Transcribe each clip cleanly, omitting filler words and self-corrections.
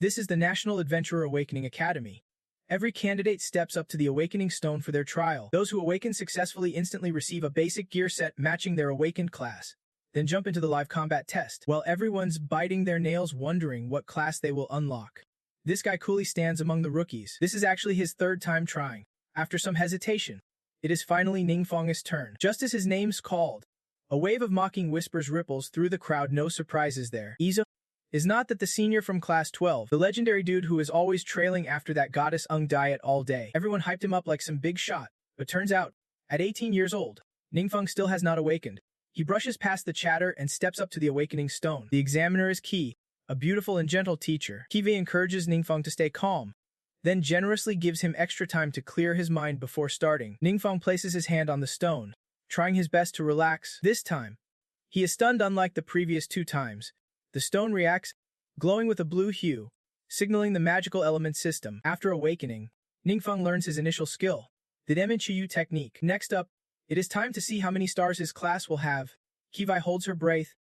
This is the National Adventurer Awakening Academy. Every candidate steps up to the Awakening Stone for their trial. Those who awaken successfully instantly receive a basic gear set matching their awakened class, then jump into the live combat test, while everyone's biting their nails wondering what class they will unlock. This guy coolly stands among the rookies. This is actually his third time trying. After some hesitation, it is finally Ningfang's turn. Just as his name's called, a wave of mocking whispers ripples through the crowd. No surprises there. Is not that the senior from class 12, the legendary dude who is always trailing after that goddess Ung diet all day. Everyone hyped him up like some big shot, but turns out, at 18 years old, Ningfang still has not awakened. He brushes past the chatter and steps up to the awakening stone. The examiner is Qi, a beautiful and gentle teacher. Qi encourages Ningfang to stay calm, then generously gives him extra time to clear his mind before starting. Ningfang places his hand on the stone, trying his best to relax. This time, he is stunned unlike the previous 2 times. The stone reacts, glowing with a blue hue, signaling the magical element system. After awakening, Ningfang learns his initial skill, the Demenchiyu technique. Next up, it is time to see how many stars his class will have. Qi holds her breath,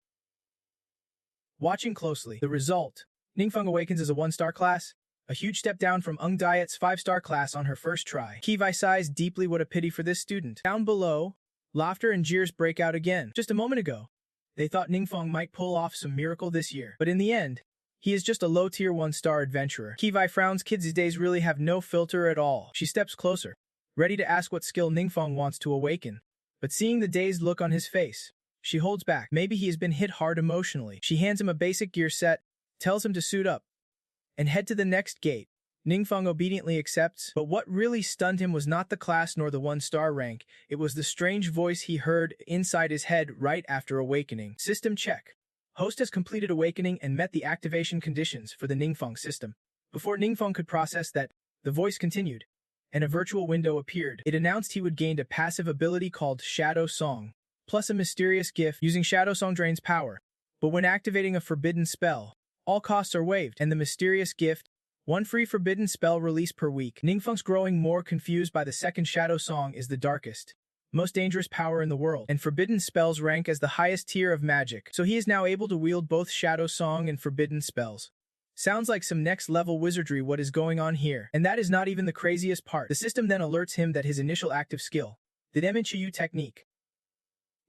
watching closely. The result, Ningfang awakens as a 1-star class, a huge step down from Ung Diet's 5-star class on her first try. Qi sighs deeply. What a pity for this student. Down below, laughter and jeers break out again. Just a moment ago, they thought Ningfang might pull off some miracle this year. But in the end, he is just a low-tier 1-star adventurer. Qi frowns. Kids these days really have no filter at all. She steps closer, ready to ask what skill Ningfang wants to awaken. But seeing the dazed look on his face, she holds back. Maybe he has been hit hard emotionally. She hands him a basic gear set, tells him to suit up, and head to the next gate. Ningfang obediently accepts, but what really stunned him was not the class nor the 1-star rank. It was the strange voice he heard inside his head right after awakening. System check. Host has completed awakening and met the activation conditions for the Ningfang system. Before Ningfang could process that, the voice continued, and a virtual window appeared. It announced he would gain a passive ability called Shadow Song, plus a mysterious gift. Using Shadow Song drains power, but when activating a forbidden spell, all costs are waived, and the mysterious gift, 1 free forbidden spell release per week. Ningfang's growing more confused by the second Shadow Song is the darkest, most dangerous power in the world, and forbidden spells rank as the highest tier of magic, so he is now able to wield both Shadow Song and forbidden spells. Sounds like some next-level wizardry. What is going on here? And that is not even the craziest part. The system then alerts him that his initial active skill, the Demenchiyu technique,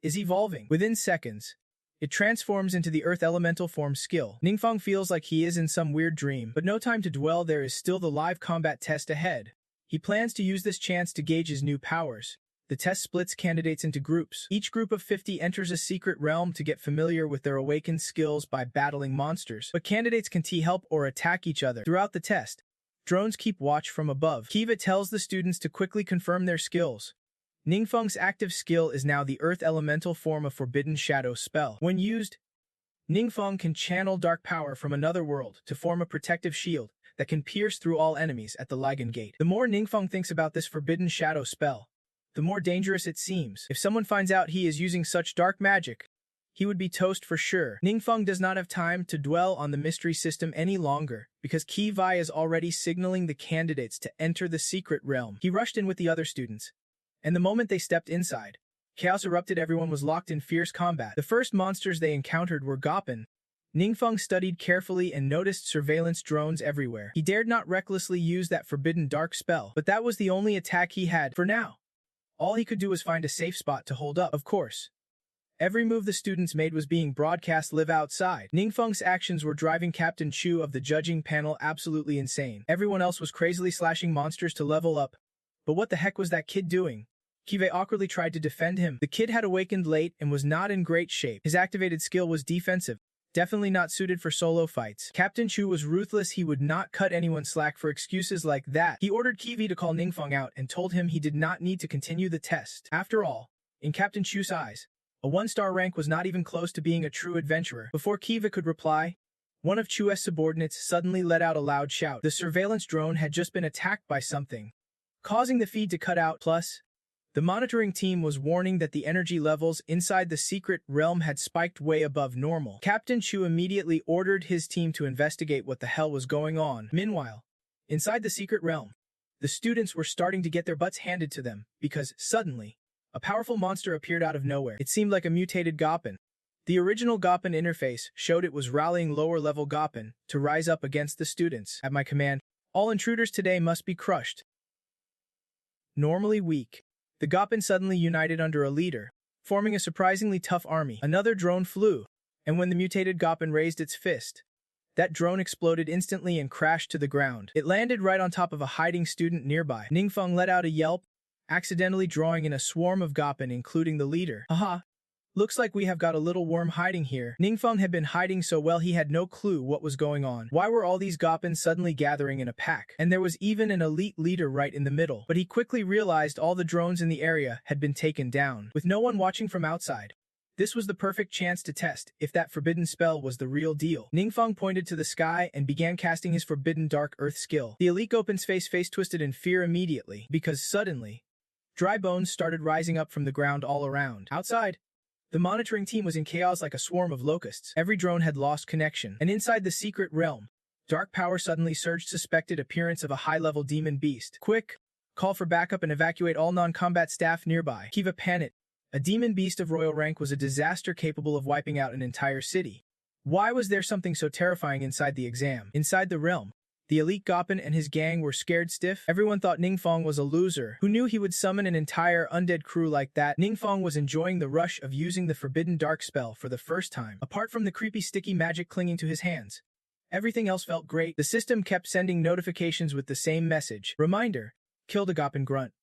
is evolving. Within seconds, it transforms into the Earth Elemental form skill. Ningfang feels like he is in some weird dream, but no time to dwell. There is still the live combat test ahead. He plans to use this chance to gauge his new powers. The test splits candidates into groups. Each group of 50 enters a secret realm to get familiar with their awakened skills by battling monsters. But candidates can help or attack each other. Throughout the test, drones keep watch from above. Qi tells the students to quickly confirm their skills. Ningfang's active skill is now the Earth Elemental form of Forbidden Shadow spell. When used, Ningfang can channel dark power from another world to form a protective shield that can pierce through all enemies at the Ligan Gate. The more Ningfang thinks about this Forbidden Shadow spell, the more dangerous it seems. If someone finds out he is using such dark magic, he would be toast for sure. Ningfang does not have time to dwell on the mystery system any longer, because Qi is already signaling the candidates to enter the secret realm. He rushed in with the other students, and the moment they stepped inside, chaos erupted. Everyone was locked in fierce combat. The first monsters they encountered were Goppen. Ningfang studied carefully and noticed surveillance drones everywhere. He dared not recklessly use that forbidden dark spell, but that was the only attack he had for now. All he could do was find a safe spot to hold up. Of course, every move the students made was being broadcast live outside. Ningfang's actions were driving Captain Chu of the judging panel absolutely insane. Everyone else was crazily slashing monsters to level up. But what the heck was that kid doing? Qi awkwardly tried to defend him. The kid had awakened late and was not in great shape. His activated skill was defensive, definitely not suited for solo fights. Captain Chu was ruthless. He would not cut anyone slack for excuses like that. He ordered Qi to call Ningfang out and told him he did not need to continue the test. After all, in Captain Chu's eyes, a 1-star rank was not even close to being a true adventurer. Before Qi could reply, one of Chu's subordinates suddenly let out a loud shout. The surveillance drone had just been attacked by something, causing the feed to cut out. Plus, the monitoring team was warning that the energy levels inside the secret realm had spiked way above normal. Captain Chu immediately ordered his team to investigate what the hell was going on. Meanwhile, inside the secret realm, the students were starting to get their butts handed to them, because, suddenly, a powerful monster appeared out of nowhere. It seemed like a mutated Goppen, The original Goppen interface showed it was rallying lower-level Goppen to rise up against the students. At my command, all intruders today must be crushed. Normally weak, the Goppen suddenly united under a leader, forming a surprisingly tough army. Another drone flew, and when the mutated Goppen raised its fist, that drone exploded instantly and crashed to the ground. It landed right on top of a hiding student nearby. Ningfeng let out a yelp, accidentally drawing in a swarm of Goppen, including the leader. Haha. Looks like we have got a little worm hiding here. Ningfeng had been hiding so well he had no clue what was going on. Why were all these Goppen suddenly gathering in a pack? And there was even an elite leader right in the middle. But he quickly realized all the drones in the area had been taken down, with no one watching from outside. This was the perfect chance to test if that forbidden spell was the real deal. Ningfeng pointed to the sky and began casting his forbidden dark earth skill. The elite Goppen's face twisted in fear immediately, because suddenly, dry bones started rising up from the ground all around. Outside, the monitoring team was in chaos like a swarm of locusts. Every drone had lost connection. And inside the secret realm, dark power suddenly surged. Suspected appearance of a high-level demon beast. Quick! Call for backup and evacuate all non-combat staff nearby. Kiva panicked. A demon beast of royal rank was a disaster capable of wiping out an entire city. Why was there something so terrifying inside the exam? Inside the realm, the elite Goppen and his gang were scared stiff. Everyone thought Ningfeng was a loser. Who knew he would summon an entire undead crew like that? Ningfeng was enjoying the rush of using the forbidden dark spell for the first time. Apart from the creepy sticky magic clinging to his hands, everything else felt great. The system kept sending notifications with the same message. Reminder, kill the Goppen grunt.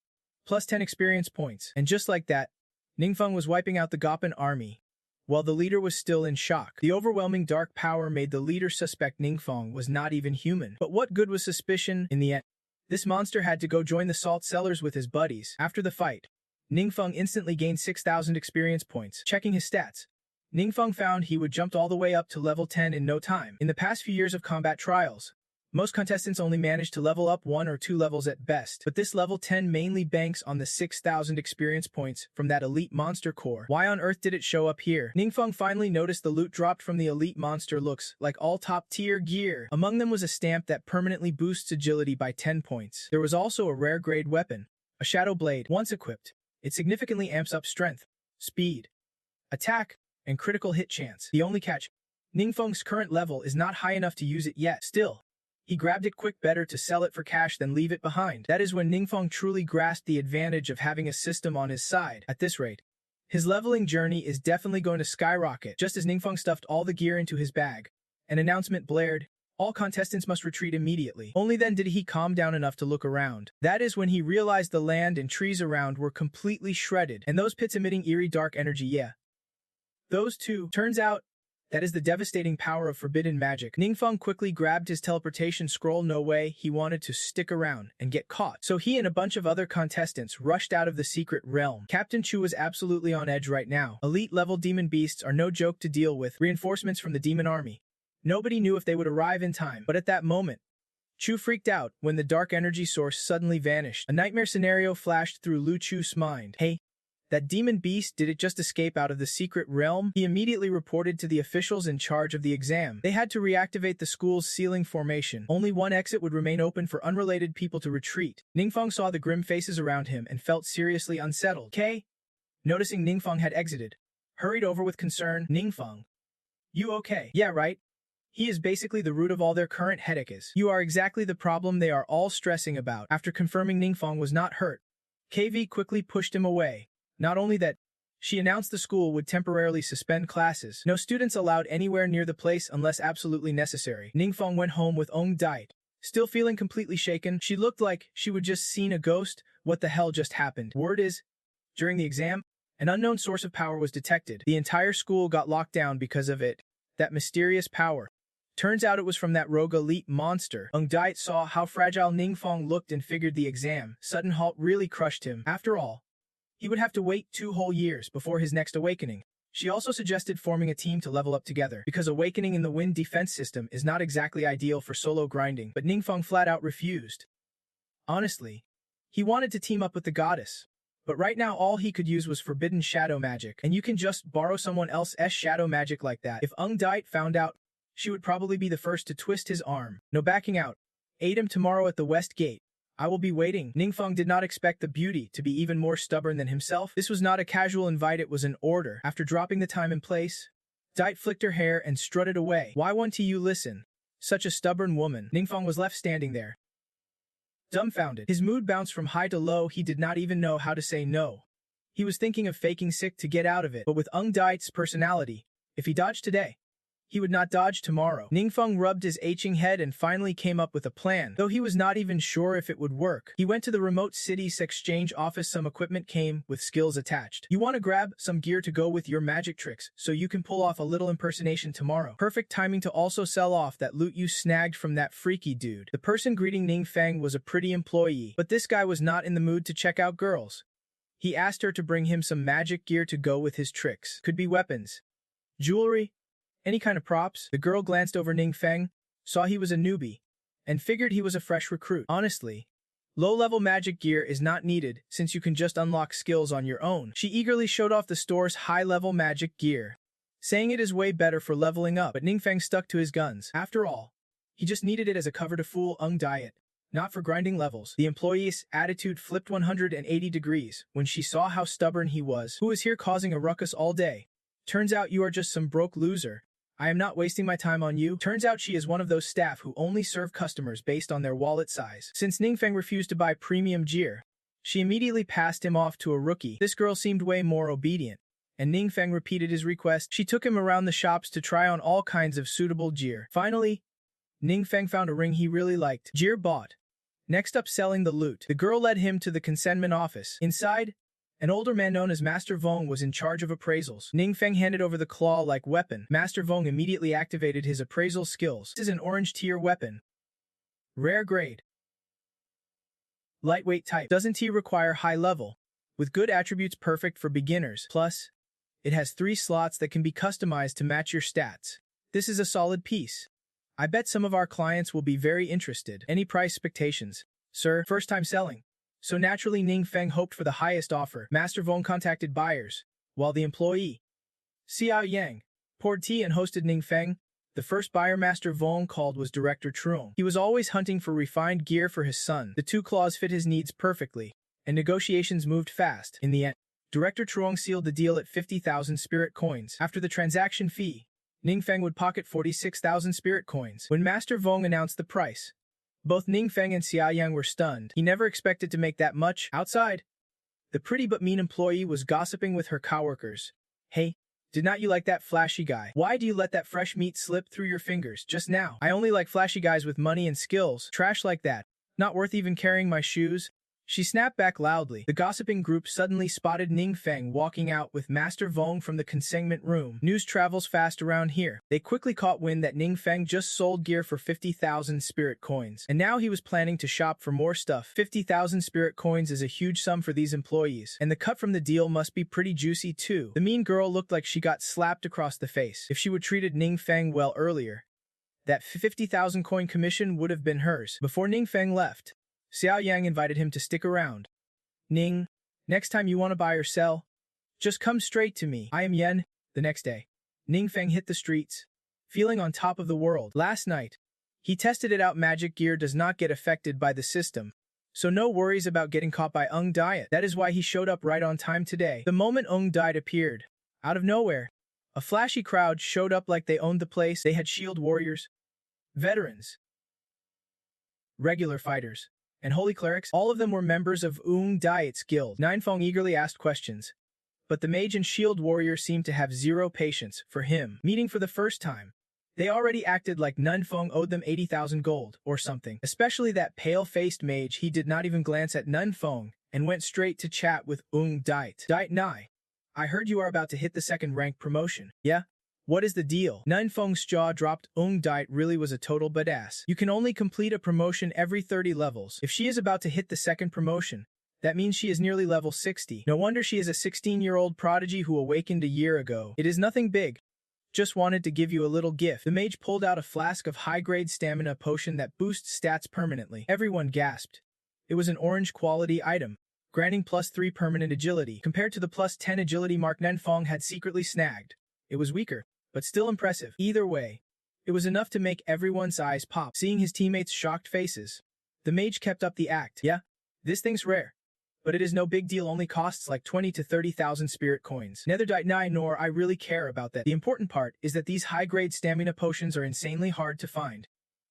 Plus 10 experience points. And just like that, Ningfeng was wiping out the Goppen army, while the leader was still in shock. The overwhelming dark power made the leader suspect Ningfeng was not even human. But what good was suspicion in the end? This monster had to go join the salt cellars with his buddies. After the fight, Ningfeng instantly gained 6,000 experience points. Checking his stats, Ningfeng found he would jumped all the way up to level 10 in no time. In the past few years of combat trials, most contestants only managed to level up 1 or 2 levels at best, but this level 10 mainly banks on the 6,000 experience points from that elite monster core. Why on earth did it show up here? Ningfeng finally noticed the loot dropped from the elite monster looks like all top-tier gear. Among them was a stamp that permanently boosts agility by 10 points. There was also a rare grade weapon, a shadow blade. Once equipped, it significantly amps up strength, speed, attack, and critical hit chance. The only catch, Ningfeng's current level is not high enough to use it yet. Still, he grabbed it quick, better to sell it for cash than leave it behind. That is when Ningfeng truly grasped the advantage of having a system on his side. At this rate, his leveling journey is definitely going to skyrocket. Just as Ningfeng stuffed all the gear into his bag, an announcement blared, all contestants must retreat immediately. Only then did he calm down enough to look around. That is when he realized the land and trees around were completely shredded, and those pits emitting eerie dark energy, yeah. Those two. Turns out, that is the devastating power of forbidden magic. Ningfeng quickly grabbed his teleportation scroll. No way he wanted to stick around and get caught. So he and a bunch of other contestants rushed out of the secret realm. Captain Chu was absolutely on edge right now. Elite level demon beasts are no joke to deal with. Reinforcements from the demon army. Nobody knew if they would arrive in time. But at that moment, Chu freaked out when the dark energy source suddenly vanished. A nightmare scenario flashed through Lu Chu's mind. Hey, that demon beast, did it just escape out of the secret realm? He immediately reported to the officials in charge of the exam. They had to reactivate the school's sealing formation. Only one exit would remain open for unrelated people to retreat. Ningfeng saw the grim faces around him and felt seriously unsettled. Kay, noticing Ningfeng had exited, hurried over with concern. Ningfeng, you okay? Yeah, right? He is basically the root of all their current headaches. You are exactly the problem they are all stressing about. After confirming Ningfeng was not hurt, KV quickly pushed him away. Not only that, she announced the school would temporarily suspend classes. No students allowed anywhere near the place unless absolutely necessary. Ningfeng went home with Ong Dait. Still feeling completely shaken, she looked like she would just seen a ghost. What the hell just happened? Word is, during the exam, an unknown source of power was detected. The entire school got locked down because of it. That mysterious power. Turns out it was from that rogue elite monster. Ong Dait saw how fragile Ningfeng looked and figured the exam sudden halt really crushed him. After all, he would have to wait 2 whole years before his next awakening. She also suggested forming a team to level up together, because awakening in the wind defense system is not exactly ideal for solo grinding, but Ningfeng flat out refused. Honestly, he wanted to team up with the goddess, but right now all he could use was forbidden shadow magic, and you can just borrow someone else's shadow magic like that. If Ong Dait found out, she would probably be the first to twist his arm. No backing out. Aid him tomorrow at the West Gate. I will be waiting. Ningfeng did not expect the beauty to be even more stubborn than himself. This was not a casual invite, it was an order. After dropping the time and place, Dite flicked her hair and strutted away. Why won't you listen? Such a stubborn woman. Ningfeng was left standing there, dumbfounded. His mood bounced from high to low. He did not even know how to say no. He was thinking of faking sick to get out of it, but with Dite's personality, if he dodged today, he would not dodge tomorrow. Ningfeng rubbed his aching head and finally came up with a plan, though he was not even sure if it would work. He went to the remote city's exchange office. Some equipment came with skills attached. You want to grab some gear to go with your magic tricks, so you can pull off a little impersonation tomorrow. Perfect timing to also sell off that loot you snagged from that freaky dude. The person greeting Ningfeng was a pretty employee, but this guy was not in the mood to check out girls. He asked her to bring him some magic gear to go with his tricks. Could be weapons, jewelry, any kind of props. The girl glanced over Ningfeng, saw he was a newbie, and figured he was a fresh recruit. Honestly, low-level magic gear is not needed since you can just unlock skills on your own. She eagerly showed off the store's high-level magic gear, saying it is way better for leveling up, but Ningfeng stuck to his guns. After all, he just needed it as a cover to fool Dite, not for grinding levels. The employee's attitude flipped 180 degrees when she saw how stubborn he was. Who is here causing a ruckus all day? Turns out you are just some broke loser. I am not wasting my time on you. Turns out she is one of those staff who only serve customers based on their wallet size. Since Ningfeng refused to buy premium gear, she immediately passed him off to a rookie. This girl seemed way more obedient, and Ningfeng repeated his request. She took him around the shops to try on all kinds of suitable gear. Finally, Ningfeng found a ring he really liked. Gear bought. Next up, selling the loot. The girl led him to the consignment office. Inside, an older man known as Master Vong was in charge of appraisals. Ningfeng handed over the claw-like weapon. Master Vong immediately activated his appraisal skills. This is an orange-tier weapon. Rare grade. Lightweight type. Doesn't require high level, with good attributes perfect for beginners. Plus, it has 3 slots that can be customized to match your stats. This is a solid piece. I bet some of our clients will be very interested. Any price expectations? Sir, first time selling. So naturally Ningfeng hoped for the highest offer. Master Vong contacted buyers, while the employee, Xiao Yang, poured tea and hosted Ningfeng. The first buyer Master Vong called was Director Truong. He was always hunting for refined gear for his son. The 2 claws fit his needs perfectly, and negotiations moved fast. In the end, Director Truong sealed the deal at 50,000 spirit coins. After the transaction fee, Ningfeng would pocket 46,000 spirit coins. When Master Vong announced the price, both Ningfeng and Xiaoyang were stunned. He never expected to make that much. Outside, the pretty but mean employee was gossiping with her coworkers. Hey, did not you like that flashy guy? Why do you let that fresh meat slip through your fingers just now? I only like flashy guys with money and skills. Trash like that. Not worth even carrying my shoes. She snapped back loudly. The gossiping group suddenly spotted Ningfeng walking out with Master Vong from the consignment room. News travels fast around here. They quickly caught wind that Ningfeng just sold gear for 50,000 spirit coins, and now he was planning to shop for more stuff. 50,000 spirit coins is a huge sum for these employees, and the cut from the deal must be pretty juicy too. The mean girl looked like she got slapped across the face. If she would treated Ningfeng well earlier, that 50,000 coin commission would have been hers. Before Ningfeng left, Xiao Yang invited him to stick around. Ning, next time you want to buy or sell, just come straight to me. I am Yen. The next day, Ningfeng hit the streets, feeling on top of the world. Last night, he tested it out. Magic gear does not get affected by the system, so no worries about getting caught by Dite. That is why he showed up right on time today. The moment Dite appeared, out of nowhere, a flashy crowd showed up like they owned the place. They had shield warriors, veterans, regular fighters, and holy clerics. All of them were members of Dite's guild. Ningfeng eagerly asked questions, but the mage and shield warrior seemed to have zero patience for him. Meeting for the first time, they already acted like Ningfeng owed them 80,000 gold or something. Especially that pale-faced mage. He did not even glance at Ningfeng and went straight to chat with Dite. Dite Nai, I heard you are about to hit the 2nd rank promotion. Yeah? What is the deal? Ningfeng's jaw dropped. Dite really was a total badass. You can only complete a promotion every 30 levels. If she is about to hit the 2nd promotion, that means she is nearly level 60. No wonder she is a 16-year-old prodigy who awakened a year ago. It is nothing big. Just wanted to give you a little gift. The mage pulled out a flask of high-grade stamina potion that boosts stats permanently. Everyone gasped. It was an orange quality item, granting +3 permanent agility. Compared to the +10 agility mark Ningfeng had secretly snagged, it was weaker, but still impressive. Either way, it was enough to make everyone's eyes pop. Seeing his teammates' shocked faces, the mage kept up the act. Yeah, this thing's rare, But it is no big deal, only costs like 20 to 30,000 spirit coins. Neither did I nor I really care about that. The important part is that these high-grade stamina potions are insanely hard to find.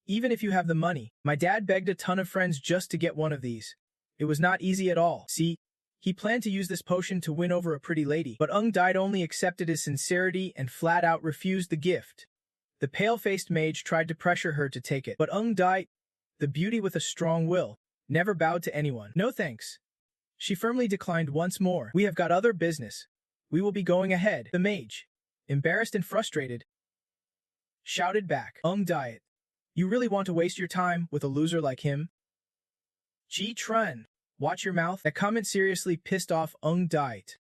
Even if you have the money, my dad begged a ton of friends just to get one of these. It was not easy at all. See, he planned to use this potion to win over a pretty lady, but Dait only accepted his sincerity and flat out refused the gift. The pale-faced mage tried to pressure her to take it, but Dait, the beauty with a strong will, never bowed to anyone. No thanks. She firmly declined once more. We have got other business. We will be going ahead. The mage, embarrassed and frustrated, shouted back, Dait, you really want to waste your time with a loser like him? Ji-Trun, watch your mouth. That comment seriously pissed off Dait.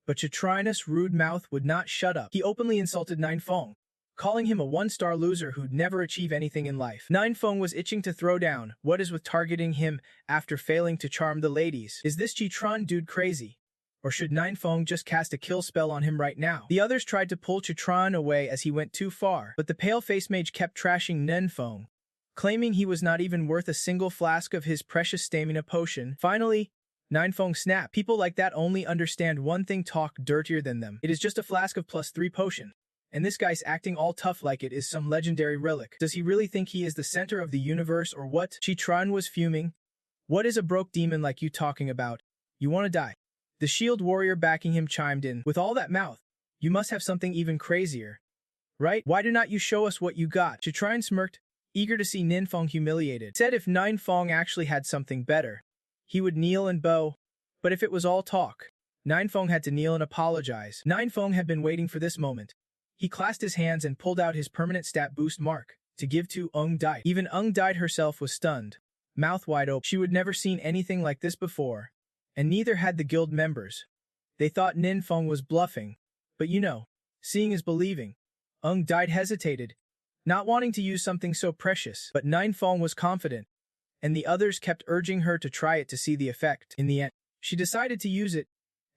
But Chitrinus' rude mouth would not shut up. He openly insulted Ninefeng, calling him a one-star loser who'd never achieve anything in life. Ninefeng was itching to throw down. What is with targeting him after failing to charm the ladies? Is this Ji-Trun dude crazy? Or should Ninefeng just cast a kill spell on him right now? The others tried to pull Ji-Trun away as he went too far, but the pale-faced mage kept trashing Ninefeng, claiming he was not even worth a single flask of his precious stamina potion. Finally, Ninefeng snapped. People like that only understand one thing: talk dirtier than them. It is just a flask of +3 potion. And this guy's acting all tough like it is some legendary relic. Does he really think he is the center of the universe or what? Ji-Trun was fuming. What is a broke demon like you talking about? You want to die? The shield warrior backing him chimed in. With all that mouth, you must have something even crazier. Right? Why do not you show us what you got? Ji-Trun smirked, eager to see Ninefeng humiliated. Said if Ninefeng actually had something better, he would kneel and bow. But if it was all talk, Ninefeng had to kneel and apologize. Ninefeng had been waiting for this moment. He clasped his hands and pulled out his permanent stat boost mark to give to Dait. Even Dait herself was stunned, mouth wide open. She would never seen anything like this before, and neither had the guild members. They thought Ninefeng was bluffing, but you know, seeing is believing. Dait hesitated, not wanting to use something so precious, but Ninefeng was confident, and the others kept urging her to try it to see the effect. In the end, she decided to use it,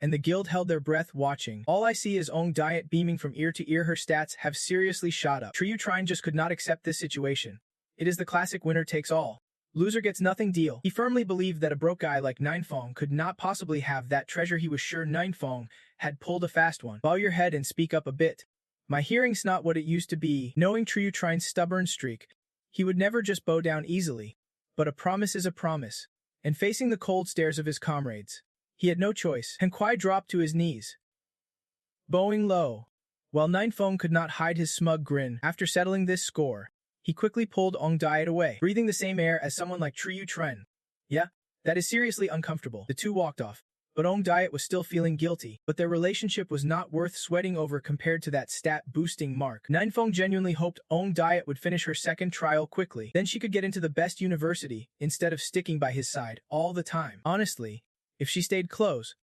and the guild held their breath watching. All I see is Dait beaming from ear to ear. Her stats have seriously shot up. Ji-Trun just could not accept this situation. It is the classic winner takes all, loser gets nothing deal. He firmly believed that a broke guy like Ninefeng could not possibly have that treasure. He was sure Ninefeng had pulled a fast one. Bow your head and speak up a bit. My hearing's not what it used to be. Knowing Ji-Trun's stubborn streak, he would never just bow down easily. But a promise is a promise. And facing the cold stares of his comrades, he had no choice. Hanquai dropped to his knees, bowing low. While Ninefeng could not hide his smug grin, after settling this score, he quickly pulled Dait away, breathing the same air as someone like Ji-Trun. Yeah, that is seriously uncomfortable. The two walked off, but Dait was still feeling guilty. But their relationship was not worth sweating over compared to that stat-boosting mark. Ninefeng genuinely hoped Dait would finish her second trial quickly. Then she could get into the best university, instead of sticking by his side all the time. Honestly, if she stayed close,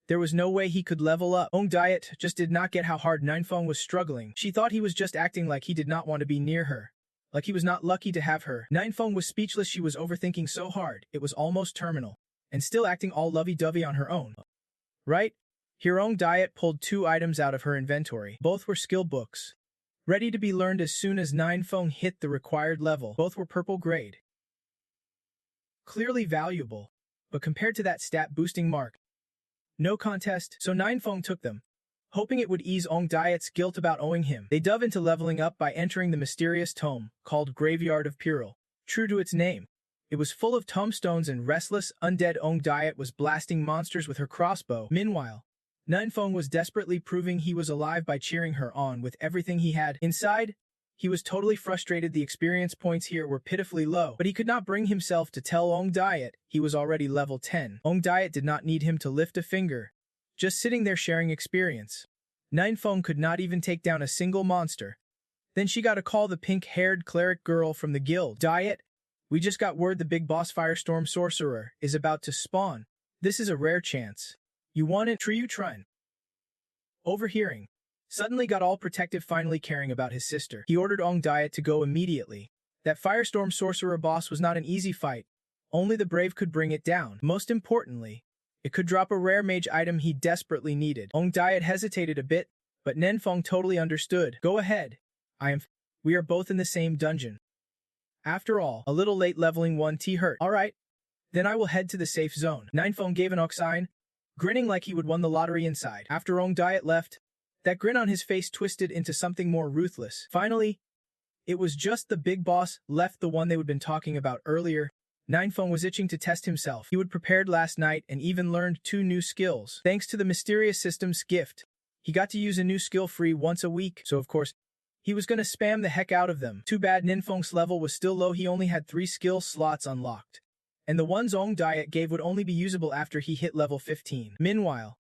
there was no way he could level up. Dait just did not get how hard Ninefeng was struggling. She thought he was just acting like he did not want to be near her, like he was not lucky to have her. Ninefeng was speechless. She was overthinking so hard, it was almost terminal, and still acting all lovey-dovey on her own. Right? Here Dait pulled 2 items out of her inventory. Both were skill books, ready to be learned as soon as Ninefeng hit the required level. Both were purple grade. Clearly valuable, but compared to that stat-boosting mark, no contest. So Ninefeng took them, hoping it would ease Dait's guilt about owing him. They dove into leveling up by entering the mysterious tome called Graveyard of Pyrrole. True to its name, it was full of tombstones and restless, undead. Dait was blasting monsters with her crossbow. Meanwhile, Ninefeng was desperately proving he was alive by cheering her on with everything he had. Inside, he was totally frustrated. The experience points here were pitifully low, but he could not bring himself to tell Dait he was already level 10. Dait did not need him to lift a finger, just sitting there sharing experience. Ninefeng could not even take down a single monster. Then she got a call: the pink-haired cleric girl from the guild. Dait, we just got word the big boss Firestorm Sorcerer is about to spawn. This is a rare chance. You want it? Ji-Trun, overhearing, suddenly got all protective, finally caring about his sister. He ordered Dait to go immediately. That Firestorm Sorcerer boss was not an easy fight. Only the brave could bring it down. Most importantly, it could drop a rare mage item he desperately needed. Dait hesitated a bit, but Ninefeng totally understood. Go ahead. We are both in the same dungeon. After all, a little late leveling 1T hurt. Alright. Then I will head to the safe zone. Ninefeng gave an ok sign, grinning like he would won the lottery inside. After Ong Diet left, that grin on his face twisted into something more ruthless. Finally, it was just the big boss left, the one they would been talking about earlier. Ninefeng was itching to test himself. He would prepared last night and even learned 2 new skills. Thanks to the mysterious system's gift, he got to use a new skill free once a week, so of course, he was gonna spam the heck out of them. Too bad Ninfeng's level was still low, he only had 3 skill slots unlocked. And the ones Ong Diet gave would only be usable after he hit level 15. Meanwhile,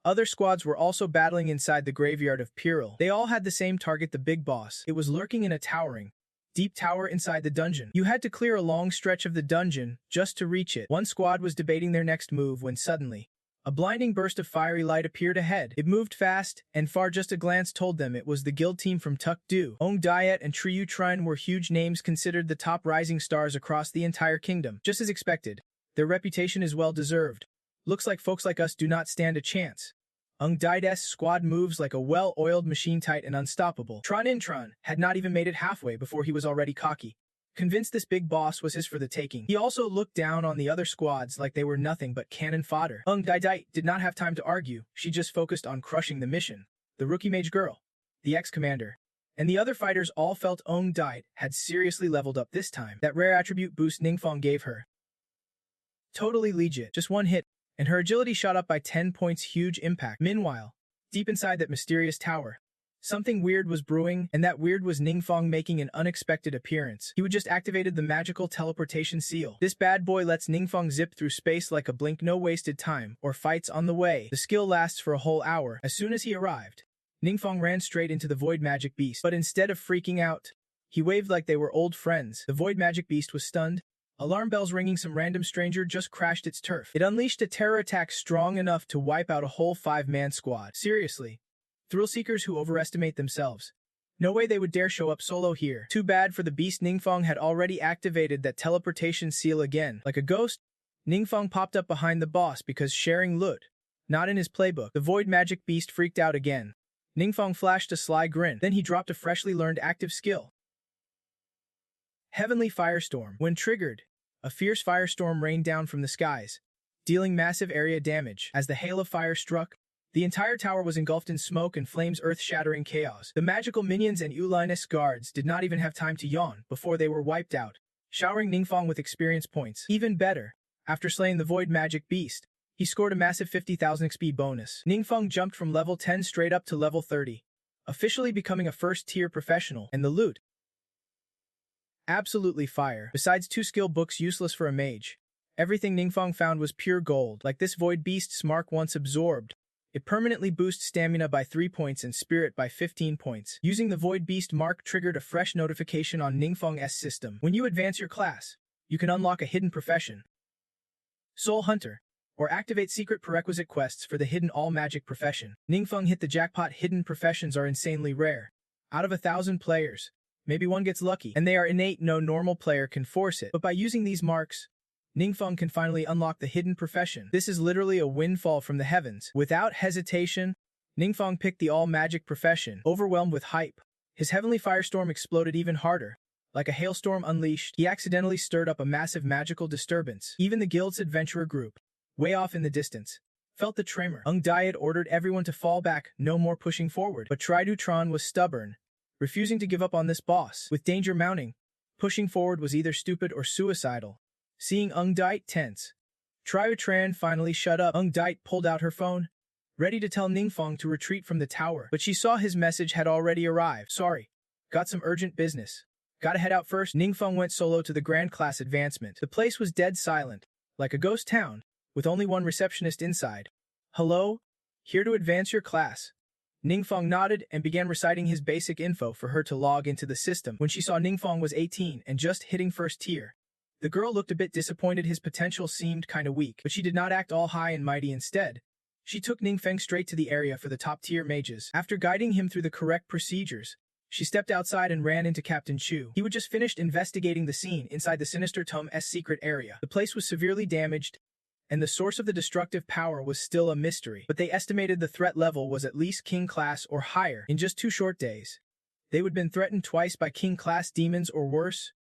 other squads were also battling inside the graveyard of Piril. They all had the same target, the big boss. It was lurking in a towering, deep tower inside the dungeon. You had to clear a long stretch of the dungeon just to reach it. One squad was debating their next move when suddenly, a blinding burst of fiery light appeared ahead. It moved fast and far, just a glance told them it was the guild team from Tukdu. Ong Diet and Triyu Trine were huge names, considered the top rising stars across the entire kingdom. Just as expected, their reputation is well deserved. Looks like folks like us do not stand a chance. Ong Diet's squad moves like a well-oiled machine, tight and unstoppable. Tron had not even made it halfway before he was already cocky, convinced this big boss was his for the taking. He also looked down on the other squads like they were nothing but cannon fodder. Ong Diet did not have time to argue. She just focused on crushing the mission. The rookie mage girl, the ex-commander, and the other fighters all felt Ong Diet had seriously leveled up this time. That rare attribute boost Ninfeng gave her, totally legit. Just one hit, and her agility shot up by 10 points, huge impact. Meanwhile, deep inside that mysterious tower, something weird was brewing, and that weird was Ninfeng making an unexpected appearance. He would just activated the magical teleportation seal. This bad boy lets Ninfeng zip through space like a blink, no wasted time or fights on the way. The skill lasts for a whole hour. As soon as he arrived, Ninfeng ran straight into the void magic beast. But instead of freaking out, he waved like they were old friends. The void magic beast was stunned. Alarm bells ringing, some random stranger just crashed its turf. It unleashed a terror attack strong enough to wipe out a whole 5-man squad. Seriously, thrill seekers who overestimate themselves. No way they would dare show up solo here. Too bad for the beast. Ninfeng had already activated that teleportation seal again. Like a ghost, Ninfeng popped up behind the boss because sharing loot, not in his playbook. The void magic beast freaked out again. Ninfeng flashed a sly grin. Then he dropped a freshly learned active skill, Heavenly Firestorm. When triggered, a fierce firestorm rained down from the skies, dealing massive area damage. As the hail of fire struck, the entire tower was engulfed in smoke and flames, earth-shattering chaos. The magical minions and Ulinus guards did not even have time to yawn before they were wiped out, showering Ninfeng with experience points. Even better, after slaying the void magic beast, he scored a massive 50,000 XP bonus. Ninfeng jumped from level 10 straight up to level 30, officially becoming a first-tier professional. And the loot, absolutely fire. Besides 2 skill books useless for a mage, everything Ninfeng found was pure gold. Like this void beast's mark, once absorbed, it permanently boosts stamina by 3 points and spirit by 15 points. Using the void beast mark triggered a fresh notification on Ninfeng's system. When you advance your class, you can unlock a hidden profession, Soul Hunter, or activate secret prerequisite quests for the hidden all-magic profession. Ninfeng hit the jackpot. Hidden professions are insanely rare. Out of 1,000 players, maybe one gets lucky, and they are innate. No normal player can force it. But by using these marks, Ninfeng can finally unlock the hidden profession. This is literally a windfall from the heavens. Without hesitation, Ninfeng picked the all-magic profession. Overwhelmed with hype, his heavenly firestorm exploded even harder. Like a hailstorm unleashed, he accidentally stirred up a massive magical disturbance. Even the guild's adventurer group, way off in the distance, felt the tremor. Ong Diet ordered everyone to fall back, no more pushing forward. But Tridutron was stubborn, refusing to give up on this boss. With danger mounting, pushing forward was either stupid or suicidal. Seeing Ong Diet tense, Tridutron finally shut up. Ong Diet pulled out her phone, ready to tell Ninfeng to retreat from the tower. But she saw his message had already arrived. Sorry, got some urgent business. Gotta head out first. Ninfeng went solo to the Grand Class advancement. The place was dead silent, like a ghost town, with only one receptionist inside. Hello? Here to advance your class. Ninfeng nodded and began reciting his basic info for her to log into the system. When she saw Ninfeng was 18 and just hitting first tier, the girl looked a bit disappointed. His potential seemed kinda weak, but she did not act all high and mighty. Instead, she took Ninfeng straight to the area for the top-tier mages. After guiding him through the correct procedures, she stepped outside and ran into Captain Chu. He had just finished investigating the scene inside the Sinister Tome's secret area. The place was severely damaged, and the source of the destructive power was still a mystery. But they estimated the threat level was at least King Class or higher. In just 2 short days, they would have been threatened twice by King Class demons or worse.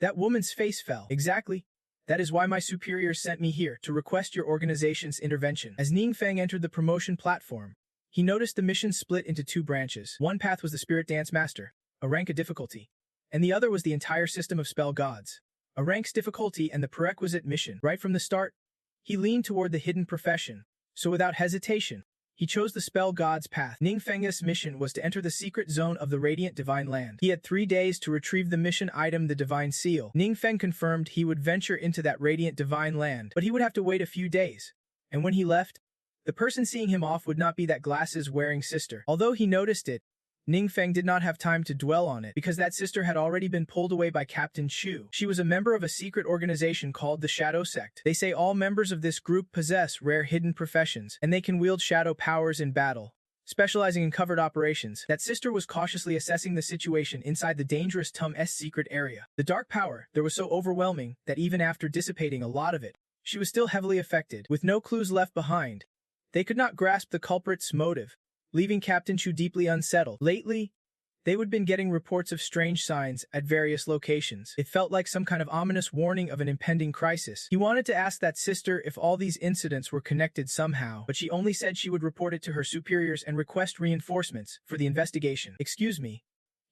That woman's face fell. Exactly. That is why my superiors sent me here to request your organization's intervention. As Ning Feng entered the promotion platform, he noticed the mission split into two branches. One path was the Spirit Dance Master, a rank of difficulty, and the other was the entire system of spell gods, a rank's difficulty and the prerequisite mission. Right from the start, he leaned toward the hidden profession, so without hesitation, he chose the spell god's path. Ning Feng's mission was to enter the secret zone of the Radiant Divine Land. He had 3 days to retrieve the mission item, the Divine Seal. Ning Feng confirmed he would venture into that Radiant Divine Land, but he would have to wait a few days. And when he left, the person seeing him off would not be that glasses-wearing sister. Although he noticed it, Ning Feng did not have time to dwell on it because that sister had already been pulled away by Captain Chu. She was a member of a secret organization called the Shadow Sect. They say all members of this group possess rare hidden professions, and they can wield shadow powers in battle, specializing in covert operations. That sister was cautiously assessing the situation inside the dangerous Tum-S secret area. The dark power there was so overwhelming that even after dissipating a lot of it, she was still heavily affected. With no clues left behind, they could not grasp the culprit's motive, leaving Captain Chu deeply unsettled. Lately, they would been getting reports of strange signs at various locations. It felt like some kind of ominous warning of an impending crisis. He wanted to ask that sister if all these incidents were connected somehow, but she only said she would report it to her superiors and request reinforcements for the investigation. Excuse me,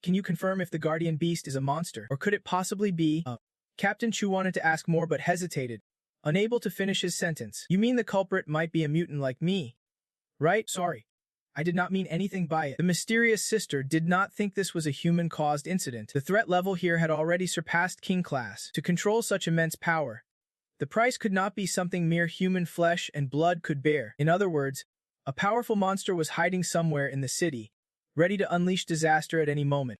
can you confirm if the guardian beast is a monster, or could it possibly be a... Captain Chu wanted to ask more but hesitated, unable to finish his sentence. You mean the culprit might be a mutant like me, right? Sorry, I did not mean anything by it. The mysterious sister did not think this was a human-caused incident. The threat level here had already surpassed King Class. To control such immense power, the price could not be something mere human flesh and blood could bear. In other words, a powerful monster was hiding somewhere in the city, ready to unleash disaster at any moment.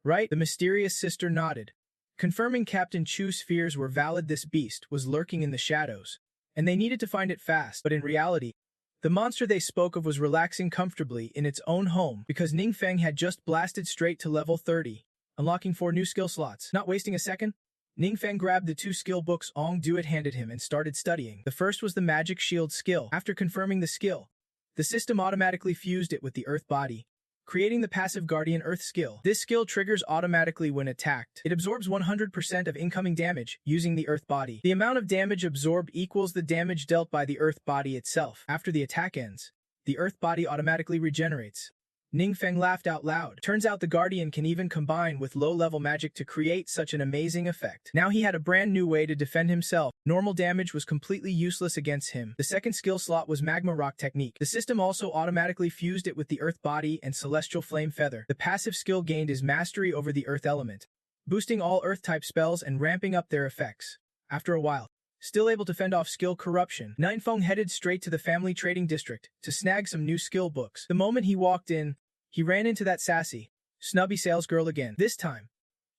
Right? The mysterious sister nodded, confirming Captain Chu's fears were valid. This beast was lurking in the shadows, and they needed to find it fast. But in reality, the monster they spoke of was relaxing comfortably in its own home because Ning Feng had just blasted straight to level 30, unlocking 4 new skill slots. Not wasting a second, Ning Feng grabbed the 2 skill books Ong Duet handed him and started studying. The first was the Magic Shield skill. After confirming the skill, the system automatically fused it with the Earth body, creating the passive Guardian Earth skill. This skill triggers automatically when attacked. It absorbs 100% of incoming damage using the Earth body. The amount of damage absorbed equals the damage dealt by the Earth body itself. After the attack ends, the Earth body automatically regenerates. Ning Feng laughed out loud. Turns out the Guardian can even combine with low-level magic to create such an amazing effect. Now he had a brand new way to defend himself. Normal damage was completely useless against him. The second skill slot was Magma Rock Technique. The system also automatically fused it with the Earth body and Celestial Flame Feather. The passive skill gained is mastery over the Earth element, boosting all Earth-type spells and ramping up their effects. After a while, still able to fend off skill corruption, Ning Feng headed straight to the family trading district to snag some new skill books. The moment he walked in, he ran into that sassy, snubby salesgirl again. This time,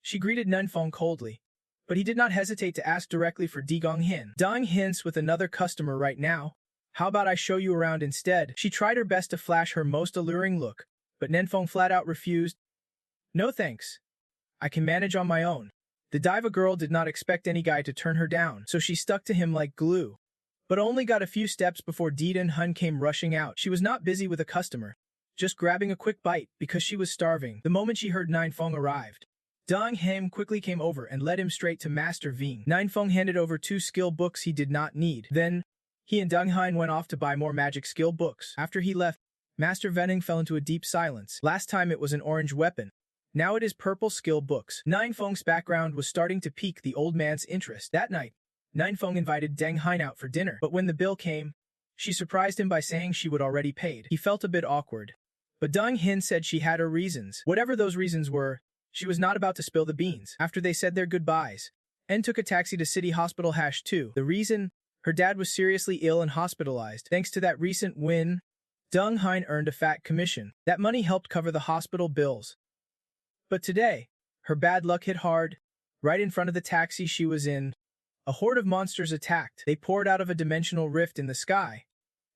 she greeted Ning Feng coldly, but he did not hesitate to ask directly for Dong Hin. Dong Hin's with another customer right now. How about I show you around instead? She tried her best to flash her most alluring look, but Ning Feng flat out refused. No thanks. I can manage on my own. The diva girl did not expect any guy to turn her down, so she stuck to him like glue, but only got a few steps before Dong Hin came rushing out. She was not busy with a customer, just grabbing a quick bite because she was starving. The moment she heard Ning Feng arrived, Dong Hin quickly came over and led him straight to Master Ving. Ning Feng handed over 2 skill books he did not need. Then, he and Dong Hin went off to buy more magic skill books. After he left, Master Vening fell into a deep silence. Last time it was an orange weapon. Now it is purple skill books. Ning Feng's background was starting to pique the old man's interest. That night, Ning Feng invited Dong Hin out for dinner, but when the bill came, she surprised him by saying she would already paid. He felt a bit awkward, but Dong Hin said she had her reasons. Whatever those reasons were, she was not about to spill the beans. After they said their goodbyes, N took a taxi to City Hospital #2. The reason? Her dad was seriously ill and hospitalized. Thanks to that recent win, Dong Hin earned a fat commission. That money helped cover the hospital bills. But today, her bad luck hit hard. Right in front of the taxi she was in, a horde of monsters attacked. They poured out of a dimensional rift in the sky,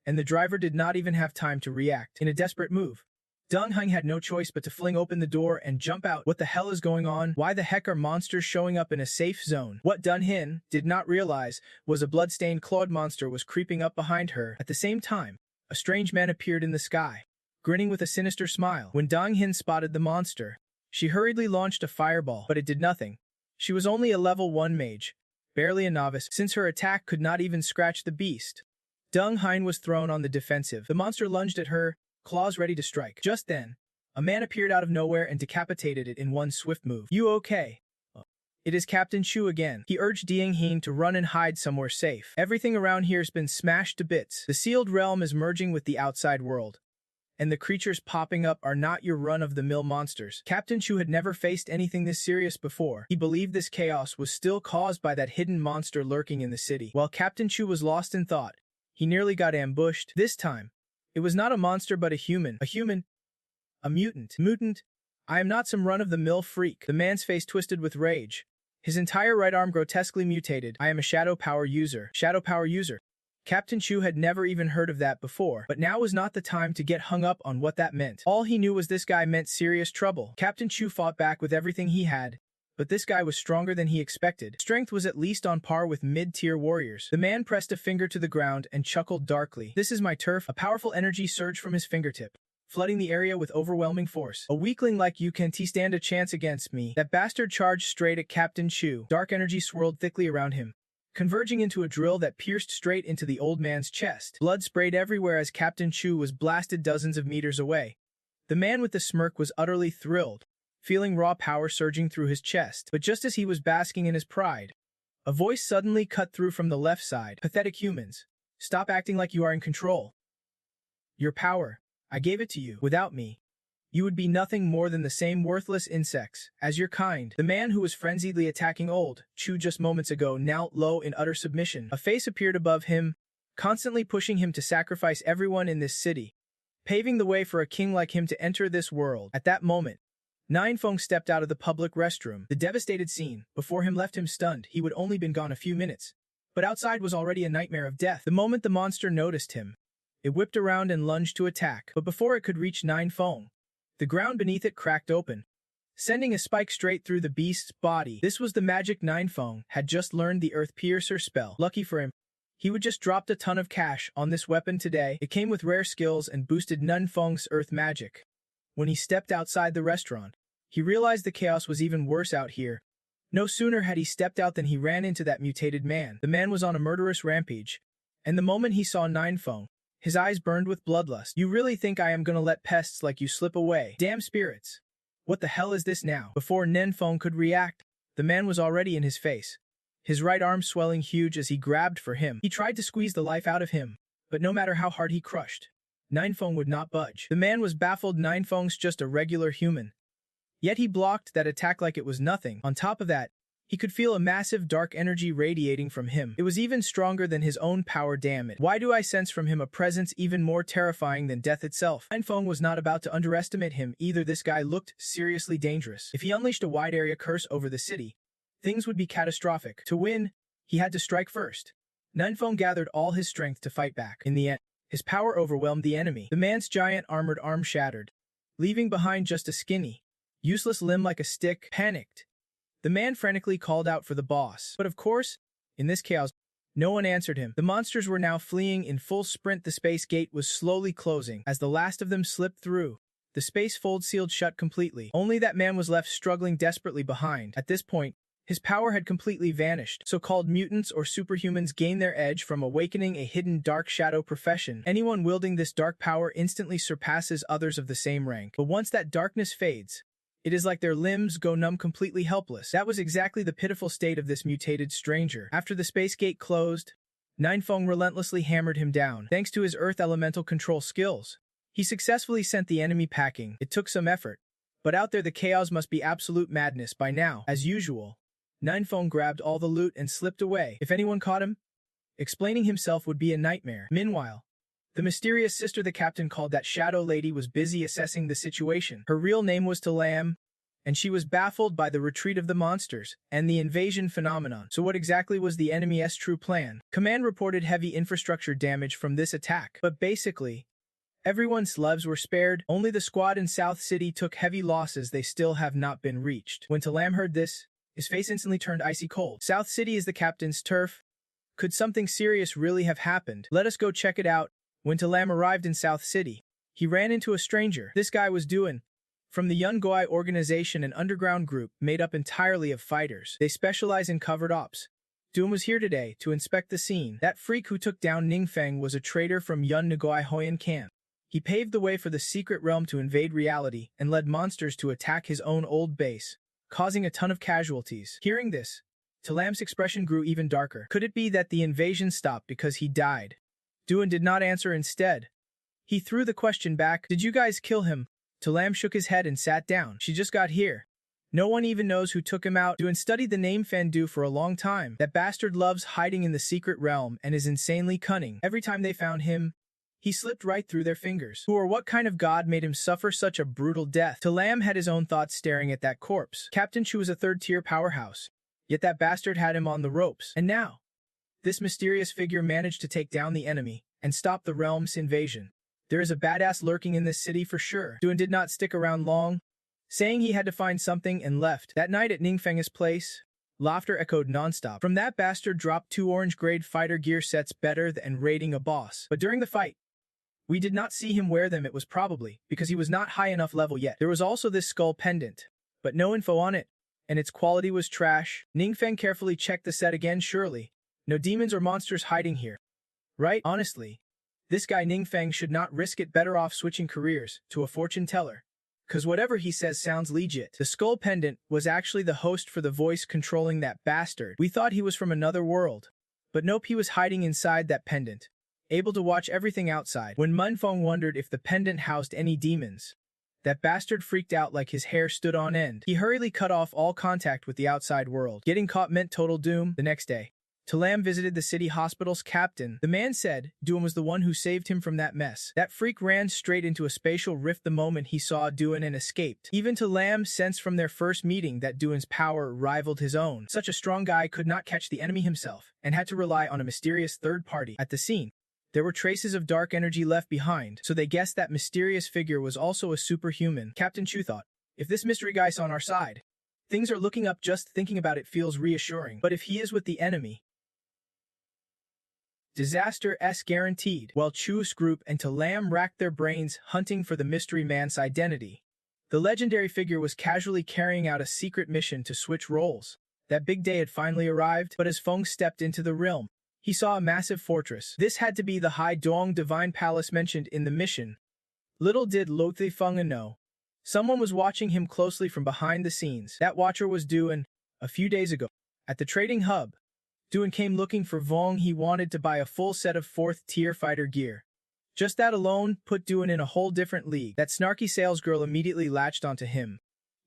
and the driver did not even have time to react. In a desperate move, Dong Hin had no choice but to fling open the door and jump out. What the hell is going on? Why the heck are monsters showing up in a safe zone? What Dong Hin did not realize was a blood-stained clawed monster was creeping up behind her. At the same time, a strange man appeared in the sky, grinning with a sinister smile. When Dong Hin spotted the monster, she hurriedly launched a fireball, but it did nothing. She was only a level 1 mage, barely a novice, since her attack could not even scratch the beast. Deng Hein was thrown on the defensive. The monster lunged at her, claws ready to strike. Just then, a man appeared out of nowhere and decapitated it in one swift move. You okay? It is Captain Chu again. He urged Deng Hein to run and hide somewhere safe. Everything around here's been smashed to bits. The sealed realm is merging with the outside world, and the creatures popping up are not your run-of-the-mill monsters. Captain Chu had never faced anything this serious before. He believed this chaos was still caused by that hidden monster lurking in the city. While Captain Chu was lost in thought, he nearly got ambushed. This time, it was not a monster but a human. A mutant. Mutant? I am not some run-of-the-mill freak. The man's face twisted with rage. His entire right arm grotesquely mutated. I am a shadow power user. Shadow power user. Captain Chu had never even heard of that before, but now was not the time to get hung up on what that meant. All he knew was this guy meant serious trouble. Captain Chu fought back with everything he had, but this guy was stronger than he expected. Strength was at least on par with mid-tier warriors. The man pressed a finger to the ground and chuckled darkly. This is my turf. A powerful energy surged from his fingertip, flooding the area with overwhelming force. A weakling like you can't stand a chance against me. That bastard charged straight at Captain Chu. Dark energy swirled thickly around him, converging into a drill that pierced straight into the old man's chest. Blood sprayed everywhere as Captain Chu was blasted dozens of meters away. The man with the smirk was utterly thrilled, feeling raw power surging through his chest. But just as he was basking in his pride, a voice suddenly cut through from the left side. Pathetic humans, stop acting like you are in control. Your power, I gave it to you. Without me, you would be nothing more than the same worthless insects as your kind. The man who was frenziedly attacking old Chu just moments ago knelt low in utter submission. A face appeared above him, constantly pushing him to sacrifice everyone in this city, paving the way for a king like him to enter this world. At that moment, Ninefeng stepped out of the public restroom. The devastated scene before him left him stunned. He would only been gone a few minutes, but outside was already a nightmare of death. The moment the monster noticed him, it whipped around and lunged to attack. But before it could reach Ninefeng, the ground beneath it cracked open, sending a spike straight through the beast's body. This was the magic Ninefeng had just learned, the Earth Piercer spell. Lucky for him, he would just dropped a ton of cash on this weapon today. It came with rare skills and boosted Ninefeng's earth magic. When he stepped outside the restaurant, he realized the chaos was even worse out here. No sooner had he stepped out than he ran into that mutated man. The man was on a murderous rampage, and the moment he saw Ninefeng, his eyes burned with bloodlust. You really think I am gonna let pests like you slip away? Damn spirits. What the hell is this now? Before Ninefeng could react, the man was already in his face, his right arm swelling huge as he grabbed for him. He tried to squeeze the life out of him, but no matter how hard he crushed, Ninefeng would not budge. The man was baffled. Ninefeng's just a regular human, yet he blocked that attack like it was nothing. On top of that, he could feel a massive dark energy radiating from him. It was even stronger than his own power. Damn it. Why do I sense from him a presence even more terrifying than death itself? Ninefeng was not about to underestimate him either. This guy looked seriously dangerous. If he unleashed a wide area curse over the city, things would be catastrophic. To win, he had to strike first. Ninefeng gathered all his strength to fight back. In the end, his power overwhelmed the enemy. The man's giant armored arm shattered, leaving behind just a skinny, useless limb like a stick. Panicked, the man frantically called out for the boss. But of course, in this chaos, no one answered him. The monsters were now fleeing in full sprint. The space gate was slowly closing. As the last of them slipped through, the space fold sealed shut completely. Only that man was left struggling desperately behind. At this point, his power had completely vanished. So-called mutants or superhumans gain their edge from awakening a hidden dark shadow profession. Anyone wielding this dark power instantly surpasses others of the same rank. But once that darkness fades, it is like their limbs go numb, completely helpless. That was exactly the pitiful state of this mutated stranger. After the space gate closed, Ninefeng relentlessly hammered him down. Thanks to his earth elemental control skills, he successfully sent the enemy packing. It took some effort, but out there the chaos must be absolute madness by now. As usual, Ninefeng grabbed all the loot and slipped away. If anyone caught him, explaining himself would be a nightmare. Meanwhile, the mysterious sister the captain called that shadow lady was busy assessing the situation. Her real name was Talam, and she was baffled by the retreat of the monsters and the invasion phenomenon. So what exactly was the enemy's true plan? Command reported heavy infrastructure damage from this attack, but basically, everyone's lives were spared. Only the squad in South City took heavy losses. They still have not been reached. When Talam heard this, his face instantly turned icy cold. South City is the captain's turf. Could something serious really have happened? Let us go check it out. When Talam arrived in South City, he ran into a stranger. This guy was Duan, from the Yungoi organization, an underground group made up entirely of fighters. They specialize in covered ops. Duan was here today to inspect the scene. That freak who took down Ningfeng was a traitor from Yun Nagoi Hoyan camp. He paved the way for the secret realm to invade reality and led monsters to attack his own old base, causing a ton of casualties. Hearing this, Talam's expression grew even darker. Could it be that the invasion stopped because he died? Duan did not answer. Instead, he threw the question back. Did you guys kill him? Talam shook his head and sat down. She just got here. No one even knows who took him out. Duan studied the name Fendu for a long time. That bastard loves hiding in the secret realm and is insanely cunning. Every time they found him, he slipped right through their fingers. Who or what kind of god made him suffer such a brutal death? Talam had his own thoughts staring at that corpse. Captain Chu was a third-tier powerhouse, yet that bastard had him on the ropes. And now, this mysterious figure managed to take down the enemy and stop the realm's invasion. There is a badass lurking in this city for sure. Duan did not stick around long, saying he had to find something and left. That night at Ningfeng's place, laughter echoed nonstop. From that bastard dropped 2 orange-grade fighter gear sets better than raiding a boss. But during the fight, we did not see him wear them. It was probably because he was not high enough level yet. There was also this skull pendant, but no info on it, and its quality was trash. Ningfeng carefully checked the set again. Surely, no demons or monsters hiding here. Right? Honestly, this guy Ningfeng should not risk it. Better off switching careers to a fortune teller. Cause whatever he says sounds legit. The skull pendant was actually the host for the voice controlling that bastard. We thought he was from another world. But nope, he was hiding inside that pendant, able to watch everything outside. When Munfeng wondered if the pendant housed any demons, that bastard freaked out like his hair stood on end. He hurriedly cut off all contact with the outside world. Getting caught meant total doom. The next day, Talam visited the city hospital's captain. The man said Duan was the one who saved him from that mess. That freak ran straight into a spatial rift the moment he saw Duan and escaped. Even Talam sensed from their first meeting that Duan's power rivaled his own. Such a strong guy could not catch the enemy himself and had to rely on a mysterious third party. At the scene, there were traces of dark energy left behind, so they guessed that mysterious figure was also a superhuman. Captain Chu thought, if this mystery guy's on our side, things are looking up. Just thinking about it feels reassuring. But if he is with the enemy, disaster is guaranteed. While Chu's group and Talam racked their brains hunting for the mystery man's identity, the legendary figure was casually carrying out a secret mission to switch roles. That big day had finally arrived, but as Feng stepped into the realm, he saw a massive fortress. This had to be the Hai Dong Divine Palace mentioned in the mission. Little did Lothe Feng know, someone was watching him closely from behind the scenes. That watcher was Duan. A few days ago, at the trading hub, Duan came looking for Vong. He wanted to buy a full set of 4th-tier fighter gear. Just that alone put Duan in a whole different league. That snarky salesgirl immediately latched onto him,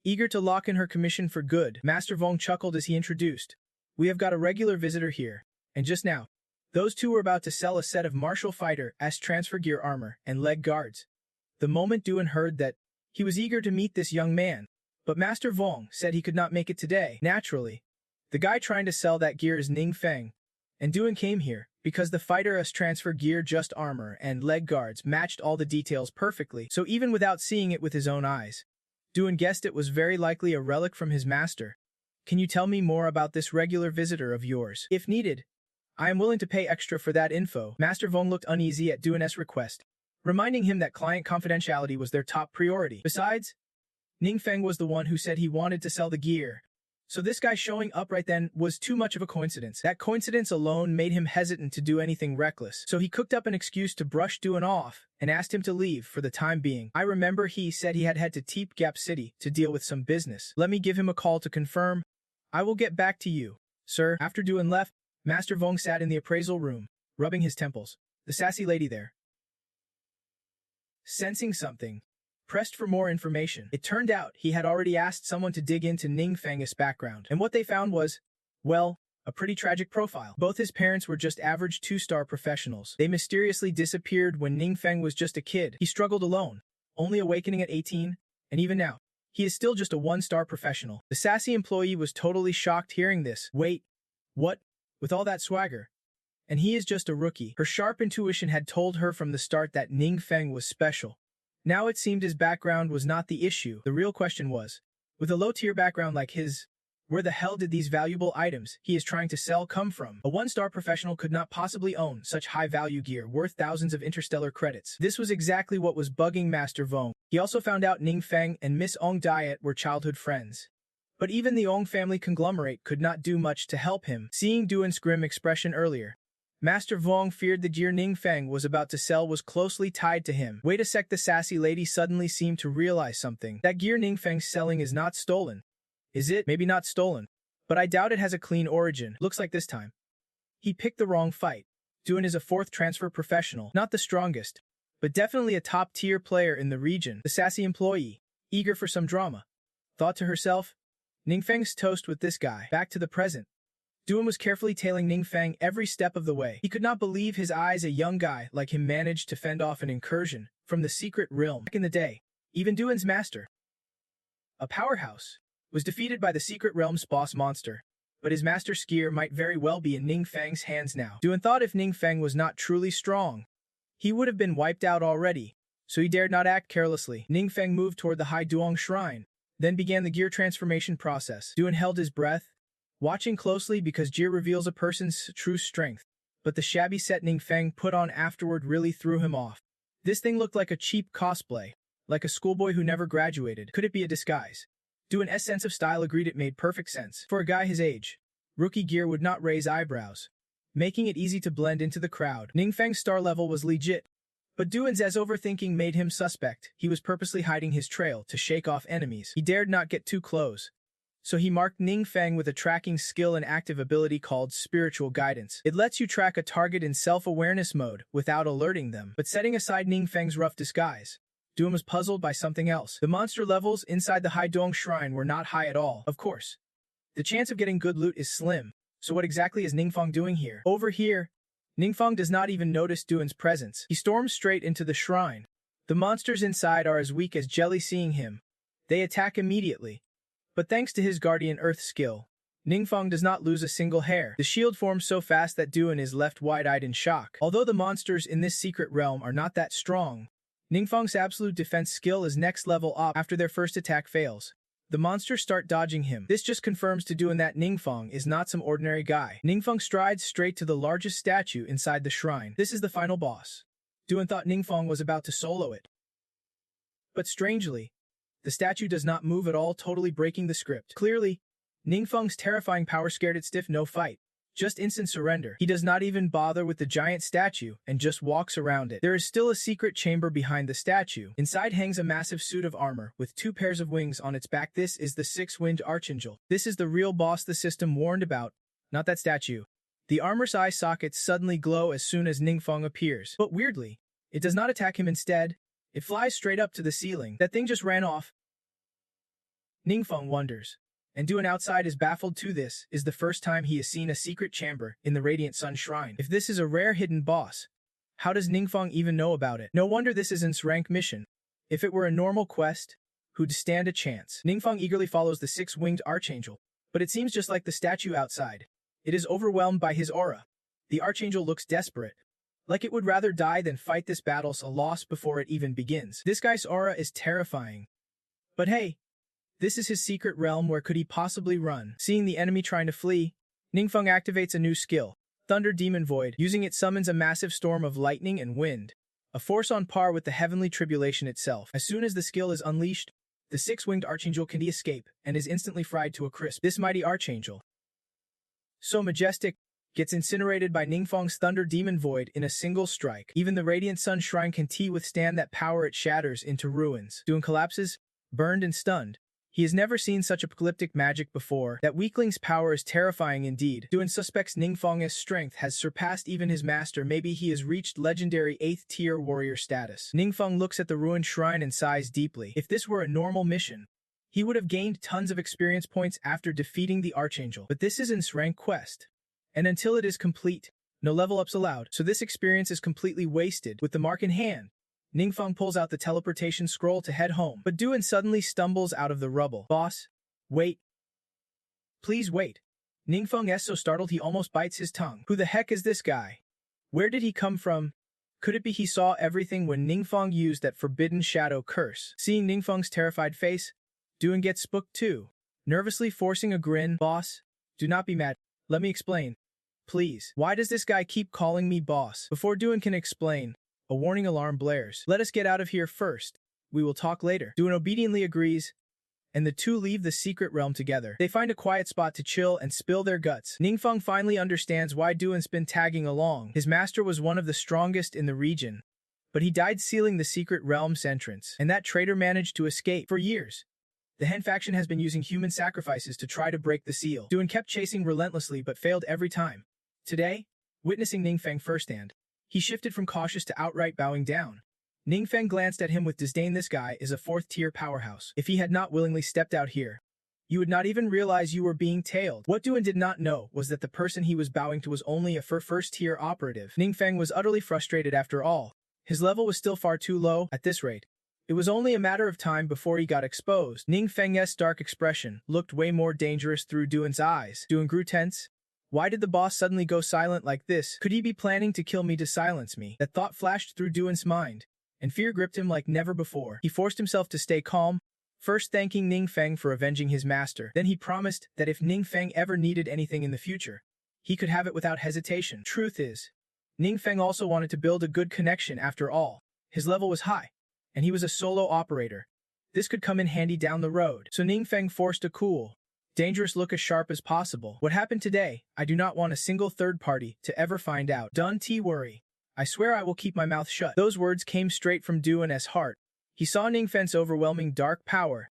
eager to lock in her commission for good. Master Vong chuckled as he introduced, "We have got a regular visitor here." And just now, those two were about to sell a set of martial fighter transfer gear armor and leg guards. The moment Duan heard that, he was eager to meet this young man. But Master Vong said he could not make it today. Naturally, the guy trying to sell that gear is Ningfeng, and Duan came here because the fighter transfer gear, just armor and leg guards, matched all the details perfectly. So even without seeing it with his own eyes, Duan guessed it was very likely a relic from his master. Can you tell me more about this regular visitor of yours? If needed, I am willing to pay extra for that info. Master Vong looked uneasy at Duan's request, reminding him that client confidentiality was their top priority. Besides, Ningfeng was the one who said he wanted to sell the gear. So this guy showing up right then was too much of a coincidence. That coincidence alone made him hesitant to do anything reckless. So he cooked up an excuse to brush Duan off and asked him to leave for the time being. I remember he said he had head to Teep Gap City to deal with some business. Let me give him a call to confirm. I will get back to you, sir. After Duan left, Master Vong sat in the appraisal room, rubbing his temples. The sassy lady there, sensing something, pressed for more information. It turned out he had already asked someone to dig into Ningfeng's background, and what they found was, well, a pretty tragic profile. Both his parents were just average 2-star professionals. They mysteriously disappeared when Ningfeng was just a kid. He struggled alone, only awakening at 18, and even now, he is still just a 1-star professional. The sassy employee was totally shocked hearing this. Wait, what? With all that swagger? And he is just a rookie. Her sharp intuition had told her from the start that Ningfeng was special. Now it seemed his background was not the issue. The real question was, with a low-tier background like his, where the hell did these valuable items he is trying to sell come from? A 1-star professional could not possibly own such high-value gear worth thousands of interstellar credits. This was exactly what was bugging Master Vong. He also found out Ningfeng and Miss Ong Diet were childhood friends. But even the Ong family conglomerate could not do much to help him, seeing Duan's grim expression earlier. Master Vuong feared the gear Ningfeng was about to sell was closely tied to him. Wait a sec, the sassy lady suddenly seemed to realize something. That gear Ningfeng's selling is not stolen. Is it? Maybe not stolen. But I doubt it has a clean origin. Looks like this time he picked the wrong fight. Duan is a fourth transfer professional, not the strongest, but definitely a top-tier player in the region. The sassy employee, eager for some drama, thought to herself, Ningfeng's toast with this guy. Back to the present. Duan was carefully tailing Ningfeng every step of the way. He could not believe his eyes. A young guy like him managed to fend off an incursion from the secret realm. Back in the day, even Duan's master, a powerhouse, was defeated by the secret realm's boss monster. But his master skier might very well be in Ningfeng's hands now. Duan thought if Ningfeng was not truly strong, he would have been wiped out already, so he dared not act carelessly. Ningfeng moved toward the Hai Duong shrine, then began the gear transformation process. Duan held his breath, watching closely because gear reveals a person's true strength. But the shabby set Ningfeng put on afterward really threw him off. This thing looked like a cheap cosplay, like a schoolboy who never graduated. Could it be a disguise? Duan's sense of style agreed it made perfect sense. For a guy his age, rookie gear would not raise eyebrows, making it easy to blend into the crowd. Ningfeng's star level was legit, but Duan's overthinking made him suspect. He was purposely hiding his trail to shake off enemies. He dared not get too close, so he marked Ningfeng with a tracking skill and active ability called Spiritual Guidance. It lets you track a target in self-awareness mode without alerting them. But setting aside Ningfeng's rough disguise, Duan was puzzled by something else. The monster levels inside the Hai Dong Shrine were not high at all. Of course, the chance of getting good loot is slim. So what exactly is Ningfeng doing here? Over here, Ningfeng does not even notice Duan's presence. He storms straight into the shrine. The monsters inside are as weak as jelly. Seeing him, they attack immediately. But thanks to his Guardian Earth skill, Ningfeng does not lose a single hair. The shield forms so fast that Duan is left wide-eyed in shock. Although the monsters in this secret realm are not that strong, Ningfeng's absolute defense skill is next level up. After their first attack fails, the monsters start dodging him. This just confirms to Duan that Ningfeng is not some ordinary guy. Ningfeng strides straight to the largest statue inside the shrine. This is the final boss. Duan thought Ningfeng was about to solo it. But strangely, the statue does not move at all, totally breaking the script. Clearly, Ningfeng's terrifying power scared it stiff. No fight, just instant surrender. He does not even bother with the giant statue and just walks around it. There is still a secret chamber behind the statue. Inside hangs a massive suit of armor with 2 pairs of wings on its back. This is the 6-winged archangel. This is the real boss the system warned about, not that statue. The armor's eye sockets suddenly glow as soon as Ningfeng appears. But weirdly, it does not attack him. Instead, it flies straight up to the ceiling. That thing just ran off. Ningfeng wonders, and Duan outside is baffled too. This is the first time he has seen a secret chamber in the Radiant Sun Shrine. If this is a rare hidden boss, how does Ningfeng even know about it? No wonder this is an rank mission. If it were a normal quest, who'd stand a chance? Ningfeng eagerly follows the 6-winged archangel, but it seems just like the statue outside. It is overwhelmed by his aura. The archangel looks desperate, like it would rather die than fight this battle's a loss before it even begins. This guy's aura is terrifying. But hey, this is his secret realm. Where could he possibly run? Seeing the enemy trying to flee, Ningfeng activates a new skill, Thunder Demon Void. Using it summons a massive storm of lightning and wind, a force on par with the heavenly tribulation itself. As soon as the skill is unleashed, the 6-winged archangel can escape and is instantly fried to a crisp. This mighty archangel, so majestic, gets incinerated by Ningfeng's Thunder Demon Void in a single strike. Even the Radiant Sun Shrine can't withstand that power. It shatters into ruins. Duan collapses, burned and stunned. He has never seen such apocalyptic magic before. That weakling's power is terrifying indeed. Duan suspects Ningfeng's strength has surpassed even his master. Maybe he has reached legendary 8th-tier warrior status. Ningfeng looks at the ruined shrine and sighs deeply. If this were a normal mission, he would have gained tons of experience points after defeating the archangel. But this is an S-rank quest, and until it is complete, no level ups allowed. So this experience is completely wasted. With the mark in hand, Ningfeng pulls out the teleportation scroll to head home. But Duan suddenly stumbles out of the rubble. Boss, wait. Please wait. Ningfeng is so startled he almost bites his tongue. Who the heck is this guy? Where did he come from? Could it be he saw everything when Ningfeng used that forbidden shadow curse? Seeing Ningfeng's terrified face, Duan gets spooked too, nervously forcing a grin. Boss, do not be mad. Let me explain. Please. Why does this guy keep calling me boss? Before Duan can explain, a warning alarm blares. Let us get out of here first. We will talk later. Duan obediently agrees, and the two leave the secret realm together. They find a quiet spot to chill and spill their guts. Ningfeng finally understands why Duan's been tagging along. His master was one of the strongest in the region, but he died sealing the secret realm's entrance, and that traitor managed to escape. For years, the Hen faction has been using human sacrifices to try to break the seal. Duan kept chasing relentlessly but failed every time. Today, witnessing Ningfeng firsthand, he shifted from cautious to outright bowing down. Ningfeng glanced at him with disdain. This guy is a fourth-tier powerhouse. If he had not willingly stepped out here, you would not even realize you were being tailed. What Duan did not know was that the person he was bowing to was only a first-tier operative. Ningfeng was utterly frustrated after all. His level was still far too low. At this rate, it was only a matter of time before he got exposed. Ningfeng's dark expression looked way more dangerous through Duan's eyes. Duan grew tense. Why did the boss suddenly go silent like this? Could he be planning to kill me to silence me? That thought flashed through Duan's mind, and fear gripped him like never before. He forced himself to stay calm, first thanking Ningfeng for avenging his master. Then he promised that if Ningfeng ever needed anything in the future, he could have it without hesitation. Truth is, Ningfeng also wanted to build a good connection after all. His level was high, and he was a solo operator. This could come in handy down the road. So Ningfeng forced a cool, dangerous look as sharp as possible. What happened today, I do not want a single third party to ever find out. Don't worry. I swear I will keep my mouth shut. Those words came straight from Duan's heart. He saw Ningfeng's overwhelming dark power,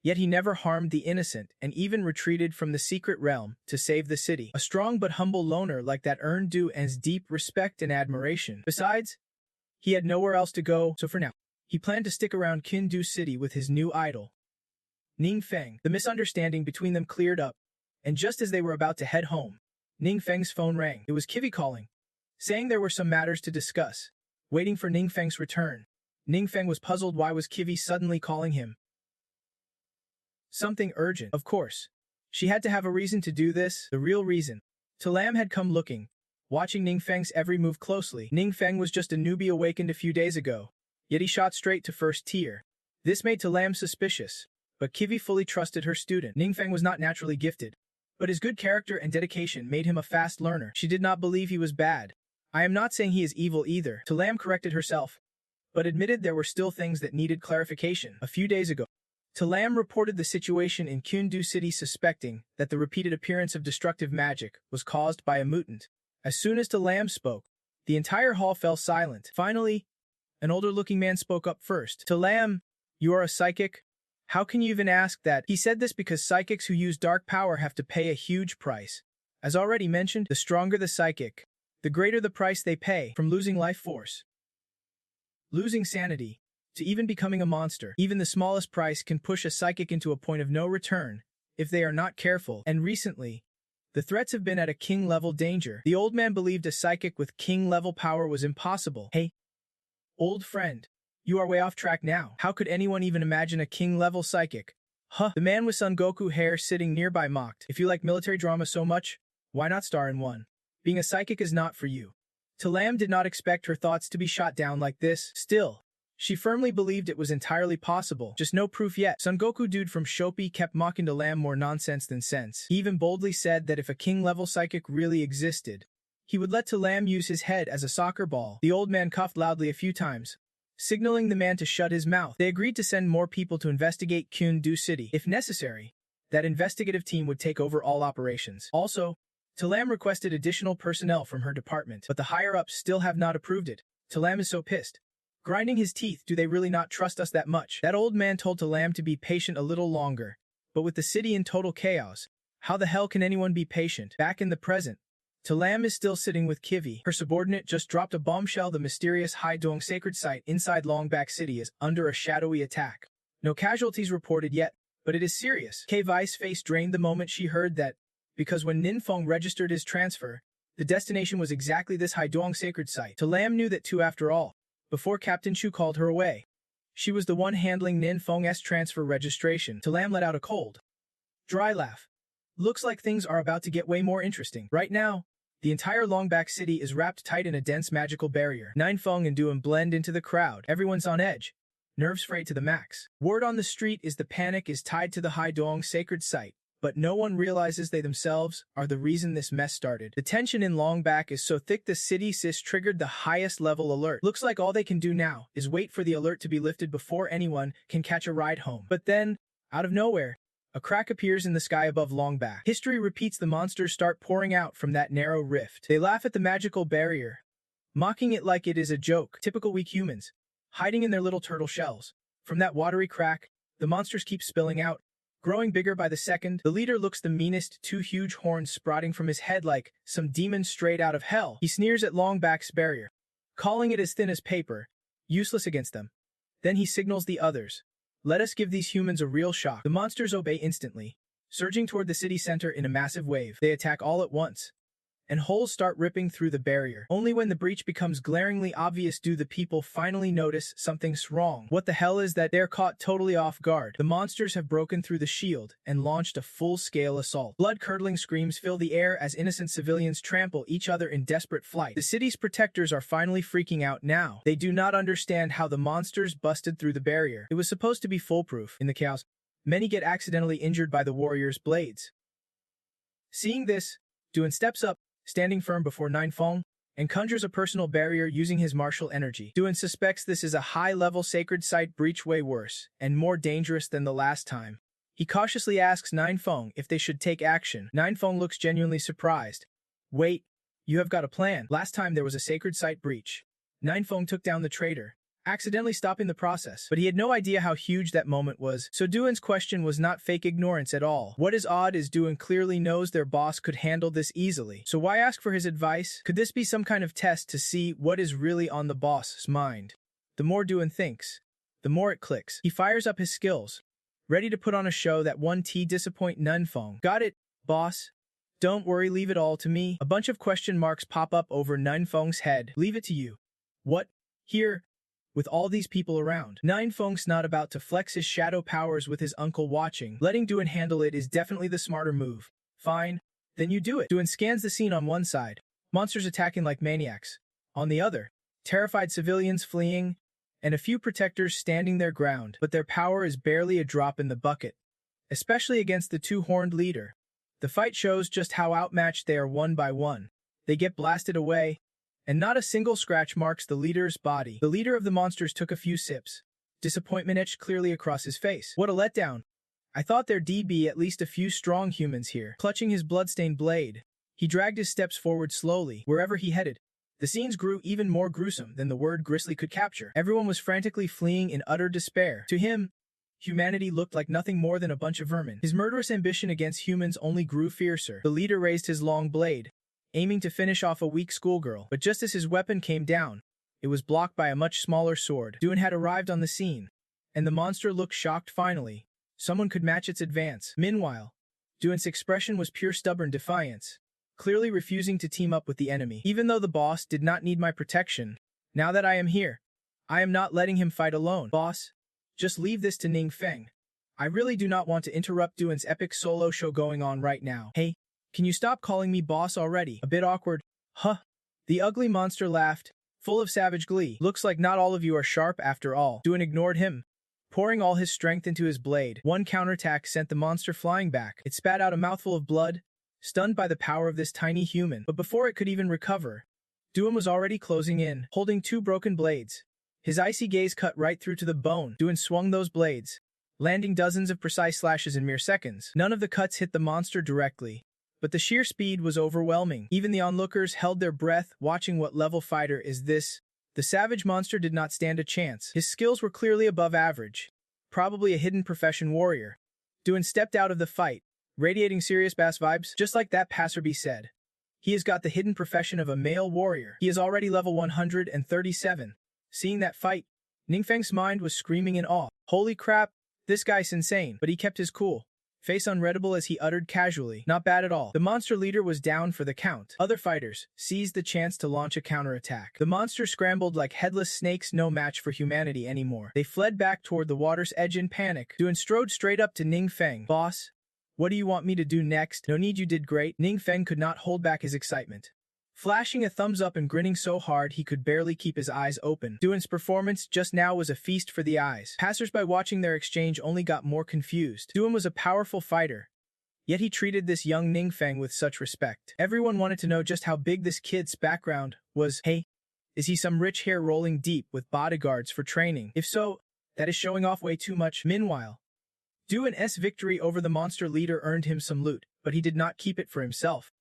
yet he never harmed the innocent and even retreated from the secret realm to save the city. A strong but humble loner like that earned Duan's deep respect and admiration. Besides, he had nowhere else to go, so for now, he planned to stick around Qindu City with his new idol, Ningfeng. The misunderstanding between them cleared up, and just as they were about to head home, Ningfeng's phone rang. It was Kivi calling, saying there were some matters to discuss. Waiting for Ningfeng's return, Ningfeng was puzzled. Why was Kivi suddenly calling him? Something urgent. Of course, she had to have a reason to do this. The real reason. Talam had come looking, watching Ningfeng's every move closely. Ningfeng was just a newbie awakened a few days ago, yet he shot straight to first tier. This made Talam suspicious, but Kivi fully trusted her student. Ningfeng was not naturally gifted, but his good character and dedication made him a fast learner. She did not believe he was bad. I am not saying he is evil either. Talam corrected herself, but admitted there were still things that needed clarification. A few days ago, Talam reported the situation in Qindu City, suspecting that the repeated appearance of destructive magic was caused by a mutant. As soon as Talam spoke, the entire hall fell silent. Finally, an older-looking man spoke up first. Talam, you are a psychic? How can you even ask that? He said this because psychics who use dark power have to pay a huge price. As already mentioned, the stronger the psychic, the greater the price they pay, from losing life force, losing sanity, to even becoming a monster. Even the smallest price can push a psychic into a point of no return if they are not careful. And recently, the threats have been at a king-level danger. The old man believed a psychic with king-level power was impossible. Hey, old friend, you are way off track now. How could anyone even imagine a king-level psychic? Huh? The man with Son Goku hair sitting nearby mocked. If you like military drama so much, why not star in one? Being a psychic is not for you. Talam did not expect her thoughts to be shot down like this. Still, she firmly believed it was entirely possible, just no proof yet. Son Goku dude from Shopee kept mocking Talam more nonsense than sense. He even boldly said that if a king-level psychic really existed, he would let Talam use his head as a soccer ball. The old man coughed loudly a few times, signaling the man to shut his mouth. They agreed to send more people to investigate Qindu City. If necessary, that investigative team would take over all operations. Also, Talam requested additional personnel from her department, but the higher-ups still have not approved it. Talam is so pissed, grinding his teeth. Do they really not trust us that much? That old man told Talam to be patient a little longer, but with the city in total chaos, how the hell can anyone be patient? Back in the present, Talam is still sitting with Kivi. Her subordinate just dropped a bombshell. The mysterious Haidong sacred site inside Longback City is under a shadowy attack. No casualties reported yet, but it is serious. K-Vi's face drained the moment she heard that, because when Ninfeng registered his transfer, the destination was exactly this Haidong sacred site. Talam knew that too after all, before Captain Chu called her away. She was the one handling Ninfeng's transfer registration. Talam let out a cold, dry laugh. Looks like things are about to get way more interesting. Right now, the entire Longback City is wrapped tight in a dense magical barrier. Ninfeng and Duan blend into the crowd. Everyone's on edge, nerves frayed to the max. Word on the street is the panic is tied to the Haidong sacred site, but no one realizes they themselves are the reason this mess started. The tension in Longback is so thick the city sys triggered the highest level alert. Looks like all they can do now is wait for the alert to be lifted before anyone can catch a ride home. But then, Out of nowhere, a crack appears in the sky above Longback. History repeats, the monsters start pouring out from that narrow rift. They laugh at the magical barrier, mocking it like it is a joke. Typical weak humans, hiding in their little turtle shells. From that watery crack, the monsters keep spilling out, growing bigger by the second. The leader looks the meanest, two huge horns sprouting from his head like some demon straight out of hell. He sneers at Longback's barrier, calling it as thin as paper, useless against them. Then he signals the others. Let us give these humans a real shock. The monsters obey instantly, surging toward the city center in a massive wave. They attack all at once, and holes start ripping through the barrier. Only when the breach becomes glaringly obvious do the people finally notice something's wrong. What the hell is that? They're caught totally off guard. The monsters have broken through the shield and launched a full-scale assault. Blood-curdling screams fill the air as innocent civilians trample each other in desperate flight. The city's protectors are finally freaking out now. They do not understand how the monsters busted through the barrier. It was supposed to be foolproof. In the chaos, many get accidentally injured by the warriors' blades. Seeing this, Duan steps up, standing firm before Ninefeng, and conjures a personal barrier using his martial energy. Duan suspects this is a high-level sacred site breach, way worse and more dangerous than the last time. He cautiously asks Ninefeng if they should take action. Ninefeng looks genuinely surprised. Wait, you have got a plan. Last time there was a sacred site breach, Ninefeng took down the traitor, accidentally stopping the process. But he had no idea how huge that moment was, so Duan's question was not fake ignorance at all. What is odd is Duan clearly knows their boss could handle this easily. So why ask for his advice? Could this be some kind of test to see what is really on the boss's mind? The more Duan thinks, the more it clicks. He fires up his skills, ready to put on a show that won't disappoint Ninefeng. Got it, boss. Don't worry, leave it all to me. A bunch of question marks pop up over Ninefeng's head. Leave it to you. What? Here? With all these people around, Ninefeng's not about to flex his shadow powers with his uncle watching. Letting Duan handle it is definitely the smarter move. Fine, then you do it. Duan scans the scene. On one side, monsters attacking like maniacs. On the other, terrified civilians fleeing, and a few protectors standing their ground. But their power is barely a drop in the bucket, especially against the two-horned leader. The fight shows just how outmatched they are one by one. They get blasted away, and not a single scratch marks the leader's body. The leader of the monsters took a few sips, disappointment etched clearly across his face. What a letdown. I thought there'd be at least a few strong humans here. Clutching his bloodstained blade, he dragged his steps forward slowly. Wherever he headed, the scenes grew even more gruesome than the word grisly could capture. Everyone was frantically fleeing in utter despair. To him, humanity looked like nothing more than a bunch of vermin. His murderous ambition against humans only grew fiercer. The leader raised his long blade, aiming to finish off a weak schoolgirl. But just as his weapon came down, it was blocked by a much smaller sword. Duan had arrived on the scene, and the monster looked shocked. Finally, someone could match its advance. Meanwhile, Duan's expression was pure stubborn defiance, clearly refusing to team up with the enemy. Even though the boss did not need my protection, now that I am here, I am not letting him fight alone. Boss, just leave this to Ninefeng. I really do not want to interrupt Duan's epic solo show going on right now. Hey, can you stop calling me boss already? A bit awkward. Huh. The ugly monster laughed, full of savage glee. Looks like not all of you are sharp after all. Duan ignored him, pouring all his strength into his blade. One counterattack sent the monster flying back. It spat out a mouthful of blood, stunned by the power of this tiny human. But before it could even recover, Duan was already closing in, holding two broken blades. His icy gaze cut right through to the bone. Duan swung those blades, landing dozens of precise slashes in mere seconds. None of the cuts hit the monster directly, but the sheer speed was overwhelming. Even the onlookers held their breath, watching. What level fighter is this? The savage monster did not stand a chance. His skills were clearly above average, probably a hidden profession warrior. Duan stepped out of the fight, radiating serious bass vibes, just like that passerby said. He has got the hidden profession of a male warrior. He is already level 137. Seeing that fight, Ninefeng's mind was screaming in awe. Holy crap, this guy's insane. But he kept his cool, face unreadable as he uttered casually, not bad at all. The monster leader was down for the count. Other fighters seized the chance to launch a counterattack. The monster scrambled like headless snakes, no match for humanity anymore. They fled back toward the water's edge in panic. Duan strode straight up to Ninefeng. Boss, what do you want me to do next? No need, you did great. Ninefeng could not hold back his excitement, flashing a thumbs up and grinning so hard he could barely keep his eyes open. Duan's performance just now was a feast for the eyes. Passersby watching their exchange only got more confused. Duan was a powerful fighter, yet he treated this young Ninefeng with such respect. Everyone wanted to know just how big this kid's background was. Hey, is he some rich hair rolling deep with bodyguards for training? If so, that is showing off way too much. Meanwhile, Duan's victory over the monster leader earned him some loot, but he did not keep it for himself.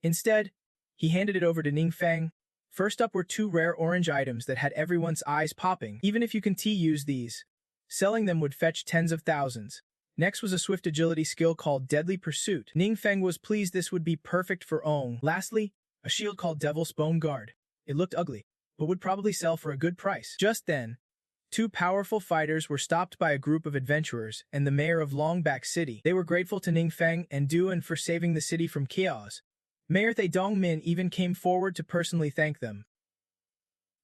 Instead, he handed it over to Ningfeng. First up were two rare orange items that had everyone's eyes popping. Even if you can use these, selling them would fetch tens of thousands. Next was a swift agility skill called Deadly Pursuit. Ningfeng was pleased this would be perfect for Ong. Lastly, a shield called Devil's Bone Guard. It looked ugly, but would probably sell for a good price. Just then, two powerful fighters were stopped by a group of adventurers and the mayor of Longback City. They were grateful to Ningfeng and Duan for saving the city from chaos. Mayor They Dongmin even came forward to personally thank them.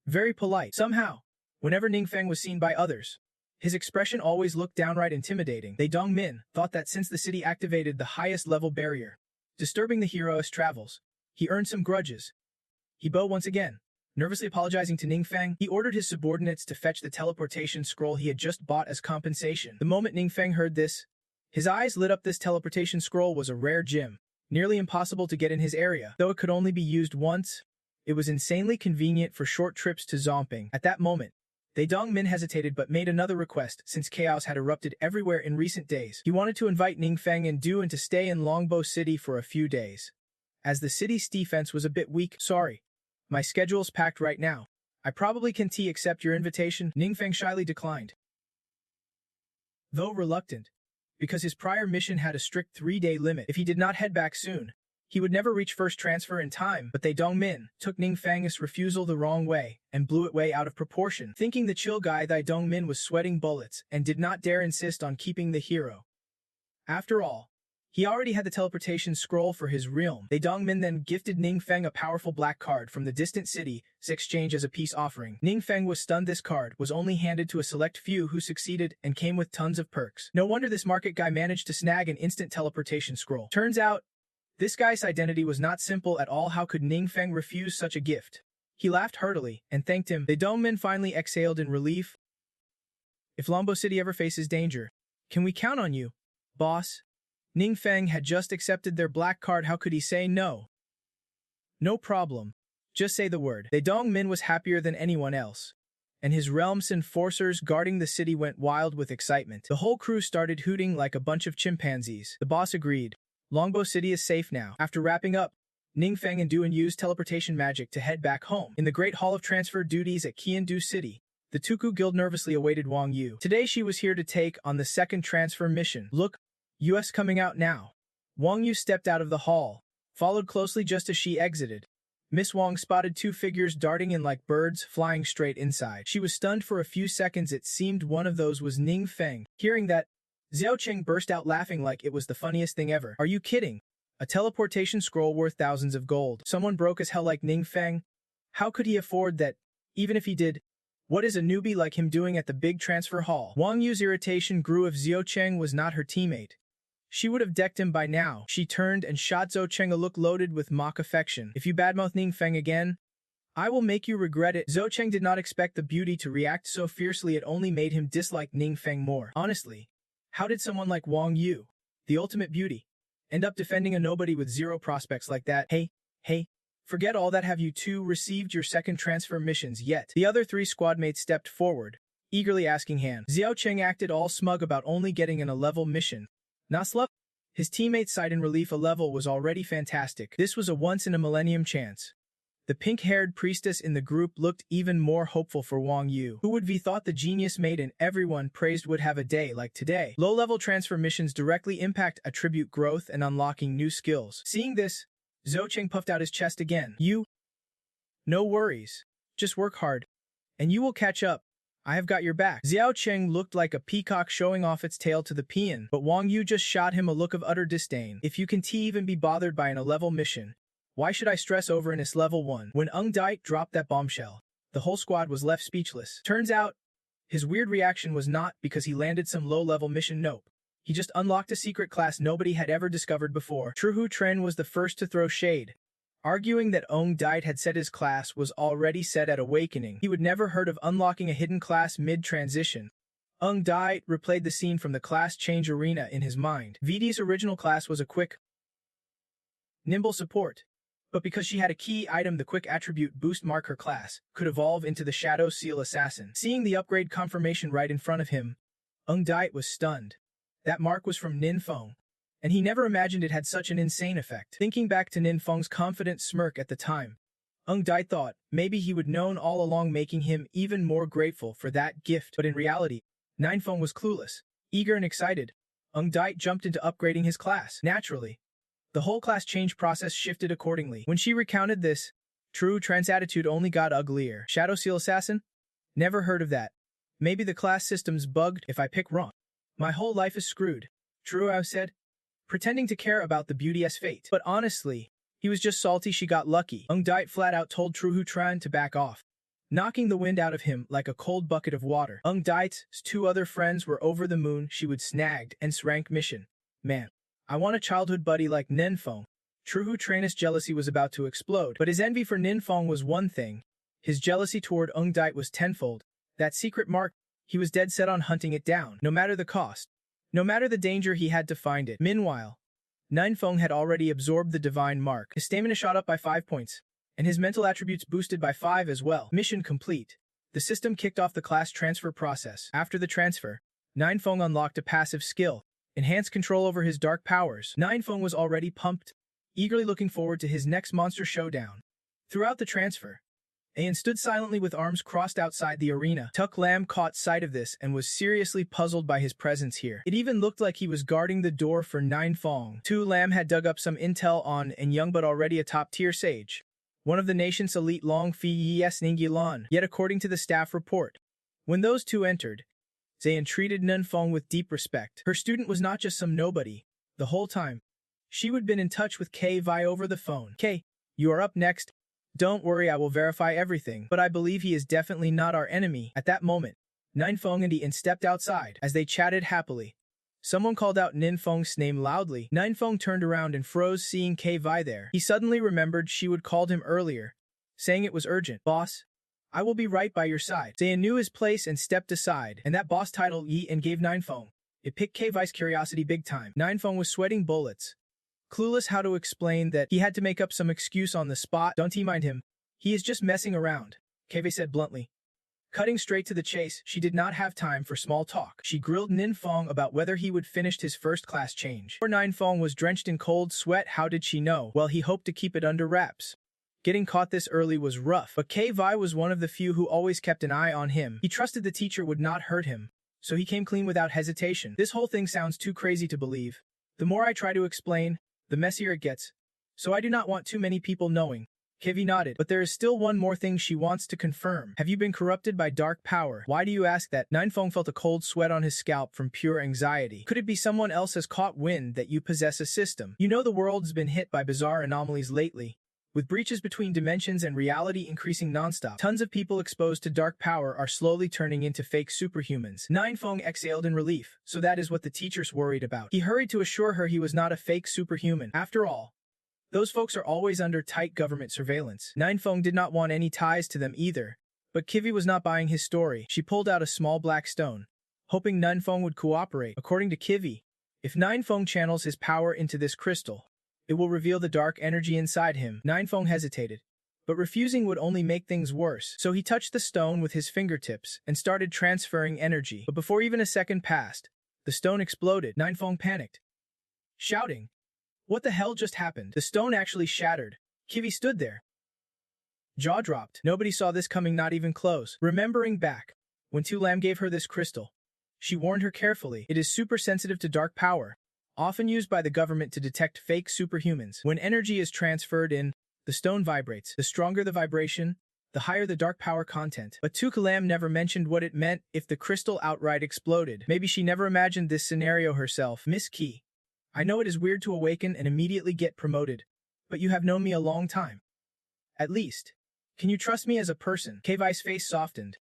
Very polite. Somehow, whenever Ningfeng was seen by others, his expression always looked downright intimidating. They Dongmin thought that since the city activated the highest level barrier, disturbing the hero's travels, he earned some grudges. He bowed once again. Nervously apologizing to Ningfeng, he ordered his subordinates to fetch the teleportation scroll he had just bought as compensation. The moment Ningfeng heard this, his eyes lit up. This teleportation scroll was a rare gem, nearly impossible to get in his area. Though it could only be used once, it was insanely convenient for short trips to Zomping. At that moment, They Dongmin hesitated but made another request since chaos had erupted everywhere in recent days. He wanted to invite Ningfeng and Duan to stay in Longbow City for a few days, as the city's defense was a bit weak. Sorry, my schedule's packed right now. I probably can't accept your invitation. Ningfeng shyly declined, though reluctant, because his prior mission had a strict 3-day limit. If he did not head back soon, he would never reach first transfer in time. But They Dongmin took Ningfeng's refusal the wrong way and blew it way out of proportion. Thinking the chill guy, They Dongmin was sweating bullets and did not dare insist on keeping the hero. After all, he already had the teleportation scroll for his realm. They Dongmin then gifted Ningfeng a powerful black card from the distant city to exchange as a peace offering. Ningfeng was stunned. This card was only handed to a select few who succeeded and came with tons of perks. No wonder this market guy managed to snag an instant teleportation scroll. Turns out, this guy's identity was not simple at all. How could Ningfeng refuse such a gift? He laughed heartily and thanked him. They Dongmin finally exhaled in relief. If Longbow City ever faces danger, can we count on you, boss? Ningfeng had just accepted their black card. How could he say no? No problem. Just say the word. They Dongmin was happier than anyone else, and his realm's enforcers guarding the city went wild with excitement. The whole crew started hooting like a bunch of chimpanzees. The boss agreed. Longbow City is safe now. After wrapping up, Ningfeng and Duan used teleportation magic to head back home. In the Great Hall of Transfer Duties at Qiandu City, the Tuku Guild nervously awaited Wang Yu. Today she was here to take on the second transfer mission. Look, US coming out now. Wang Yu stepped out of the hall, followed closely just as she exited. Miss Wang spotted two figures darting in like birds, flying straight inside. She was stunned for a few seconds. It seemed one of those was Ningfeng. Hearing that, Xiao Cheng burst out laughing like it was the funniest thing ever. Are you kidding? A teleportation scroll worth thousands of gold. Someone broke as hell like Ningfeng? How could he afford that? Even if he did, what is a newbie like him doing at the big transfer hall? Wang Yu's irritation grew. If Xiao Cheng was not her teammate, she would have decked him by now. She turned and shot Xiao Cheng a look loaded with mock affection. If you badmouth Ningfeng again, I will make you regret it. Xiao Cheng did not expect the beauty to react so fiercely. It only made him dislike Ningfeng more. Honestly, how did someone like Wang Yu, the ultimate beauty, end up defending a nobody with zero prospects like that? Hey, forget all that. Have you two received your second transfer missions yet? The other three squadmates stepped forward, eagerly asking Han. Xiao Cheng acted all smug about only getting an A-level mission. Nasla? His teammates sighed in relief. A level was already fantastic. This was a once-in-a-millennium chance. The pink-haired priestess in the group looked even more hopeful for Wang Yu. Who would have thought the genius maiden everyone praised would have a day like today? Low-level transfer missions directly impact attribute growth and unlocking new skills. Seeing this, Xiao Cheng puffed out his chest again. No worries. Just work hard, and you will catch up. I have got your back. Xiao Cheng looked like a peacock showing off its tail to the peon, but Wang Yu just shot him a look of utter disdain. If you can even be bothered by an A-level mission, why should I stress over an S-level one? When Ung Dai dropped that bombshell, the whole squad was left speechless. Turns out, his weird reaction was not because he landed some low-level mission. Nope. He just unlocked a secret class nobody had ever discovered before. Truhu Tren was the first to throw shade, arguing that Ung Dai had said his class was already set at Awakening. He would never heard of unlocking a hidden class mid-transition. Ung Dai replayed the scene from the class change arena in his mind. VD's original class was a quick, nimble support, but because she had a key item, the quick attribute boost mark, her class could evolve into the Shadow Seal Assassin. Seeing the upgrade confirmation right in front of him, Ung Dai was stunned. That mark was from Ninfeng, and he never imagined it had such an insane effect. Thinking back to Ninfeng's confident smirk at the time, Dai thought maybe he would known all along, making him even more grateful for that gift. But in reality, Ninfeng was clueless. Eager and excited, Dai jumped into upgrading his class. Naturally, the whole class change process shifted accordingly. When she recounted this, True Trent's attitude only got uglier. Shadow Seal Assassin? Never heard of that. Maybe the class system's bugged if I pick wrong. My whole life is screwed, True said, pretending to care about the beauty's fate. But honestly, he was just salty she got lucky. Dai flat out told True Tran to back off, knocking the wind out of him like a cold bucket of water. Dai's two other friends were over the moon she would snagged and rank mission. Man, I want a childhood buddy like Ninfeng. True Tran's jealousy was about to explode, but his envy for Ninfeng was one thing. His jealousy toward Dai was tenfold. That secret mark, he was dead set on hunting it down, no matter the cost. No matter the danger, he had to find it. Meanwhile, Ninfeng had already absorbed the divine mark. His stamina shot up by 5 points, and his mental attributes boosted by 5 as well. Mission complete. The system kicked off the class transfer process. After the transfer, Ninfeng unlocked a passive skill, enhanced control over his dark powers. Ninfeng was already pumped, eagerly looking forward to his next monster showdown. Throughout the transfer, Ayan stood silently with arms crossed outside the arena. Tuk Lam caught sight of this and was seriously puzzled by his presence here. It even looked like he was guarding the door for Ninfeng. Tu Lam had dug up some intel on and young but already a top-tier sage, one of the nation's elite Long Fi Yes Ningyilan. Yet according to the staff report, when those two entered, Zayan treated Ninfeng with deep respect. Her student was not just some nobody. The whole time, she would been in touch with K Vi over the phone. K, you are up next. Don't worry, I will verify everything, but I believe he is definitely not our enemy. At that moment, Ninfeng and Ian stepped outside. As they chatted happily, someone called out Ninfeng's name loudly. Ninfeng turned around and froze seeing K Vi there. He suddenly remembered she would called him earlier, saying it was urgent. Boss, I will be right by your side. Zayan knew his place and stepped aside, and that boss title Ian gave Ninfeng. It piqued K Vi's curiosity big time. Ninfeng was sweating bullets, clueless how to explain that he had to make up some excuse on the spot. Don't mind him. He is just messing around, Keve said bluntly. Cutting straight to the chase, she did not have time for small talk. She grilled Ninfeng about whether he would finish his first class change. Poor Ninfeng was drenched in cold sweat. How did she know? Well, he hoped to keep it under wraps. Getting caught this early was rough, but K-Vi was one of the few who always kept an eye on him. He trusted the teacher would not hurt him, so he came clean without hesitation. This whole thing sounds too crazy to believe. The more I try to explain, the messier it gets. So I do not want too many people knowing. Kivi nodded, but there is still one more thing she wants to confirm. Have you been corrupted by dark power? Why do you ask that? Ninfeng felt a cold sweat on his scalp from pure anxiety. Could it be someone else has caught wind that you possess a system? You know the world's been hit by bizarre anomalies lately, with breaches between dimensions and reality increasing nonstop. Tons of people exposed to dark power are slowly turning into fake superhumans. Ninfeng exhaled in relief, so that is what the teacher's worried about. He hurried to assure her he was not a fake superhuman. After all, those folks are always under tight government surveillance. Ninfeng did not want any ties to them either, but Kivi was not buying his story. She pulled out a small black stone, hoping Ninfeng would cooperate. According to Kivi, if Ninfeng channels his power into this crystal, it will reveal the dark energy inside him. Ninfeng hesitated, but refusing would only make things worse. So he touched the stone with his fingertips and started transferring energy. But before even a second passed, the stone exploded. Ninfeng panicked, shouting, "What the hell just happened?" The stone actually shattered. Kivi stood there, jaw dropped. Nobody saw this coming, not even close. Remembering back, when Tu Lam gave her this crystal, she warned her carefully. It is super sensitive to dark power, often used by the government to detect fake superhumans. When energy is transferred in, the stone vibrates. The stronger the vibration, the higher the dark power content. But Tu Lam never mentioned what it meant if the crystal outright exploded. Maybe she never imagined this scenario herself. Miss Key, I know it is weird to awaken and immediately get promoted, but you have known me a long time. At least, can you trust me as a person? Kevai's face softened.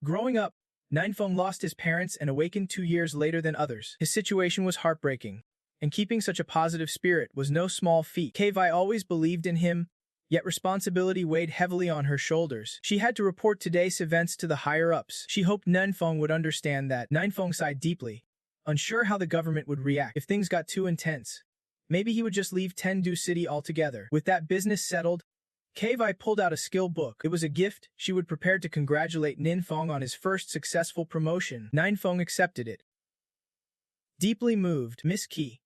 Growing up, Ninfeng lost his parents and awakened 2 years later than others. His situation was heartbreaking, and keeping such a positive spirit was no small feat. Kevai always believed in him, yet responsibility weighed heavily on her shoulders. She had to report today's events to the higher-ups. She hoped Ninfeng would understand that. Ninfeng sighed deeply, unsure how the government would react if things got too intense. Maybe he would just leave Tendu City altogether. With that business settled, Kevai pulled out a skill book. It was a gift. She would prepare to congratulate Ninfeng on his first successful promotion. Ninfeng accepted it, Deeply moved, Miss Key.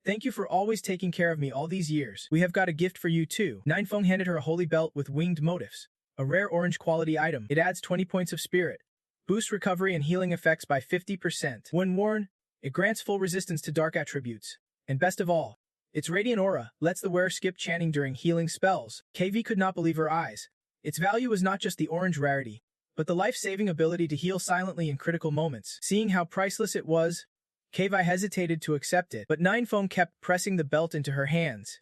Thank you for always taking care of me all these years. We have got a gift for you too. Ninfeng handed her a holy belt with winged motifs. A rare orange quality item. It adds 20 points of spirit. Boosts recovery and healing effects by 50%. When worn, it grants full resistance to dark attributes. And best of all, its radiant aura lets the wearer skip chanting during healing spells. KV could not believe her eyes. Its value was not just the orange rarity, but the life-saving ability to heal silently in critical moments. Seeing how priceless it was, Kvi hesitated to accept it, but Ninfeng kept pressing the belt into her hands,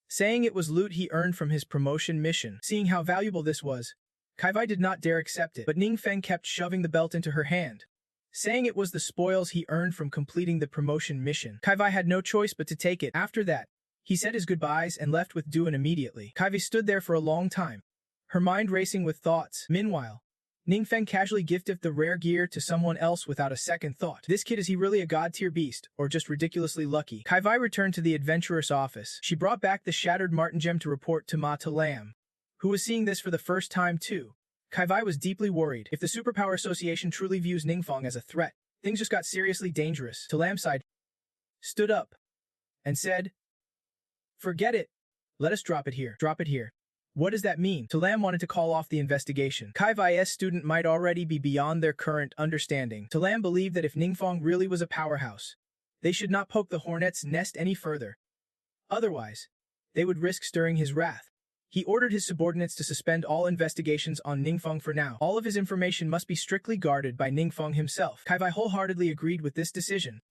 saying it was loot he earned from his promotion mission. Seeing how valuable this was, Kvi did not dare accept it, but Ningfeng kept shoving the belt into her hand, saying it was the spoils he earned from completing the promotion mission. Kvi had no choice but to take it. After that, he said his goodbyes and left with Duan immediately. Kvi stood there for a long time, her mind racing with thoughts. Meanwhile, Ningfeng casually gifted the rare gear to someone else without a second thought. This kid, is he really a god-tier beast, or just ridiculously lucky? Kvi returned to the adventurous office. She brought back the shattered martin gem to report to Ma Lam, who was seeing this for the first time too. Kvi was deeply worried. If the Superpower Association truly views Ningfeng as a threat, things just got seriously dangerous. Lam sighed, stood up, and said, "Forget it. Let us drop it here. Drop it here." What does that mean? Lam wanted to call off the investigation. Kvi's student might already be beyond their current understanding. Lam believed that if Ningfeng really was a powerhouse, they should not poke the hornet's nest any further. Otherwise, they would risk stirring his wrath. He ordered his subordinates to suspend all investigations on Ningfeng for now. All of his information must be strictly guarded by Ningfeng himself. Kvi wholeheartedly agreed with this decision.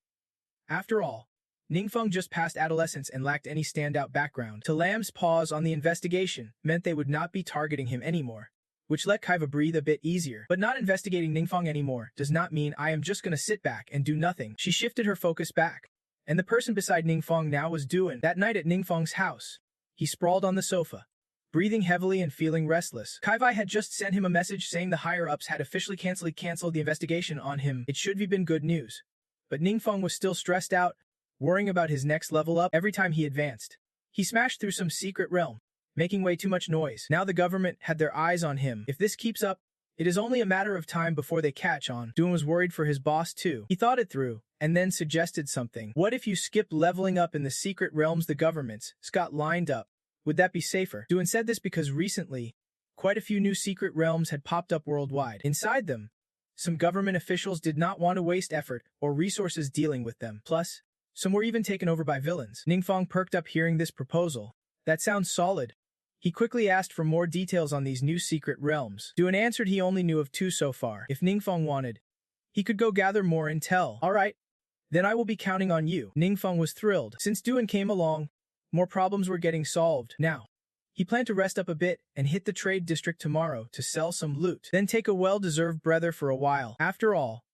After all, Ningfeng just passed adolescence and lacked any standout background. Lam's pause on the investigation meant they would not be targeting him anymore, which let Kaiva breathe a bit easier. But not investigating Ningfeng anymore does not mean I am just gonna sit back and do nothing. She shifted her focus back, and the person beside Ningfeng now was Duan. That night at Ningfeng's house, he sprawled on the sofa, breathing heavily and feeling restless. Kaivi had just sent him a message saying the higher-ups had officially canceled the investigation on him. It should have been good news. But Ningfeng was still stressed out, worrying about his next level up. Every time he advanced, he smashed through some secret realm, making way too much noise. Now the government had their eyes on him. If this keeps up, it is only a matter of time before they catch on. Duan was worried for his boss too. He thought it through, and then suggested something. What if you skip leveling up in the secret realms the government's got lined up? Would that be safer? Duan said this because recently, quite a few new secret realms had popped up worldwide. Inside them, some government officials did not want to waste effort or resources dealing with them. Plus, some were even taken over by villains. Ningfeng perked up hearing this proposal. That sounds solid. He quickly asked for more details on these new secret realms. Duan answered he only knew of 2 so far. If Ningfeng wanted, he could go gather more intel. Alright, then I will be counting on you. Ningfeng was thrilled. Since Duan came along, more problems were getting solved. Now, he planned to rest up a bit and hit the trade district tomorrow to sell some loot. Then take a well-deserved breather for a while. After all,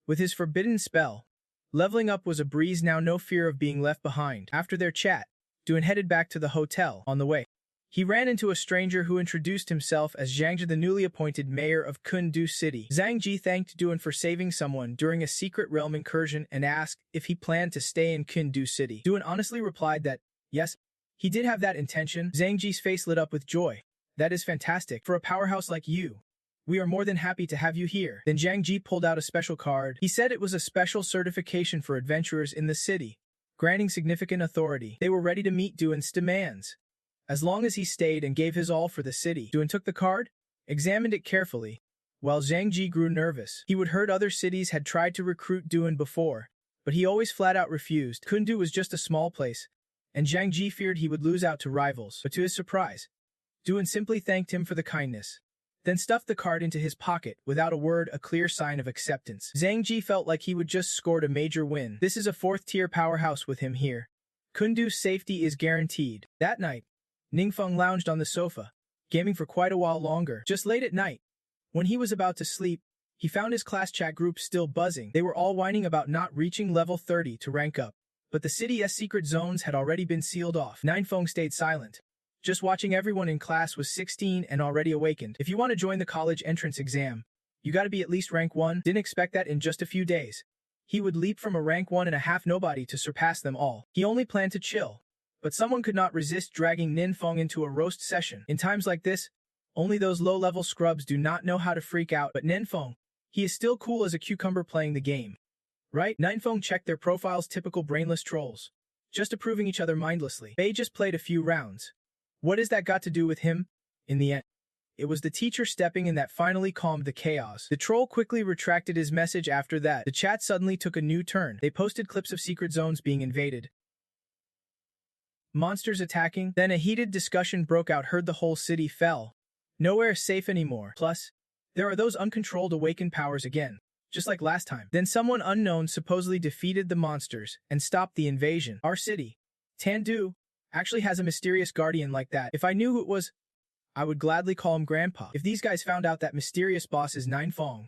with his forbidden spell, leveling up was a breeze, now no fear of being left behind. After their chat, Duan headed back to the hotel. On the way, he ran into a stranger who introduced himself as Zhangji, the newly appointed mayor of Kundu City. Zhangji thanked Duan for saving someone during a secret realm incursion and asked if he planned to stay in Kundu City. Duan honestly replied that, yes, he did have that intention. Zhangji's face lit up with joy. That is fantastic. For a powerhouse like you, we are more than happy to have you here. Then Zhang Ji pulled out a special card. He said it was a special certification for adventurers in the city, granting significant authority. They were ready to meet Duan's demands, as long as he stayed and gave his all for the city. Duan took the card, examined it carefully, while Zhang Ji grew nervous. He would heard other cities had tried to recruit Duan before, but he always flat out refused. Kundu was just a small place, and Zhang Ji feared he would lose out to rivals. But to his surprise, Duan simply thanked him for the kindness, then stuffed the card into his pocket without a word, a clear sign of acceptance. Zhang Ji felt like he would just scored a major win. This is a 4th-tier powerhouse with him here. Kundu's safety is guaranteed. That night, Ningfeng lounged on the sofa, gaming for quite a while longer. Just late at night, when he was about to sleep, he found his class chat group still buzzing. They were all whining about not reaching level 30 to rank up, but the city's secret zones had already been sealed off. Ninfeng stayed silent, just watching. Everyone in class was 16 and already awakened. If you want to join the college entrance exam, you gotta be at least rank 1. Didn't expect that in just a few days he would leap from a rank 1.5 nobody to surpass them all. He only planned to chill, but someone could not resist dragging Ninfeng into a roast session. In times like this, only those low-level scrubs do not know how to freak out. But Ninfeng, he is still cool as a cucumber playing the game. Right? Ninefeng checked their profiles, typical brainless trolls. Just approving each other mindlessly. Bei just played a few rounds. What has that got to do with him? In the end, it was the teacher stepping in that finally calmed the chaos. The troll quickly retracted his message after that. The chat suddenly took a new turn. They posted clips of secret zones being invaded, monsters attacking. Then a heated discussion broke out. Heard the whole city fell. Nowhere safe anymore. Plus, there are those uncontrolled awakened powers again, just like last time. Then someone unknown supposedly defeated the monsters and stopped the invasion. Our city, Tandu, actually has a mysterious guardian like that. If I knew who it was, I would gladly call him Grandpa. If these guys found out that mysterious boss is Ninefeng,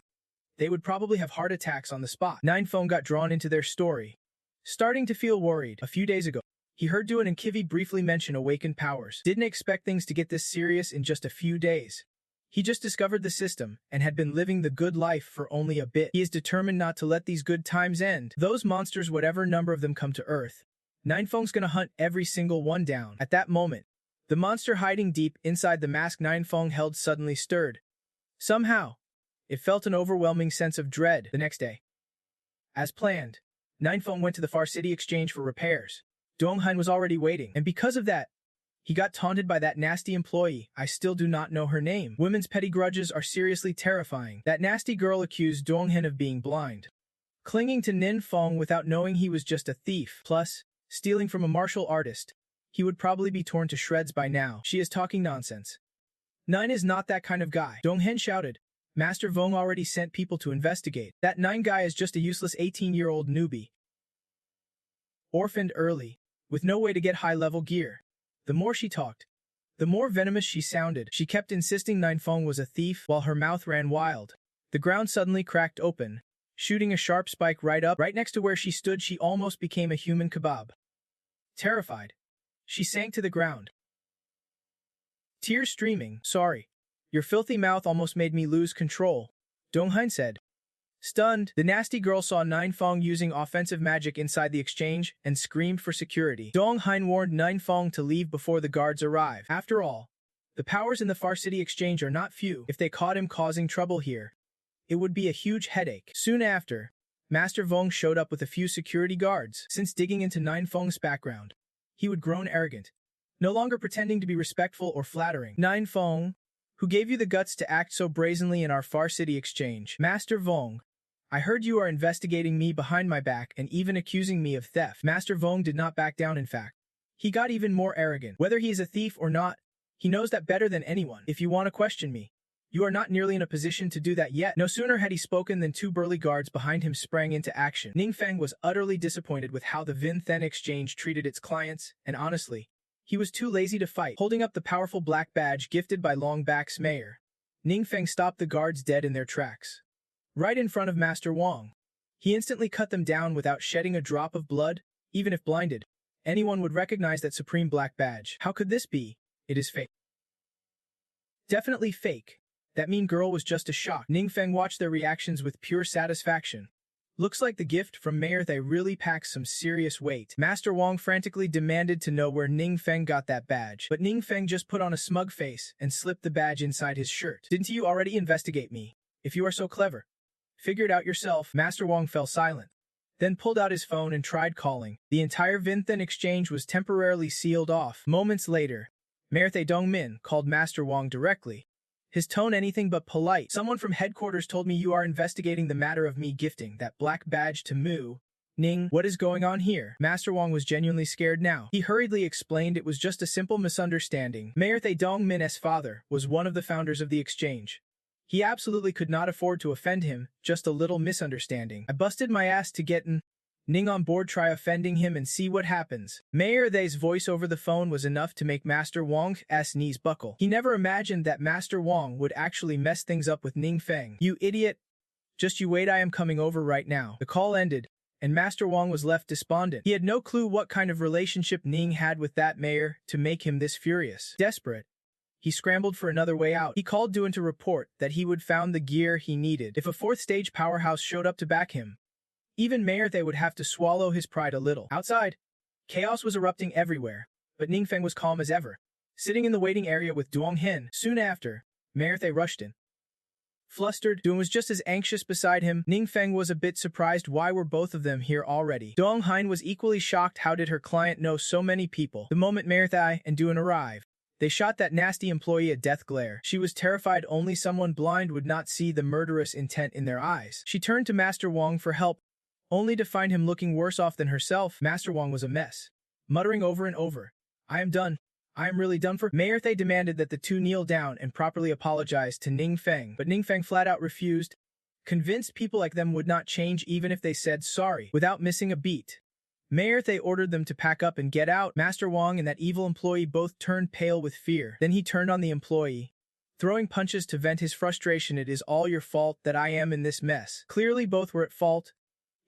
they would probably have heart attacks on the spot. Ninefeng got drawn into their story, starting to feel worried. A few days ago, he heard Duan and Kivi briefly mention awakened powers. Didn't expect things to get this serious in just a few days. He just discovered the system and had been living the good life for only a bit. He is determined not to let these good times end. Those monsters, whatever number of them come to Earth, Ninefeng's gonna hunt every single one down. At that moment, the monster hiding deep inside the mask Ninefeng held suddenly stirred. Somehow, it felt an overwhelming sense of dread. The next day, as planned, Ninefeng went to the Far City Exchange for repairs. Donghan was already waiting, and because of that, he got taunted by that nasty employee. I still do not know her name. Women's petty grudges are seriously terrifying. That nasty girl accused Donghan of being blind, clinging to Ninefeng without knowing he was just a thief. Plus, stealing from a martial artist. He would probably be torn to shreds by now. She is talking nonsense. Nine is not that kind of guy. Donghen shouted. Master Vong already sent people to investigate. That Nine guy is just a useless 18-year-old newbie. Orphaned early, with no way to get high-level gear. The more she talked, the more venomous she sounded. She kept insisting Ninefeng was a thief while her mouth ran wild. The ground suddenly cracked open, shooting a sharp spike right next to where she stood. She almost became a human kebab. Terrified, she sank to the ground, tears streaming. Sorry, your filthy mouth almost made me lose control, Donghan said. Stunned, the nasty girl saw Ninefeng using offensive magic inside the exchange and screamed for security. Donghan warned Ninefeng to leave before the guards arrive. After all, the powers in the Far City Exchange are not few. If they caught him causing trouble here, it would be a huge headache. Soon after, Master Vong showed up with a few security guards. Since digging into Ninefeng's background, he would grown arrogant, no longer pretending to be respectful or flattering. Ninefeng, who gave you the guts to act so brazenly in our Far City Exchange? Master Vong, I heard you are investigating me behind my back and even accusing me of theft. Master Vong did not back down. In fact, he got even more arrogant. Whether he is a thief or not, he knows that better than anyone. If you want to question me, you are not nearly in a position to do that yet. No sooner had he spoken than two burly guards behind him sprang into action. Ningfeng was utterly disappointed with how the Vin Then Exchange treated its clients, and honestly, he was too lazy to fight. Holding up the powerful black badge gifted by Longback's mayor, Ningfeng stopped the guards dead in their tracks, right in front of Master Wang. He instantly cut them down without shedding a drop of blood. Even if blinded, anyone would recognize that supreme black badge. How could this be? It is fake. Definitely fake. That mean girl was just a shock. Ningfeng watched their reactions with pure satisfaction. Looks like the gift from Mayor They really packs some serious weight. Master Wang frantically demanded to know where Ningfeng got that badge, but Ningfeng just put on a smug face and slipped the badge inside his shirt. Didn't you already investigate me? If you are so clever, figure it out yourself. Master Wang fell silent, then pulled out his phone and tried calling. The entire Vinthen exchange was temporarily sealed off. Moments later, Mayor They Dongmin called Master Wang directly, his tone anything but polite. Someone from headquarters told me you are investigating the matter of me gifting that black badge to Mu. Ning, what is going on here? Master Wang was genuinely scared now. He hurriedly explained it was just a simple misunderstanding. Mayor They Dongmin's father was one of the founders of the exchange. He absolutely could not afford to offend him, just a little misunderstanding. I busted my ass to get Ning on board. Try offending him and see what happens. Mayor They's voice over the phone was enough to make Master Wang's knees buckle. He never imagined that Master Wang would actually mess things up with Ningfeng. You idiot! Just you wait, I am coming over right now. The call ended, and Master Wang was left despondent. He had no clue what kind of relationship Ning had with that mayor to make him this furious. Desperate, he scrambled for another way out. He called Duan to report that he would found the gear he needed. If a fourth stage powerhouse showed up to back him, even Mayor They would have to swallow his pride a little. Outside, chaos was erupting everywhere, but Ningfeng was calm as ever, sitting in the waiting area with Duong Hin. Soon after, Mayor They rushed in, Flustered, Duan was just as anxious beside him. Ning Feng was a bit surprised. Why were both of them here already? Dong Hein was equally shocked. How did her client know so many people? The moment Marithai and Duan arrived, they shot that nasty employee a death glare. She was terrified. Only someone blind would not see the murderous intent in their eyes. She turned to Master Wang for help, only to find him looking worse off than herself. Master Wang was a mess, muttering over and over, "I am done. I am really done for." Mayor Thay demanded that the two kneel down and properly apologize to Ning Feng, but Ning Feng flat out refused, convinced people like them would not change even if they said sorry. Without missing a beat, Mayor Thay ordered them to pack up and get out. Master Wang and that evil employee both turned pale with fear. Then he turned on the employee, throwing punches to vent his frustration. "It is all your fault that I am in this mess." Clearly both were at fault,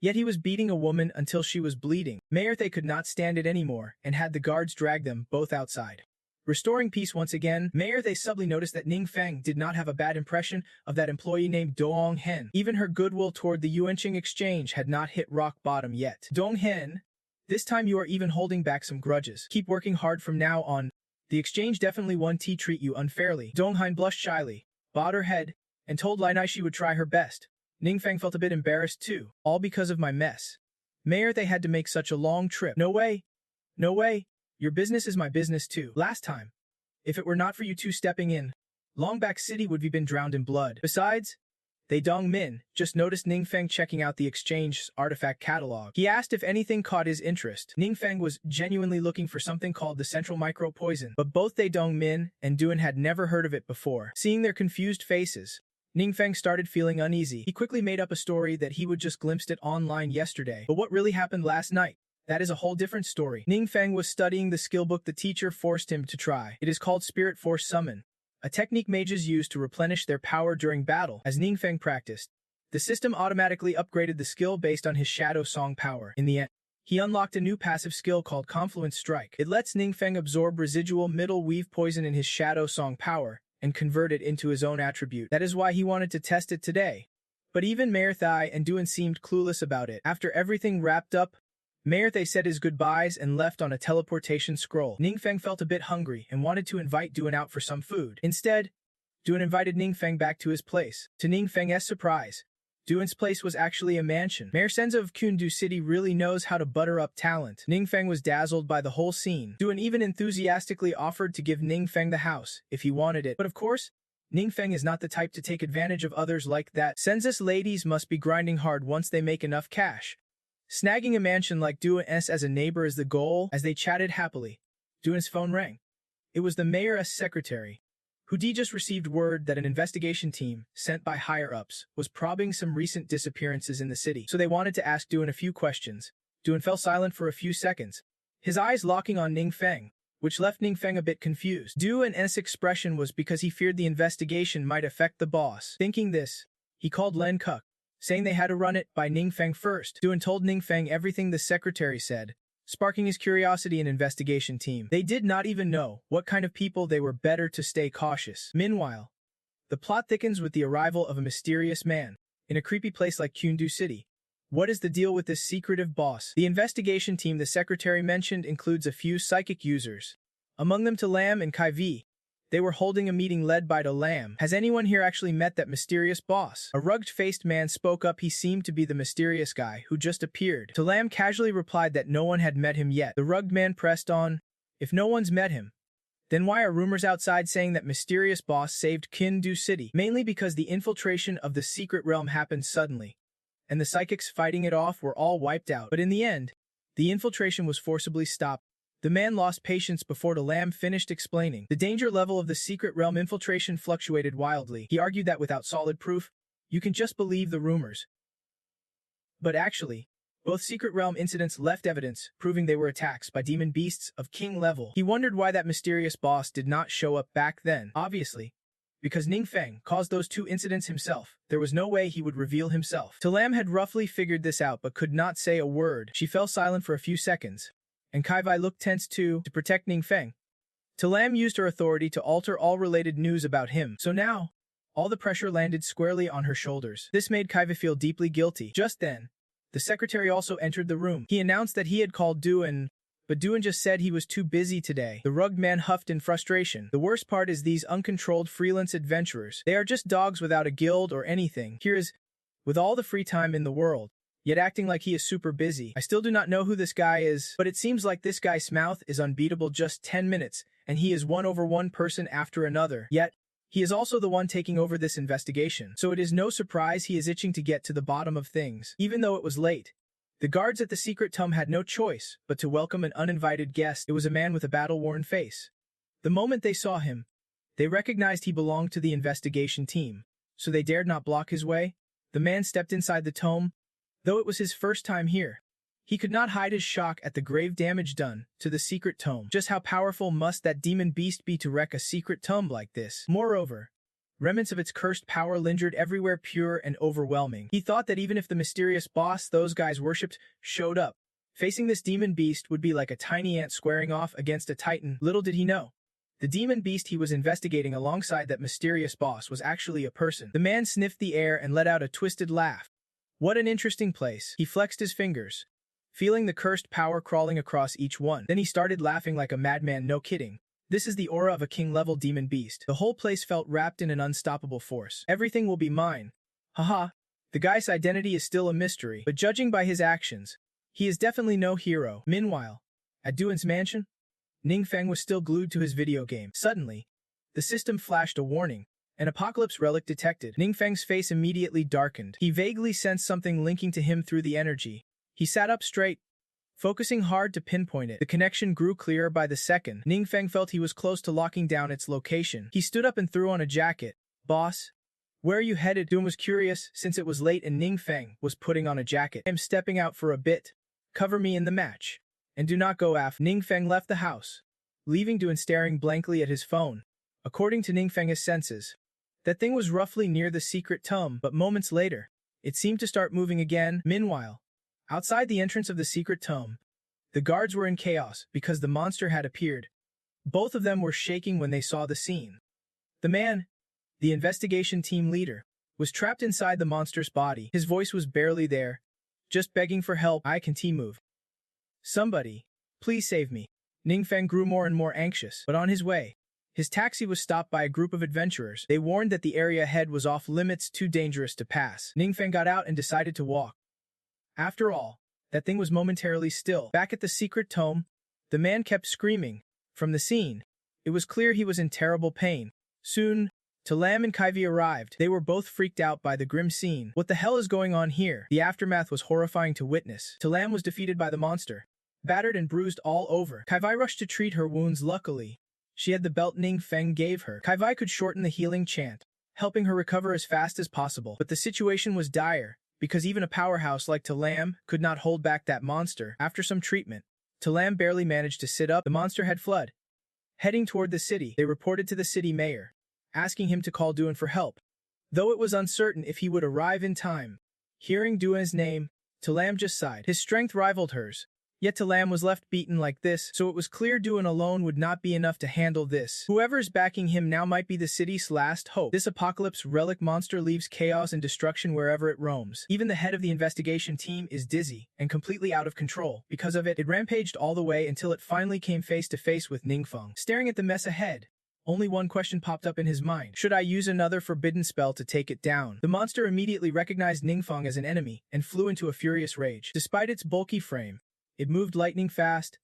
yet he was beating a woman until she was bleeding. Mayor Thay could not stand it anymore and had the guards drag them both outside. Restoring peace once again, Mayor Thay subtly noticed that Ning Feng did not have a bad impression of that employee named Dong Hen. Even her goodwill toward the Yuanqing exchange had not hit rock bottom yet. "Dong Hen, this time you are even holding back some grudges. Keep working hard from now on. The exchange definitely won't treat you unfairly." Dong Hein blushed shyly, bowed her head, and told Lai Nai she would try her best. Ning Feng felt a bit embarrassed too, all because of my mess. Mayor, they had to make such a long trip. "No way. No way. Your business is my business too. Last time, if it were not for you two stepping in, Longback City would have been drowned in blood. Besides, they Dong Min just noticed Ning Feng checking out the exchange's artifact catalog. He asked if anything caught his interest. Ning Feng was genuinely looking for something called the Central Micro Poison, but both they Dong Min and Duan had never heard of it before. Seeing their confused faces, Ning Feng started feeling uneasy. He quickly made up a story that he would just glimpsed it online yesterday. But what really happened last night? That is a whole different story. Ning Feng was studying the skill book the teacher forced him to try. It is called Spirit Force Summon, a technique mages use to replenish their power during battle. As Ning Feng practiced, the system automatically upgraded the skill based on his Shadow Song power. In the end, he unlocked a new passive skill called Confluence Strike. It lets Ning Feng absorb residual middle weave poison in his Shadow Song power and convert it into his own attribute. That is why he wanted to test it today. But even Mayor Thai and Duan seemed clueless about it. After everything wrapped up, Mayor Thay said his goodbyes and left on a teleportation scroll. Ning Feng felt a bit hungry and wanted to invite Duan out for some food. Instead, Duan invited Ning Feng back to his place. To Ning Feng's surprise, Duan's place was actually a mansion. Mayor Senza of Kundu City really knows how to butter up talent. Ning Feng was dazzled by the whole scene. Duan even enthusiastically offered to give Ning Feng the house if he wanted it. But of course, Ning Feng is not the type to take advantage of others like that. Senza's ladies must be grinding hard once they make enough cash. Snagging a mansion like Duan's as a neighbor is the goal. As they chatted happily, Duan's phone rang. It was the mayor's secretary, who just received word that an investigation team, sent by higher-ups, was probing some recent disappearances in the city. So they wanted to ask Duan a few questions. Duan fell silent for a few seconds, his eyes locking on Ning Feng, which left Ning Feng a bit confused. Duan's expression was because he feared the investigation might affect the boss. Thinking this, he called Len Kuk, saying they had to run it by Ning Feng first. Duan told Ning Feng everything the secretary said, sparking his curiosity and investigation team. They did not even know what kind of people they were. Better to stay cautious. Meanwhile, the plot thickens with the arrival of a mysterious man in a creepy place like Kundu City. What is the deal with this secretive boss? The investigation team the secretary mentioned includes a few psychic users, among them Talam and Kai V. They were holding a meeting led by Talam. Has anyone here actually met that mysterious boss? A rugged-faced man spoke up. He seemed to be the mysterious guy who just appeared. Talam casually replied that no one had met him yet. The rugged man pressed on, if no one's met him, then why are rumors outside saying that mysterious boss saved Kundu City? Mainly because the infiltration of the secret realm happened suddenly, and the psychics fighting it off were all wiped out. But in the end, the infiltration was forcibly stopped. The man lost patience before the lamb finished explaining. The danger level of the secret realm infiltration fluctuated wildly. He argued that without solid proof, you can just believe the rumors. But actually, both secret realm incidents left evidence, proving they were attacks by demon beasts of king level. He wondered why that mysterious boss did not show up back then. Obviously, because Ning Feng caused those two incidents himself, there was no way he would reveal himself. Talam had roughly figured this out but could not say a word. She fell silent for a few seconds, and Kai Vai looked tense too. To protect Ning Feng, Talam used her authority to alter all related news about him. So now, all the pressure landed squarely on her shoulders. This made Kai Vai feel deeply guilty. Just then, the secretary also entered the room. He announced that he had called Duan, But Duan just said he was too busy today. The rugged man huffed in frustration. The worst part is these uncontrolled freelance adventurers. They are just dogs without a guild or anything. Here is, with all the free time in the world, yet acting like he is super busy. I still do not know who this guy is, but it seems like this guy's mouth is unbeatable. Just 10 minutes, and he is one over one person after another. Yet, he is also the one taking over this investigation. So it is no surprise he is itching to get to the bottom of things. Even though it was late, the guards at the secret tomb had no choice but to welcome an uninvited guest. It was a man with a battle-worn face. The moment they saw him, they recognized he belonged to the investigation team, so they dared not block his way. The man stepped inside the tomb. Though it was his first time here, he could not hide his shock at the grave damage done to the secret tomb. Just how powerful must that demon beast be to wreck a secret tomb like this? Moreover, remnants of its cursed power lingered everywhere, pure and overwhelming. He thought that even if the mysterious boss those guys worshipped showed up, facing this demon beast would be like a tiny ant squaring off against a titan. Little did he know, the demon beast he was investigating alongside that mysterious boss was actually a person. The man sniffed the air and let out a twisted laugh. What an interesting place. He flexed his fingers, feeling the cursed power crawling across each one. Then he started laughing like a madman. No kidding. This is the aura of a king-level demon beast. The whole place felt wrapped in an unstoppable force. Everything will be mine. Haha. The guy's identity is still a mystery, but judging by his actions, he is definitely no hero. Meanwhile, at Duan's mansion, Ningfeng was still glued to his video game. Suddenly, the system flashed a warning. An apocalypse relic detected. Ningfeng's face immediately darkened. He vaguely sensed something linking to him through the energy. He sat up straight, focusing hard to pinpoint it. The connection grew clearer by the second. Ningfeng felt he was close to locking down its location. He stood up and threw on a jacket. Boss, where are you headed? Duan was curious, since it was late and Ningfeng was putting on a jacket. I'm stepping out for a bit. Cover me in the match. And do not go af. Ningfeng left the house, leaving Duan staring blankly at his phone. According to Ningfeng's senses, that thing was roughly near the secret tomb, but moments later, it seemed to start moving again. Meanwhile, outside the entrance of the secret tomb, the guards were in chaos because the monster had appeared. Both of them were shaking when they saw the scene. The man, the investigation team leader, was trapped inside the monster's body. His voice was barely there, just begging for help. I can't move. Somebody, please save me. Ningfeng grew more and more anxious, but on his way, his taxi was stopped by a group of adventurers. They warned that the area ahead was off limits, too dangerous to pass. Ningfeng got out and decided to walk. After all, that thing was momentarily still. Back at the secret tomb, the man kept screaming. From the scene, it was clear he was in terrible pain. Soon, Talam and Kaivi arrived. They were both freaked out by the grim scene. What the hell is going on here? The aftermath was horrifying to witness. Talam was defeated by the monster, battered and bruised all over. Kaivi rushed to treat her wounds. Luckily, she had the belt Ningfeng gave her. Kaivi could shorten the healing chant, helping her recover as fast as possible. But the situation was dire, because even a powerhouse like Talam could not hold back that monster. After some treatment, Talam barely managed to sit up. The monster had fled. Heading toward the city, they reported to the city mayor, asking him to call Duan for help, though it was uncertain if he would arrive in time. Hearing Duan's name, Talam just sighed. His strength rivaled hers, yet Talam was left beaten like this, so it was clear Duan alone would not be enough to handle this. Whoever's backing him now might be the city's last hope. This apocalypse relic monster leaves chaos and destruction wherever it roams. Even the head of the investigation team is dizzy and completely out of control. Because of it, it rampaged all the way until it finally came face to face with Ningfeng. Staring at the mess ahead, only one question popped up in his mind. Should I use another forbidden spell to take it down? The monster immediately recognized Ningfeng as an enemy and flew into a furious rage. Despite its bulky frame, it moved lightning fast,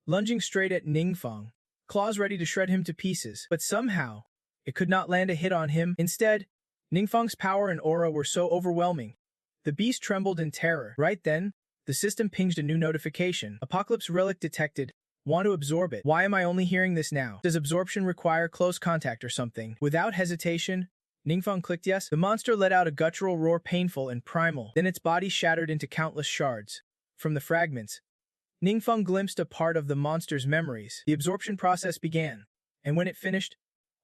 lunging straight at Ningfeng, claws ready to shred him to pieces. But somehow, it could not land a hit on him. Instead, Ningfeng's power and aura were so overwhelming, the beast trembled in terror. Right then, the system pinged a new notification. Apocalypse relic detected. Want to absorb it. Why am I only hearing this now? Does absorption require close contact or something? Without hesitation, Ningfeng clicked yes. The monster let out a guttural roar, painful and primal. Then its body shattered into countless shards. From the fragments, Ningfeng glimpsed a part of the monster's memories. The absorption process began, and when it finished,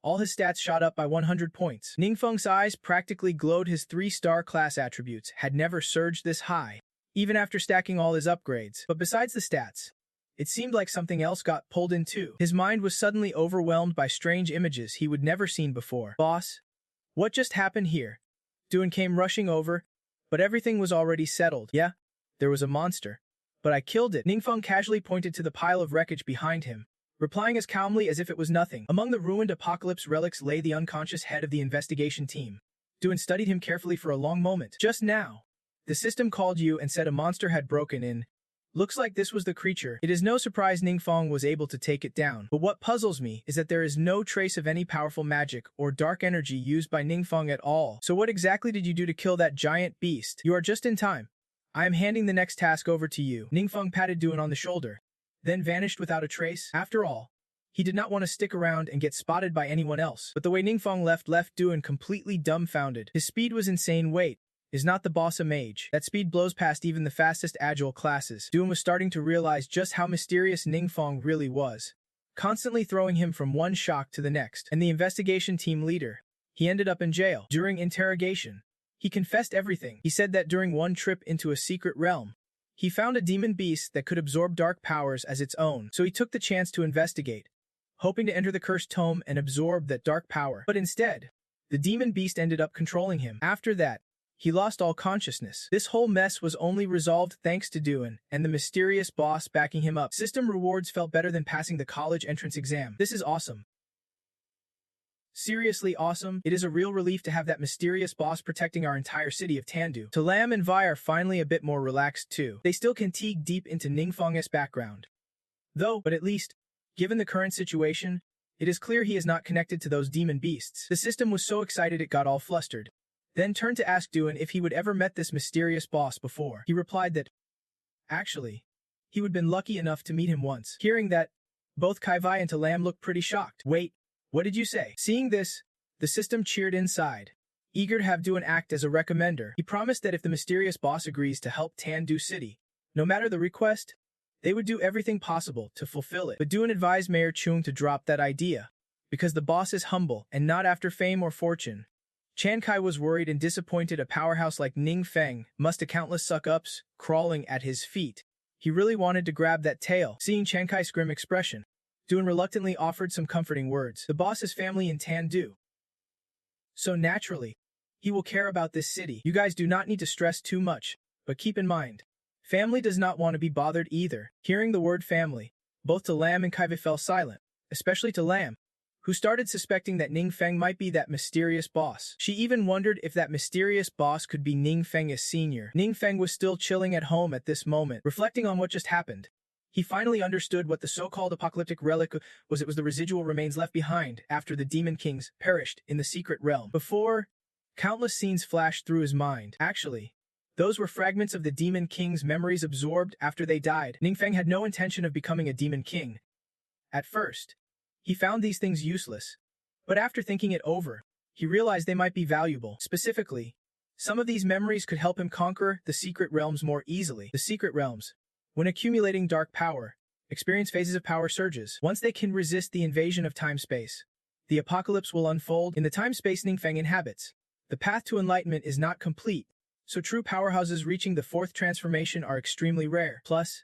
all his stats shot up by 100 points. Ningfeng's eyes practically glowed. His 3-star class attributes had never surged this high, even after stacking all his upgrades. But besides the stats, it seemed like something else got pulled in too. His mind was suddenly overwhelmed by strange images he would never seen before. Boss, what just happened here? Duan came rushing over, but everything was already settled. Yeah, there was a monster. But I killed it. Ningfeng casually pointed to the pile of wreckage behind him, replying as calmly as if it was nothing. Among the ruined apocalypse relics lay the unconscious head of the investigation team. Duan studied him carefully for a long moment. Just now, the system called you and said a monster had broken in. Looks like this was the creature. It is no surprise Ningfeng was able to take it down. But what puzzles me is that there is no trace of any powerful magic or dark energy used by Ningfeng at all. So what exactly did you do to kill that giant beast? You are just in time. I am handing the next task over to you. Ningfeng patted Duan on the shoulder, then vanished without a trace. After all, he did not want to stick around and get spotted by anyone else. But the way Ningfeng left Duan completely dumbfounded. His speed was insane. Wait. Is not the boss a mage? That speed blows past even the fastest agile classes. Duan was starting to realize just how mysterious Ningfeng really was, constantly throwing him from one shock to the next. And the investigation team leader, he ended up in jail. During interrogation, he confessed everything. He said that during one trip into a secret realm, he found a demon beast that could absorb dark powers as its own. So he took the chance to investigate, hoping to enter the cursed tome and absorb that dark power. But instead, the demon beast ended up controlling him. After that, he lost all consciousness. This whole mess was only resolved thanks to Duan and the mysterious boss backing him up. System rewards felt better than passing the college entrance exam. This is awesome. Seriously awesome. It is a real relief to have that mysterious boss protecting our entire city of Tandu. Talam and Vi are finally a bit more relaxed too. They still can dig deep into Ningfeng's background. But at least, given the current situation, it is clear he is not connected to those demon beasts. The system was so excited it got all flustered. Then turned to ask Duan if he would ever met this mysterious boss before. He replied that, actually, he would been lucky enough to meet him once. Hearing that, both Kai Vi and Talam looked pretty shocked. Wait, what did you say? Seeing this, the system cheered inside, eager to have Duan act as a recommender. He promised that if the mysterious boss agrees to help Tandu City, no matter the request, they would do everything possible to fulfill it. But Duan advised Mayor Chung to drop that idea, because the boss is humble and not after fame or fortune. Chan Kai was worried and disappointed. A powerhouse like Ningfeng must have countless suck-ups crawling at his feet. He really wanted to grab that tail. Seeing Chan Kai's grim expression, Duan reluctantly offered some comforting words. The boss has family in Tandu, so naturally, he will care about this city. You guys do not need to stress too much, but keep in mind, family does not want to be bothered either. Hearing the word family, both Talam and Kai Vi fell silent, especially Talam, who started suspecting that Ningfeng might be that mysterious boss. She even wondered if that mysterious boss could be Ningfeng's senior. Ningfeng was still chilling at home at this moment, reflecting on what just happened. He finally understood what the so-called apocalyptic relic was. It was the residual remains left behind after the demon kings perished in the secret realm. Before, countless scenes flashed through his mind. Actually, those were fragments of the demon king's memories absorbed after they died. Ningfeng had no intention of becoming a demon king. At first, he found these things useless, but after thinking it over, he realized they might be valuable. Specifically, some of these memories could help him conquer the secret realms more easily. The secret realms, when accumulating dark power, experience phases of power surges. Once they can resist the invasion of time-space, the apocalypse will unfold in the time-space Ningfeng inhabits. The path to enlightenment is not complete, so true powerhouses reaching the fourth transformation are extremely rare. Plus,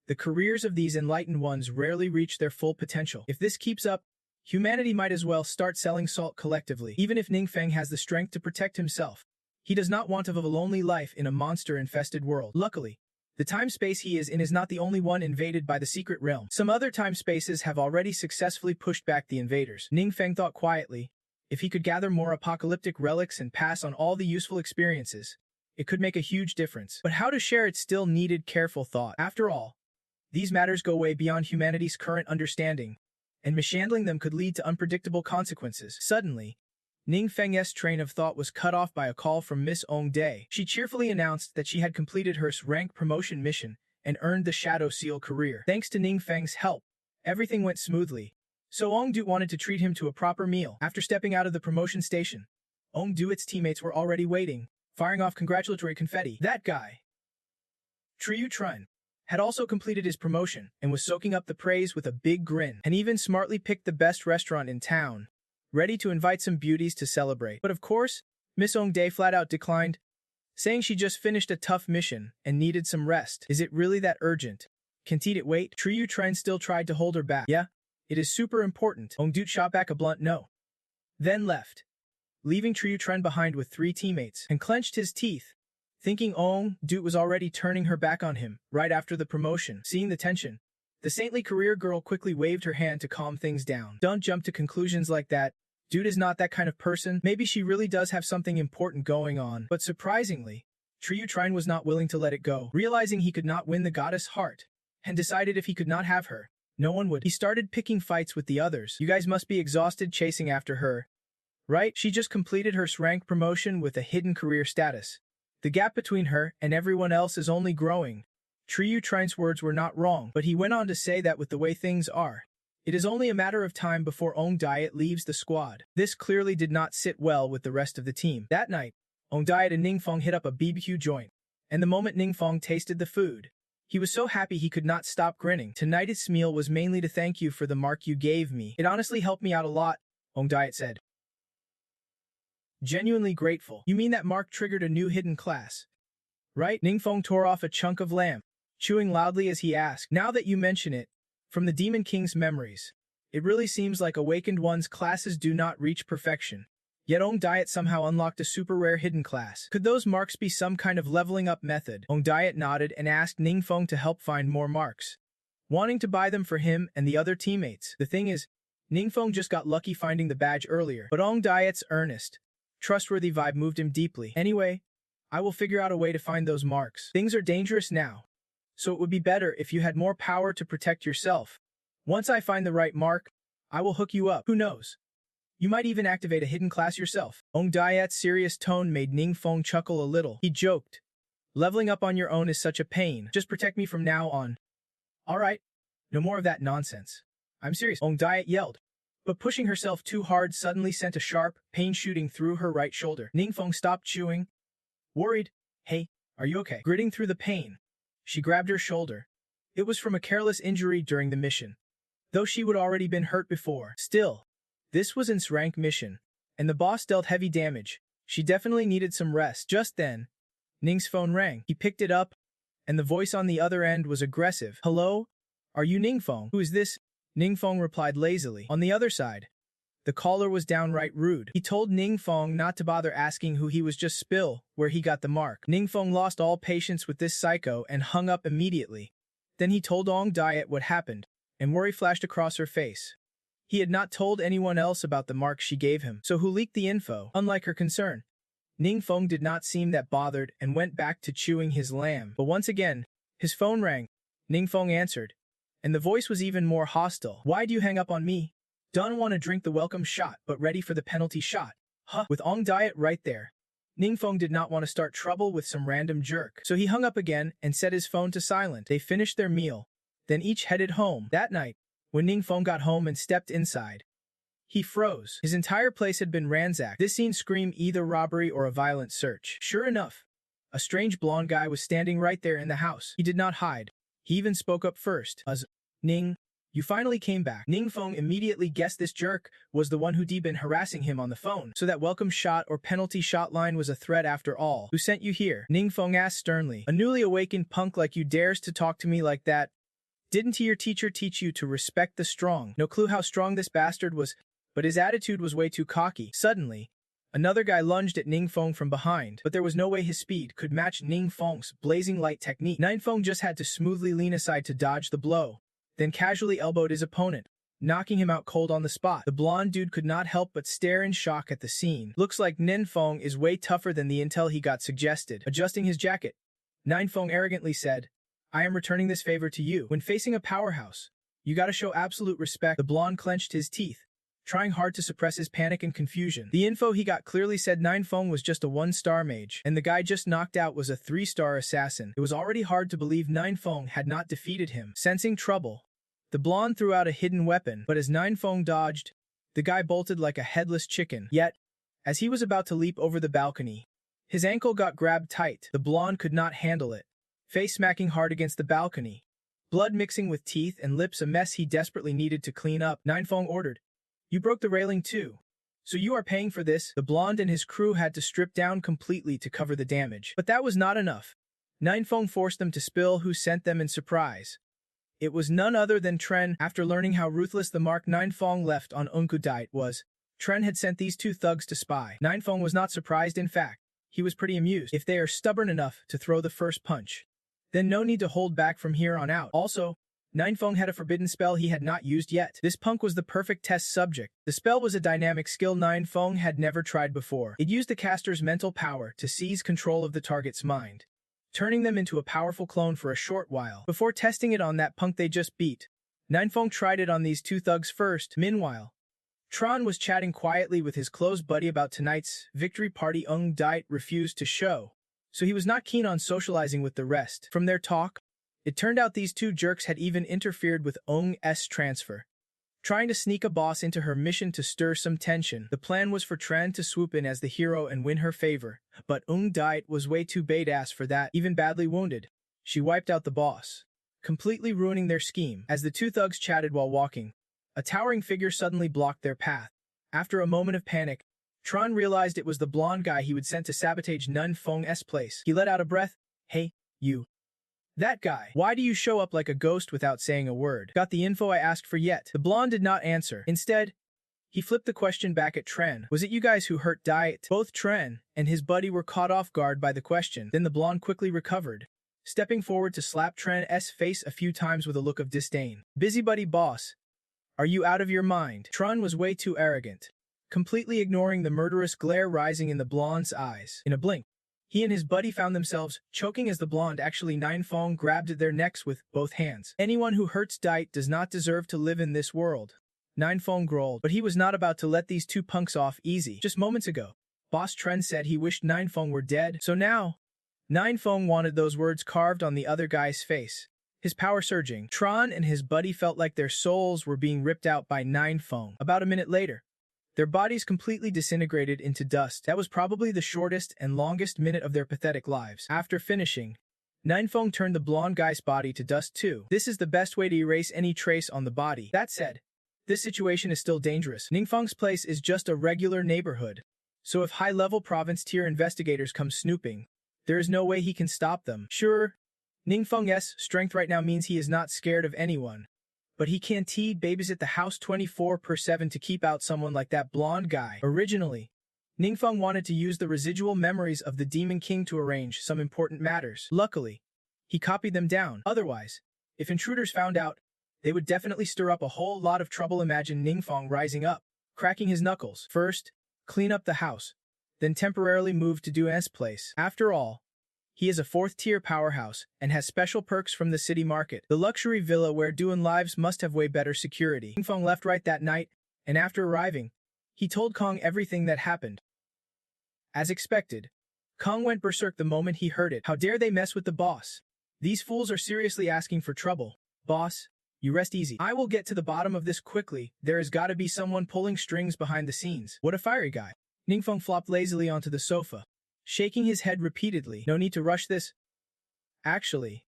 the careers of these enlightened ones rarely reach their full potential. If this keeps up, humanity might as well start selling salt collectively. Even if Ningfeng has the strength to protect himself, he does not want to live a lonely life in a monster-infested world. Luckily, the time-space he is in is not the only one invaded by the secret realm. Some other time-spaces have already successfully pushed back the invaders. Ningfeng thought quietly, if he could gather more apocalyptic relics and pass on all the useful experiences, it could make a huge difference. But how to share it still needed careful thought. After all, these matters go way beyond humanity's current understanding, and mishandling them could lead to unpredictable consequences. Suddenly, Ningfeng's train of thought was cut off by a call from Miss Ong Dae. She cheerfully announced that she had completed her rank promotion mission and earned the Shadow Seal career. Thanks to Ningfeng's help, everything went smoothly, so Ong Du wanted to treat him to a proper meal. After stepping out of the promotion station, Ong Du's teammates were already waiting, firing off congratulatory confetti. That guy, Triyu Trun, had also completed his promotion and was soaking up the praise with a big grin, and even smartly picked the best restaurant in town, ready to invite some beauties to celebrate. But of course, Miss Ong Dae flat out declined, saying she just finished a tough mission and needed some rest. Is it really that urgent? Can't it wait? Triyu Trun still tried to hold her back. Yeah, it is super important. Ong Du shot back a blunt no, then left, leaving Triyu Trun behind with 3 teammates, and clenched his teeth, thinking Ong Dut was already turning her back on him right after the promotion. Seeing the tension, the saintly career girl quickly waved her hand to calm things down. Don't jump to conclusions like that. Dut is not that kind of person. Maybe she really does have something important going on. But surprisingly, Triyu Trine was not willing to let it go. Realizing he could not win the goddess' heart, and decided if he could not have her, no one would. He started picking fights with the others. You guys must be exhausted chasing after her, right? She just completed her rank promotion with a hidden career status. The gap between her and everyone else is only growing. Triyu Trine's words were not wrong, but he went on to say that with the way things are, it is only a matter of time before Ong Diet leaves the squad. This clearly did not sit well with the rest of the team. That night, Ong Diet and Ningfeng hit up a BBQ joint, and the moment Ningfeng tasted the food, he was so happy he could not stop grinning. Tonight's meal was mainly to thank you for the mark you gave me. It honestly helped me out a lot, Ong Diet said. Genuinely grateful. You mean that mark triggered a new hidden class, right? Ningfeng tore off a chunk of lamb, chewing loudly as he asked. Now that you mention it, from the Demon King's memories, it really seems like Awakened One's classes do not reach perfection. Yet Ong Diet somehow unlocked a super rare hidden class. Could those marks be some kind of leveling up method? Ong Diet nodded and asked Ningfeng to help find more marks, wanting to buy them for him and the other teammates. The thing is, Ningfeng just got lucky finding the badge earlier, but Ong Diet's earnest, trustworthy vibe moved him deeply. Anyway, I will figure out a way to find those marks. Things are dangerous now, so it would be better if you had more power to protect yourself. Once I find the right mark, I will hook you up. Who knows? You might even activate a hidden class yourself. Ong Diet's serious tone made Ningfeng chuckle a little. He joked, leveling up on your own is such a pain. Just protect me from now on. Alright, no more of that nonsense. I'm serious, Ong Diet yelled. But pushing herself too hard suddenly sent a sharp pain shooting through her right shoulder. Ningfeng stopped chewing, worried. Hey, are you okay? Gritting through the pain, she grabbed her shoulder. It was from a careless injury during the mission, though she would already been hurt before. Still, this was an rank mission, and the boss dealt heavy damage. She definitely needed some rest. Just then, Ning's phone rang. He picked it up, and the voice on the other end was aggressive. Hello? Are you Ningfeng? Who is this? Ningfeng replied lazily. On the other side, the caller was downright rude. He told Ningfeng not to bother asking who he was, just spill where he got the mark. Ningfeng lost all patience with this psycho and hung up immediately. Then he told Ong Diet what happened, and worry flashed across her face. He had not told anyone else about the mark she gave him, so who leaked the info? Unlike her concern, Ningfeng did not seem that bothered and went back to chewing his lamb. But once again, his phone rang. Ningfeng answered, and the voice was even more hostile. Why'd you hang up on me? Don't want to drink the welcome shot, but ready for the penalty shot. Huh? With Ong Diet right there, Ningfeng did not want to start trouble with some random jerk. So he hung up again and set his phone to silent. They finished their meal, then each headed home. That night, when Ningfeng got home and stepped inside, he froze. His entire place had been ransacked. This scene screamed either robbery or a violent search. Sure enough, a strange blonde guy was standing right there in the house. He did not hide. He even spoke up first. Ning, you finally came back. Ningfeng immediately guessed this jerk was the one who'd been harassing him on the phone. So that welcome shot or penalty shot line was a threat after all. Who sent you here? Ningfeng asked sternly. A newly awakened punk like you dares to talk to me like that? Didn't your teacher teach you to respect the strong? No clue how strong this bastard was, but his attitude was way too cocky. Suddenly, another guy lunged at Ningfeng from behind, but there was no way his speed could match Ningfeng's blazing light technique. Ningfeng just had to smoothly lean aside to dodge the blow, then casually elbowed his opponent, knocking him out cold on the spot. The blonde dude could not help but stare in shock at the scene. Looks like Ningfeng is way tougher than the intel he got suggested. Adjusting his jacket, Ningfeng arrogantly said, I am returning this favor to you. When facing a powerhouse, you gotta show absolute respect. The blonde clenched his teeth, trying hard to suppress his panic and confusion. The info he got clearly said Ningfeng was just a 1-star mage, and the guy just knocked out was a 3-star assassin. It was already hard to believe Ningfeng had not defeated him. Sensing trouble, the blonde threw out a hidden weapon, but as Ningfeng dodged, the guy bolted like a headless chicken. Yet, as he was about to leap over the balcony, his ankle got grabbed tight. The blonde could not handle it, face smacking hard against the balcony, blood mixing with teeth and lips, a mess he desperately needed to clean up. Ningfeng ordered, You broke the railing too, so you are paying for this. The blonde and his crew had to strip down completely to cover the damage. But that was not enough. Ningfeng forced them to spill who sent them in surprise. It was none other than Tren. After learning how ruthless the mark Ningfeng left on Unkudite was, Tren had sent these two thugs to spy. Ningfeng was not surprised, in fact. He was pretty amused. If they are stubborn enough to throw the first punch, then no need to hold back from here on out. Also, Ninefeng had a forbidden spell he had not used yet. This punk was the perfect test subject. The spell was a dynamic skill Ninefeng had never tried before. It used the caster's mental power to seize control of the target's mind, turning them into a powerful clone for a short while. Before testing it on that punk they just beat, Ninefeng tried it on these two thugs first. Meanwhile, Tron was chatting quietly with his close buddy about tonight's victory party. Diet refused to show, so he was not keen on socializing with the rest. From their talk, it turned out these two jerks had even interfered with Ong's transfer, trying to sneak a boss into her mission to stir some tension. The plan was for Tran to swoop in as the hero and win her favor, but Diet was way too badass for that. Even badly wounded, she wiped out the boss, completely ruining their scheme. As the two thugs chatted while walking, a towering figure suddenly blocked their path. After a moment of panic, Tron realized it was the blonde guy he would sent to sabotage Ninefeng's place. He let out a breath. Hey, you. That guy. Why do you show up like a ghost without saying a word? Got the info I asked for yet? The blonde did not answer. Instead, he flipped the question back at Tren. Was it you guys who hurt Diet? Both Tren and his buddy were caught off guard by the question. Then the blonde quickly recovered, stepping forward to slap Tren's face a few times with a look of disdain. Busybody boss. Are you out of your mind? Tron was way too arrogant, completely ignoring the murderous glare rising in the blonde's eyes. In a blink, he and his buddy found themselves choking as the blonde Ninefeng grabbed at their necks with both hands. Anyone who hurts Diet does not deserve to live in this world, Ninefeng growled, but he was not about to let these two punks off easy. Just moments ago, Boss Tren said he wished Ninefeng were dead, so now, Ninefeng wanted those words carved on the other guy's face. His power surging, Tron and his buddy felt like their souls were being ripped out by Ninefeng. About a minute later, their bodies completely disintegrated into dust. That was probably the shortest and longest minute of their pathetic lives. After finishing, Ninefeng turned the blonde guy's body to dust too. This is the best way to erase any trace on the body. That said, this situation is still dangerous. Ninefeng's place is just a regular neighborhood, so if high-level province-tier investigators come snooping, there is no way he can stop them. Sure, Ninefeng's strength right now means he is not scared of anyone, but he can't babysit the house 24/7 to keep out someone like that blonde guy. Originally, Ninefeng wanted to use the residual memories of the Demon King to arrange some important matters. Luckily, he copied them down. Otherwise, if intruders found out, they would definitely stir up a whole lot of trouble. Imagine Ninefeng rising up, cracking his knuckles. First, clean up the house, then temporarily move to Duan's place. After all, he is a fourth-tier powerhouse and has special perks from the city market. The luxury villa where Duan lives must have way better security. Ninefeng left right that night, and after arriving, he told Kong everything that happened. As expected, Kong went berserk the moment he heard it. How dare they mess with the boss? These fools are seriously asking for trouble. Boss, you rest easy. I will get to the bottom of this quickly. There has got to be someone pulling strings behind the scenes. What a fiery guy. Ninefeng flopped lazily onto the sofa, shaking his head repeatedly. No need to rush this. Actually,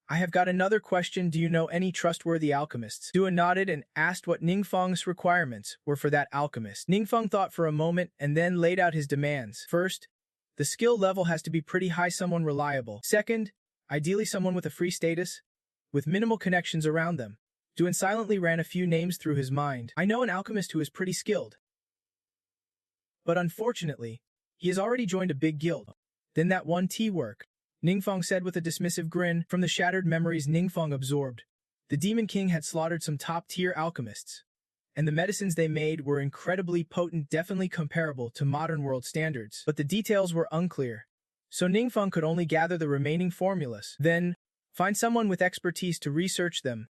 I have got another question. Do you know any trustworthy alchemists? Duan nodded and asked what Ninfeng's requirements were for that alchemist. Ninfeng thought for a moment and then laid out his demands. First, the skill level has to be pretty high, someone reliable. Second, ideally someone with a free status, with minimal connections around them. Duan silently ran a few names through his mind. I know an alchemist who is pretty skilled, but unfortunately, he has already joined a big guild. Then that one work, Ninfeng said with a dismissive grin. From the shattered memories Ninfeng absorbed, the Demon King had slaughtered some top-tier alchemists, and the medicines they made were incredibly potent, definitely comparable to modern world standards. But the details were unclear, so Ninfeng could only gather the remaining formulas, then find someone with expertise to research them.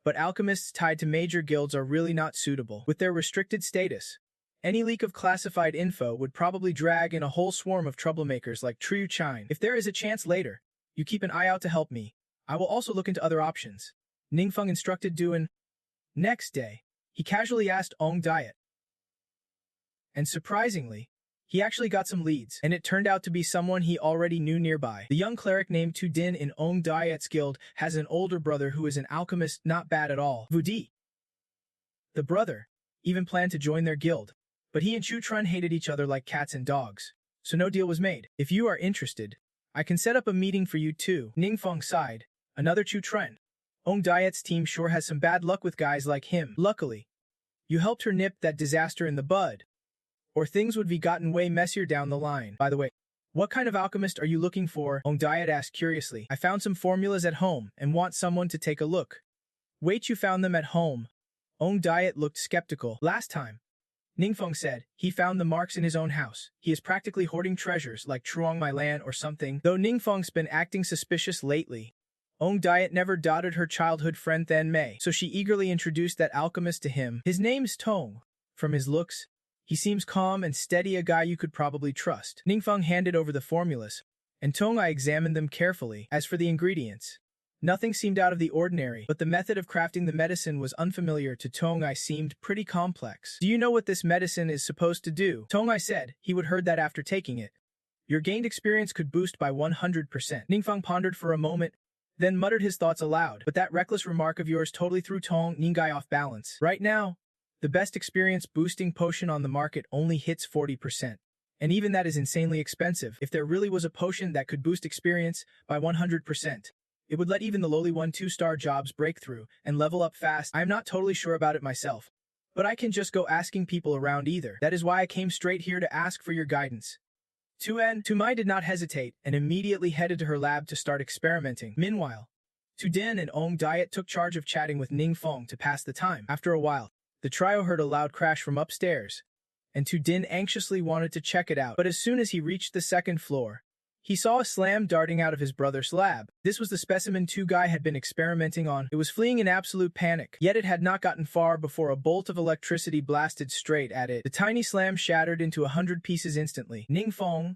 But alchemists tied to major guilds are really not suitable. With their restricted status, any leak of classified info would probably drag in a whole swarm of troublemakers like Triu Chine. If there is a chance later, you keep an eye out to help me. I will also look into other options. Ninfeng instructed Duan. Next day, he casually asked Diet. And surprisingly, he actually got some leads, and it turned out to be someone he already knew nearby. The young cleric named Tu Din in Diet's guild has an older brother who is an alchemist, not bad at all. Vu Di. The brother even planned to join their guild, but he and Chu Trun hated each other like cats and dogs, so no deal was made. If you are interested, I can set up a meeting for you too. Ninfeng sighed. Another Chu Trun. Diet's team sure has some bad luck with guys like him. Luckily, you helped her nip that disaster in the bud, or things would be gotten way messier down the line. By the way, What kind of alchemist are you looking for? Ong Diet asked curiously. I found some formulas at home and want someone to take a look. Wait, you found them at home? Ong Diet looked skeptical. Last time, Ningfeng said, he found the marks in his own house. He is practically hoarding treasures like Truong My Lan or something, though Ningfeng's been acting suspicious lately. Ong Diet never doubted her childhood friend Than Mei, so she eagerly introduced that alchemist to him. His name's Tong. From his looks, he seems calm and steady, a guy you could probably trust. Ningfeng handed over the formulas, and Tong I examined them carefully. As for the ingredients, nothing seemed out of the ordinary, but the method of crafting the medicine was unfamiliar to Tong I. Seemed pretty complex. Do you know what this medicine is supposed to do? Tong I said. He would heard that after taking it. Your gained experience could boost by 100%. Ningfeng pondered for a moment, then muttered his thoughts aloud. But that reckless remark of yours totally threw Tong Ningai off balance. Right now, the best experience boosting potion on the market only hits 40%. And even that is insanely expensive. If there really was a potion that could boost experience by 100%, it would let even the lowly 1-2-star jobs break through and level up fast. I am not totally sure about it myself, but I can just go asking people around either. That is why I came straight here to ask for your guidance. Tumai did not hesitate and immediately headed to her lab to start experimenting. Meanwhile, Tudin and Ong Diet took charge of chatting with Ningfeng to pass the time. After a while, the trio heard a loud crash from upstairs, and Tudin anxiously wanted to check it out. But as soon as he reached the second floor, he saw a slam darting out of his brother's lab. This was the specimen 2 guy had been experimenting on. It was fleeing in absolute panic, yet it had not gotten far before a bolt of electricity blasted straight at it. The tiny slam shattered into 100 pieces instantly. Ningfeng,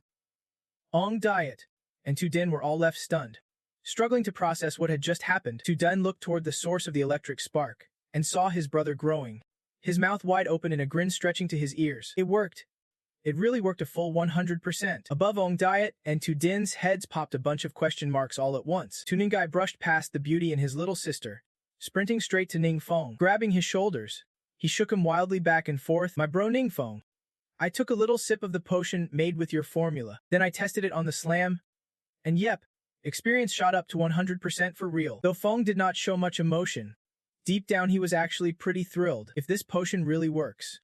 Ong Diet, and Tudin were all left stunned. Struggling to process what had just happened, Tudin looked toward the source of the electric spark and saw his brother growing, his mouth wide open and a grin stretching to his ears. It worked. It really worked a full 100%. Above Ong Diet and Tudin's heads popped a bunch of question marks all at once. Tuningai brushed past the beauty and his little sister, sprinting straight to Ningfeng. Grabbing his shoulders, he shook him wildly back and forth. My bro Ningfeng, I took a little sip of the potion made with your formula. Then I tested it on the slam, and yep, experience shot up to 100% for real. Though Feng did not show much emotion, deep down he was actually pretty thrilled. If this potion really works,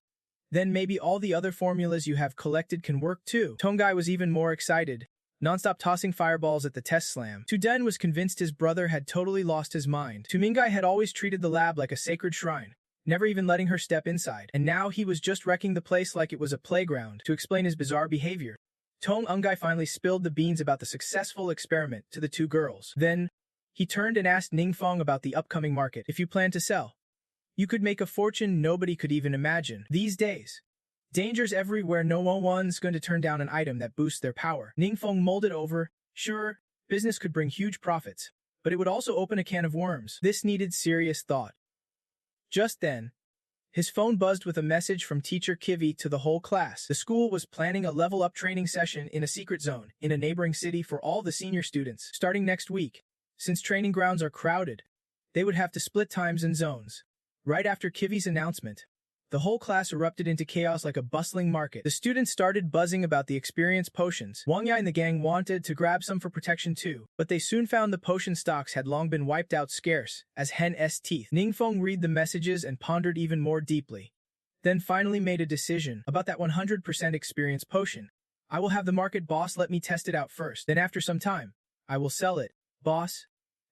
then maybe all the other formulas you have collected can work too. Tongai was even more excited, non-stop tossing fireballs at the test slam. Tuden was convinced his brother had totally lost his mind. Tumingai had always treated the lab like a sacred shrine, never even letting her step inside, and now he was just wrecking the place like it was a playground. To explain his bizarre behavior, Tong Ungai finally spilled the beans about the successful experiment to the 2 girls. Then, he turned and asked Ningfeng about the upcoming market. If you plan to sell, you could make a fortune nobody could even imagine. These days, danger's everywhere, no one's going to turn down an item that boosts their power. Ningfeng mulled it over. Sure, business could bring huge profits, but it would also open a can of worms. This needed serious thought. Just then, his phone buzzed with a message from teacher Kivi to the whole class. The school was planning a level-up training session in a secret zone in a neighboring city for all the senior students. Starting next week, since training grounds are crowded, they would have to split times and zones. Right after Kivi's announcement, the whole class erupted into chaos like a bustling market. The students started buzzing about the experience potions. Wang Yai and the gang wanted to grab some for protection too, but they soon found the potion stocks had long been wiped out, scarce as hen's teeth. Ningfeng read the messages and pondered even more deeply, then finally made a decision about that 100% experience potion. I will have the market boss let me test it out first. Then after some time, I will sell it. Boss,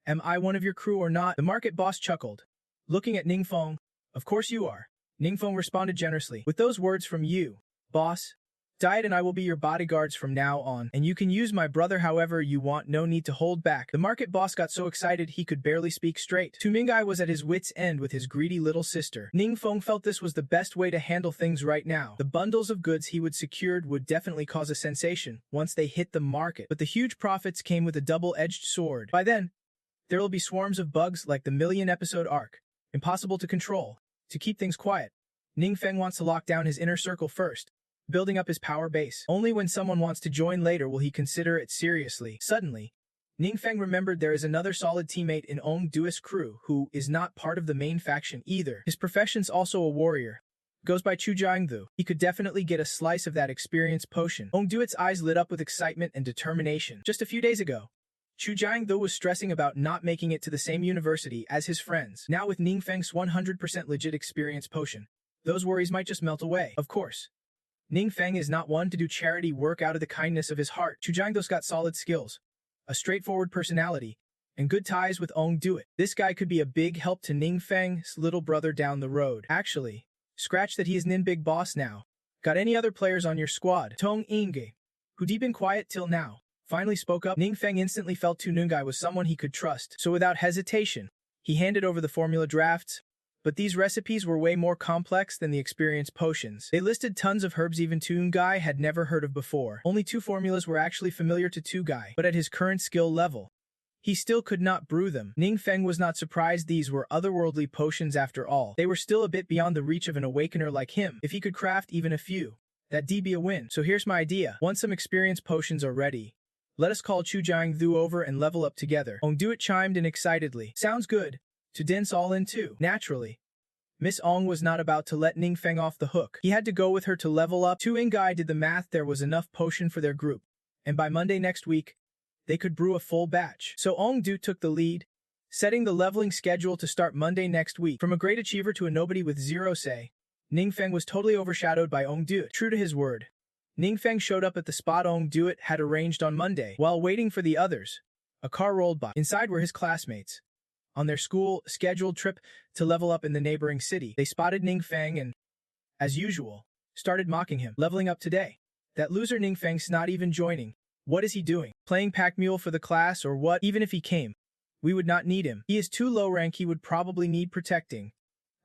am I one of your crew or not? The market boss chuckled, looking at Ningfeng. Of course you are. Ningfeng responded generously. With those words from you, boss, Diet and I will be your bodyguards from now on, and you can use my brother however you want, no need to hold back. The market boss got so excited he could barely speak straight. Tumingai was at his wit's end with his greedy little sister. Ningfeng felt this was the best way to handle things right now. The bundles of goods he would secured would definitely cause a sensation once they hit the market, but the huge profits came with a double-edged sword. By then, there will be swarms of bugs like the million-episode arc, impossible to control. To keep things quiet, Ningfeng wants to lock down his inner circle first, building up his power base. Only when someone wants to join later will he consider it seriously. Suddenly, Ningfeng remembered there is another solid teammate in Ong Dui's crew who is not part of the main faction either. His profession's also a warrior. Goes by Chu Jiangdu. He could definitely get a slice of that experience potion. Ong Dui's eyes lit up with excitement and determination. Just a few days ago, Chu Jiangdu was stressing about not making it to the same university as his friends. Now with Ningfeng's 100% legit experience potion, those worries might just melt away. Of course, Ning Feng is not one to do charity work out of the kindness of his heart. Chu Jiangdo's got solid skills, a straightforward personality, and good ties with Ong Duet. This guy could be a big help to Ning Feng's little brother down the road. Actually, scratch that he is Nin Big Boss now. Got any other players on your squad? Tong Inge, who deep been quiet till now, finally spoke up. Ning Feng instantly felt Tu Nungai was someone he could trust, so without hesitation, he handed over the formula drafts. But these recipes were way more complex than the experienced potions. They listed tons of herbs even Tu Nungai had never heard of before. Only 2 formulas were actually familiar to Tu Nungai, but at his current skill level, he still could not brew them. Ning Feng was not surprised these were otherworldly potions after all. They were still a bit beyond the reach of an awakener like him. If he could craft even a few, that'd be a win. So here's my idea. Once some experienced potions are ready, let us call Chu Jiangdu over and level up together. Ong Duet chimed in excitedly. Sounds good. To dance all in too. Naturally, Miss Ong was not about to let Ning Feng off the hook. He had to go with her to level up. Tu Ngai did the math. There was enough potion for their group, and by Monday next week, they could brew a full batch. So Ong Du took the lead, setting the leveling schedule to start Monday next week. From a great achiever to a nobody with zero say, Ning Feng was totally overshadowed by Ong Duet. True to his word, Ning Feng showed up at the spot Ong Duet had arranged on Monday. While waiting for the others, a car rolled by. Inside were his classmates. On their school-scheduled trip to level up in the neighboring city, they spotted Ning Feng and, as usual, started mocking him. Leveling up today. That loser Ning Feng's not even joining. What is he doing? Playing pack mule for the class or what? Even if he came, we would not need him. He is too low rank. He would probably need protecting.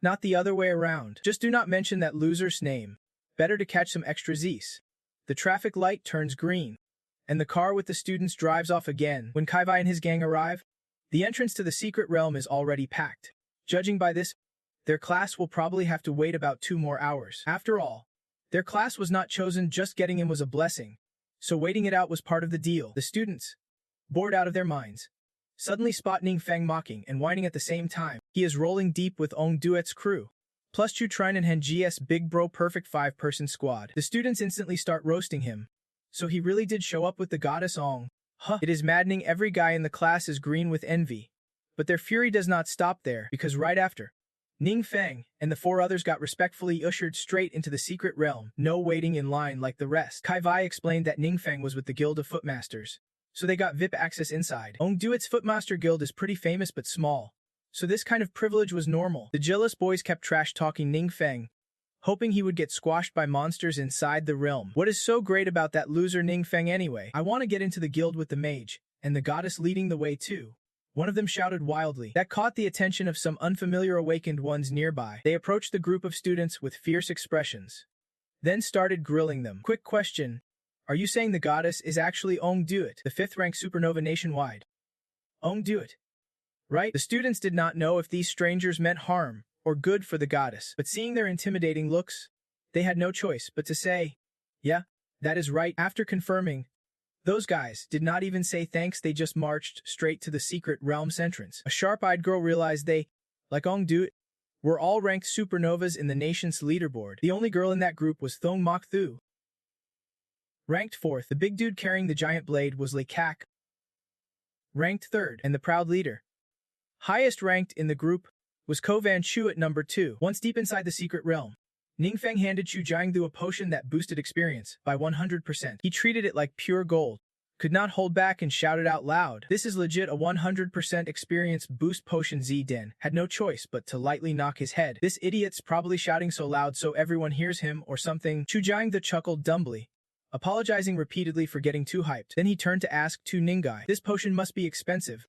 Not the other way around. Just do not mention that loser's name. Better to catch some extra Z's. The traffic light turns green, and the car with the students drives off again. When Kai Vai and his gang arrive, the entrance to the secret realm is already packed. Judging by this, their class will probably have to wait about 2 more hours. After all, their class was not chosen. Just getting in was a blessing. So waiting it out was part of the deal. The students, bored out of their minds, suddenly spot Ning Feng mocking and whining at the same time. He is rolling deep with Ong Duet's crew, plus Chu Trine and Han Ji's big bro perfect 5-person squad. The students instantly start roasting him. So he really did show up with the goddess Ong. Huh. It is maddening. Every guy in the class is green with envy. But their fury does not stop there, because right after, Ning Feng and the 4 others got respectfully ushered straight into the secret realm, no waiting in line like the rest. Kai Vai explained that Ning Feng was with the Guild of Footmasters, so they got VIP access inside. Ong Duet's Footmaster Guild is pretty famous but small, so this kind of privilege was normal. The jealous boys kept trash-talking Ning Feng, hoping he would get squashed by monsters inside the realm. What is so great about that loser Ning Feng anyway? I want to get into the guild with the mage, and the goddess leading the way too. One of them shouted wildly. That caught the attention of some unfamiliar awakened ones nearby. They approached the group of students with fierce expressions, then started grilling them. Quick question. Are you saying the goddess is actually Ong Duet, the 5th-ranked supernova nationwide? Ong Duet. Right? The students did not know if these strangers meant harm or good for the goddess, but seeing their intimidating looks, they had no choice but to say, yeah, that is right. After confirming, those guys did not even say thanks. They just marched straight to the secret realm's entrance. A sharp-eyed girl realized they, like Ong Duet, were all ranked supernovas in the nation's leaderboard. The only girl in that group was Thong Mok Thu. Ranked 4th, the big dude carrying the giant blade was Lei Kak. Ranked 3rd, and the proud leader. Highest ranked in the group was Ko Van Chu at number 2. Once deep inside the secret realm, Ning Feng handed Chu Jiangdu a potion that boosted experience by 100%. He treated it like pure gold, could not hold back and shouted out loud, "This is legit a 100% experience boost potion." Zden had no choice but to lightly knock his head. This idiot's probably shouting so loud so everyone hears him or something. Chu Jiangdu chuckled dumbly, apologizing repeatedly for getting too hyped. Then he turned to ask Tu Ninggai, "This potion must be expensive,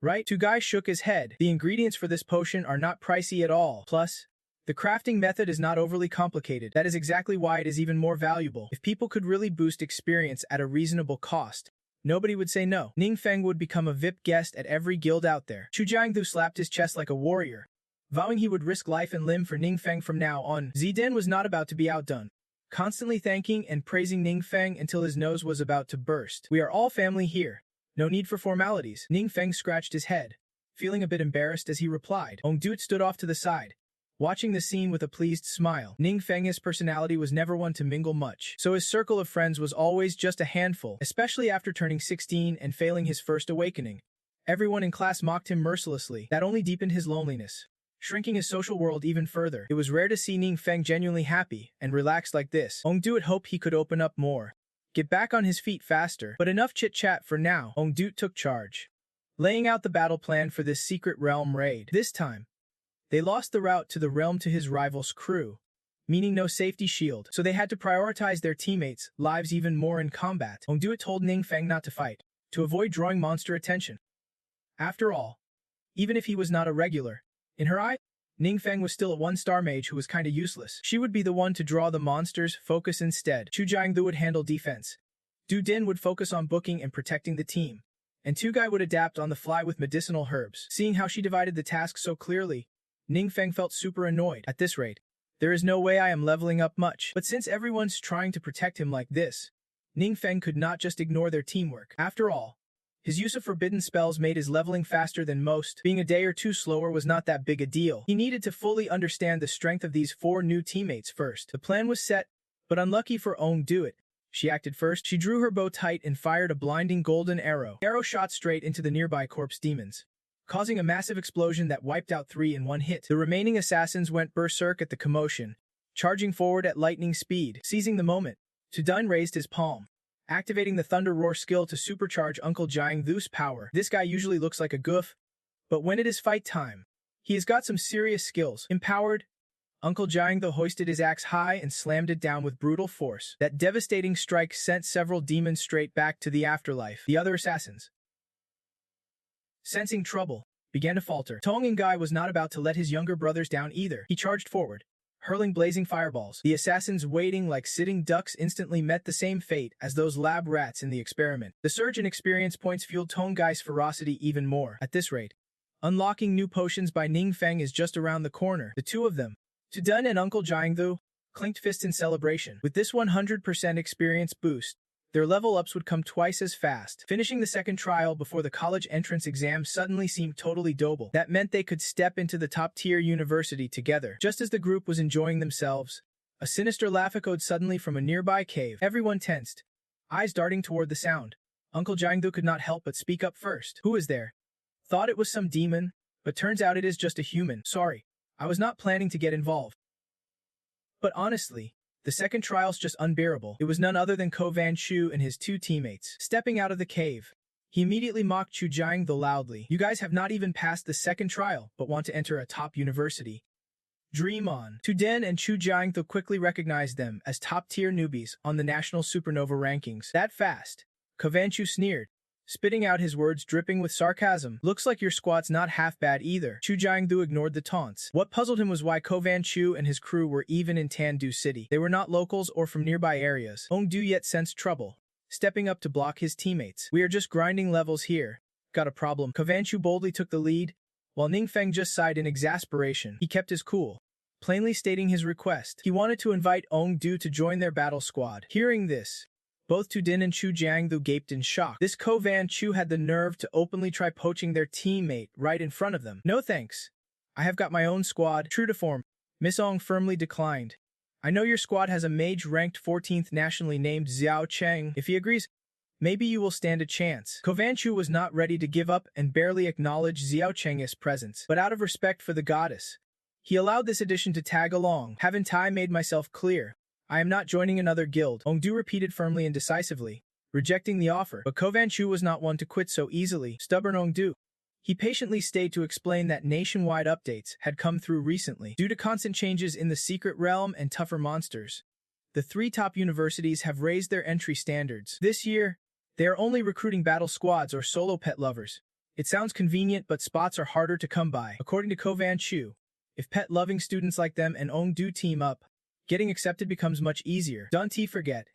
right?" Tu Gai shook his head. "The ingredients for this potion are not pricey at all. Plus, the crafting method is not overly complicated. That is exactly why it is even more valuable. If people could really boost experience at a reasonable cost, nobody would say no. Ning Feng would become a VIP guest at every guild out there." Chu Jiangdu slapped his chest like a warrior, vowing he would risk life and limb for Ning Feng from now on. Zden was not about to be outdone, constantly thanking and praising Ning Feng until his nose was about to burst. "We are all family here. No need for formalities." Ning Feng scratched his head, feeling a bit embarrassed as he replied. Ong Duet stood off to the side, watching the scene with a pleased smile. Ning Feng's personality was never one to mingle much, so his circle of friends was always just a handful, especially after turning 16 and failing his first awakening. Everyone in class mocked him mercilessly. That only deepened his loneliness. shrinking his social world even further. It was rare to see Ning Feng genuinely happy and relaxed like this. Ongdu had hoped he could open up more, get back on his feet faster, but enough chit-chat for now. Ongdu took charge, laying out the battle plan for this secret realm raid. This time, they lost the route to the realm to his rival's crew, meaning no safety shield, so they had to prioritize their teammates' lives even more in combat. Ongdu told Ning Feng not to fight, to avoid drawing monster attention. After all, even if he was not a regular, in her eye, Ning Feng was still a one-star mage who was kinda useless. She would be the one to draw the monster's focus instead. Chu Jiangdu would handle defense. Du Din would focus on booking and protecting the team, and Tu Gai would adapt on the fly with medicinal herbs. Seeing how she divided the task so clearly, Ning Feng felt super annoyed. At this rate, there is no way I am leveling up much. But since everyone's trying to protect him like this, Ning Feng could not just ignore their teamwork. After all, his use of forbidden spells made his leveling faster than most. Being a day or two slower was not that big a deal. He needed to fully understand the strength of these 4 new teammates first. The plan was set, but unlucky for Ongdu. She acted first. She drew her bow tight and fired a blinding golden arrow. The arrow shot straight into the nearby corpse demons, causing a massive explosion that wiped out 3 in one hit. The remaining assassins went berserk at the commotion, charging forward at lightning speed. Seizing the moment, Tudun raised his palm, activating the Thunder Roar skill to supercharge Uncle Jiangdu's power. This guy usually looks like a goof, but when it is fight time, he has got some serious skills. Empowered, Uncle Jiangdu hoisted his axe high and slammed it down with brutal force. That devastating strike sent several demons straight back to the afterlife. The other assassins, sensing trouble, began to falter. Tong Ngai was not about to let his younger brothers down either. He charged forward, hurling blazing fireballs. The assassins, waiting like sitting ducks, instantly met the same fate as those lab rats in the experiment. The surge in experience points fueled Tong Gai's ferocity even more. At this rate, unlocking new potions by Ning Feng is just around the corner. The two of them, Tudun and Uncle Jiangdu, clinked fists in celebration. With this 100% experience boost, their level-ups would come twice as fast. Finishing the second trial before the college entrance exam suddenly seemed totally doable. That meant they could step into the top-tier university together. Just as the group was enjoying themselves, a sinister laugh echoed suddenly from a nearby cave. Everyone tensed, eyes darting toward the sound. Uncle Jiangdu could not help but speak up first. Who is there? Thought it was some demon, but turns out it is just a human. Sorry, I was not planning to get involved. But honestly, the second trial's just unbearable. It was none other than Ko Van Chu and his 2 teammates. Stepping out of the cave, he immediately mocked Chu Jiangdu loudly. You guys have not even passed the second trial, but want to enter a top university. Dream on. Tudun and Chu Jiangdu quickly recognized them as top-tier newbies on the national supernova rankings. That fast? Ko Van Chu sneered, spitting out his words dripping with sarcasm. Looks like your squad's not half bad either. Chu Jiangdu ignored the taunts. What puzzled him was why Ko Van Chu and his crew were even in Tandu City. They were not locals or from nearby areas. Ongdu yet sensed trouble, stepping up to block his teammates. We are just grinding levels here. Got a problem. Ko Van Chu boldly took the lead, while Ning Feng just sighed in exasperation. He kept his cool, plainly stating his request. He wanted to invite Ongdu to join their battle squad. Hearing this, both Tudun and Chu Jiangdu gaped in shock. This Ko Van Chu had the nerve to openly try poaching their teammate right in front of them. No thanks. I have got my own squad. True to form, Miss Ong firmly declined. I know your squad has a mage ranked 14th nationally named Xiao Cheng. If he agrees, maybe you will stand a chance. Ko Van Chu was not ready to give up and barely acknowledged Xiao Cheng's presence. But out of respect for the goddess, he allowed this addition to tag along. Haven't I made myself clear? I am not joining another guild, Ongdu repeated firmly and decisively, rejecting the offer. But Ko Van Chu was not one to quit so easily. Stubborn Ongdu. He patiently stayed to explain that nationwide updates had come through recently. Due to constant changes in the secret realm and tougher monsters, the 3 top universities have raised their entry standards. This year, they are only recruiting battle squads or solo pet lovers. It sounds convenient, but spots are harder to come by. According to Ko Van Chu, if pet-loving students like them and Ongdu team up, getting accepted becomes much easier. Don't forget,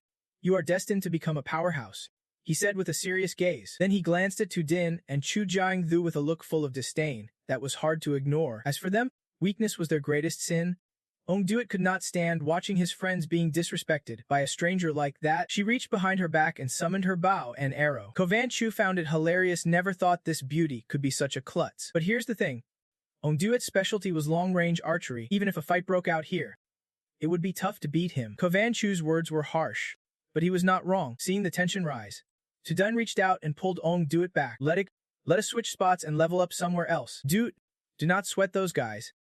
you are destined to become a powerhouse, he said with a serious gaze. Then he glanced at Tudun and Chu Jiangdu with a look full of disdain that was hard to ignore. As for them, weakness was their greatest sin. Ongduit could not stand watching his friends being disrespected by a stranger like that. She reached behind her back and summoned her bow and arrow. Ko Van Chu found it hilarious, never thought this beauty could be such a klutz. But here's the thing. Ongduit's specialty was long-range archery. Even if a fight broke out here, it would be tough to beat him. Ko Van Chu's words were harsh, but he was not wrong. Seeing the tension rise, Tudun reached out and pulled Ongduit back. Let us switch spots and level up somewhere else. Do not sweat those guys.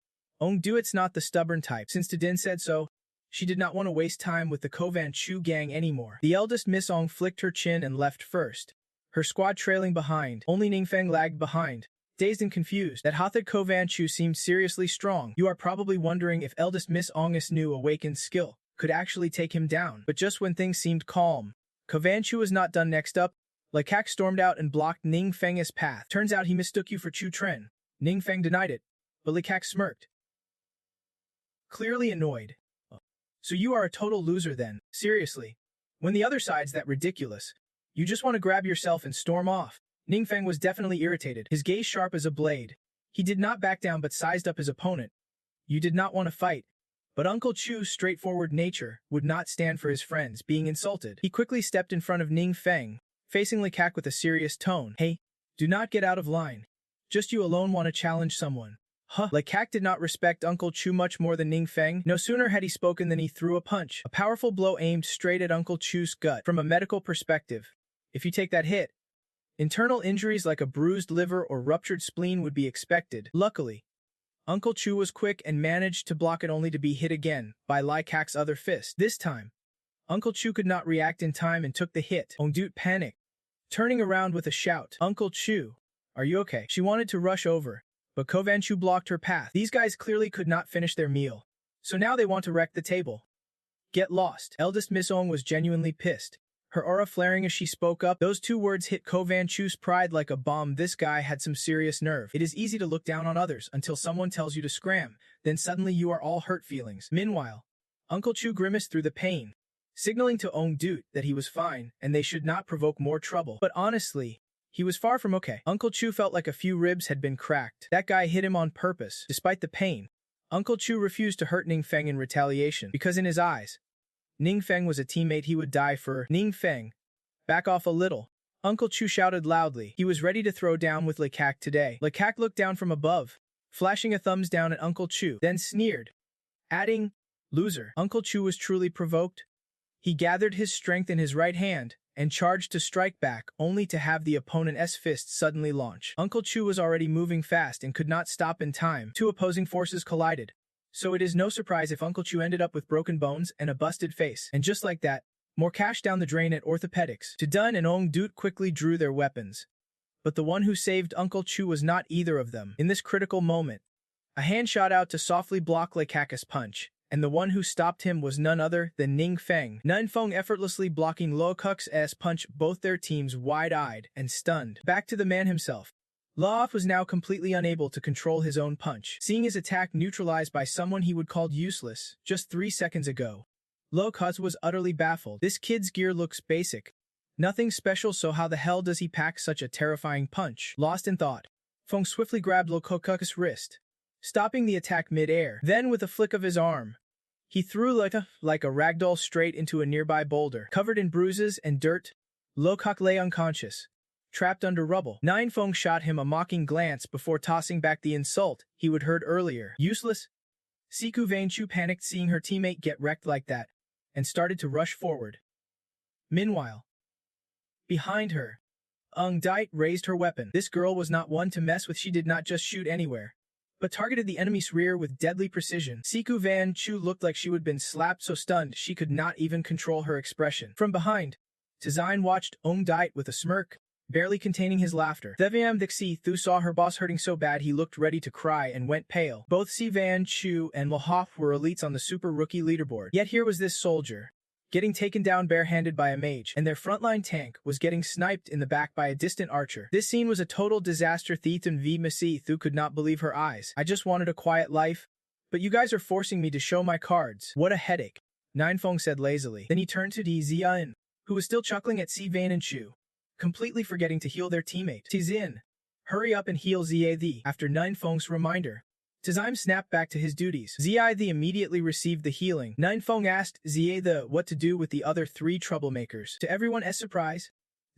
Duet's not the stubborn type. Since Tadin said so, she did not want to waste time with the Kovan Chu gang anymore. The eldest Miss Ong flicked her chin and left first, her squad trailing behind. Only Ningfeng lagged behind, dazed and confused. That Hathad Kovan Chu seemed seriously strong. You are probably wondering if eldest Miss Ong's new awakened skill could actually take him down. But just when things seemed calm, Kovan Chu was not done. Next up, Lekak stormed out and blocked Ningfeng's path. Turns out he mistook you for Chu Tren. Ningfeng denied it, but Lekak smirked, clearly annoyed. So you are a total loser then, seriously. When the other side's that ridiculous, you just want to grab yourself and storm off. Ningfeng was definitely irritated, his gaze sharp as a blade. He did not back down but sized up his opponent. You did not want to fight, but Uncle Chu's straightforward nature would not stand for his friends being insulted. He quickly stepped in front of Ningfeng, facing Lekak with a serious tone. Hey, do not get out of line. Just you alone want to challenge someone. Huh. Lekak did not respect Uncle Chu much more than Ningfeng. No sooner had he spoken than he threw a punch. A powerful blow aimed straight at Uncle Chu's gut. From a medical perspective, if you take that hit, internal injuries like a bruised liver or ruptured spleen would be expected. Luckily, Uncle Chu was quick and managed to block it only to be hit again by Lekak's other fist. This time, Uncle Chu could not react in time and took the hit. Ongdut panicked, turning around with a shout. Uncle Chu, are you okay? She wanted to rush over, but Kovan Chu blocked her path. These guys clearly could not finish their meal, so now they want to wreck the table. Get lost. Eldest Miss Ong was genuinely pissed, her aura flaring as she spoke up. Those two words hit Kovan Chu's pride like a bomb. This guy had some serious nerve. It is easy to look down on others until someone tells you to scram, then suddenly you are all hurt feelings. Meanwhile, Uncle Chu grimaced through the pain, signaling to Ongdut that he was fine and they should not provoke more trouble. But honestly, he was far from okay. Uncle Chu felt like a few ribs had been cracked. That guy hit him on purpose. Despite the pain, Uncle Chu refused to hurt Ningfeng in retaliation, because in his eyes, Ningfeng was a teammate he would die for. Ningfeng, back off a little. Uncle Chu shouted loudly. He was ready to throw down with Lekak today. Lekak looked down from above, flashing a thumbs down at Uncle Chu, then sneered, adding, loser. Uncle Chu was truly provoked. He gathered his strength in his right hand and charged to strike back, only to have the opponent's fist suddenly launch. Uncle Chu was already moving fast and could not stop in time. Two opposing forces collided, so it is no surprise if Uncle Chu ended up with broken bones and a busted face. And just like that, more cash down the drain at orthopedics. Tadun and Ongdut quickly drew their weapons, but the one who saved Uncle Chu was not either of them. In this critical moment, a hand shot out to softly block Lekak's punch, and the one who stopped him was none other than Ningfeng. Ningfeng effortlessly blocking Lekak's punch, both their teams wide-eyed and stunned. Back to the man himself. Laof was now completely unable to control his own punch, seeing his attack neutralized by someone he would called useless just 3 seconds ago. Lekak was utterly baffled. This kid's gear looks basic, nothing special, so how the hell does he pack such a terrifying punch? Lost in thought, Feng swiftly grabbed Lekak's wrist, stopping the attack mid-air. Then with a flick of his arm, he threw like a ragdoll straight into a nearby boulder. Covered in bruises and dirt, Lekak lay unconscious, trapped under rubble. Ningfeng shot him a mocking glance before tossing back the insult he would heard earlier. Useless. Siku Vanchu panicked seeing her teammate get wrecked like that, and started to rush forward. Meanwhile, behind her, Ongdut raised her weapon. This girl was not one to mess with. She did not just shoot anywhere, but targeted the enemy's rear with deadly precision. Siku Van Chu looked like she had been slapped, so stunned she could not even control her expression. From behind, Tazine watched Ongdut with a smirk, barely containing his laughter. Theviam Dixie Thu saw her boss hurting so bad he looked ready to cry and went pale. Both Si Van Chu and Lahoff were elites on the super rookie leaderboard. Yet here was this soldier, getting taken down barehanded by a mage, and their frontline tank was getting sniped in the back by a distant archer. This scene was a total disaster. Thetan V. Masi Thu could not believe her eyes. I just wanted a quiet life, but you guys are forcing me to show my cards. What a headache, Ningfeng said lazily. Then he turned to Di Zian, who was still chuckling at Si Van and Chu, completely forgetting to heal their teammate. Tizin, hurry up and heal Ziathi. After Ningfeng's reminder, Tazime snapped back to his duties. Ziathi immediately received the healing. Ningfeng asked Ziathi what to do with the other 3 troublemakers. To everyone's surprise,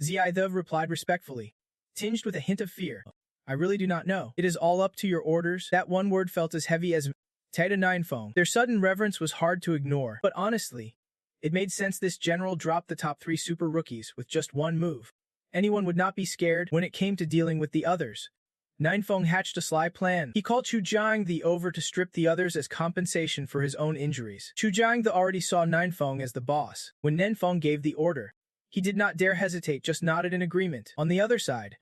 Ziathi replied respectfully, tinged with a hint of fear. I really do not know. It is all up to your orders. That one word felt as heavy as Tata Ningfeng. Their sudden reverence was hard to ignore, but honestly, it made sense. This general dropped the top 3 super rookies with just one move. Anyone would not be scared when it came to dealing with the others. Ninfeng hatched a sly plan. He called Chu Jiang the over to strip the others as compensation for his own injuries. Chu Jiang the already saw Ninfeng as the boss. When Ninfeng gave the order, he did not dare hesitate, just nodded in agreement. On the other side,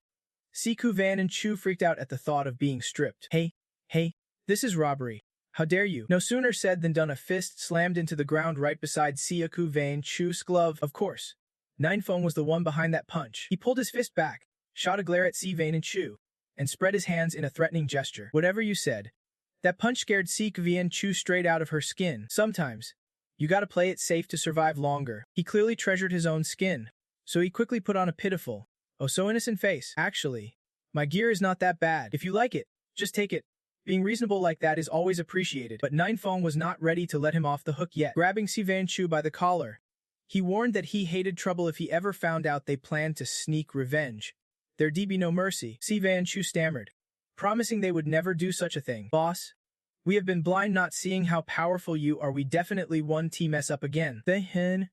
Siku Van and Chu freaked out at the thought of being stripped. Hey, this is robbery. How dare you? No sooner said than done. A fist slammed into the ground right beside Siku Van Chu's glove. Of course, Ninfeng was the one behind that punch. He pulled his fist back, shot a glare at Si Van and Chu, and spread his hands in a threatening gesture. Whatever you said, that punch scared Si Van Chu straight out of her skin. Sometimes, you gotta play it safe to survive longer. He clearly treasured his own skin, so he quickly put on a pitiful, oh so innocent face. Actually, my gear is not that bad. If you like it, just take it. Being reasonable like that is always appreciated. But Ninfeng was not ready to let him off the hook yet. Grabbing Si Van Chu by the collar, he warned that he hated trouble if he ever found out they planned to sneak revenge. There'd be no mercy. Si Van Chu stammered, promising they would never do such a thing. Boss, we have been blind not seeing how powerful you are. We definitely won't mess up again. The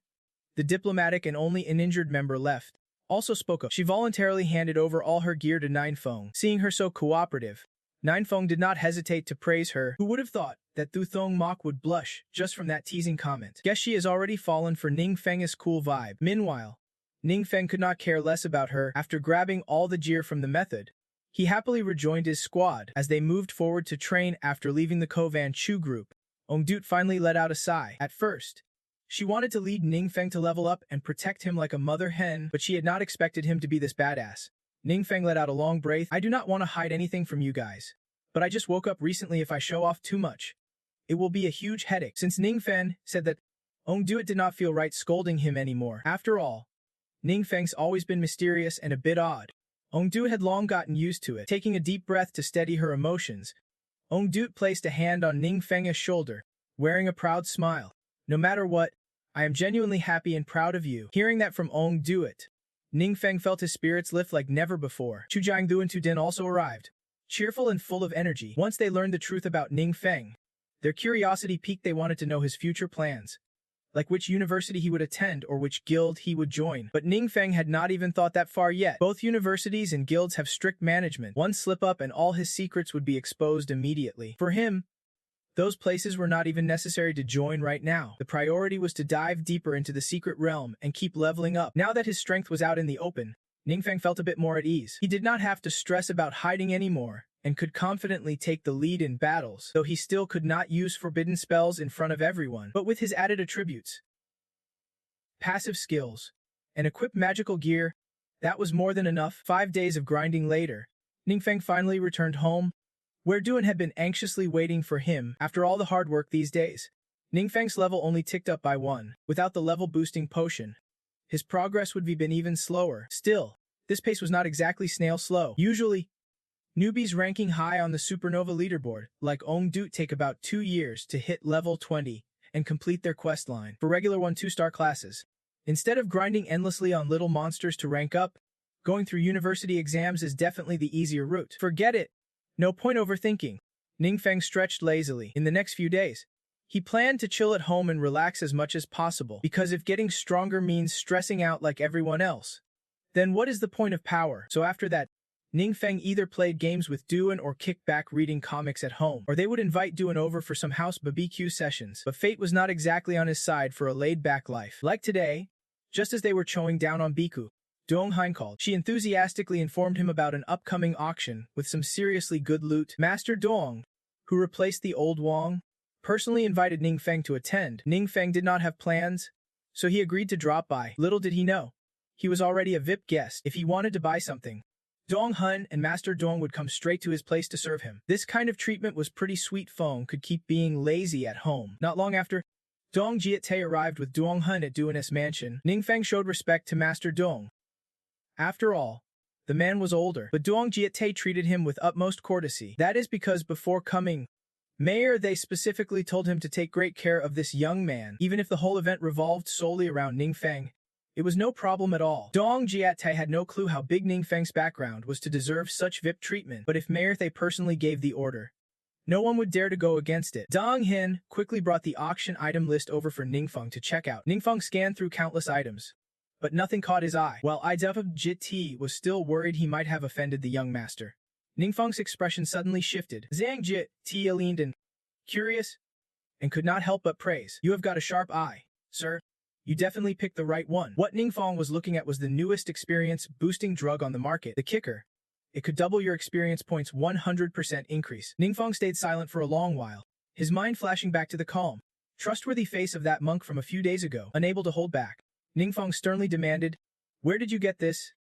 diplomatic and only uninjured member left, also spoke up. She voluntarily handed over all her gear to Ninfeng. Seeing her so cooperative, Ninfeng did not hesitate to praise her. Who would have thought that Thu Thong Mok would blush just from that teasing comment? Guess she has already fallen for Ningfeng's cool vibe. Meanwhile, Ningfeng could not care less about her. After grabbing all the gear from the method, he happily rejoined his squad. As they moved forward to train after leaving the Kovan Chu group, Ongdut finally let out a sigh. At first, she wanted to lead Ningfeng to level up and protect him like a mother hen, but she had not expected him to be this badass. Ningfeng let out a long breath. I do not want to hide anything from you guys, but I just woke up recently. If I show off too much, it will be a huge headache. Since Ningfeng said that, Ongdut did not feel right scolding him anymore. After all, Ningfeng's always been mysterious and a bit odd. Ongdut had long gotten used to it. Taking a deep breath to steady her emotions, Ongdut placed a hand on Ningfeng's shoulder, wearing a proud smile. No matter what, I am genuinely happy and proud of you. Hearing that from Ongdut, Ningfeng felt his spirits lift like never before. Chu Jiangdu and Tu Din also arrived, cheerful and full of energy. Once they learned the truth about Ningfeng, their curiosity piqued. They wanted to know his future plans, like which university he would attend or which guild he would join. But Ningfeng had not even thought that far yet. Both universities and guilds have strict management. One slip up and all his secrets would be exposed immediately. For him, those places were not even necessary to join right now. The priority was to dive deeper into the secret realm and keep leveling up. Now that his strength was out in the open, Ningfeng felt a bit more at ease. He did not have to stress about hiding anymore, and could confidently take the lead in battles, though he still could not use forbidden spells in front of everyone. But with his added attributes, passive skills, and equipped magical gear, that was more than enough. 5 days of grinding later, Ningfeng finally returned home, where Duan had been anxiously waiting for him. After all the hard work these days, Ningfeng's level only ticked up by 1. Without the level-boosting potion, his progress would have been even slower. Still, this pace was not exactly snail slow. Usually, newbies ranking high on the Supernova leaderboard, like Ongdut, take about 2 years to hit level 20 and complete their quest line. For regular 1-2-star classes, instead of grinding endlessly on little monsters to rank up, going through university exams is definitely the easier route. Forget it. No point overthinking. Ningfeng stretched lazily. In the next few days, he planned to chill at home and relax as much as possible, because if getting stronger means stressing out like everyone else, then what is the point of power? So after that, Ningfeng either played games with Duan or kicked back reading comics at home, or they would invite Duan over for some house BBQ sessions. But fate was not exactly on his side for a laid-back life. Like today, just as they were chowing down on Biku, Dong Hein called. She enthusiastically informed him about an upcoming auction with some seriously good loot. Master Dong, who replaced the old Wang, personally invited Ningfeng to attend. Ningfeng did not have plans, so he agreed to drop by. Little did he know, he was already a VIP guest. If he wanted to buy something, Dong Hun and Master Dong would come straight to his place to serve him. This kind of treatment was pretty sweet. Feng could keep being lazy at home. Not long after, Dong Jiate arrived with Dong Hun at Duan's mansion. Ningfeng showed respect to Master Dong. After all, the man was older, but Duong Jiate treated him with utmost courtesy. That is because before coming, Mayor they specifically told him to take great care of this young man. Even if the whole event revolved solely around Ningfeng, it was no problem at all. Dong Jiate had no clue how big Ningfeng's background was to deserve such VIP treatment, but if Mayor they personally gave the order, no one would dare to go against it. Dong Hin quickly brought the auction item list over for Ningfeng to check out. Ningfeng scanned through countless items, but nothing caught his eye. While Jit was still worried he might have offended the young master, Ningfeng's expression suddenly shifted. Zhang Jie leaned in, curious, and could not help but praise. You have got a sharp eye, sir. You definitely picked the right one. What Ningfeng was looking at was the newest experience-boosting drug on the market. The kicker. It could double your experience points 100% increase. Ningfeng stayed silent for a long while, his mind flashing back to the calm, trustworthy face of that monk from a few days ago. Unable to hold back, Ningfeng sternly demanded, Where did you get this?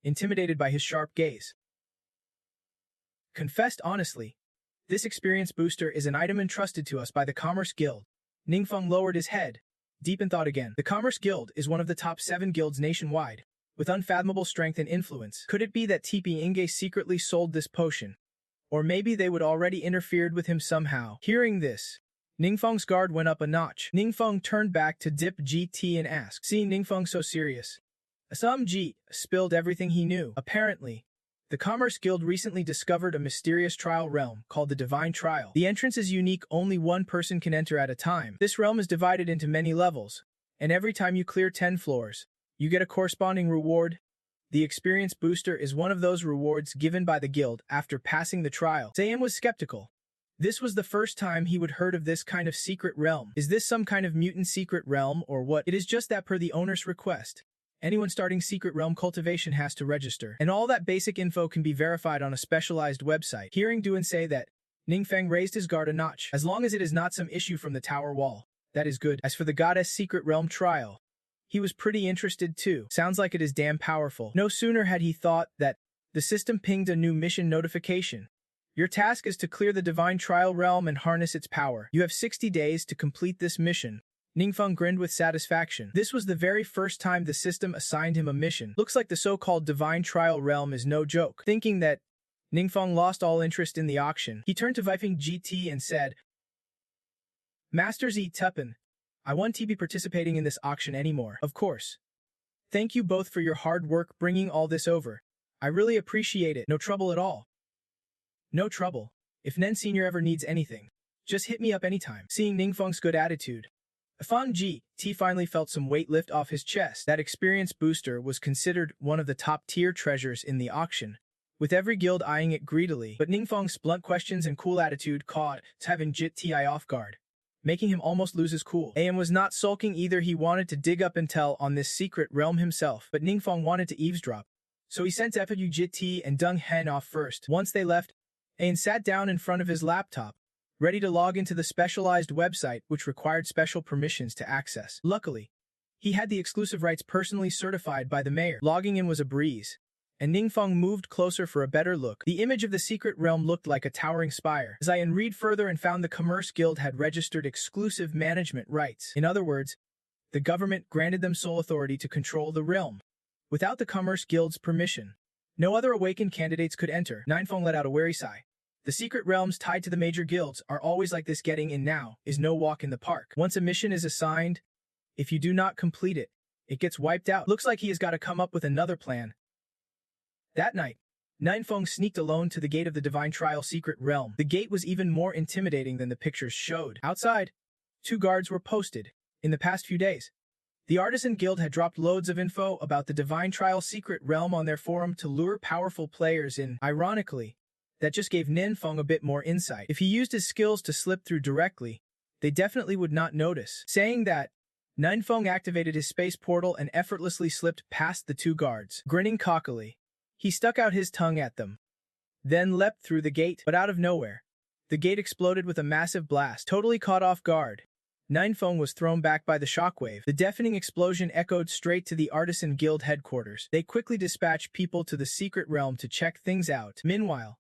Intimidated by his sharp gaze. Confessed honestly. This experience booster is an item entrusted to us by the Commerce Guild. Ningfeng lowered his head, deep in thought again. The Commerce Guild is one of the top 7 guilds nationwide, with unfathomable strength and influence. Could it be that TP Inge secretly sold this potion? Or maybe they would already interfered with him somehow. Hearing this, Ningfeng's guard went up a notch. Ningfeng turned back to Dip GT and asked, seeing Ningfeng so serious. Assam Ji spilled everything he knew. Apparently, the Commerce Guild recently discovered a mysterious trial realm called the Divine Trial. The entrance is unique, only one person can enter at a time. This realm is divided into many levels, and every time you clear 10 floors, you get a corresponding reward. The experience booster is one of those rewards given by the guild after passing the trial. Zayan was skeptical. This was the first time he would heard of this kind of secret realm. Is this some kind of mutant secret realm or what? It is just that per the owner's request, anyone starting secret realm cultivation has to register, and all that basic info can be verified on a specialized website. Hearing Duan say that, Ningfeng raised his guard a notch. As long as it is not some issue from the tower wall, that is good. As for the goddess secret realm trial, he was pretty interested too. Sounds like it is damn powerful. No sooner had he thought that, the system pinged a new mission notification. Your task is to clear the Divine Trial realm and harness its power. You have 60 days to complete this mission. Ningfeng grinned with satisfaction. This was the very first time the system assigned him a mission. Looks like the so-called Divine Trial realm is no joke. Thinking that Ningfeng lost all interest in the auction, he turned to Vifeng GT and said, Master Z Tuppen, I won't be participating in this auction anymore. Of course. Thank you both for your hard work bringing all this over. I really appreciate it. No trouble at all. No trouble. If Nen Senior ever needs anything, just hit me up anytime. Seeing Ningfeng's good attitude, Fan Ji finally felt some weight lift off his chest. That experience booster was considered one of the top-tier treasures in the auction, with every guild eyeing it greedily. But Ningfeng's blunt questions and cool attitude caught Tevin Jit Ti off guard, making him almost lose his cool. Am was not sulking either. He wanted to dig up intel on this secret realm himself, but Ningfeng wanted to eavesdrop, so he sent Epidu Jit Ti and Deng Hen off first. Once they left, Ayan sat down in front of his laptop, ready to log into the specialized website which required special permissions to access. Luckily, he had the exclusive rights personally certified by the mayor. Logging in was a breeze, and Ningfeng moved closer for a better look. The image of the secret realm looked like a towering spire. Zayan read further and found the Commerce Guild had registered exclusive management rights. In other words, the government granted them sole authority to control the realm. Without the Commerce Guild's permission, no other awakened candidates could enter. Ningfeng let out a weary sigh. The secret realms tied to the major guilds are always like this. Getting in now is no walk in the park. Once a mission is assigned, if you do not complete it, it gets wiped out. Looks like he has got to come up with another plan. That night, Ningfeng sneaked alone to the gate of the Divine Trial secret realm. The gate was even more intimidating than the pictures showed. Outside, 2 guards were posted. In the past few days, the Artisan Guild had dropped loads of info about the Divine Trial secret realm on their forum to lure powerful players in. Ironically, that just gave Ningfeng a bit more insight. If he used his skills to slip through directly, they definitely would not notice. Saying that, Ningfeng activated his space portal and effortlessly slipped past the 2 guards. Grinning cockily, he stuck out his tongue at them, then leapt through the gate. But out of nowhere, the gate exploded with a massive blast. Totally caught off guard, Ningfeng was thrown back by the shockwave. The deafening explosion echoed straight to the Artisan Guild headquarters. They quickly dispatched people to the secret realm to check things out. Meanwhile,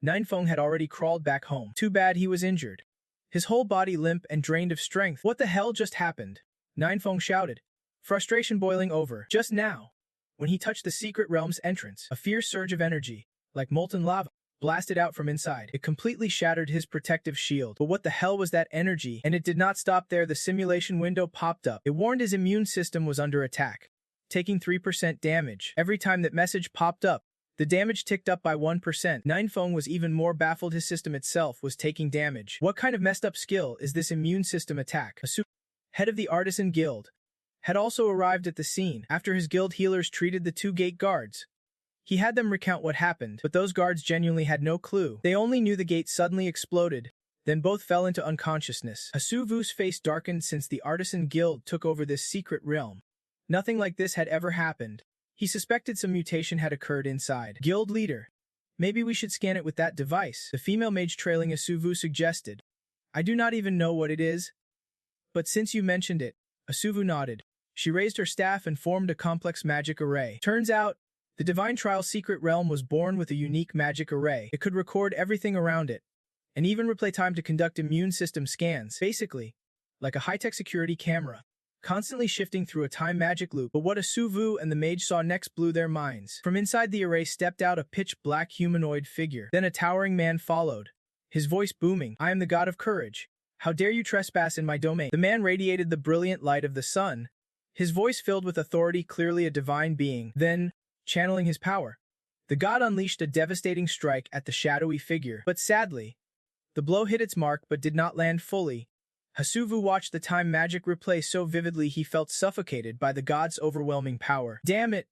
Ningfeng had already crawled back home. Too bad he was injured, his whole body limp and drained of strength. What the hell just happened? Ningfeng shouted, frustration boiling over. Just now, when he touched the secret realm's entrance, a fierce surge of energy, like molten lava, blasted out from inside. It completely shattered his protective shield. But what the hell was that energy? And it did not stop there. The simulation window popped up. It warned his immune system was under attack, taking 3% damage. Every time that message popped up, the damage ticked up by 1%. Ningfeng was even more baffled. His system itself was taking damage. What kind of messed up skill is this immune system attack? A head of the Artisan Guild had also arrived at the scene. After his guild healers treated the 2 gate guards, He had them recount what happened, but those guards genuinely had no clue. They only knew the gate suddenly exploded. Then both fell into unconsciousness. Hasuvu's face darkened since the Artisan Guild took over this secret realm. Nothing like this had ever happened. He suspected some mutation had occurred inside. Guild leader. Maybe we should scan it with that device, the female mage trailing Asuvu suggested. I do not even know what it is. But since you mentioned it, Asuvu nodded. She raised her staff and formed a complex magic array. Turns out, the Divine Trial Secret Realm was born with a unique magic array. It could record everything around it, and even replay time to conduct immune system scans, basically, like a high-tech security camera, constantly shifting through a time magic loop. But what Asuvu and the mage saw next blew their minds. From inside the array stepped out a pitch-black humanoid figure. Then a towering man followed, his voice booming. I am the god of courage. How dare you trespass in my domain? The man radiated the brilliant light of the sun, his voice filled with authority, clearly a divine being. Then, channeling his power, the god unleashed a devastating strike at the shadowy figure. But sadly, the blow hit its mark but did not land fully. Hasuvu watched the time magic replay so vividly he felt suffocated by the god's overwhelming power. Damn it!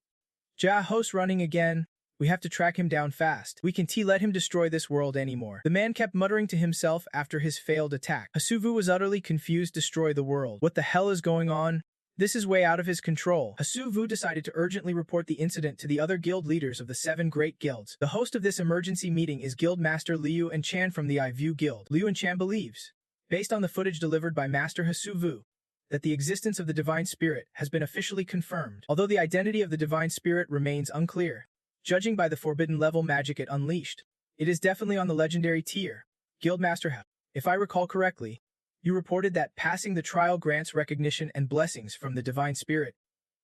Ho's running again. We have to track him down fast. We can't let him destroy this world anymore. The man kept muttering to himself after his failed attack. Hasuvu was utterly confused. Destroy the world. What the hell is going on? This is way out of his control. Hasuvu decided to urgently report the incident to the other guild leaders of the 7 great guilds. The host of this emergency meeting is Guild Master Liu and Chan from the iView Guild. Liu and Chan believes, based on the footage delivered by Master Hasuvu, that the existence of the Divine Spirit has been officially confirmed, although the identity of the Divine Spirit remains unclear. Judging by the forbidden level magic it unleashed, it is definitely on the legendary tier. Guildmaster, if I recall correctly, you reported that passing the trial grants recognition and blessings from the Divine Spirit,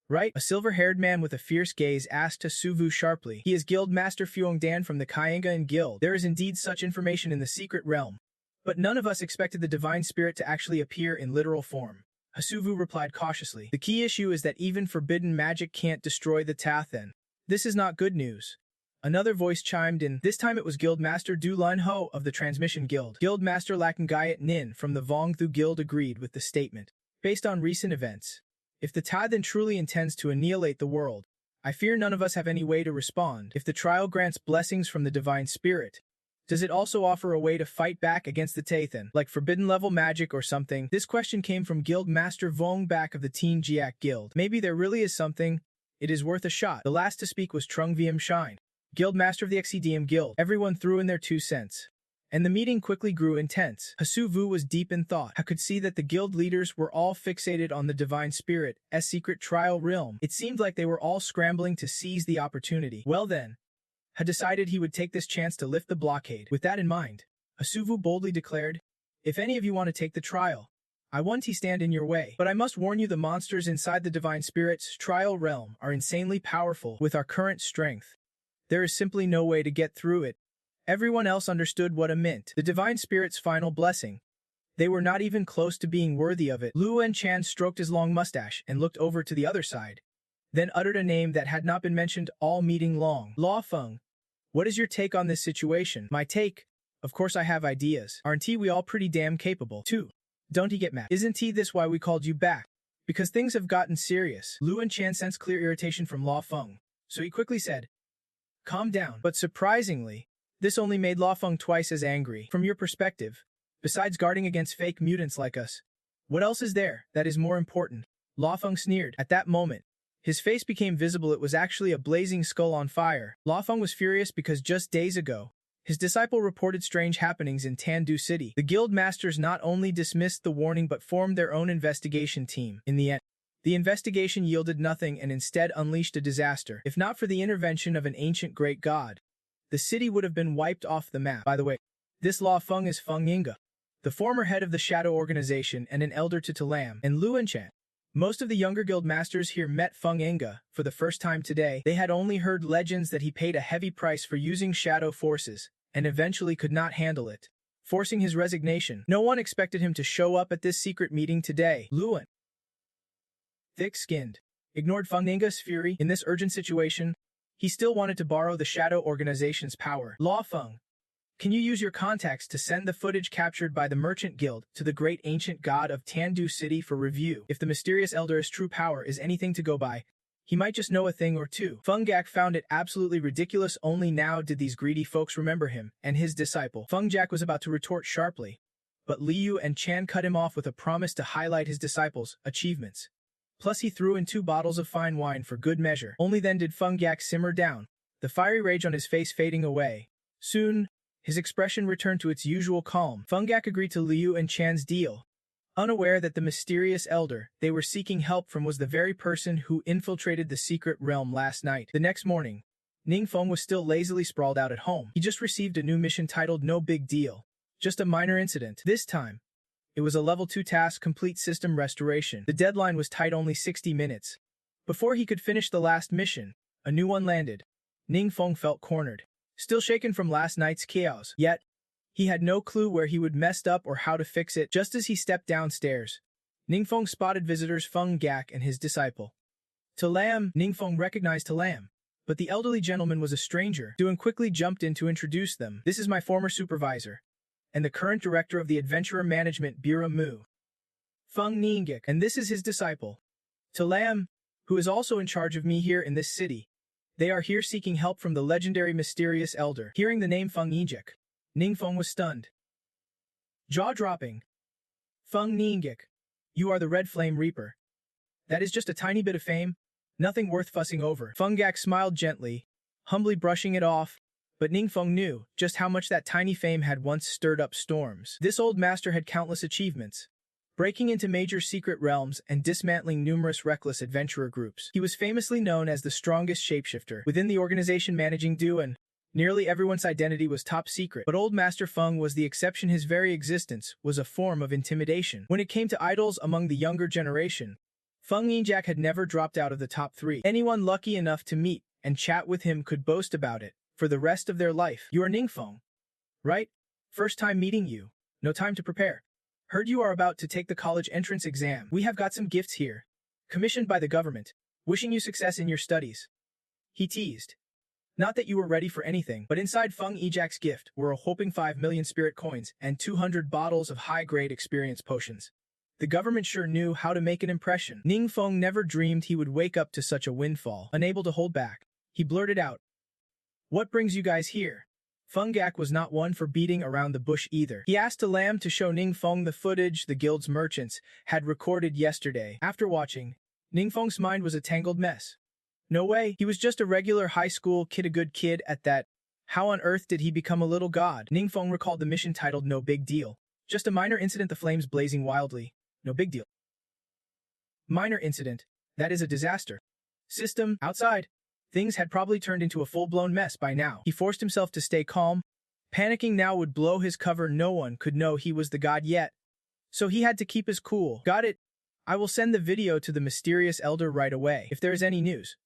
right? A silver-haired man with a fierce gaze asked Hasuvu sharply. He is Guildmaster Fuongdan from the Kyengan Guild. There is indeed such information in the secret realm, but none of us expected the Divine Spirit to actually appear in literal form. Hasuvu replied cautiously. The key issue is that even forbidden magic can't destroy the Tathen. This is not good news. Another voice chimed in. This time it was Guildmaster Du Lun Ho of the Transmission Guild. Guildmaster Lakangayat Nin from the Vongthu Guild agreed with the statement. Based on recent events, if the Tathen truly intends to annihilate the world, I fear none of us have any way to respond. If the trial grants blessings from the Divine Spirit, does it also offer a way to fight back against the Tathen, like forbidden level magic or something? This question came from Guildmaster Vong Bak of the Teen Jiak Guild. Maybe there really is something. It is worth a shot. The last to speak was Trung Viem Shine, Guildmaster of the XCDM Guild. Everyone threw in their 2 cents, and the meeting quickly grew intense. Hasuvu was deep in thought. I could see that the guild leaders were all fixated on the Divine Spirit's secret trial realm. It seemed like they were all scrambling to seize the opportunity. Well then, had decided he would take this chance to lift the blockade. With that in mind, Hasuvu boldly declared, if any of you want to take the trial, I won't stand in your way. But I must warn you, the monsters inside the Divine Spirit's trial realm are insanely powerful. With our current strength, there is simply no way to get through it. Everyone else understood what it meant. The Divine Spirit's final blessing. They were not even close to being worthy of it. Lu and Chan stroked his long mustache and looked over to the other side, then uttered a name that had not been mentioned all meeting long. Law Feng. What is your take on this situation? My take? Of course I have ideas. Aren't we all pretty damn capable, too? Don't he get mad? Isn't this why we called you back? Because things have gotten serious. Lu and Chan sensed clear irritation from Law Feng, so he quickly said, calm down. But surprisingly, this only made Law Feng twice as angry. From your perspective, besides guarding against fake mutants like us, what else is there that is more important? Law Feng sneered. At that moment, his face became visible. It was actually a blazing skull on fire. Law Feng was furious because just days ago, his disciple reported strange happenings in Tandu City. The guild masters not only dismissed the warning but formed their own investigation team. In the end, the investigation yielded nothing and instead unleashed a disaster. If not for the intervention of an ancient great god, the city would have been wiped off the map. By the way, this Law Feng is Feng Yinga, the former head of the Shadow Organization and an elder to Talam and Luan Chan. Most of the younger guild masters here met Feng Yinga for the first time today. They had only heard legends that he paid a heavy price for using shadow forces, and eventually could not handle it, forcing his resignation. No one expected him to show up at this secret meeting today. Luan, thick-skinned, ignored Feng Yinga's fury. In this urgent situation, he still wanted to borrow the Shadow Organization's power. Law Feng, can you use your contacts to send the footage captured by the Merchant Guild to the great ancient god of Tandu City for review? If the mysterious elder's true power is anything to go by, He might just know a thing or two. Feng Gak found it absolutely ridiculous. Only now did these greedy folks remember him and his disciple. Feng Gak was about to retort sharply, but Liu and Chan cut him off with a promise to highlight his disciples' achievements. Plus he threw in 2 bottles of fine wine for good measure. Only then did Feng Gak simmer down, the fiery rage on his face fading away. Soon, his expression returned to its usual calm. Feng Gak agreed to Liu and Chan's deal, unaware that the mysterious elder they were seeking help from was the very person who infiltrated the secret realm last night. The next morning, Ningfeng was still lazily sprawled out at home. He just received a new mission titled No Big Deal. Just a minor incident. This time, it was a level 2 task, complete system restoration. The deadline was tight, only 60 minutes. Before he could finish the last mission, a new one landed. Ningfeng felt cornered, still shaken from last night's chaos. Yet, he had no clue where he would messed up or how to fix it. Just as he stepped downstairs, Ningfeng spotted visitors Feng Gak and his disciple. Talam. Ningfeng recognized Talam, but the elderly gentleman was a stranger. Duan quickly jumped in to introduce them. This is my former supervisor, and the current director of the Adventurer Management Bureau Mu, Feng Niangik, and this is his disciple, Talam, who is also in charge of me here in this city. They are here seeking help from the legendary mysterious elder. Hearing the name Feng Niangik, Ningfeng was stunned, jaw-dropping. Feng Niangik, you are the Red Flame Reaper. That is just a tiny bit of fame, nothing worth fussing over. Feng Gak smiled gently, humbly brushing it off, but Ningfeng knew just how much that tiny fame had once stirred up storms. This old master had countless achievements, breaking into major secret realms and dismantling numerous reckless adventurer groups. He was famously known as the strongest shapeshifter within the organization managing Duan. Nearly everyone's identity was top secret, but old Master Feng was the exception. His very existence was a form of intimidation. When it came to idols among the younger generation, Feng Yinjak had never dropped out of the top 3. Anyone lucky enough to meet and chat with him could boast about it for the rest of their life. You are Ningfeng, right? First time meeting you. No time to prepare. Heard you are about to take the college entrance exam. We have got some gifts here, commissioned by the government. Wishing you success in your studies. He teased. Not that you were ready for anything, but inside Feng Yijak's gift were a whopping 5 million spirit coins and 200 bottles of high-grade experience potions. The government sure knew how to make an impression. Ningfeng never dreamed he would wake up to such a windfall. Unable to hold back, he blurted out, "What brings you guys here?" Feng Gak was not one for beating around the bush either. He asked Lam to show Ningfeng the footage the guild's merchants had recorded yesterday. After watching, Ningfeng's mind was a tangled mess. No way, he was just a regular high school kid, a good kid at that. How on earth did he become a little god? Ningfeng recalled the mission titled No Big Deal. Just a minor incident, the flames blazing wildly. No big deal. Minor incident. That is a disaster. System, outside. Things had probably turned into a full-blown mess by now. He forced himself to stay calm. Panicking now would blow his cover. No one could know he was the god yet, so he had to keep his cool. Got it. I will send the video to the mysterious elder right away. If there is any news,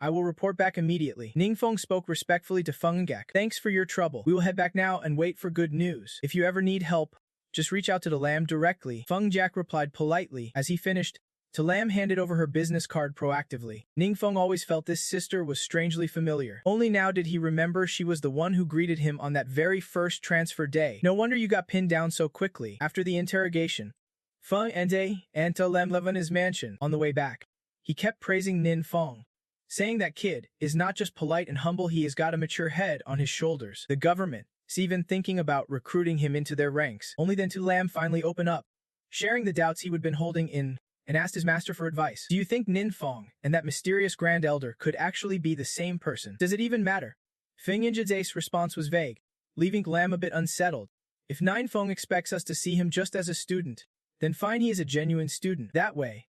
I will report back immediately. Ningfeng spoke respectfully to Feng Gak. Thanks for your trouble. We will head back now and wait for good news. If you ever need help, just reach out to the Lam directly. Feng Gak replied politely. As he finished, Talam handed over her business card proactively. Ningfeng always felt this sister was strangely familiar. Only now did he remember she was the one who greeted him on that very first transfer day. No wonder you got pinned down so quickly. After the interrogation, Feng Ende and Talam left his mansion. On the way back, he kept praising Ningfeng, saying that kid is not just polite and humble, he has got a mature head on his shoulders. The government is even thinking about recruiting him into their ranks. Only then did Lam finally open up, sharing the doubts he would been holding in, and asked his master for advice. Do you think Ningfeng and that mysterious Grand Elder could actually be the same person? Does it even matter? Feng Yinjie's response was vague, leaving Lam a bit unsettled. If Ningfeng expects us to see him just as a student, then fine, he is a genuine student. That way,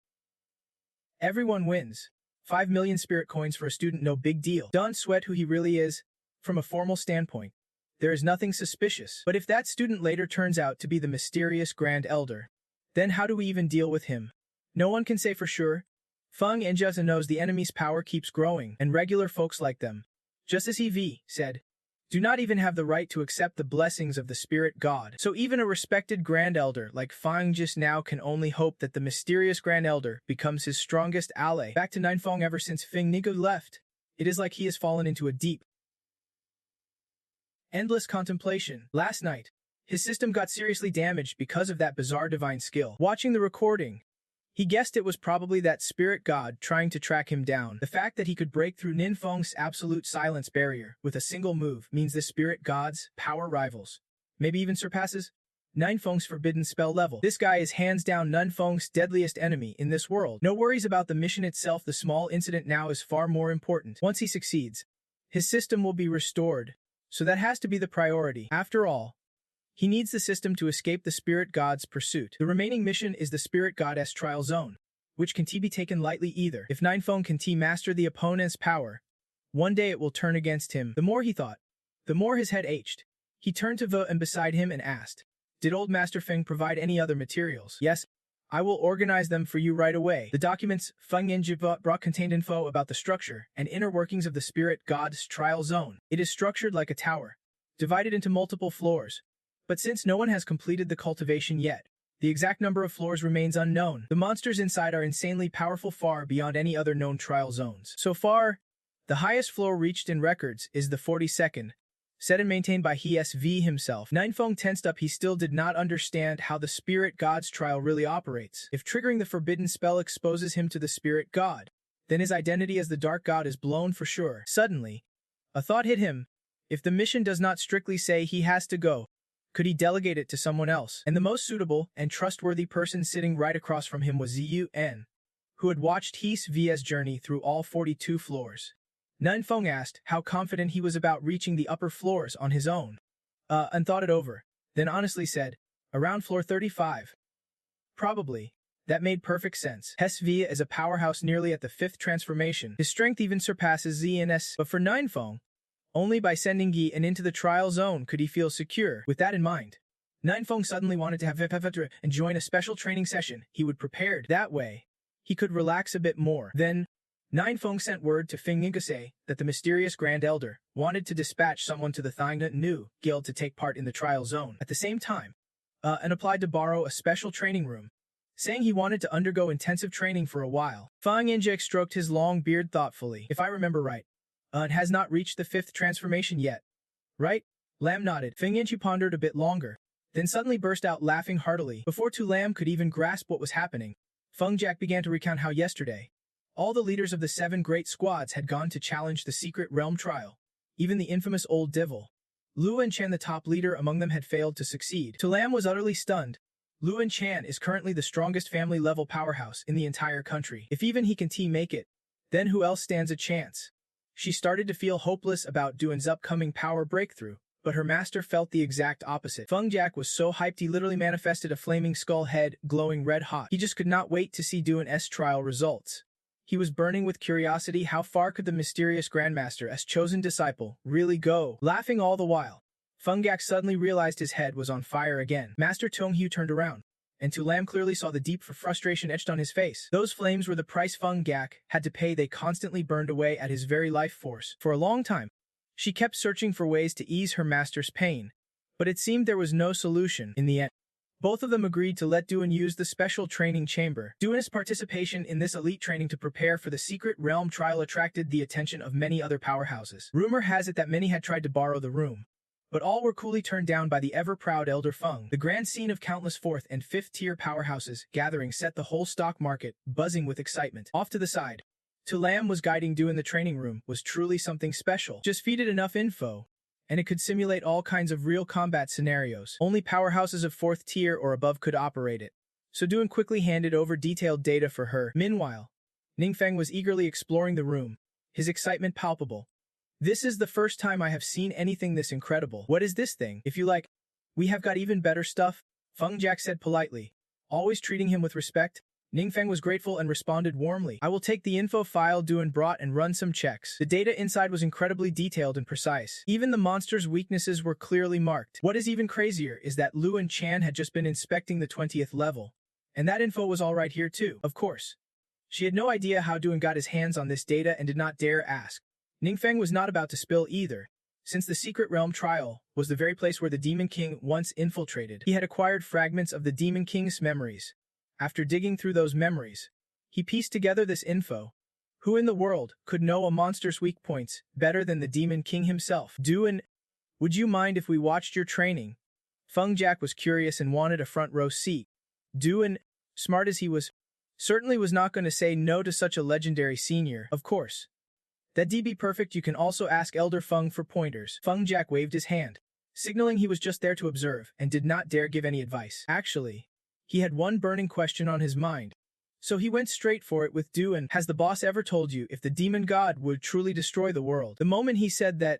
everyone wins. 5 million spirit coins for a student, no big deal. Don't sweat who he really is. From a formal standpoint, there is nothing suspicious. But if that student later turns out to be the mysterious Grand Elder, then how do we even deal with him? No one can say for sure. Feng Enjia knows the enemy's power keeps growing, and regular folks like them, just as he said, do not even have the right to accept the blessings of the spirit god. So even a respected Grand Elder like Feng just now can only hope that the mysterious Grand Elder becomes his strongest ally. Back to Ningfeng. Ever since Feng Nigu left, it is like he has fallen into a deep, endless contemplation. Last night, his system got seriously damaged because of that bizarre divine skill. Watching the recording, He guessed it was probably that spirit god trying to track him down. The fact that he could break through Ninfeng's absolute silence barrier with a single move means the spirit god's power rivals, maybe even surpasses, Ninfeng's forbidden spell level. This guy is hands down Ninfeng's deadliest enemy in this world. No worries about the mission itself, the small incident now is far more important. Once he succeeds, his system will be restored, so that has to be the priority. After all, he needs the system to escape the spirit god's pursuit. The remaining mission is the spirit goddess trial zone, which can be taken lightly either. If Ninfeng can master the opponent's power, one day it will turn against him. The more he thought, the more his head ached. He turned to Vo and beside him and asked, "Did old Master Feng provide any other materials?" "Yes, I will organize them for you right away." The documents Feng Yinjiva brought contained info about the structure and inner workings of the spirit god's trial zone. It is structured like a tower, divided into multiple floors. But since no one has completed the cultivation yet, the exact number of floors remains unknown. The monsters inside are insanely powerful, far beyond any other known trial zones. So far, the highest floor reached in records is the 42nd, set and maintained by HSV himself. Ninfeng tensed up. He still did not understand how the spirit god's trial really operates. If triggering the forbidden spell exposes him to the spirit god, then his identity as the dark god is blown for sure. Suddenly, a thought hit him. If the mission does not strictly say he has to go, could he delegate it to someone else? And the most suitable and trustworthy person sitting right across from him was Ziyu En, who had watched HSV's journey through all 42 floors. Ninfeng asked how confident he was about reaching the upper floors on his own, and thought it over, then honestly said, around floor 35. Probably. That made perfect sense. HSV is a powerhouse nearly at the 5th transformation. His strength even surpasses ZNS, but for Ninfeng, only by sending Yi and into the trial zone could he feel secure. With that in mind, Ninfeng suddenly wanted to have Vipefetra and join a special training session he would prepared. That way, he could relax a bit more. Then, Ninfeng sent word to Feng Yinkase that the mysterious Grand Elder wanted to dispatch someone to the Thangna Nu Guild to take part in the trial zone. At the same time, and applied to borrow a special training room, saying he wanted to undergo intensive training for a while. Feng Yinjek stroked his long beard thoughtfully. If I remember right, it has not reached the 5th transformation yet, right? Lam nodded. Feng Yinchi pondered a bit longer, then suddenly burst out laughing heartily. Before Tu Lam could even grasp what was happening, Feng Jack began to recount how yesterday, all the leaders of the 7 great squads had gone to challenge the secret realm trial. Even the infamous old devil, Lu En Chan, the top leader among them, had failed to succeed. Tu Lam was utterly stunned. Lu En Chan is currently the strongest family-level powerhouse in the entire country. If even he can make it, then who else stands a chance? She started to feel hopeless about Duan's upcoming power breakthrough, but her master felt the exact opposite. Feng Jack was so hyped he literally manifested a flaming skull head glowing red hot. He just could not wait to see Duan's trial results. He was burning with curiosity. How far could the mysterious Grandmaster's chosen disciple really go? Laughing all the while, Feng Jack suddenly realized his head was on fire again. Master Tong Hu turned around, and Tu Lam clearly saw the deep frustration etched on his face. Those flames were the price Feng Gak had to pay. They constantly burned away at his very life force. For a long time, she kept searching for ways to ease her master's pain, but it seemed there was no solution. In the end, both of them agreed to let Duan use the special training chamber. Duan's participation in this elite training to prepare for the secret realm trial attracted the attention of many other powerhouses. Rumor has it that many had tried to borrow the room, but all were coolly turned down by the ever-proud Elder Feng. The grand scene of countless 4th and 5th-tier powerhouses gathering set the whole stock market buzzing with excitement. Off to the side, Tu Lam was guiding Du in the training room was truly something special. Just feed it enough info, and it could simulate all kinds of real combat scenarios. Only powerhouses of 4th tier or above could operate it, so Duan quickly handed over detailed data for her. Meanwhile, Ningfeng was eagerly exploring the room, his excitement palpable. This is the first time I have seen anything this incredible. What is this thing? If you like, we have got even better stuff, Feng Jack said politely, always treating him with respect. Ningfeng was grateful and responded warmly. I will take the info file Duan brought and run some checks. The data inside was incredibly detailed and precise. Even the monster's weaknesses were clearly marked. What is even crazier is that Lu En Chan had just been inspecting the 20th level, and that info was all right here too. Of course, she had no idea how Duan got his hands on this data and did not dare ask. Ningfeng was not about to spill either, since the secret realm trial was the very place where the Demon King once infiltrated. He had acquired fragments of the Demon King's memories. After digging through those memories, he pieced together this info. Who in the world could know a monster's weak points better than the Demon King himself? Duan, would you mind if we watched your training? Feng Jack was curious and wanted a front row seat. Duan, smart as he was, certainly was not going to say no to such a legendary senior, of course. That D be perfect, you can also ask Elder Feng for pointers. Feng Jack waved his hand, signaling he was just there to observe and did not dare give any advice. Actually, he had one burning question on his mind, so he went straight for it with Du. And has the boss ever told you if the demon god would truly destroy the world? The moment he said that,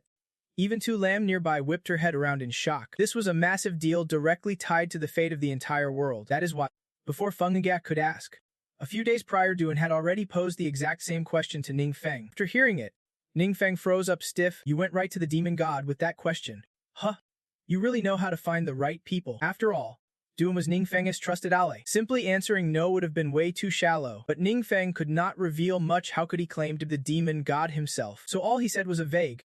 even Tu Lam nearby whipped her head around in shock. This was a massive deal directly tied to the fate of the entire world. That is why, before Feng Gak could ask, a few days prior Duan had already posed the exact same question to Ning Feng. After hearing it, Ning Feng froze up stiff. You went right to the demon god with that question. Huh? You really know how to find the right people. After all, Duan was Ning Feng's trusted ally. Simply answering no would have been way too shallow, but Ning Feng could not reveal much. How could he claim to be the demon god himself? So all he said was a vague,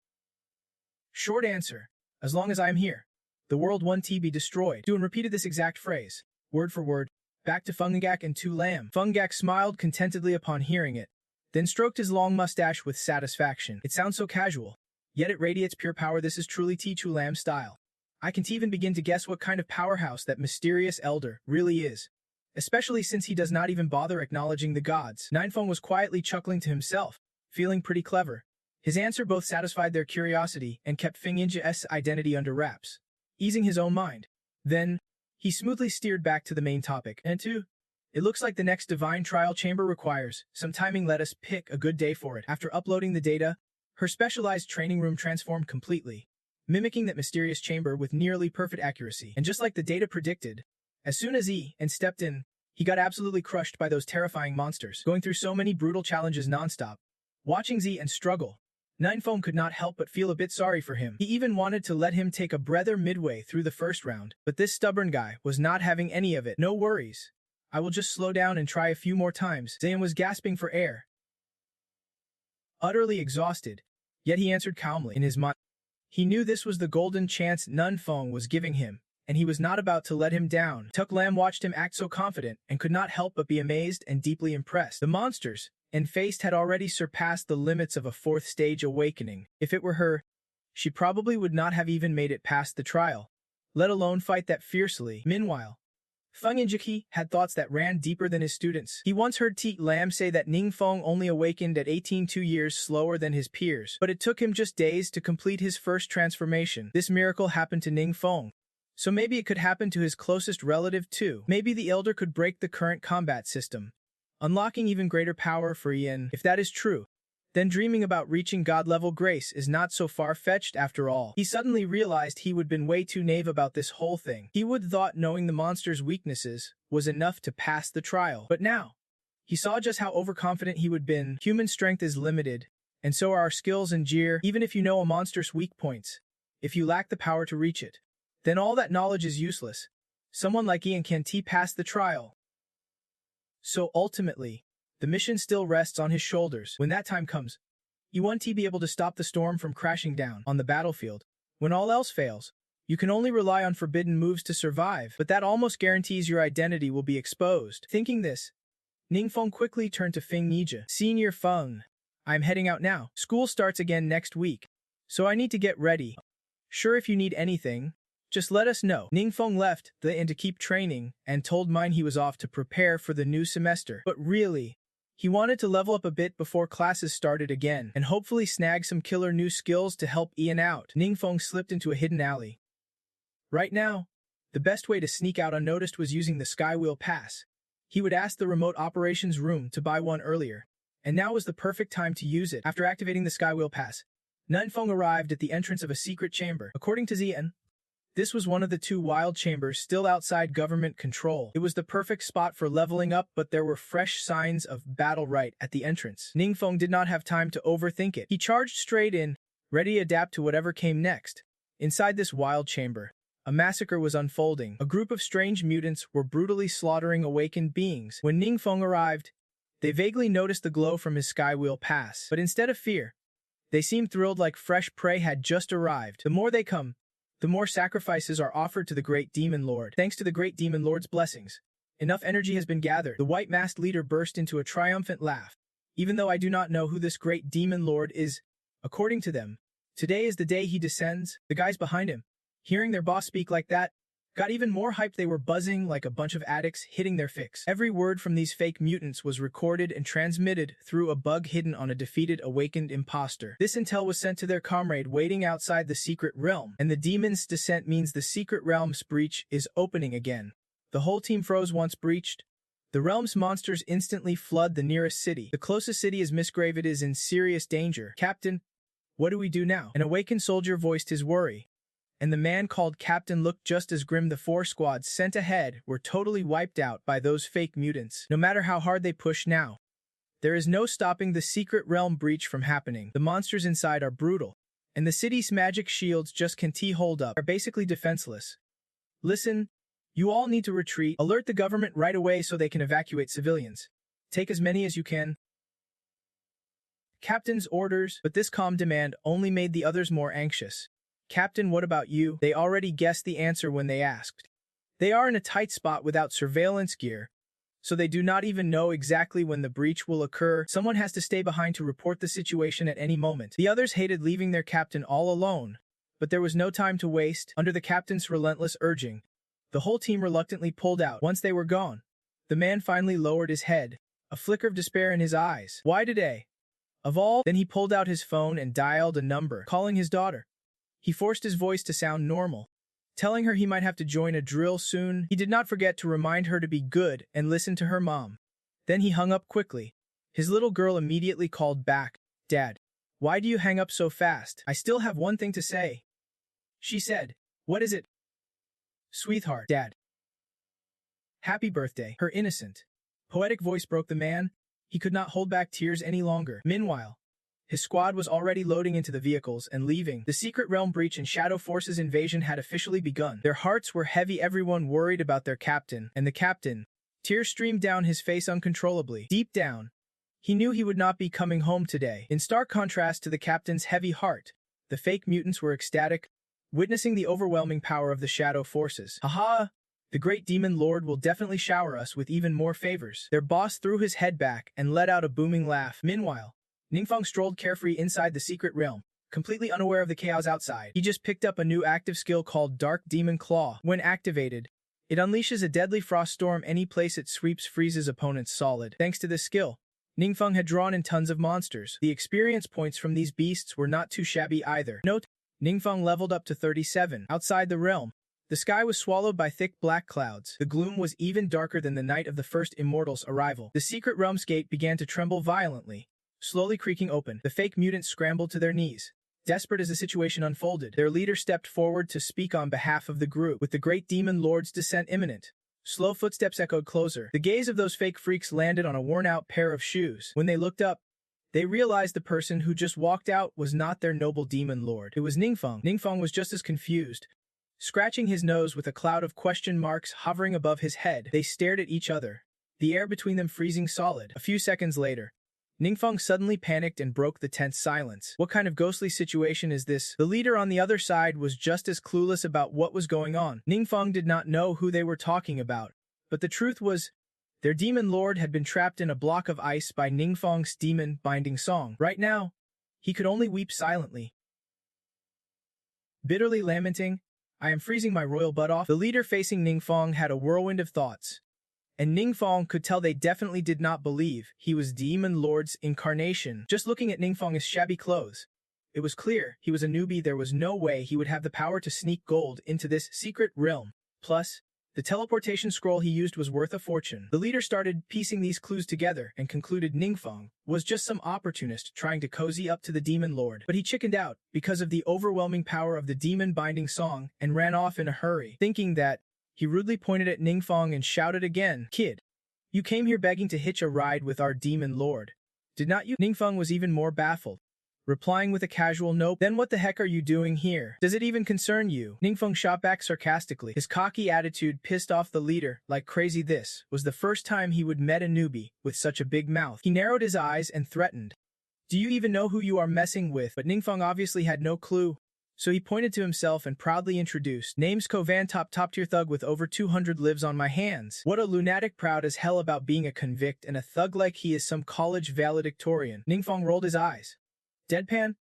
short answer. As long as I am here, the world won't be destroyed. Duan repeated this exact phrase, word for word, back to Feng Gak and Tu Lam. Feng Gak smiled contentedly upon hearing it, then stroked his long mustache with satisfaction. It sounds so casual, yet it radiates pure power. This is truly Tu Lam style. I can't even begin to guess what kind of powerhouse that mysterious elder really is, especially since he does not even bother acknowledging the gods. Ninfeng was quietly chuckling to himself, feeling pretty clever. His answer both satisfied their curiosity and kept Feng Yinja's identity under wraps, easing his own mind. Then, he smoothly steered back to the main topic. And two, it looks like the next divine trial chamber requires some timing. Let us pick a good day for it. After uploading the data, her specialized training room transformed completely, mimicking that mysterious chamber with nearly perfect accuracy. And just like the data predicted, as soon as Yi-En stepped in, he got absolutely crushed by those terrifying monsters. Going through so many brutal challenges nonstop, watching Yi-En struggle, Ninefeng could not help but feel a bit sorry for him. He even wanted to let him take a breather midway through the first round, but this stubborn guy was not having any of it. No worries. I will just slow down and try a few more times. Zayan was gasping for air, utterly exhausted, yet he answered calmly. In his mind, he knew this was the golden chance Ninefeng was giving him, and he was not about to let him down. Tuk Lam watched him act so confident and could not help but be amazed and deeply impressed. The monsters and faced had already surpassed the limits of a fourth stage awakening. If it were her, she probably would not have even made it past the trial, let alone fight that fiercely. Meanwhile, Feng Yinjiki had thoughts that ran deeper than his students. He once heard Ti Lam say that Ningfeng only awakened at 18, 2 years slower than his peers, but it took him just days to complete his first transformation. This miracle happened to Ningfeng, so maybe it could happen to his closest relative too. Maybe the elder could break the current combat system, unlocking even greater power for Yin. If that is true, then dreaming about reaching god-level grace is not so far-fetched after all. He suddenly realized he would been way too naive about this whole thing. He would thought knowing the monster's weaknesses was enough to pass the trial. But now, he saw just how overconfident he would been. Human strength is limited, and so are our skills and gear. Even if you know a monster's weak points, if you lack the power to reach it, then all that knowledge is useless. Someone like Ian can't pass the trial. So ultimately, the mission still rests on his shoulders. When that time comes, you want to be able to stop the storm from crashing down on the battlefield. When all else fails, you can only rely on forbidden moves to survive, but that almost guarantees your identity will be exposed. Thinking this, Ningfeng quickly turned to Feng Nija. Senior Feng, I'm heading out now. School starts again next week, so I need to get ready. Sure, if you need anything, just let us know. Ningfeng left the inn to keep training and told Mine he was off to prepare for the new semester. But really, he wanted to level up a bit before classes started again, and hopefully snag some killer new skills to help Ian out. Ningfeng slipped into a hidden alley. Right now, the best way to sneak out unnoticed was using the Skywheel Pass. He would ask the remote operations room to buy one earlier, and now was the perfect time to use it. After activating the Skywheel Pass, Ningfeng arrived at the entrance of a secret chamber. According to Zian, this was one of the 2 wild chambers still outside government control. It was the perfect spot for leveling up, but there were fresh signs of battle right at the entrance. Ningfeng did not have time to overthink it. He charged straight in, ready to adapt to whatever came next. Inside this wild chamber, a massacre was unfolding. A group of strange mutants were brutally slaughtering awakened beings. When Ningfeng arrived, they vaguely noticed the glow from his Skywheel Pass, but instead of fear, they seemed thrilled like fresh prey had just arrived. The more they come, the more sacrifices are offered to the Great Demon Lord. Thanks to the Great Demon Lord's blessings, enough energy has been gathered. The white-masked leader burst into a triumphant laugh. Even though I do not know who this Great Demon Lord is, according to them, today is the day he descends. The guys behind him, hearing their boss speak like that, got even more hyped. They were buzzing like a bunch of addicts hitting their fix. Every word from these fake mutants was recorded and transmitted through a bug hidden on a defeated awakened imposter. This intel was sent to their comrade waiting outside the secret realm, and the demon's descent means the secret realm's breach is opening again. The whole team froze once breached. The realm's monsters instantly flood the nearest city. The closest city is Misgrave. It is in serious danger. Captain, what do we do now? An awakened soldier voiced his worry, and the man called Captain looked just as grim. The 4 squads sent ahead were totally wiped out by those fake mutants. No matter how hard they push now, there is no stopping the secret realm breach from happening. The monsters inside are brutal, and the city's magic shields just can't hold up. Are basically defenseless. Listen, you all need to retreat. Alert the government right away so they can evacuate civilians. Take as many as you can. Captain's orders, but this calm demand only made the others more anxious. Captain, what about you? They already guessed the answer when they asked. They are in a tight spot without surveillance gear, so they do not even know exactly when the breach will occur. Someone has to stay behind to report the situation at any moment. The others hated leaving their captain all alone, but there was no time to waste. Under the captain's relentless urging, the whole team reluctantly pulled out. Once they were gone, the man finally lowered his head, a flicker of despair in his eyes. Why today? Of all? Then he pulled out his phone and dialed a number, calling his daughter. He forced his voice to sound normal, telling her he might have to join a drill soon. He did not forget to remind her to be good and listen to her mom. Then he hung up quickly. His little girl immediately called back. Dad, why do you hang up so fast? I still have one thing to say. She said. What is it? Sweetheart, Dad. Happy birthday. Her innocent, poetic voice broke the man. He could not hold back tears any longer. Meanwhile, his squad was already loading into the vehicles and leaving. The secret realm breach and Shadow Forces invasion had officially begun. Their hearts were heavy, everyone worried about their captain. And the captain, tears streamed down his face uncontrollably. Deep down, he knew he would not be coming home today. In stark contrast to the captain's heavy heart, the fake mutants were ecstatic, witnessing the overwhelming power of the Shadow Forces. Haha! The great demon lord will definitely shower us with even more favors. Their boss threw his head back and let out a booming laugh. Meanwhile, Ningfeng strolled carefree inside the secret realm, completely unaware of the chaos outside. He just picked up a new active skill called Dark Demon Claw. When activated, it unleashes a deadly frost storm. Any place it sweeps freezes opponents solid. Thanks to this skill, Ningfeng had drawn in tons of monsters. The experience points from these beasts were not too shabby either. Note, Ningfeng leveled up to 37. Outside the realm, the sky was swallowed by thick black clouds. The gloom was even darker than the night of the first immortal's arrival. The secret realm's gate began to tremble violently, slowly creaking open. The fake mutants scrambled to their knees, desperate as the situation unfolded. Their leader stepped forward to speak on behalf of the group. With the great demon lord's descent imminent, slow footsteps echoed closer. The gaze of those fake freaks landed on a worn-out pair of shoes. When they looked up, they realized the person who just walked out was not their noble demon lord. It was Ningfeng. Ningfeng was just as confused, scratching his nose with a cloud of question marks hovering above his head. They stared at each other, the air between them freezing solid. A few seconds later, Ningfeng suddenly panicked and broke the tense silence. What kind of ghostly situation is this? The leader on the other side was just as clueless about what was going on. Ningfeng did not know who they were talking about, but the truth was, their demon lord had been trapped in a block of ice by Ningfeng's demon binding song. Right now, he could only weep silently, bitterly lamenting, I am freezing my royal butt off. The leader facing Ningfeng had a whirlwind of thoughts, and Ningfeng could tell they definitely did not believe he was Demon Lord's incarnation. Just looking at Ningfeng's shabby clothes, it was clear he was a newbie. There was no way he would have the power to sneak gold into this secret realm. Plus, the teleportation scroll he used was worth a fortune. The leader started piecing these clues together and concluded Ningfeng was just some opportunist trying to cozy up to the Demon Lord. But he chickened out because of the overwhelming power of the demon binding song and ran off in a hurry. Thinking that, he rudely pointed at Ningfeng and shouted again, Kid, you came here begging to hitch a ride with our Demon Lord, did not you? Ningfeng was even more baffled, replying with a casual nope. Then what the heck are you doing here? Does it even concern you? Ningfeng shot back sarcastically. His cocky attitude pissed off the leader like crazy. This was the first time he would met a newbie with such a big mouth. He narrowed his eyes and threatened, do you even know who you are messing with? But Ningfeng obviously had no clue, so he pointed to himself and proudly introduced, name's Kovan, top-tier thug with over 200 lives on my hands. What a lunatic, proud as hell about being a convict and a thug like he is some college valedictorian. Ningfeng rolled his eyes. Deadpan?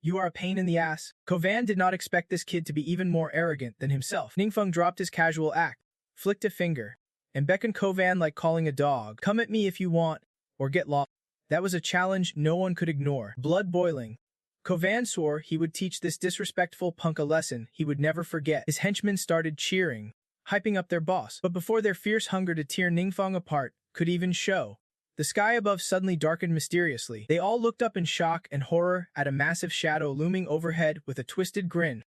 You are a pain in the ass. Kovan did not expect this kid to be even more arrogant than himself. Ningfeng dropped his casual act, flicked a finger, and beckoned Kovan like calling a dog. Come at me if you want, or get lost. That was a challenge no one could ignore. Blood boiling. Kovan swore he would teach this disrespectful punk a lesson he would never forget. His henchmen started cheering, hyping up their boss. But before their fierce hunger to tear Ningfeng apart could even show, the sky above suddenly darkened mysteriously. They all looked up in shock and horror at a massive shadow looming overhead with a twisted grin.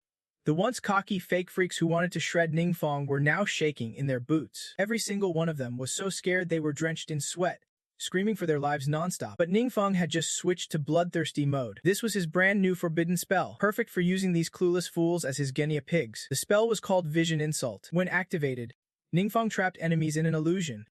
The once cocky fake freaks who wanted to shred Ningfeng were now shaking in their boots. Every single one of them was so scared they were drenched in sweat, screaming for their lives nonstop. But Ningfeng had just switched to bloodthirsty mode. This was his brand new forbidden spell, perfect for using these clueless fools as his guinea pigs. The spell was called Vision Insult. When activated, Ningfeng trapped enemies in an illusion,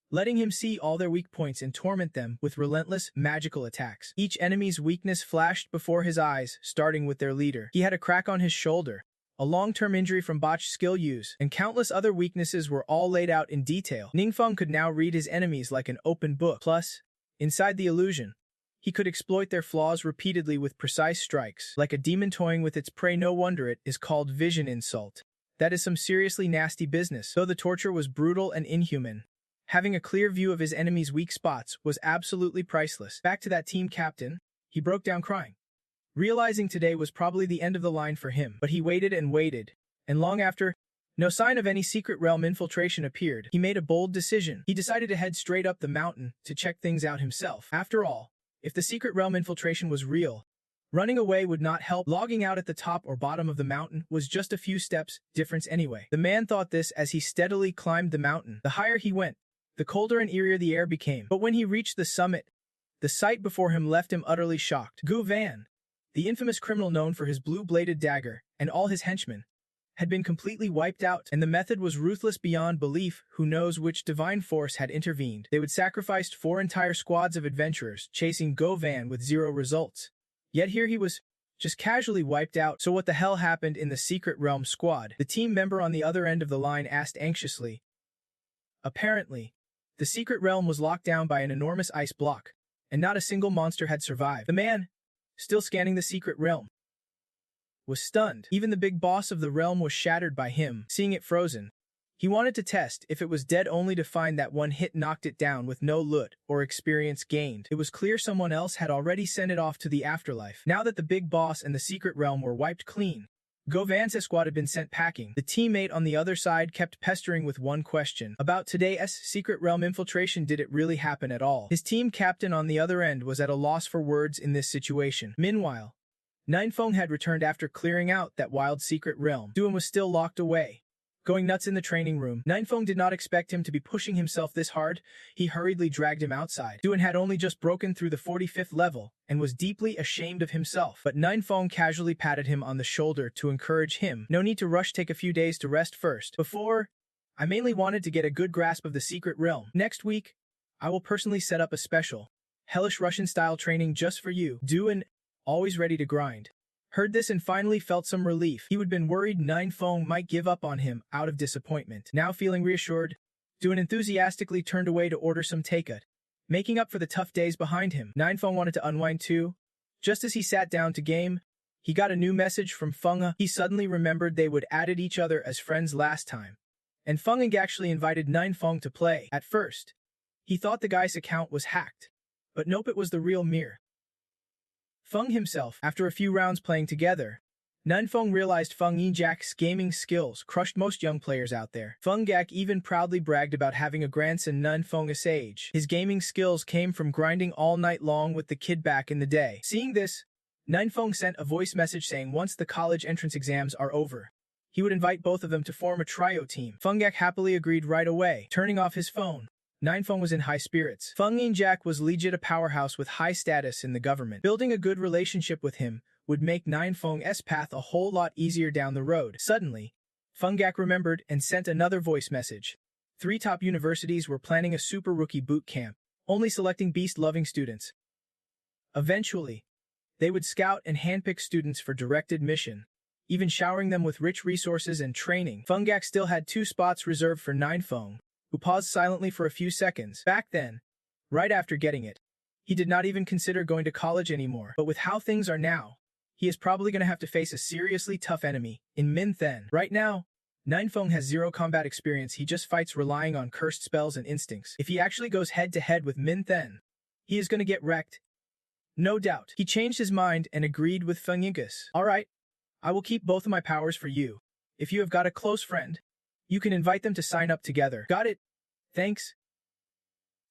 letting him see all their weak points and torment them with relentless, magical attacks. Each enemy's weakness flashed before his eyes, starting with their leader. He had a crack on his shoulder, a long-term injury from botched skill use, and countless other weaknesses were all laid out in detail. Ningfeng could now read his enemies like an open book. Plus, inside the illusion, he could exploit their flaws repeatedly with precise strikes, like a demon toying with its prey. No wonder it is called Vision Insult. That is some seriously nasty business. Though the torture was brutal and inhuman, having a clear view of his enemy's weak spots was absolutely priceless. Back to that team captain, he broke down crying, realizing today was probably the end of the line for him. But he waited, and long after, no sign of any secret realm infiltration appeared. He made a bold decision. He decided to head straight up the mountain to check things out himself. After all, if the secret realm infiltration was real, running away would not help. Logging out at the top or bottom of the mountain was just a few steps difference anyway. The man thought this as he steadily climbed the mountain. The higher he went, the colder and eerier the air became. But when he reached the summit, the sight before him left him utterly shocked. Gu Van, the infamous criminal known for his blue-bladed dagger, and all his henchmen, had been completely wiped out, and the method was ruthless beyond belief. Who knows which divine force had intervened? They would sacrifice 4 entire squads of adventurers chasing Go Van with 0 results. Yet here he was, just casually wiped out. So what the hell happened in the Secret Realm squad? The team member on the other end of the line asked anxiously. Apparently, the Secret Realm was locked down by an enormous ice block, and not a single monster had survived. The man, still scanning the Secret Realm, was stunned. Even the big boss of the realm was shattered by him, seeing it frozen. He wanted to test if it was dead, only to find that one hit knocked it down with no loot or experience gained. It was clear someone else had already sent it off to the afterlife. Now that the big boss and the Secret Realm were wiped clean, Govan's squad had been sent packing. The teammate on the other side kept pestering with one question about today's Secret Realm infiltration. Did it really happen at all? His team captain on the other end was at a loss for words in this situation. Meanwhile, Ningfeng had returned after clearing out that wild Secret Realm. Duan was still locked away, going nuts in the training room. Ningfeng did not expect him to be pushing himself this hard. He hurriedly dragged him outside. Duan had only just broken through the 45th level and was deeply ashamed of himself. But Ningfeng casually patted him on the shoulder to encourage him. No need to rush, take a few days to rest first. I mainly wanted to get a good grasp of the Secret Realm. Next week, I will personally set up a special, hellish Russian-style training just for you. Duan, always ready to grind, heard this and finally felt some relief. He had been worried Ningfeng might give up on him out of disappointment. Now feeling reassured, Duan enthusiastically turned away to order some takeout, making up for the tough days behind him. Ningfeng wanted to unwind too. Just as he sat down to game, he got a new message from Feng. He suddenly remembered they would added each other as friends last time, and Feng actually invited Ningfeng to play. At first, he thought the guy's account was hacked, but nope, it was the real Mir. Feng himself. After a few rounds playing together, Ningfeng realized Feng Yijak's gaming skills crushed most young players out there. Feng Gak even proudly bragged about having a grandson Ningfeng's age. His gaming skills came from grinding all night long with the kid back in the day. Seeing this, Ningfeng sent a voice message saying once the college entrance exams are over, he would invite both of them to form a trio team. Feng Gak happily agreed right away. Turning off his phone, Ningfeng was in high spirits. Feng Yinjak was legit a powerhouse with high status in the government. Building a good relationship with him would make Ningfeng's path a whole lot easier down the road. Suddenly, Feng Gak remembered and sent another voice message. 3 top universities were planning a super rookie boot camp, only selecting beast-loving students. Eventually, they would scout and handpick students for direct admission, even showering them with rich resources and training. Feng Gak still had 2 spots reserved for Ningfeng, who paused silently for a few seconds. Back then, right after getting it, he did not even consider going to college anymore. But with how things are now, he is probably going to have to face a seriously tough enemy in Min Then. Right now, Ninefeng has zero combat experience. He just fights relying on cursed spells and instincts. If he actually goes head-to-head with Min Then, he is going to get wrecked. No doubt. He changed his mind and agreed with Feng Yingus. Alright, I will keep both of my powers for you. If you have got a close friend, you can invite them to sign up together. Got it? Thanks.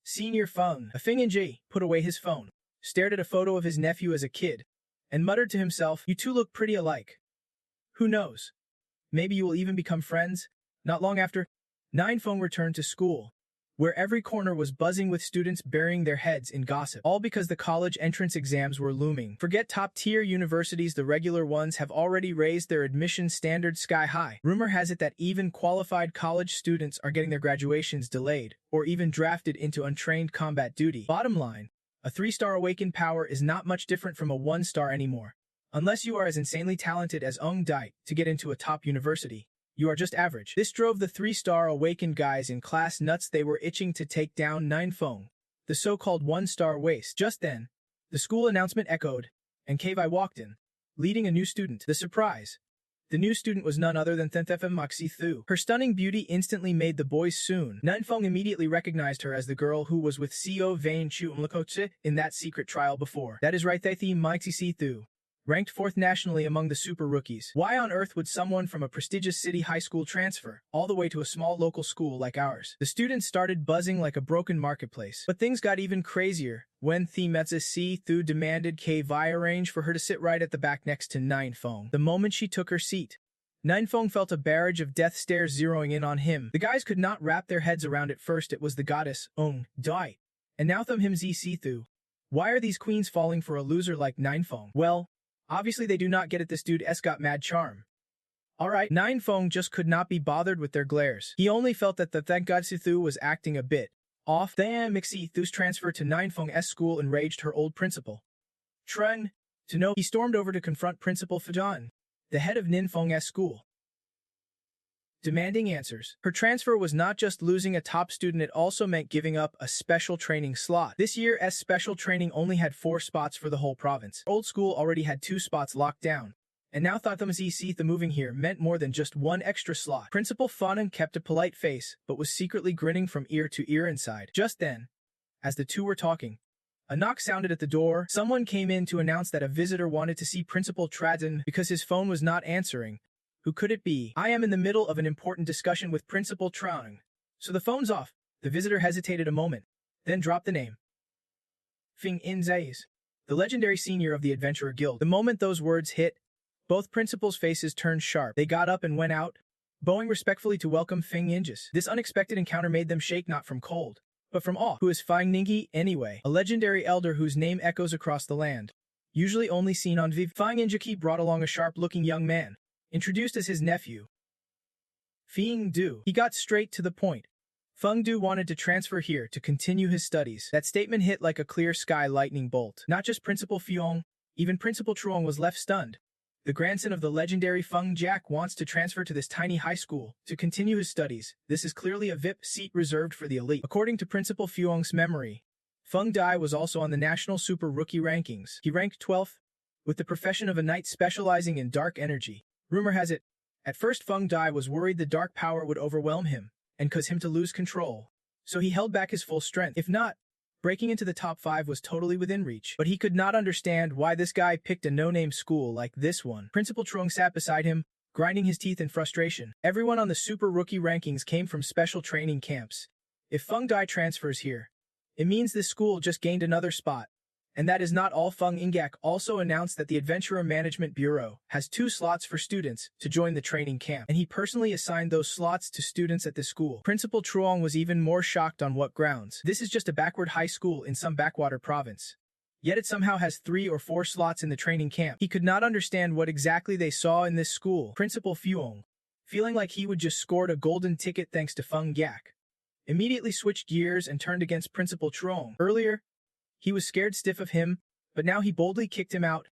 Senior Feng. Feng Yinji put away his phone, stared at a photo of his nephew as a kid, and muttered to himself, "You two look pretty alike. Who knows? Maybe you will even become friends." Not long after, Ninefeng returned to school, where every corner was buzzing with students burying their heads in gossip, all because the college entrance exams were looming. Forget top-tier universities, the regular ones have already raised their admission standards sky high. Rumor has it that even qualified college students are getting their graduations delayed, or even drafted into untrained combat duty. Bottom line, a 3-star awakened power is not much different from a 1-star anymore. Unless you are as insanely talented as Ung Dai to get into a top university, you are just average. This drove the 3-star awakened guys in class nuts. They were itching to take down Ninefeng, the so-called 1-star waste. Just then, the school announcement echoed, and Kavai walked in, leading a new student. The surprise. The new student was none other than Thenthefem Moxie Thu. Her stunning beauty instantly made the boys swoon. Ninefeng immediately recognized her as the girl who was with Co Vane Chu Umlakoche in that secret trial before. That is right, Thethe Moxie Thu, ranked 4th nationally among the super rookies. Why on earth would someone from a prestigious city high school transfer all the way to a small local school like ours? The students started buzzing like a broken marketplace. But things got even crazier when Themetza C. Thu demanded Kavai arrange for her to sit right at the back next to Ninefeng. The moment she took her seat, Ninefeng felt a barrage of death stares zeroing in on him. The guys could not wrap their heads around it. First it was the goddess, Ung Dai, and now Thum Him Z Thu. Why are these queens falling for a loser like Ninefeng? Well, obviously they do not get it. This dude's got mad charm. Alright, Ninefeng just could not be bothered with their glares. He only felt that the Thank God Thu was acting a bit off. Then Mixi Thu's transfer to Ninefeng's school enraged her old principal, Trun. To know, he stormed over to confront Principal Fajan, the head of Ninfeng's school, demanding answers. Her transfer was not just losing a top student, it also meant giving up a special training slot. This year's special training only had 4 spots for the whole province. Old school already had 2 spots locked down, and now the moving here meant more than just 1 extra slot. Principal Fanan kept a polite face, but was secretly grinning from ear to ear inside. Just then, as the two were talking, a knock sounded at the door. Someone came in to announce that a visitor wanted to see Principal Tradzen because his phone was not answering. Who could it be? I am in the middle of an important discussion with Principal Trung, so the phone's off. The visitor hesitated a moment, then dropped the name. Fing In Zais, the legendary senior of the Adventurer Guild. The moment those words hit, both principals' faces turned sharp. They got up and went out, bowing respectfully to welcome Feng Yinjis. This unexpected encounter made them shake not from cold, but from awe. Who is Feng Ningyi, anyway? A legendary elder whose name echoes across the land. Usually only seen on Viv. Feng Yinjiki brought along a sharp-looking young man, introduced as his nephew, Feng Du. He got straight to the point. Feng Du wanted to transfer here to continue his studies. That statement hit like a clear sky lightning bolt. Not just Principal Fiong, even Principal Truong was left stunned. The grandson of the legendary Feng Jack wants to transfer to this tiny high school to continue his studies. This is clearly a VIP seat reserved for the elite. According to Principal Fiong's memory, Feng Dai was also on the national super rookie rankings. He ranked 12th, with the profession of a knight specializing in dark energy. Rumor has it, at first Feng Dai was worried the dark power would overwhelm him and cause him to lose control, so he held back his full strength. If not, breaking into the top 5 was totally within reach. But he could not understand why this guy picked a no-name school like this one. Principal Trung sat beside him, grinding his teeth in frustration. Everyone on the super rookie rankings came from special training camps. If Feng Dai transfers here, it means this school just gained another spot. And that is not all. Feng Ingak also announced that the Adventurer Management Bureau has 2 slots for students to join the training camp, and he personally assigned those slots to students at the school. Principal Truong was even more shocked. On what grounds? This is just a backward high school in some backwater province. Yet it somehow has 3 or 4 slots in the training camp. He could not understand what exactly they saw in this school. Principal Fuong, feeling like he would just scored a golden ticket thanks to Feng Yak, immediately switched gears and turned against Principal Truong. Earlier, he was scared stiff of him, but now he boldly kicked him out.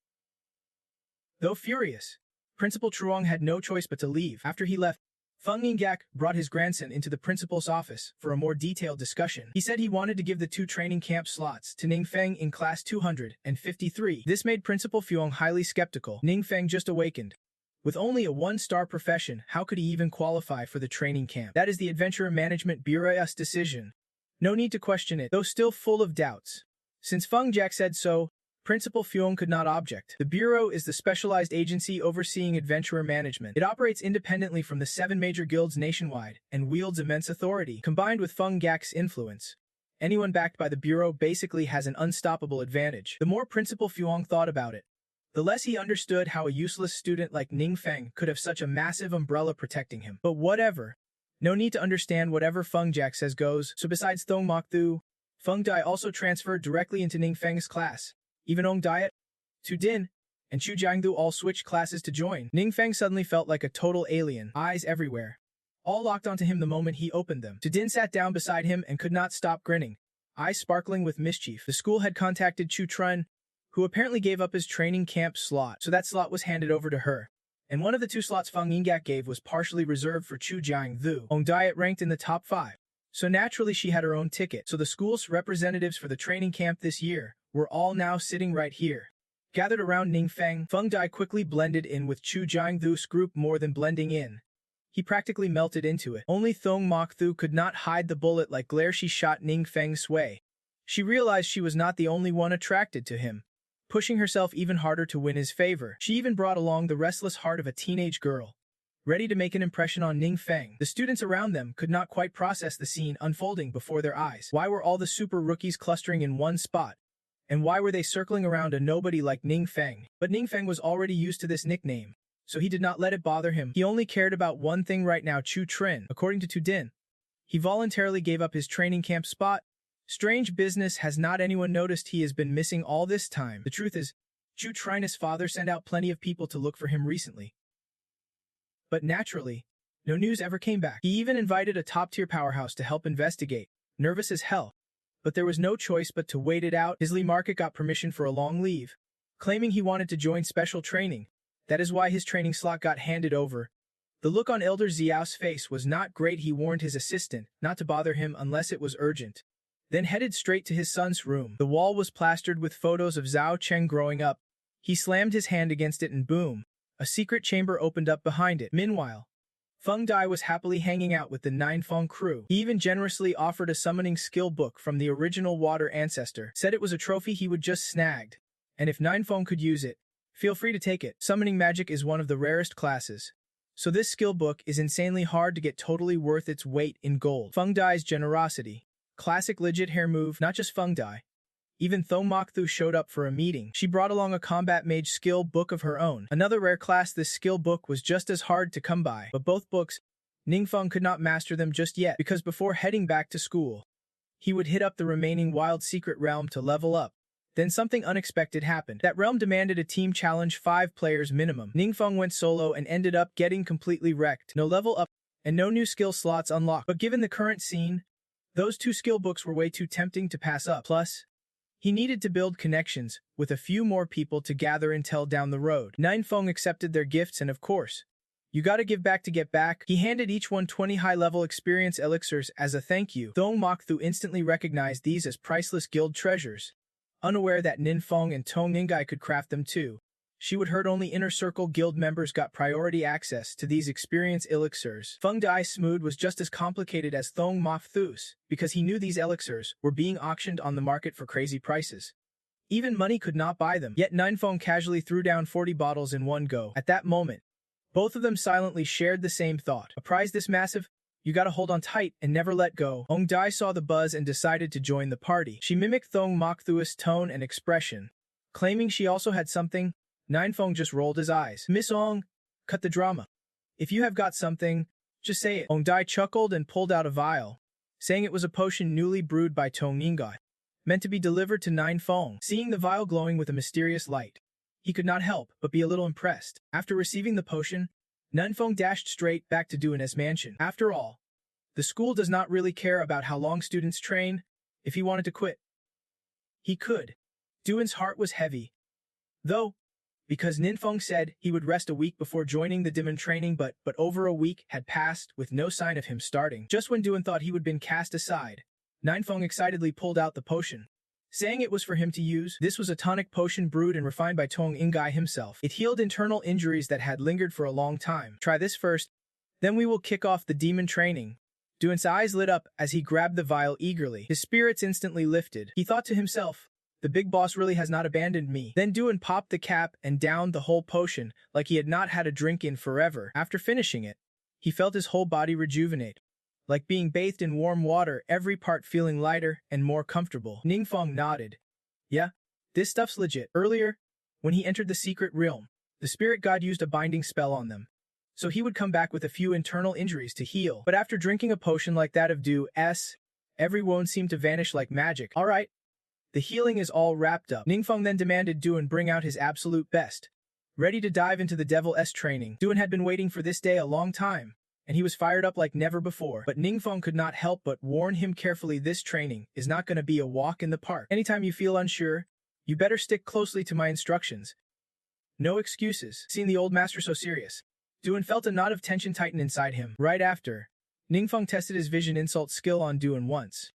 Though furious, Principal Truong had no choice but to leave. After he left, Feng Yingyak brought his grandson into the principal's office for a more detailed discussion. He said he wanted to give the 2 training camp slots to Ningfeng in class 253. This made Principal Fuong highly skeptical. Ningfeng just awakened. With only a 1-star profession, how could he even qualify for the training camp? That is the Adventure Management Bureau's decision. No need to question it, though still full of doubts. Since Feng Jack said so, Principal Fuong could not object. The Bureau is the specialized agency overseeing adventurer management. It operates independently from the 7 major guilds nationwide and wields immense authority. Combined with Feng Gak's influence, anyone backed by the Bureau basically has an unstoppable advantage. The more Principal Fuong thought about it, the less he understood how a useless student like Ningfeng could have such a massive umbrella protecting him. But whatever. No need to understand whatever Feng Jack says goes. So besides Thong Mok Thu, Feng Dai also transferred directly into Ningfeng's class. Even Ong Diet, Tu Din, and Chu Jiangdu all switched classes to join. Ningfeng suddenly felt like a total alien, eyes everywhere, all locked onto him the moment he opened them. Tu Din sat down beside him and could not stop grinning, eyes sparkling with mischief. The school had contacted Chu Trun, who apparently gave up his training camp slot, so that slot was handed over to her. And one of the 2 slots Feng Yingyak gave was partially reserved for Chu Jiangdu. Ong Diet ranked in the top 5, so naturally she had her own ticket. So the school's representatives for the training camp this year were all now sitting right here. Gathered around Ningfeng, Feng Dai quickly blended in with Chu Jiangdu's group. More than blending in, he practically melted into it. Only Thong Mok Thu could not hide the bullet like glare she shot Ningfeng's way. She realized she was not the only one attracted to him, pushing herself even harder to win his favor. She even brought along the restless heart of a teenage girl, ready to make an impression on Ningfeng. The students around them could not quite process the scene unfolding before their eyes. Why were all the super rookies clustering in one spot? And why were they circling around a nobody like Ningfeng? But Ningfeng was already used to this nickname, so he did not let it bother him. He only cared about one thing right now: Chu Trin. According to Tu Din, he voluntarily gave up his training camp spot. Strange business, has not anyone noticed he has been missing all this time? The truth is, Chu Trin's father sent out plenty of people to look for him recently. But naturally, no news ever came back. He even invited a top-tier powerhouse to help investigate, nervous as hell. But there was no choice but to wait it out. His Lee Market got permission for a long leave, claiming he wanted to join special training. That is why his training slot got handed over. The look on Elder Xiao's face was not great. He warned his assistant not to bother him unless it was urgent, then headed straight to his son's room. The wall was plastered with photos of Zhao Cheng growing up. He slammed his hand against it and boom, a secret chamber opened up behind it. Meanwhile, Feng Dai was happily hanging out with the Ninefeng crew. He even generously offered a summoning skill book from the original water ancestor, said it was a trophy he would just snagged, and if Ninefeng could use it, feel free to take it. Summoning magic is one of the rarest classes, so this skill book is insanely hard to get, totally worth its weight in gold. Feng Dai's generosity. Classic legit hair move. Not just Feng Dai. Even Thong Mok Thu showed up for a meeting. She brought along a combat mage skill book of her own. Another rare class. This skill book was just as hard to come by. But both books, Ningfeng could not master them just yet, because before heading back to school, he would hit up the remaining wild secret realm to level up. Then something unexpected happened. That realm demanded a team challenge, 5 players minimum. Ningfeng went solo and ended up getting completely wrecked. No level up, and no new skill slots unlocked. But given the current scene, those 2 skill books were way too tempting to pass up. Plus, he needed to build connections with a few more people to gather intel down the road. Ninefeng accepted their gifts, and of course, you gotta give back to get back. He handed each one 20 high-level experience elixirs as a thank you. Thong Mok Thu instantly recognized these as priceless guild treasures, unaware that Ninfeng and Tong Ningai could craft them too. She would heard only inner circle guild members got priority access to these experience elixirs. Feng Dai's mood was just as complicated as Thong Mok Thu's, because he knew these elixirs were being auctioned on the market for crazy prices. Even money could not buy them. Yet Ninefeng casually threw down 40 bottles in one go. At that moment, both of them silently shared the same thought. A prize this massive? You gotta hold on tight and never let go. Ong Dai saw the buzz and decided to join the party. She mimicked Thong Mok Thu's tone and expression, claiming she also had something. Ninefeng just rolled his eyes. Miss Ong, cut the drama. If you have got something, just say it. Ong Dai chuckled and pulled out a vial, saying it was a potion newly brewed by Tong Ningai, meant to be delivered to Ninefeng. Seeing the vial glowing with a mysterious light, he could not help but be a little impressed. After receiving the potion, Ninefeng dashed straight back to Duan's mansion. After all, the school does not really care about how long students train. If he wanted to quit, he could. Duan's heart was heavy, though, because Ninfeng said he would rest a week before joining the demon training, but over a week had passed with no sign of him starting. Just when Duan thought he would been cast aside, Ninfeng excitedly pulled out the potion, saying it was for him to use. This was a tonic potion brewed and refined by Tong Ingai himself. It healed internal injuries that had lingered for a long time. Try this first, then we will kick off the demon training. Duan's eyes lit up as he grabbed the vial eagerly. His spirits instantly lifted. He thought to himself, the big boss really has not abandoned me. Then Duan popped the cap and downed the whole potion like he had not had a drink in forever. After finishing it, he felt his whole body rejuvenate, like being bathed in warm water, every part feeling lighter and more comfortable. Ningfeng nodded. Yeah, this stuff's legit. Earlier, when he entered the secret realm, the spirit god used a binding spell on them, so he would come back with a few internal injuries to heal. But after drinking a potion like that of Du's, every wound seemed to vanish like magic. All right, the healing is all wrapped up. Ningfeng then demanded Duan bring out his absolute best, ready to dive into the Devil S training. Duan had been waiting for this day a long time, and he was fired up like never before. But Ningfeng could not help but warn him carefully, this training is not going to be a walk in the park. Anytime you feel unsure, you better stick closely to my instructions. No excuses. Seeing the old master so serious, Duan felt a knot of tension tighten inside him. Right after, Ningfeng tested his vision insult skill on Duan once.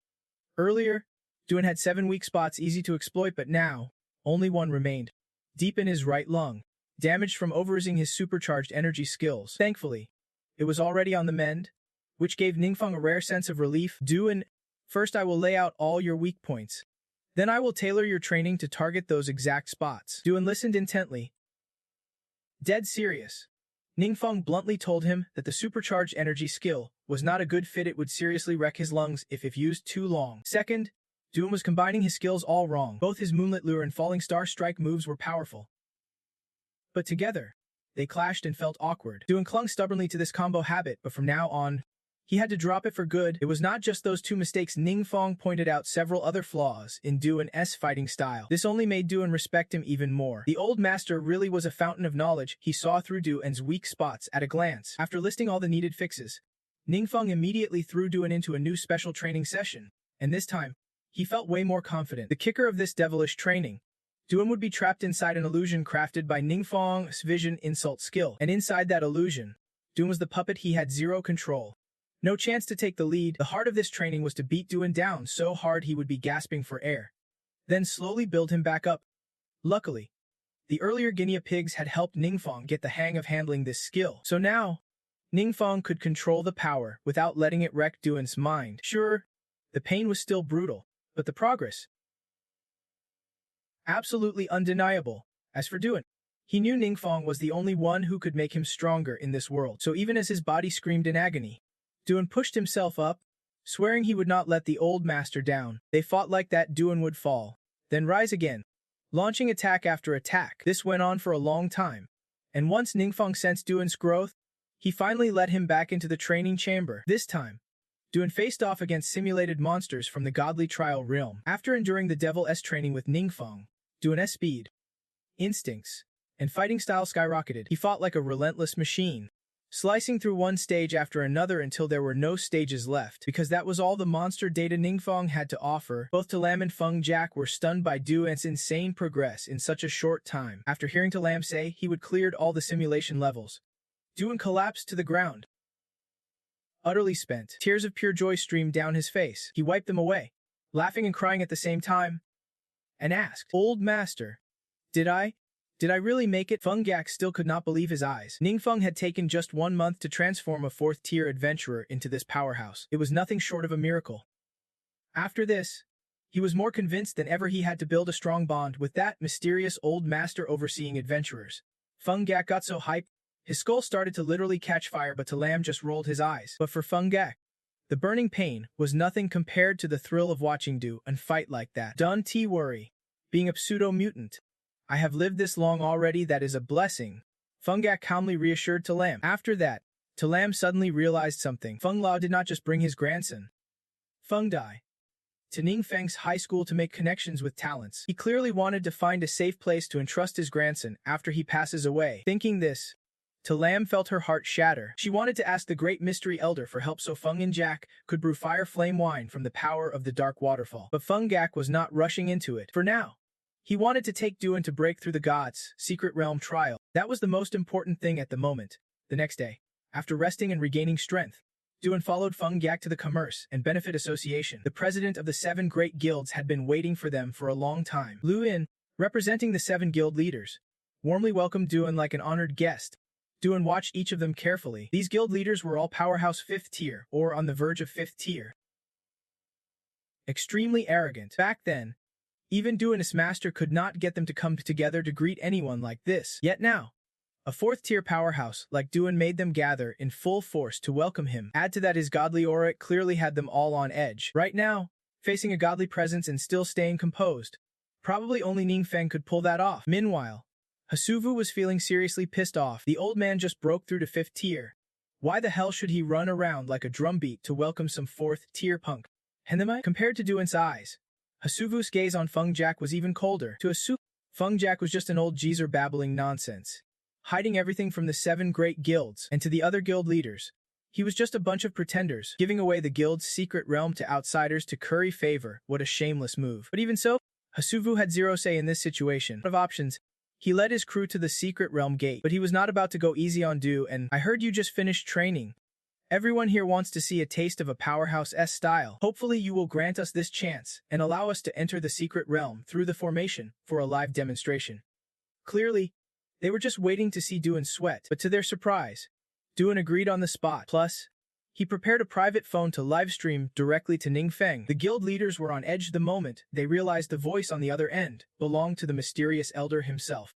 Earlier, Duan had 7 weak spots easy to exploit, but now, only one remained, deep in his right lung, damaged from overusing his supercharged energy skills. Thankfully, it was already on the mend, which gave Ningfeng a rare sense of relief. Duan, first I will lay out all your weak points. Then I will tailor your training to target those exact spots. Duan listened intently, dead serious. Ningfeng bluntly told him that the supercharged energy skill was not a good fit. It would seriously wreck his lungs if used too long. Second, Duan was combining his skills all wrong. Both his Moonlit Lure and Falling Star Strike moves were powerful, but together, they clashed and felt awkward. Duan clung stubbornly to this combo habit, but from now on, he had to drop it for good. It was not just those 2 mistakes. Ningfeng pointed out several other flaws in Duan's fighting style. This only made Duan respect him even more. The old master really was a fountain of knowledge. He saw through Duan's weak spots at a glance. After listing all the needed fixes, Ningfeng immediately threw Duan into a new special training session, and this time, he felt way more confident. The kicker of this devilish training, Duan would be trapped inside an illusion crafted by Ningfeng's vision insult skill, and inside that illusion, Duan was the puppet. He had zero control. No chance to take the lead. The heart of this training was to beat Duan down so hard he would be gasping for air, then slowly build him back up. Luckily, the earlier guinea pigs had helped Ningfeng get the hang of handling this skill, so now, Ningfeng could control the power without letting it wreck Duan's mind. Sure, the pain was still brutal, but the progress, absolutely undeniable. As for Duan, he knew Ningfeng was the only one who could make him stronger in this world. So even as his body screamed in agony, Duan pushed himself up, swearing he would not let the old master down. They fought like that. Duan would fall, then rise again, launching attack after attack. This went on for a long time, and once Ningfeng sensed Duan's growth, he finally let him back into the training chamber. This time, Duan faced off against simulated monsters from the godly trial realm. After enduring the Devil S training with Ningfeng, Duan's speed, instincts, and fighting style skyrocketed. He fought like a relentless machine, slicing through one stage after another until there were no stages left, because that was all the monster data Ningfeng had to offer. Both Talam and Feng Jack were stunned by Duan's insane progress in such a short time. After hearing Talam say he would cleared all the simulation levels, Duan collapsed to the ground, utterly spent. Tears of pure joy streamed down his face. He wiped them away, laughing and crying at the same time, and asked, "Old master, did I really make it?" Feng Gak still could not believe his eyes. Ningfeng had taken just 1 month to transform a 4th-tier adventurer into this powerhouse. It was nothing short of a miracle. After this, he was more convinced than ever he had to build a strong bond with that mysterious old master overseeing adventurers. Feng Gak got so hyped, his skull started to literally catch fire, but Talam just rolled his eyes. But for Feng Gak, the burning pain was nothing compared to the thrill of watching Duan fight like that. Don't worry, being a pseudo-mutant, I have lived this long already. That is a blessing, Feng Gak calmly reassured Talam. After that, Talam suddenly realized something. Feng Lao did not just bring his grandson, Feng Dai, to Ningfeng's high school to make connections with talents. He clearly wanted to find a safe place to entrust his grandson after he passes away. Thinking this, Talam felt her heart shatter. She wanted to ask the great mystery elder for help so Feng and Jack could brew fire flame wine from the power of the dark waterfall. But Feng Gak was not rushing into it. For now, He wanted to take Duan to break through the gods' secret realm trial. That was the most important thing at the moment. The next day, after resting and regaining strength, Duan followed Feng Yak to the Commerce and Benefit Association. The president of the 7 great guilds had been waiting for them for a long time. Lu Yin, representing the 7 guild leaders, warmly welcomed Duan like an honored guest. Duan watched each of them carefully. These guild leaders were all powerhouse 5th tier, or on the verge of 5th tier. Extremely arrogant. Back then, even Duan's master could not get them to come together to greet anyone like this. Yet now, a 4th tier powerhouse like Duan made them gather in full force to welcome him. Add to that his godly aura clearly had them all on edge. Right now, facing a godly presence and still staying composed, probably only Ningfeng could pull that off. Meanwhile, Hasuvu was feeling seriously pissed off. The old man just broke through to 5th tier. Why the hell should he run around like a drumbeat to welcome some 4th tier punk? Hennemai? Compared to Duan's eyes, Hasuvu's gaze on Feng Jack was even colder. To Hasuvu, Feng Jack was just an old geezer babbling nonsense, hiding everything from the 7 great guilds, and to the other guild leaders, he was just a bunch of pretenders, giving away the guild's secret realm to outsiders to curry favor. What a shameless move. But even so, Hasuvu had zero say in this situation. Of options, he led his crew to the secret realm gate, but he was not about to go easy on Du. And I heard you just finished training. Everyone here wants to see a taste of a powerhouse-S style. Hopefully you will grant us this chance and allow us to enter the secret realm through the formation for a live demonstration. Clearly, they were just waiting to see Duan sweat, but to their surprise, Duan agreed on the spot. Plus, he prepared a private phone to livestream directly to Ningfeng. The guild leaders were on edge the moment they realized the voice on the other end belonged to the mysterious elder himself.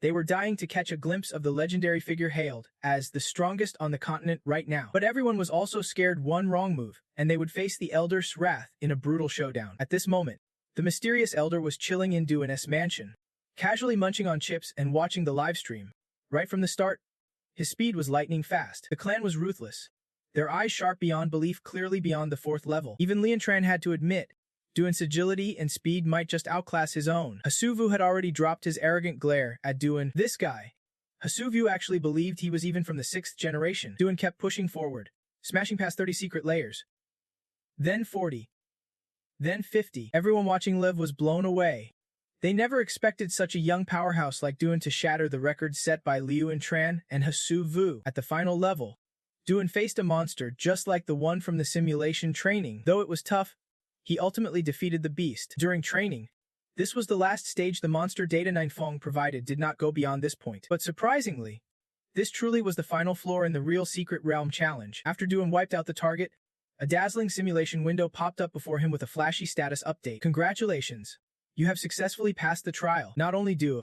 They were dying to catch a glimpse of the legendary figure hailed as the strongest on the continent right now. But everyone was also scared one wrong move, and they would face the elder's wrath in a brutal showdown. At this moment, the mysterious elder was chilling in Duan's mansion, casually munching on chips and watching the livestream. Right from the start, his speed was lightning fast. The clan was ruthless, their eyes sharp beyond belief, clearly beyond the 4th level. Even Liantran had to admit, Duan's agility and speed might just outclass his own. Hasuvu had already dropped his arrogant glare at Duan. This guy. Hasuvu actually believed he was even from the 6th generation. Duan kept pushing forward, smashing past 30 secret layers. Then 40. Then 50. Everyone watching live was blown away. They never expected such a young powerhouse like Duan to shatter the record set by Liu and Tran and Hasuvu. At the final level, Duan faced a monster just like the one from the simulation training. Though it was tough, he ultimately defeated the beast. During training, this was the last stage. The monster data Ningfeng provided did not go beyond this point. But surprisingly, this truly was the final floor in the real secret realm challenge. After Duan wiped out the target, a dazzling simulation window popped up before him with a flashy status update. Congratulations! You have successfully passed the trial. Not only Duan,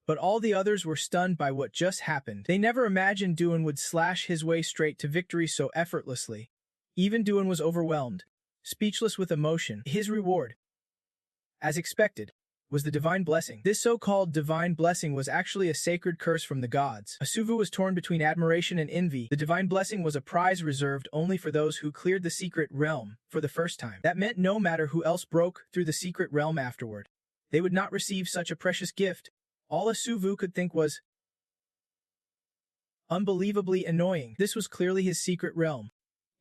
but all the others were stunned by what just happened. They never imagined Duan would slash his way straight to victory so effortlessly. Even Duan was overwhelmed, speechless with emotion. His reward, as expected, was the divine blessing. This so-called divine blessing was actually a sacred curse from the gods. Hasuvu was torn between admiration and envy. The divine blessing was a prize reserved only for those who cleared the secret realm for the first time. That meant no matter who else broke through the secret realm afterward, they would not receive such a precious gift. All Hasuvu could think was unbelievably annoying. This was clearly his secret realm.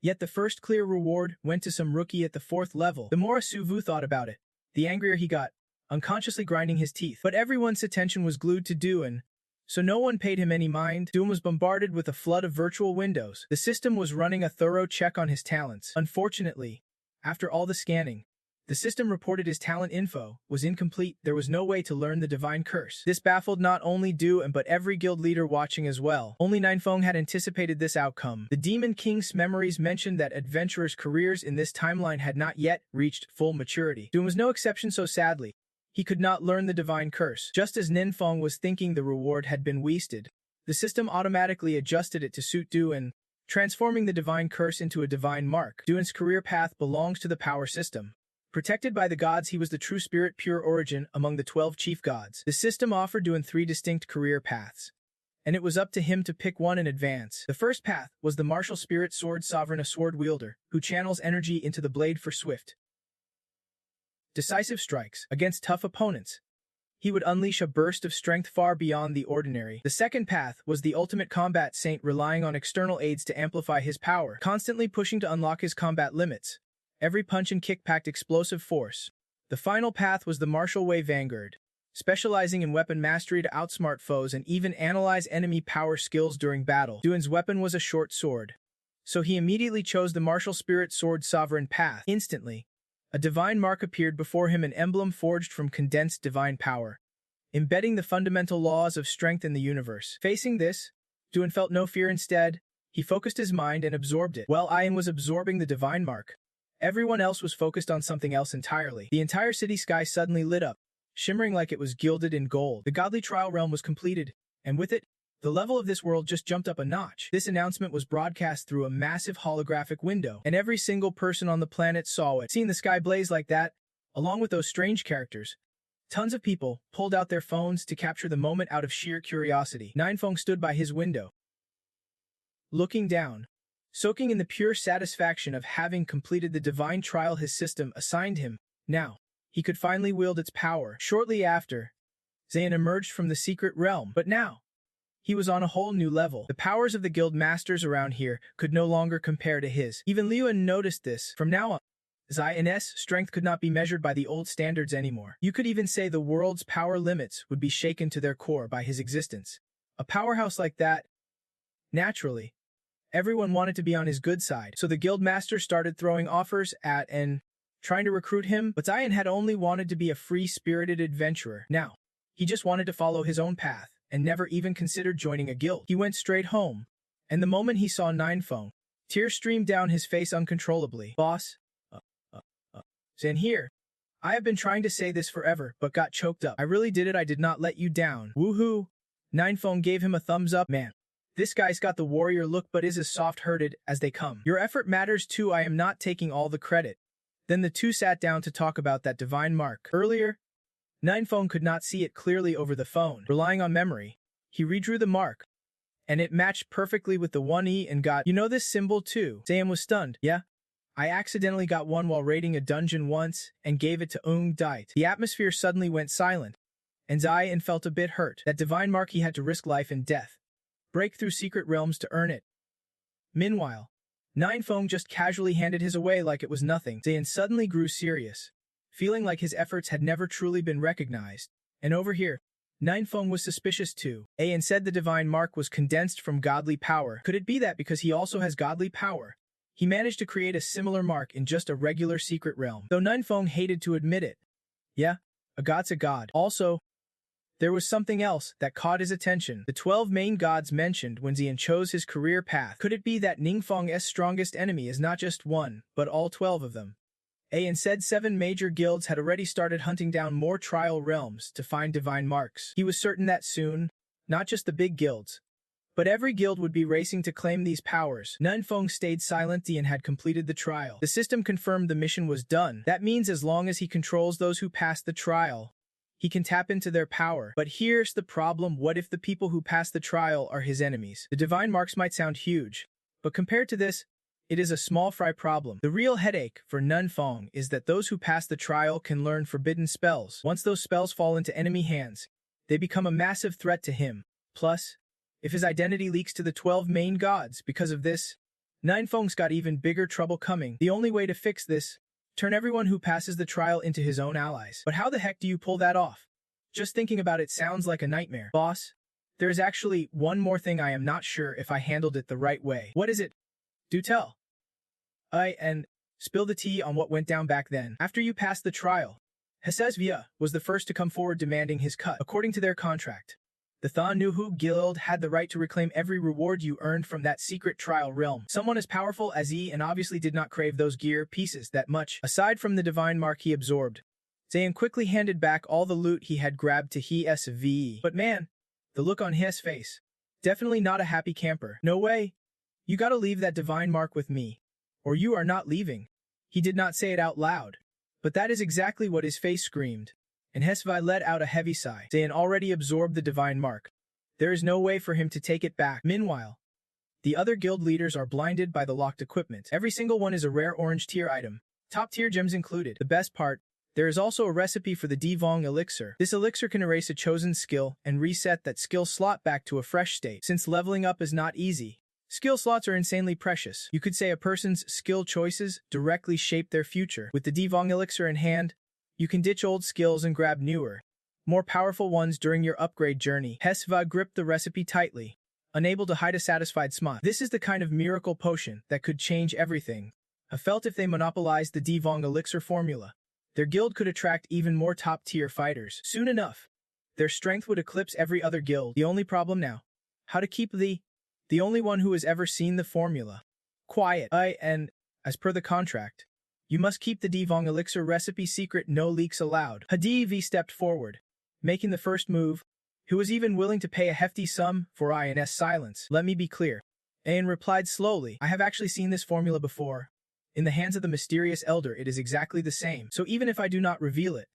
Yet the first clear reward went to some rookie at the 4th level. The more Hasuvu thought about it, the angrier he got, unconsciously grinding his teeth. But everyone's attention was glued to Duan, so no one paid him any mind. Duan was bombarded with a flood of virtual windows. The system was running a thorough check on his talents. Unfortunately, after all the scanning, the system reported his talent info was incomplete. There was no way to learn the divine curse. This baffled not only Duan but every guild leader watching as well. Only Ningfeng had anticipated this outcome. The Demon King's memories mentioned that adventurers' careers in this timeline had not yet reached full maturity. Duan was no exception, so sadly, he could not learn the divine curse. Just as Ningfeng was thinking the reward had been wasted, the system automatically adjusted it to suit Duan, transforming the divine curse into a divine mark. Duan's career path belongs to the power system. Protected by the gods, he was the true spirit, pure origin among the 12 chief gods. The system offered Duan 3 distinct career paths, and it was up to him to pick one in advance. The first path was the martial spirit sword sovereign, a sword wielder who channels energy into the blade for swift, decisive strikes against tough opponents. He would unleash a burst of strength far beyond the ordinary. The second path was the ultimate combat saint, relying on external aids to amplify his power, constantly pushing to unlock his combat limits. Every punch and kick packed explosive force. The final path was the martial way vanguard, specializing in weapon mastery to outsmart foes and even analyze enemy power skills during battle. Duan's weapon was a short sword, so he immediately chose the martial spirit sword sovereign path. Instantly, a divine mark appeared before him, an emblem forged from condensed divine power, embedding the fundamental laws of strength in the universe. Facing this, Duan felt no fear. Instead, he focused his mind and absorbed it. While Ian was absorbing the divine mark, everyone else was focused on something else entirely. The entire city sky suddenly lit up, shimmering like it was gilded in gold. The godly trial realm was completed, and with it, the level of this world just jumped up a notch. This announcement was broadcast through a massive holographic window, and every single person on the planet saw it. Seeing the sky blaze like that, along with those strange characters, tons of people pulled out their phones to capture the moment out of sheer curiosity. Ninefeng stood by his window, looking down, soaking in the pure satisfaction of having completed the divine trial his system assigned him. Now, he could finally wield its power. Shortly after, Zayn emerged from the secret realm, but now, he was on a whole new level. The powers of the guild masters around here could no longer compare to his. Even Liuan noticed this. From now on, Zayn's strength could not be measured by the old standards anymore. You could even say the world's power limits would be shaken to their core by his existence. A powerhouse like that, naturally, everyone wanted to be on his good side, so the guild master started throwing offers at and trying to recruit him, but Zayn had only wanted to be a free-spirited adventurer. Now, he just wanted to follow his own path, and never even considered joining a guild. He went straight home, and the moment he saw Ninefeng, tears streamed down his face uncontrollably. Boss, Zayn here. I have been trying to say this forever, but got choked up. I really did it. I did not let you down. Woohoo! Ninefeng gave him a thumbs up. Man, this guy's got the warrior look but is as soft-hearted as they come. Your effort matters too. I am not taking all the credit. Then the two sat down to talk about that divine mark. Earlier, Ninefeng could not see it clearly over the phone. Relying on memory, he redrew the mark, and it matched perfectly with the 1E and got, you know this symbol too? Zayn was stunned. Yeah? I accidentally got one while raiding a dungeon once and gave it to Dite. The atmosphere suddenly went silent, and Zayn felt a bit hurt. That divine mark, he had to risk life and death, break through secret realms to earn it. Meanwhile, Ninefeng just casually handed his away like it was nothing. Zayn suddenly grew serious, feeling like his efforts had never truly been recognized. And over here, Ninefeng was suspicious too. Ayan said the divine mark was condensed from godly power. Could it be that because he also has godly power, he managed to create a similar mark in just a regular secret realm? Though Ninefeng hated to admit it. Yeah, a god's a god. Also, there was something else that caught his attention. The 12 main gods mentioned when Zayn chose his career path. Could it be that Ningfeng's strongest enemy is not just one, but all 12 of them? Ayan said 7 major guilds had already started hunting down more trial realms to find divine marks. He was certain that soon, not just the big guilds, but every guild would be racing to claim these powers. Ninefeng stayed silent and had completed the trial. The system confirmed the mission was done. That means as long as he controls those who pass the trial, he can tap into their power. But here's the problem: what if the people who pass the trial are his enemies? The divine marks might sound huge, but compared to this, it is a small fry problem. The real headache for Ninefeng is that those who pass the trial can learn forbidden spells. Once those spells fall into enemy hands, they become a massive threat to him. Plus, if his identity leaks to the 12 main gods because of this, Ninefeng's got even bigger trouble coming. The only way to fix this: turn everyone who passes the trial into his own allies. But how the heck do you pull that off? Just thinking about it sounds like a nightmare. Boss, there is actually one more thing. I am not sure if I handled it the right way. What is it? Do tell. And spill the tea on what went down back then. After you passed the trial, SSS-Class was the first to come forward demanding his cut. According to their contract, the Than Nuhu Guild had the right to reclaim every reward you earned from that secret trial realm. Someone as powerful as he and obviously did not crave those gear pieces that much. Aside from the divine mark he absorbed, Zayn quickly handed back all the loot he had grabbed to SSS. But man, the look on his face, definitely not a happy camper. No way. You gotta leave that divine mark with me, or you are not leaving. He did not say it out loud, but that is exactly what his face screamed, and Hesvi let out a heavy sigh. Zayn already absorbed the divine mark. There is no way for him to take it back. Meanwhile, the other guild leaders are blinded by the locked equipment. Every single one is a rare orange tier item, top tier gems included. The best part, there is also a recipe for the Divong elixir. This elixir can erase a chosen skill and reset that skill slot back to a fresh state. Since leveling up is not easy, skill slots are insanely precious. You could say a person's skill choices directly shape their future. With the Divong elixir in hand, you can ditch old skills and grab newer, more powerful ones during your upgrade journey. Hesva gripped the recipe tightly, unable to hide a satisfied smile. This is the kind of miracle potion that could change everything. I felt if they monopolized the Devong elixir formula, their guild could attract even more top-tier fighters. Soon enough, their strength would eclipse every other guild. The only problem now, how to keep the only one who has ever seen the formula quiet. And, as per the contract, you must keep the Devong elixir recipe secret, no leaks allowed. Hadiv stepped forward, making the first move, who was even willing to pay a hefty sum for INS silence. Let me be clear. Ayan replied slowly, I have actually seen this formula before. In the hands of the mysterious elder it is exactly the same, so even if I do not reveal it,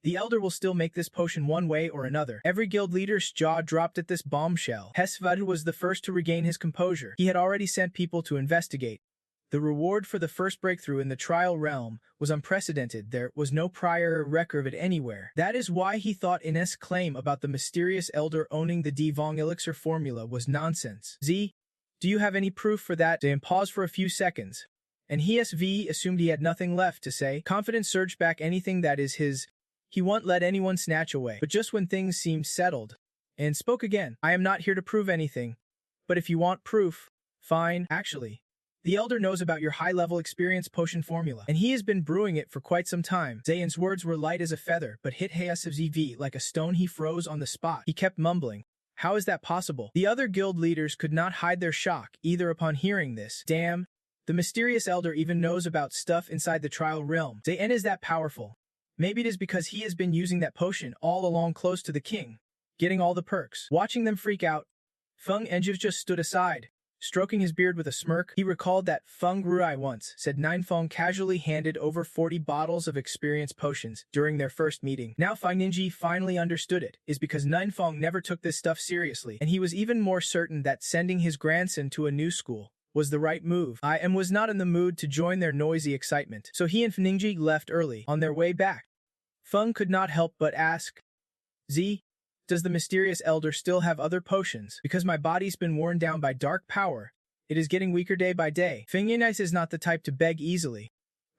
the elder will still make this potion one way or another. Every guild leader's jaw dropped at this bombshell. Hesvad was the first to regain his composure. He had already sent people to investigate. The reward for the first breakthrough in the trial realm was unprecedented. There was no prior record of it anywhere. That is why he thought Ines' claim about the mysterious elder owning the Devong elixir formula was nonsense. Z, do you have any proof for that? Dan paused for a few seconds, and Hesv assumed he had nothing left to say. Confidence surged back. Anything that is his, he won't let anyone snatch away. But just when things seemed settled, and spoke again. I am not here to prove anything, but if you want proof, fine. Actually, the elder knows about your high-level experience potion formula, and he has been brewing it for quite some time. Zayan's words were light as a feather, but hit Hesv like a stone. He froze on the spot. He kept mumbling, how is that possible? The other guild leaders could not hide their shock, either upon hearing this. Damn, the mysterious elder even knows about stuff inside the trial realm. Zayan is that powerful. Maybe it is because he has been using that potion all along close to the king, getting all the perks. Watching them freak out, Feng Enjiv just stood aside, stroking his beard with a smirk. He recalled that Feng Ruai once said Ninfeng casually handed over 40 bottles of experience potions during their first meeting. Now Feng Ninji finally understood it is because Ninfeng never took this stuff seriously, and he was even more certain that sending his grandson to a new school was the right move. I was not in the mood to join their noisy excitement, so he and Fningji left early. On their way back, Feng could not help but ask, Z, does the mysterious elder still have other potions? Because my body's been worn down by dark power, it is getting weaker day by day. Feng Yinais is not the type to beg easily,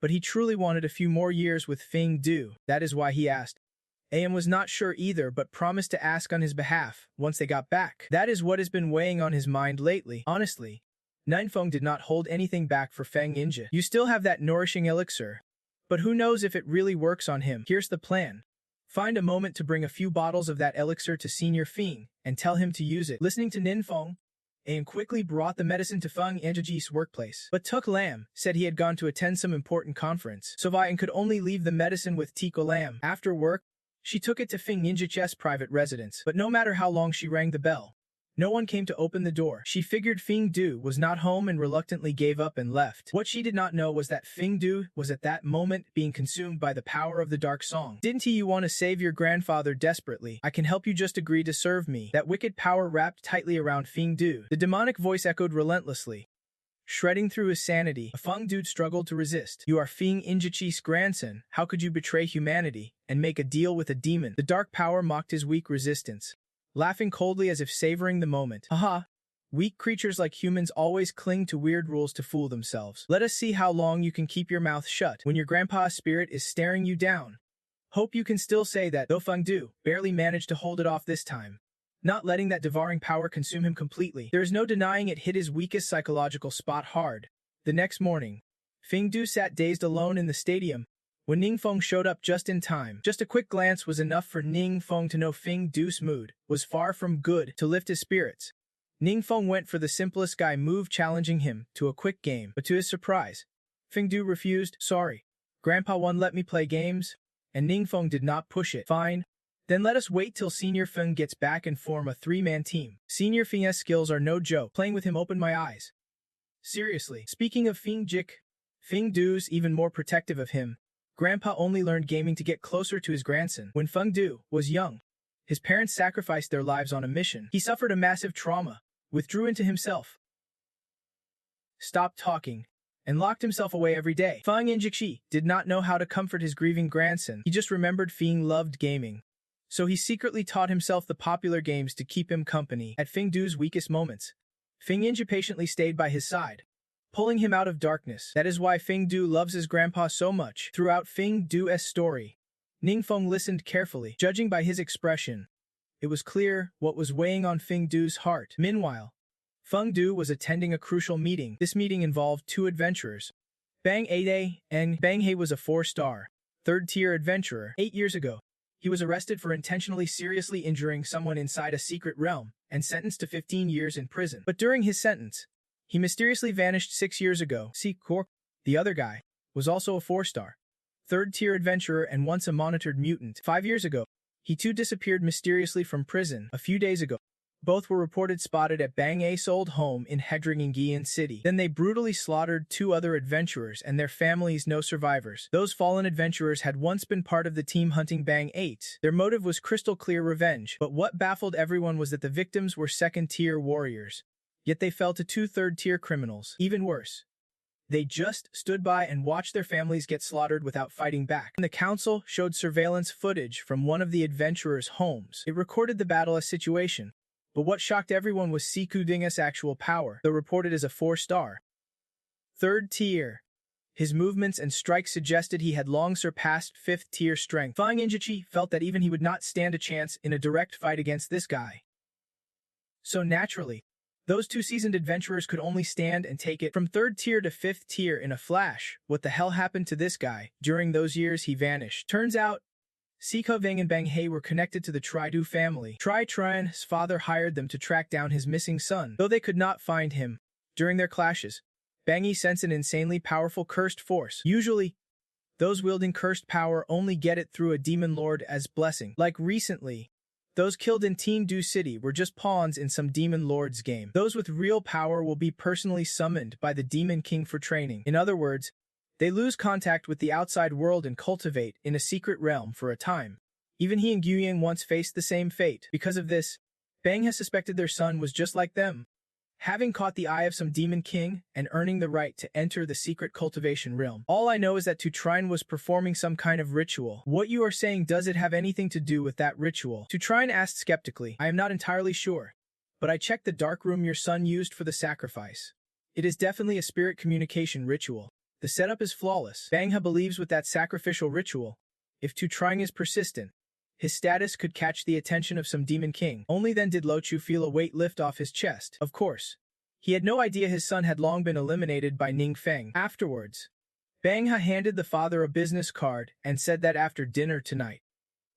but he truly wanted a few more years with Feng Du. That is why he asked. Am was not sure either, but promised to ask on his behalf once they got back. That is what has been weighing on his mind lately. Honestly, Ninfeng did not hold anything back for Feng Yinji. You still have that nourishing elixir, but who knows if it really works on him. Here's the plan. Find a moment to bring a few bottles of that elixir to Senior Feng and tell him to use it. Listening to Ninfeng, Ayan quickly brought the medicine to Feng Enji's workplace. But Tuk Lam said he had gone to attend some important conference, so Vayan could only leave the medicine with Tiko Lam. After work, she took it to Feng Yinji's private residence. But no matter how long she rang the bell, no one came to open the door. She figured Feng Du was not home and reluctantly gave up and left. What she did not know was that Feng Du was at that moment being consumed by the power of the dark song. Didn't you want to save your grandfather desperately? I can help you, just agree to serve me. That wicked power wrapped tightly around Feng Du. The demonic voice echoed relentlessly, shredding through his sanity. A Feng Du struggled to resist. You are Feng Injichi's grandson. How could you betray humanity and make a deal with a demon? The dark power mocked his weak resistance, laughing coldly as if savoring the moment. Haha, weak creatures like humans always cling to weird rules to fool themselves. Let us see how long you can keep your mouth shut when your grandpa's spirit is staring you down. Hope you can still say that, though Feng Du barely managed to hold it off this time, not letting that devouring power consume him completely. There is no denying it hit his weakest psychological spot hard. The next morning, Feng Du sat dazed alone in the stadium, when Ningfeng showed up just in time. Just a quick glance was enough for Ningfeng to know Feng Du's mood was far from good. To lift his spirits, Ningfeng went for the simplest guy move, challenging him to a quick game. But to his surprise, Feng Du refused. Sorry, Grandpa won't let me play games, and Ningfeng did not push it. Fine, then let us wait till Senior Feng gets back and form a three-man team. Senior Feng's skills are no joke. Playing with him opened my eyes. Seriously. Speaking of Feng Jik, Feng Du's even more protective of him. Grandpa only learned gaming to get closer to his grandson. When Feng Du was young, his parents sacrificed their lives on a mission. He suffered a massive trauma, withdrew into himself, stopped talking, and locked himself away every day. Feng Injikshi did not know how to comfort his grieving grandson. He just remembered Feng loved gaming, so he secretly taught himself the popular games to keep him company. At Feng Du's weakest moments, Feng Yinji patiently stayed by his side, pulling him out of darkness. That is why Feng Du loves his grandpa so much. Throughout Feng Du's story, Ning Feng listened carefully, judging by his expression. It was clear what was weighing on Feng Du's heart. Meanwhile, Feng Du was attending a crucial meeting. This meeting involved two adventurers. Bang Ade and Bang He was a 4-star, third-tier adventurer. 8 years ago, he was arrested for intentionally seriously injuring someone inside a secret realm and sentenced to 15 years in prison. But during his sentence, he mysteriously vanished 6 years ago. The other guy was also a 4-star, third-tier adventurer and once a monitored mutant. 5 years ago, he too disappeared mysteriously from prison. A few days ago, both were reported spotted at Bang A's old home in Hedringian City. Then they brutally slaughtered 2 other adventurers and their families. No survivors. Those fallen adventurers had once been part of the team hunting Bang 8. Their motive was crystal clear revenge. But what baffled everyone was that the victims were second-tier warriors. Yet they fell to 2 third-tier criminals. Even worse, they just stood by and watched their families get slaughtered without fighting back. And the council showed surveillance footage from one of the adventurers' homes. It recorded the battle as situation. But what shocked everyone was Siku Dinga's actual power, though reported as a 4-star, third tier. His movements and strikes suggested he had long surpassed 5th-tier strength. Fang Injichi felt that even he would not stand a chance in a direct fight against this guy. So naturally, those 2 seasoned adventurers could only stand and take it from 3rd tier to 5th tier in a flash. What the hell happened to this guy? During those years he vanished. Turns out, Sika Veng and Bang He were connected to the Tridu family. Trian's father hired them to track down his missing son. Though they could not find him, during their clashes, Bang He sensed an insanely powerful cursed force. Usually, those wielding cursed power only get it through a demon lord as blessing. Like recently, those killed in Teen Du City were just pawns in some demon lord's game. Those with real power will be personally summoned by the demon king for training. In other words, they lose contact with the outside world and cultivate in a secret realm for a time. Even he and Guiyang once faced the same fate. Because of this, Bang has suspected their son was just like them, having caught the eye of some demon king and earning the right to enter the secret cultivation realm. All I know is that Tutrine was performing some kind of ritual. What you are saying, does it have anything to do with that ritual? Tutrine asked skeptically. I am not entirely sure, but I checked the dark room your son used for the sacrifice. It is definitely a spirit communication ritual. The setup is flawless. Bang He believes with that sacrificial ritual, if Tutrine is persistent, his status could catch the attention of some demon king. Only then did Lo Chu feel a weight lift off his chest. Of course, he had no idea his son had long been eliminated by Ning Feng. Afterwards, Bang He handed the father a business card and said that after dinner tonight,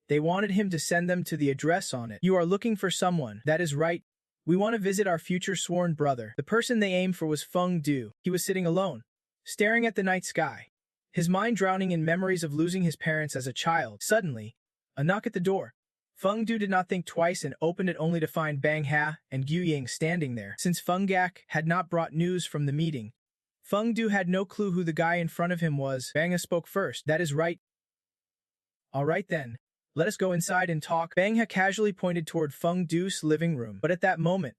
they wanted him to send them to the address on it. You are looking for someone. That is right. We want to visit our future sworn brother. The person they aimed for was Feng Du. He was sitting alone, staring at the night sky, his mind drowning in memories of losing his parents as a child. Suddenly, a knock at the door. Feng Du did not think twice and opened it only to find Bang He and Guiyang standing there. Since Feng Gak had not brought news from the meeting, Feng Du had no clue who the guy in front of him was. Bang He spoke first. That is right. All right then, let us go inside and talk. Bang He casually pointed toward Feng Du's living room. But at that moment,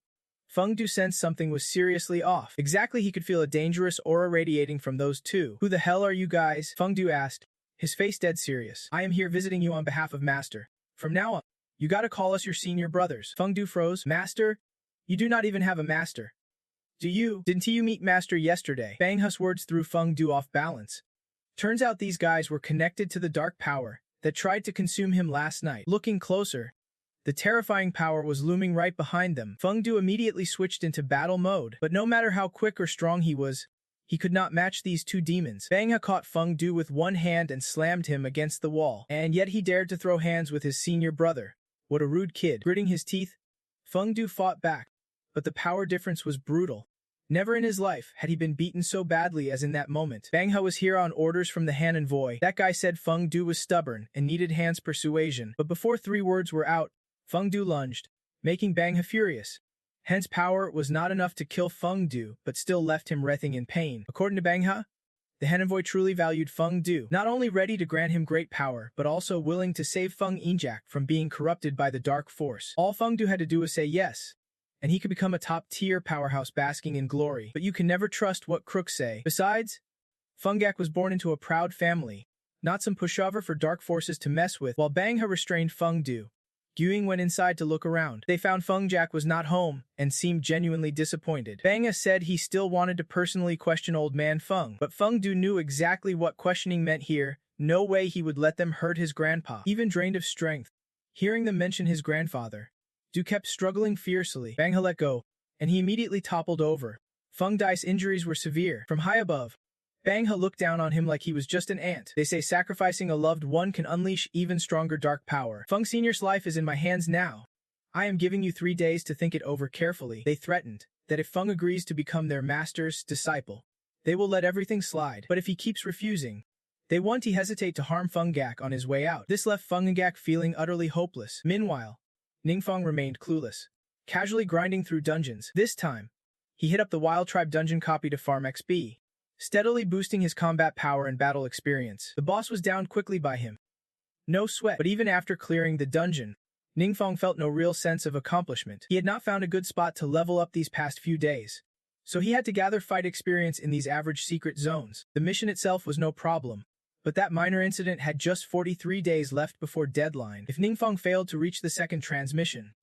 Feng Du sensed something was seriously off. Exactly, he could feel a dangerous aura radiating from those two. Who the hell are you guys? Feng Du asked, his face dead serious. I am here visiting you on behalf of Master. From now on, you gotta call us your senior brothers. Feng Du froze. Master? You do not even have a master. Do you? Didn't you meet Master yesterday? Bang He's words threw Feng Du off balance. Turns out these guys were connected to the dark power that tried to consume him last night. Looking closer, the terrifying power was looming right behind them. Feng Du immediately switched into battle mode, but no matter how quick or strong he was, he could not match these two demons. Bang He caught Feng Du with one hand and slammed him against the wall, and yet he dared to throw hands with his senior brother. What a rude kid. Gritting his teeth, Feng Du fought back, but the power difference was brutal. Never in his life had he been beaten so badly as in that moment. Bang He was here on orders from the Han envoy. That guy said Feng Du was stubborn and needed Han's persuasion, but before 3 words were out, Feng Du lunged, making Bang He furious. Han's power was not enough to kill Feng Du, but still left him writhing in pain. According to Bang He, the Han envoy truly valued Feng Du, not only ready to grant him great power, but also willing to save Feng Injak from being corrupted by the dark force. All Feng Du had to do was say yes, and he could become a top-tier powerhouse basking in glory. But you can never trust what crooks say. Besides, Feng Gak was born into a proud family, not some pushover for dark forces to mess with. While Bang He restrained Feng Du, Guiyang went inside to look around. They found Feng Jack was not home and seemed genuinely disappointed. Bang He said he still wanted to personally question old man Feng, but Feng Du knew exactly what questioning meant here. No way he would let them hurt his grandpa, even drained of strength. Hearing them mention his grandfather, Du kept struggling fiercely. Bang He let go, and he immediately toppled over. Feng Dai's injuries were severe. From high above, Bang He looked down on him like he was just an ant. They say sacrificing a loved one can unleash even stronger dark power. Feng Sr.'s life is in my hands now. I am giving you 3 days to think it over carefully. They threatened that if Feng agrees to become their master's disciple, they will let everything slide. But if he keeps refusing, they won't hesitate to harm Feng Gak on his way out. This left Feng Gak feeling utterly hopeless. Meanwhile, Ningfeng remained clueless, casually grinding through dungeons. This time, he hit up the Wild Tribe dungeon copy to farm XP, steadily boosting his combat power and battle experience. The boss was downed quickly by him. No sweat, but even after clearing the dungeon, Ningfeng felt no real sense of accomplishment. He had not found a good spot to level up these past few days, so he had to gather fight experience in these average secret zones. The mission itself was no problem, but that minor incident had just 43 days left before deadline. If Ningfeng failed to reach the second transmission,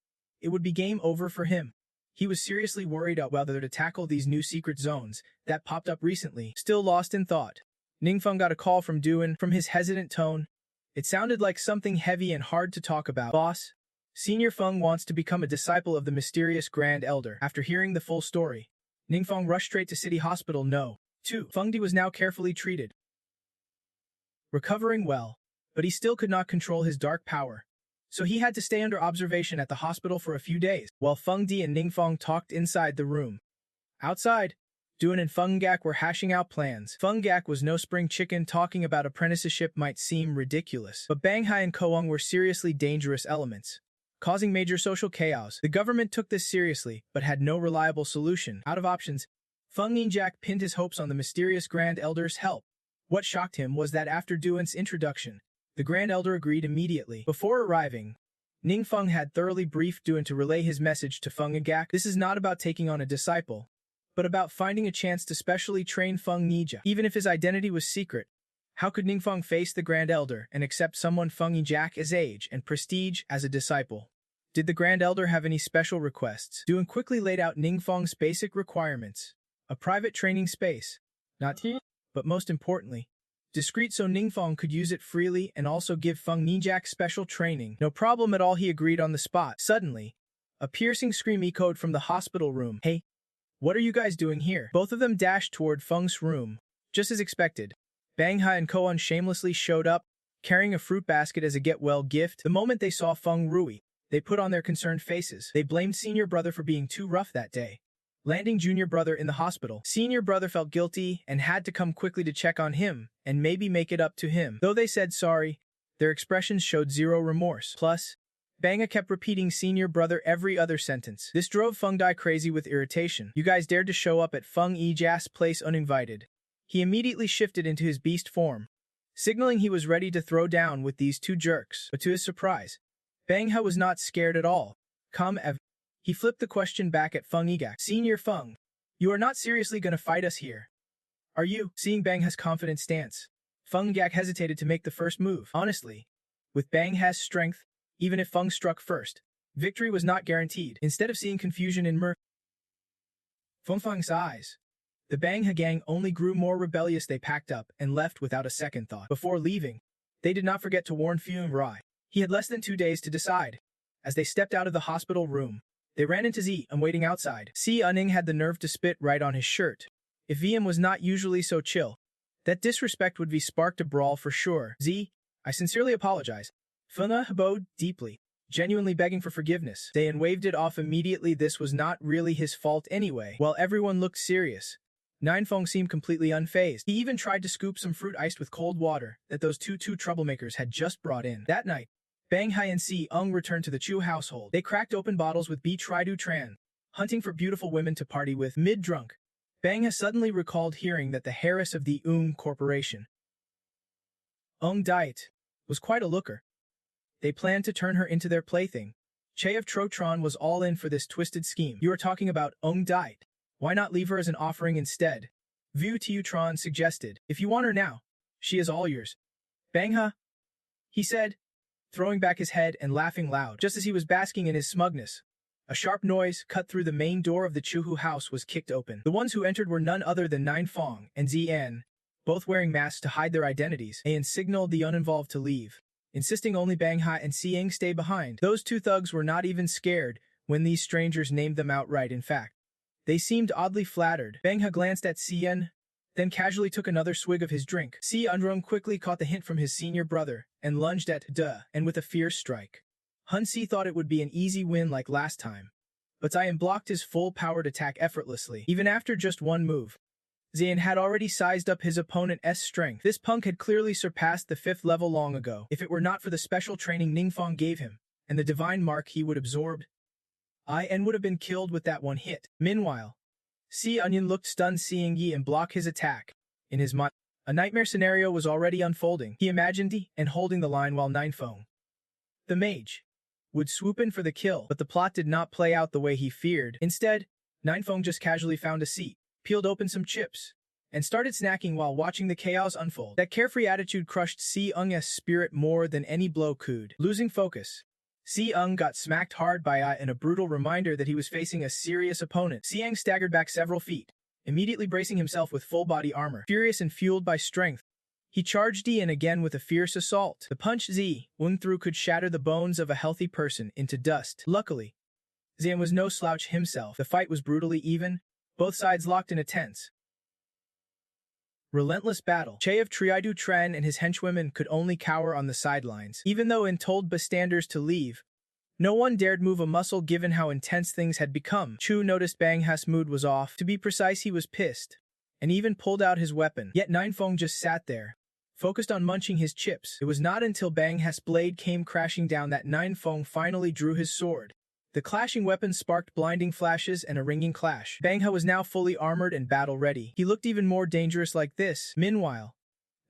it would be game over for him. He was seriously worried about whether to tackle these new secret zones that popped up recently. Still lost in thought, Ningfeng got a call from Duan. From his hesitant tone, it sounded like something heavy and hard to talk about. Boss, Senior Feng wants to become a disciple of the mysterious Grand Elder. After hearing the full story, Ningfeng rushed straight to City Hospital No. 2. Feng Di was now carefully treated, recovering well, but he still could not control his dark power, so he had to stay under observation at the hospital for a few days, while Feng Di and Ningfeng talked inside the room. Outside, Duan and Feng Gak were hashing out plans. Feng Gak was no spring chicken. Talking about apprenticeship might seem ridiculous, but Bang Hai and Koang were seriously dangerous elements, causing major social chaos. The government took this seriously, but had no reliable solution. Out of options, Feng Yinjak pinned his hopes on the mysterious Grand Elder's help. What shocked him was that after Duan's introduction, the Grand Elder agreed immediately. Before arriving, Ningfeng had thoroughly briefed Duan to relay his message to Feng Gak. This is not about taking on a disciple, but about finding a chance to specially train Feng Nija. Even if his identity was secret, how could Ningfeng face the Grand Elder and accept someone Feng Yijak's age and prestige as a disciple? Did the Grand Elder have any special requests? Duan quickly laid out Ningfeng's basic requirements. A private training space, not but most importantly, discreet so Ningfeng could use it freely and also give Feng Nijak special training. No problem at all, he agreed on the spot. Suddenly, a piercing scream echoed from the hospital room. Hey, what are you guys doing here? Both of them dashed toward Feng's room. Just as expected, Bang Hai and Koan shamelessly showed up, carrying a fruit basket as a get-well gift. The moment they saw Feng Rui, they put on their concerned faces. They blamed senior brother for being too rough that day, landing junior brother in the hospital. Senior brother felt guilty and had to come quickly to check on him and maybe make it up to him. Though they said sorry, their expressions showed zero remorse. Plus, Banga kept repeating senior brother every other sentence. This drove Feng Dai crazy with irritation. You guys dared to show up at Feng Yijak's place uninvited. He immediately shifted into his beast form, signaling he was ready to throw down with these two jerks. But to his surprise, Bang He was not scared at all. He flipped the question back at Feng Yigak. Senior Feng, you are not seriously gonna fight us here, are you? Seeing Bang He's confident stance, Feng Yigak hesitated to make the first move. Honestly, with Bang He's strength, even if Feng struck first, victory was not guaranteed. Instead of seeing confusion in Feng Feng's eyes, the Bang He gang only grew more rebellious. They packed up and left without a second thought. Before leaving, they did not forget to warn Feng Rai. He had less than 2 days to decide. As they stepped out of the hospital room, they ran into Z, waiting outside. Si Uning had the nerve to spit right on his shirt. If VM was not usually so chill, that disrespect would be sparked a brawl for sure. Z, I sincerely apologize. Funa bowed deeply, genuinely begging for forgiveness. Dayan waved it off immediately. This was not really his fault anyway. While everyone looked serious, Ninefeng seemed completely unfazed. He even tried to scoop some fruit iced with cold water that those two troublemakers had just brought in. That night, Bang Hai and Si Ung returned to the Chu household. They cracked open bottles with Bi Tridu Tran, hunting for beautiful women to party with. Mid-drunk, Bang Hai suddenly recalled hearing that the heiress of the Corporation, Ung Diet, was quite a looker. They planned to turn her into their plaything. Che of Trotron was all in for this twisted scheme. You are talking about Ung Diet. Why not leave her as an offering instead? Vu Tiutron suggested. If you want her now, she is all yours. Bang Hai, he said, throwing back his head and laughing loud. Just as he was basking in his smugness, a sharp noise cut through the main door of the Chuhu house was kicked open. The ones who entered were none other than Ninefeng and Zian, both wearing masks to hide their identities, and signaled the uninvolved to leave, insisting only Bang Ha and Siang stay behind. Those two thugs were not even scared when these strangers named them outright. In fact, they seemed oddly flattered. Bang Ha glanced at Sian, then casually took another swig of his drink. Si Undrung quickly caught the hint from his senior brother and lunged at Duh, and with a fierce strike. Hun Si thought it would be an easy win like last time, but Zian blocked his full-powered attack effortlessly. Even after just one move, Zian had already sized up his opponent's strength. This punk had clearly surpassed the 5th level long ago. If it were not for the special training Ningfang gave him, and the divine mark he would absorb, and would have been killed with that one hit. Meanwhile, Si Onion looked stunned seeing Yi and block his attack. In his mind, a nightmare scenario was already unfolding. He imagined Yi and holding the line while Ninefeng, the mage, would swoop in for the kill, but the plot did not play out the way he feared. Instead, Ninefeng just casually found a seat, peeled open some chips, and started snacking while watching the chaos unfold. That carefree attitude crushed Si Ung's spirit more than any blow could. Losing focus, Si Ung got smacked hard by Ai in a brutal reminder that he was facing a serious opponent. Siang staggered back several feet, immediately bracing himself with full-body armor. Furious and fueled by strength, he charged in again with a fierce assault. The punch Zi Wen threw could shatter the bones of a healthy person into dust. Luckily, Zian was no slouch himself. The fight was brutally even, both sides locked in a tense, relentless battle. Che of Triidu Tren and his henchwomen could only cower on the sidelines. Even though In told bystanders to leave, no one dared move a muscle given how intense things had become. Chu noticed Bang Ha's mood was off. To be precise, he was pissed, and even pulled out his weapon. Yet Ninefeng just sat there, focused on munching his chips. It was not until Bang Ha's blade came crashing down that Ninefeng finally drew his sword. The clashing weapons sparked blinding flashes and a ringing clash. Bang Ha was now fully armored and battle-ready. He looked even more dangerous like this. Meanwhile,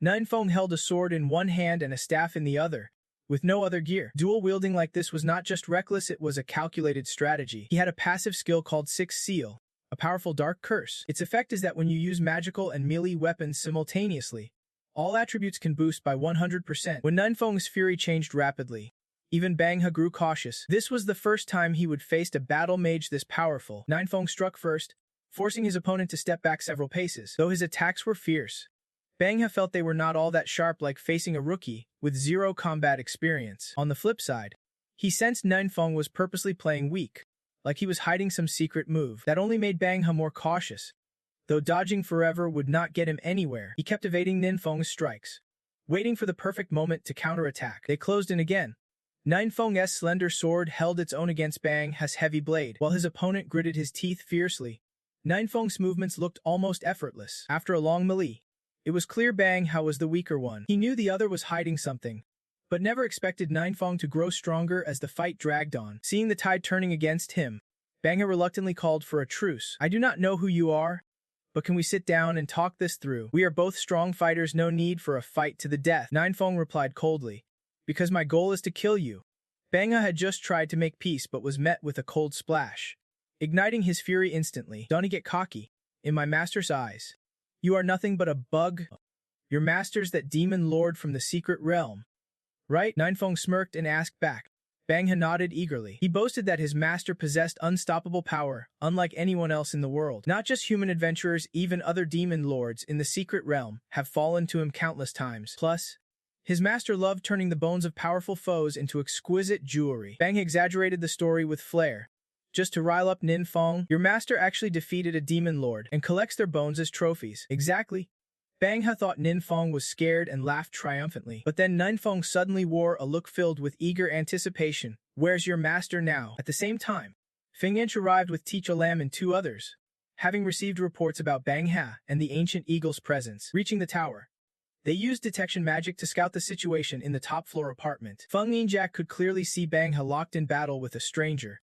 Ninefeng held a sword in one hand and a staff in the other, with no other gear. Dual-wielding like this was not just reckless, it was a calculated strategy. He had a passive skill called Sixth Seal, a powerful dark curse. Its effect is that when you use magical and melee weapons simultaneously, all attributes can boost by 100%. When Ninefeng's fury changed rapidly, even Bang Ha grew cautious. This was the first time he would face a battle mage this powerful. Ninefeng struck first, forcing his opponent to step back several paces. Though his attacks were fierce, Bang Ha felt they were not all that sharp, like facing a rookie with zero combat experience. On the flip side, he sensed Ninefeng was purposely playing weak, like he was hiding some secret move. That only made Bang Ha more cautious. Though dodging forever would not get him anywhere, he kept evading Ninfeng's strikes, waiting for the perfect moment to counterattack. They closed in again. Ninefeng's slender sword held its own against Bang Ha's heavy blade, while his opponent gritted his teeth fiercely. Ninefeng's movements looked almost effortless. After a long melee, it was clear Bang Ha was the weaker one. He knew the other was hiding something, but never expected Ninefeng to grow stronger as the fight dragged on. Seeing the tide turning against him, Bang Ha reluctantly called for a truce. "I do not know who you are, but can we sit down and talk this through? We are both strong fighters, no need for a fight to the death." Ninefeng replied coldly, "Because my goal is to kill you." Bang Ha had just tried to make peace but was met with a cold splash, igniting his fury instantly. "Don't get cocky. In my master's eyes, you are nothing but a bug. Your master's that demon lord from the secret realm, right?" Ninefeng smirked and asked back. Bang Ha nodded eagerly. He boasted that his master possessed unstoppable power, unlike anyone else in the world. Not just human adventurers, even other demon lords in the secret realm have fallen to him countless times. Plus, his master loved turning the bones of powerful foes into exquisite jewelry. Bang exaggerated the story with flair, just to rile up Ninefeng. "Your master actually defeated a demon lord and collects their bones as trophies." "Exactly." Bang Ha thought Ninefeng was scared and laughed triumphantly. But then Ninefeng suddenly wore a look filled with eager anticipation. "Where's your master now?" At the same time, Feng Yanch arrived with Ticho Lam and two others, having received reports about Bang Ha and the ancient eagle's presence. Reaching the tower, they used detection magic to scout the situation in the top-floor apartment. Feng Yinjak could clearly see Bang Ha locked in battle with a stranger,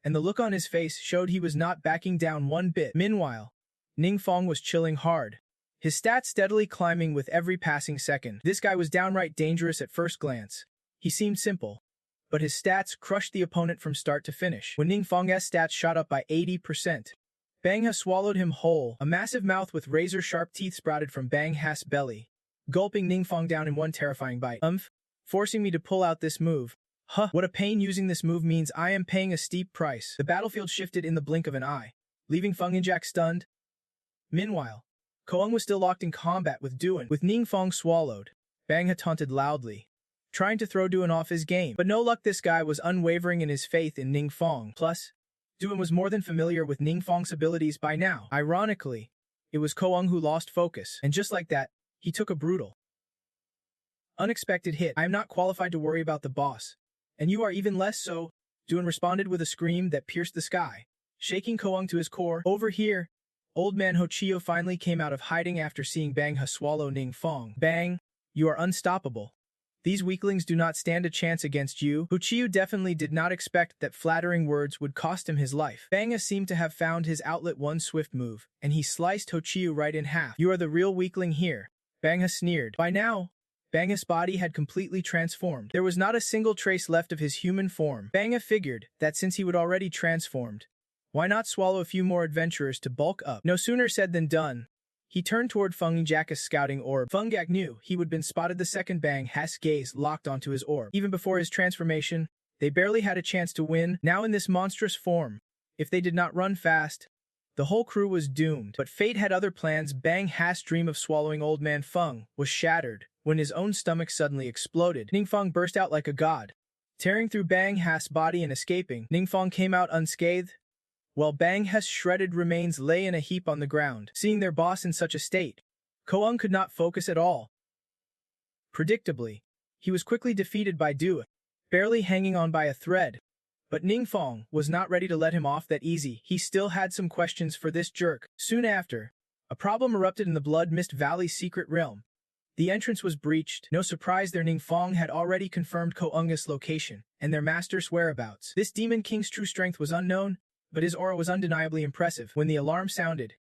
and the look on his face showed he was not backing down one bit. Meanwhile, Ningfeng was chilling hard, his stats steadily climbing with every passing second. This guy was downright dangerous at first glance. He seemed simple, but his stats crushed the opponent from start to finish. When Ningfeng's stats shot up by 80%, Bang Ha swallowed him whole. A massive mouth with razor-sharp teeth sprouted from Bang Ha's belly, gulping Ningfeng down in one terrifying bite. Forcing me to pull out this move. Huh, what a pain. Using this move means I am paying a steep price." The battlefield shifted in the blink of an eye, leaving Feng Yinjak stunned. Meanwhile, Koang was still locked in combat with Duan. With Ningfang swallowed, Bang He taunted loudly, trying to throw Duan off his game. But no luck, this guy was unwavering in his faith in Ningfang. Plus, Duan was more than familiar with Ningfang's abilities by now. Ironically, it was Koang who lost focus, and just like that, he took a brutal, unexpected hit. "I am not qualified to worry about the boss, and you are even less so," Duan responded with a scream that pierced the sky, shaking Koang to his core. Over here, Old Man Hochio finally came out of hiding after seeing Bang He swallow Ningfang. "Bang, you are unstoppable. These weaklings do not stand a chance against you." Hochio definitely did not expect that flattering words would cost him his life. Bang He seemed to have found his outlet one swift move, and he sliced Hochio right in half. "You are the real weakling here," Bang He sneered. By now, Bang He's body had completely transformed. There was not a single trace left of his human form. Bang He figured that since he would already transformed, why not swallow a few more adventurers to bulk up? No sooner said than done. He turned toward Fungjaka's scouting orb. Fungjak knew he would been spotted the second Bang He's gaze locked onto his orb. Even before his transformation, they barely had a chance to win. Now in this monstrous form, if they did not run fast, the whole crew was doomed. But fate had other plans. Bang He's dream of swallowing Old Man Feng was shattered when his own stomach suddenly exploded. Ningfang burst out like a god, tearing through Bang He's body and escaping. Ningfang came out unscathed, while Bang He's shredded remains lay in a heap on the ground. Seeing their boss in such a state, Koang could not focus at all. Predictably, he was quickly defeated by Dua, barely hanging on by a thread. But Ningfang was not ready to let him off that easy. He still had some questions for this jerk. Soon after, a problem erupted in the Blood Mist Valley's secret realm. The entrance was breached. No surprise there, Ningfang had already confirmed Koang's location and their master's whereabouts. This Demon King's true strength was unknown, but his aura was undeniably impressive. When the alarm sounded,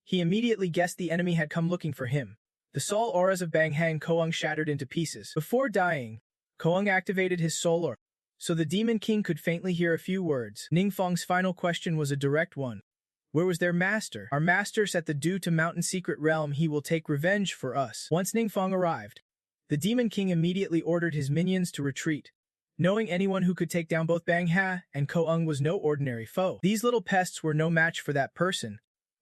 he immediately guessed the enemy had come looking for him. The soul auras of Bang He and Koang shattered into pieces. Before dying, Koang activated his soul aura, so the Demon King could faintly hear a few words. Ningfang's final question was a direct one. Where was their master? Our master's at the Due to Mountain secret realm. He will take revenge for us. Once Ningfang arrived, the Demon King immediately ordered his minions to retreat, knowing anyone who could take down both Bang He and Koang was no ordinary foe. These little pests were no match for that person.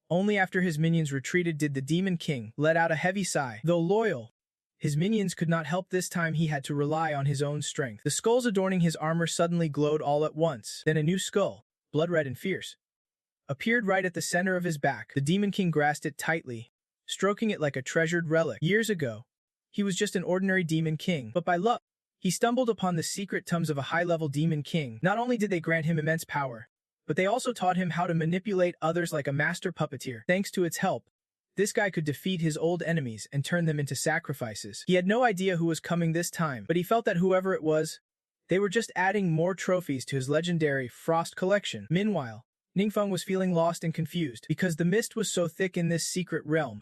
Only after his minions retreated did the Demon King let out a heavy sigh. Though loyal, his minions could not help. This time he had to rely on his own strength. The skulls adorning his armor suddenly glowed all at once. Then a new skull, blood red and fierce, appeared right at the center of his back. The Demon King grasped it tightly, stroking it like a treasured relic. Years ago, he was just an ordinary Demon King, but by luck, he stumbled upon the secret tomes of a high-level Demon King. Not only did they grant him immense power, but they also taught him how to manipulate others like a master puppeteer. Thanks to its help, this guy could defeat his old enemies and turn them into sacrifices. He had no idea who was coming this time, but he felt that whoever it was, they were just adding more trophies to his legendary Frost collection. Meanwhile, Ningfang was feeling lost and confused because the mist was so thick in this secret realm.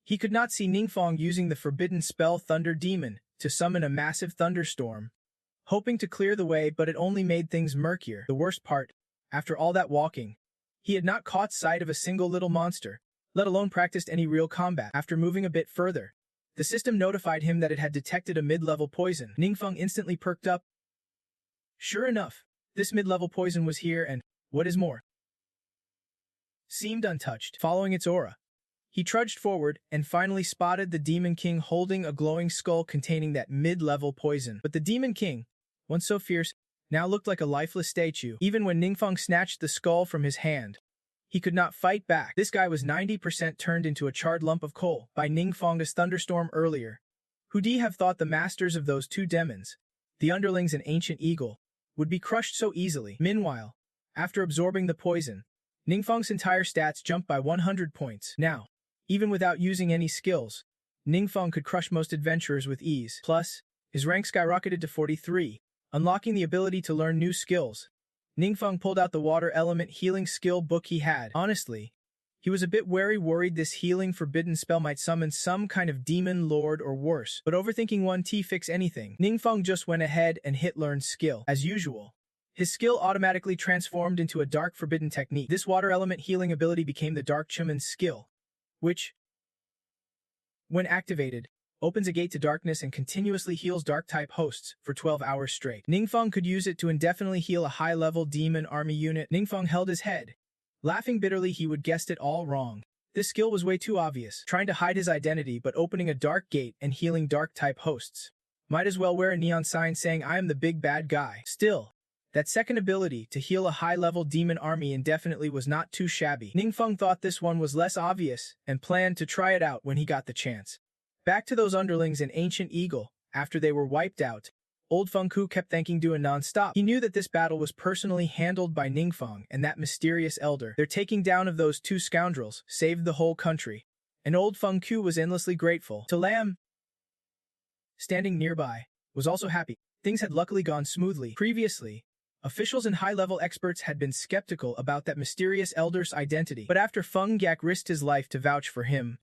He could not see Ningfang using the forbidden spell Thunder Demon to summon a massive thunderstorm, hoping to clear the way, but it only made things murkier. The worst part, after all that walking, he had not caught sight of a single little monster, let alone practiced any real combat. After moving a bit further, the system notified him that it had detected a mid-level poison. Ningfang instantly perked up. Sure enough, this mid-level poison was here and, what is more, seemed untouched. Following its aura, he trudged forward and finally spotted the Demon King holding a glowing skull containing that mid-level poison. But the Demon King, once so fierce, now looked like a lifeless statue. Even when Ningfang snatched the skull from his hand, he could not fight back. This guy was 90% turned into a charred lump of coal by Ningfang's thunderstorm earlier. Who'd have thought the masters of those two demons, the underlings and Ancient Eagle, would be crushed so easily? Meanwhile, after absorbing the poison, Ningfang's entire stats jumped by 100 points. Now, even without using any skills, Ningfang could crush most adventurers with ease. Plus, his rank skyrocketed to 43, unlocking the ability to learn new skills. Ningfang pulled out the water element healing skill book he had. Honestly, he was a bit worried this healing forbidden spell might summon some kind of demon lord or worse. But overthinking 1T fix anything. Ningfang just went ahead and hit learn skill. As usual, his skill automatically transformed into a dark forbidden technique. This water element healing ability became the Dark Chaman's skill, which, when activated, opens a gate to darkness and continuously heals dark-type hosts for 12 hours straight. Ningfang could use it to indefinitely heal a high-level demon army unit. Ningfang held his head, laughing bitterly. He would guessed it all wrong. This skill was way too obvious, trying to hide his identity but opening a dark gate and healing dark-type hosts. Might as well wear a neon sign saying I am the big bad guy. Still, that second ability to heal a high-level demon army indefinitely was not too shabby. Ningfeng thought this one was less obvious and planned to try it out when he got the chance. Back to those underlings in Ancient Eagle, after they were wiped out, Old Feng Ku kept thanking Duan non-stop. He knew that this battle was personally handled by Ningfeng and that mysterious elder. Their taking down of those two scoundrels saved the whole country, and Old Feng Ku was endlessly grateful. To Lam, standing nearby, was also happy. Things had luckily gone smoothly. Previously, officials and high-level experts had been skeptical about that mysterious elder's identity, but after Feng Gak risked his life to vouch for him,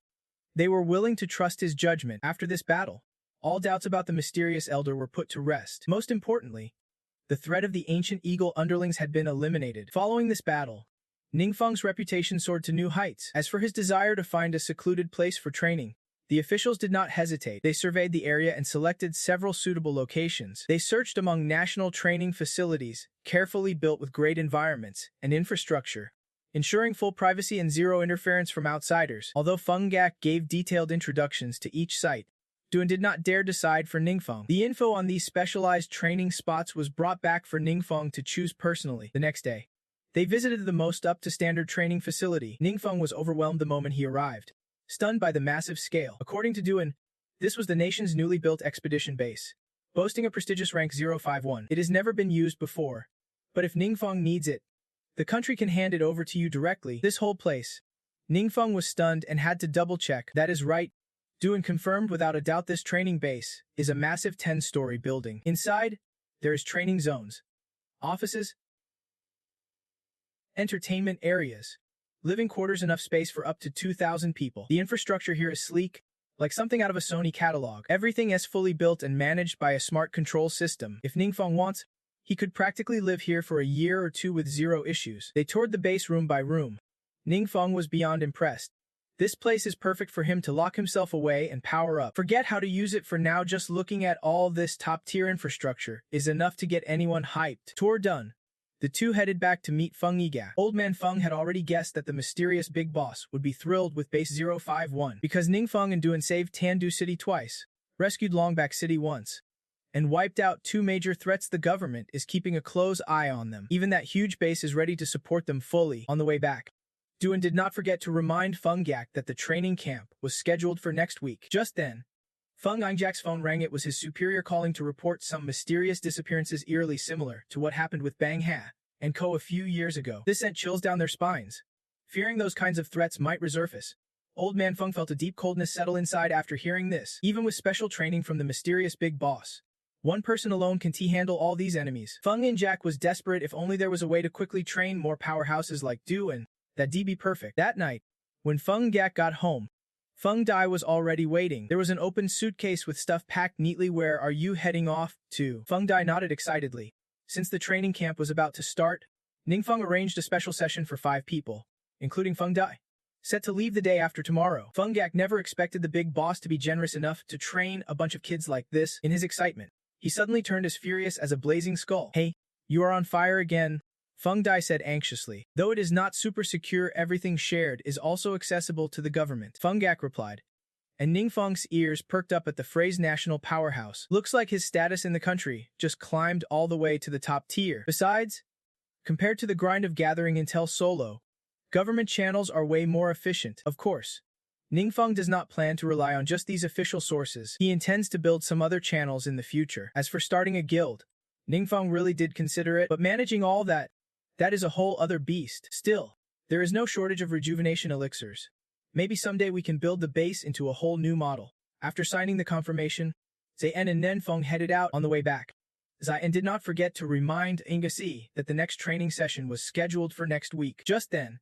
they were willing to trust his judgment. After this battle, all doubts about the mysterious elder were put to rest. Most importantly, the threat of the Ancient Eagle underlings had been eliminated. Following this battle, Ningfeng's reputation soared to new heights. As for his desire to find a secluded place for training, the officials did not hesitate. They surveyed the area and selected several suitable locations. They searched among national training facilities, carefully built with great environments and infrastructure, ensuring full privacy and zero interference from outsiders. Although Feng Gak gave detailed introductions to each site, Duan did not dare decide for Ningfeng. The info on these specialized training spots was brought back for Ningfeng to choose personally. The next day, they visited the most up-to-standard training facility. Ningfeng was overwhelmed the moment he arrived, stunned by the massive scale. According to Duan, this was the nation's newly built expedition base, boasting a prestigious rank 051. It has never been used before, but if Ningfeng needs it, the country can hand it over to you directly. This whole place. Ningfeng was stunned and had to double-check. That is right. Duan confirmed without a doubt this training base is a massive 10-story building. Inside, there is training zones, offices, entertainment areas, living quarters, enough space for up to 2,000 people. The infrastructure here is sleek, like something out of a Sony catalog. Everything is fully built and managed by a smart control system. If Ningfeng wants, he could practically live here for a year or two with zero issues. They toured the base room by room. Ningfeng was beyond impressed. This place is perfect for him to lock himself away and power up. Forget how to use it for now. Just looking at all this top-tier infrastructure is enough to get anyone hyped. Tour done. The two headed back to meet Feng Yiga. Old man Feng had already guessed that the mysterious big boss would be thrilled with base 051 because Ningfeng and Duan saved Tandu City twice, rescued Longback City once, and wiped out two major threats. The government is keeping a close eye on them. Even that huge base is ready to support them fully. On the way back, Duan did not forget to remind Feng Gak that the training camp was scheduled for next week. Just then, Feng Yingjak's phone rang. It was his superior calling to report some mysterious disappearances eerily similar to what happened with Bang Ha and Co. a few years ago. This sent chills down their spines. Fearing those kinds of threats might resurface, Old Man Feng felt a deep coldness settle inside after hearing this. Even with special training from the mysterious big boss, one person alone can handle all these enemies. Feng Yinjak was desperate. If only there was a way to quickly train more powerhouses like Duan, that'd be perfect. That night, when Feng Gak got home, Feng Dai was already waiting. There was an open suitcase with stuff packed neatly. Where are you heading off to? Feng Dai nodded excitedly. Since the training camp was about to start, Ningfeng arranged a special session for 5 people, including Feng Dai, set to leave the day after tomorrow. Feng Gak never expected the big boss to be generous enough to train a bunch of kids like this. In his excitement, he suddenly turned as furious as a blazing skull. Hey, you are on fire again, Feng Dai said anxiously. Though it is not super secure, everything shared is also accessible to the government, Feng Gak replied. And Ningfeng's ears perked up at the phrase national powerhouse. Looks like his status in the country just climbed all the way to the top tier. Besides, compared to the grind of gathering intel solo, government channels are way more efficient. Of course, Ningfeng does not plan to rely on just these official sources. He intends to build some other channels in the future. As for starting a guild, Ningfeng really did consider it, but managing all that is a whole other beast. Still, there is no shortage of rejuvenation elixirs. Maybe someday we can build the base into a whole new model. After signing the confirmation, Zayen and Nenfeng headed out. On the way back, Zayen did not forget to remind Ingasi that the next training session was scheduled for next week. Just then,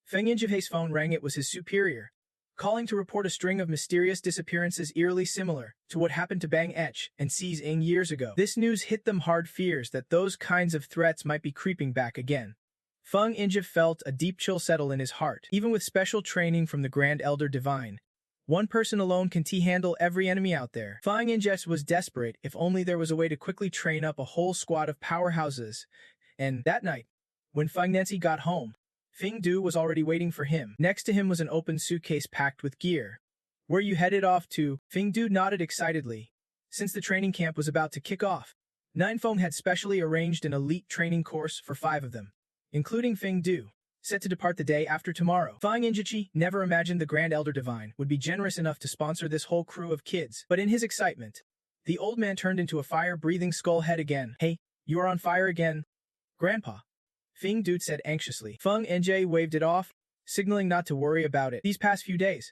Feng Yinjihei's phone rang. It was his superior, calling to report a string of mysterious disappearances eerily similar to what happened to Bang Etch and Seize Ing years ago. This news hit them hard. Fears that those kinds of threats might be creeping back again. Feng Yinji felt a deep chill settle in his heart. Even with special training from the Grand Elder Divine, one person alone can handle every enemy out there. Feng Yinji was desperate. If only there was a way to quickly train up a whole squad of powerhouses. And that night, when Feng Nancy got home, Feng Du was already waiting for him. Next to him was an open suitcase packed with gear. Where you headed off to? Feng Du nodded excitedly, since the training camp was about to kick off. Ninefeng had specially arranged an elite training course for 5 of them, including Feng Du, set to depart the day after tomorrow. Fang Injichi never imagined the Grand Elder Divine would be generous enough to sponsor this whole crew of kids, but in his excitement, the old man turned into a fire-breathing skull head again. Hey, you are on fire again, Grandpa, Feng Du said anxiously. Feng NJ waved it off, signaling not to worry about it. These past few days,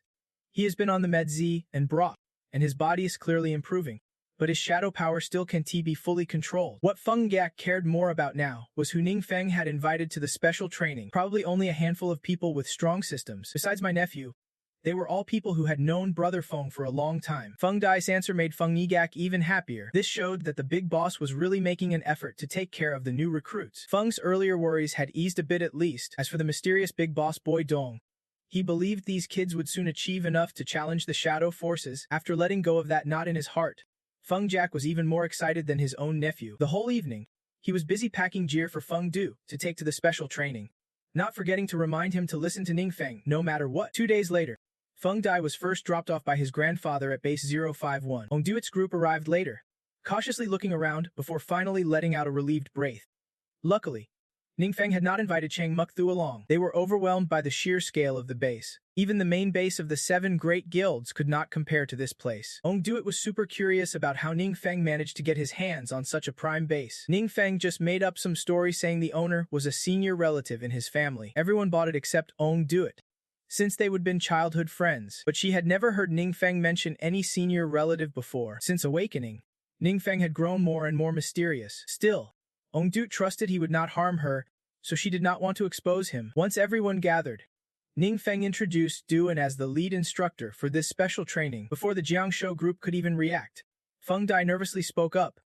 he has been on the med Z and bra, and his body is clearly improving, but his shadow power still can't be fully controlled. What Feng Gak cared more about now was who Ning Feng had invited to the special training. Probably only a handful of people with strong systems. Besides my nephew, they were all people who had known Brother Feng for a long time. Feng Dai's answer made Feng Yigak even happier. This showed that the big boss was really making an effort to take care of the new recruits. Feng's earlier worries had eased a bit at least. As for the mysterious big boss boy Dong, he believed these kids would soon achieve enough to challenge the shadow forces. After letting go of that knot in his heart, Feng Jack was even more excited than his own nephew. The whole evening, he was busy packing gear for Feng Du to take to the special training, not forgetting to remind him to listen to Ning Feng no matter what. 2 days later, Feng Dai was first dropped off by his grandfather at base 051. Ong Duet's group arrived later, cautiously looking around before finally letting out a relieved breath. Luckily, Ning Feng had not invited Chang Mukthu along. They were overwhelmed by the sheer scale of the base. Even the main base of the 7 great guilds could not compare to this place. Ong Duet was super curious about how Ning Feng managed to get his hands on such a prime base. Ning Feng just made up some story saying the owner was a senior relative in his family. Everyone bought it except Ong Duet, since they would been childhood friends. But she had never heard Ning Feng mention any senior relative before. Since awakening, Ning Feng had grown more and more mysterious. Still, Ong Duet trusted he would not harm her, so she did not want to expose him. Once everyone gathered, Ning Feng introduced Duan as the lead instructor for this special training. Before the Jiangshou group could even react, Feng Dai nervously spoke up.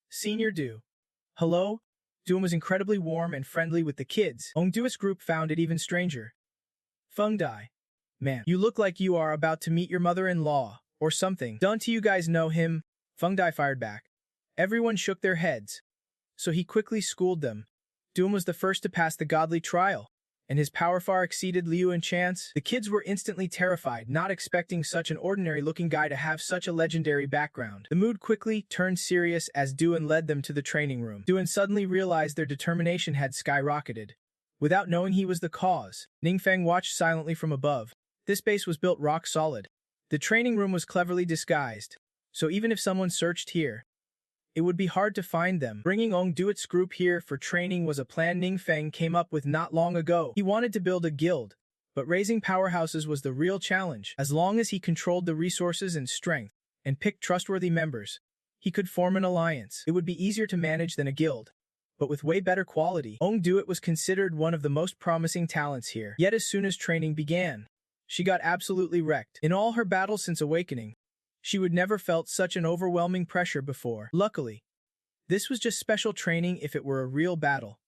Senior Du. Hello? Duan was incredibly warm and friendly with the kids. Ong Duet's group found it even stranger. Feng Dai. Man, you look like you are about to meet your mother-in-law, or something. Don't you guys know him? Feng Dai fired back. Everyone shook their heads, so he quickly schooled them. Duan was the first to pass the godly trial, and his power far exceeded Liu and Chance. The kids were instantly terrified, not expecting such an ordinary-looking guy to have such a legendary background. The mood quickly turned serious as Duan led them to the training room. Duan suddenly realized their determination had skyrocketed. Without knowing he was the cause, Ning Feng watched silently from above. This base was built rock solid. The training room was cleverly disguised, so even if someone searched here, it would be hard to find them. Bringing Ong Duet's group here for training was a plan Ning Feng came up with not long ago. He wanted to build a guild, but raising powerhouses was the real challenge. As long as he controlled the resources and strength, and picked trustworthy members, he could form an alliance. It would be easier to manage than a guild, but with way better quality. Ong Duet was considered one of the most promising talents here. Yet as soon as training began, she got absolutely wrecked. In all her battles since awakening, she would never felt such an overwhelming pressure before. Luckily, this was just special training. If it were a real battle,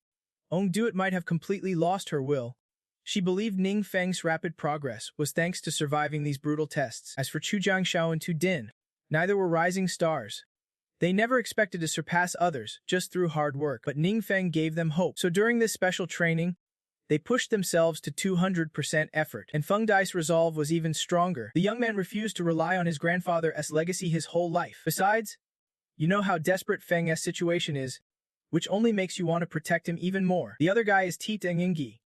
Ong Duet might have completely lost her will. She believed Ning Feng's rapid progress was thanks to surviving these brutal tests. As for Chu Jiangshao and Tu Din, neither were rising stars. They never expected to surpass others just through hard work, but Ning Feng gave them hope. So during this special training, they pushed themselves to 200% effort, and Feng Dai's resolve was even stronger. The young man refused to rely on his grandfather's legacy his whole life. Besides, you know how desperate Feng's situation is, which only makes you want to protect him even more. The other guy is Ti Tenginggi.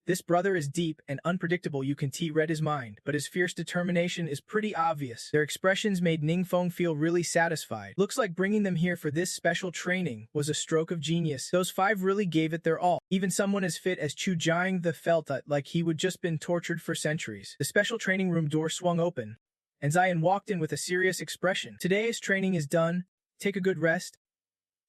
This brother is deep and unpredictable. You can read his mind, but his fierce determination is pretty obvious. Their expressions made Ning Feng feel really satisfied. Looks like bringing them here for this special training was a stroke of genius. Those 5 really gave it their all. Even someone as fit as Chu Jiang felt like he would just been tortured for centuries. The special training room door swung open, and Zion walked in with a serious expression. Today's training is done. Take a good rest.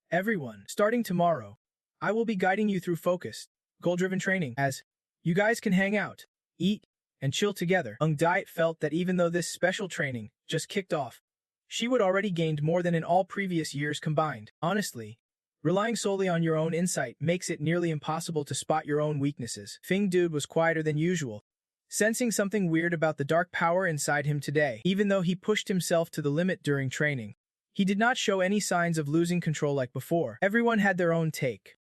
Everyone, starting tomorrow, I will be guiding you through focused, goal-driven training. As you guys can hang out, eat, and chill together. Ong Diet felt that even though this special training just kicked off, she would already gained more than in all previous years combined. Honestly, relying solely on your own insight makes it nearly impossible to spot your own weaknesses. Feng Dude was quieter than usual, sensing something weird about the dark power inside him today. Even though he pushed himself to the limit during training, he did not show any signs of losing control like before. Everyone had their own take,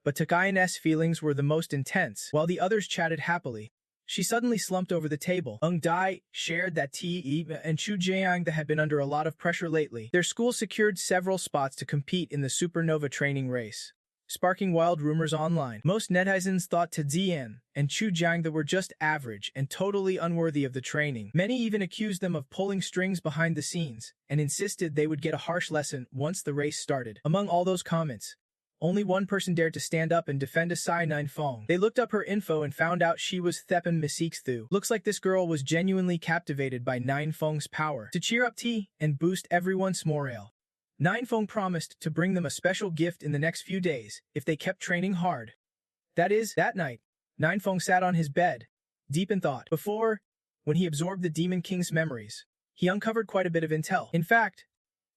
But Takayune's feelings were the most intense, while the others chatted happily. She suddenly slumped over the table. Eun Dai shared that Ti and Chu Jiang that had been under a lot of pressure lately. Their school secured several spots to compete in the supernova training race, sparking wild rumors online. Most netizens thought Zian and Chu Jiang that were just average and totally unworthy of the training. Many even accused them of pulling strings behind the scenes and insisted they would get a harsh lesson once the race started. Among all those comments, only one person dared to stand up and defend Asai Ninfeng. They looked up her info and found out she was Thepen Misiksthu. Looks like this girl was genuinely captivated by Ninfeng's power. To cheer up T and boost everyone's morale, Ninfeng promised to bring them a special gift in the next few days if they kept training hard. That night, Ninfeng sat on his bed, deep in thought. When he absorbed the Demon King's memories, he uncovered quite a bit of intel. In fact,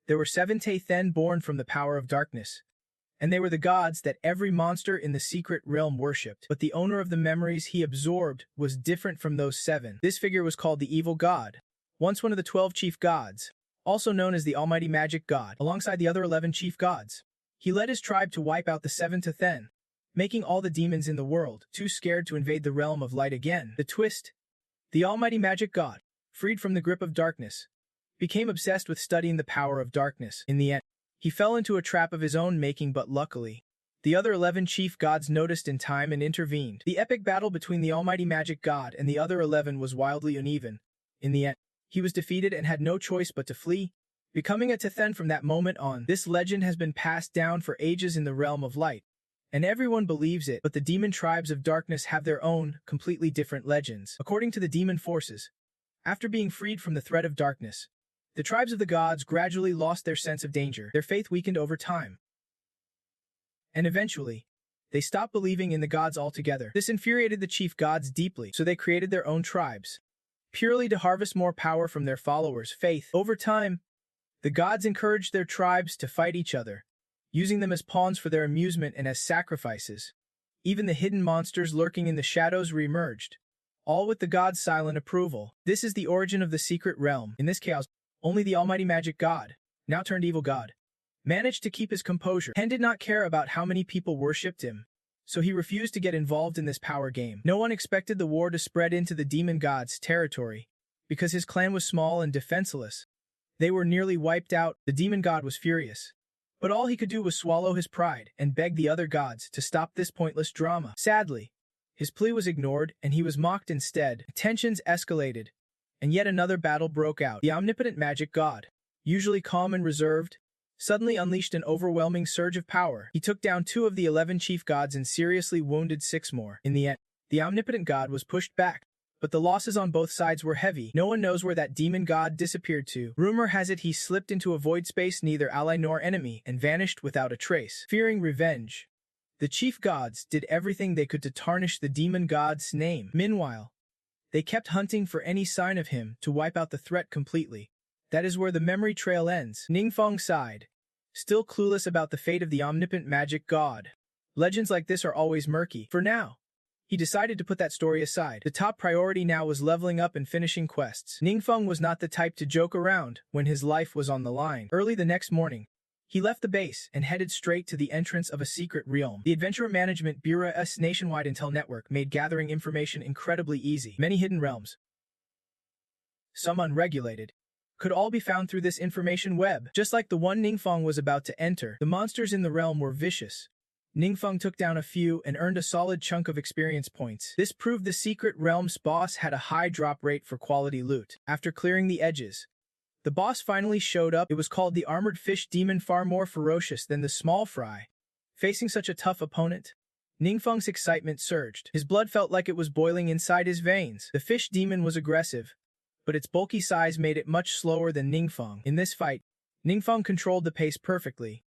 there were 7 Taithen born from the power of darkness, and they were the gods that every monster in the secret realm worshipped. But the owner of the memories he absorbed was different from those 7. This figure was called the Evil God, once one of the 12 chief gods, also known as the Almighty Magic God, alongside the other 11 chief gods. He led his tribe to wipe out the 7 Taithen, making all the demons in the world too scared to invade the realm of light again. The twist: the Almighty Magic God, freed from the grip of darkness, became obsessed with studying the power of darkness. In the end, he fell into a trap of his own making, but luckily, the other 11 chief gods noticed in time and intervened. The epic battle between the Almighty Magic God and the other 11 was wildly uneven. In the end, he was defeated and had no choice but to flee, becoming a Taithen from that moment on. This legend has been passed down for ages in the realm of light, and everyone believes it, but the demon tribes of darkness have their own, completely different legends. According to the demon forces, after being freed from the threat of darkness, the tribes of the gods gradually lost their sense of danger. Their faith weakened over time, and eventually, they stopped believing in the gods altogether. This infuriated the chief gods deeply, so they created their own tribes, purely to harvest more power from their followers' faith. Over time, the gods encouraged their tribes to fight each other, using them as pawns for their amusement and as sacrifices. Even the hidden monsters lurking in the shadows re-emerged, all with the gods' silent approval. This is the origin of the secret realm. In this chaos, only the Almighty Magic God, now turned evil god, managed to keep his composure. Hen did not care about how many people worshipped him, so he refused to get involved in this power game. No one expected the war to spread into the demon god's territory, because his clan was small and defenseless. They were nearly wiped out. The demon god was furious, but all he could do was swallow his pride and beg the other gods to stop this pointless drama. Sadly, his plea was ignored and he was mocked instead. Tensions escalated, and yet another battle broke out. The omnipotent magic god, usually calm and reserved, suddenly unleashed an overwhelming surge of power. He took down 2 of the 11 chief gods and seriously wounded 6 more. In the end, the omnipotent god was pushed back, but the losses on both sides were heavy. No one knows where that demon god disappeared to. Rumor has it he slipped into a void space neither ally nor enemy and vanished without a trace. Fearing revenge, the chief gods did everything they could to tarnish the demon god's name. Meanwhile, they kept hunting for any sign of him to wipe out the threat completely. That is where the memory trail ends. Ningfeng sighed, still clueless about the fate of the omnipotent magic god. Legends like this are always murky. For now, he decided to put that story aside. The top priority now was leveling up and finishing quests. Ningfeng was not the type to joke around when his life was on the line. Early the next morning, he left the base and headed straight to the entrance of a secret realm. The Adventurer Management Bureau's nationwide intel network made gathering information incredibly easy. Many hidden realms, some unregulated, could all be found through this information web. Just like the one Ningfeng was about to enter, the monsters in the realm were vicious. Ningfeng took down a few and earned a solid chunk of experience points. This proved the secret realm's boss had a high drop rate for quality loot. After clearing the edges, the boss finally showed up. It was called the Armored Fish Demon, far more ferocious than the small fry. Facing such a tough opponent, Ningfeng's excitement surged. His blood felt like it was boiling inside his veins. The fish demon was aggressive, but its bulky size made it much slower than Ningfeng. In this fight, Ningfeng controlled the pace perfectly.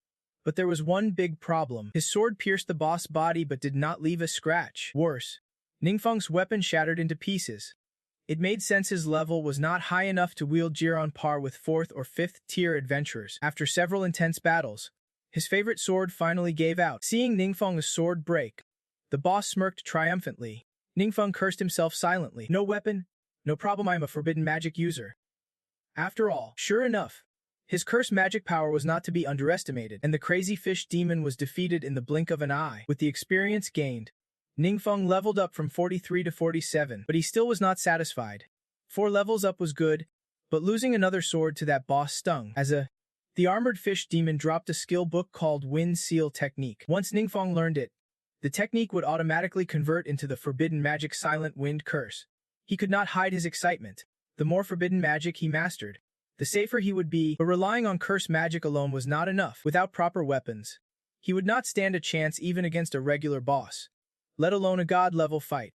But there was one big problem. His sword pierced the boss' body but did not leave a scratch. Worse, Ningfeng's weapon shattered into pieces. It made sense his level was not high enough to wield gear on par with 4th or 5th tier adventurers. After several intense battles, his favorite sword finally gave out. Seeing Ningfeng's sword break, the boss smirked triumphantly. Ningfeng cursed himself silently. No weapon, no problem, I am a forbidden magic user. After all, sure enough, His curse magic power was not to be underestimated, and the crazy fish demon was defeated in the blink of an eye. With the experience gained, Ningfeng leveled up from 43 to 47, but he still was not satisfied. 4 levels up was good, but losing another sword to that boss stung. The armored fish demon dropped a skill book called Wind Seal Technique. Once Ningfeng learned it, the technique would automatically convert into the forbidden magic Silent Wind Curse. He could not hide his excitement. The more forbidden magic he mastered, the safer he would be, but relying on curse magic alone was not enough. Without proper weapons, he would not stand a chance even against a regular boss, let alone a god-level fight.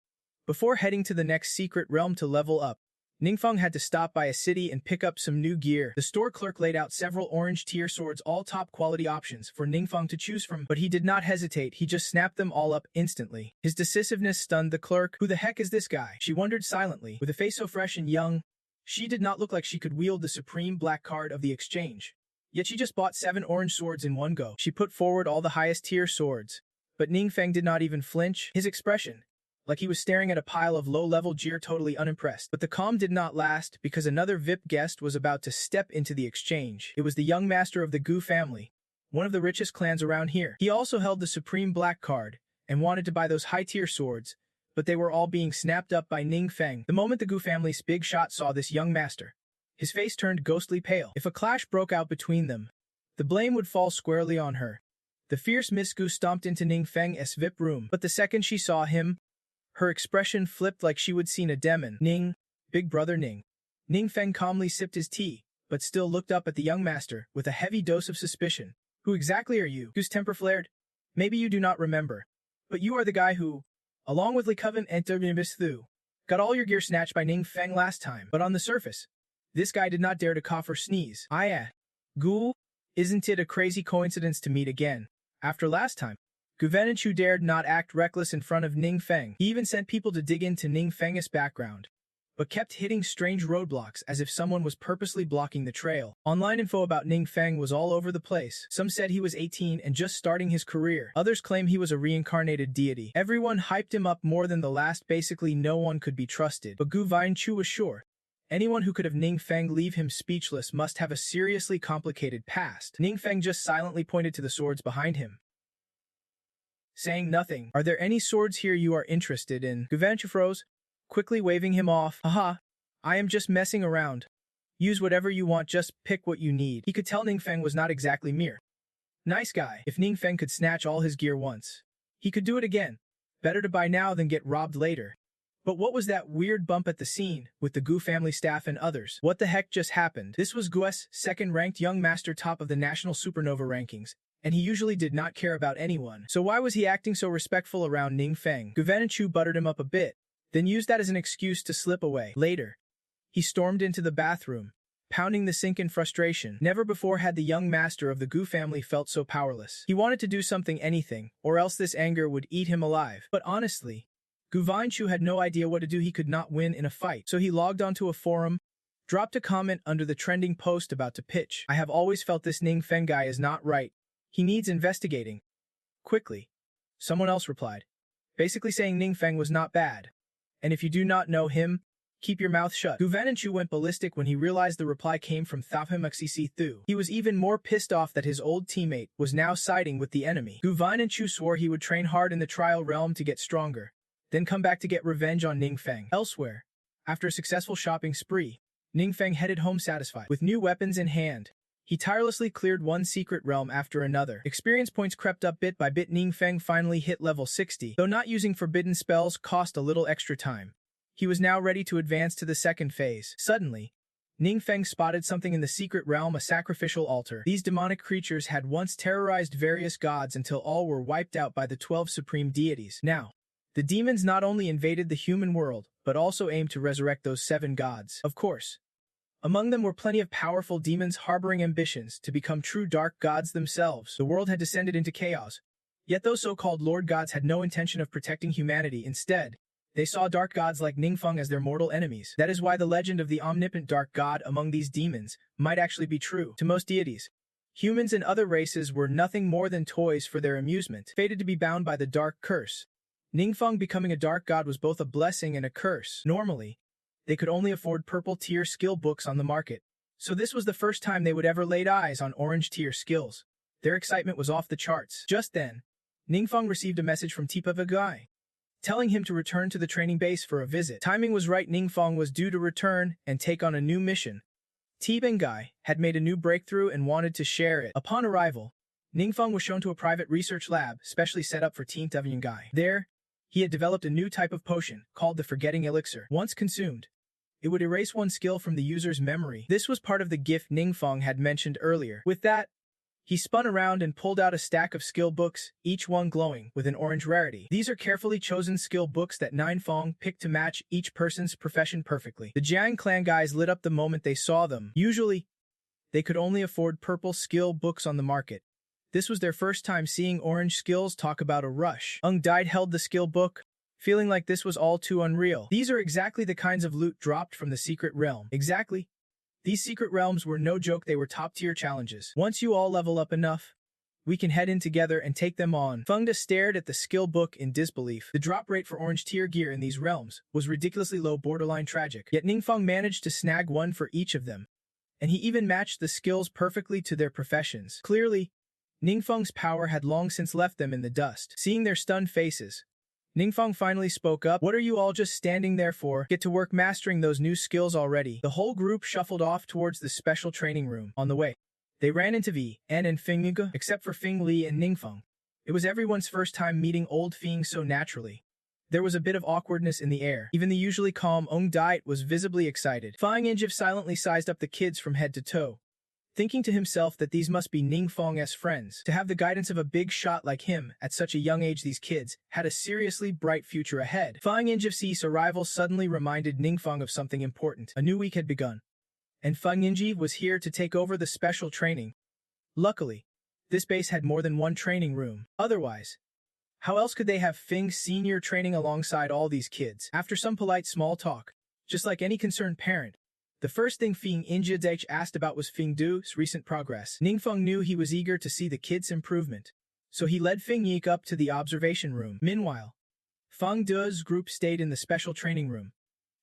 Before heading to the next secret realm to level up, Ningfeng had to stop by a city and pick up some new gear. The store clerk laid out several orange tier swords, all top quality options for Ningfeng to choose from, but he did not hesitate. He just snapped them all up instantly. His decisiveness stunned the clerk. Who the heck is this guy? She wondered silently. With a face so fresh and young, she did not look like she could wield the supreme black card of the exchange. Yet she just bought 7 orange swords in one go. She put forward all the highest tier swords, but Ningfeng did not even flinch. His expression, like he was staring at a pile of low-level gear, totally unimpressed. But the calm did not last, because another VIP guest was about to step into the exchange. It was the young master of the Gu family, one of the richest clans around here. He also held the supreme black card, and wanted to buy those high-tier swords, but they were all being snapped up by Ningfeng. The moment the Gu family's big shot saw this young master, his face turned ghostly pale. If a clash broke out between them, the blame would fall squarely on her. The fierce Miss Gu stomped into Ningfeng's VIP room, but the second she saw him, her expression flipped like she would seen a demon. Ning, big brother Ning. Ningfeng calmly sipped his tea, but still looked up at the young master with a heavy dose of suspicion. Who exactly are you? Gu's temper flared. Maybe you do not remember, but you are the guy who, along with Li Coven and Nimbus Thu, got all your gear snatched by Ningfeng last time. But on the surface, this guy did not dare to cough or sneeze. Gu, isn't it a crazy coincidence to meet again? After last time, Gu Venanchu dared not act reckless in front of Ningfeng. He even sent people to dig into Ningfeng's background, but kept hitting strange roadblocks as if someone was purposely blocking the trail. Online info about Ningfeng was all over the place. Some said he was 18 and just starting his career. Others claim he was a reincarnated deity. Everyone hyped him up more than the last. Basically, no one could be trusted. But Gu Venanchu was sure anyone who could have Ningfeng leave him speechless must have a seriously complicated past. Ningfeng just silently pointed to the swords behind him, saying nothing. Are there any swords here you are interested in? Gu Venanchu froze, quickly waving him off. Haha, I am just messing around. Use whatever you want, just pick what you need. He could tell Ningfeng was not exactly mere nice guy. If Ningfeng could snatch all his gear once, he could do it again. Better to buy now than get robbed later. But what was that weird bump at the scene, with the Gu family staff and others? What the heck just happened? This was Gu's second-ranked young master, top of the national supernova rankings, and he usually did not care about anyone. So why was he acting so respectful around Ningfeng? Gu Venanchu buttered him up a bit, then used that as an excuse to slip away. Later, he stormed into the bathroom, pounding the sink in frustration. Never before had the young master of the Gu family felt so powerless. He wanted to do something, anything, or else this anger would eat him alive. But honestly, Gu Venanchu had no idea what to do. He could not win in a fight. So he logged onto a forum, dropped a comment under the trending post about to pitch. I have always felt this Ningfeng guy is not right. He needs investigating. Quickly, someone else replied, basically saying Ningfeng was not bad. And if you do not know him, keep your mouth shut. Gu Venanchu went ballistic when he realized the reply came from Thaphamxcc Thu. He was even more pissed off that his old teammate was now siding with the enemy. Gu Venanchu swore he would train hard in the trial realm to get stronger, then come back to get revenge on Ningfeng. Elsewhere, after a successful shopping spree, Ningfeng headed home satisfied. With new weapons in hand, he tirelessly cleared one secret realm after another. Experience points crept up bit by bit. Ningfeng finally hit level 60. Though not using forbidden spells cost a little extra time, he was now ready to advance to the second phase. Suddenly, Ningfeng spotted something in the secret realm, a sacrificial altar. These demonic creatures had once terrorized various gods until all were wiped out by the 12 supreme deities. Now, the demons not only invaded the human world, but also aimed to resurrect those 7 gods. Of course, among them were plenty of powerful demons harboring ambitions to become true dark gods themselves. The world had descended into chaos, yet those so-called lord gods had no intention of protecting humanity. Instead, they saw dark gods like Ningfeng as their mortal enemies. That is why the legend of the omnipotent dark god among these demons might actually be true. To most deities, humans and other races were nothing more than toys for their amusement, fated to be bound by the dark curse. Ningfeng becoming a dark god was both a blessing and a curse. Normally, they could only afford purple tier skill books on the market, So this was the first time they would ever laid eyes on orange tier skills. Their excitement was off the charts. Just then, Ningfeng received a message from Tipa Vigai, telling him to return to the training base for a visit. Timing was right. Ningfeng was due to return and take on a new mission. Tipa Vigai had made a new breakthrough and wanted to share it. Upon arrival, Ningfeng was shown to a private research lab specially set up for Team Vigai. There, he had developed a new type of potion called the Forgetting Elixir. Once consumed, it would erase one skill from the user's memory. This was part of the gift Ningfeng had mentioned earlier. With that, he spun around and pulled out a stack of skill books, each one glowing with an orange rarity. These are carefully chosen skill books that Ningfeng picked to match each person's profession perfectly. The Jiang clan guys lit up the moment they saw them. Usually, they could only afford purple skill books on the market. This was their first time seeing orange skills. Talk about a rush. Dai held the skill book, feeling like this was all too unreal. These are exactly the kinds of loot dropped from the secret realm. Exactly. These secret realms were no joke. They were top-tier challenges. Once you all level up enough, we can head in together and take them on. Fengda stared at the skill book in disbelief. The drop rate for orange tier gear in these realms was ridiculously low, borderline tragic. Yet Ningfeng managed to snag one for each of them, and he even matched the skills perfectly to their professions. Clearly, Ningfeng's power had long since left them in the dust. Seeing their stunned faces, Ningfeng finally spoke up. What are you all just standing there for? Get to work mastering those new skills already. The whole group shuffled off towards the special training room. On the way, they ran into V, N, and Fing Yuge, except for Fing Li and Ningfeng. It was everyone's first time meeting old Fing so naturally. There was a bit of awkwardness in the air. Even the usually calm Dai was visibly excited. Fang Yinjiv silently sized up the kids from head to toe, thinking to himself that these must be Ningfeng's friends. To have the guidance of a big shot like him at such a young age, these kids had a seriously bright future ahead. Fang Yinjiv's arrival suddenly reminded Ningfeng of something important. A new week had begun, and Fang Yinji was here to take over the special training. Luckily, this base had more than one training room. Otherwise, how else could they have Fing Senior training alongside all these kids? After some polite small talk, just like any concerned parent, the first thing Fing Yinji asked about was Fing Du's recent progress. Ningfeng knew he was eager to see the kid's improvement, so he led Fing Yik up to the observation room. Meanwhile, Feng Du's group stayed in the special training room,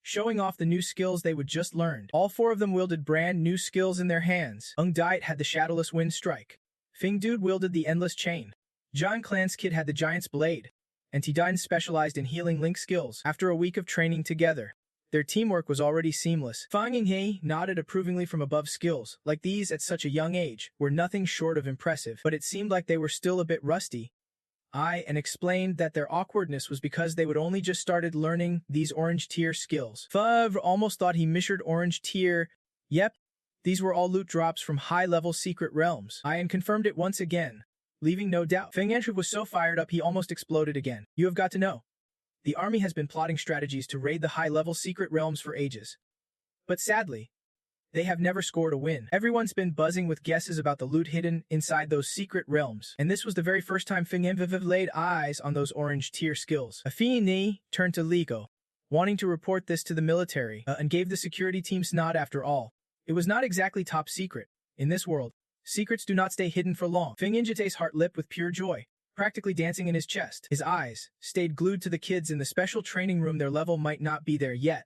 showing off the new skills they would just learned. All four of them wielded brand new skills in their hands. Dai had the Shadowless Wind Strike. Fing Du wielded the Endless Chain. Jiang Clan's kid had the Giant's Blade, and Tidine specialized in healing link skills. After a week of training together, their teamwork was already seamless. Fang Yinghe nodded approvingly from above. Skills like these at such a young age were nothing short of impressive, but it seemed like they were still a bit rusty. And explained that their awkwardness was because they would only just started learning these orange tier skills. Favre almost thought he measured orange tier. Yep, these were all loot drops from high-level secret realms. And confirmed it once again, leaving no doubt. Feng Yanchu was so fired up he almost exploded again. You have got to know. The army has been plotting strategies to raid the high-level secret realms for ages. But sadly, they have never scored a win. Everyone's been buzzing with guesses about the loot hidden inside those secret realms, and this was the very first time Feng Yanviv laid eyes on those orange tier skills. Afini turned to Liko, wanting to report this to the military, and gave the security team's nod. After all, it was not exactly top secret. In this world, secrets do not stay hidden for long. Feng Yanjite's heart leapt with pure joy, practically dancing in his chest. His eyes stayed glued to the kids in the special training room. Their level might not be there yet,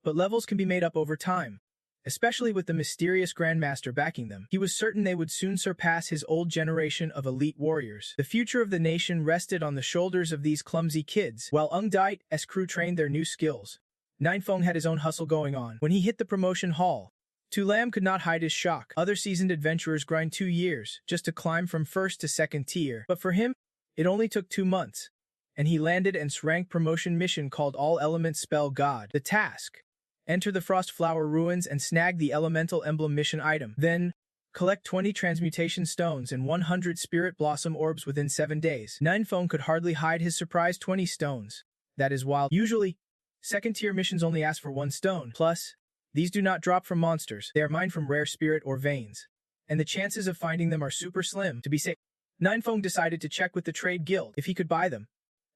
but levels can be made up over time, especially with the mysterious Grandmaster backing them. He was certain they would soon surpass his old generation of elite warriors. The future of the nation rested on the shoulders of these clumsy kids. While Dai's crew trained their new skills, Ninefeng had his own hustle going on. When he hit the promotion hall, Tu Lam could not hide his shock. Other seasoned adventurers grind 2 years just to climb from first to second tier, but for him, it only took 2 months, and he landed an S-rank promotion mission called All Element Spell God. The task: enter the Frost Flower Ruins and snag the Elemental Emblem mission item. Then, collect 20 Transmutation Stones and 100 Spirit Blossom Orbs within 7 days. Ninefeng could hardly hide his surprise. 20 stones. That is wild. Usually, second-tier missions only ask for 1 stone. Plus, these do not drop from monsters. They are mined from rare spirit or veins, and the chances of finding them are super slim. To be safe, Ninefeng decided to check with the trade guild if he could buy them.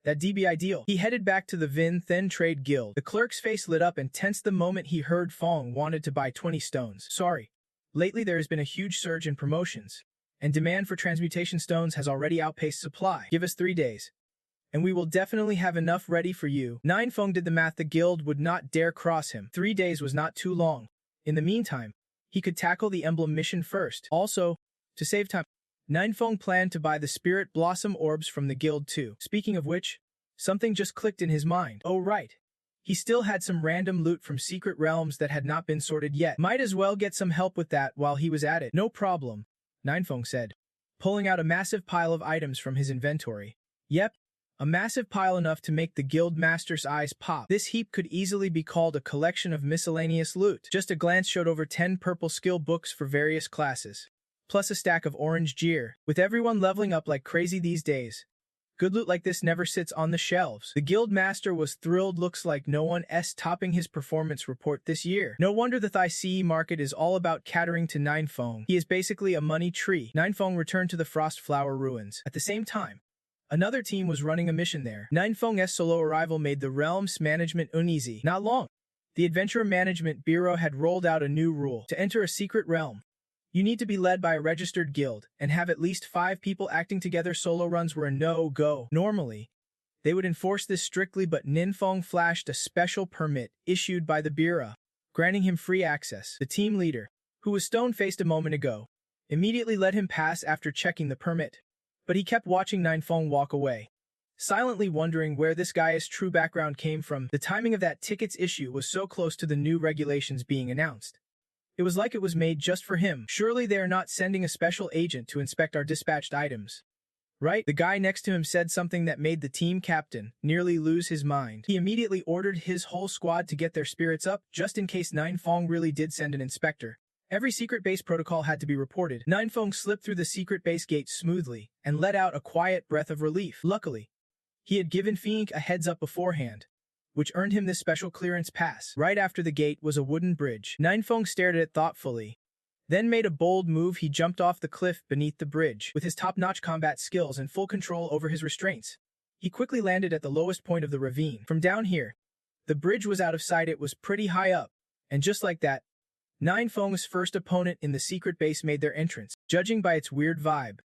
That'd be ideal. He headed back to the Vin Then Trade Guild. The clerk's face lit up and tensed the moment he heard Fong wanted to buy 20 stones. Sorry. Lately there has been a huge surge in promotions, and demand for transmutation stones has already outpaced supply. Give us 3 days, and we will definitely have enough ready for you. Ninefeng did the math. The guild would not dare cross him. 3 days was not too long. In the meantime, he could tackle the emblem mission first. Also, to save time, Ninefeng planned to buy the Spirit Blossom Orbs from the guild too. Speaking of which, something just clicked in his mind. Oh right. He still had some random loot from secret realms that had not been sorted yet. Might as well get some help with that while he was at it. No problem, Ninefeng said, pulling out a massive pile of items from his inventory. Yep, a massive pile enough to make the guild master's eyes pop. This heap could easily be called a collection of miscellaneous loot. Just a glance showed over 10 purple skill books for various classes, plus a stack of orange gear. With everyone leveling up like crazy these days, good loot like this never sits on the shelves. The guild master was thrilled. Looks like no one's topping his performance report this year. No wonder the Thai CE market is all about catering to Ninefeng. He is basically a money tree. Ninefeng returned to the Frost Flower Ruins. At the same time, another team was running a mission there. Ninefeng's solo arrival made the realm's management uneasy. Not long, the Adventurer Management Bureau had rolled out a new rule. To enter a secret realm, you need to be led by a registered guild and have at least 5 people acting together. Solo runs were a no-go. Normally, they would enforce this strictly, but Ninefeng flashed a special permit issued by the Bureau, granting him free access. The team leader, who was stone-faced a moment ago, immediately let him pass after checking the permit. But he kept watching Ninefeng walk away, silently wondering where this guy's true background came from. The timing of that ticket's issue was so close to the new regulations being announced. It was like it was made just for him. Surely they are not sending a special agent to inspect our dispatched items, right? The guy next to him said something that made the team captain nearly lose his mind. He immediately ordered his whole squad to get their spirits up, just in case Ninefeng really did send an inspector. Every secret base protocol had to be reported. Ninefeng slipped through the secret base gate smoothly and let out a quiet breath of relief. Luckily, he had given Fink a heads up beforehand, which earned him this special clearance pass. Right after the gate was a wooden bridge. Ninefeng stared at it thoughtfully, then made a bold move. He jumped off the cliff beneath the bridge. With his top-notch combat skills and full control over his restraints, he quickly landed at the lowest point of the ravine. From down here, the bridge was out of sight. It was pretty high up, and just like that, Ninefeng's first opponent in the secret base made their entrance. Judging by its weird vibe,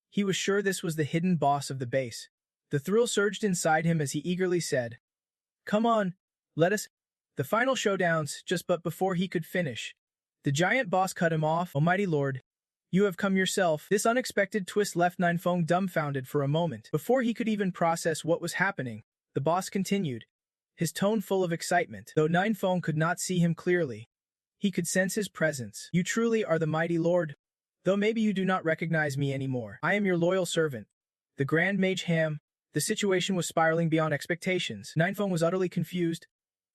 he was sure this was the hidden boss of the base. The thrill surged inside him as he eagerly said, "Come on, let us." The final showdowns, but before he could finish, the giant boss cut him off. "Almighty Lord, you have come yourself." This unexpected twist left Ninefeng dumbfounded for a moment. Before he could even process what was happening, the boss continued, his tone full of excitement. Though Ninefeng could not see him clearly, he could sense his presence. "You truly are the mighty Lord. Though maybe you do not recognize me anymore. I am your loyal servant, the Grand Mage Ham." The situation was spiraling beyond expectations. Ninefeng was utterly confused,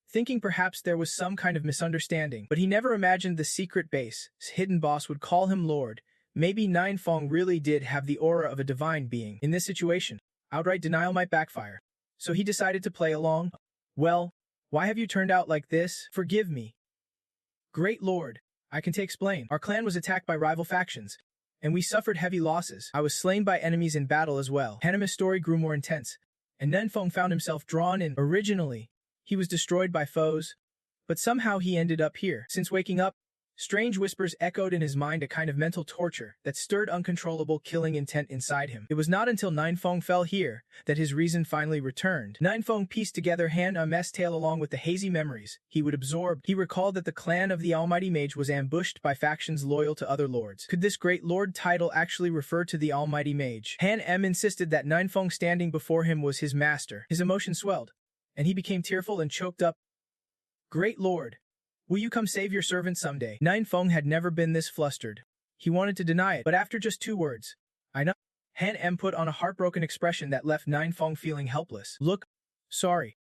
thinking perhaps there was some kind of misunderstanding, but he never imagined the secret base's hidden boss would call him Lord. Maybe Ninefeng really did have the aura of a divine being. In this situation, outright denial might backfire, so he decided to play along. "Well, why have you turned out like this? Forgive me." "Great Lord, I can explain. Our clan was attacked by rival factions, and we suffered heavy losses. I was slain by enemies in battle as well." Hanama's story grew more intense, and Ninefeng found himself drawn in. Originally, he was destroyed by foes, but somehow he ended up here. Since waking up, strange whispers echoed in his mind, a kind of mental torture that stirred uncontrollable killing intent inside him. It was not until Ninefeng fell here that his reason finally returned. Ninefeng pieced together Han Am's tale along with the hazy memories he would absorb. He recalled that the clan of the Almighty Mage was ambushed by factions loyal to other lords. Could this Great Lord title actually refer to the Almighty Mage? Han Am insisted that Ninefeng standing before him was his master. His emotion swelled, and he became tearful and choked up. "Great Lord, will you come save your servant someday?" Ninefeng had never been this flustered. He wanted to deny it, but after just 2 words, "I know," Han Em put on a heartbroken expression that left Ninefeng feeling helpless. "Look, sorry,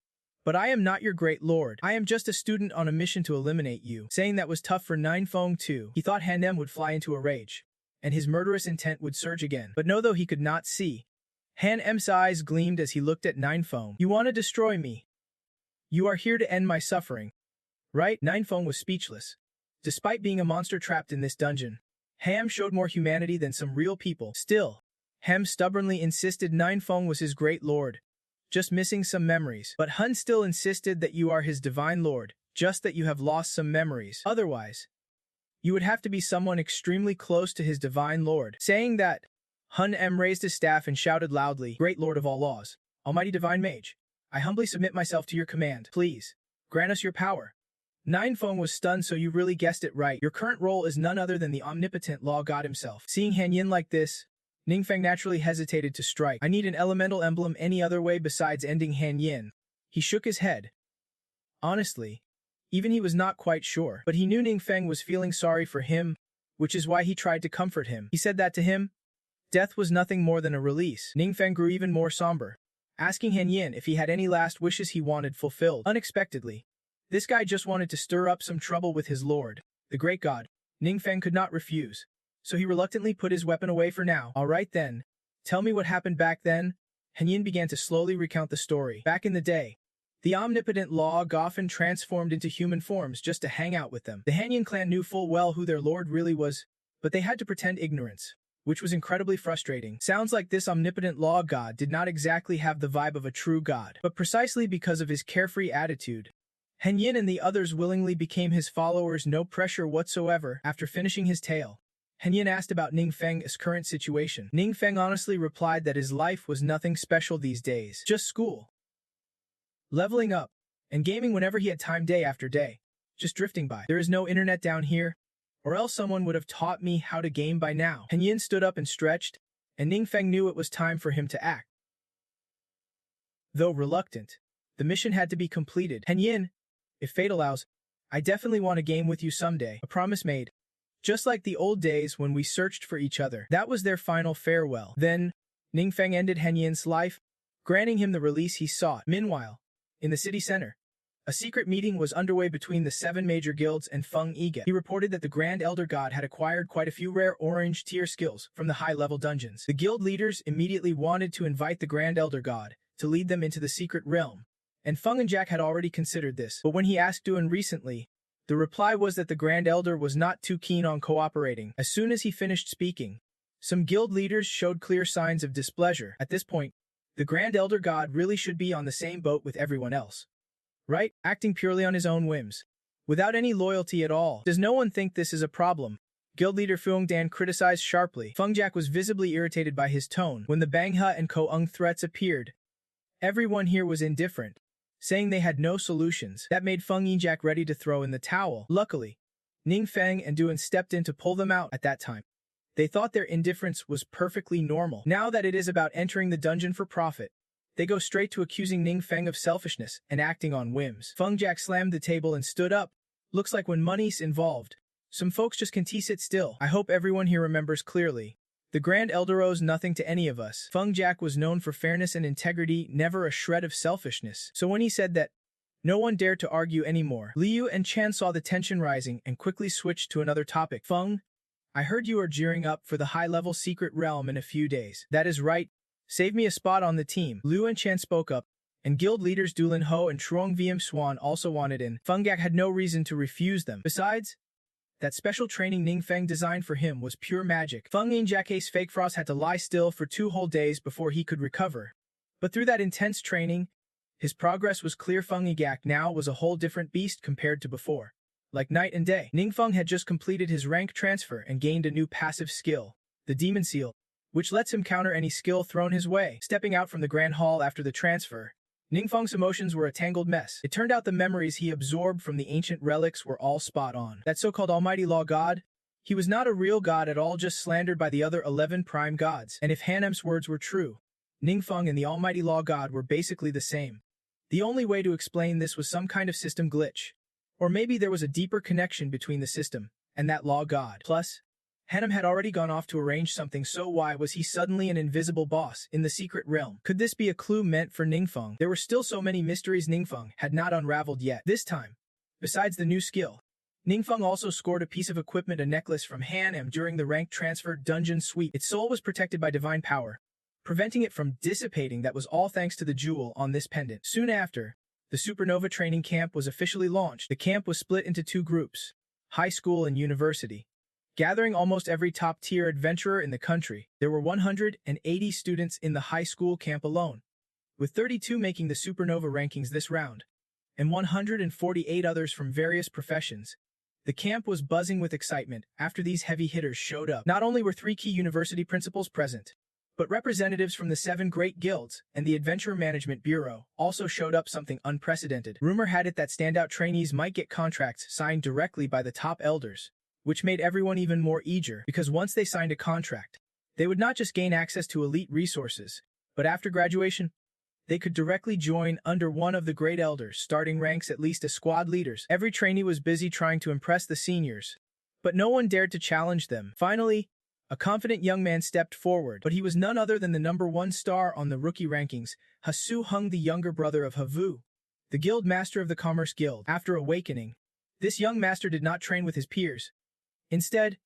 but I am not your great lord. I am just a student on a mission to eliminate you." Saying that was tough for Ninefeng too. He thought Han Em would fly into a rage, and his murderous intent would surge again. But no, though he could not see, Han Em's eyes gleamed as he looked at Ninefeng. "You want to destroy me? You are here to end my suffering, right?" Ninefeng was speechless. Despite being a monster trapped in this dungeon, Ham showed more humanity than some real people. Still, Ham stubbornly insisted Ninefeng was his great lord, just missing some memories. But Hun still insisted that you are his divine lord, just that you have lost some memories. Otherwise, you would have to be someone extremely close to his divine lord. Saying that, Hun Em raised his staff and shouted loudly, "Great Lord of all laws, Almighty Divine Mage, I humbly submit myself to your command. Please, grant us your power." Feng was stunned. So you really guessed it right. Your current role is none other than the omnipotent law god himself. Seeing Han Yin like this, Feng naturally hesitated to strike. I need an elemental emblem any other way besides ending Han Yin. He shook his head. Honestly, even he was not quite sure, but he knew Feng was feeling sorry for him, which is why he tried to comfort him. He said that to him, death was nothing more than a release. Feng grew even more somber, asking Han Yin if he had any last wishes he wanted fulfilled. Unexpectedly, this guy just wanted to stir up some trouble with his lord, the great god. Feng could not refuse, so he reluctantly put his weapon away for now. All right then, tell me what happened back then. Han Yin began to slowly recount the story. Back in the day, the omnipotent law often transformed into human forms just to hang out with them. The Han Yin clan knew full well who their lord really was, but they had to pretend ignorance, which was incredibly frustrating. Sounds like this omnipotent law god did not exactly have the vibe of a true god, but precisely because of his carefree attitude, Han Yin and the others willingly became his followers, no pressure whatsoever. After finishing his tale, Han Yin asked about Feng's current situation. Feng honestly replied that his life was nothing special these days, just school, leveling up, and gaming whenever he had time day after day, just drifting by. There is no internet down here, or else someone would have taught me how to game by now. Han Yin stood up and stretched, and Feng knew it was time for him to act. Though reluctant, the mission had to be completed. Han Yin, if fate allows, I definitely want to game with you someday. A promise made. Just like the old days when we searched for each other. That was their final farewell. Then, Feng ended Han Yin's life, granting him the release he sought. Meanwhile, in the city center, a secret meeting was underway between the 7 major guilds and Feng Yiga. He reported that the Grand Elder God had acquired quite a few rare orange tier skills from the high-level dungeons. The guild leaders immediately wanted to invite the Grand Elder God to lead them into the secret realm, and Feng and Jack had already considered this. But when he asked Duan recently, the reply was that the Grand Elder was not too keen on cooperating. As soon as he finished speaking, some guild leaders showed clear signs of displeasure. At this point, the Grand Elder God really should be on the same boat with everyone else, right? Acting purely on his own whims, without any loyalty at all. Does no one think this is a problem? Guild leader Fuong Dan criticized sharply. Feng Jack was visibly irritated by his tone. When the Bangha and Ko-Ung threats appeared, everyone here was indifferent, saying they had no solutions. That made Feng Yinjak ready to throw in the towel. Luckily, Feng and Duan stepped in to pull them out at that time. They thought their indifference was perfectly normal. Now that it is about entering the dungeon for profit, they go straight to accusing Feng of selfishness and acting on whims. Feng Jack slammed the table and stood up. Looks like when money's involved, some folks just can't sit still. I hope everyone here remembers clearly. The Grand Elder owes nothing to any of us. Feng Jack was known for fairness and integrity, never a shred of selfishness. So when he said that, no one dared to argue anymore. Liu and Chan saw the tension rising and quickly switched to another topic. Feng, I heard you are gearing up for the high-level secret realm in a few days. That is right. Save me a spot on the team. Liu and Chan spoke up, and guild leaders Dulin Ho and Truong VM Swan also wanted in. Feng Jack had no reason to refuse them. Besides, that special training Feng designed for him was pure magic. Feng Yinjak's fake frost had to lie still for 2 whole days before he could recover. But through that intense training, his progress was clear. Feng Yigak now was a whole different beast compared to before. Like night and day. Feng had just completed his rank transfer and gained a new passive skill, the Demon Seal, which lets him counter any skill thrown his way. Stepping out from the Grand Hall after the transfer, Feng's emotions were a tangled mess. It turned out the memories he absorbed from the ancient relics were all spot on. That so-called Almighty Law God, he was not a real god at all, just slandered by the other 11 prime gods. And if Hanem's words were true, Feng and the Almighty Law God were basically the same. The only way to explain this was some kind of system glitch. Or maybe there was a deeper connection between the system and that Law God. Plus, Hanem had already gone off to arrange something, so why was he suddenly an invisible boss in the secret realm? Could this be a clue meant for Feng? There were still so many mysteries Feng had not unraveled yet. This time, besides the new skill, Feng also scored a piece of equipment, a necklace from Hanem during the rank transfer dungeon suite. Its soul was protected by divine power, preventing it from dissipating. That was all thanks to the jewel on this pendant. Soon after, the Supernova training camp was officially launched. The camp was split into 2 groups, high school and university. Gathering almost every top-tier adventurer in the country, there were 180 students in the high school camp alone, with 32 making the Supernova rankings this round, and 148 others from various professions. The camp was buzzing with excitement after these heavy hitters showed up. Not only were 3 key university principals present, But representatives from the 7 great guilds and the Adventure Management Bureau also showed up something unprecedented. Rumor had it that standout trainees might get contracts signed directly by the top elders, which made everyone even more eager because once they signed a contract, they would not just gain access to elite resources, but after graduation, they could directly join under one of the great elders, starting ranks at least as squad leaders. Every trainee was busy trying to impress the seniors, but no one dared to challenge them. Finally, a confident young man stepped forward, but he was none other than the #1 star on the rookie rankings, Hasu Hung, the younger brother of Havu, the guild master of the Commerce Guild. After awakening, this young master did not train with his peers. Instead,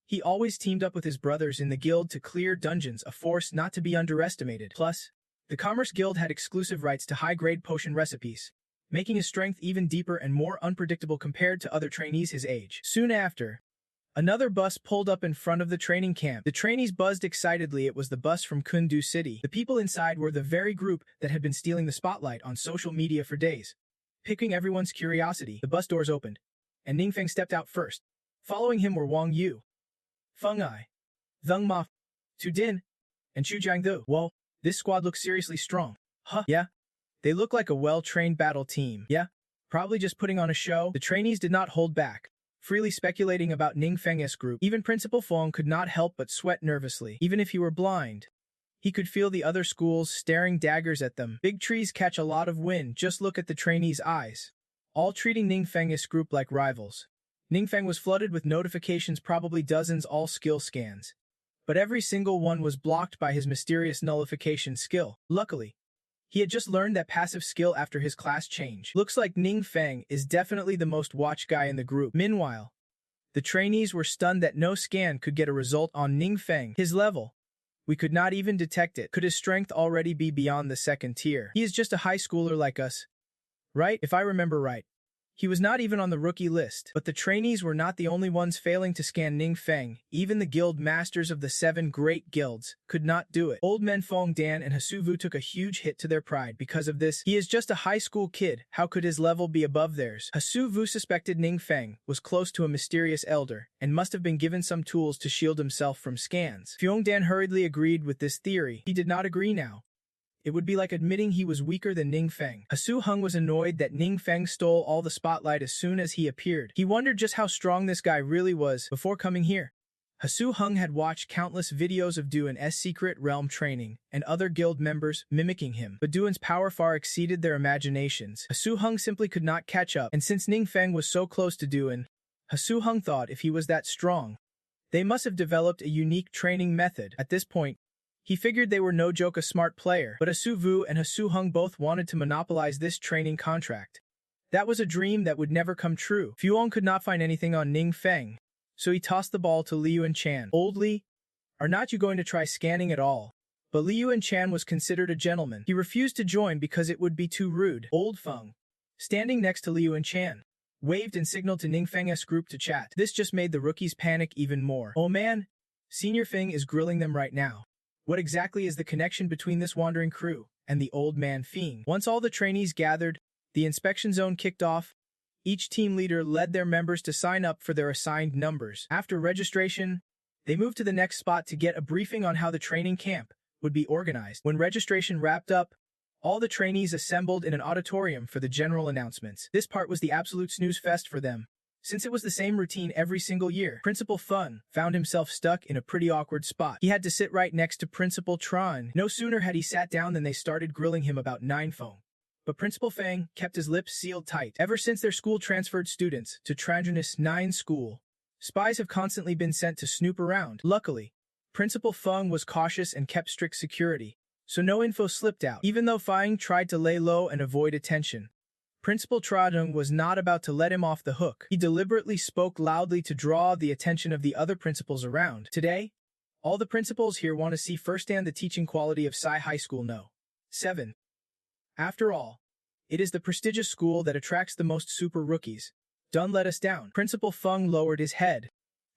he always teamed up with his brothers in the guild to clear dungeons, a force not to be underestimated. Plus, the Commerce Guild had exclusive rights to high-grade potion recipes, making his strength even deeper and more unpredictable compared to other trainees his age. Soon after, another bus pulled up in front of the training camp. The trainees buzzed excitedly. It was the bus from Kundu City. The people inside were the very group that had been stealing the spotlight on social media for days. Picking everyone's curiosity, the bus doors opened, and Ningfeng stepped out first. Following him were Wang Yu, Feng Ai, Theng Ma, Tu Din, and Chu Jiangdu. Whoa, this squad looks seriously strong. Huh? Yeah? They look like a well-trained battle team. Yeah? Probably just putting on a show. The trainees did not hold back, freely speculating about Ningfeng's group. Even Principal Feng could not help but sweat nervously. Even if he were blind, he could feel the other schools staring daggers at them. Big trees catch a lot of wind. Just look at the trainees' eyes, all treating Ningfeng's group like rivals. Ningfeng was flooded with notifications, probably dozens, all skill scans. But every single one was blocked by his mysterious nullification skill. Luckily, he had just learned that passive skill after his class change. Looks like Ningfeng is definitely the most watched guy in the group. Meanwhile, the trainees were stunned that no scan could get a result on Ningfeng. His level, we could not even detect it. Could his strength already be beyond the 2nd tier? He is just a high schooler like us, right? If I remember right, he was not even on the rookie list. But the trainees were not the only ones failing to scan Ningfeng. Even the guild masters of the 7 great guilds could not do it. Old men Feng Dan and Hasuvu took a huge hit to their pride because of this. He is just a high school kid. How could his level be above theirs? Hasuvu suspected Ningfeng was close to a mysterious elder and must have been given some tools to shield himself from scans. Fyongdan hurriedly agreed with this theory. He did not agree now. It would be like admitting he was weaker than Ningfeng. Hasu Hung was annoyed that Ningfeng stole all the spotlight as soon as he appeared. He wondered just how strong this guy really was before coming here. Hasu Hung had watched countless videos of Duan's secret realm training and other guild members mimicking him, but Duan's power far exceeded their imaginations. Hasu Hung simply could not catch up, and since Ningfeng was so close to Duan, Hasu Hung thought if he was that strong, they must have developed a unique training method. At this point, he figured they were no joke a smart player, but Hasu Vu and Hasu Hung both wanted to monopolize this training contract. That was a dream that would never come true. Fuong could not find anything on Ningfeng, so he tossed the ball to Liu and Chan. Old Li, are not you going to try scanning at all? But Liu and Chan was considered a gentleman. He refused to join because it would be too rude. Old Feng, standing next to Liu and Chan, waved and signaled to Ningfeng's group to chat. This just made the rookies panic even more. Oh man, Senior Feng is grilling them right now. What exactly is the connection between this wandering crew and the old man Feng? Once all the trainees gathered, the inspection zone kicked off. Each team leader led their members to sign up for their assigned numbers. After registration, they moved to the next spot to get a briefing on how the training camp would be organized. When registration wrapped up, all the trainees assembled in an auditorium for the general announcements. This part was the absolute snooze fest for them, since it was the same routine every single year. Principal Fun found himself stuck in a pretty awkward spot. He had to sit right next to Principal Tron. No sooner had he sat down than they started grilling him about Ninefeng. But Principal Fang kept his lips sealed tight. Ever since their school transferred students to Trandranis 9 school, spies have constantly been sent to snoop around. Luckily, Principal Feng was cautious and kept strict security, so no info slipped out. Even though Fang tried to lay low and avoid attention, Principal Tradung was not about to let him off the hook. He deliberately spoke loudly to draw the attention of the other principals around. Today, all the principals here want to see firsthand the teaching quality of Sai High School No. 7. After all, it is the prestigious school that attracts the most super rookies. Don't let us down. Principal Feng lowered his head,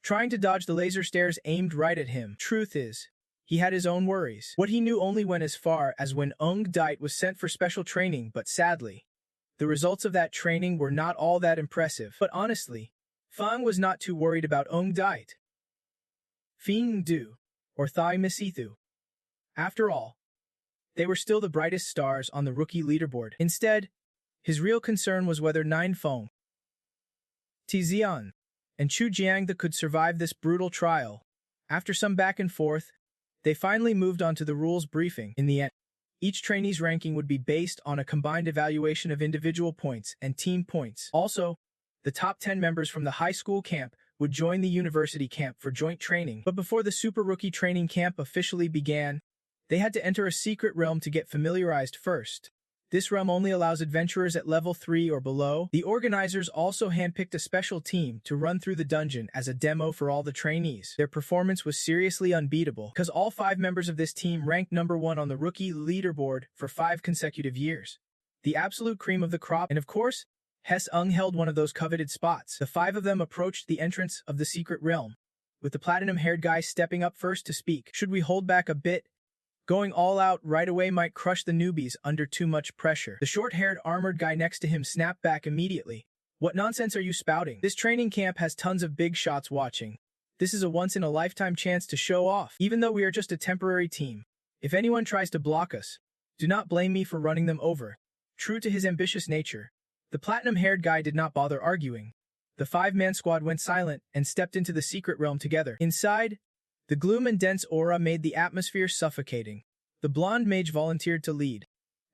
trying to dodge the laser stares aimed right at him. Truth is, he had his own worries. What he knew only went as far as when Ung Dite was sent for special training, but sadly, the results of that training were not all that impressive. But honestly, Feng was not too worried about Ung Dite. Feng Du, or Thai Misithu, After all, they were still the brightest stars on the rookie leaderboard. Instead, his real concern was whether Ninfeng, Tizian, and Chu Jiangda could survive this brutal trial. After some back and forth, they finally moved on to the rules briefing. In the end, each trainee's ranking would be based on a combined evaluation of individual points and team points. Also, the top 10 members from the high school camp would join the university camp for joint training. But before the Super Rookie training camp officially began, they had to enter a secret realm to get familiarized first. This realm only allows adventurers at level 3 or below. The organizers also handpicked a special team to run through the dungeon as a demo for all the trainees. Their performance was seriously unbeatable, because all 5 members of this team ranked #1 on the rookie leaderboard for 5 consecutive years. The absolute cream of the crop, and of course, Hess-Ung held one of those coveted spots. The 5 of them approached the entrance of the secret realm, with the platinum-haired guy stepping up first to speak. Should we hold back a bit? Going all out right away might crush the newbies under too much pressure. The short-haired armored guy next to him snapped back immediately. What nonsense are you spouting? This training camp has tons of big shots watching. This is a once-in-a-lifetime chance to show off. Even though we are just a temporary team, if anyone tries to block us, do not blame me for running them over. True to his ambitious nature, the platinum-haired guy did not bother arguing. The 5-man squad went silent and stepped into the secret realm together. Inside, the gloom and dense aura made the atmosphere suffocating. The blonde mage volunteered to lead,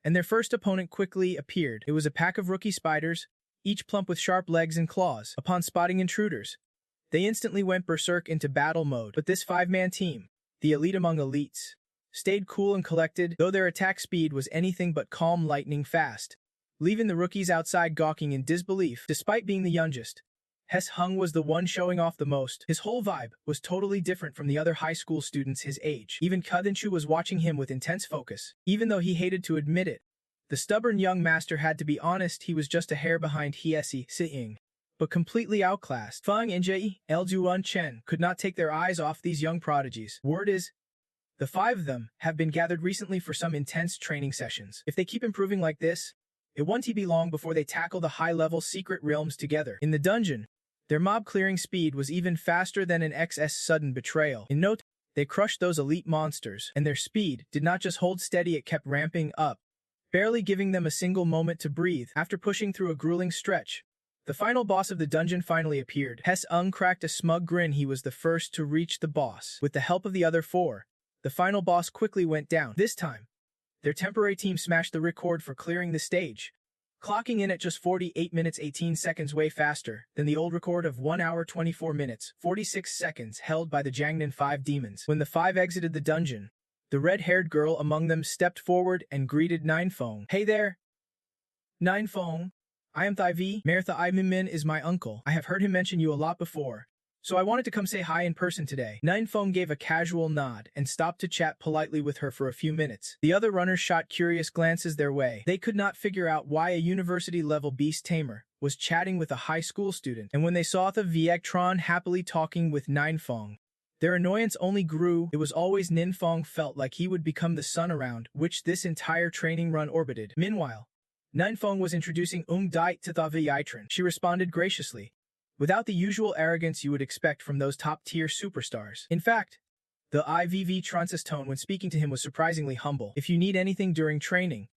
and their first opponent quickly appeared. It was a pack of rookie spiders, each plump with sharp legs and claws. Upon spotting intruders, they instantly went berserk into battle mode. But this 5-man team, the elite among elites, stayed cool and collected, though their attack speed was anything but calm lightning fast, leaving the rookies outside gawking in disbelief. Despite being the youngest, Hess-Hung was the one showing off the most. His whole vibe was totally different from the other high school students his age. Even Kudinshu was watching him with intense focus. Even though he hated to admit it, the stubborn young master had to be honest. He was just a hair behind Hiesi Siying, but completely outclassed. Feng Injai, Eljuan Chen could not take their eyes off these young prodigies. Word is, the 5 of them have been gathered recently for some intense training sessions. If they keep improving like this, it won't be long before they tackle the high-level secret realms together. In the dungeon, their mob-clearing speed was even faster than an XS sudden betrayal. In no time, they crushed those elite monsters, and their speed did not just hold steady, it kept ramping up, barely giving them a single moment to breathe. After pushing through a grueling stretch, the final boss of the dungeon finally appeared. Hess-Ung cracked a smug grin. He was the first to reach the boss. With the help of the other 4, the final boss quickly went down. This time, their temporary team smashed the record for clearing the stage, clocking in at just 48 minutes 18 seconds, way faster than the old record of 1 hour 24 minutes 46 seconds held by the Jiangnan 5 demons. When the 5 exited the dungeon, the red-haired girl among them stepped forward and greeted Ninfeng. Hey there, Ninfeng. I am Thai V. Maritha Iminmin is my uncle. I have heard him mention you a lot before, so I wanted to come say hi in person today. Ninfeng gave a casual nod and stopped to chat politely with her for a few minutes. The other runners shot curious glances their way. They could not figure out why a university-level beast tamer was chatting with a high school student, and when they saw the Viegtron happily talking with Ninfeng, their annoyance only grew. It was always Ninfeng felt like he would become the sun around which this entire training run orbited. Meanwhile, Ninfeng was introducing Dai to the Vietran. She responded graciously, without the usual arrogance you would expect from those top-tier superstars. In fact, the Vietran's tone when speaking to him was surprisingly humble. If you need anything during training,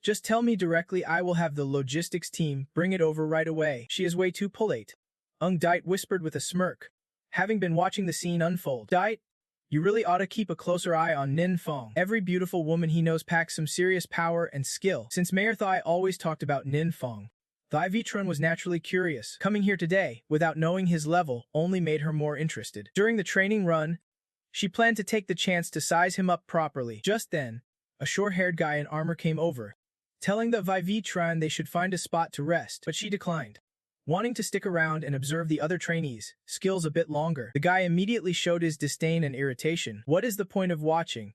just tell me directly. I will have the logistics team bring it over right away. She is way too polite, Dai whispered with a smirk, having been watching the scene unfold. Dai, you really ought to keep a closer eye on Ninfeng. Every beautiful woman he knows packs some serious power and skill. Since Mayor Thai always talked about Ninfeng, Thai Vitron was naturally curious. Coming here today, without knowing his level, only made her more interested. During the training run, she planned to take the chance to size him up properly. Just then, a short-haired guy in armor came over, telling the Vitron they should find a spot to rest, but she declined, wanting to stick around and observe the other trainees' skills a bit longer. The guy immediately showed his disdain and irritation. What is the point of watching?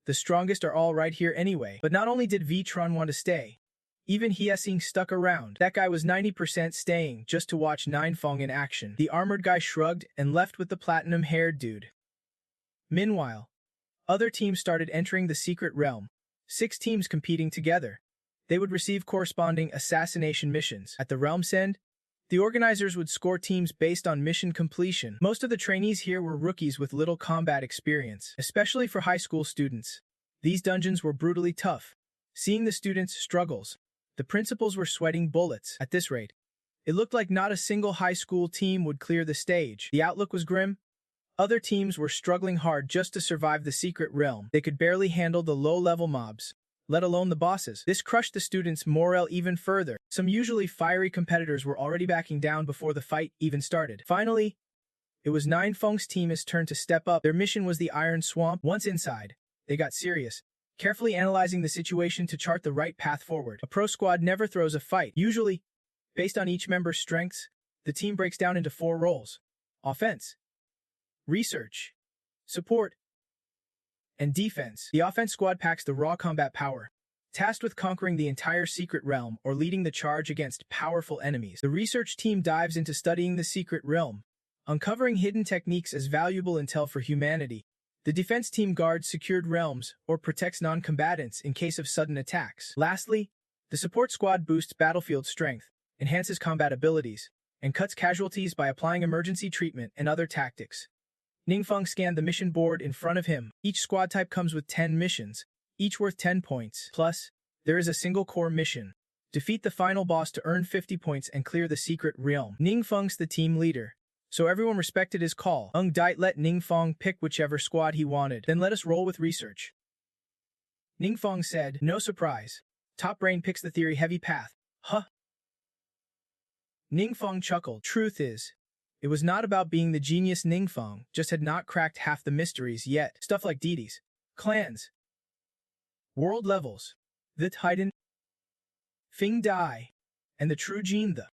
The strongest are all right here anyway. But not only did Vitron want to stay, even Hiesing stuck around. That guy was 90% staying just to watch Ninfeng in action. The armored guy shrugged and left with the platinum-haired dude. Meanwhile, other teams started entering the secret realm. 6 teams competing together. They would receive corresponding assassination missions. At the realm's end, the organizers would score teams based on mission completion. Most of the trainees here were rookies with little combat experience, especially for high school students. These dungeons were brutally tough. Seeing the students' struggles, the principals were sweating bullets. At this rate, it looked like not a single high school team would clear the stage. The outlook was grim. Other teams were struggling hard just to survive the secret realm. They could barely handle the low-level mobs, let alone the bosses. This crushed the students' morale even further. Some usually fiery competitors were already backing down before the fight even started. Finally, it was Ninfeng's team's turn to step up. Their mission was the Iron Swamp. Once inside, they got serious, carefully analyzing the situation to chart the right path forward. A pro squad never throws a fight. Usually, based on each member's strengths, the team breaks down into 4 roles: offense, research, support, and defense. The offense squad packs the raw combat power, tasked with conquering the entire secret realm or leading the charge against powerful enemies. The research team dives into studying the secret realm, uncovering hidden techniques as valuable intel for humanity. The defense team guards secured realms or protects non-combatants in case of sudden attacks. Lastly, the support squad boosts battlefield strength, enhances combat abilities, and cuts casualties by applying emergency treatment and other tactics. Ningfeng scanned the mission board in front of him. Each squad type comes with 10 missions, each worth 10 points. Plus, there is a single core mission: defeat the final boss to earn 50 points and clear the secret realm. Ningfeng's the team leader, so everyone respected his call. Diet let Ningfeng pick whichever squad he wanted. Then let us roll with research. Ningfeng said, no surprise. Top brain picks the theory-heavy path. Huh? Ningfeng chuckled. Truth is, it was not about being the genius. Ningfeng just had not cracked half the mysteries yet. Stuff like deities, clans, world levels, the Titan, Fing Dai, and the true gene. The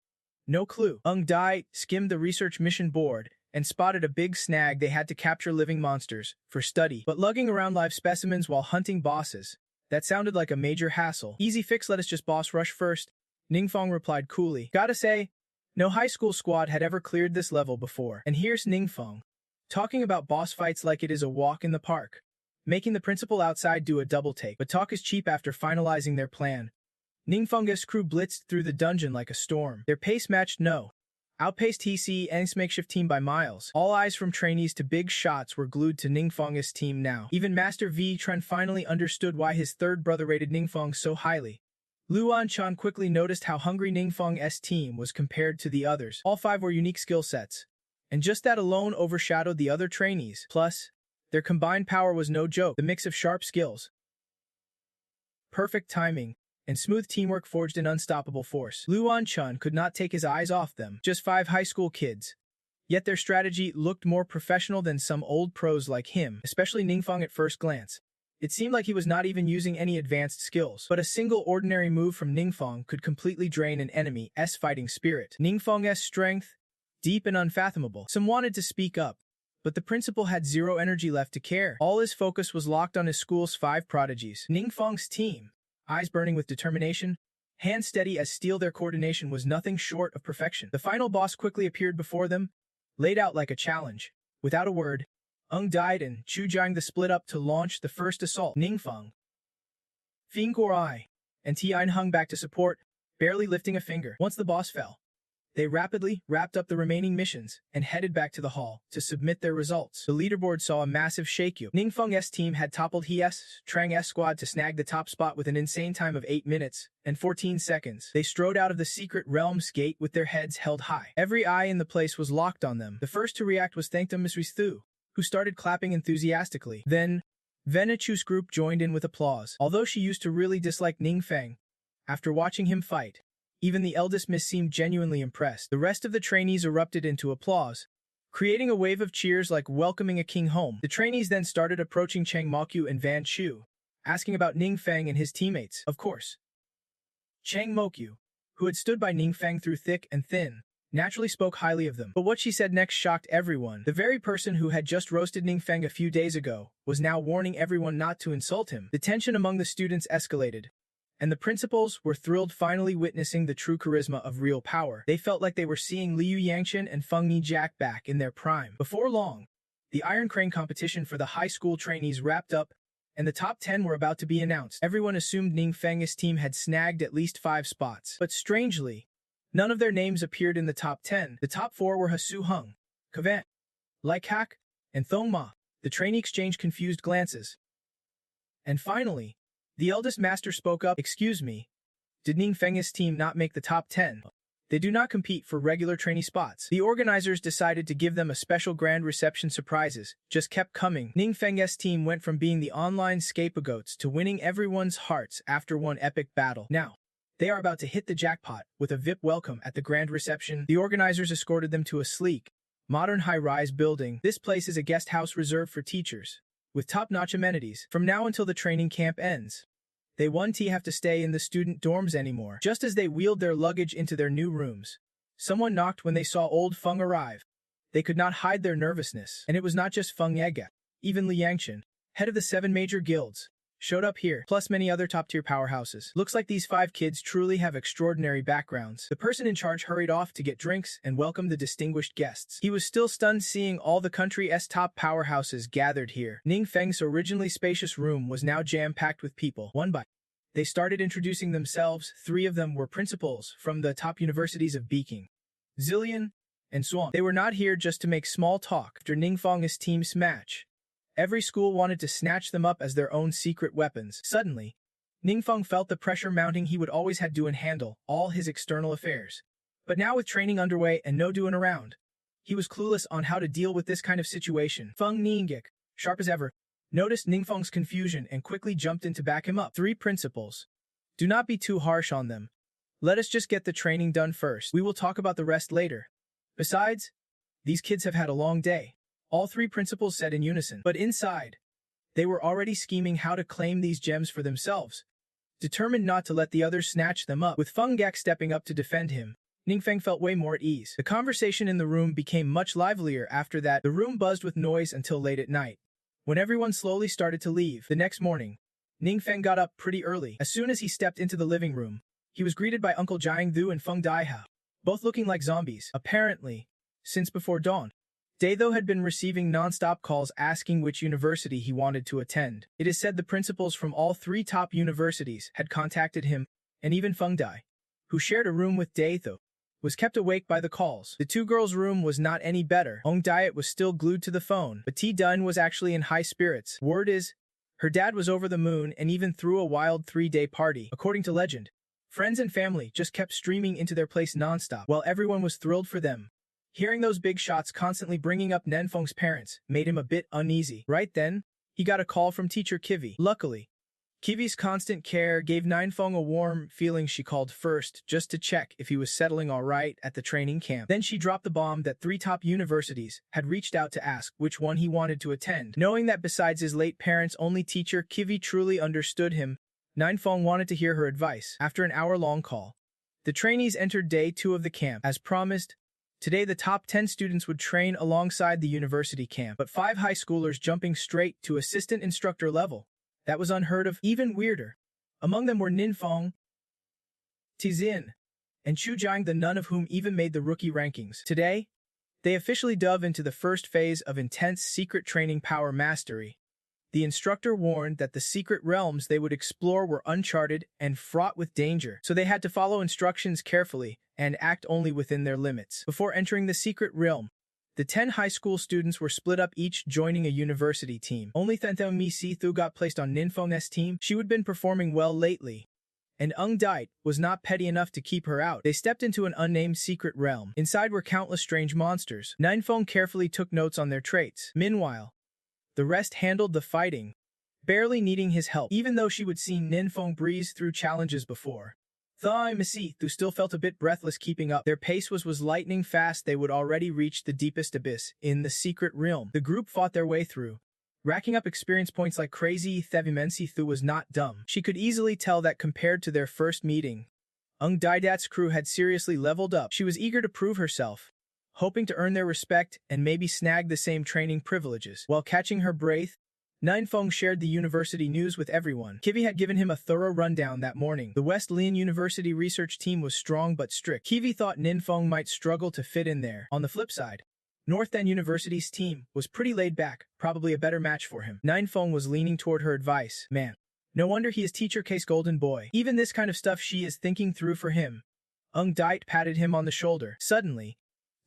no clue. Dai skimmed the research mission board and spotted a big snag. They had to capture living monsters for study, but lugging around live specimens while hunting bosses, that sounded like a major hassle. Easy fix, let us just boss rush first. Ningfeng replied coolly. Gotta say, no high school squad had ever cleared this level before. And here's Ningfeng, talking about boss fights like it is a walk in the park, making the principal outside do a double take. But talk is cheap. After finalizing their plan, Ningfeng's crew blitzed through the dungeon like a storm. Their pace matched outpaced TC's makeshift team by miles. All eyes from trainees to big shots were glued to Ningfeng's team now. Even Master V Tren finally understood why his third brother rated Ningfeng so highly. Luan Chan quickly noticed how hungry Ningfeng's team was compared to the others. All 5 were unique skill sets, and just that alone overshadowed the other trainees. Plus, their combined power was no joke. The mix of sharp skills, perfect timing, and smooth teamwork forged an unstoppable force. Luan Chun could not take his eyes off them. Just 5 high school kids. Yet their strategy looked more professional than some old pros like him, especially Ningfeng at first glance. It seemed like he was not even using any advanced skills, but a single ordinary move from Ningfeng could completely drain an enemy's fighting spirit. Ningfeng's strength, deep and unfathomable. Some wanted to speak up, but the principal had zero energy left to care. All his focus was locked on his school's 5 prodigies. Ningfeng's team, eyes burning with determination, hands steady as steel, their coordination was nothing short of perfection. The final boss quickly appeared before them, laid out like a challenge. Without a word, died and Chu Jiang the split up to launch the first assault. Ningfeng, Fing Guorai, and Tian hung back to support, barely lifting a finger. Once the boss fell, they rapidly wrapped up the remaining missions and headed back to the hall to submit their results. The leaderboard saw a massive shakeup. Ningfeng's team had toppled Trang's squad to snag the top spot with an insane time of 8 minutes and 14 seconds. They strode out of the secret realm's gate with their heads held high. Every eye in the place was locked on them. The first to react was Miss Thu, who started clapping enthusiastically. Then, Venichu's group joined in with applause. Although she used to really dislike Ningfeng, after watching him fight, even the eldest miss seemed genuinely impressed. The rest of the trainees erupted into applause, creating a wave of cheers like welcoming a king home. The trainees then started approaching Cheng Mokyu and Van Chu, asking about Ningfeng and his teammates. Of course, Cheng Mokyu, who had stood by Ningfeng through thick and thin, naturally spoke highly of them. But what she said next shocked everyone. The very person who had just roasted Ningfeng a few days ago was now warning everyone not to insult him. The tension among the students escalated, and the principals were thrilled finally witnessing the true charisma of real power. They felt like they were seeing Liu Yangchen and Feng Nijak back in their prime. Before long, the Iron Crane competition for the high school trainees wrapped up, and the top 10 were about to be announced. Everyone assumed Ningfeng's team had snagged at least 5 spots. But strangely, none of their names appeared in the top 10. The top 4 were Hasu Hung, Kavan, Laikak, and Thong Ma. The trainee exchanged confused glances, And finally, the eldest master spoke up, "Excuse me, did Ning Feng's team not make the top 10? They do not compete for regular trainee spots." The organizers decided to give them a special grand reception. Surprises just kept coming. Ning Feng's team went from being the online scapegoats to winning everyone's hearts after one epic battle. Now, they are about to hit the jackpot with a VIP welcome at the grand reception. The organizers escorted them to a sleek, modern high-rise building. This place is a guest house reserved for teachers, with top-notch amenities. From now until the training camp ends, they won't have to stay in the student dorms anymore. Just as they wheeled their luggage into their new rooms, someone knocked. When they saw old Feng arrive, they could not hide their nervousness. And it was not just Feng Yege. Even Li Yangchen, head of the 7 major guilds, showed up here, plus many other top-tier powerhouses. Looks like these 5 kids truly have extraordinary backgrounds. The person in charge hurried off to get drinks and welcome the distinguished guests. He was still stunned seeing all the country's top powerhouses gathered here. Ning Feng's originally spacious room was now jam-packed with people. One by they started introducing themselves. 3 of them were principals from the top universities of Peking, Zillion, and Swan. They were not here just to make small talk. After Ning Feng's team's match, every school wanted to snatch them up as their own secret weapons. Suddenly, Ning Feng felt the pressure mounting. He would always had to handle all his external affairs. But now with training underway and no doing around, he was clueless on how to deal with this kind of situation. Feng Niangik, sharp as ever, noticed Ning Feng's confusion and quickly jumped in to back him up. 3 principals. Do not be too harsh on them. Let us just get the training done first. We will talk about the rest later. Besides, these kids have had a long day. All 3 principals said in unison. But inside, they were already scheming how to claim these gems for themselves, determined not to let the others snatch them up. With Feng Gek stepping up to defend him, Ning Feng felt way more at ease. The conversation in the room became much livelier after that. The room buzzed with noise until late at night, when everyone slowly started to leave. The next morning, Ning Feng got up pretty early. As soon as he stepped into the living room, he was greeted by Uncle Jiang Thu and Feng Daihao, both looking like zombies, apparently, since before dawn. Daitho had been receiving non-stop calls asking which university he wanted to attend. It is said the principals from all 3 top universities had contacted him, and even Feng Dai, who shared a room with Daitho, was kept awake by the calls. The 2 girls' room was not any better. Hong Diet was still glued to the phone, but T Dun was actually in high spirits. Word is, her dad was over the moon and even threw a wild 3-day party. According to legend, friends and family just kept streaming into their place non-stop, while everyone was thrilled for them. Hearing those big shots constantly bringing up Nenfeng's parents made him a bit uneasy. Right then, he got a call from teacher Kivi. Luckily, Kivi's constant care gave Nenfeng a warm feeling. She called first just to check if he was settling all right at the training camp. Then she dropped the bomb that 3 top universities had reached out to ask which one he wanted to attend. Knowing that besides his late parents, only teacher Kivi truly understood him, Nenfeng wanted to hear her advice. After an hour-long call, the trainees entered day 2 of the camp. As promised, today the top 10 students would train alongside the university camp, but 5 high schoolers jumping straight to assistant instructor level. That was unheard of. Even weirder, among them were Ninfeng, Tizin, and Chu Jiang, the none of whom even made the rookie rankings. Today, they officially dove into the first phase of intense secret training power mastery. The instructor warned that the secret realms they would explore were uncharted and fraught with danger, so they had to follow instructions carefully and act only within their limits. Before entering the secret realm, the 10 high school students were split up, each joining a university team. Only Thentho Mi Si Thu got placed on Ninfeng's team. She had been performing well lately, and Ung Dait was not petty enough to keep her out. They stepped into an unnamed secret realm. Inside were countless strange monsters. Ninfeng carefully took notes on their traits. Meanwhile, the rest handled the fighting, barely needing his help, even though she would see Ninfeng breeze through challenges before. Thai Masi, who still felt a bit breathless keeping up. Their pace was lightning fast. They would already reach the deepest abyss in the secret realm. The group fought their way through, racking up experience points like crazy. Thevimensi Thu was not dumb. She could easily tell that compared to their first meeting, Ung Daidat's crew had seriously leveled up. She was eager to prove herself, hoping to earn their respect and maybe snag the same training privileges. While catching her breath, Ninfeng shared the university news with everyone. Kivi had given him a thorough rundown that morning. The West Lin University research team was strong but strict. Kivi thought Ninfeng might struggle to fit in there. On the flip side, North End University's team was pretty laid back, probably a better match for him. Ninfeng was leaning toward her advice. Man, no wonder he is teacher K's golden boy. Even this kind of stuff she is thinking through for him. Ung Dait patted him on the shoulder. Suddenly,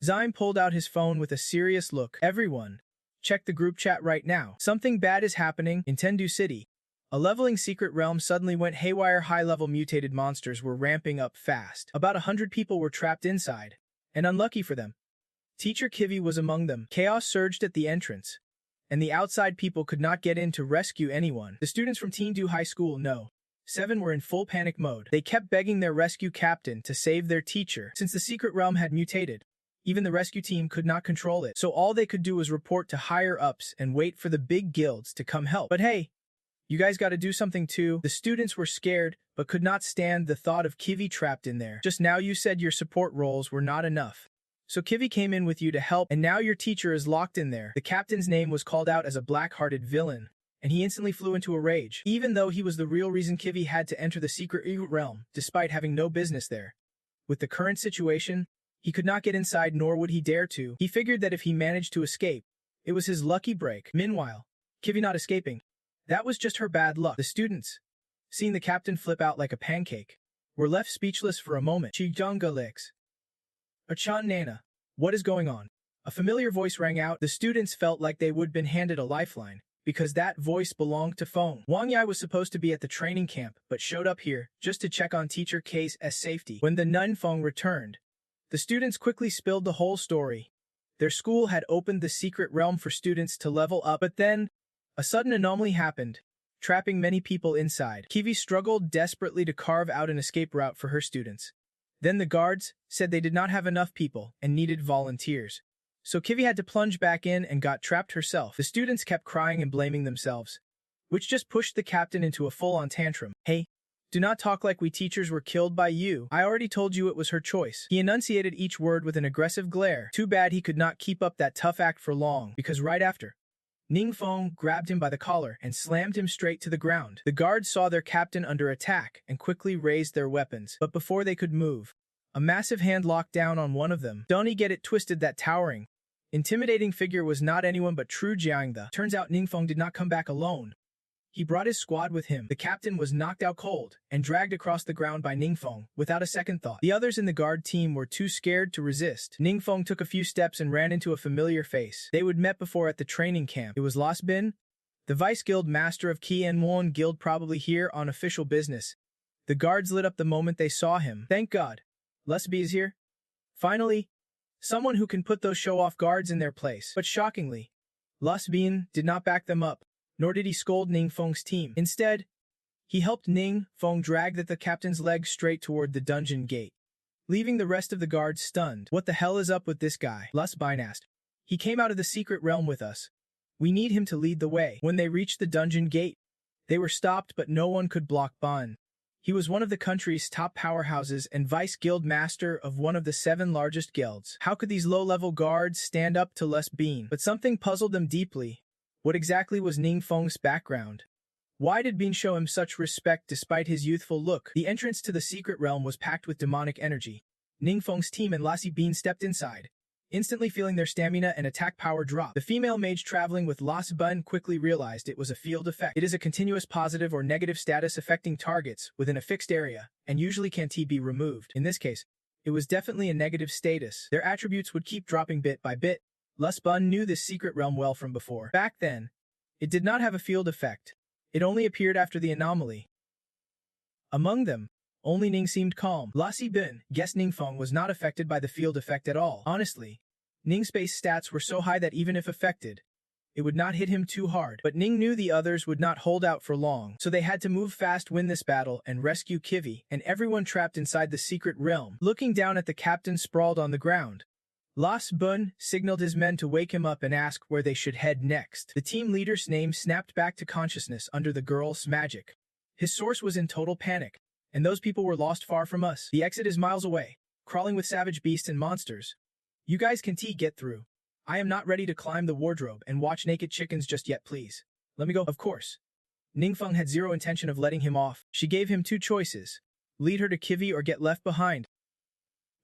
Zyme pulled out his phone with a serious look. Everyone, check the group chat right now. Something bad is happening in Tendu City. A leveling secret realm suddenly went haywire. High-level mutated monsters were ramping up fast. About 100 people were trapped inside, and unlucky for them, Teacher Kivi was among them. Chaos surged at the entrance, and the outside people could not get in to rescue anyone. The students from Teen-Do High School, No. 7 were in full panic mode. They kept begging their rescue captain to save their teacher. Since the secret realm had mutated, even the rescue team could not control it, so all they could do was report to higher-ups and wait for the big guilds to come help. But hey, you guys gotta do something too. The students were scared, but could not stand the thought of Kivi trapped in there. Just now you said your support roles were not enough. So Kivi came in with you to help, and now your teacher is locked in there. The captain's name was called out as a black-hearted villain, and he instantly flew into a rage, even though he was the real reason Kivi had to enter the secret realm, despite having no business there. With the current situation, he could not get inside, nor would he dare to. He figured that if he managed to escape, it was his lucky break. Meanwhile, Kivi not escaping, that was just her bad luck. The students, seeing the captain flip out like a pancake, were left speechless for a moment. Chijanga licks. Achan Nana, what is going on? A familiar voice rang out. The students felt like they would been handed a lifeline, because that voice belonged to Feng. Wang Yai was supposed to be at the training camp, but showed up here just to check on teacher K's safety. When the nun Feng returned, the students quickly spilled the whole story. Their school had opened the secret realm for students to level up, but then a sudden anomaly happened, trapping many people inside. Kivi struggled desperately to carve out an escape route for her students. Then the guards said they did not have enough people and needed volunteers. So Kivi had to plunge back in and got trapped herself. The students kept crying and blaming themselves, which just pushed the captain into a full-on tantrum. Hey, do not talk like we teachers were killed by you. I already told you it was her choice. He enunciated each word with an aggressive glare. Too bad he could not keep up that tough act for long, because right after, Ning Feng grabbed him by the collar and slammed him straight to the ground. The guards saw their captain under attack and quickly raised their weapons, but before they could move, a massive hand locked down on one of them. Don't he get it twisted? That towering, intimidating figure was not anyone but True Jiangda. Turns out Ning Feng did not come back alone. He brought his squad with him. The captain was knocked out cold and dragged across the ground by Ning Feng without a second thought. The others in the guard team were too scared to resist. Ning Feng took a few steps and ran into a familiar face. They would met before at the training camp. It was Las Bin, the vice guild master of Qi and Wuan guild, probably here on official business. The guards lit up the moment they saw him. Thank God, Las Bin is here. Finally, someone who can put those show-off guards in their place. But shockingly, Las Bin did not back them up, nor did he scold Ning Feng's team. Instead, he helped Ning Feng drag the captain's legs straight toward the dungeon gate, leaving the rest of the guards stunned. What the hell is up with this guy? Las Bin asked. He came out of the secret realm with us. We need him to lead the way. When they reached the dungeon gate, they were stopped, but no one could block Bin. He was one of the country's top powerhouses and vice guild master of one of the 7 largest guilds. How could these low-level guards stand up to Las Bin? But something puzzled them deeply. What exactly was Ning Feng's background? Why did Bin show him such respect despite his youthful look? The entrance to the secret realm was packed with demonic energy. Ning Feng's team and Lassie Bin stepped inside, instantly feeling their stamina and attack power drop. The female mage traveling with Las Bin quickly realized it was a field effect. It is a continuous positive or negative status affecting targets within a fixed area, and usually can't be removed. In this case, it was definitely a negative status. Their attributes would keep dropping bit by bit. Las Bin knew this secret realm well from before. Back then, it did not have a field effect. It only appeared after the anomaly. Among them, only Ning seemed calm. Lassie Bin guessed Ning Feng was not affected by the field effect at all. Honestly, Ning's base stats were so high that even if affected, it would not hit him too hard. But Ning knew the others would not hold out for long, so they had to move fast, win this battle, and rescue Kivi and everyone trapped inside the secret realm. Looking down at the captain sprawled on the ground, Las Bin signaled his men to wake him up and ask where they should head next. The team leader's name snapped back to consciousness under the girl's magic. His source was in total panic, and those people were lost far from us. The exit is miles away, crawling with savage beasts and monsters. You guys can get through. I am not ready to climb the wardrobe and watch naked chickens just yet, please. Let me go. Of course. Ning Feng had zero intention of letting him off. She gave him 2 choices. Lead her to Kivi or get left behind.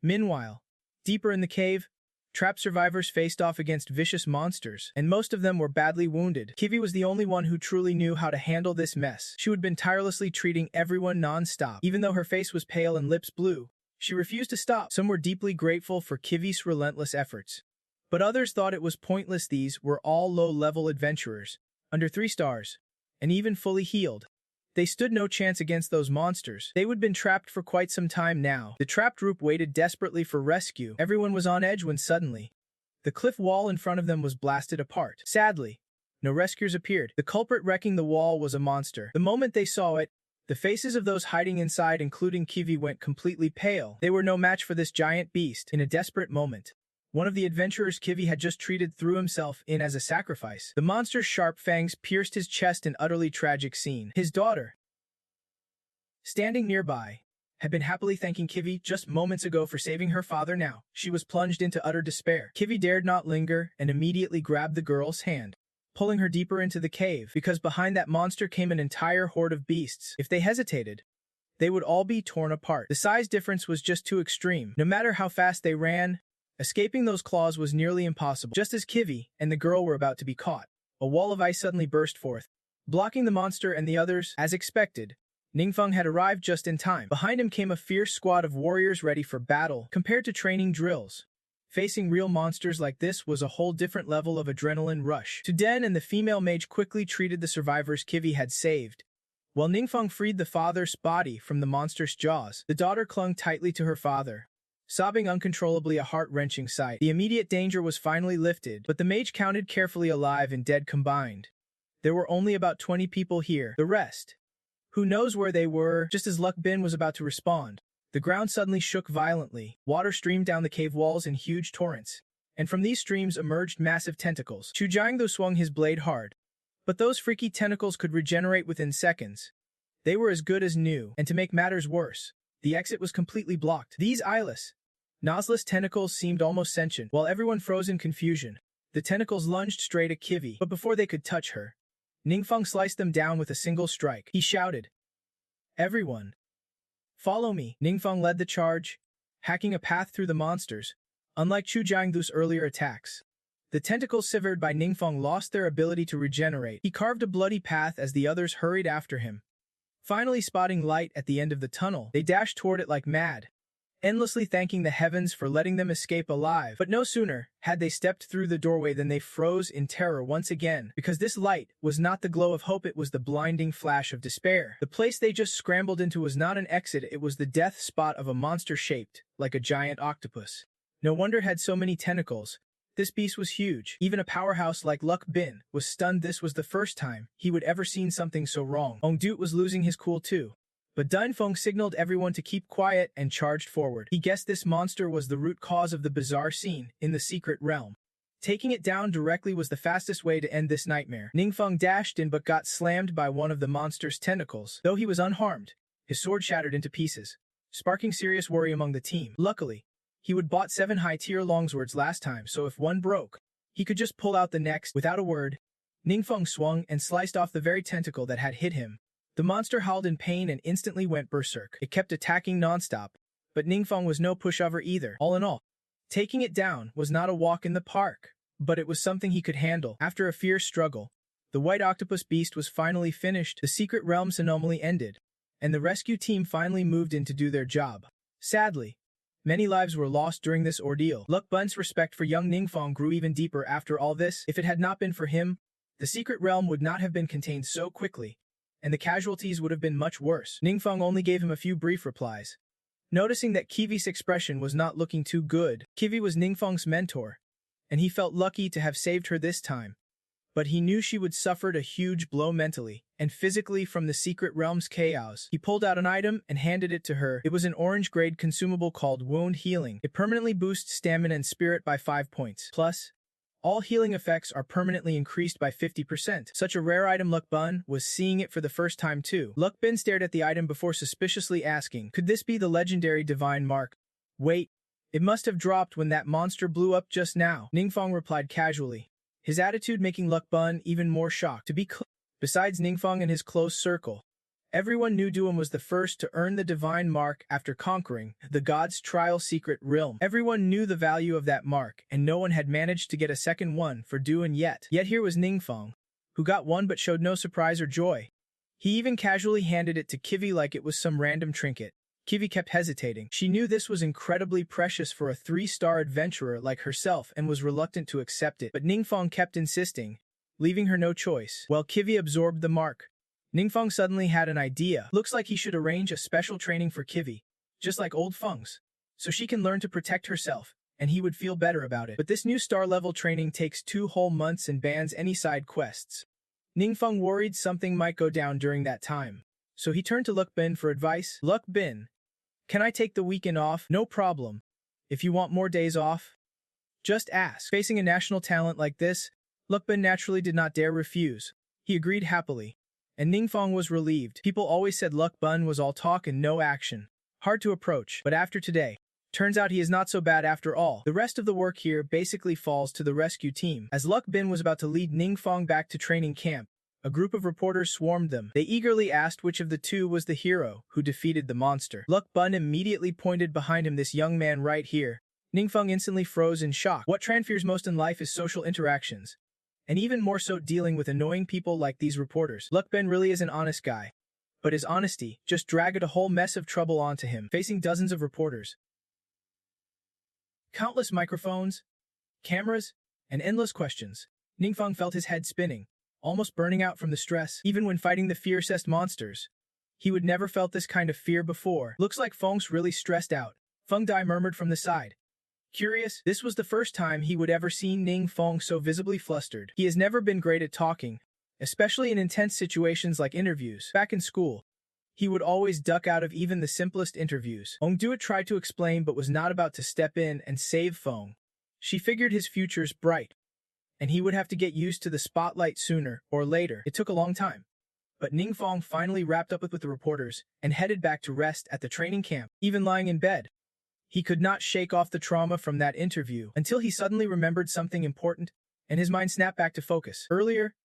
Meanwhile, deeper in the cave, trapped survivors faced off against vicious monsters, and most of them were badly wounded. Kivi was the only one who truly knew how to handle this mess. She had been tirelessly treating everyone non-stop. Even though her face was pale and lips blue, she refused to stop. Some were deeply grateful for Kivi's relentless efforts, but others thought it was pointless. These were all low-level adventurers, under 3 stars, and even fully healed. They stood no chance against those monsters. They would been trapped for quite some time now. The trapped group waited desperately for rescue. Everyone was on edge when suddenly, the cliff wall in front of them was blasted apart. Sadly, no rescuers appeared. The culprit wrecking the wall was a monster. The moment they saw it, the faces of those hiding inside, including Kiwi, went completely pale. They were no match for this giant beast. In a desperate moment, one of the adventurers Kiwi had just treated threw himself in as a sacrifice. The monster's sharp fangs pierced his chest in utterly tragic scene. His daughter, standing nearby, had been happily thanking Kiwi just moments ago for saving her father. Now, she was plunged into utter despair. Kiwi dared not linger and immediately grabbed the girl's hand, pulling her deeper into the cave, because behind that monster came an entire horde of beasts. If they hesitated, they would all be torn apart. The size difference was just too extreme. No matter how fast they ran, escaping those claws was nearly impossible. Just as Kiwi and the girl were about to be caught, a wall of ice suddenly burst forth, blocking the monster and the others. As expected, Ningfeng had arrived just in time. Behind him came a fierce squad of warriors ready for battle. Compared to training drills, facing real monsters like this was a whole different level of adrenaline rush. To Den and the female mage quickly treated the survivors Kiwi had saved, while Ningfeng freed the father's body from the monster's jaws. The daughter clung tightly to her father, sobbing uncontrollably, a heart-wrenching sight. The immediate danger was finally lifted, but the mage counted carefully alive and dead combined. There were only about 20 people here. The rest, who knows where they were? Just as Luck Bin was about to respond, the ground suddenly shook violently. Water streamed down the cave walls in huge torrents, and from these streams emerged massive tentacles. Chu Jiangdu swung his blade hard, but those freaky tentacles could regenerate within seconds. They were as good as new, and to make matters worse, the exit was completely blocked. These eyeless, noseless tentacles seemed almost sentient. While everyone froze in confusion, the tentacles lunged straight at Kiwi, but before they could touch her, Ningfeng sliced them down with a single strike. He shouted, "Everyone, follow me." Ningfeng led the charge, hacking a path through the monsters. Unlike Chu Jiangdu's earlier attacks, the tentacles severed by Ningfeng lost their ability to regenerate. He carved a bloody path as the others hurried after him. Finally spotting light at the end of the tunnel, they dashed toward it like mad, endlessly thanking the heavens for letting them escape alive. But no sooner had they stepped through the doorway than they froze in terror once again, because this light was not the glow of hope, it was the blinding flash of despair. The place they just scrambled into was not an exit, it was the death spot of a monster shaped like a giant octopus. No wonder it had so many tentacles. This beast was huge. Even a powerhouse like Luck Bin was stunned. This was the first time he would ever seen something so wrong. Ong Dut was losing his cool too, but Dunfeng signaled everyone to keep quiet and charged forward. He guessed this monster was the root cause of the bizarre scene in the secret realm. Taking it down directly was the fastest way to end this nightmare. Ningfeng dashed in but got slammed by one of the monster's tentacles. Though he was unharmed, his sword shattered into pieces, sparking serious worry among the team. Luckily, he would bought 7 high-tier longswords last time, so if one broke, he could just pull out the next. Without a word, Ningfeng swung and sliced off the very tentacle that had hit him. The monster howled in pain and instantly went berserk. It kept attacking nonstop, but Ningfeng was no pushover either. All in all, taking it down was not a walk in the park, but it was something he could handle. After a fierce struggle, the white octopus beast was finally finished, the secret realm's anomaly ended, and the rescue team finally moved in to do their job. Sadly, many lives were lost during this ordeal. Luck Bun's respect for young Ningfeng grew even deeper after all this. If it had not been for him, the secret realm would not have been contained so quickly, and the casualties would have been much worse. Ningfeng only gave him a few brief replies. Noticing that Kiwi's expression was not looking too good, Kiwi was Ningfeng's mentor, and he felt lucky to have saved her this time. But he knew she would suffer a huge blow mentally and physically from the secret realm's chaos. He pulled out an item and handed it to her. It was an orange-grade consumable called Wound Healing. It permanently boosts stamina and spirit by 5 points. Plus, all healing effects are permanently increased by 50%. Such a rare item. Luck Bun was seeing it for the first time too. Luck Bin stared at the item before suspiciously asking, "Could this be the legendary divine mark? Wait, it must have dropped when that monster blew up just now." Ningfeng replied casually, his attitude making Luck Bun even more shocked. To be clear, besides Ningfeng and his close circle, everyone knew Duan was the first to earn the divine mark after conquering the God's Trial secret realm. Everyone knew the value of that mark, and no one had managed to get a second one for Duan yet. Yet here was Ningfeng, who got one but showed no surprise or joy. He even casually handed it to Kiwi like it was some random trinket. Kiwi kept hesitating. She knew this was incredibly precious for a 3-star adventurer like herself and was reluctant to accept it, but Ningfeng kept insisting, leaving her no choice. While Kiwi absorbed the mark, Ningfeng suddenly had an idea. Looks like he should arrange a special training for Kivi, just like old Feng's, so she can learn to protect herself, and he would feel better about it. But this new star-level training takes 2 whole months and bans any side quests. Ningfeng worried something might go down during that time, so he turned to Luck Bin for advice. Luck Bin, can I take the weekend off? No problem. If you want more days off, just ask. Facing a national talent like this, Luck Bin naturally did not dare refuse. He agreed happily, and Ningfeng was relieved. People always said Luck Bin was all talk and no action. Hard to approach, but after today, turns out he is not so bad after all. The rest of the work here basically falls to the rescue team. As Luck Bin was about to lead Ningfeng back to training camp, a group of reporters swarmed them. They eagerly asked which of the two was the hero who defeated the monster. Luck Bin immediately pointed behind him, this young man right here. Ningfeng instantly froze in shock. What Tran fears most in life is social interactions, and even more so dealing with annoying people like these reporters. Luck Bin really is an honest guy, but his honesty just dragged a whole mess of trouble onto him, facing dozens of reporters. Countless microphones, cameras, and endless questions. Ningfeng felt his head spinning, almost burning out from the stress. Even when fighting the fiercest monsters, he would never felt this kind of fear before. Looks like Feng's really stressed out, Feng Dai murmured from the side. Curious, this was the first time he would ever seen Ningfeng so visibly flustered. He has never been great at talking, especially in intense situations like interviews. Back in school, he would always duck out of even the simplest interviews. Ongduat tried to explain but was not about to step in and save Feng. She figured his future's bright, and he would have to get used to the spotlight sooner or later. It took a long time, but Ningfeng finally wrapped up with the reporters and headed back to rest at the training camp. Even lying in bed, he could not shake off the trauma from that interview until he suddenly remembered something important, and his mind snapped back to focus. Earlier,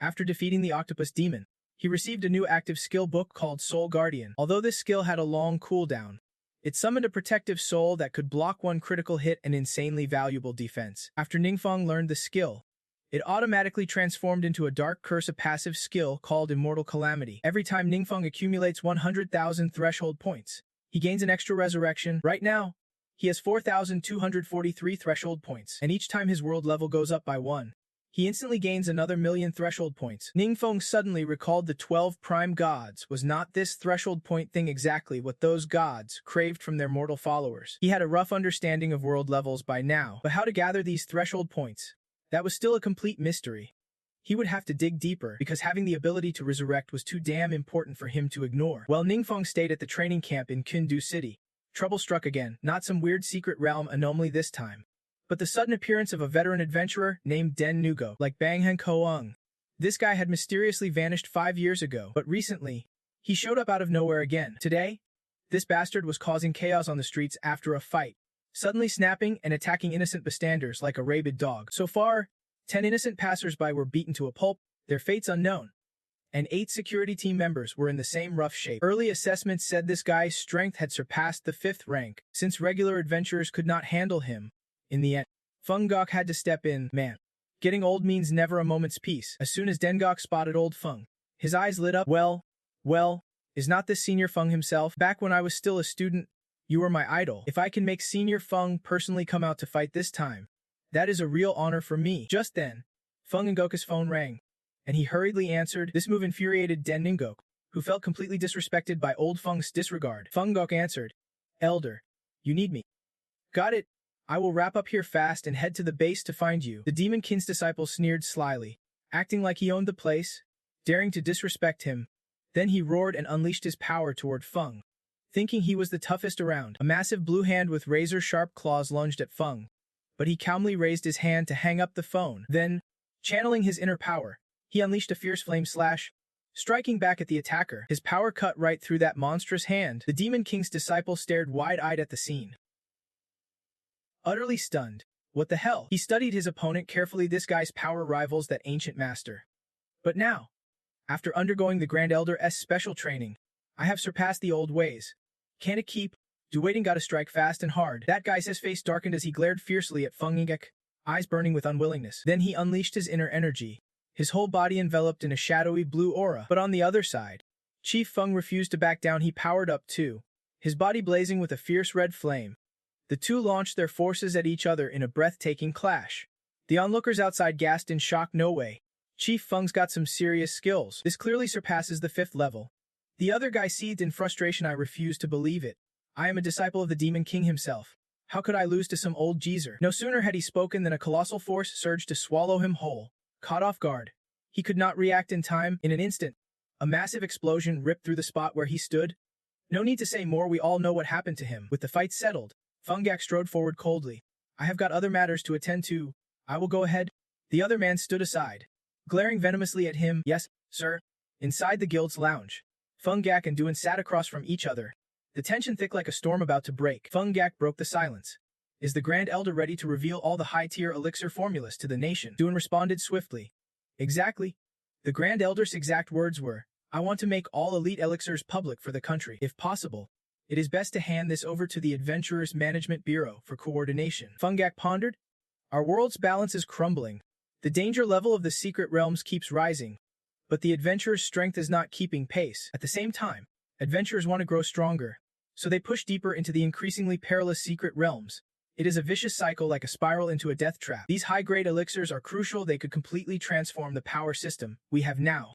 after defeating the octopus demon, he received a new active skill book called Soul Guardian. Although this skill had a long cooldown, it summoned a protective soul that could block one critical hit and insanely valuable defense. After Ningfeng learned the skill, it automatically transformed into a dark curse, a passive skill called Immortal Calamity. Every time Ningfeng accumulates 100,000 threshold points, he gains an extra resurrection. Right now, he has 4,243 threshold points, and each time his world level goes up by 1, he instantly gains another 1,000,000 threshold points. Ningfeng suddenly recalled the 12 prime gods. Was not this threshold point thing exactly what those gods craved from their mortal followers? He had a rough understanding of world levels by now, but how to gather these threshold points, that was still a complete mystery. He would have to dig deeper, because having the ability to resurrect was too damn important for him to ignore. While Ningfeng stayed at the training camp in Kundu City, trouble struck again. Not some weird secret realm anomaly this time, but the sudden appearance of a veteran adventurer named Den Nugo. Like Banghen Koung, this guy had mysteriously vanished 5 years ago, but recently, he showed up out of nowhere again. Today, this bastard was causing chaos on the streets after a fight, suddenly snapping and attacking innocent bystanders like a rabid dog. So far, 10 innocent passers-by were beaten to a pulp, their fates unknown, and 8 security team members were in the same rough shape. Early assessments said this guy's strength had surpassed the 5th rank, since regular adventurers could not handle him. In the end, Feng Gok had to step in. Man, getting old means never a moment's peace. As soon as Dengok spotted old Feng, his eyes lit up. Well, is not this Senior Feng himself? Back when I was still a student, you were my idol. If I can make Senior Feng personally come out to fight this time, that is a real honor for me. Just then, Feng Ngok's phone rang, and he hurriedly answered. This move infuriated Den Ngok, who felt completely disrespected by old Feng's disregard. Feng Ngok answered, Elder, you need me. Got it. I will wrap up here fast and head to the base to find you. The Demon King's disciple sneered slyly, acting like he owned the place, daring to disrespect him. Then he roared and unleashed his power toward Feng, thinking he was the toughest around. A massive blue hand with razor-sharp claws lunged at Feng, but he calmly raised his hand to hang up the phone. Then, channeling his inner power, he unleashed a fierce flame slash, striking back at the attacker. His power cut right through that monstrous hand. The Demon King's disciple stared wide-eyed at the scene, utterly stunned. What the hell? He studied his opponent carefully. This guy's power rivals that ancient master. But now, after undergoing the Grand Elder's special training, I have surpassed the old ways. Can it keep? Duwaiting gotta strike fast and hard. That guy's face darkened as he glared fiercely at Feng Ngek, eyes burning with unwillingness. Then he unleashed his inner energy, his whole body enveloped in a shadowy blue aura. But on the other side, Chief Feng refused to back down. He powered up too, his body blazing with a fierce red flame. The two launched their forces at each other in a breathtaking clash. The onlookers outside gasped in shock. No way. Chief Feng's got some serious skills. This clearly surpasses the 5th level. The other guy seethed in frustration. I refuse to believe it. I am a disciple of the Demon King himself. How could I lose to some old geezer? No sooner had he spoken than a colossal force surged to swallow him whole. Caught off guard, he could not react in time. In an instant, a massive explosion ripped through the spot where he stood. No need to say more, we all know what happened to him. With the fight settled, Feng Gak strode forward coldly. I have got other matters to attend to. I will go ahead. The other man stood aside, glaring venomously at him. Yes, sir. Inside the guild's lounge, Feng Gak and Duan sat across from each other, the tension thick like a storm about to break. Feng Gak broke the silence. Is the Grand Elder ready to reveal all the high-tier elixir formulas to the nation? Duan responded swiftly. Exactly. The Grand Elder's exact words were, I want to make all elite elixirs public for the country. If possible, it is best to hand this over to the Adventurers Management Bureau for coordination. Feng Gak pondered. Our world's balance is crumbling. The danger level of the secret realms keeps rising, but the adventurers' strength is not keeping pace. At the same time, adventurers want to grow stronger, so they push deeper into the increasingly perilous secret realms. It is a vicious cycle, like a spiral into a death trap. These high-grade elixirs are crucial. They could completely transform the power system we have now.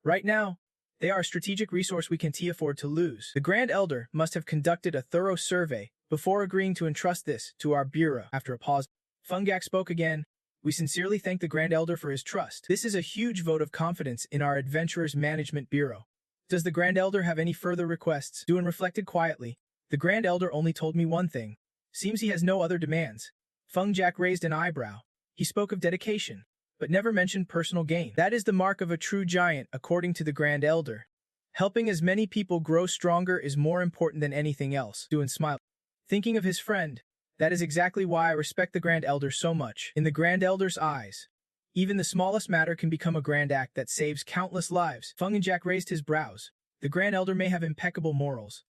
Right now, they are a strategic resource we can't afford to lose. The Grand Elder must have conducted a thorough survey before agreeing to entrust this to our bureau. After a pause, Feng Gak spoke again. We sincerely thank the Grand Elder for his trust. This is a huge vote of confidence in our Adventurers Management Bureau. Does the Grand Elder have any further requests? Duan reflected quietly. The Grand Elder only told me one thing. Seems he has no other demands. Feng Gak raised an eyebrow. He spoke of dedication, but never mentioned personal gain. That is the mark of a true giant, according to the Grand Elder. Helping as many people grow stronger is more important than anything else. Duan smiled, thinking of his friend. That is exactly why I respect the Grand Elder so much. In the Grand Elder's eyes, even the smallest matter can become a grand act that saves countless lives. Feng Gak raised his brows. The Grand Elder may have impeccable morals,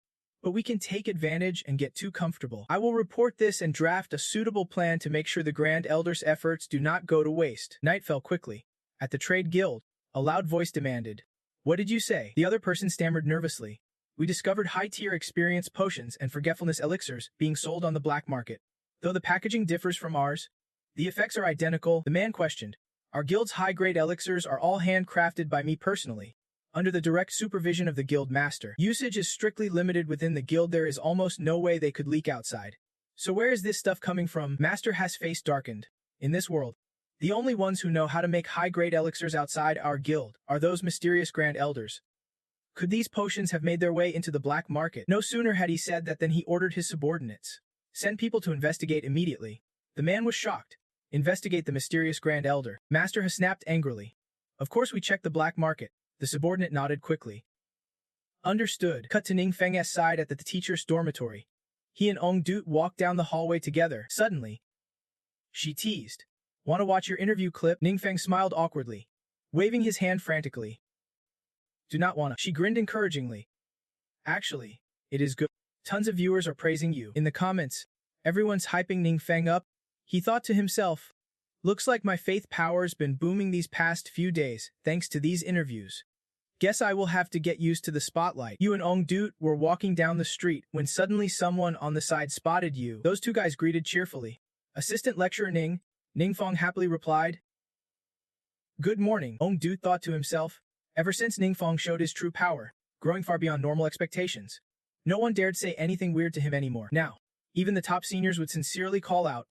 but we can take advantage and get too comfortable. I will report this and draft a suitable plan to make sure the Grand Elder's efforts do not go to waste. Night fell quickly. At the Trade Guild, a loud voice demanded, What did you say? The other person stammered nervously. We discovered high-tier experience potions and forgetfulness elixirs being sold on the black market. Though the packaging differs from ours, the effects are identical. The man questioned. Our guild's high-grade elixirs are all handcrafted by me personally, under the direct supervision of the guild master. Usage is strictly limited within the guild. There is almost no way they could leak outside. So where is this stuff coming from? Master has face darkened. In this world, the only ones who know how to make high-grade elixirs outside our guild are those mysterious Grand Elders. Could these potions have made their way into the black market? No sooner had he said that than he ordered his subordinates. Send people to investigate immediately. The man was shocked. Investigate the mysterious Grand Elder. Master has snapped angrily. Of course we checked the black market. The subordinate nodded quickly. Understood. Cut to Ning Feng's side at the teacher's dormitory. He and Ong Dut walked down the hallway together. Suddenly, she teased. Want to watch your interview clip? Ning Feng smiled awkwardly, waving his hand frantically. Do not wanna. She grinned encouragingly. Actually, it is good. Tons of viewers are praising you. In the comments, everyone's hyping Ning Feng up. He thought to himself, looks like my faith power's been booming these past few days, thanks to these interviews. Guess I will have to get used to the spotlight. You and Ong Dut were walking down the street when suddenly someone on the side spotted you. Those two guys greeted cheerfully. Assistant Lecturer Ning Feng happily replied. Good morning, Ong Dut thought to himself. Ever since Ning Feng showed his true power, growing far beyond normal expectations, no one dared say anything weird to him anymore. Now, even the top seniors would sincerely call out,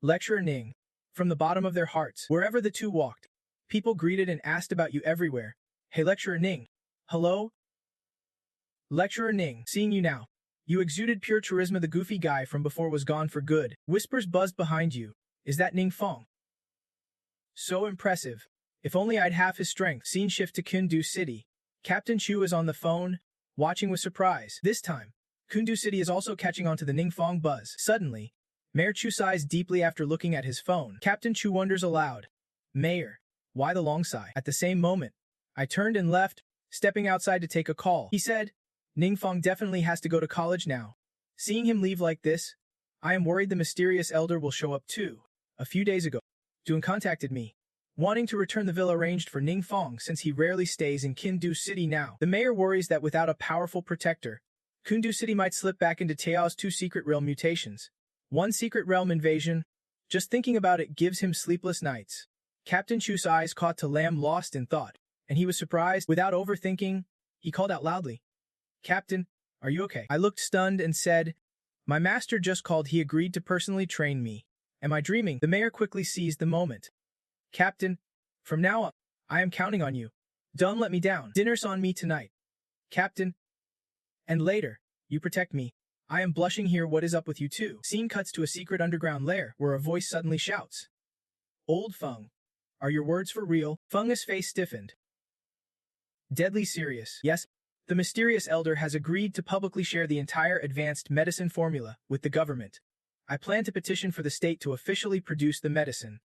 Lecturer Ning, from the bottom of their hearts. Wherever the two walked, people greeted and asked about you everywhere. Hey Lecturer Ning. Hello? Lecturer Ning, seeing you now. You exuded pure charisma. The goofy guy from before was gone for good. Whispers buzzed behind you. Is that Ning Feng? So impressive. If only I'd half his strength. Scene shift to Kundu City. Captain Chu is on the phone, watching with surprise. This time, Kundu City is also catching on to the Ning Feng buzz. Suddenly, Mayor Chu sighs deeply after looking at his phone. Captain Chu wonders aloud. Mayor, why the long sigh? At the same moment, I turned and left, stepping outside to take a call. He said, Ning Feng definitely has to go to college now. Seeing him leave like this, I am worried the mysterious elder will show up too. A few days ago, Duan contacted me, wanting to return the villa arranged for Ning Feng since he rarely stays in Kundu City now. The mayor worries that without a powerful protector, Kundu City might slip back into Tao's 2 secret realm mutations. 1 secret realm invasion. Just thinking about it gives him sleepless nights. Captain Chu's eyes caught to Lamb lost in thought, and he was surprised. Without overthinking, he called out loudly, "Captain, are you okay?" I looked stunned and said, "My master just called. He agreed to personally train me. Am I dreaming?" The mayor quickly seized the moment. "Captain, from now on, I am counting on you. Don't let me down. Dinner's on me tonight. Captain. And later, you protect me. I am blushing here. What is up with you two?" Scene cuts to a secret underground lair where a voice suddenly shouts, "Old Feng, are your words for real?" Feng's face stiffened. Deadly serious. "Yes, the mysterious elder has agreed to publicly share the entire advanced medicine formula with the government. I plan to petition for the state to officially produce the medicine.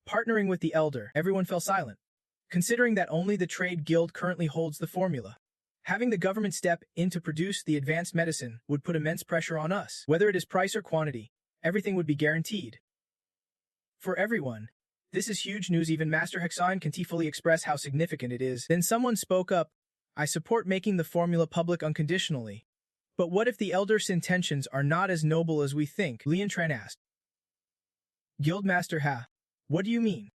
Partnering with the elder." Everyone fell silent, considering that only the trade guild currently holds the formula. Having the government step in to produce the advanced medicine would put immense pressure on us. Whether it is price or quantity, everything would be guaranteed. For everyone, this is huge news. Even Master Hexine can't fully express how significant it is. Then someone spoke up, "I support making the formula public unconditionally. But what if the elder's intentions are not as noble as we think?" Lian Tran asked. "Guildmaster Ha, what do you mean?"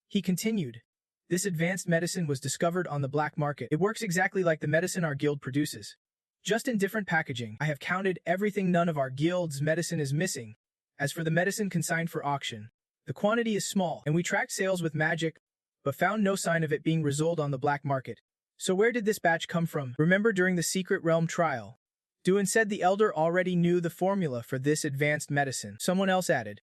He continued, "This advanced medicine was discovered on the black market. It works exactly like the medicine our guild produces, just in different packaging. I have counted everything. None of our guild's medicine is missing. As for the medicine consigned for auction, the quantity is small, and we tracked sales with magic, but found no sign of it being resold on the black market. So where did this batch come from?" Remember during the Secret Realm trial, Duan said the elder already knew the formula for this advanced medicine. Someone else added,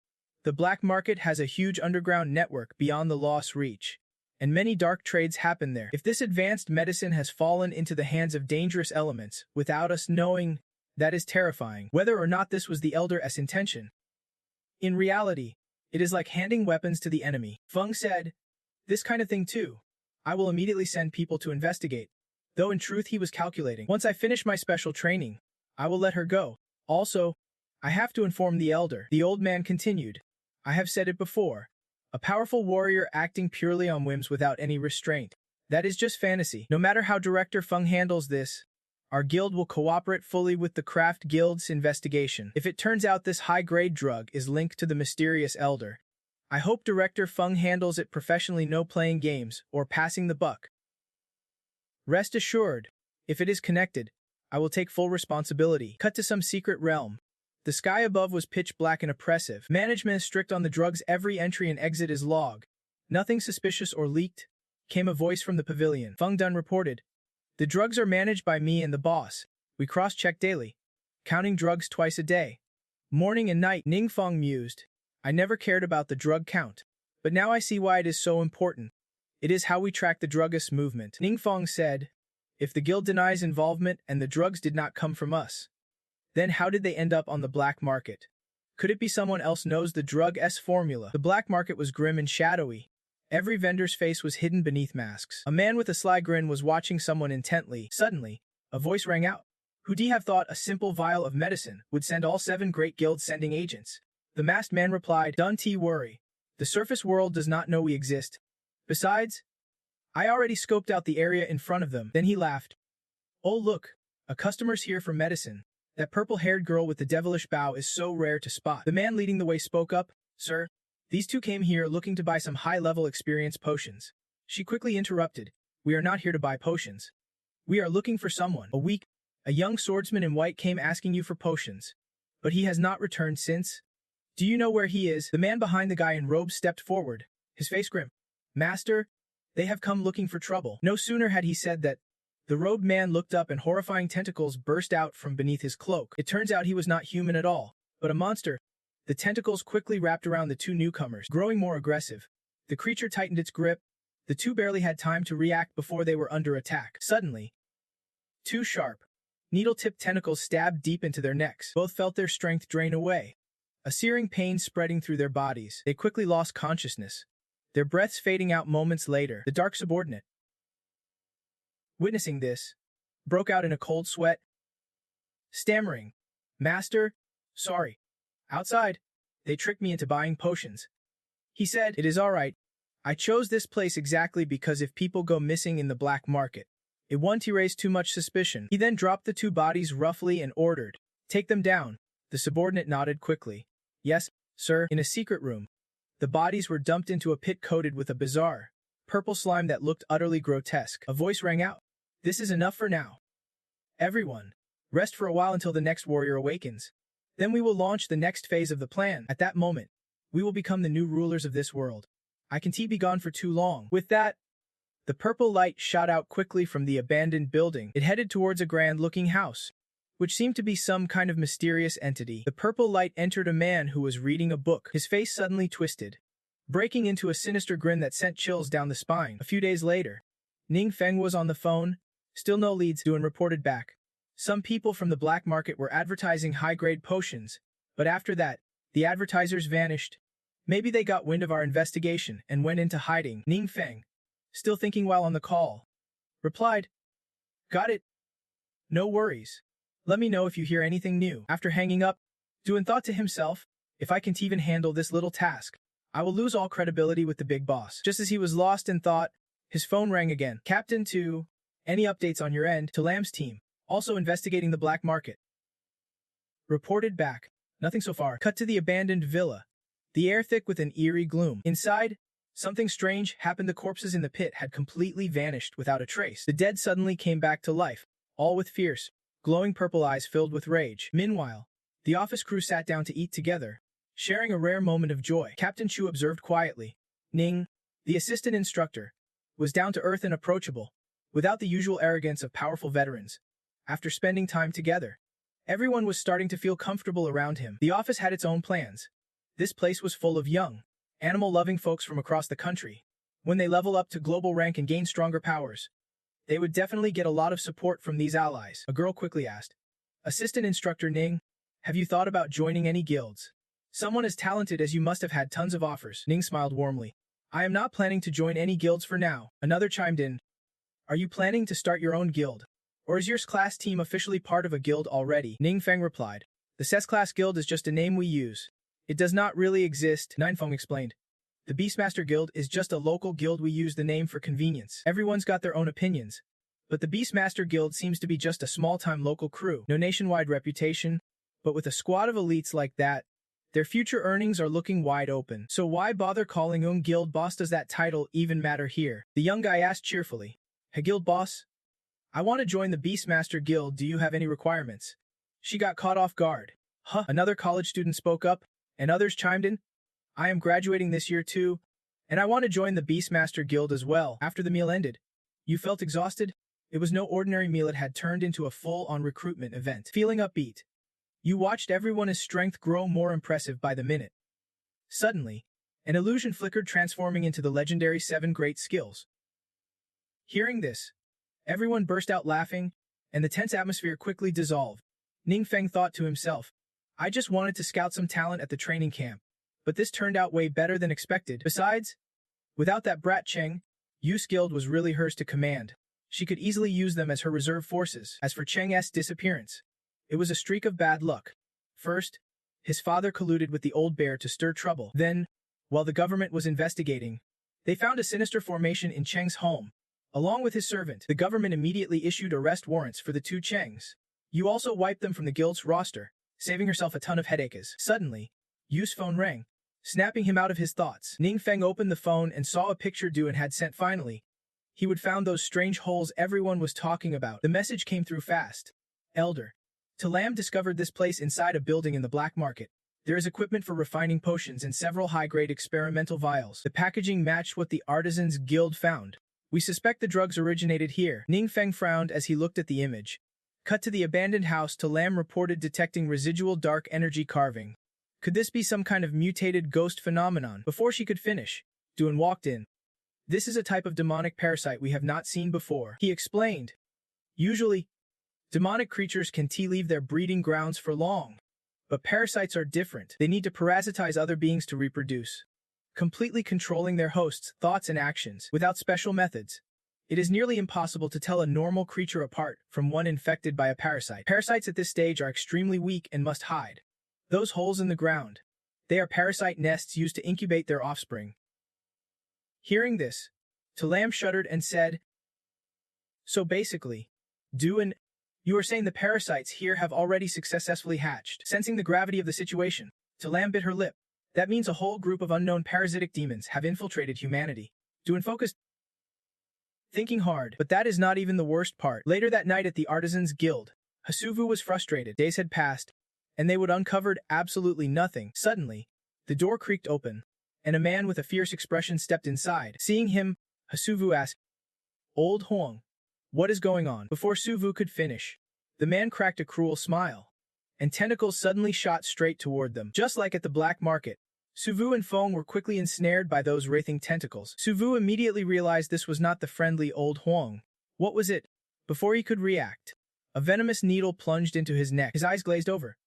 "The black market has a huge underground network beyond the law's reach, and many dark trades happen there. If this advanced medicine has fallen into the hands of dangerous elements without us knowing, that is terrifying. Whether or not this was the elder's intention, in reality, it is like handing weapons to the enemy." Feng said, "This kind of thing too. I will immediately send people to investigate." Though in truth he was calculating. "Once I finish my special training, I will let her go. Also, I have to inform the elder." The old man continued, "I have said it before. A powerful warrior acting purely on whims without any restraint. That is just fantasy. No matter how Director Feng handles this, our guild will cooperate fully with the Craft Guild's investigation. If it turns out this high-grade drug is linked to the mysterious elder, I hope Director Feng handles it professionally. No playing games or passing the buck. Rest assured, if it is connected, I will take full responsibility." Cut to some secret realm. The sky above was pitch black and oppressive. Management is strict on the drugs. Every entry and exit is logged. "Nothing suspicious or leaked," came a voice from the pavilion. Feng Dun reported, "The drugs are managed by me and the boss. We cross-check daily, counting drugs twice a day, morning and night." Ning Feng mused, "I never cared about the drug count, but now I see why it is so important. It is how we track the druggist movement." Ning Feng said, "If the guild denies involvement and the drugs did not come from us, then how did they end up on the black market? Could it be someone else knows the drug's formula?" The black market was grim and shadowy. Every vendor's face was hidden beneath masks. A man with a sly grin was watching someone intently. Suddenly, a voice rang out. "Who'd have thought a simple vial of medicine would send all 7 great guilds sending agents?" The masked man replied, "Don't worry. The surface world does not know we exist. Besides, I already scoped out the area in front of them." Then he laughed. "Oh look, a customer's here for medicine. That purple-haired girl with the devilish bow is so rare to spot." The man leading the way spoke up, "Sir, these two came here looking to buy some high-level experience potions." She quickly interrupted, "We are not here to buy potions. We are looking for someone. A young swordsman in white came asking you for potions. But he has not returned since. Do you know where he is?" The man behind the guy in robes stepped forward, his face grim. "Master, they have come looking for trouble." No sooner had he said that, the robed man looked up and horrifying tentacles burst out from beneath his cloak. It turns out he was not human at all, but a monster. The tentacles quickly wrapped around the two newcomers, growing more aggressive. The creature tightened its grip. The two barely had time to react before they were under attack. Suddenly, 2 sharp, needle-tipped tentacles stabbed deep into their necks. Both felt their strength drain away, a searing pain spreading through their bodies. They quickly lost consciousness, their breaths fading out moments later. The dark subordinate, witnessing this, broke out in a cold sweat, stammering, "Master, sorry. Outside, they tricked me into buying potions." He said, "It is all right. I chose this place exactly because if people go missing in the black market, it won't raise too much suspicion." He then dropped the 2 bodies roughly and ordered, "Take them down." The subordinate nodded quickly. "Yes, sir." In a secret room, The bodies were dumped into a pit coated with a bizarre, purple slime that looked utterly grotesque. A voice rang out. This is enough for now. Everyone, rest for a while until the next warrior awakens. Then we will launch the next phase of the plan. At that moment, we will become the new rulers of this world. I can't be gone for too long. With that, the purple light shot out quickly from the abandoned building. It headed towards a grand-looking house, which seemed to be some kind of mysterious entity. The purple light entered a man who was reading a book. His face suddenly twisted, breaking into a sinister grin that sent chills down the spine. A few days later, Ning Feng was on the phone. Still no leads, Duan reported back. Some people from the black market were advertising high-grade potions, but after that, the advertisers vanished. Maybe they got wind of our investigation and went into hiding. Ning Feng, still thinking while on the call, replied, Got it. No worries. Let me know if you hear anything new. After hanging up, Duan thought to himself, if I can't even handle this little task, I will lose all credibility with the big boss. Just as he was lost in thought, his phone rang again. Captain 2, any updates on your end? To Lam's team, also investigating the black market. Reported back. Nothing so far. Cut to the abandoned villa. The air thick with an eerie gloom. Inside, something strange happened. The corpses in the pit had completely vanished without a trace. The dead suddenly came back to life, all with fierce, glowing purple eyes filled with rage. Meanwhile, the office crew sat down to eat together, sharing a rare moment of joy. Captain Chu observed quietly. Ning, the assistant instructor, was down to earth and approachable, without the usual arrogance of powerful veterans. After spending time together, everyone was starting to feel comfortable around him. The office had its own plans. This place was full of young, animal-loving folks from across the country. When they level up to global rank and gain stronger powers, they would definitely get a lot of support from these allies. A girl quickly asked, Assistant Instructor Ning, have you thought about joining any guilds? Someone as talented as you must have had tons of offers. Ning smiled warmly. I am not planning to join any guilds for now. Another chimed in. Are you planning to start your own guild? Or is your class team officially part of a guild already? Ning Feng replied. The SSS-Class guild is just a name we use. It does not really exist, Ninfeng explained. The Beastmaster Guild is just a local guild. We use the name for convenience. Everyone's got their own opinions, but the Beastmaster Guild seems to be just a small-time local crew. No nationwide reputation, but with a squad of elites like that, their future earnings are looking wide open. So why bother calling guild boss? Does that title even matter here? The young guy asked cheerfully. Hey guild boss? I want to join the Beastmaster Guild. Do you have any requirements? She got caught off guard. Huh? Another college student spoke up, and others chimed in. I am graduating this year too, and I want to join the Beastmaster Guild as well. After the meal ended, you felt exhausted? It was no ordinary meal. It had turned into a full-on recruitment event. Feeling upbeat, you watched everyone's strength grow more impressive by the minute. Suddenly, an illusion flickered, transforming into the legendary 7 great skills. Hearing this, everyone burst out laughing, and the tense atmosphere quickly dissolved. Ning Feng thought to himself, I just wanted to scout some talent at the training camp, but this turned out way better than expected. Besides, without that brat Cheng, Yu's guild was really hers to command. She could easily use them as her reserve forces. As for Cheng's disappearance, it was a streak of bad luck. First, his father colluded with the old bear to stir trouble. Then, while the government was investigating, they found a sinister formation in Cheng's home. Along with his servant, the government immediately issued arrest warrants for the 2 Chengs. Yu also wiped them from the guild's roster, saving herself a ton of headaches. Suddenly, Yu's phone rang, snapping him out of his thoughts. Ning Feng opened the phone and saw a picture Duan had sent. Finally, he would found those strange holes everyone was talking about. The message came through fast. Elder, Talam discovered this place inside a building in the black market. There is equipment for refining potions and several high-grade experimental vials. The packaging matched what the Artisans Guild found. We suspect the drugs originated here. Ning Feng frowned as he looked at the image. Cut to the abandoned house. Talam reported detecting residual dark energy carving. Could this be some kind of mutated ghost phenomenon? Before she could finish, Duan walked in. This is a type of demonic parasite we have not seen before, he explained. Usually, demonic creatures can leave their breeding grounds for long. But parasites are different. They need to parasitize other beings to reproduce, completely controlling their hosts' thoughts and actions. Without special methods, it is nearly impossible to tell a normal creature apart from one infected by a parasite. Parasites at this stage are extremely weak and must hide. Those holes in the ground, they are parasite nests used to incubate their offspring. Hearing this, Talam shuddered and said, So basically, Duan, you are saying the parasites here have already successfully hatched. Sensing the gravity of the situation, Talam bit her lip, That means a whole group of unknown parasitic demons have infiltrated humanity. Doing focused thinking hard, but that is not even the worst part. Later that night at the Artisans Guild, Hasuvu was frustrated. Days had passed, and they would uncovered absolutely nothing. Suddenly, the door creaked open, and a man with a fierce expression stepped inside. Seeing him, Hasuvu asked, "Old Huang, what is going on?" Before Suvu could finish, the man cracked a cruel smile, and tentacles suddenly shot straight toward them. Just like at the black market, Suvu and Feng were quickly ensnared by those wraithing tentacles. Suvu immediately realized this was not the friendly old Huang. What was it? Before he could react, a venomous needle plunged into his neck. His eyes glazed over.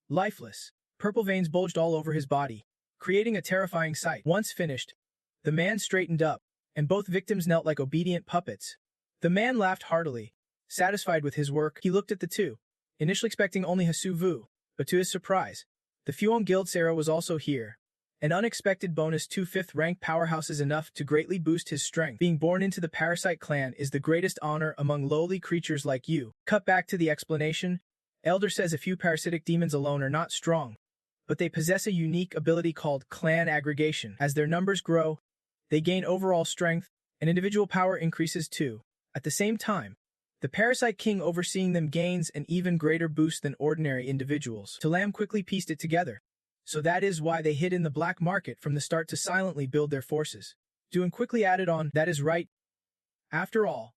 Lifeless, purple veins bulged all over his body, creating a terrifying sight. Once finished, the man straightened up, and both victims knelt like obedient puppets. The man laughed heartily. Satisfied with his work, he looked at the two, initially expecting only Hasuvu, but to his surprise, the Fuong Guild Sarah was also here. An unexpected bonus to 5th rank powerhouse is enough to greatly boost his strength. Being born into the parasite clan is the greatest honor among lowly creatures like you. Cut back to the explanation. Elder says a few parasitic demons alone are not strong, but they possess a unique ability called clan aggregation. As their numbers grow, they gain overall strength, and individual power increases too. At the same time, the Parasite King overseeing them gains an even greater boost than ordinary individuals. Talam quickly pieced it together. So that is why they hid in the black market from the start to silently build their forces. Duan quickly added on, that is right. After all,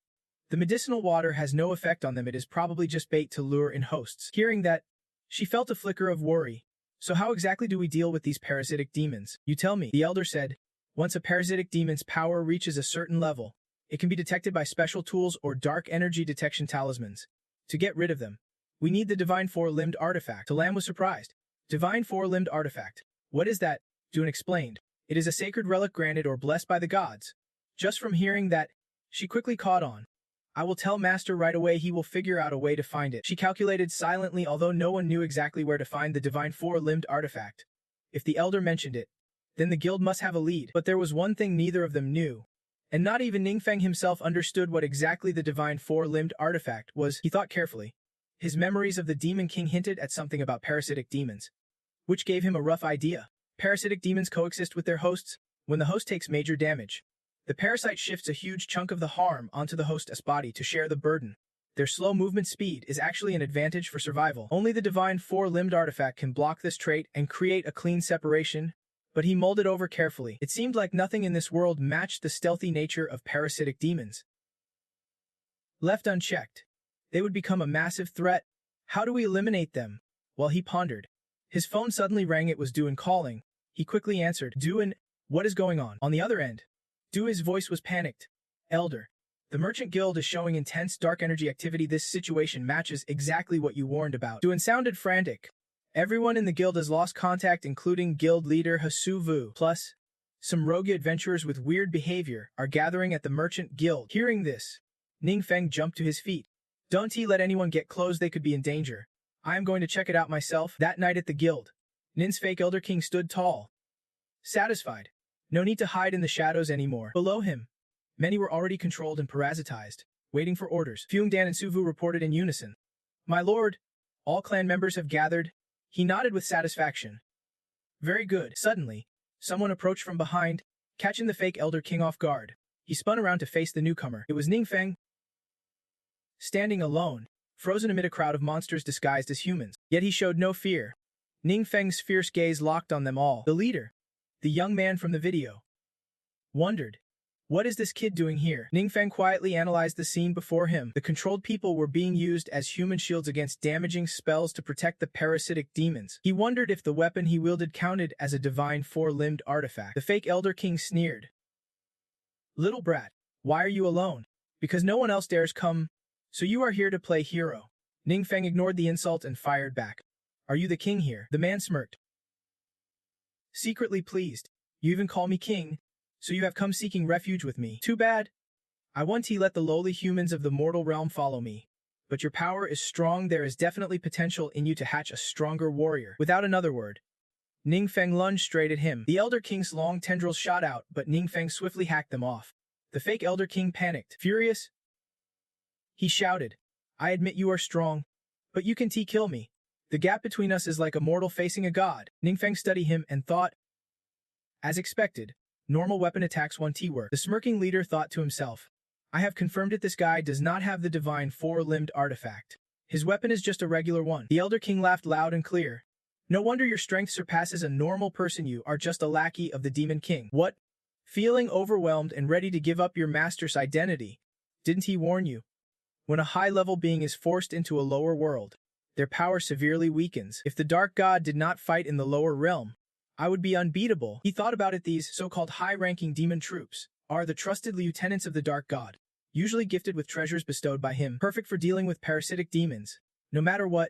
the medicinal water has no effect on them, it is probably just bait to lure in hosts. Hearing that, she felt a flicker of worry. So how exactly do we deal with these parasitic demons? You tell me, the elder said. Once a parasitic demon's power reaches a certain level, it can be detected by special tools or dark energy detection talismans. To get rid of them, we need the divine four-limbed artifact. Talam was surprised. Divine four-limbed artifact. What is that? Duan explained. It is a sacred relic granted or blessed by the gods. Just from hearing that, she quickly caught on. I will tell Master right away, he will figure out a way to find it. She calculated silently, although no one knew exactly where to find the divine four-limbed artifact. If the elder mentioned it, then the guild must have a lead. But there was one thing neither of them knew. And not even Ningfeng himself understood what exactly the divine four-limbed artifact was. He thought carefully. His memories of the Demon King hinted at something about parasitic demons, which gave him a rough idea. Parasitic demons coexist with their hosts. When the host takes major damage, the parasite shifts a huge chunk of the harm onto the host's body to share the burden. Their slow movement speed is actually an advantage for survival. Only the divine four-limbed artifact can block this trait and create a clean separation, but he mulled it over carefully. It seemed like nothing in this world matched the stealthy nature of parasitic demons. Left unchecked, they would become a massive threat. How do we eliminate them? While he pondered, his phone suddenly rang. It was Duan calling. He quickly answered. Duan, what is going on? On the other end, Duan's voice was panicked. Elder, the Merchant Guild is showing intense dark energy activity. This situation matches exactly what you warned about. Duan sounded frantic. Everyone in the guild has lost contact, including guild leader Hasuvu. Plus, some rogue adventurers with weird behavior are gathering at the Merchant Guild. Hearing this, Ningfeng jumped to his feet. Don't let anyone get close, they could be in danger. I am going to check it out myself. That night at the guild, Nin's fake Elder King stood tall. Satisfied. No need to hide in the shadows anymore. Below him, many were already controlled and parasitized, waiting for orders. Fuong Dan and Suvu reported in unison. My lord, all clan members have gathered. He nodded with satisfaction. Very good. Suddenly, someone approached from behind, catching the fake Elder King off guard. He spun around to face the newcomer. It was Ningfeng, standing alone, frozen amid a crowd of monsters disguised as humans. Yet he showed no fear. Ningfeng's fierce gaze locked on them all. The leader, the young man from the video, wondered. What is this kid doing here? Ningfeng quietly analyzed the scene before him. The controlled people were being used as human shields against damaging spells to protect the parasitic demons. He wondered if the weapon he wielded counted as a divine four-limbed artifact. The fake Elder King sneered. Little brat, why are you alone? Because no one else dares come, so you are here to play hero. Ningfeng ignored the insult and fired back. Are you the king here? The man smirked. Secretly pleased. You even call me king, so you have come seeking refuge with me. Too bad. I want to let the lowly humans of the mortal realm follow me. But your power is strong, there is definitely potential in you to hatch a stronger warrior. Without another word, Ningfeng lunged straight at him. The Elder King's long tendrils shot out, but Ningfeng swiftly hacked them off. The fake Elder King panicked. Furious, he shouted, I admit you are strong, but you can kill me. The gap between us is like a mortal facing a god. Ningfeng studied him and thought, As expected, normal weapon attacks 1T work. The smirking leader thought to himself, I have confirmed it, this guy does not have the divine four-limbed artifact. His weapon is just a regular one. The Elder King laughed loud and clear. No wonder your strength surpasses a normal person, you are just a lackey of the Demon King. What? Feeling overwhelmed and ready to give up your master's identity? Didn't he warn you? When a high-level being is forced into a lower world, their power severely weakens. If the Dark God did not fight in the lower realm, I would be unbeatable. He thought about it. These so-called high-ranking demon troops are the trusted lieutenants of the Dark God, usually gifted with treasures bestowed by him, perfect for dealing with parasitic demons. No matter what,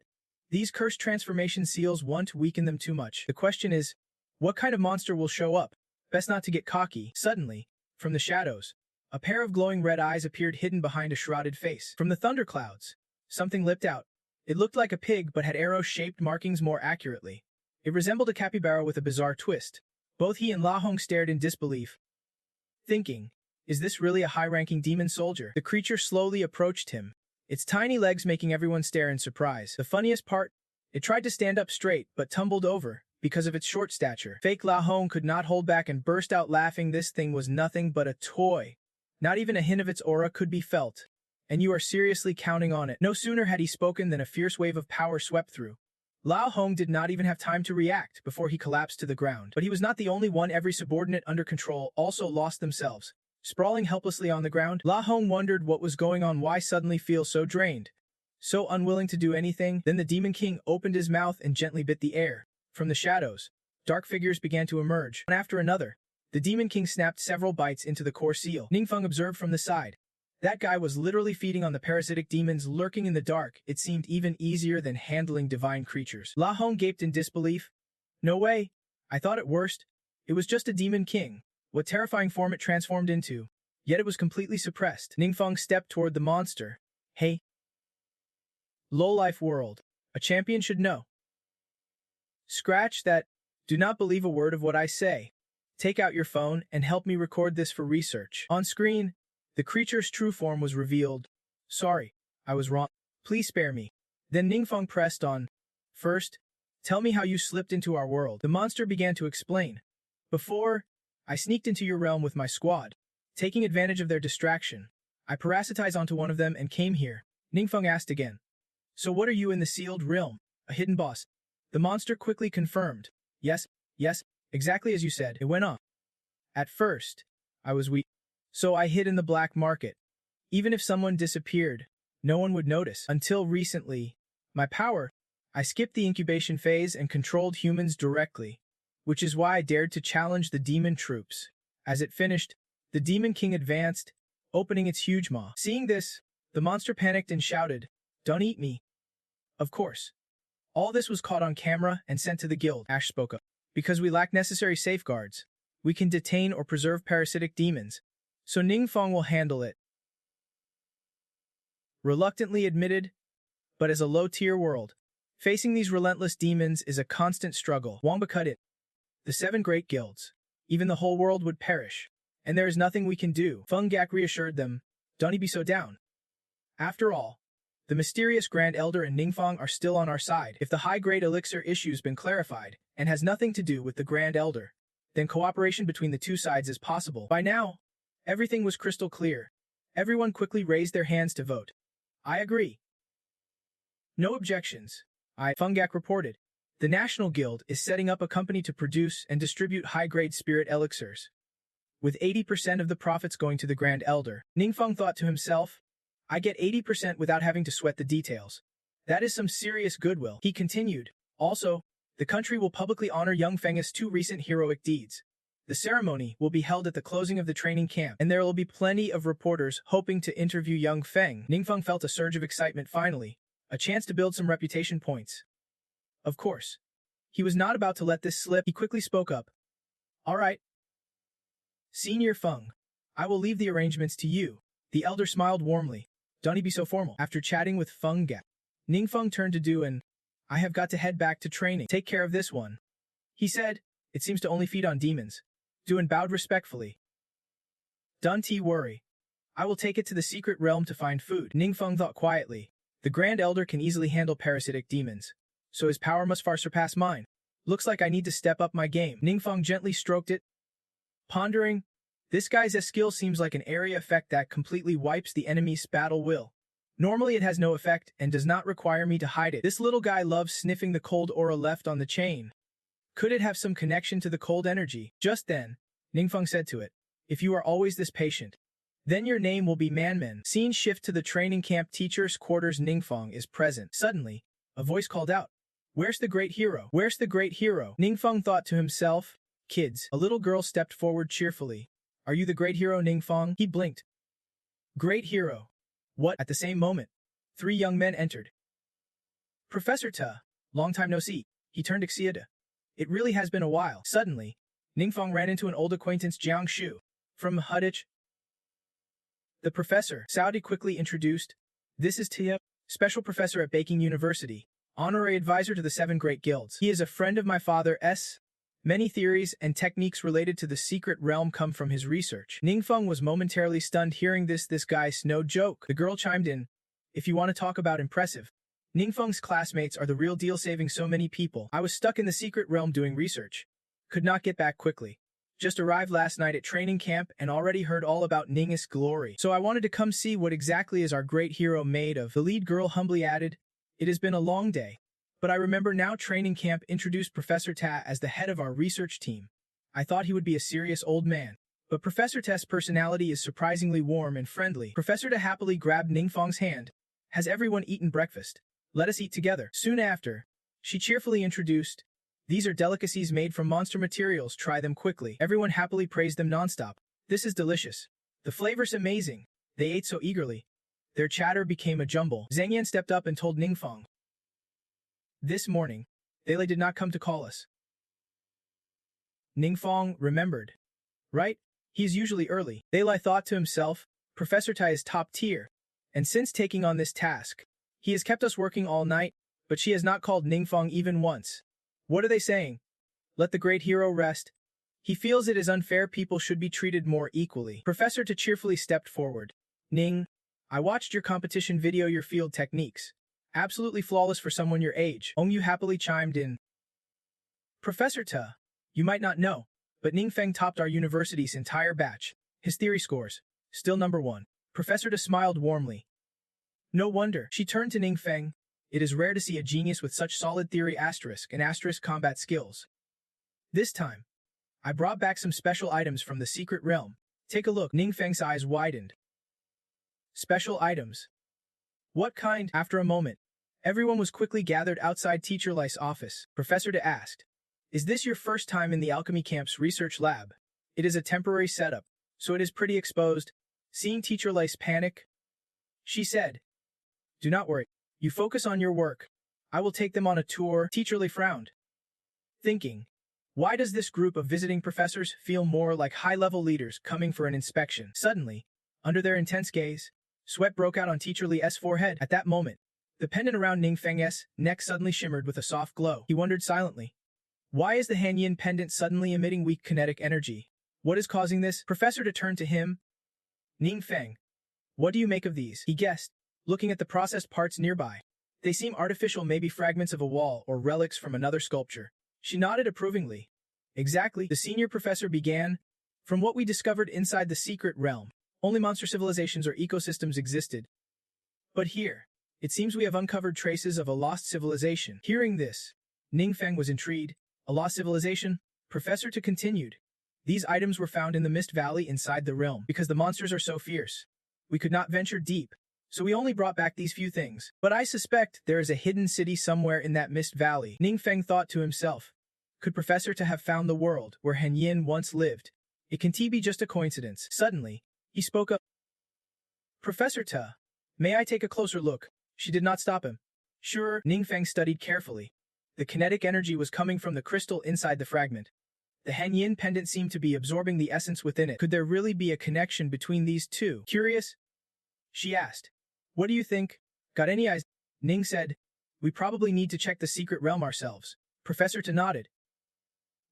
these cursed transformation seals want to weaken them too much. The question is, what kind of monster will show up? Best not to get cocky. Suddenly, from the shadows, a pair of glowing red eyes appeared hidden behind a shrouded face. From the thunderclouds, something leapt out. It looked like a pig but had arrow-shaped markings more accurately. It resembled a capybara with a bizarre twist. Both he and La Hong stared in disbelief, thinking, is this really a high-ranking demon soldier? The creature slowly approached him, its tiny legs making everyone stare in surprise. The funniest part, it tried to stand up straight but tumbled over because of its short stature. Fake La Hong could not hold back and burst out laughing. This thing was nothing but a toy. Not even a hint of its aura could be felt. And you are seriously counting on it. No sooner had he spoken than a fierce wave of power swept through. Lao Hong did not even have time to react before he collapsed to the ground. But he was not the only one. Every subordinate under control also lost themselves. Sprawling helplessly on the ground, La Hong wondered what was going on. Why suddenly feel so drained? So unwilling to do anything? Then the Demon King opened his mouth and gently bit the air. From the shadows, dark figures began to emerge. One after another, the Demon King snapped several bites into the core seal. Ningfeng observed from the side. That guy was literally feeding on the parasitic demons lurking in the dark. It seemed even easier than handling divine creatures. La Hong gaped in disbelief. No way. I thought at worst, it was just a Demon King. What terrifying form it transformed into. Yet it was completely suppressed. Ningfeng stepped toward the monster. Hey. Low-life world. A champion should know. Scratch that. Do not believe a word of what I say. Take out your phone and help me record this for research. On screen, the creature's true form was revealed. Sorry, I was wrong. Please spare me. Then Ningfeng pressed on. First, tell me how you slipped into our world. The monster began to explain. Before, I sneaked into your realm with my squad. Taking advantage of their distraction, I parasitized onto one of them and came here. Ningfeng asked again. So what are you in the sealed realm? A hidden boss? The monster quickly confirmed. Yes, exactly as you said. It went on. At first, I was weak. So I hid in the black market. Even if someone disappeared, no one would notice. Until recently, my power, I skipped the incubation phase and controlled humans directly, which is why I dared to challenge the demon troops. As it finished, the Demon King advanced, opening its huge maw. Seeing this, the monster panicked and shouted, Don't eat me. Of course. All this was caught on camera and sent to the guild. Ash spoke up. Because we lack necessary safeguards, we can detain or preserve parasitic demons. So Ningfeng will handle it. Reluctantly admitted, but as a low-tier world, facing these relentless demons is a constant struggle. Wamba cut it. The 7 great guilds. Even the whole world would perish. And there is nothing we can do. Feng Gak reassured them. Don't be so down. After all, the mysterious Grand Elder and Ningfeng are still on our side. If the high-grade elixir issue's been clarified and has nothing to do with the Grand Elder, then cooperation between the two sides is possible. By now, everything was crystal clear. Everyone quickly raised their hands to vote. I agree. No objections. Feng Gak reported. The National Guild is setting up a company to produce and distribute high-grade spirit elixirs, with 80% of the profits going to the Grand Elder. Ningfeng thought to himself, I get 80% without having to sweat the details. That is some serious goodwill. He continued. Also, the country will publicly honor young Feng's 2 recent heroic deeds. The ceremony will be held at the closing of the training camp, and there will be plenty of reporters hoping to interview young Feng. Ningfeng felt a surge of excitement finally, a chance to build some reputation points. Of course. He was not about to let this slip. He quickly spoke up. All right. Senior Feng, I will leave the arrangements to you. The elder smiled warmly. Don't be so formal. After chatting with Feng Gak, Ningfeng turned to Du and, I have got to head back to training. Take care of this one. He said, it seems to only feed on demons. Duan bowed respectfully. Don't worry. I will take it to the secret realm to find food. Ningfeng thought quietly. The Grand Elder can easily handle parasitic demons, so his power must far surpass mine. Looks like I need to step up my game. Ningfeng gently stroked it, Pondering, this guy's skill seems like an area effect that completely wipes the enemy's battle will. Normally it has no effect and does not require me to hide it. This little guy loves sniffing the cold aura left on the chain. Could it have some connection to the cold energy? Just then, Ningfeng said to it, if you are always this patient, then your name will be Manmen. Scene shift to the training camp teacher's quarters. Ningfeng is present. Suddenly, a voice called out, "Where's the great hero? Where's the great hero?" Ningfeng thought to himself, "Kids." A little girl stepped forward cheerfully. "Are you the great hero, Ningfeng?" He blinked. "Great hero? What?" At the same moment, 3 young men entered. "Professor Ta, long time no see." He turned to Xiada. "It really has been a while." Suddenly, Ningfeng ran into an old acquaintance, Jiang Shu, from Hudich. The professor, Saudi quickly introduced. "This is Tia, special professor at Baking University, honorary advisor to the 7 great guilds. He is a friend of my father's. Many theories and techniques related to the secret realm come from his research." Ningfeng was momentarily stunned hearing this guy's no joke. The girl chimed in, "If you want to talk about impressive, Ningfeng's classmates are the real deal, saving so many people. I was stuck in the secret realm doing research. Could not get back quickly. Just arrived last night at training camp and already heard all about Ning's glory. So I wanted to come see what exactly is our great hero made of." The lead girl humbly added, "It has been a long day, but I remember now training camp introduced Professor Ta as the head of our research team. I thought he would be a serious old man, but Professor Ta's personality is surprisingly warm and friendly." Professor Ta happily grabbed Ningfeng's hand. "Has everyone eaten breakfast? Let us eat together." Soon after, she cheerfully introduced, "These are delicacies made from monster materials, try them quickly." Everyone happily praised them nonstop. "This is delicious. The flavor's amazing." They ate so eagerly. Their chatter became a jumble. Zhang Yan stepped up and told Ningfeng, "This morning, Dele did not come to call us." Ningfeng remembered. Right? He is usually early. Dele thought to himself, Professor Tai is top tier, and since taking on this task, he has kept us working all night, but she has not called Ningfeng even once. What are they saying? Let the great hero rest. He feels it is unfair, people should be treated more equally. Professor Ta cheerfully stepped forward. "Ning, I watched your competition video, your field techniques. Absolutely flawless for someone your age." Ong Yu happily chimed in. "Professor Ta, you might not know, but Ningfeng topped our university's entire batch. His theory scores, still #1. Professor Ta smiled warmly. "No wonder." She turned to Ningfeng. "It is rare to see a genius with such solid theory and combat skills. This time, I brought back some special items from the secret realm. Take a look." Ningfeng's eyes widened. "Special items? What kind?" After a moment, everyone was quickly gathered outside Teacher Li's office. Professor Ta asked, "Is this your first time in the alchemy camp's research lab?" "It is a temporary setup, so it is pretty exposed." Seeing Teacher Li's panic, she said, "Do not worry. You focus on your work. I will take them on a tour." Teacher Li frowned, thinking, why does this group of visiting professors feel more like high-level leaders coming for an inspection? Suddenly, under their intense gaze, sweat broke out on Teacher Li's forehead. At that moment, the pendant around Ningfeng's neck suddenly shimmered with a soft glow. He wondered silently, why is the Hanyin pendant suddenly emitting weak kinetic energy? What is causing this? Professor Ta turned to him. "Ningfeng, what do you make of these?" He guessed, looking at the processed parts nearby. "They seem artificial, maybe fragments of a wall or relics from another sculpture." She nodded approvingly. "Exactly," the senior professor began. "From what we discovered inside the secret realm, only monster civilizations or ecosystems existed. But here, it seems we have uncovered traces of a lost civilization." Hearing this, Ningfeng was intrigued. "A lost civilization?" Professor Ta continued. "These items were found in the Mist Valley inside the realm. Because the monsters are so fierce, we could not venture deep. So we only brought back these few things. But I suspect there is a hidden city somewhere in that Mist Valley." Ningfeng thought to himself, could Professor Ta have found the world where Hanyin once lived? It can be just a coincidence. Suddenly, he spoke up. "Professor Ta, may I take a closer look?" She did not stop him. "Sure." Ningfeng studied carefully. The kinetic energy was coming from the crystal inside the fragment. The Hanyin pendant seemed to be absorbing the essence within it. Could there really be a connection between these two? Curious? She asked. "What do you think? Got any eyes?" Ning said, "We probably need to check the secret realm ourselves." Professor Ta nodded.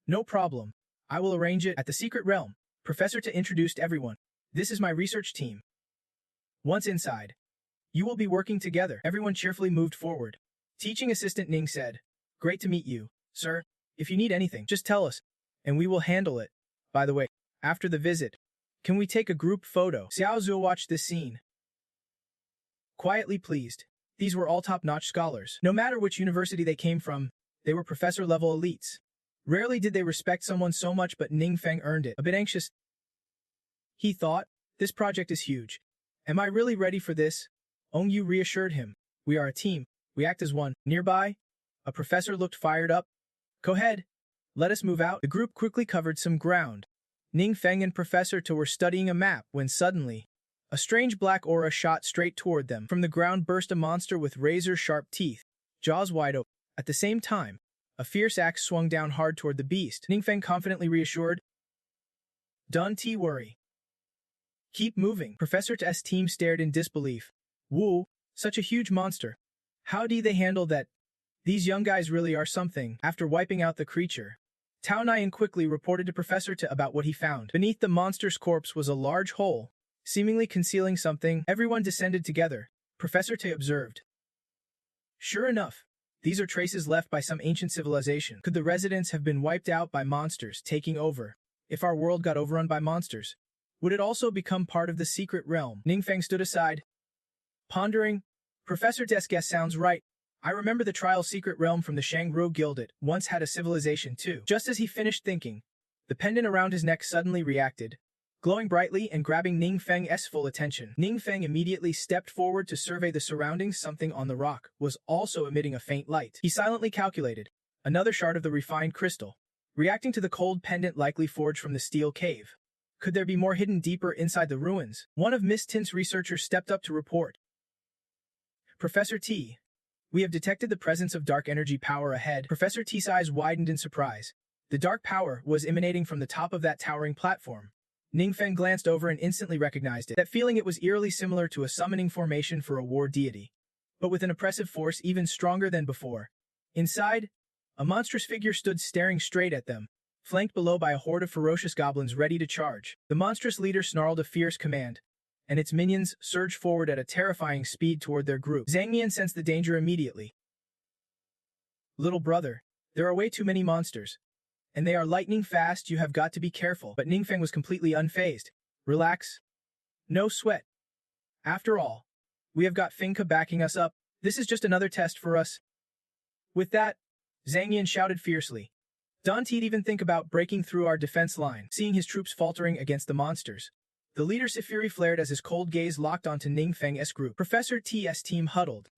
"No problem. I will arrange it." At the secret realm, Professor Ta introduced everyone. "This is my research team. Once inside, you will be working together." Everyone cheerfully moved forward. Teaching assistant Ning said, "Great to meet you, sir. If you need anything, just tell us, and we will handle it. By the way, After the visit, can we take a group photo? Xiao Zhu watched this scene, quietly pleased. These were all top-notch scholars. No matter which university they came from, they were professor-level elites. Rarely did they respect someone so much, but Ning Feng earned it. A bit anxious, he thought, this project is huge. Am I really ready for this? Ong Yu reassured him. We are a team. We act as one. Nearby, a professor looked fired up. Go ahead. Let us move out. The group quickly covered some ground. Ning Feng and Professor Tu were studying a map when suddenly, a strange black aura shot straight toward them. From the ground burst a monster with razor-sharp teeth, jaws wide open. At the same time, a fierce axe swung down hard toward the beast. Ning Feng confidently reassured, Don't worry. Keep moving. Professor Tu's team stared in disbelief. Woo, such a huge monster. How do they handle that? These young guys really are something. After wiping out the creature, Tao Nian quickly reported to Professor Tu about what he found. Beneath the monster's corpse was a large hole, seemingly concealing something. Everyone descended together. Professor Tu observed. Sure enough, these are traces left by some ancient civilization. Could the residents have been wiped out by monsters taking over? If our world got overrun by monsters, would it also become part of the secret realm? Ning Feng stood aside, pondering. Professor Tu's guess sounds right. I remember the trial secret realm from the Shangru Guild. It once had a civilization too. Just as he finished thinking, the pendant around his neck suddenly reacted, glowing brightly and grabbing Ning Feng's full attention. Ning Feng immediately stepped forward to survey the surroundings. Something on the rock was also emitting a faint light. He silently calculated, another shard of the refined crystal, reacting to the cold pendant likely forged from the steel cave. Could there be more hidden deeper inside the ruins? One of Miss Tint's researchers stepped up to report. Professor T, we have detected the presence of dark energy power ahead. Professor T's eyes widened in surprise. The dark power was emanating from the top of that towering platform. Ning Feng glanced over and instantly recognized it. That feeling, it was eerily similar to a summoning formation for a war deity, but with an oppressive force even stronger than before. Inside, a monstrous figure stood staring straight at them, flanked below by a horde of ferocious goblins ready to charge. The monstrous leader snarled a fierce command, and its minions surged forward at a terrifying speed toward their group. Zhang Mian sensed the danger immediately. Little brother, there are way too many monsters, and they are lightning fast. You have got to be careful. But Ning Feng was completely unfazed. Relax. No sweat. After all, we have got Fingke backing us up. This is just another test for us. With that, Zhang Yan shouted fiercely. Don't even think about breaking through our defense line. Seeing his troops faltering against the monsters, the leader's fury flared as his cold gaze locked onto Ning Feng's group. Professor T's team huddled,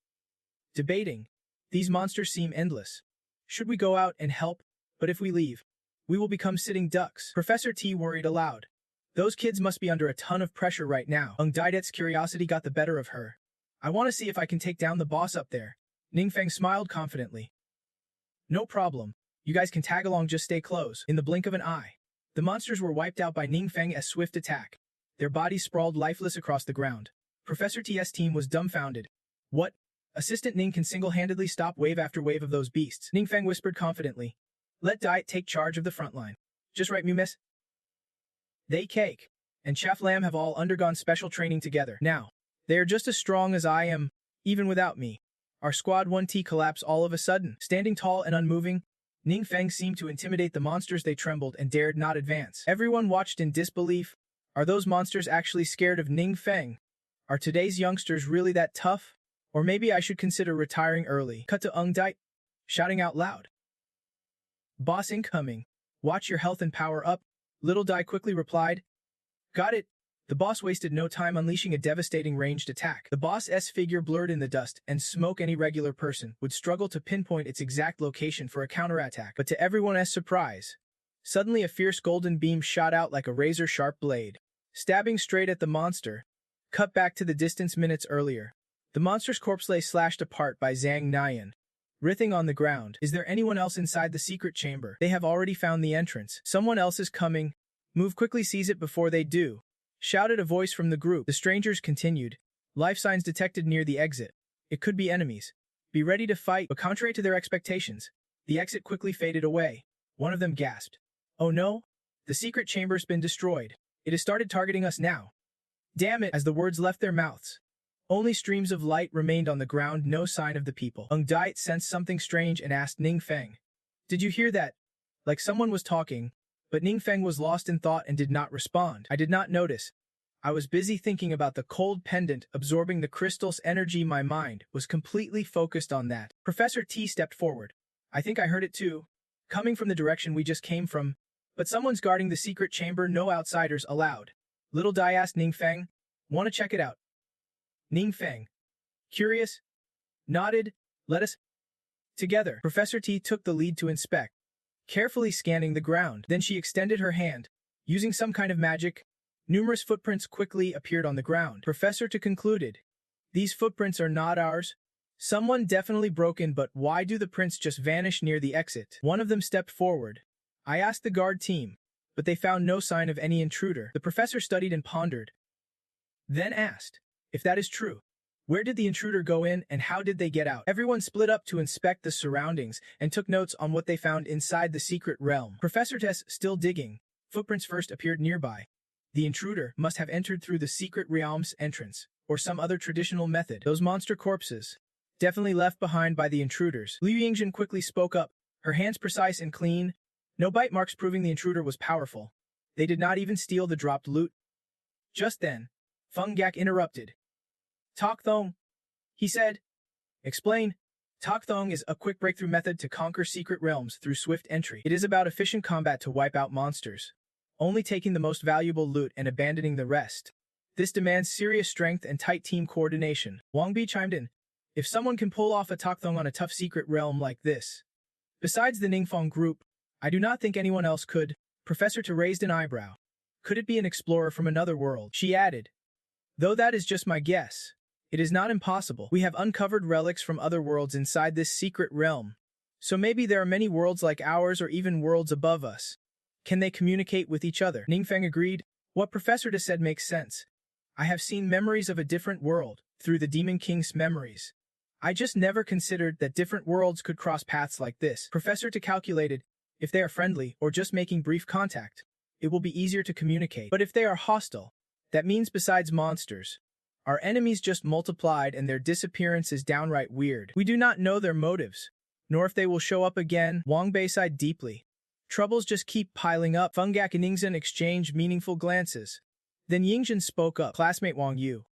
debating. These monsters seem endless. Should we go out and help? But if we leave, we will become sitting ducks. Professor T worried aloud. Those kids must be under a ton of pressure right now. Ung Didet's curiosity got the better of her. I want to see if I can take down the boss up there. Ning Feng smiled confidently. No problem. You guys can tag along, just stay close. In the blink of an eye, the monsters were wiped out by Ning Feng's swift attack. Their bodies sprawled lifeless across the ground. Professor T's team was dumbfounded. What? Assistant Ning can single-handedly stop wave after wave of those beasts. Ning Feng whispered confidently. Let Diet take charge of the front line. Just right, miss? They Cake and Chef Lamb have all undergone special training together. Now, they are just as strong as I am, even without me. Our squad 1T collapsed all of a sudden. Standing tall and unmoving, Ning Feng seemed to intimidate the monsters. They trembled and dared not advance. Everyone watched in disbelief. Are those monsters actually scared of Ning Feng? Are today's youngsters really that tough? Or maybe I should consider retiring early. Kata Ung Dai, shouting out loud. Boss incoming. Watch your health and power up. Little Dai quickly replied. Got it. The boss wasted no time unleashing a devastating ranged attack. The boss's figure blurred in the dust and smoke. Any regular person would struggle to pinpoint its exact location for a counterattack. But to everyone's surprise, suddenly a fierce golden beam shot out like a razor-sharp blade, stabbing straight at the monster. Cut back to the distance minutes earlier. The monster's corpse lay slashed apart by Zhang Nian, writhing on the ground. Is there anyone else inside the secret chamber? They have already found the entrance. Someone else is coming. Move quickly, seize it before they do, shouted a voice from the group. The strangers continued. Life signs detected near the exit. It could be enemies. Be ready to fight. But contrary to their expectations, the exit quickly faded away. One of them gasped. Oh no? The secret chamber's been destroyed. It has started targeting us now. Damn it! As the words left their mouths, only streams of light remained on the ground, no sign of the people. Ung Diet sensed something strange and asked Ning Feng. Did you hear that? Like someone was talking, But Ningfeng was lost in thought and did not respond. I did not notice. I was busy thinking about the cold pendant absorbing the crystal's energy. My mind was completely focused on that. Professor T stepped forward. I think I heard it too, coming from the direction we just came from. But someone's guarding the secret chamber, no outsiders allowed. Little Dai asked Ningfeng, want to check it out? Ningfeng, curious, nodded, let us. Together, Professor T took the lead to inspect, carefully scanning the ground. Then she extended her hand. Using some kind of magic, numerous footprints quickly appeared on the ground. Professor T concluded, these footprints are not ours. Someone definitely broke in, but why do the prints just vanish near the exit? One of them stepped forward. I asked the guard team, but they found no sign of any intruder. The professor studied and pondered, then asked, if that is true, where did the intruder go in and how did they get out? Everyone split up to inspect the surroundings and took notes on what they found inside the secret realm. Professor Tess still digging. Footprints first appeared nearby. The intruder must have entered through the secret realm's entrance, or some other traditional method. Those monster corpses, definitely left behind by the intruders. Liu Yingjin quickly spoke up, her hands precise and clean, no bite marks proving the intruder was powerful. They did not even steal the dropped loot. Just then, Feng Gak interrupted. Tok Thong, he said. Explain. Tok Thong is a quick breakthrough method to conquer secret realms through swift entry. It is about efficient combat to wipe out monsters, only taking the most valuable loot and abandoning the rest. This demands serious strength and tight team coordination. Wang Bi chimed in. If someone can pull off a Tok Thong on a tough secret realm like this, besides the Ningfeng group, I do not think anyone else could. Professor Tu raised an eyebrow. Could it be an explorer from another world? She added. Though that is just my guess, it is not impossible. We have uncovered relics from other worlds inside this secret realm. So maybe there are many worlds like ours or even worlds above us. Can they communicate with each other? Ningfeng agreed. What Professor Tu said makes sense. I have seen memories of a different world through the Demon King's memories. I just never considered that different worlds could cross paths like this. Professor Tu calculated, if they are friendly or just making brief contact, it will be easier to communicate. But if they are hostile, that means besides monsters, our enemies just multiplied and their disappearance is downright weird. We do not know their motives, nor if they will show up again. Wang Bei sighed deeply. Troubles just keep piling up. Feng Gak and Yingzhen exchanged meaningful glances. Then Yingzhen spoke up. Classmate Wang Yu,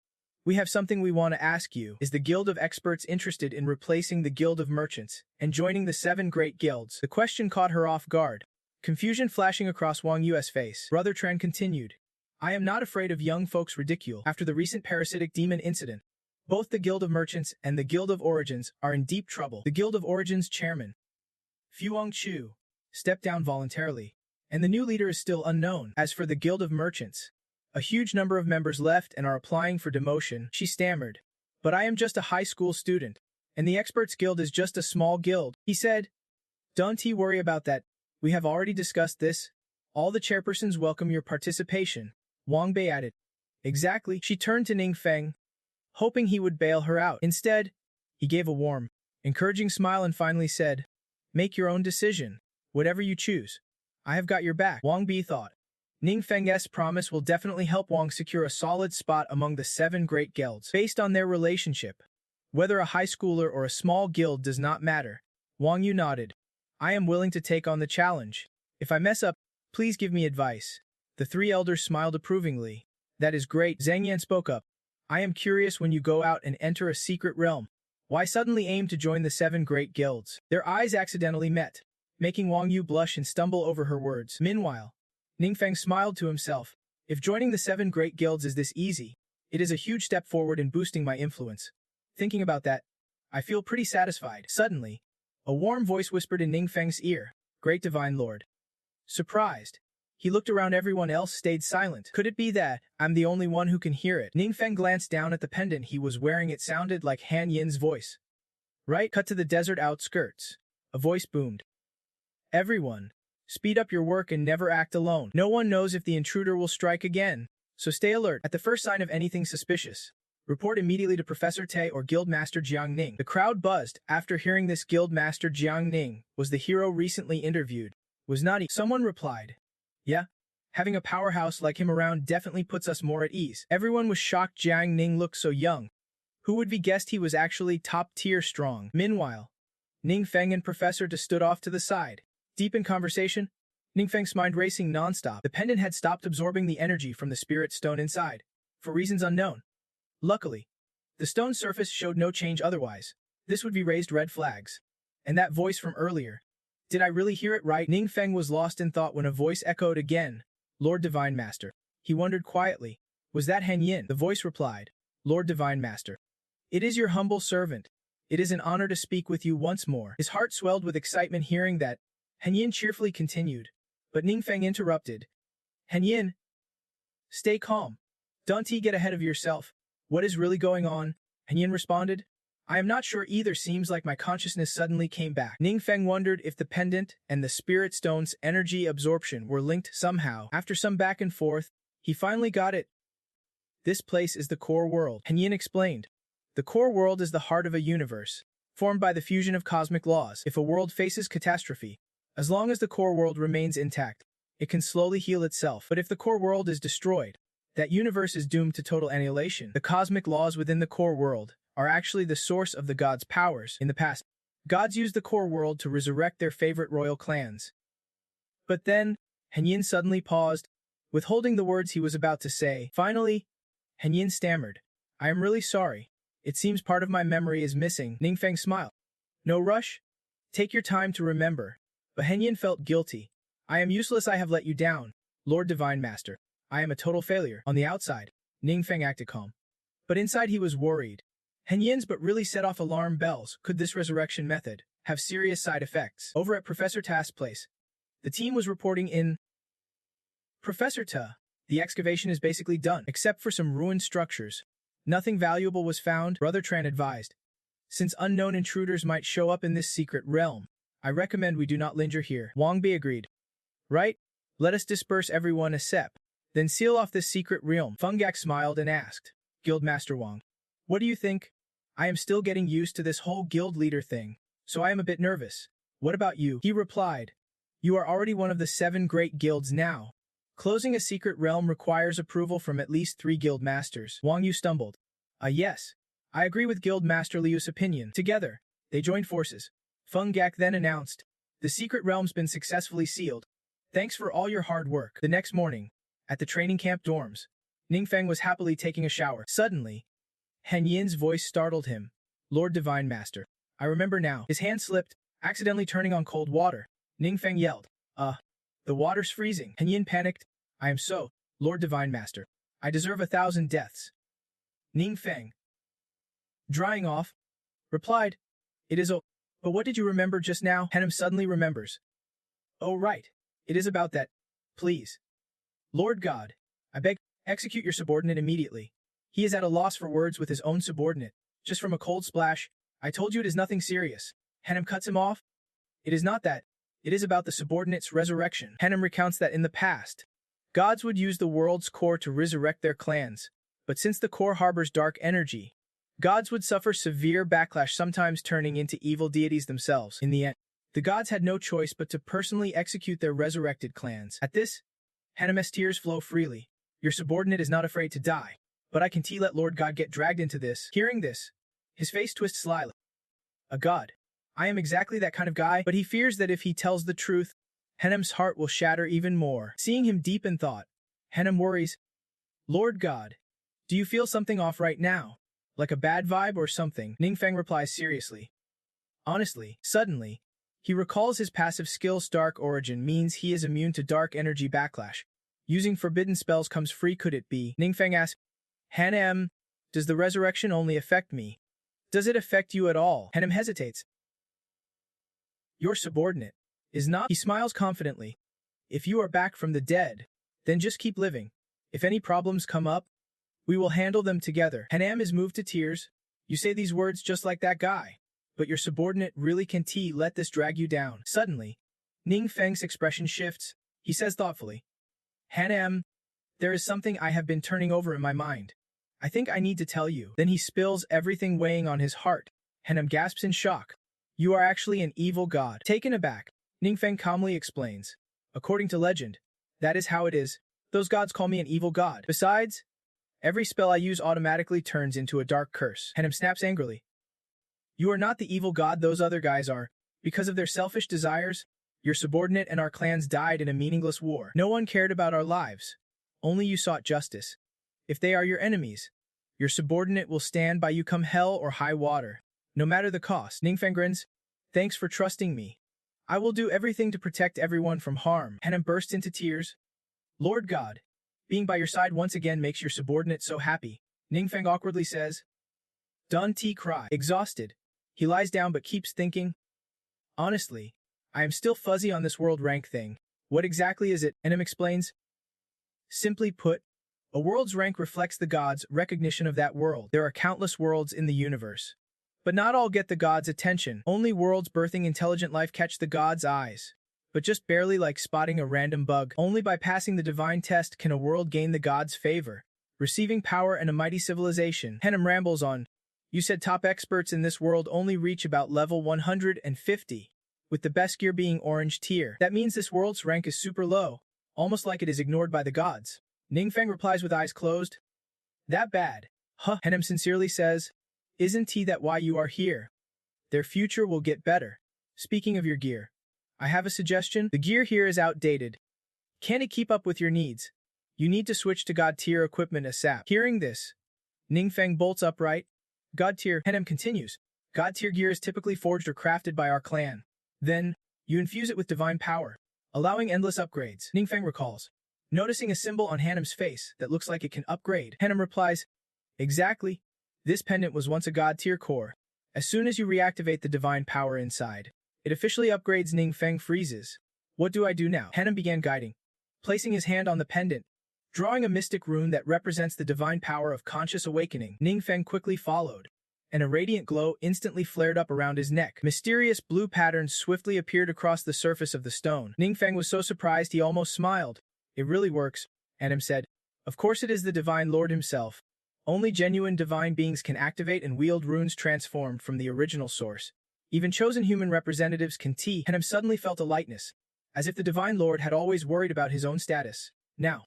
we have something we want to ask you. Is the Guild of Experts interested in replacing the Guild of Merchants and joining the 7 Great Guilds? The question caught her off guard, confusion flashing across Wang Yu's face. Brother Tran continued. I am not afraid of young folks' ridicule. After the recent parasitic demon incident, both the Guild of Merchants and the Guild of Origins are in deep trouble. The Guild of Origins chairman, Fuang Chu, stepped down voluntarily, and the new leader is still unknown. As for the Guild of Merchants, a huge number of members left and are applying for demotion. She stammered. But I am just a high school student, and the Experts Guild is just a small guild. He said, don't worry about that. We have already discussed this. All the chairpersons welcome your participation. Wang Bei added. Exactly. She turned to Ningfeng, hoping he would bail her out. Instead, he gave a warm, encouraging smile and finally said, make your own decision. Whatever you choose. I have got your back. Wang Bei thought. Ningfeng's promise will definitely help Wang secure a solid spot among the 7 great guilds. Based on their relationship, whether a high schooler or a small guild does not matter. Wang Yu nodded. I am willing to take on the challenge. If I mess up, please give me advice. The 3 elders smiled approvingly. That is great. Zhang Yan spoke up. I am curious, when you go out and enter a secret realm, why suddenly aim to join the 7 great guilds? Their eyes accidentally met, making Wang Yu blush and stumble over her words. Meanwhile, Ningfeng smiled to himself. If joining the 7 great guilds is this easy, it is a huge step forward in boosting my influence. Thinking about that, I feel pretty satisfied. Suddenly, a warm voice whispered in Ningfeng's ear. Great Divine Lord. Surprised, he looked around. Everyone else stayed silent. Could it be that I'm the only one who can hear it? Ningfeng glanced down at the pendant he was wearing. It sounded like Han Yin's voice. Right? Cut to the desert outskirts. A voice boomed. Everyone, speed up your work and never act alone. No one knows if the intruder will strike again, so stay alert. At the first sign of anything suspicious, report immediately to Professor Te or Guildmaster Jiang Ning. The crowd buzzed after hearing this. Guildmaster Jiang Ning was the hero recently interviewed. Was not he? Someone replied. Yeah, having a powerhouse like him around definitely puts us more at ease. Everyone was shocked. Jiang Ning looked so young. Who would be guessed he was actually top-tier strong? Meanwhile, Ningfeng and Professor Te stood off to the side. Deep in conversation, Ningfeng's mind racing nonstop. The pendant had stopped absorbing the energy from the spirit stone inside, for reasons unknown. Luckily, the stone's surface showed no change otherwise. This would be raised red flags. And that voice from earlier. Did I really hear it right? Ningfeng was lost in thought when a voice echoed again. Lord Divine Master. He wondered quietly. Was that Han Yin? The voice replied. Lord Divine Master. It is your humble servant. It is an honor to speak with you once more. His heart swelled with excitement hearing that. Han Yin cheerfully continued. But Ningfeng interrupted. Han Yin. Stay calm. Don't get ahead of yourself. What is really going on? Han Yin responded. I am not sure either. Seems like my consciousness suddenly came back. Ningfeng wondered if the pendant and the spirit stone's energy absorption were linked somehow. After some back and forth, he finally got it. This place is the core world, Han Yin explained. The core world is the heart of a universe, formed by the fusion of cosmic laws. If a world faces catastrophe, as long as the core world remains intact, it can slowly heal itself. But if the core world is destroyed, that universe is doomed to total annihilation. The cosmic laws within the core world are actually the source of the gods' powers. In the past, gods used the core world to resurrect their favorite royal clans. But then, Han Yin suddenly paused, withholding the words he was about to say. Finally, Han Yin stammered. I am really sorry. It seems part of my memory is missing. Ningfeng smiled. No rush. Take your time to remember. But Han Yin felt guilty. I am useless. I have let you down, Lord Divine Master. I am a total failure. On the outside, Ningfeng acted calm. But inside he was worried. Han Yin's but really set off alarm bells. Could this resurrection method have serious side effects? Over at Professor Ta's place, the team was reporting in. Professor Ta, the excavation is basically done, except for some ruined structures. Nothing valuable was found, Brother Tran advised. Since unknown intruders might show up in this secret realm, I recommend we do not linger here. Wang Bi agreed. Right? Let us disperse everyone a sep. Then seal off this secret realm. Fengak smiled and asked, Guildmaster Wang, what do you think? I am still getting used to this whole guild leader thing, so I am a bit nervous. What about you? He replied, you are already one of the 7 great guilds now. Closing a secret realm requires approval from at least 3 guild masters. Wang Yu stumbled. Yes. I agree with Guild Master Liu's opinion. Together, they joined forces. Feng Gak then announced, the secret realm's been successfully sealed. Thanks for all your hard work. The next morning, at the training camp dorms, Ningfeng was happily taking a shower. Suddenly, Han Yin's voice startled him. Lord Divine Master. I remember now. His hand slipped, accidentally turning on cold water. Ningfeng yelled. The water's freezing. Han Yin panicked. I am so, Lord Divine Master. I deserve 1,000 deaths. Ningfeng, drying off, replied, it is but what did you remember just now? Hanem suddenly remembers. Oh right, it is about that. Please. Lord God, I beg, execute your subordinate immediately. He is at a loss for words with his own subordinate, just from a cold splash. I told you it is nothing serious. Hanem cuts him off. It is not that. It is about the subordinate's resurrection. Hanem recounts that in the past, gods would use the world's core to resurrect their clans, but since the core harbors dark energy, gods would suffer severe backlash, sometimes turning into evil deities themselves. In the end, the gods had no choice but to personally execute their resurrected clans. At this, Hanem's tears flow freely. Your subordinate is not afraid to die, but I can let Lord God get dragged into this. Hearing this, his face twists slyly. A god. I am exactly that kind of guy, but he fears that if he tells the truth, Hanem's heart will shatter even more. Seeing him deep in thought, Hanem worries. Lord God, do you feel something off right now? Like a bad vibe or something? Ningfeng replies seriously. Honestly, suddenly, he recalls his passive skill's dark origin means he is immune to dark energy backlash. Using forbidden spells comes free. Could it be? Ningfeng asks, Hanem, does the resurrection only affect me? Does it affect you at all? Hanem hesitates. Your subordinate is not. He smiles confidently. If you are back from the dead, then just keep living. If any problems come up, we will handle them together. Hanem is moved to tears. You say these words just like that guy. But your subordinate really can let this drag you down. Suddenly, Ningfeng's expression shifts. He says thoughtfully, Hanem, there is something I have been turning over in my mind. I think I need to tell you. Then he spills everything weighing on his heart. Hanem gasps in shock. You are actually an evil god. Taken aback, Ningfeng calmly explains. According to legend, that is how it is. Those gods call me an evil god. Besides, every spell I use automatically turns into a dark curse. Hanem snaps angrily. You are not the evil god those other guys are. Because of their selfish desires, Your subordinate and our clans died in a meaningless war. No one cared about our lives. Only you sought justice. If they are your enemies, your subordinate will stand by you come hell or high water. No matter the cost. Ningfeng grins. Thanks for trusting me. I will do everything to protect everyone from harm. Hannem burst into tears. Lord God, being by your side once again makes your subordinate so happy. Ningfeng awkwardly says. Dun Ti cry. Exhausted. He lies down but keeps thinking. Honestly, I am still fuzzy on this world rank thing. What exactly is it? Hannem explains. Simply put, a world's rank reflects the gods' recognition of that world. There are countless worlds in the universe. But not all get the gods' attention. Only worlds birthing intelligent life catch the gods' eyes. But just barely, like spotting a random bug. Only by passing the divine test can a world gain the gods' favor, receiving power and a mighty civilization. Hannem rambles on. You said top experts in this world only reach about level 150, with the best gear being orange tier. That means this world's rank is super low, almost like it is ignored by the gods. Ningfeng replies with eyes closed. That bad? Huh. Hannem sincerely says. Isn't that why you are here? Their future will get better. Speaking of your gear, I have a suggestion. The gear here is outdated. Can it keep up with your needs? You need to switch to God tier equipment ASAP. Hearing this, Ningfeng bolts upright. God tier. Hannem continues. God tier gear is typically forged or crafted by our clan. Then, you infuse it with divine power, allowing endless upgrades. Ningfeng recalls. Noticing a symbol on Hannem's face that looks like it can upgrade. Hannem replies. Exactly. This pendant was once a God tier core. As soon as you reactivate the divine power inside, it officially upgrades. Ningfeng freezes. What do I do now? Hannem began guiding, placing his hand on the pendant, drawing a mystic rune that represents the divine power of conscious awakening. Ningfeng quickly followed, and a radiant glow instantly flared up around his neck. Mysterious blue patterns swiftly appeared across the surface of the stone. Ningfeng was so surprised he almost smiled. It really works, Hannem said. Of course it is the Divine Lord himself. Only genuine divine beings can activate and wield runes transformed from the original source. Even chosen human representatives can. Hannem suddenly felt a lightness, as if the Divine Lord had always worried about his own status. Now,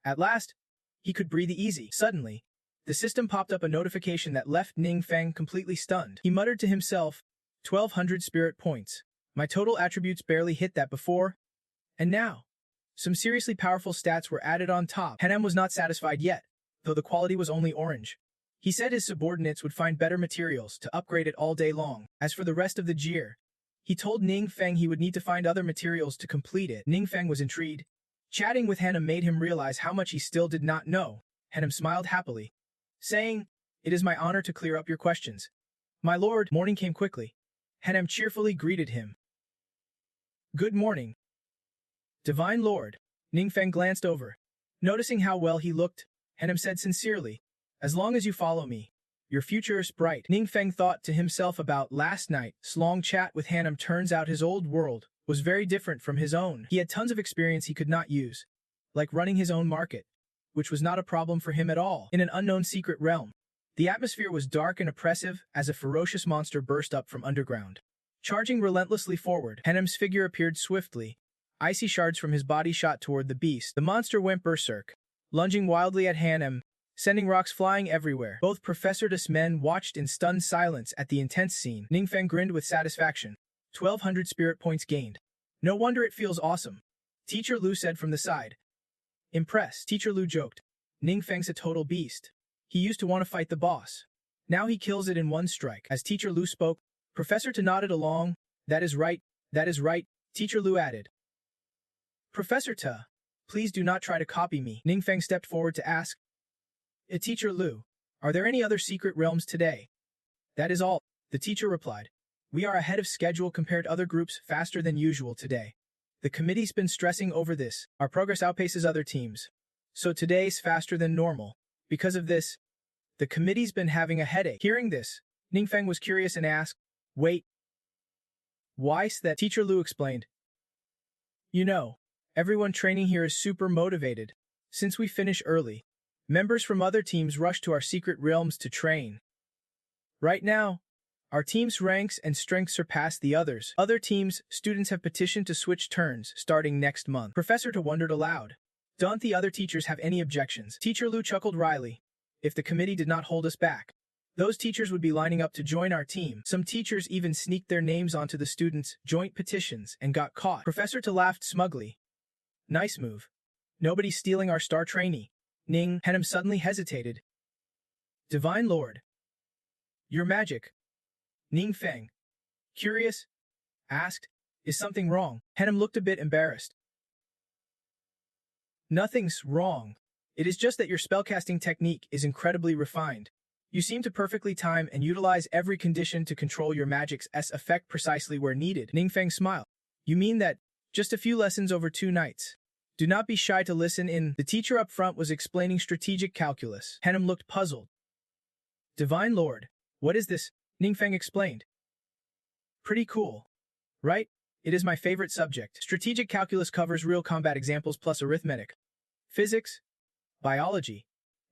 at last, he could breathe easy. Suddenly, the system popped up a notification that left Ningfeng completely stunned. He muttered to himself, 1,200 spirit points. My total attributes barely hit that before. And now, some seriously powerful stats were added on top. Hannem was not satisfied yet, though the quality was only orange. He said his subordinates would find better materials to upgrade it all day long. As for the rest of the gear, he told Ningfeng he would need to find other materials to complete it. Ningfeng was intrigued. Chatting with Hannem made him realize how much he still did not know. Hannem smiled happily, saying, It is my honor to clear up your questions. My lord. Morning came quickly. Hannem cheerfully greeted him. Good morning, Divine Lord. Ningfeng glanced over. Noticing how well he looked, Hannem said sincerely, As long as you follow me, your future is bright. Ningfeng thought to himself about last night's long chat with Hannem. Turns out his old world was very different from his own. He had tons of experience he could not use, like running his own market, which was not a problem for him at all. In an unknown secret realm, the atmosphere was dark and oppressive as a ferocious monster burst up from underground. Charging relentlessly forward, Hannem's figure appeared swiftly. Icy shards from his body shot toward the beast. The monster went berserk, lunging wildly at Hannem, sending rocks flying everywhere. Both Professor Das men watched in stunned silence at the intense scene. Ningfeng grinned with satisfaction. 1,200 spirit points gained. No wonder it feels awesome, Teacher Lu said from the side. Impressed, Teacher Lu joked. Ningfeng's a total beast. He used to want to fight the boss. Now he kills it in one strike. As Teacher Lu spoke, Professor Ta nodded along. That is right, Teacher Lu added. Professor Ta, please do not try to copy me. Ningfeng stepped forward to ask. Teacher Lu, are there any other secret realms today? That is all, the teacher replied. We are ahead of schedule compared to other groups, faster than usual today. The committee's been stressing over this. Our progress outpaces other teams. So today's faster than normal. Because of this, the committee's been having a headache. Hearing this, Ningfeng was curious and asked, Wait. Why's that? Teacher Lu explained. You know, everyone training here is super motivated. Since we finish early, members from other teams rush to our secret realms to train. Right now, our team's ranks and strength surpass the others. Other teams, students have petitioned to switch turns starting next month. Professor Ta wondered aloud. Don't the other teachers have any objections? Teacher Lu chuckled wryly. If the committee did not hold us back, Those teachers would be lining up to join our team. Some teachers even sneaked their names onto the students' joint petitions and got caught. Professor T laughed smugly. Nice move. Nobody's stealing our star trainee. Ning Henem suddenly hesitated. Divine Lord. Your magic. Ning Feng, curious, asked, is something wrong? Henem looked a bit embarrassed. Nothing's wrong. It is just that your spellcasting technique is incredibly refined. You seem to perfectly time and utilize every condition to control your magic's effect precisely where needed. Ning Feng smiled. You mean that just a few lessons over 2 nights? Do not be shy to listen in. The teacher up front was explaining strategic calculus. Henem looked puzzled. Divine Lord, what is this? Ning Feng explained. Pretty cool, right? It is my favorite subject. Strategic calculus covers real combat examples plus arithmetic, physics, biology,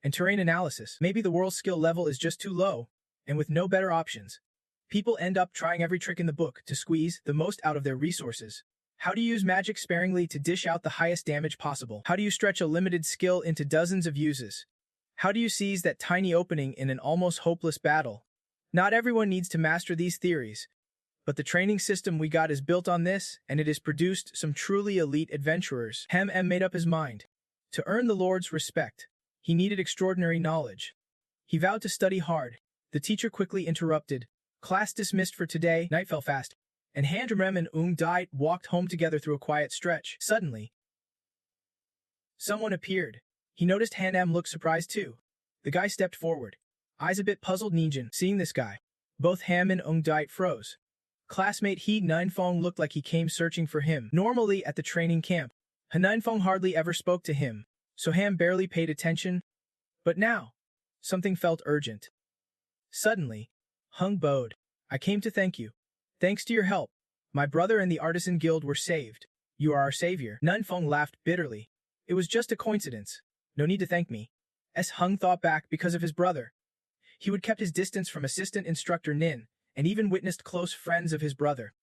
and terrain analysis. Maybe the world skill level is just too low, and with no better options, people end up trying every trick in the book to squeeze the most out of their resources. How do you use magic sparingly to dish out the highest damage possible? How do you stretch a limited skill into dozens of uses? How do you seize that tiny opening in an almost hopeless battle? Not everyone needs to master these theories, but the training system we got is built on this, and it has produced some truly elite adventurers. Hem made up his mind. To earn the Lord's respect, he needed extraordinary knowledge. He vowed to study hard. The teacher quickly interrupted. Class dismissed for today. Night fell fast, and Han Rem and Ung Dai walked home together through a quiet stretch. Suddenly, someone appeared. He noticed Han Em looked surprised too. The guy stepped forward, eyes a bit puzzled. Nijin, seeing this guy, both Ham and Ung Dai froze. Classmate He Ninfeng looked like he came searching for him. Normally at the training camp, He Ninfeng hardly ever spoke to him, so Ham barely paid attention. But now, something felt urgent. Suddenly, Hung bowed. I came to thank you. Thanks to your help, my brother and the Artisan Guild were saved. You are our savior. Ninfeng laughed bitterly. It was just a coincidence. No need to thank me. Hung thought back because of his brother. He would kept his distance from assistant instructor Nin, and even witnessed close friends of his brother.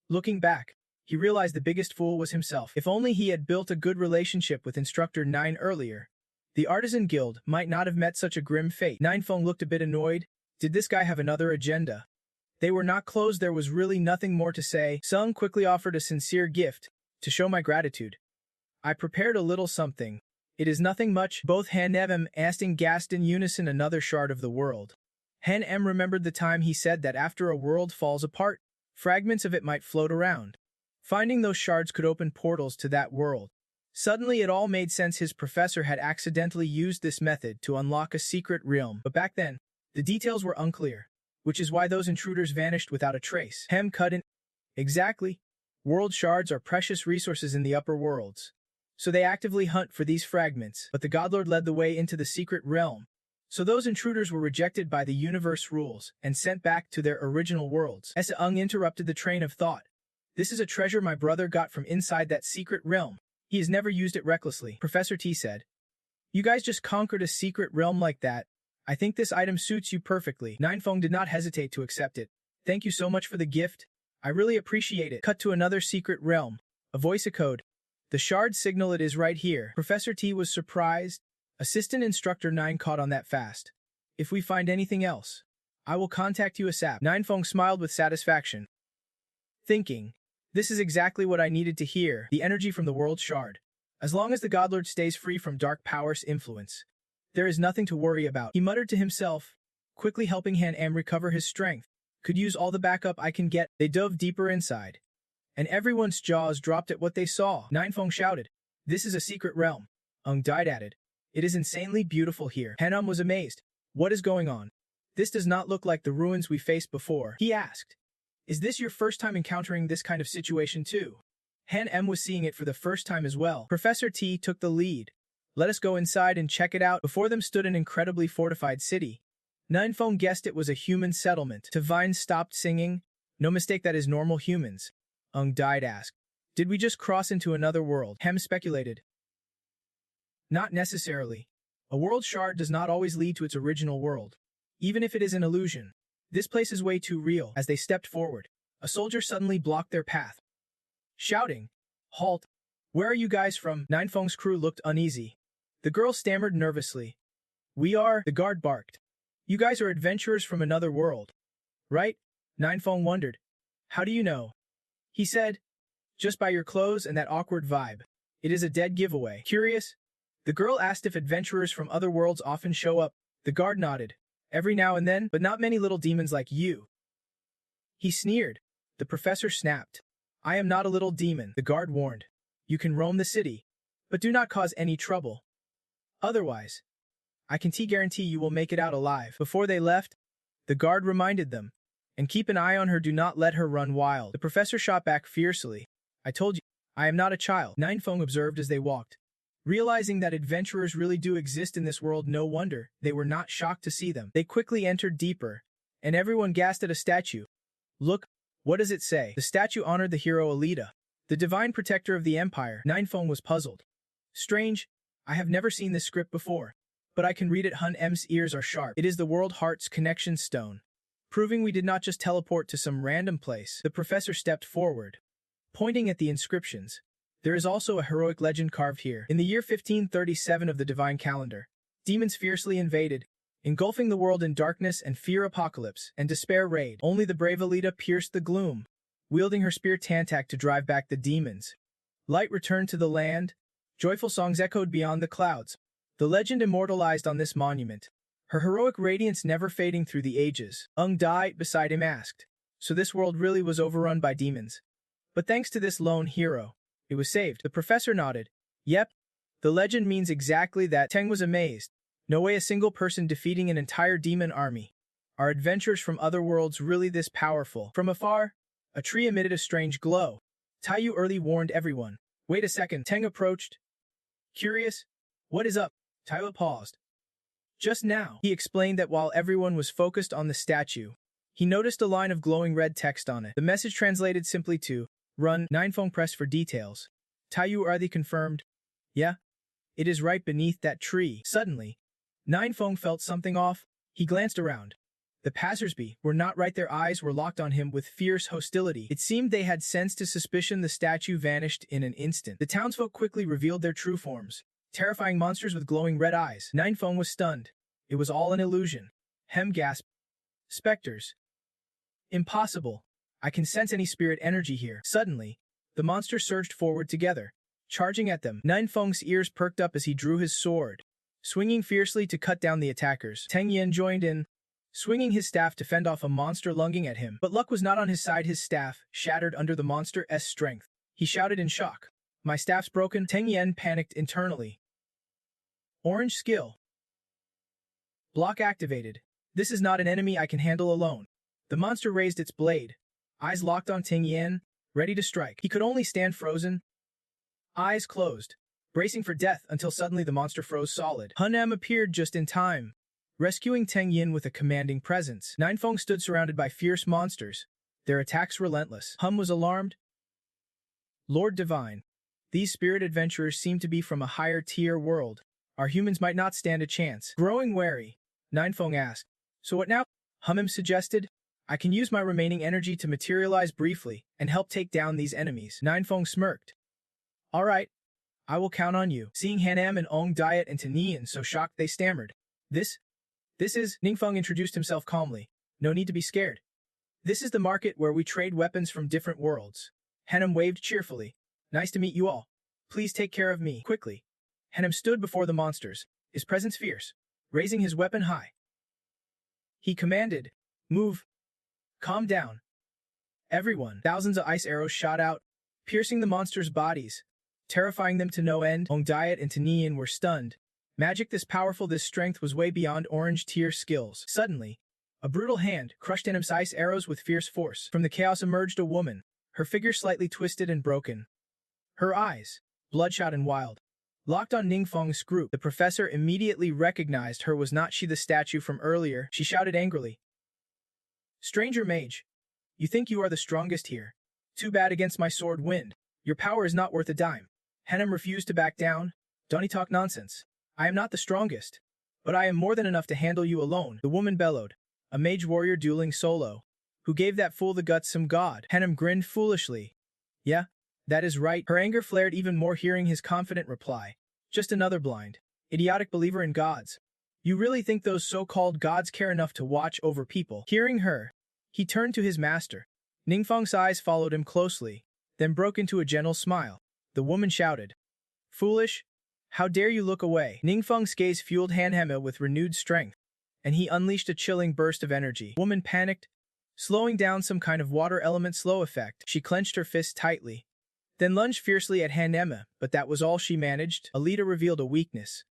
Looking back, he realized the biggest fool was himself. If only he had built a good relationship with Instructor 9 earlier, the Artisan Guild might not have met such a grim fate. Ninfeng looked a bit annoyed. Did this guy have another agenda? They were not closed. There was really nothing more to say. Sung quickly offered a sincere gift to show my gratitude. I prepared a little something. It is nothing much. Both Han Em and gasped in unison. Another shard of the world. Han Em remembered the time he said that after a world falls apart, fragments of it might float around. Finding those shards could open portals to that world. Suddenly it all made sense. His professor had accidentally used this method to unlock a secret realm. But back then, the details were unclear, which is why those intruders vanished without a trace. Hem cut in. Exactly. World shards are precious resources in the upper worlds, so they actively hunt for these fragments. But the Godlord led the way into the secret realm, so those intruders were rejected by the universe rules and sent back to their original worlds. Ung interrupted the train of thought. This is a treasure my brother got from inside that secret realm. He has never used it recklessly. Professor T said. You guys just conquered a secret realm like that. I think this item suits you perfectly. Ninfeng did not hesitate to accept it. Thank you so much for the gift. I really appreciate it. Cut to another secret realm. A voice echoed. The shard signal, it is right here. Professor T was surprised. Assistant Instructor 9 caught on that fast. If we find anything else, I will contact you ASAP. Ninfeng smiled with satisfaction, thinking, this is exactly what I needed to hear. The energy from the world shard. As long as the Godlord stays free from dark power's influence, there is nothing to worry about. He muttered to himself, quickly helping Han Em recover his strength. Could use all the backup I can get. They dove deeper inside, and everyone's jaws dropped at what they saw. Ninfeng shouted, this is a secret realm. Ung Dai added, it is insanely beautiful here. Han was amazed. What is going on? This does not look like the ruins we faced before. He asked, is this your first time encountering this kind of situation too? Han Em was seeing it for the first time as well. Professor T took the lead. Let us go inside and check it out. Before them stood an incredibly fortified city. Ninfeng guessed it was a human settlement. Tavine stopped singing. No mistake, that is normal humans. Ung Dai asked. Did we just cross into another world? Hem speculated. Not necessarily. A world shard does not always lead to its original world, even if it is an illusion. This place is way too real. As they stepped forward, a soldier suddenly blocked their path, shouting, halt! Where are you guys from? Ninfeng's crew looked uneasy. The girl stammered nervously. We are, the guard barked. You guys are adventurers from another world, right? Ninefeng wondered. How do you know? He said, just by your clothes and that awkward vibe. It is a dead giveaway. Curious? The girl asked if adventurers from other worlds often show up. The guard nodded. Every now and then, but not many little demons like you. He sneered. The professor snapped. I am not a little demon, the guard warned. You can roam the city, but do not cause any trouble. Otherwise, I can guarantee you will make it out alive. Before they left, the guard reminded them, and keep an eye on her, do not let her run wild. The professor shot back fiercely. I told you, I am not a child. Ninefeng observed as they walked. Realizing that adventurers really do exist in this world, no wonder they were not shocked to see them. They quickly entered deeper, and everyone gasped at a statue. Look, what does it say? The statue honored the hero Alita, the divine protector of the empire. Ninefeng was puzzled. Strange, I have never seen this script before, but I can read it. Hun M's ears are sharp. It is the World Heart's connection stone, proving we did not just teleport to some random place. The professor stepped forward, pointing at the inscriptions. There is also a heroic legend carved here. In the year 1537 of the divine calendar, demons fiercely invaded, engulfing the world in darkness and fear. Apocalypse and despair reigned. Only the brave Alita pierced the gloom, wielding her spear Tantak to drive back the demons. Light returned to the land. Joyful songs echoed beyond the clouds. The legend immortalized on this monument, her heroic radiance never fading through the ages. Dai beside him asked, so this world really was overrun by demons? But thanks to this lone hero, it was saved. The professor nodded. Yep, the legend means exactly that. Teng was amazed. No way a single person defeating an entire demon army. Are adventurers from other worlds really this powerful? From afar, a tree emitted a strange glow. Taiyu early warned everyone. Wait a second. Teng approached. Curious? What is up? Taiyu paused. Just now, he explained that while everyone was focused on the statue, he noticed a line of glowing red text on it. The message translated simply to, Run. Ninefeng pressed for details. Taiyu Arthi confirmed. Yeah, it is right beneath that tree. Suddenly, Ninefeng felt something off. He glanced around. The passersby were not right. Their eyes were locked on him with fierce hostility. It seemed they had sensed a suspicion. The statue vanished in an instant. The townsfolk quickly revealed their true forms. Terrifying monsters with glowing red eyes. Ninefeng was stunned. It was all an illusion. Hem gasped. Specters. Impossible. I can sense any spirit energy here. Suddenly, the monsters surged forward together, charging at them. Ninefeng's ears perked up as he drew his sword, swinging fiercely to cut down the attackers. Teng Yen joined in, swinging his staff to fend off a monster lunging at him. But luck was not on his side. His staff shattered under the monster's strength. He shouted in shock. My staff's broken. Teng Yen panicked internally. Orange skill. Block activated. This is not an enemy I can handle alone. The monster raised its blade, eyes locked on Teng Yen, ready to strike. He could only stand frozen, eyes closed, bracing for death until suddenly the monster froze solid. Hun Em appeared just in time, rescuing Teng Yin with a commanding presence. Ninefeng stood surrounded by fierce monsters, their attacks relentless. Hum was alarmed. Lord Divine, these spirit adventurers seem to be from a higher tier world. Our humans might not stand a chance. Growing wary, Ninefeng asked, so what now? Hum suggested, I can use my remaining energy to materialize briefly and help take down these enemies. Ninefeng smirked. All right, I will count on you. Seeing Hanam and Ong Diet and Tanian so shocked they stammered. This is, Ningfeng introduced himself calmly. No need to be scared. This is the market where we trade weapons from different worlds. Hanam waved cheerfully. Nice to meet you all. Please take care of me. Quickly, Hanam stood before the monsters, his presence fierce, raising his weapon high. He commanded, move. Calm down. Everyone. Thousands of ice arrows shot out, piercing the monsters' bodies, terrifying them to no end. Ong Diet and Tanian were stunned. Magic this powerful, this strength was way beyond orange tier skills. Suddenly, a brutal hand crushed Hanam's ice arrows with fierce force. From the chaos emerged a woman, her figure slightly twisted and broken. Her eyes, bloodshot and wild, locked on Ningfeng's group. The professor immediately recognized her. Was not she the statue from earlier? She shouted angrily. Stranger mage, you think you are the strongest here? Too bad against my sword wind. Your power is not worth a dime. Hanam refused to back down. Don't he talk nonsense. I am not the strongest, but I am more than enough to handle you alone. The woman bellowed, a mage warrior dueling solo. Who gave that fool the guts? Some god. Hanam grinned foolishly. Yeah, that is right. Her anger flared even more hearing his confident reply. Just another blind, idiotic believer in gods. You really think those so-called gods care enough to watch over people? Hearing her, he turned to his master. Ningfeng's eyes followed him closely, then broke into a gentle smile. The woman shouted, "Foolish! How dare you look away?" Ningfeng's gaze fueled Han Hema with renewed strength, and he unleashed a chilling burst of energy. The woman panicked, slowing down some kind of water element slow effect. She clenched her fist tightly, then lunged fiercely at Han Emma, but that was all she managed. Alita revealed a weakness.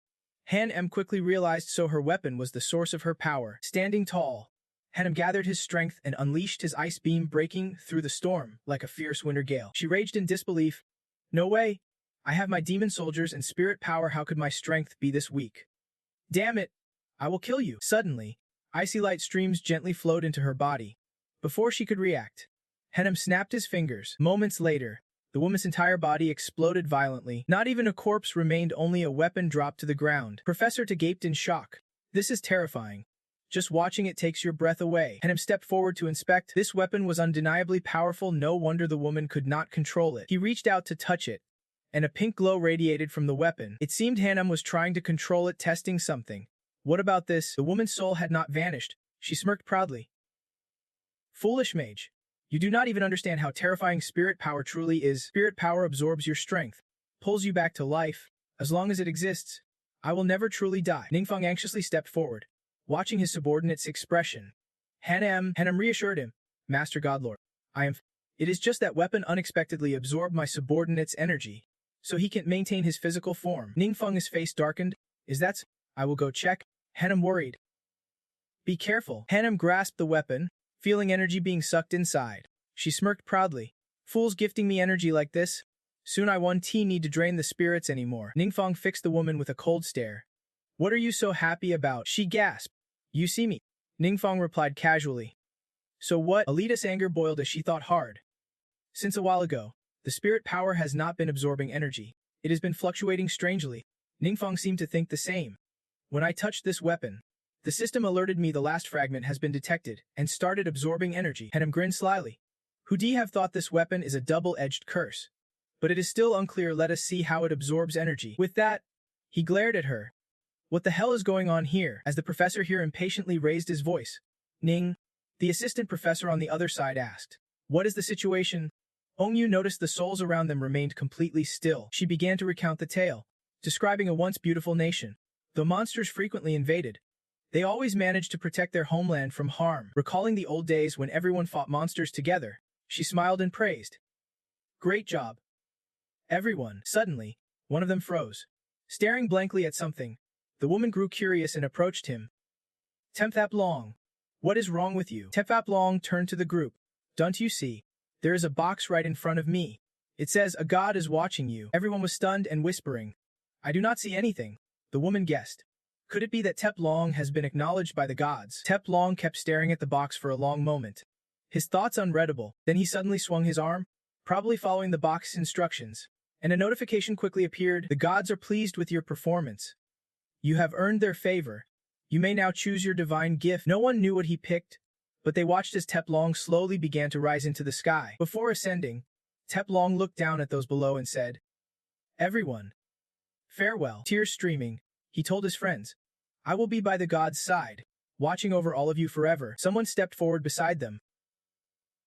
Han Em quickly realized so her weapon was the source of her power. Standing tall, Han Em gathered his strength and unleashed his ice beam, breaking through the storm like a fierce winter gale. She raged in disbelief. "No way! I have my demon soldiers and spirit power, how could my strength be this weak? Damn it! I will kill you!" Suddenly, icy light streams gently flowed into her body. Before she could react, Han Em snapped his fingers. Moments later, the woman's entire body exploded violently. Not even a corpse remained, only a weapon dropped to the ground. Professor Ta gaped in shock. "This is terrifying. Just watching it takes your breath away." Han Em stepped forward to inspect. This weapon was undeniably powerful, no wonder the woman could not control it. He reached out to touch it, and a pink glow radiated from the weapon. It seemed Han Em was trying to control it, testing something. What about this? The woman's soul had not vanished. She smirked proudly. "Foolish mage. You do not even understand how terrifying spirit power truly is. Spirit power absorbs your strength, pulls you back to life. As long as it exists, I will never truly die." Ningfeng anxiously stepped forward, watching his subordinate's expression. Han Em reassured him. "Master Godlord, It is just that weapon unexpectedly absorbed my subordinate's energy, so he can't maintain his physical form." Ningfeng's face darkened. "Is that so? I will go check." Han Em worried. "Be careful." Han Em grasped the weapon, feeling energy being sucked inside. She smirked proudly. "Fools gifting me energy like this? Soon I won't need to drain the spirits anymore." Ningfeng fixed the woman with a cold stare. "What are you so happy about?" she gasped. "You see me," Ningfeng replied casually. "So what?" Alita's anger boiled as she thought hard. Since a while ago, the spirit power has not been absorbing energy. It has been fluctuating strangely. Ningfeng seemed to think the same. "When I touched this weapon, the system alerted me the last fragment has been detected and started absorbing energy." Han Em grinned slyly. "Who'd have thought this weapon is a double-edged curse? But it is still unclear, let us see how it absorbs energy." With that, he glared at her. "What the hell is going on here?" As the professor here impatiently raised his voice. "Ning," the assistant professor on the other side asked. "What is the situation?" Ongyu noticed the souls around them remained completely still. She began to recount the tale, describing a once beautiful nation. Though monsters frequently invaded, they always managed to protect their homeland from harm. Recalling the old days when everyone fought monsters together, she smiled and praised. "Great job, everyone." Suddenly, one of them froze. Staring blankly at something, the woman grew curious and approached him. "Temthap Long, what is wrong with you?" Temthap Long turned to the group. "Don't you see? There is a box right in front of me. It says, 'A god is watching you.'" Everyone was stunned and whispering, "I do not see anything." The woman guessed. Could it be that Tep Long has been acknowledged by the gods? Tep Long kept staring at the box for a long moment, his thoughts unreadable. Then he suddenly swung his arm, probably following the box's instructions, and a notification quickly appeared. "The gods are pleased with your performance. You have earned their favor. You may now choose your divine gift." No one knew what he picked, but they watched as Tep Long slowly began to rise into the sky. Before ascending, Tep Long looked down at those below and said, "Everyone, farewell." Tears streaming, he told his friends, "I will be by the god's side, watching over all of you forever." Someone stepped forward beside them,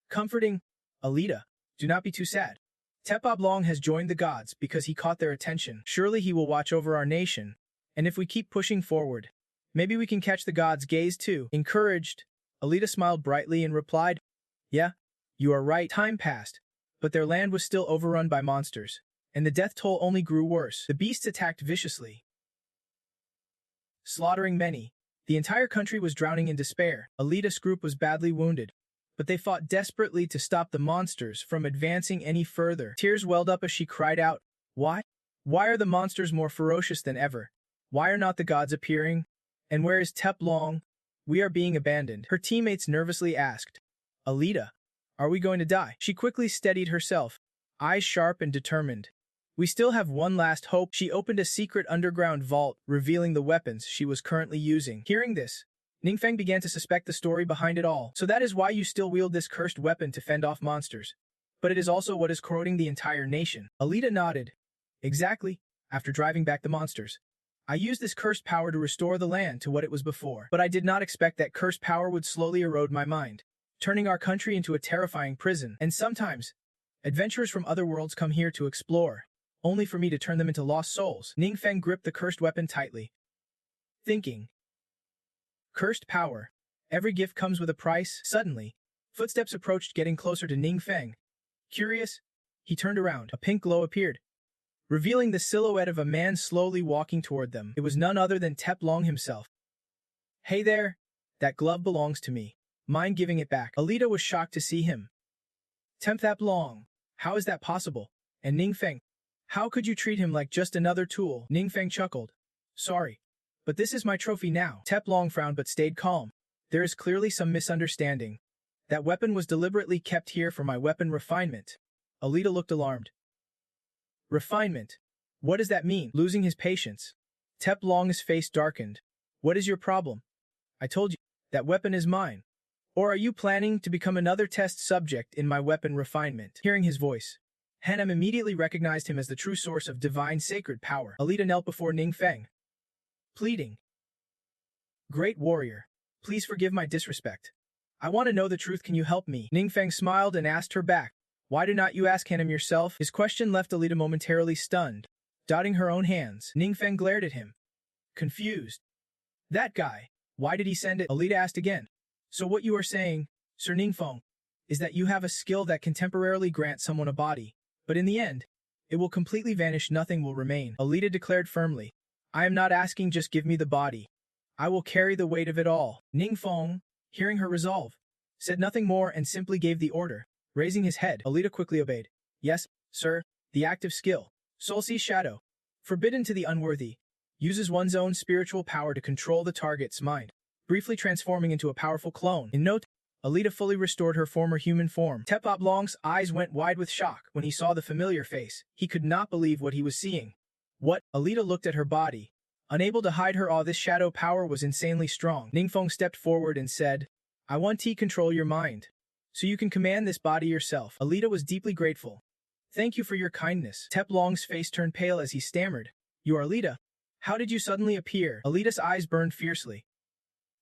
comforting, "Alita, do not be too sad. Tep Oblong has joined the gods because he caught their attention. Surely he will watch over our nation, and if we keep pushing forward, maybe we can catch the gods' gaze too." Encouraged, Alita smiled brightly and replied, "Yeah, you are right." Time passed, but their land was still overrun by monsters, and the death toll only grew worse. The beasts attacked viciously, slaughtering many. The entire country was drowning in despair. Alita's group was badly wounded, but they fought desperately to stop the monsters from advancing any further. Tears welled up as she cried out, "Why? Why are the monsters more ferocious than ever? Why are not the gods appearing? And where is Tep Long? We are being abandoned." Her teammates nervously asked, "Alita, are we going to die?" She quickly steadied herself, eyes sharp and determined. "We still have one last hope." She opened a secret underground vault, revealing the weapons she was currently using. Hearing this, Ningfeng began to suspect the story behind it all. "So that is why you still wield this cursed weapon to fend off monsters. But it is also what is corroding the entire nation." Alita nodded. "Exactly. After driving back the monsters, I used this cursed power to restore the land to what it was before, but I did not expect that cursed power would slowly erode my mind, turning our country into a terrifying prison. And sometimes, adventurers from other worlds come here to explore, only for me to turn them into lost souls. Ningfeng gripped the cursed weapon tightly, thinking, cursed power. Every gift comes with a price. Suddenly, footsteps approached, getting closer to Ningfeng. Curious, he turned around. A pink glow appeared, revealing the silhouette of a man slowly walking toward them. It was none other than Tep Long himself. Hey there, that glove belongs to me. Mind giving it back? Alita was shocked to see him. Tep Long, how is that possible? And Ningfeng, how could you treat him like just another tool? Ningfeng chuckled. Sorry, but this is my trophy now. Tep Long frowned but stayed calm. There is clearly some misunderstanding. That weapon was deliberately kept here for my weapon refinement. Alita looked alarmed. Refinement? What does that mean? Losing his patience, Tep Long's face darkened. What is your problem? I told you, that weapon is mine. Or are you planning to become another test subject in my weapon refinement? Hearing his voice, Hanam immediately recognized him as the true source of divine sacred power. Alita knelt before Ningfeng, pleading. Great warrior, please forgive my disrespect. I want to know the truth. Can you help me? Ningfeng smiled and asked her back. Why do not you ask Hanam yourself? His question left Alita momentarily stunned. Dotting her own hands, Ningfeng glared at him, confused. That guy, why did he send it? Alita asked again. So what you are saying, Sir Ningfeng, is that you have a skill that can temporarily grant someone a body, but in the end, it will completely vanish, nothing will remain. Alita declared firmly. I am not asking, just give me the body. I will carry the weight of it all. Ningfeng, hearing her resolve, said nothing more and simply gave the order. Raising his head, Alita quickly obeyed. Yes, sir, the active skill. Soulsea's Shadow. Forbidden to the unworthy. Uses one's own spiritual power to control the target's mind, briefly transforming into a powerful clone. In no time, Alita fully restored her former human form. Tep Long's eyes went wide with shock when he saw the familiar face. He could not believe what he was seeing. What? Alita looked at her body, unable to hide her awe. This shadow power was insanely strong. Ningfeng stepped forward and said, I want to control your mind, so you can command this body yourself. Alita was deeply grateful. Thank you for your kindness. Tep Long's face turned pale as he stammered. You are Alita? How did you suddenly appear? Alita's eyes burned fiercely.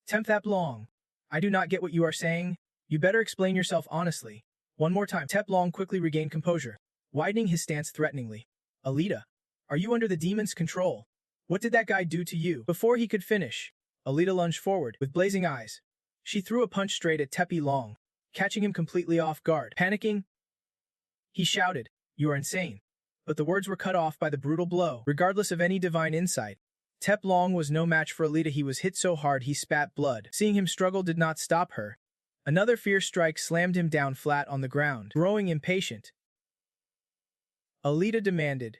Tep Long, I do not get what you are saying. You better explain yourself honestly. One more time. Tep Long quickly regained composure, widening his stance threateningly. Alita, are you under the demon's control? What did that guy do to you? Before he could finish, Alita lunged forward with blazing eyes. She threw a punch straight at Tep Long, catching him completely off guard. Panicking, he shouted, You are insane. But the words were cut off by the brutal blow. Regardless of any divine insight, Tep Long was no match for Alita. He was hit so hard he spat blood. Seeing him struggle did not stop her. Another fierce strike slammed him down flat on the ground. Growing impatient, Alita demanded,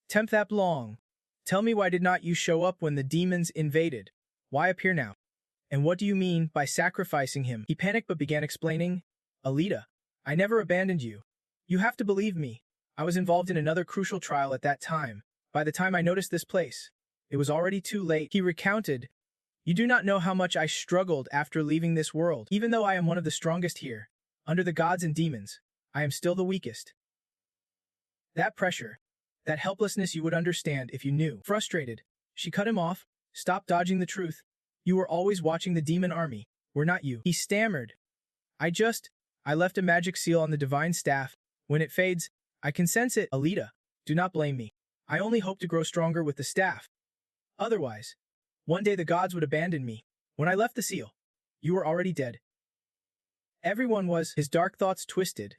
Tep Long, tell me, why did not you show up when the demons invaded? Why appear now? And what do you mean by sacrificing him? He panicked but began explaining. Alita, I never abandoned you. You have to believe me. I was involved in another crucial trial at that time. By the time I noticed this place, it was already too late. He recounted, You do not know how much I struggled after leaving this world. Even though I am one of the strongest here, under the gods and demons, I am still the weakest. That pressure, that helplessness, you would understand if you knew. Frustrated, she cut him off. Stop dodging the truth. You were always watching the demon army, were not you? He stammered. I left a magic seal on the divine staff. When it fades, I can sense it. Alita, do not blame me. I only hope to grow stronger with the staff. Otherwise, one day the gods would abandon me. When I left the seal, you were already dead. Everyone was. His dark thoughts twisted.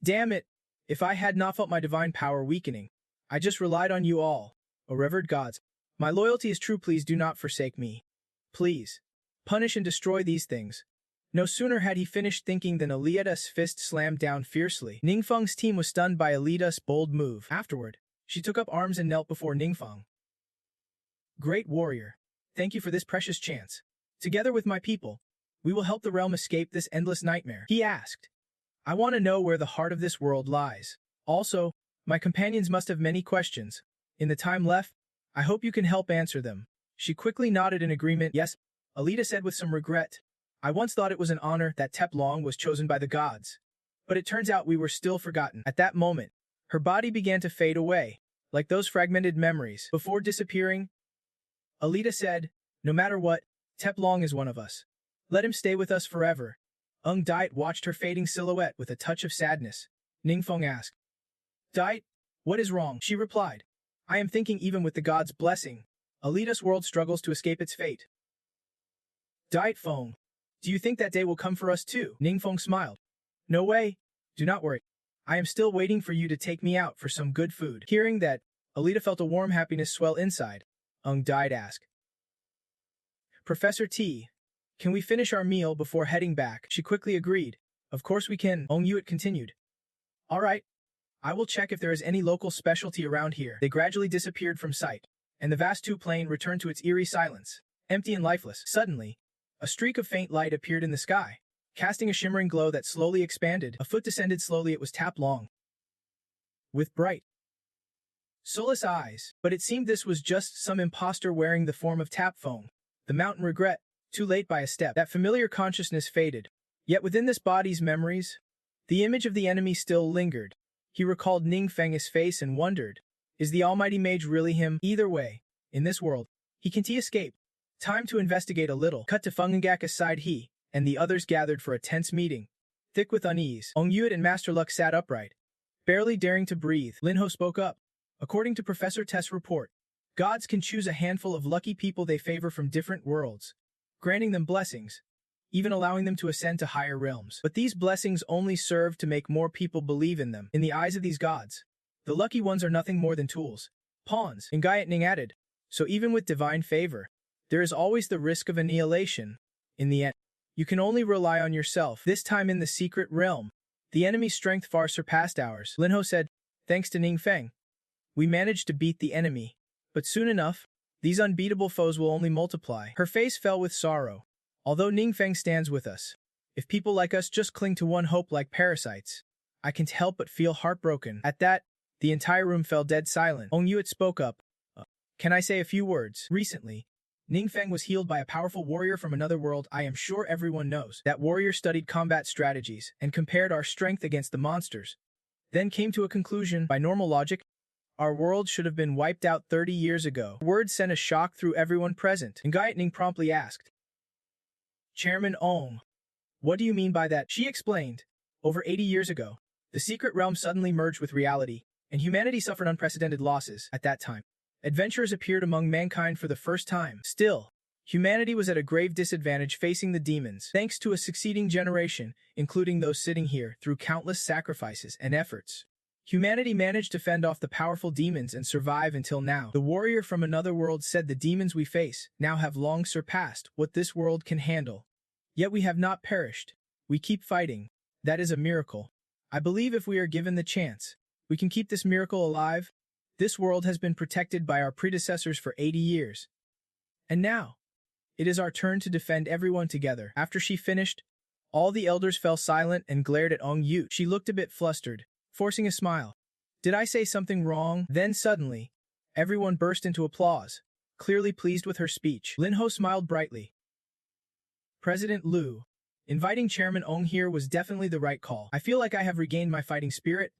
Damn it, if I had not felt my divine power weakening, I just relied on you all, O revered gods. My loyalty is true, please do not forsake me. Please, punish and destroy these things. No sooner had he finished thinking than Alita's fist slammed down fiercely. Ningfeng's team was stunned by Alita's bold move. Afterward, she took up arms and knelt before Ningfeng. Great warrior, thank you for this precious chance. Together with my people, we will help the realm escape this endless nightmare. He asked, I want to know where the heart of this world lies. Also, my companions must have many questions. In the time left, I hope you can help answer them. She quickly nodded in agreement. Yes, Alita said with some regret. I once thought it was an honor that Tep Long was chosen by the gods. But it turns out we were still forgotten. At that moment, her body began to fade away, like those fragmented memories. Before disappearing, Alita said, "No matter what, Tep Long is one of us. Let him stay with us forever." Diet watched her fading silhouette with a touch of sadness. Ningfeng asked, "Diet, what is wrong?" She replied, "I am thinking even with the god's blessing, Alita's world struggles to escape its fate." Diet Feng, "Do you think that day will come for us too?" Ningfeng smiled. "No way. Do not worry. I am still waiting for you to take me out for some good food." Hearing that, Alita felt a warm happiness swell inside. Died asked, "Professor T, can we finish our meal before heading back?" She quickly agreed. "Of course we can," Yut continued. "All right. I will check if there is any local specialty around here." They gradually disappeared from sight, and the vast two-plane returned to its eerie silence, empty and lifeless. Suddenly, a streak of faint light appeared in the sky, casting a shimmering glow that slowly expanded. A foot descended slowly. It was Tap Long, with bright, soulless eyes, but it seemed this was just some imposter wearing the form of Tap Feng. The mountain regret, too late by a step. That familiar consciousness faded. Yet within this body's memories, the image of the enemy still lingered. He recalled Ningfeng's face and wondered, is the almighty mage really him? Either way, in this world, he can't escape. Time to investigate a little. Cut to Fengengak aside. He and the others gathered for a tense meeting. Thick with unease, Yut and Master Luck sat upright, barely daring to breathe. Linho spoke up. According to Professor Test's report, gods can choose a handful of lucky people they favor from different worlds, granting them blessings, even allowing them to ascend to higher realms. But these blessings only serve to make more people believe in them. In the eyes of these gods, the lucky ones are nothing more than tools, pawns. Ngayatning added, so even with divine favor, there is always the risk of annihilation. In the end, you can only rely on yourself. This time in the secret realm, the enemy's strength far surpassed ours. Linho said, thanks to Ningfeng, we managed to beat the enemy. But soon enough, these unbeatable foes will only multiply. Her face fell with sorrow. Although Ningfeng stands with us, if people like us just cling to one hope like parasites, I can't help but feel heartbroken. At that, the entire room fell dead silent. Yut spoke up. Can I say a few words? Recently, Ningfeng was healed by a powerful warrior from another world. I am sure everyone knows. That warrior studied combat strategies and compared our strength against the monsters, then came to a conclusion. By normal logic, our world should have been wiped out 30 years ago. The word sent a shock through everyone present. Ngayatning promptly asked, Chairman Ong, what do you mean by that? She explained, over 80 years ago, the secret realm suddenly merged with reality, and humanity suffered unprecedented losses. At that time, adventurers appeared among mankind for the first time. Still, humanity was at a grave disadvantage facing the demons. Thanks to a succeeding generation, including those sitting here, through countless sacrifices and efforts, humanity managed to fend off the powerful demons and survive until now. The warrior from another world said the demons we face now have long surpassed what this world can handle. Yet we have not perished. We keep fighting. That is a miracle. I believe if we are given the chance, we can keep this miracle alive. This world has been protected by our predecessors for 80 years. And now, it is our turn to defend everyone together. After she finished, all the elders fell silent and glared at Yut. She looked a bit flustered, forcing a smile. Did I say something wrong? Then suddenly, everyone burst into applause, clearly pleased with her speech. Linho smiled brightly. President Liu, inviting Chairman Ong here was definitely the right call. I feel like I have regained my fighting spirit,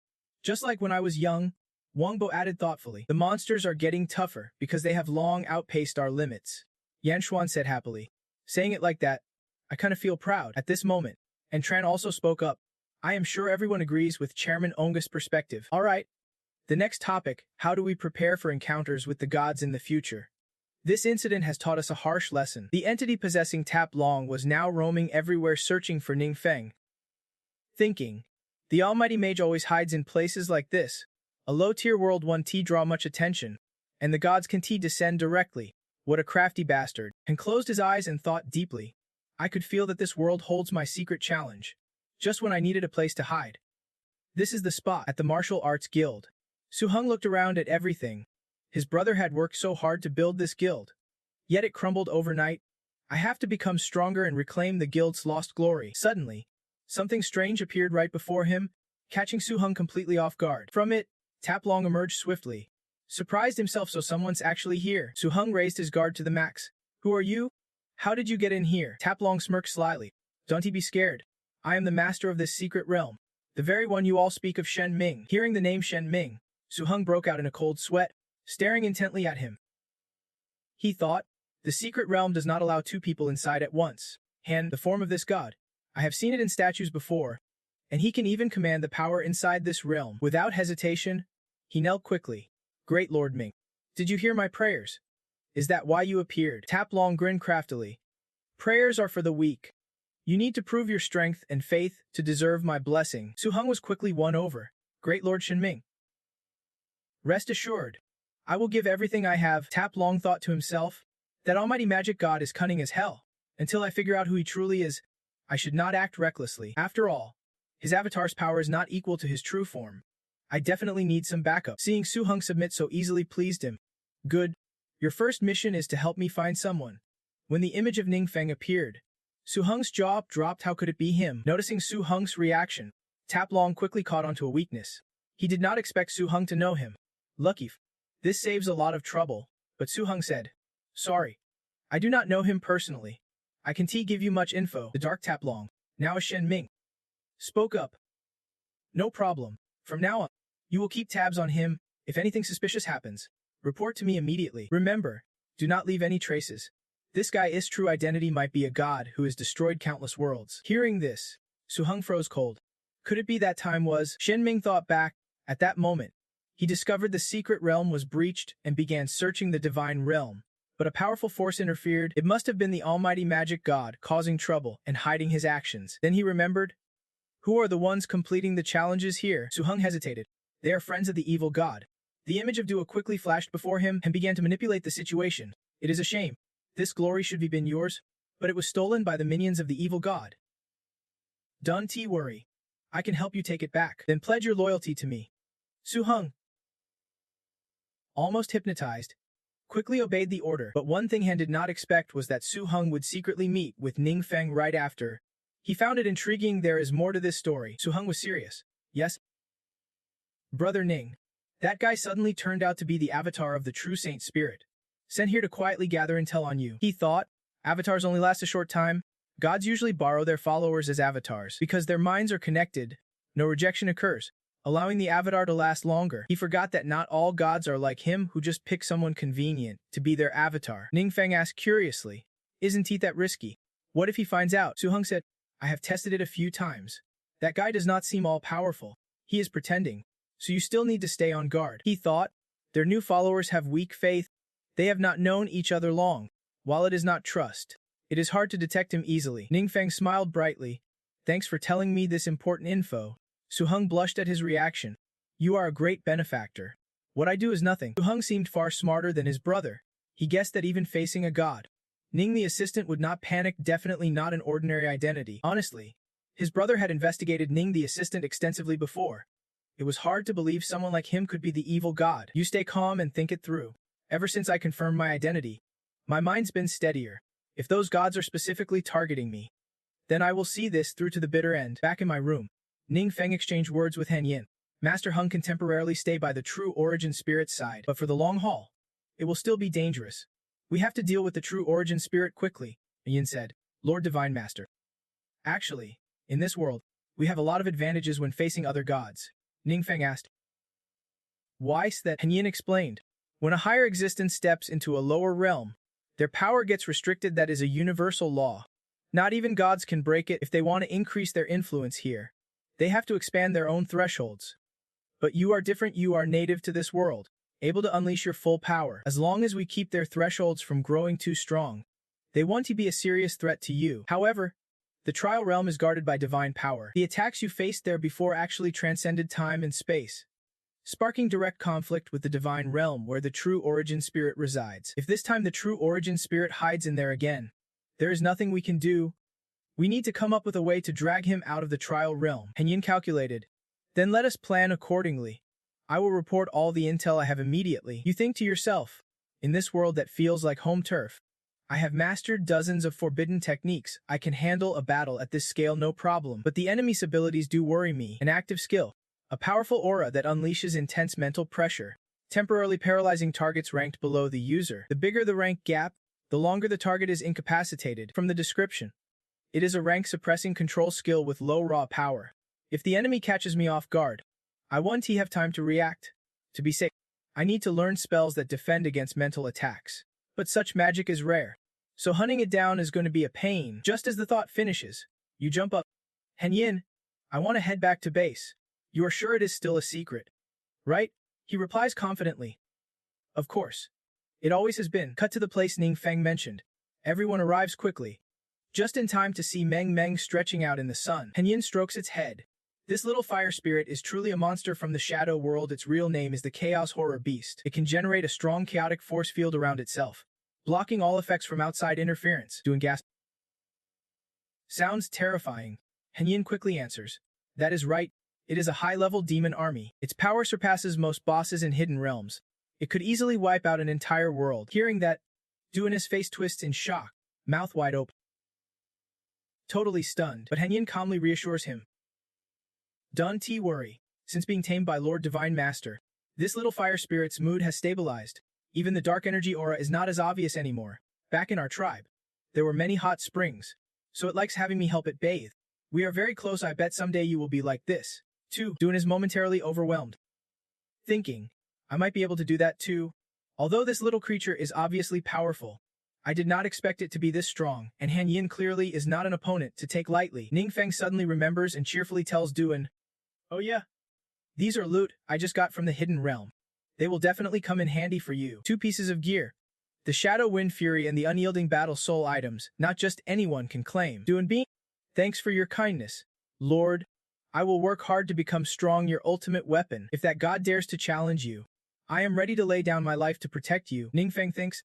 just like when I was young. Wangbo added thoughtfully. The monsters are getting tougher because they have long outpaced our limits. Yanxuan said happily. Saying it like that, I kind of feel proud at this moment. And Tran also spoke up. I am sure everyone agrees with Chairman Ong's perspective. All right. The next topic, how do we prepare for encounters with the gods in the future? This incident has taught us a harsh lesson. The entity possessing Tap Long was now roaming everywhere searching for Ningfeng. Thinking, the almighty mage always hides in places like this. A low-tier world 1T draw much attention, and the gods can T descend directly. What a crafty bastard. And closed his eyes and thought deeply. I could feel that this world holds my secret challenge. Just when I needed a place to hide. This is the spot at the Martial Arts Guild. Suhung looked around at everything. His brother had worked so hard to build this guild. Yet it crumbled overnight. I have to become stronger and reclaim the guild's lost glory. Suddenly, something strange appeared right before him, catching Suhung completely off guard. From it, Tap Long emerged swiftly. Surprised himself, so someone's actually here. Suhung raised his guard to the max. Who are you? How did you get in here? Tap Long smirked slyly. Don't be scared. I am the master of this secret realm. The very one you all speak of, Shen Ming. Hearing the name Shen Ming, Suhung broke out in a cold sweat, staring intently at him. He thought, The secret realm does not allow two people inside at once. The form of this god. I have seen it in statues before, and he can even command the power inside this realm. Without hesitation, he knelt quickly. Great Lord Ming, did you hear my prayers? Is that why you appeared? Tap Long grinned craftily. Prayers are for the weak. You need to prove your strength and faith to deserve my blessing. Su Heng was quickly won over. Great Lord Shen Ming, rest assured, I will give everything I have. Tap Long thought to himself. That almighty magic god is cunning as hell. Until I figure out who he truly is, I should not act recklessly. After all, his avatar's power is not equal to his true form. I definitely need some backup. Seeing Su Heng submit so easily pleased him. Good. Your first mission is to help me find someone. When the image of Ningfeng appeared, Su Heng's jaw dropped. How could it be him? Noticing Su Heng's reaction, Tap Long quickly caught onto a weakness. He did not expect Su Heng to know him. Lucky. This saves a lot of trouble, but Su Heng said, sorry. I do not know him personally. I can't give you much info. The dark Tap Long, now as Shen Ming, spoke up. No problem. From now on, you will keep tabs on him. If anything suspicious happens, report to me immediately. Remember, do not leave any traces. This guy's true identity might be a god who has destroyed countless worlds. Hearing this, Su Heng froze cold. Could it be that time was? Shen Ming thought back. At that moment, he discovered the secret realm was breached and began searching the divine realm. But a powerful force interfered. It must have been the almighty magic god causing trouble and hiding his actions. Then he remembered. Who are the ones completing the challenges here? Su Heng hesitated. They are friends of the evil god. The image of Dua quickly flashed before him and began to manipulate the situation. It is a shame. This glory should have been yours, but it was stolen by the minions of the evil god. Don't worry. I can help you take it back. Then pledge your loyalty to me. Su Heng, almost hypnotized, quickly obeyed the order. But one thing Han did not expect was that Su Heng would secretly meet with Ningfeng right after. He found it intriguing. There is more to this story. Su Heng was serious. Yes? Brother Ning. That guy suddenly turned out to be the avatar of the true saint spirit. Sent here to quietly gather intel on you. He thought, avatars only last a short time. Gods usually borrow their followers as avatars. Because their minds are connected, no rejection occurs, allowing the avatar to last longer. He forgot that not all gods are like him who just pick someone convenient to be their avatar. Ningfeng asked curiously, isn't he that risky? What if he finds out? Su Heng said, I have tested it a few times. That guy does not seem all-powerful. He is pretending. So you still need to stay on guard. He thought, their new followers have weak faith. They have not known each other long. While it is not trust, it is hard to detect him easily. Ningfeng smiled brightly. Thanks for telling me this important info. Su Heng blushed at his reaction. You are a great benefactor. What I do is nothing. Su Heng seemed far smarter than his brother. He guessed that even facing a god, Ning the assistant would not panic. Definitely not an ordinary identity. Honestly, his brother had investigated Ning the assistant extensively before. It was hard to believe someone like him could be the evil god. You stay calm and think it through. Ever since I confirmed my identity, my mind's been steadier. If those gods are specifically targeting me, then I will see this through to the bitter end. Back in my room, Ningfeng exchanged words with Han Yin. Master Heng can temporarily stay by the true origin spirit's side, but for the long haul, it will still be dangerous. We have to deal with the true origin spirit quickly, Yin said. Lord Divine Master. Actually, in this world, we have a lot of advantages when facing other gods. Ningfeng asked. Why's that? Han Yin explained. When a higher existence steps into a lower realm, their power gets restricted. That is a universal law. Not even gods can break it. If they want to increase their influence here, they have to expand their own thresholds. But you are different. You are native to this world, able to unleash your full power. As long as we keep their thresholds from growing too strong, they want to be a serious threat to you. However, the trial realm is guarded by divine power. The attacks you faced there before actually transcended time and space, sparking direct conflict with the divine realm where the true origin spirit resides. If this time the true origin spirit hides in there again, there is nothing we can do. We need to come up with a way to drag him out of the trial realm. Han Yin calculated. Then let us plan accordingly. I will report all the intel I have immediately. You think to yourself, in this world that feels like home turf, I have mastered dozens of forbidden techniques. I can handle a battle at this scale no problem. But the enemy's abilities do worry me. An active skill, a powerful aura that unleashes intense mental pressure, temporarily paralyzing targets ranked below the user. The bigger the rank gap, the longer the target is incapacitated. From the description, it is a rank-suppressing control skill with low raw power. If the enemy catches me off guard, I want to have time to react. To be safe, I need to learn spells that defend against mental attacks. But such magic is rare. So hunting it down is going to be a pain. Just as the thought finishes, you jump up. Henyin, I want to head back to base. You are sure it is still a secret, right? He replies confidently. Of course. It always has been. Cut to the place Ning Feng mentioned. Everyone arrives quickly. Just in time to see Meng Meng stretching out in the sun. Henyin strokes its head. This little fire spirit is truly a monster from the shadow world. Its real name is the Chaos Horror Beast. It can generate a strong chaotic force field around itself, blocking all effects from outside interference. Doing gas. Sounds terrifying. Henyin quickly answers. That is right. It is a high-level demon army. Its power surpasses most bosses in hidden realms. It could easily wipe out an entire world. Hearing that, Duan's face twists in shock, mouth wide open. Totally stunned, but Henyin calmly reassures him. Don't worry. Since being tamed by Lord Divine Master, this little fire spirit's mood has stabilized. Even the dark energy aura is not as obvious anymore. Back in our tribe, there were many hot springs, so it likes having me help it bathe. We are very close. I bet someday you will be like this, too. Duan is momentarily overwhelmed, thinking, I might be able to do that too. Although this little creature is obviously powerful, I did not expect it to be this strong, and Henyin clearly is not an opponent to take lightly. Ning Feng suddenly remembers and cheerfully tells Duan, oh yeah, these are loot I just got from the hidden realm. They will definitely come in handy for you. 2 pieces of gear. The Shadow Wind Fury and the Unyielding Battle Soul items, not just anyone can claim. Duan Bean, thanks for your kindness, Lord. I will work hard to become strong, your ultimate weapon. If that god dares to challenge you, I am ready to lay down my life to protect you. Ning Feng thinks.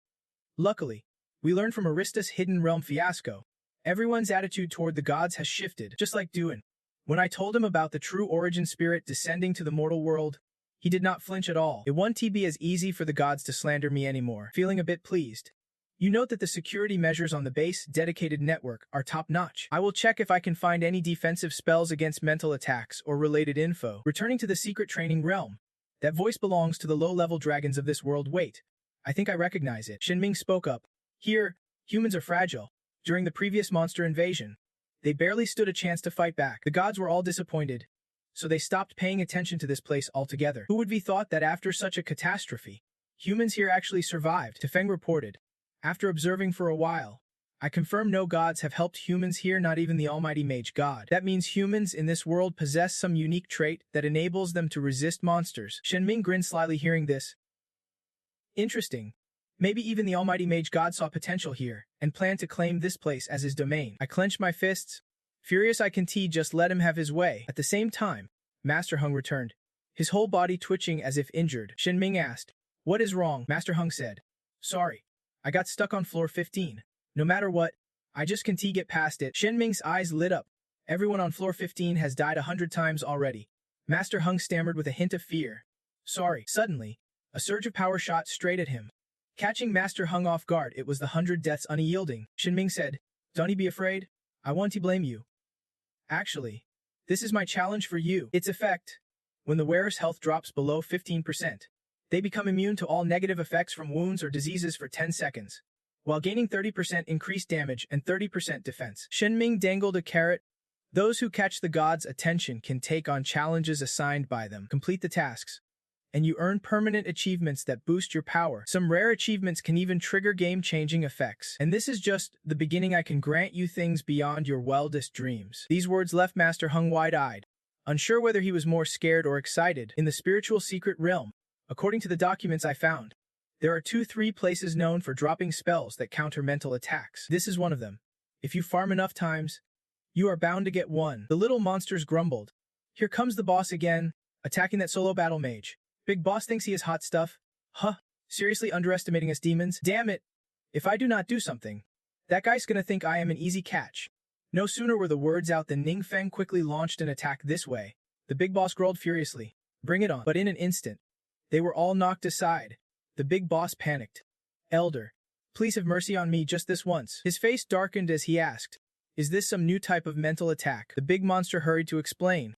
Luckily, we learned from Arista's hidden realm fiasco. Everyone's attitude toward the gods has shifted, just like Duan. When I told him about the true origin spirit descending to the mortal world, he did not flinch at all. It won't be as easy for the gods to slander me anymore. Feeling a bit pleased. You note that the security measures on the base dedicated network are top-notch. I will check if I can find any defensive spells against mental attacks or related info. Returning to the secret training realm. That voice belongs to the low-level dragons of this world. Wait, I think I recognize it. Shinming spoke up. Here, humans are fragile. During the previous monster invasion, they barely stood a chance to fight back. The gods were all disappointed, so they stopped paying attention to this place altogether. Who would be thought that after such a catastrophe, humans here actually survived? Tefeng reported. After observing for a while, I confirm no gods have helped humans here, not even the almighty mage god. That means humans in this world possess some unique trait that enables them to resist monsters. Shenming grinned slyly hearing this. Interesting. Maybe even the almighty mage god saw potential here and planned to claim this place as his domain. I clenched my fists. Furious I can just let him have his way. At the same time, Master Hung returned, his whole body twitching as if injured. Shenming asked, what is wrong? Master Hung said, sorry, I got stuck on floor 15. No matter what, I just can't get past it. Shenming's eyes lit up. Everyone on floor 15 has died 100 times already. Master Hung stammered with a hint of fear. Sorry. Suddenly, a surge of power shot straight at him. Catching Master Hung off guard, it was the 100 deaths unyielding. Shinming said, don't be afraid. I won't blame you. Actually, this is my challenge for you. Its effect. When the wearer's health drops below 15%, they become immune to all negative effects from wounds or diseases for 10 seconds, while gaining 30% increased damage and 30% defense. Shenming dangled a carrot. Those who catch the gods' attention can take on challenges assigned by them, complete the tasks, and you earn permanent achievements that boost your power. Some rare achievements can even trigger game-changing effects. And this is just the beginning. I can grant you things beyond your wildest dreams. These words left Master Hung wide-eyed, unsure whether he was more scared or excited. In the spiritual secret realm, according to the documents I found, there are 2-3 places known for dropping spells that counter mental attacks. This is one of them. If you farm enough times, you are bound to get one. The little monsters grumbled. Here comes the boss again, attacking that solo battle mage. Big boss thinks he is hot stuff. Huh, seriously underestimating us demons? Damn it. If I do not do something, that guy's gonna think I am an easy catch. No sooner were the words out than Ning Feng quickly launched an attack this way. The big boss growled furiously. Bring it on. But in an instant, they were all knocked aside. The big boss panicked. Elder, please have mercy on me just this once. His face darkened as he asked, is this some new type of mental attack? The big monster hurried to explain.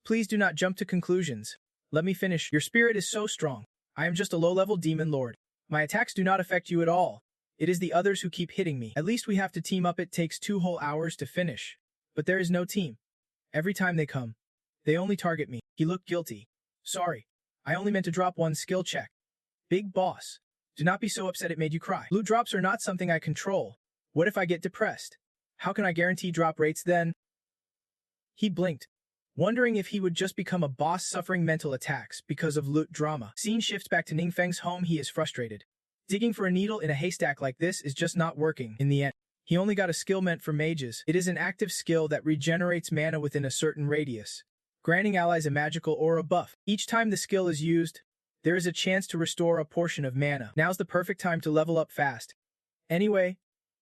Please do not jump to conclusions. Let me finish. Your spirit is so strong. I am just a low-level demon lord. My attacks do not affect you at all. It is the others who keep hitting me. At least we have to team up. It takes 2 whole hours to finish. But there is no team. Every time they come, they only target me. He looked guilty. Sorry. I only meant to drop one skill check. Big boss, Do not be so upset it made you cry. Blue drops are not something I control. What if I get depressed? How can I guarantee drop rates then? He blinked, wondering if he would just become a boss suffering mental attacks because of loot drama. Scene shifts back to Ningfeng's home. He is frustrated. Digging for a needle in a haystack like this is just not working in the end. He only got a skill meant for mages. It is an active skill that regenerates mana within a certain radius, granting allies a magical aura buff. Each time the skill is used, there is a chance to restore a portion of mana. Now's the perfect time to level up fast. Anyway,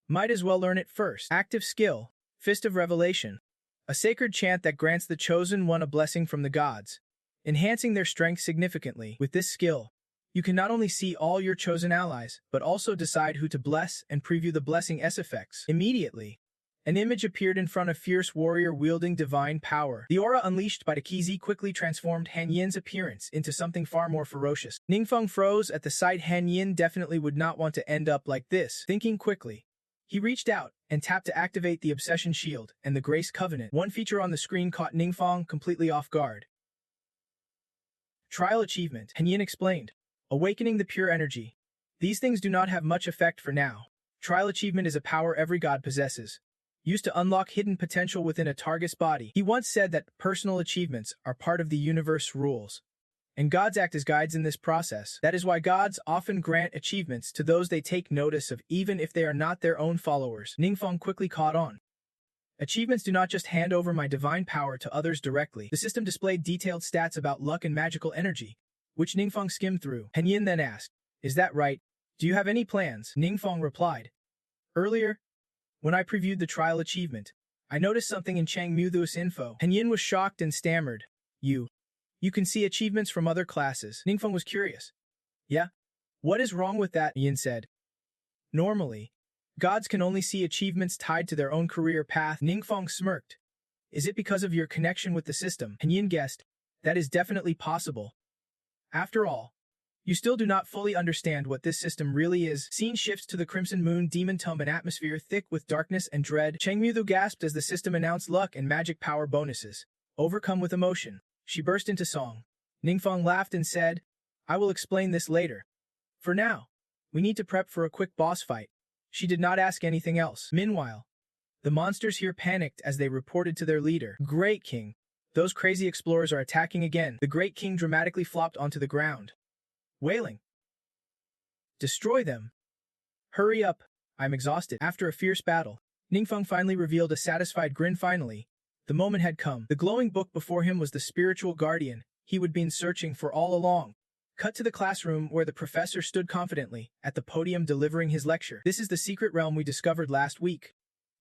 might as well learn it first. Active skill, Fist of Revelation. A sacred chant that grants the chosen one a blessing from the gods, enhancing their strength significantly. With this skill, you can not only see all your chosen allies, but also decide who to bless and preview the blessing S effects. Immediately, an image appeared in front of fierce warrior wielding divine power. The aura unleashed by the Kizi quickly transformed Han Yin's appearance into something far more ferocious. Ningfeng froze at the sight. Han Yin definitely would not want to end up like this. Thinking quickly, he reached out and tapped to activate the Obsession Shield and the Grace Covenant. One feature on the screen caught Ningfeng completely off guard. Trial achievement, Han Yin explained. Awakening the pure energy. These things do not have much effect for now. Trial achievement is a power every god possesses, used to unlock hidden potential within a target's body. He once said that personal achievements are part of the universe rules, and gods act as guides in this process. That is why gods often grant achievements to those they take notice of, even if they are not their own followers. Ningfeng quickly caught on. Achievements do not just hand over my divine power to others directly. The system displayed detailed stats about luck and magical energy, which Ningfeng skimmed through. Han Yin then asked, "Is that right? Do you have any plans?" Ningfeng replied, "Earlier, when I previewed the trial achievement, I noticed something in Chang Muthu's info." Han Yin was shocked and stammered, You can see achievements from other classes." Ningfeng was curious. "Yeah? What is wrong with that?" Yin said. "Normally, gods can only see achievements tied to their own career path." Ningfeng smirked. "Is it because of your connection with the system?" Han Yin guessed. "That is definitely possible. After all, you still do not fully understand what this system really is." Scene shifts to the Crimson Moon Demon Tomb, an atmosphere thick with darkness and dread. Chang Muthu gasped as the system announced luck and magic power bonuses. Overcome with emotion, she burst into song. Ningfeng laughed and said, "I will explain this later. For now, we need to prep for a quick boss fight." She did not ask anything else. Meanwhile, the monsters here panicked as they reported to their leader. "Great King, those crazy explorers are attacking again." The Great King dramatically flopped onto the ground, wailing, "Destroy them! Hurry up, I'm exhausted." After a fierce battle, Ningfeng finally revealed a satisfied grin. Finally, the moment had come. The glowing book before him was the spiritual guardian he would been searching for all along. Cut to the classroom where the professor stood confidently at the podium delivering his lecture. "This is the secret realm we discovered last week,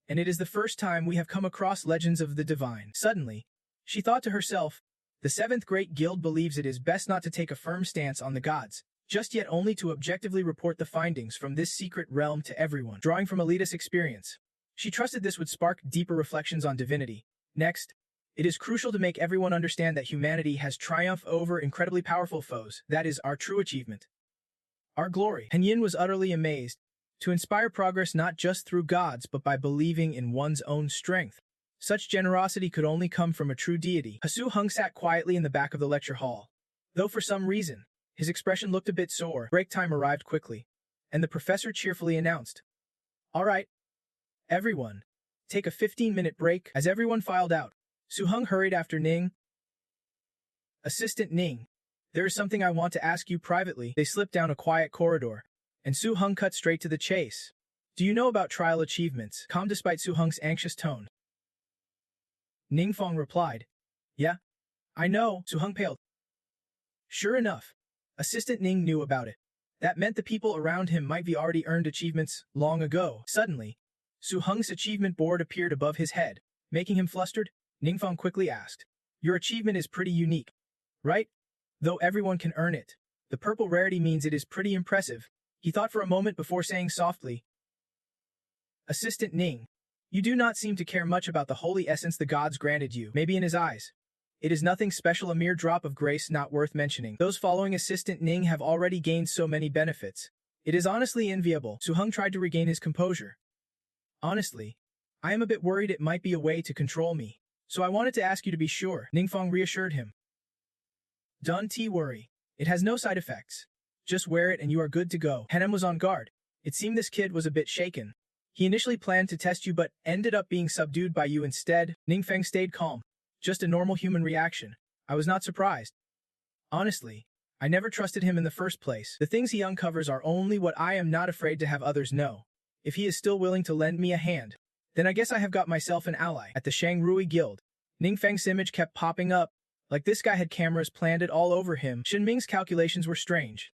and it is the first time we have come across legends of the divine." Suddenly, she thought to herself, the Seventh Great Guild believes it is best not to take a firm stance on the gods, just yet only to objectively report the findings from this secret realm to everyone. Drawing from elitist experience, she trusted this would spark deeper reflections on divinity. Next, it is crucial to make everyone understand that humanity has triumphed over incredibly powerful foes. That is our true achievement, our glory. Han Yin was utterly amazed. To inspire progress not just through gods but by believing in one's own strength. Such generosity could only come from a true deity. Hasu Hung sat quietly in the back of the lecture hall, though for some reason, his expression looked a bit sore. Break time arrived quickly, and the professor cheerfully announced, "All right, everyone, take a 15-minute break." As everyone filed out, Su Hung hurried after Ning. "Assistant Ning, there is something I want to ask you privately." They slipped down a quiet corridor, and Su Hung cut straight to the chase. "Do you know about trial achievements?" Calm despite Su Hung's anxious tone, Ningfeng replied, "Yeah, I know." Su Hung paled. Sure enough, Assistant Ning knew about it. That meant the people around him might be already earned achievements long ago. Suddenly, Su Hung's achievement board appeared above his head, making him flustered. Ningfeng quickly asked, "Your achievement is pretty unique, right? Though everyone can earn it. The purple rarity means it is pretty impressive." He thought for a moment before saying softly, "Assistant Ning, you do not seem to care much about the holy essence the gods granted you." Maybe in his eyes, it is nothing special, a mere drop of grace not worth mentioning. Those following Assistant Ning have already gained so many benefits. It is honestly enviable. Su Hung tried to regain his composure. "Honestly, I am a bit worried it might be a way to control me, so I wanted to ask you to be sure." Ningfeng reassured him. "Don't worry. It has no side effects. Just wear it and you are good to go. Hanem was on guard. It seemed this kid was a bit shaken. He initially planned to test you but ended up being subdued by you instead. Ningfeng stayed calm. Just a normal human reaction. I was not surprised. Honestly, I never trusted him in the first place. The things he uncovers are only what I am not afraid to have others know. If he is still willing to lend me a hand, then I guess I have got myself an ally. At the Shangrui Guild, Ningfeng's image kept popping up, like this guy had cameras planted all over him. Shenming's calculations were strange.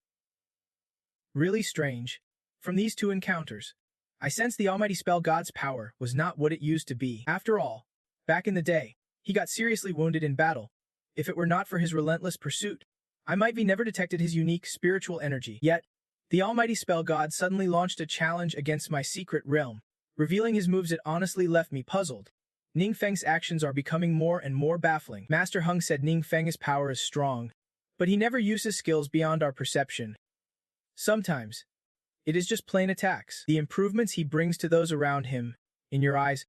Really strange. From these two encounters, I sensed the almighty spell god's power was not what it used to be. After all, back in the day, he got seriously wounded in battle. If it were not for his relentless pursuit, I might be never detected his unique spiritual energy. Yet, the almighty spell god suddenly launched a challenge against my secret realm. Revealing his moves, it honestly left me puzzled. Ningfeng's actions are becoming more and more baffling. Master Hung said Ningfeng's power is strong, but he never uses skills beyond our perception. Sometimes, it is just plain attacks. The improvements he brings to those around him, in your eyes,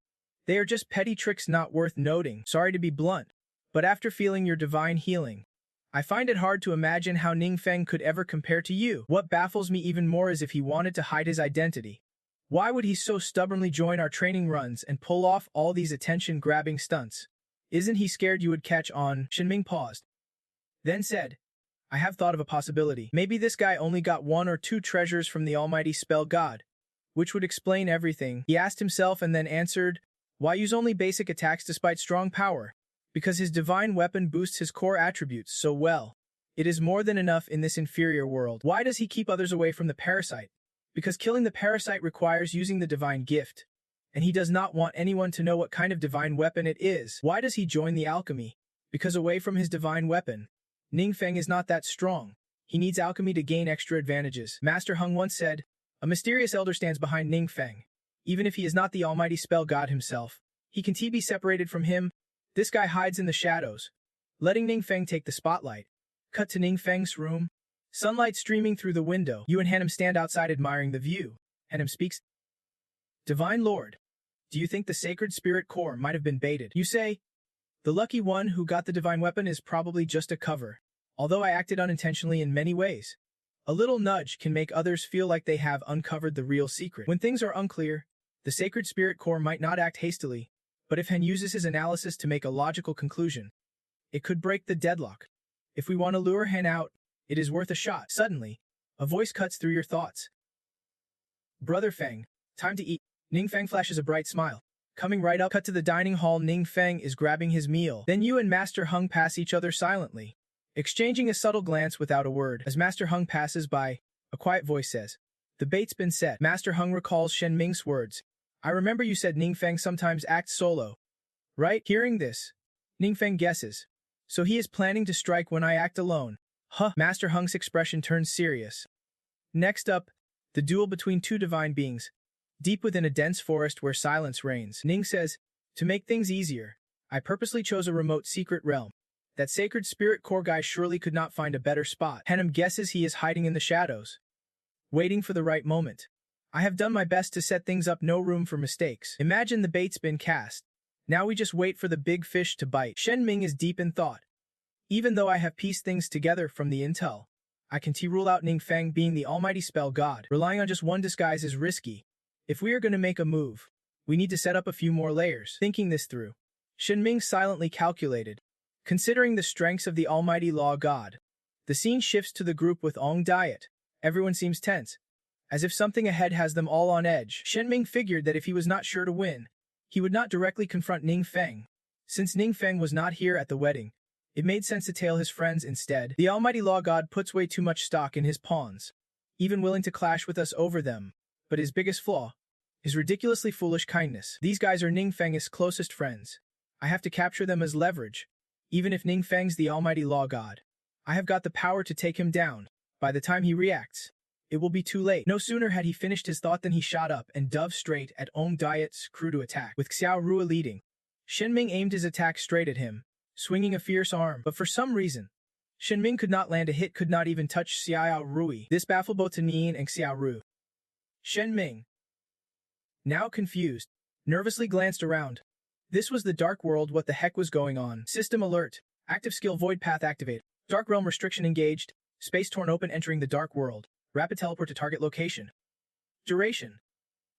they are just petty tricks not worth noting. Sorry to be blunt, but after feeling your divine healing, I find it hard to imagine how Ningfeng could ever compare to you. What baffles me even more is if he wanted to hide his identity. Why would he so stubbornly join our training runs and pull off all these attention-grabbing stunts? Isn't he scared you would catch on? Shenming paused, then said, I have thought of a possibility. Maybe this guy only got 1 or 2 treasures from the almighty spell god, which would explain everything. He asked himself and then answered, why use only basic attacks despite strong power? Because his divine weapon boosts his core attributes so well. It is more than enough in this inferior world. Why does he keep others away from the parasite? Because killing the parasite requires using the divine gift, and he does not want anyone to know what kind of divine weapon it is. Why does he join the alchemy? Because away from his divine weapon, Ningfeng is not that strong. He needs alchemy to gain extra advantages. Master Hung once said, a mysterious elder stands behind Ningfeng. Even if he is not the almighty spell god himself, he can be separated from him. This guy hides in the shadows, letting Ningfeng take the spotlight. Cut to Ningfeng's room. Sunlight streaming through the window. You and Hanem stand outside admiring the view. Hanem speaks. Divine Lord, do you think the sacred spirit core might have been baited? You say, the lucky one who got the divine weapon is probably just a cover, although I acted unintentionally in many ways. A little nudge can make others feel like they have uncovered the real secret. When things are unclear, the sacred spirit core might not act hastily, but if Hen uses his analysis to make a logical conclusion, it could break the deadlock. If we want to lure Hen out, it is worth a shot. Suddenly, a voice cuts through your thoughts. Brother Feng, time to eat. Ningfeng flashes a bright smile. Coming right up, cut to the dining hall. Ningfeng is grabbing his meal. Then you and Master Hung pass each other silently, exchanging a subtle glance without a word. As Master Hung passes by, a quiet voice says, the bait's been set. Master Hung recalls Shen Ming's words. I remember you said Ningfeng sometimes acts solo, right? Hearing this, Ningfeng guesses. So he is planning to strike when I act alone. Huh. Master Hung's expression turns serious. Next up, the duel between two divine beings. Deep within a dense forest where silence reigns, Ning says, to make things easier, I purposely chose a remote secret realm. That sacred spirit core guy surely could not find a better spot. Hanem guesses he is hiding in the shadows, waiting for the right moment. I have done my best to set things up, no room for mistakes. Imagine the bait's been cast. Now we just wait for the big fish to bite. Shen Ming is deep in thought. Even though I have pieced things together from the intel, I can rule out Ningfeng being the almighty spell god. Relying on just one disguise is risky. If we are going to make a move, we need to set up a few more layers. Thinking this through, Shen Ming silently calculated. Considering the strengths of the almighty law god, the scene shifts to the group with Ong Diet. Everyone seems tense, as if something ahead has them all on edge. Shen Ming figured that if he was not sure to win, he would not directly confront Ningfeng. Since Ningfeng was not here at the wedding, it made sense to tail his friends instead. The almighty law god puts way too much stock in his pawns, even willing to clash with us over them. But his biggest flaw is ridiculously foolish kindness. These guys are Ningfeng's closest friends. I have to capture them as leverage. Even if Ningfeng's the almighty law god, I have got the power to take him down. By the time he reacts, it will be too late. No sooner had he finished his thought than he shot up and dove straight at Ong Diet's crew to attack. With Xiao Rua leading, Shen Ming aimed his attack straight at him, swinging a fierce arm. But for some reason, Shen Ming could not land a hit, could not even touch Xiao Rui. This baffled both Tanin and Xiao Ru. Shen Ming, now confused, nervously glanced around. This was the dark world. What the heck was going on? System alert. Active skill void path activate. Dark realm restriction engaged. Space torn open entering the dark world. Rapid teleport to target location. Duration.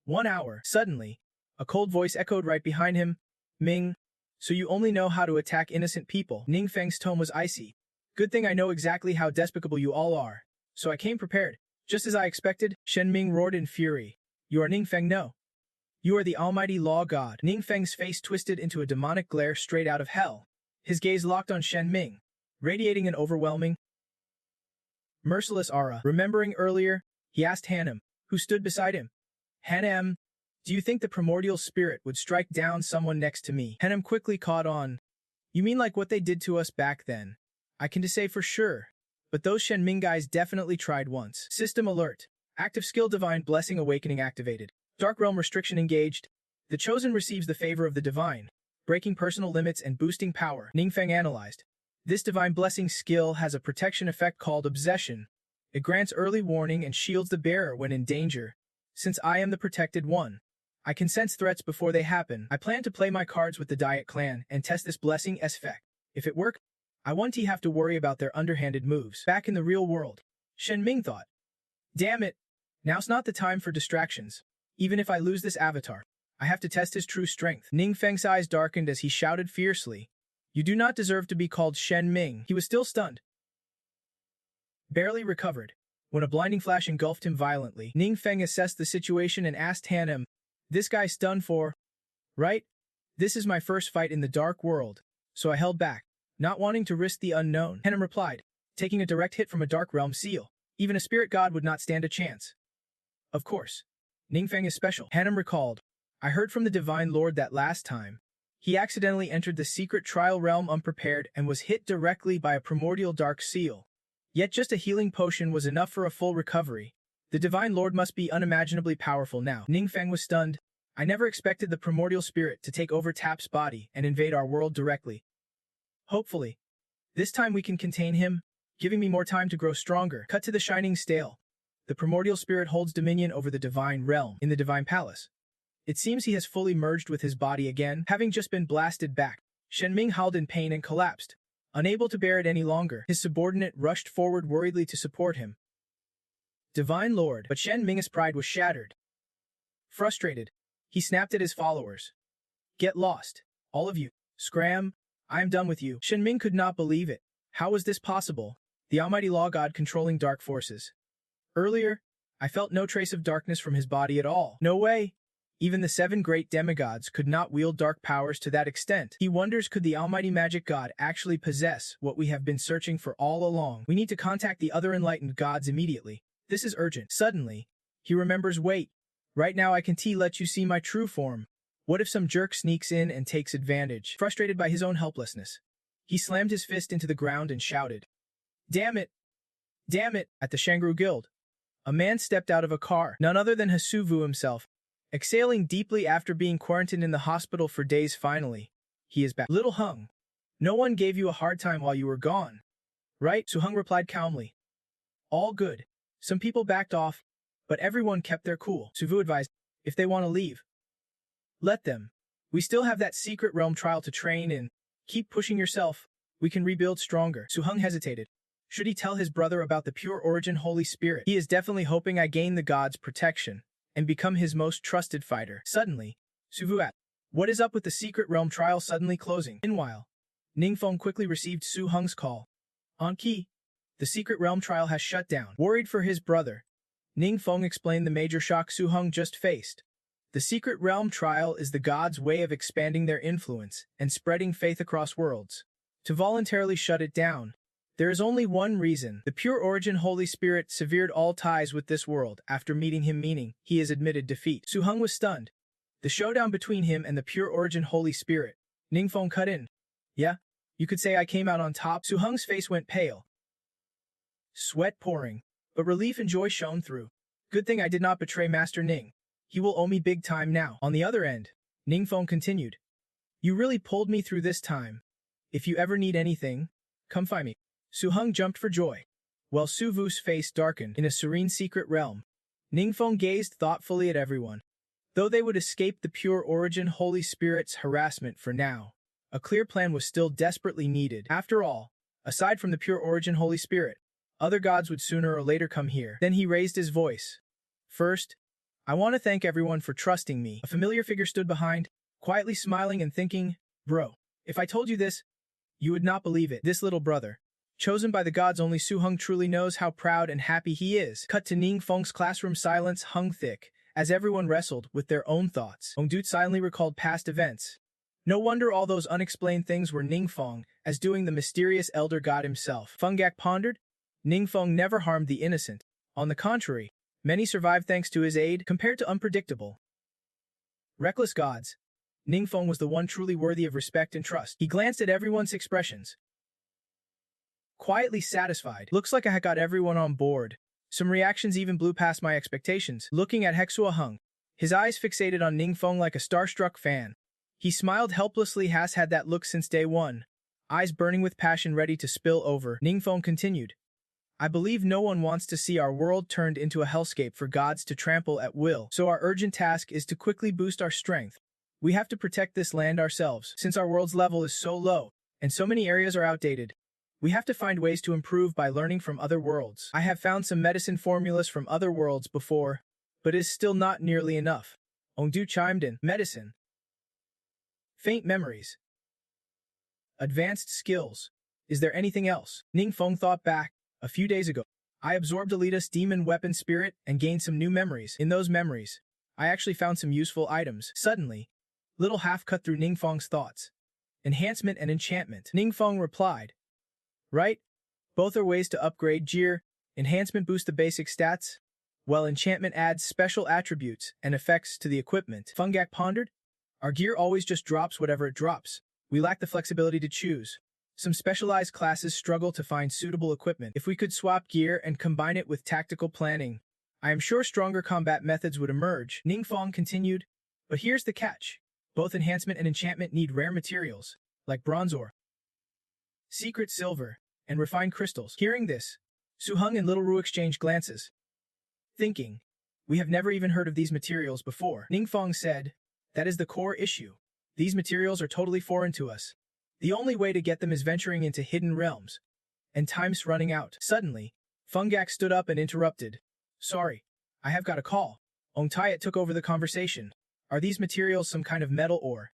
1 hour. Suddenly, a cold voice echoed right behind him. Ming. So you only know how to attack innocent people. Ning Feng's tone was icy. Good thing I know exactly how despicable you all are. So I came prepared. Just as I expected, Shen Ming roared in fury. You are Ning Feng, no. You are the almighty law god. Ning Feng's face twisted into a demonic glare straight out of hell. His gaze locked on Shen Ming, radiating an overwhelming, merciless aura. Remembering earlier, he asked Hanem, who stood beside him. Hanem, do you think the primordial spirit would strike down someone next to me? Hanem quickly caught on. You mean like what they did to us back then? I can say for sure. But those Shen Ming guys definitely tried once. System alert. Active skill Divine Blessing Awakening activated. Dark Realm restriction engaged. The Chosen receives the favor of the Divine, breaking personal limits and boosting power. Ning Feng analyzed. This Divine Blessing skill has a protection effect called Obsession. It grants early warning and shields the bearer when in danger. Since I am the protected one, I can sense threats before they happen. I plan to play my cards with the Diet clan and test this blessing's effect. If it works, I won't have to worry about their underhanded moves. Back in the real world, Shen Ming thought. Damn it, now's not the time for distractions. Even if I lose this avatar, I have to test his true strength. Ning Feng's eyes darkened as he shouted fiercely. You do not deserve to be called Shen Ming. He was still stunned. Barely recovered. When a blinding flash engulfed him violently, Ning Feng assessed the situation and asked Hanem, this guy stunned for, right? This is my first fight in the dark world, so I held back, not wanting to risk the unknown. Hanem replied, taking a direct hit from a dark realm seal. Even a spirit god would not stand a chance. Of course. Ning Feng is special. Hanem recalled, I heard from the Divine Lord that last time, he accidentally entered the secret trial realm unprepared and was hit directly by a primordial dark seal. Yet just a healing potion was enough for a full recovery. The Divine Lord must be unimaginably powerful now. Ning Feng was stunned. I never expected the primordial spirit to take over Tap's body and invade our world directly. Hopefully, this time we can contain him, giving me more time to grow stronger. Cut to the Shining Stale. The primordial spirit holds dominion over the Divine Realm in the Divine Palace. It seems he has fully merged with his body again, having just been blasted back. Shen Ming howled in pain and collapsed. Unable to bear it any longer, his subordinate rushed forward worriedly to support him. Divine Lord, but Shen Ming's pride was shattered. Frustrated, he snapped at his followers. Get lost, all of you. Scram, I am done with you. Shen Ming could not believe it. How was this possible? The almighty law god controlling dark forces. Earlier, I felt no trace of darkness from his body at all. No way. Even the 7 great demigods could not wield dark powers to that extent. He wonders, could the almighty magic god actually possess what we have been searching for all along? We need to contact the other enlightened gods immediately. This is urgent. Suddenly, he remembers, wait. Right now I can let you see my true form. What if some jerk sneaks in and takes advantage? Frustrated by his own helplessness, he slammed his fist into the ground and shouted, Damn it! Damn it! At the Shangru Guild, a man stepped out of a car, none other than Hasuvu himself. Exhaling deeply after being quarantined in the hospital for days finally, he is back. Little Hung, no one gave you a hard time while you were gone, right? Su Hung replied calmly. All good. Some people backed off, but everyone kept their cool. Suvu advised, if they want to leave, let them. We still have that secret realm trial to train in. Keep pushing yourself. We can rebuild stronger. Su Hung hesitated. Should he tell his brother about the pure origin Holy Spirit? He is definitely hoping I gain the god's protection and become his most trusted fighter. Suddenly, Suvu asked, what is up with the secret realm trial suddenly closing? Meanwhile, Ning Feng quickly received Su Hung's call. Anki, the secret realm trial has shut down. Worried for his brother, Ning Feng explained the major shock Su Hung just faced. The secret realm trial is the gods' way of expanding their influence and spreading faith across worlds. To voluntarily shut it down, there is only one reason. The pure origin Holy Spirit severed all ties with this world after meeting him, meaning he has admitted defeat. Su Hung was stunned. The showdown between him and the pure origin Holy Spirit. Ning Feng cut in. Yeah, you could say I came out on top. Su Hung's face went pale, sweat pouring, but relief and joy shone through. Good thing I did not betray Master Ning. He will owe me big time now. On the other end, Ning Feng continued. You really pulled me through this time. If you ever need anything, come find me. Su Hung jumped for joy, while Su Vu's face darkened in a serene secret realm. Ning Feng gazed thoughtfully at everyone. Though they would escape the pure origin Holy Spirit's harassment for now, a clear plan was still desperately needed. After all, aside from the pure origin Holy Spirit, Other gods would sooner or later come here. Then he raised his voice. First, I want to thank everyone for trusting me. A familiar figure stood behind, quietly smiling and thinking, bro, if I told you this, you would not believe it. This little brother, chosen by the gods, only Su-hung truly knows how proud and happy he is. Cut to Ning Feng's classroom. Silence hung thick, as everyone wrestled with their own thoughts. Ongdu silently recalled past events. No wonder all those unexplained things were Ning Feng, as doing the mysterious elder god himself. Feng Gak pondered. Ning Feng never harmed the innocent. On the contrary, many survived thanks to his aid. Compared to unpredictable, reckless gods, Ning Feng was the one truly worthy of respect and trust. He glanced at everyone's expressions, quietly satisfied. Looks like I had got everyone on board. Some reactions even blew past my expectations. Looking at Hexua Hung, his eyes fixated on Ning Feng like a starstruck fan. He smiled helplessly. Has had that look since day one, eyes burning with passion ready to spill over. Ning Feng continued. I believe no one wants to see our world turned into a hellscape for gods to trample at will. So our urgent task is to quickly boost our strength. We have to protect this land ourselves. Since our world's level is so low, and so many areas are outdated, we have to find ways to improve by learning from other worlds. I have found some medicine formulas from other worlds before, but it is still not nearly enough. Ongdu chimed in. Medicine. Faint memories. Advanced skills. Is there anything else? Ning Feng thought back. A few days ago, I absorbed Alita's demon weapon spirit and gained some new memories. In those memories, I actually found some useful items. Suddenly, little half cut through Ning Feng's thoughts. Enhancement and enchantment. Ning Feng replied. Right? Both are ways to upgrade gear. Enhancement boosts the basic stats, while enchantment adds special attributes and effects to the equipment. Feng Gak pondered. Our gear always just drops whatever it drops. We lack the flexibility to choose. Some specialized classes struggle to find suitable equipment. If we could swap gear and combine it with tactical planning, I am sure stronger combat methods would emerge. Ning Feng continued. But here's the catch. Both enhancement and enchantment need rare materials, like bronze ore, secret silver, and refined crystals. Hearing this, Su-hung and Little Ru exchanged glances, thinking, we have never even heard of these materials before. Ning Feng said, that is the core issue. These materials are totally foreign to us. The only way to get them is venturing into hidden realms. And time's running out. Suddenly, Feng Gak stood up and interrupted. Sorry, I have got a call. Ong Tayat took over the conversation. Are these materials some kind of metal ore?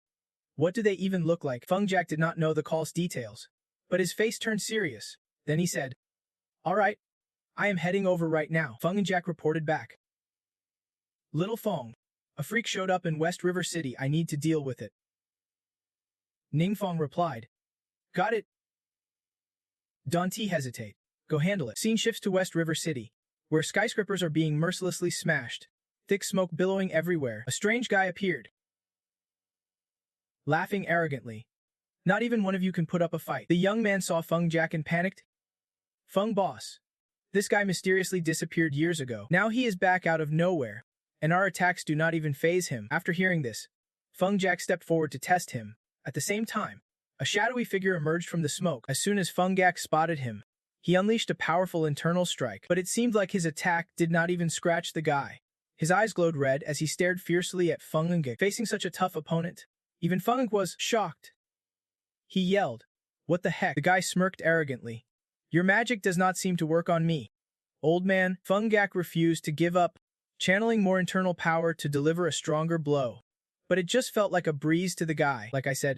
What do they even look like? Feng Gak did not know the call's details, but his face turned serious. Then he said, all right, I am heading over right now. Feng Gak reported back. Little Feng, a freak showed up in West River City. I need to deal with it. Ning Feng replied. Got it. Don't hesitate. Go handle it. Scene shifts to West River City, where skyscrapers are being mercilessly smashed. Thick smoke billowing everywhere. A strange guy appeared, laughing arrogantly. Not even one of you can put up a fight. The young man saw Feng Gak and panicked. Feng boss. This guy mysteriously disappeared years ago. Now he is back out of nowhere, and our attacks do not even faze him. After hearing this, Feng Gak stepped forward to test him. At the same time, a shadowy figure emerged from the smoke. As soon as Feng Gak spotted him, he unleashed a powerful internal strike, but it seemed like his attack did not even scratch the guy. His eyes glowed red as he stared fiercely at Feng Gak. Facing such a tough opponent, even Feng Gak was shocked. He yelled, what the heck? The guy smirked arrogantly. Your magic does not seem to work on me. Old man, Feng Gak refused to give up, channeling more internal power to deliver a stronger blow. But it just felt like a breeze to the guy. Like I said,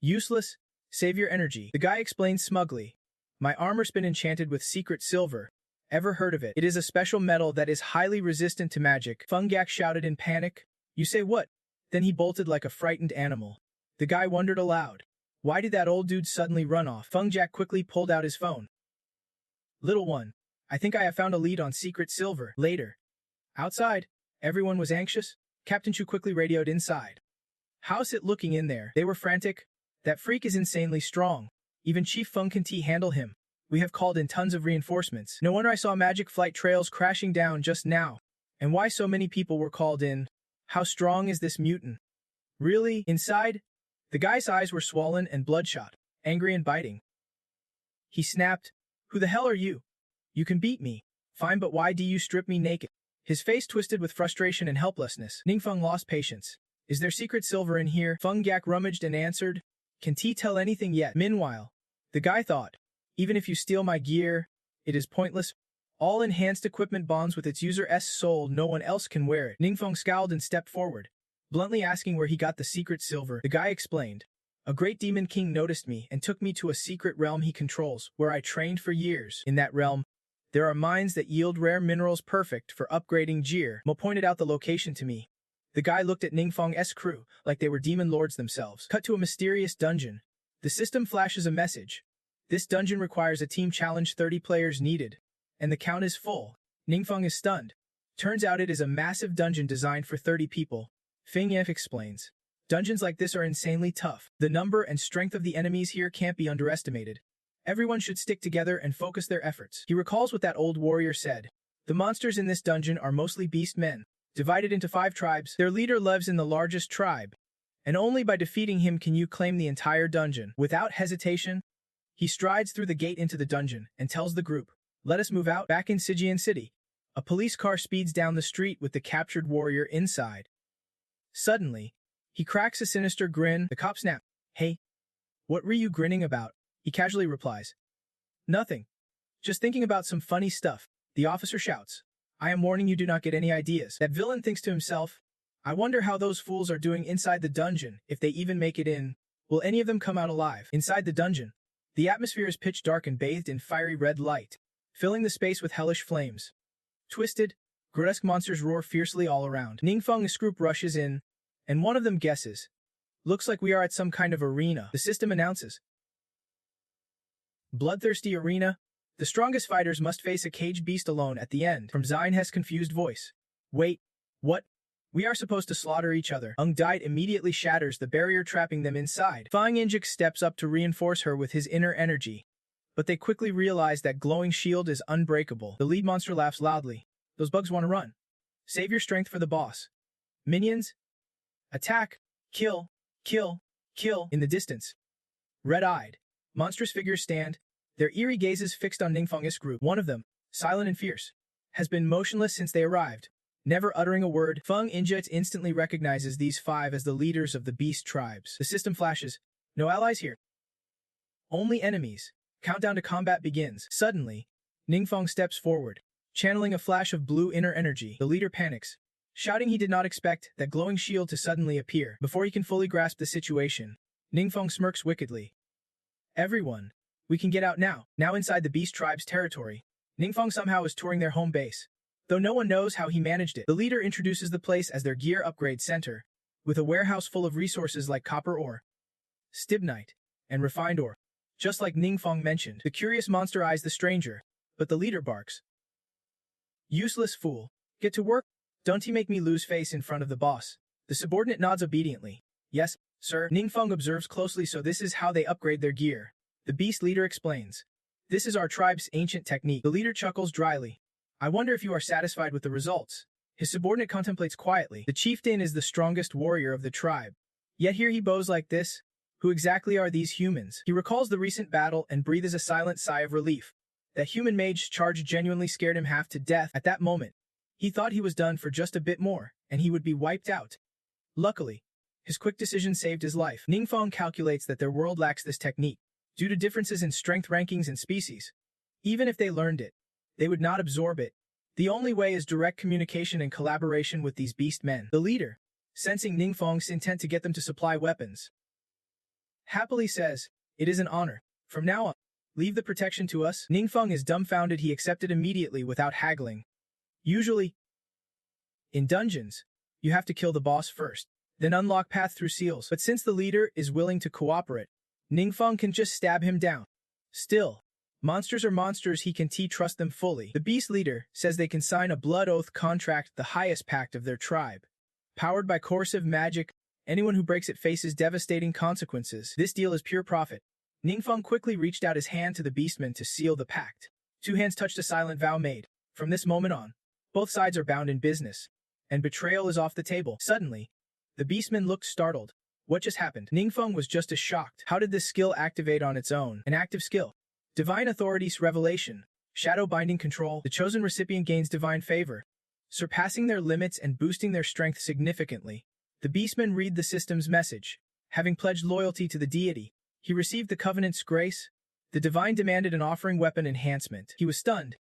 useless, save your energy. The guy explained smugly. My armor's been enchanted with secret silver. Ever heard of it? It is a special metal that is highly resistant to magic. Feng Gak shouted in panic. You say what? Then he bolted like a frightened animal. The guy wondered aloud. Why did that old dude suddenly run off? Feng Gak quickly pulled out his phone. Little one, I think I have found a lead on secret silver. Later. Outside, everyone was anxious. Captain Chu quickly radioed inside. How's it looking in there? They were frantic. That freak is insanely strong. Even Chief Feng can handle him. We have called in tons of reinforcements. No wonder I saw magic flight trails crashing down just now. And why so many people were called in? How strong is this mutant? Really? Inside? The guy's eyes were swollen and bloodshot, angry and biting. He snapped, who the hell are you? You can beat me. Fine, but why do you strip me naked? His face twisted with frustration and helplessness. Ning Feng lost patience. Is there secret silver in here? Feng Gak rummaged and answered. Can T tell anything yet? Meanwhile, the guy thought, even if you steal my gear, It is pointless. All enhanced equipment bonds with its user's soul. No one else can wear it. Ningfeng scowled and stepped forward, bluntly asking where he got the secret silver. The guy explained. A great demon king noticed me and took me to a secret realm he controls, where I trained for years. In that realm, there are mines that yield rare minerals perfect for upgrading gear. Mo pointed out the location to me. The guy looked at Ningfeng's crew like they were demon lords themselves. Cut to a mysterious dungeon. The system flashes a message. This dungeon requires a team challenge. 30 players needed. And the count is full. Ningfeng is stunned. Turns out it is a massive dungeon designed for 30 people. Feng Yef explains. Dungeons like this are insanely tough. The number and strength of the enemies here can't be underestimated. Everyone should stick together and focus their efforts. He recalls what that old warrior said. The monsters in this dungeon are mostly beast men, divided into 5 tribes. Their leader lives in the largest tribe, and only by defeating him can you claim the entire dungeon. Without hesitation, he strides through the gate into the dungeon and tells the group, let us move out. Back in Sijian City, a police car speeds down the street with the captured warrior inside. Suddenly, he cracks a sinister grin. The cop snaps. Hey, what were you grinning about? He casually replies. Nothing. Just thinking about some funny stuff. The officer shouts. I am warning you, do not get any ideas. That villain thinks to himself, I wonder how those fools are doing inside the dungeon, if they even make it in. Will any of them come out alive? Inside the dungeon, the atmosphere is pitch dark and bathed in fiery red light, filling the space with hellish flames. Twisted, grotesque monsters roar fiercely all around. Ningfeng's group rushes in, and one of them guesses. Looks like we are at some kind of arena. The system announces. Bloodthirsty arena. The strongest fighters must face a caged beast alone at the end. From Zion's confused voice. Wait, what? We are supposed to slaughter each other. Diet immediately shatters the barrier trapping them inside. Fang Injik steps up to reinforce her with his inner energy. But they quickly realize that glowing shield is unbreakable. The lead monster laughs loudly. Those bugs want to run. Save your strength for the boss. Minions, attack, kill, kill, kill. In the distance, red-eyed, monstrous figures stand, their eerie gazes fixed on Ningfeng's group. One of them, silent and fierce, has been motionless since they arrived, never uttering a word. Feng Injit instantly recognizes these 5 as the leaders of the beast tribes. The system flashes. No allies here. Only enemies. Countdown to combat begins. Suddenly, Ningfeng steps forward, channeling a flash of blue inner energy. The leader panics, shouting he did not expect that glowing shield to suddenly appear. Before he can fully grasp the situation, Ningfeng smirks wickedly. Everyone, we can get out now. Now inside the beast tribe's territory, Ningfeng somehow is touring their home base. Though no one knows how he managed it, the leader introduces the place as their gear upgrade center, with a warehouse full of resources like copper ore, stibnite, and refined ore. Just like Ningfeng mentioned, the curious monster eyes the stranger, but the leader barks. Useless fool. Get to work. Don't he make me lose face in front of the boss. The subordinate nods obediently. Yes, sir. Ningfeng observes closely. So this is how they upgrade their gear. The beast leader explains. This is our tribe's ancient technique. The leader chuckles dryly. I wonder if you are satisfied with the results. His subordinate contemplates quietly. The chieftain is the strongest warrior of the tribe. Yet here he bows like this. Who exactly are these humans? He recalls the recent battle and breathes a silent sigh of relief. That human mage's charge genuinely scared him half to death. At that moment, he thought he was done for just a bit more, and he would be wiped out. Luckily, his quick decision saved his life. Ningfeng calculates that their world lacks this technique, due to differences in strength rankings and species. Even if they learned it, they would not absorb it. The only way is direct communication and collaboration with these beast men. The leader, sensing Ningfeng's intent to get them to supply weapons, happily says, it is an honor. From now on, leave the protection to us. Ningfeng is dumbfounded. He accepted immediately without haggling. Usually, in dungeons, you have to kill the boss first, then unlock path through seals. But since the leader is willing to cooperate, Ningfeng can just stab him down. Still, monsters are monsters. He can trust them fully. The beast leader says they can sign a blood oath contract, the highest pact of their tribe. Powered by coercive magic, anyone who breaks it faces devastating consequences. This deal is pure profit. Ningfeng quickly reached out his hand to the beastman to seal the pact. 2 hands touched a silent vow made. From this moment on, both sides are bound in business, and betrayal is off the table. Suddenly, the beastman looked startled. What just happened? Ningfeng was just as shocked. How did this skill activate on its own? An active skill. Divine Authority's Revelation. Shadow Binding Control. The chosen recipient gains divine favor, surpassing their limits and boosting their strength significantly. The beastman read the system's message. Having pledged loyalty to the deity, he received the covenant's grace. The divine demanded an offering weapon enhancement. He was stunned,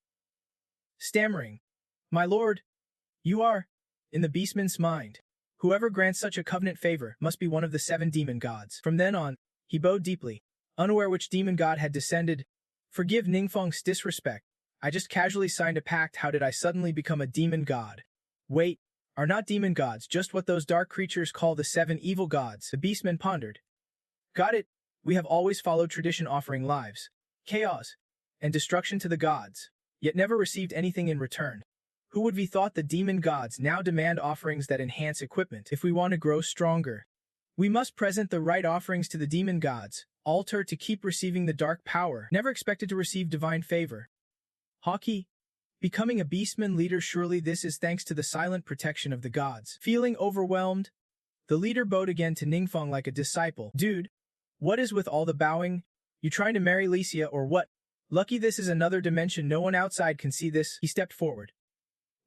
stammering, "My lord, you are," in the beastman's mind. Whoever grants such a covenant favor must be one of the 7 demon gods. From then on, he bowed deeply, unaware which demon god had descended. "Forgive Ningfeng's disrespect. I just casually signed a pact. How did I suddenly become a demon god?" "Wait, are not demon gods just what those dark creatures call the 7 evil gods?" The beastman pondered. "Got it. We have always followed tradition, offering lives, chaos, and destruction to the gods, yet never received anything in return. Who would have thought the demon gods now demand offerings that enhance equipment? If we want to grow stronger, we must present the right offerings to the demon gods, altar to keep receiving the dark power. Never expected to receive divine favor. Hockey, becoming a beastman leader, surely this is thanks to the silent protection of the gods." Feeling overwhelmed, the leader bowed again to Ningfeng like a disciple. "Dude, what is with all the bowing? You trying to marry Licia or what? Lucky this is another dimension, no one outside can see this." He stepped forward.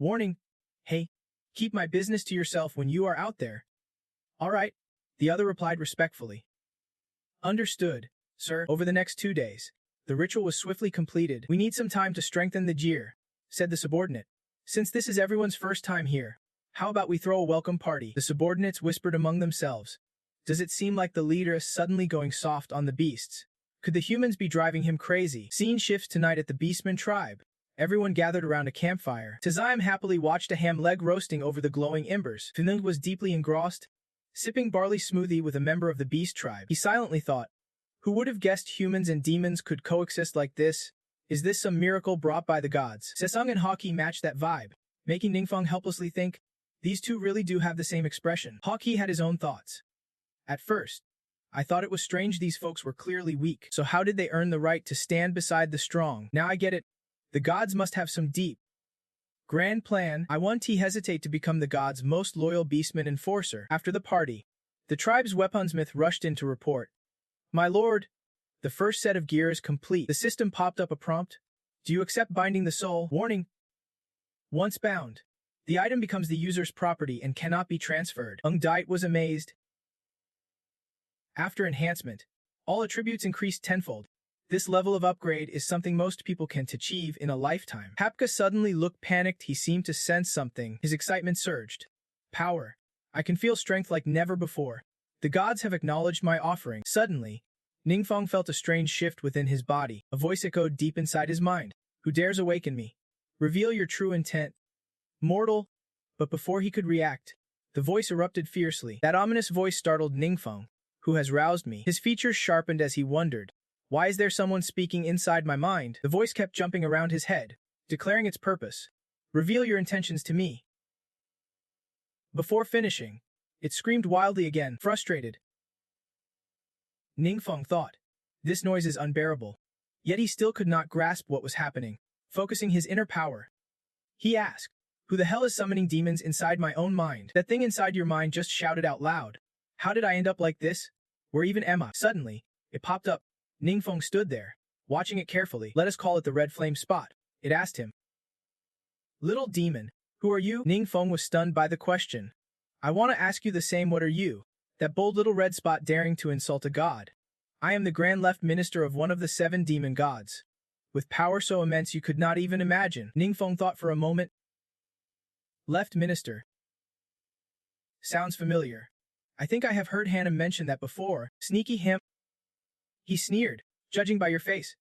"Warning, hey, keep my business to yourself when you are out there." "All right," the other replied respectfully. "Understood, sir." Over the next 2 days, the ritual was swiftly completed. "We need some time to strengthen the gear," said the subordinate. "Since this is everyone's first time here, how about we throw a welcome party?" The subordinates whispered among themselves. Does it seem like the leader is suddenly going soft on the beasts? Could the humans be driving him crazy? Scene shifts tonight at the Beastman tribe. Everyone gathered around a campfire. Tazayam happily watched a ham leg roasting over the glowing embers. Finung was deeply engrossed, sipping barley smoothie with a member of the beast tribe. He silently thought, who would have guessed humans and demons could coexist like this? Is this some miracle brought by the gods? Sesung and Hockey matched that vibe, making Ningfeng helplessly think, these two really do have the same expression. Hockey had his own thoughts. At first, I thought it was strange these folks were clearly weak, so how did they earn the right to stand beside the strong? Now I get it. The gods must have some deep, grand plan. I want to hesitate to become the gods' most loyal beastman enforcer. After the party, the tribe's weaponsmith rushed in to report. My lord, the first set of gear is complete. The system popped up a prompt. Do you accept binding the soul? Warning. Once bound, the item becomes the user's property and cannot be transferred. Ung Dait was amazed. After enhancement, all attributes increased tenfold. This level of upgrade is something most people can't achieve in a lifetime. Hapka suddenly looked panicked. He seemed to sense something. His excitement surged. Power. I can feel strength like never before. The gods have acknowledged my offering. Suddenly, Ningfeng felt a strange shift within his body. A voice echoed deep inside his mind. Who dares awaken me? Reveal your true intent. Mortal. But before he could react, the voice erupted fiercely. That ominous voice startled Ningfeng. Who has roused me? His features sharpened as he wondered. Why is there someone speaking inside my mind? The voice kept jumping around his head, declaring its purpose. Reveal your intentions to me. Before finishing, it screamed wildly again, frustrated. Ningfeng thought, this noise is unbearable. Yet he still could not grasp what was happening. Focusing his inner power, he asked, who the hell is summoning demons inside my own mind? That thing inside your mind just shouted out loud. How did I end up like this? Where even am I? Suddenly, it popped up. Ningfeng stood there, watching it carefully. Let us call it the red flame spot. It asked him. Little demon, who are you? Ningfeng was stunned by the question. I want to ask you the same. What are you? That bold little red spot daring to insult a god. I am the Grand Left Minister of one of the 7 demon gods. With power so immense you could not even imagine. Ningfeng thought for a moment. Left Minister. Sounds familiar. I think I have heard Hannah mention that before. Sneaky him. He sneered, judging by your face.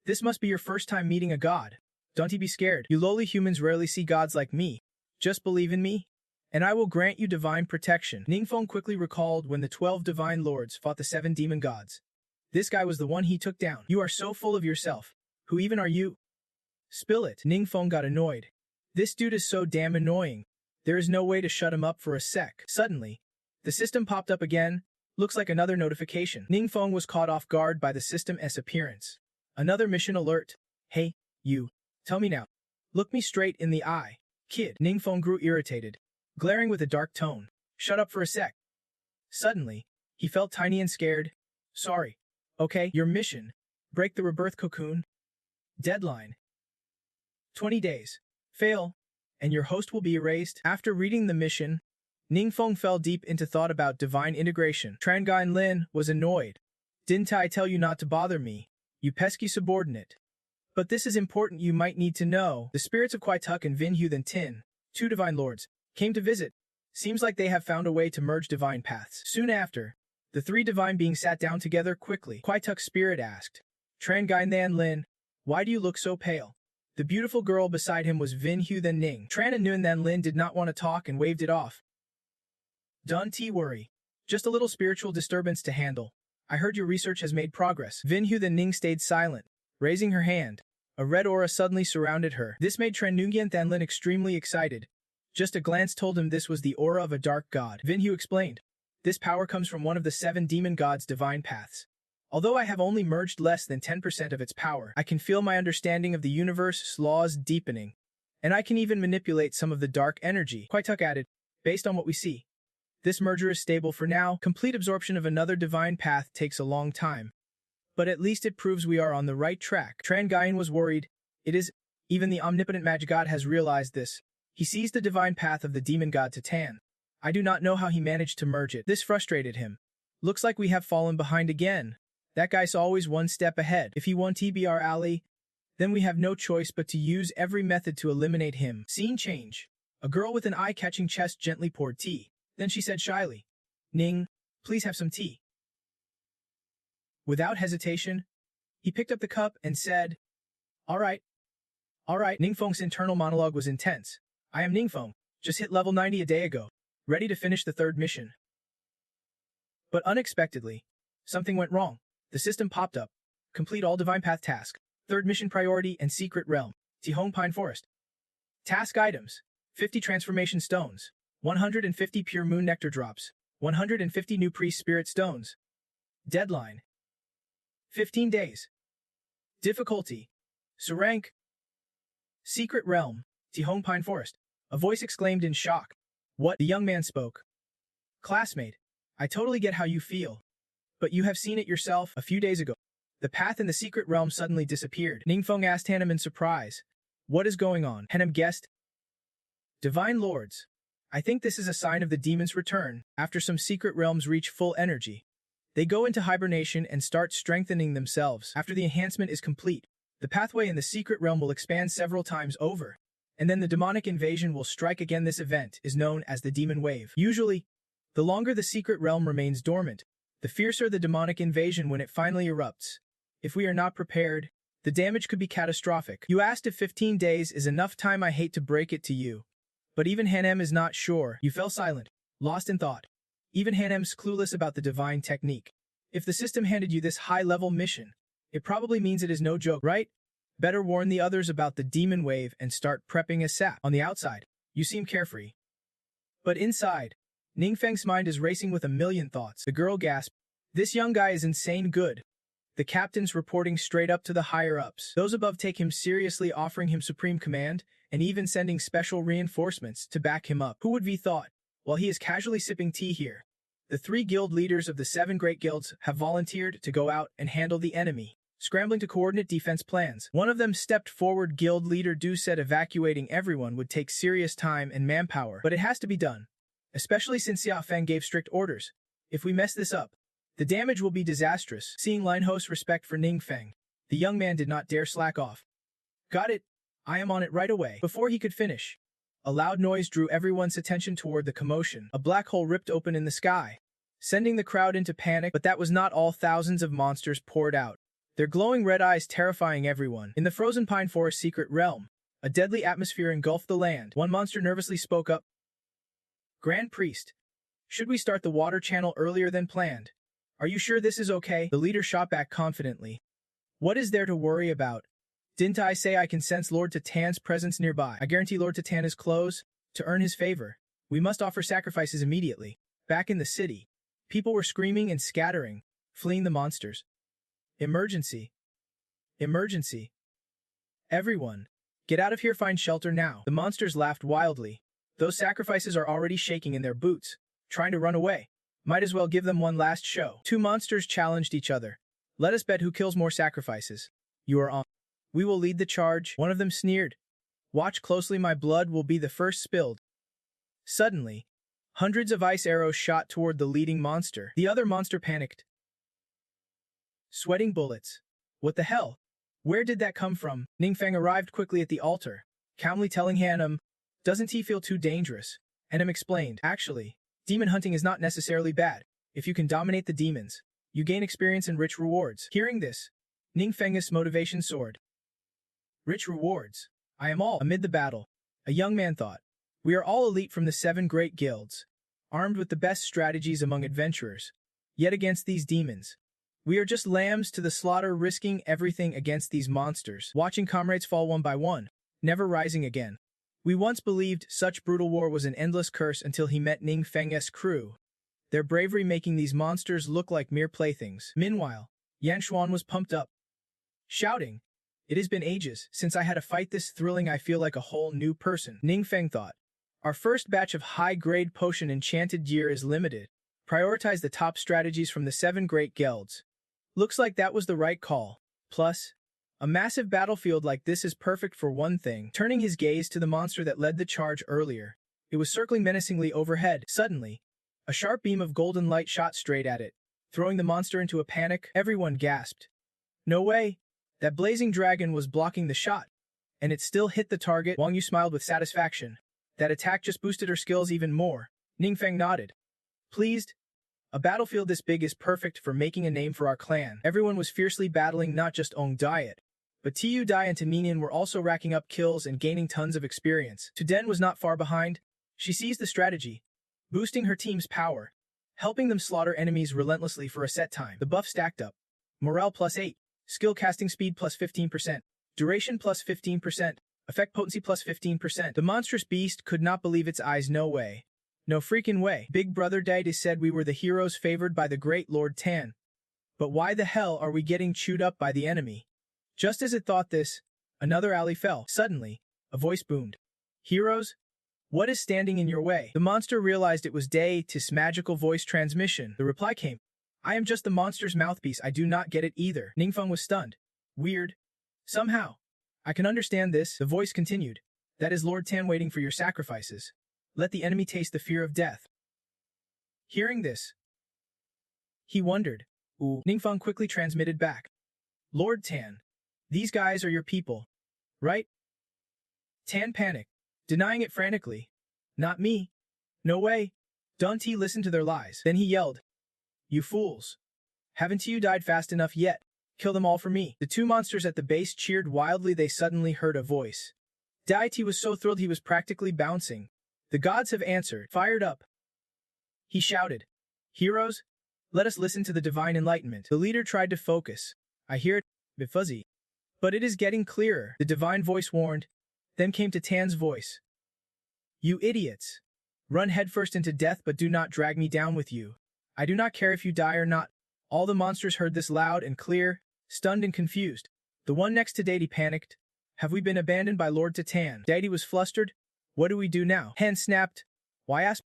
This must be your first time meeting a god. Don't be scared. You lowly humans rarely see gods like me. Just believe in me, and I will grant you divine protection. Ningfeng quickly recalled when the 12 divine lords fought the 7 demon gods. This guy was the one he took down. You are so full of yourself. Who even are you? Spill it. Ningfeng got annoyed. This dude is so damn annoying. There is no way to shut him up for a sec. Suddenly, the system popped up again. Looks like another notification. Ningfeng was caught off guard by the system's appearance. Another mission alert. Hey, you. Tell me now. Look me straight in the eye. Kid. Ningfeng grew irritated, glaring with a dark tone. Shut up for a sec. Suddenly, he felt tiny and scared. Sorry. Okay, your mission. Break the rebirth cocoon. Deadline. 20 days. Fail, and your host will be erased. After reading the mission, Ningfeng fell deep into thought about divine integration. Trangai Lin was annoyed. Didn't I tell you not to bother me? You pesky subordinate. But this is important, you might need to know. The spirits of Kwai Tuk and Vin Hu Than Tin, two divine lords, came to visit. Seems like they have found a way to merge divine paths. Soon after, the three divine beings sat down together quickly. Kwai Tuk's spirit asked, Tran Gai Nan Lin, why do you look so pale? The beautiful girl beside him was Vin Hu Than Ning. Tran and Nguyen Than Lin did not want to talk and waved it off. Don't worry. Just a little spiritual disturbance to handle. I heard your research has made progress. Vin Hu Than Ning stayed silent, raising her hand. A red aura suddenly surrounded her. This made Tran Nguyen Than Lin extremely excited. Just a glance told him this was the aura of a dark god. Vin Hu explained, this power comes from one of the 7 demon gods' divine paths. Although I have only merged less than 10% of its power, I can feel my understanding of the universe's laws deepening, and I can even manipulate some of the dark energy. Kwai Tuk added, based on what we see, this merger is stable for now. Complete absorption of another divine path takes a long time, but at least it proves we are on the right track. Tran Gayan was worried. It is, even the omnipotent magic god has realized this. He seized the divine path of the demon god Titan. I do not know how he managed to merge it. This frustrated him. Looks like we have fallen behind again. That guy's always one step ahead. If he won TBR Alley, then we have no choice but to use every method to eliminate him. Scene change. A girl with an eye-catching chest gently poured tea. Then she said shyly, Ning, please have some tea. Without hesitation, he picked up the cup and said, All right. Ningfeng's internal monologue was intense. I am Ningfeng, just hit level 90 a day ago, ready to finish the 3rd mission. But unexpectedly, something went wrong. The system popped up. Complete all divine path task. 3rd mission priority and secret realm. Tihong Pine Forest. Task items. 50 transformation stones. 150 pure moon nectar drops. 150 new priest spirit stones. Deadline. 15 days. Difficulty. Surank. Secret realm. Tihong Pine Forest. A voice exclaimed in shock. What? The young man spoke. Classmate, I totally get how you feel. But you have seen it yourself a few days ago. The path in the secret realm suddenly disappeared. Ningfeng asked Hanem in surprise. What is going on? Hanem guessed. Divine Lords. I think this is a sign of the demon's return. After some secret realms reach full energy, they go into hibernation and start strengthening themselves. After the enhancement is complete, the pathway in the secret realm will expand several times over, and then the demonic invasion will strike again. This event is known as the demon wave. Usually, the longer the secret realm remains dormant, the fiercer the demonic invasion when it finally erupts. If we are not prepared, the damage could be catastrophic. You asked if 15 days is enough time. I hate to break it to you, but even Hanem is not sure. You fell silent, lost in thought. Even Hanem's clueless about the divine technique. If the system handed you this high-level mission, it probably means it is no joke, right? Better warn the others about the demon wave and start prepping ASAP. On the outside, you seem carefree. But inside, Ningfeng's mind is racing with a million thoughts. The girl gasped. This young guy is insane good. The captain's reporting straight up to the higher-ups. Those above take him seriously, offering him supreme command, and even sending special reinforcements to back him up. Who would be thought? While he is casually sipping tea here, the 3 guild leaders of the 7 great guilds have volunteered to go out and handle the enemy, scrambling to coordinate defense plans. One of them stepped forward. Guild leader Du said evacuating everyone would take serious time and manpower, but it has to be done, especially since Xia Feng gave strict orders. If we mess this up, the damage will be disastrous. Seeing Linho's respect for Ningfeng, the young man did not dare slack off. Got it. I am on it right away. Before he could finish, a loud noise drew everyone's attention toward the commotion. A black hole ripped open in the sky, sending the crowd into panic. But that was not all. Thousands of monsters poured out, their glowing red eyes terrifying everyone. In the frozen pine forest secret realm, a deadly atmosphere engulfed the land. One monster nervously spoke up. Grand Priest, should we start the water channel earlier than planned? Are you sure this is okay? The leader shot back confidently. What is there to worry about? Didn't I say I can sense Lord Titan's presence nearby? I guarantee Lord Titan is close. To earn his favor, we must offer sacrifices immediately. Back in the city, people were screaming and scattering, fleeing the monsters. Emergency. Emergency. Everyone, get out of here, find shelter now. The monsters laughed wildly. Those sacrifices are already shaking in their boots, trying to run away. Might as well give them one last show. 2 monsters challenged each other. Let us bet who kills more sacrifices. You are on. We will lead the charge. One of them sneered. Watch closely, my blood will be the first spilled. Suddenly, hundreds of ice arrows shot toward the leading monster. The other monster panicked. Sweating bullets. What the hell? Where did that come from? Ningfeng arrived quickly at the altar, calmly telling Han, doesn't he feel too dangerous? Han explained, actually, demon hunting is not necessarily bad. If you can dominate the demons, you gain experience and rich rewards. Hearing this, Ningfeng's motivation soared. Rich rewards. I am all. Amid the battle, a young man thought, we are all elite from the 7 great guilds, armed with the best strategies among adventurers. Yet against these demons, we are just lambs to the slaughter, risking everything against these monsters, watching comrades fall one by one, never rising again. We once believed such brutal war was an endless curse until he met Ningfeng's crew, their bravery making these monsters look like mere playthings. Meanwhile, Yan Xuan was pumped up, shouting, it has been ages since I had a fight this thrilling. I feel like a whole new person. Ningfeng thought, our first batch of high-grade potion enchanted gear is limited. Prioritize the top strategies from the 7 great guilds. Looks like that was the right call. Plus, a massive battlefield like this is perfect for one thing. Turning his gaze to the monster that led the charge earlier, it was circling menacingly overhead. Suddenly, a sharp beam of golden light shot straight at it, throwing the monster into a panic. Everyone gasped. No way! That blazing dragon was blocking the shot, and it still hit the target. Wang Yu smiled with satisfaction. That attack just boosted her skills even more. Ningfeng nodded. Pleased? A battlefield this big is perfect for making a name for our clan. Everyone was fiercely battling, not just Ong Diet, but Tu Dai and Taminian were also racking up kills and gaining tons of experience. Tuden was not far behind. She seized the strategy, boosting her team's power, helping them slaughter enemies relentlessly for a set time. The buff stacked up. Morale +8, skill casting speed +15%, duration +15%, effect potency +15%. The monstrous beast could not believe its eyes. No way. No freaking way. Big Brother Deity said we were the heroes favored by the great Lord Tan. But why the hell are we getting chewed up by the enemy? Just as it thought this, another alley fell. Suddenly, a voice boomed. Heroes? What is standing in your way? The monster realized it was Deity's magical voice transmission. The reply came. I am just the monster's mouthpiece. I do not get it either. Ningfeng was stunned. Weird. Somehow. I can understand this. The voice continued. That is Lord Tan waiting for your sacrifices. Let the enemy taste the fear of death. Hearing this, he wondered. Ooh. Ningfeng quickly transmitted back. Lord Tan, these guys are your people, right? Tan panicked, denying it frantically. Not me. No way. Don't he listen to their lies. Then he yelled. You fools. Haven't you died fast enough yet? Kill them all for me. The 2 monsters at the base cheered wildly. They suddenly heard a voice. Deity was so thrilled he was practically bouncing. The gods have answered. Fired up, he shouted. Heroes, let us listen to the divine enlightenment. The leader tried to focus. I hear it, bit fuzzy. But it is getting clearer, the divine voice warned. Then came to Tan's voice. You idiots. Run headfirst into death, but do not drag me down with you. I do not care if you die or not. All the monsters heard this loud and clear, stunned and confused. The one next to Deity panicked. Have we been abandoned by Lord Tan? Deity was flustered. What do we do now? Han snapped. Why ask?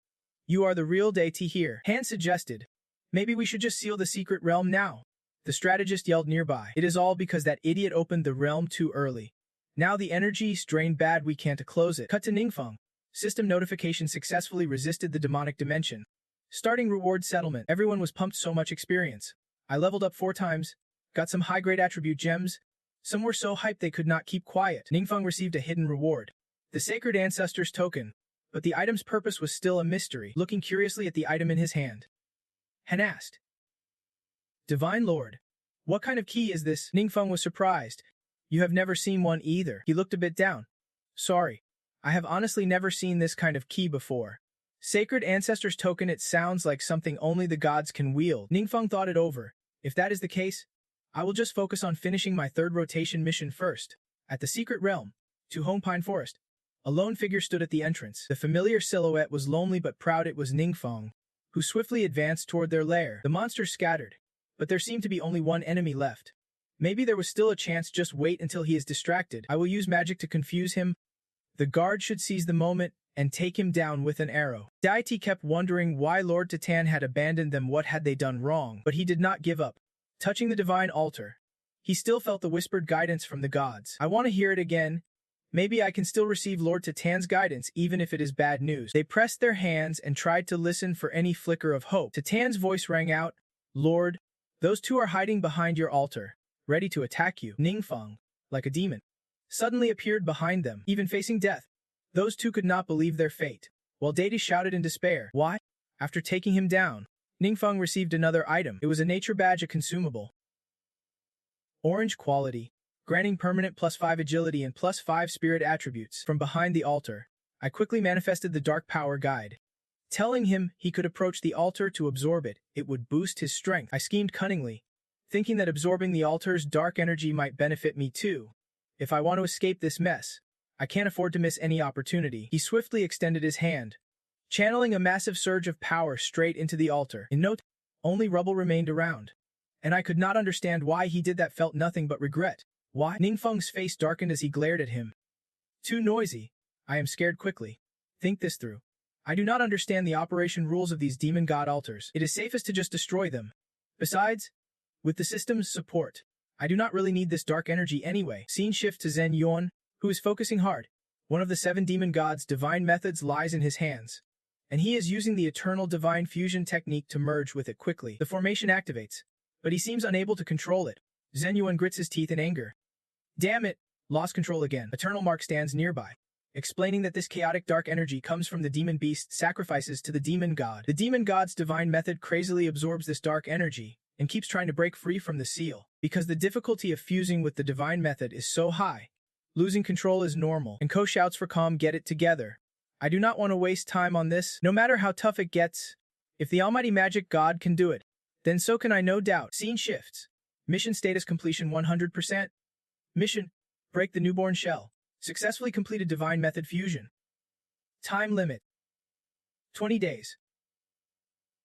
You are the real deity here. Han suggested. Maybe we should just seal the secret realm now. The strategist yelled nearby. It is all because that idiot opened the realm too early. Now the energy's drained bad, we can't close it. Cut to Ningfeng. System notification successfully resisted the demonic dimension. Starting reward settlement. Everyone was pumped, so much experience. I leveled up 4 times. Got some high-grade attribute gems. Some were so hyped they could not keep quiet. Ningfeng received a hidden reward. The Sacred Ancestors token, but the item's purpose was still a mystery. Looking curiously at the item in his hand, Han asked. Divine Lord, what kind of key is this? Ningfeng was surprised. You have never seen one either. He looked a bit down. Sorry, I have honestly never seen this kind of key before. Sacred Ancestors token, it sounds like something only the gods can wield. Ningfeng thought it over. If that is the case, I will just focus on finishing my 3rd rotation mission first. At the secret realm, to Home Pine Forest. A lone figure stood at the entrance. The familiar silhouette was lonely but proud. It was Ningfeng, who swiftly advanced toward their lair. The monsters scattered, but there seemed to be only one enemy left. Maybe there was still a chance. Just wait until he is distracted. I will use magic to confuse him. The guard should seize the moment and take him down with an arrow. Deity kept wondering why Lord Tan had abandoned them. What had they done wrong? But he did not give up. Touching the divine altar, he still felt the whispered guidance from the gods. I want to hear it again. Maybe I can still receive Lord Tan's guidance even if it is bad news. They pressed their hands and tried to listen for any flicker of hope. Tan's voice rang out. Lord, those 2 are hiding behind your altar. ready to attack you. Ningfeng, like a demon, suddenly appeared behind them, even facing death. Those two could not believe their fate, while deity shouted in despair. Why? After taking him down, Ningfeng received another item. It was a nature badge, a consumable. Orange quality, granting permanent +5 agility and +5 spirit attributes. From behind the altar, I quickly manifested the dark power guide, telling him he could approach the altar to absorb it. It would boost his strength. I schemed cunningly, thinking that absorbing the altar's dark energy might benefit me too. If I want to escape this mess, I can't afford to miss any opportunity. He swiftly extended his hand, channeling a massive surge of power straight into the altar. In no time, only rubble remained around, and I could not understand why he did that. Felt nothing but regret. Why? Ningfeng's face darkened as he glared at him. Too noisy. I am scared. Quickly. Think this through. I do not understand the operation rules of these demon god altars. It is safest to just destroy them. Besides, with the system's support, I do not really need this dark energy anyway. Scene shift to Zhen Yuan, who is focusing hard. One of the 7 demon gods' divine methods lies in his hands, and he is using the eternal divine fusion technique to merge with it quickly. The formation activates, but he seems unable to control it. Zhen Yuan grits his teeth in anger. Damn it! Lost control again. Eternal Mark stands nearby, explaining that this chaotic dark energy comes from the demon beast's sacrifices to the demon god. The demon god's divine method crazily absorbs this dark energy and keeps trying to break free from the seal. Because the difficulty of fusing with the divine method is so high, losing control is normal. And Ko shouts for calm. Get it together. I do not want to waste time on this, no matter how tough it gets. If the almighty magic god can do it, then so can I, no doubt. Scene shifts. Mission status completion 100%. Mission: break the newborn shell. Successfully completed divine method fusion. Time limit: 20 days.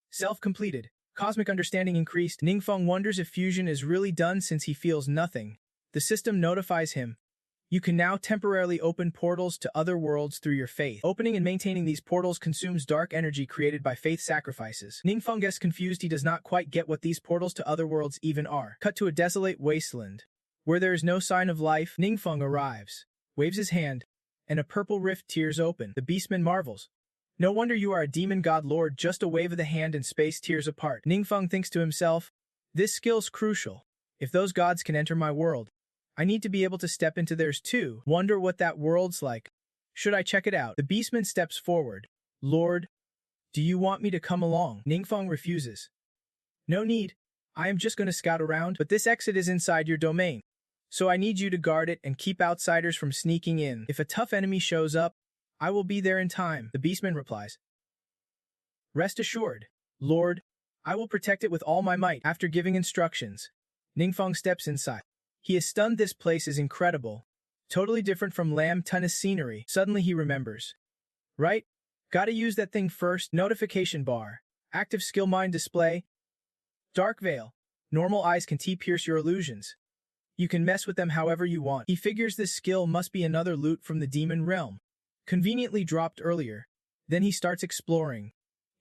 Self-completed. Cosmic understanding increased. Ningfeng wonders if fusion is really done since he feels nothing. The system notifies him. You can now temporarily open portals to other worlds through your faith. Opening and maintaining these portals consumes dark energy created by faith sacrifices. Ningfeng gets confused. He does not quite get what these portals to other worlds even are. Cut to a desolate wasteland, where there is no sign of life. Ningfeng arrives, waves his hand, and a purple rift tears open. The beastman marvels. No wonder you are a demon god lord. Just a wave of the hand and space tears apart. Ningfeng thinks to himself, this skill's crucial. If those gods can enter my world, I need to be able to step into theirs too. Wonder what that world's like. Should I check it out? The beastman steps forward. Lord, do you want me to come along? Ningfeng refuses. No need. I am just going to scout around, but this exit is inside your domain, so I need you to guard it and keep outsiders from sneaking in. If a tough enemy shows up, I will be there in time. The beastman replies. Rest assured, Lord, I will protect it with all my might. After giving instructions, Ningfeng steps inside. He is stunned. This place is incredible. Totally different from Lam Tunna's scenery. Suddenly he remembers. Right? Gotta use that thing first. Notification bar. Active skill mind display. Dark veil. Normal eyes can pierce your illusions. You can mess with them however you want. He figures this skill must be another loot from the demon realm, conveniently dropped earlier. Then he starts exploring,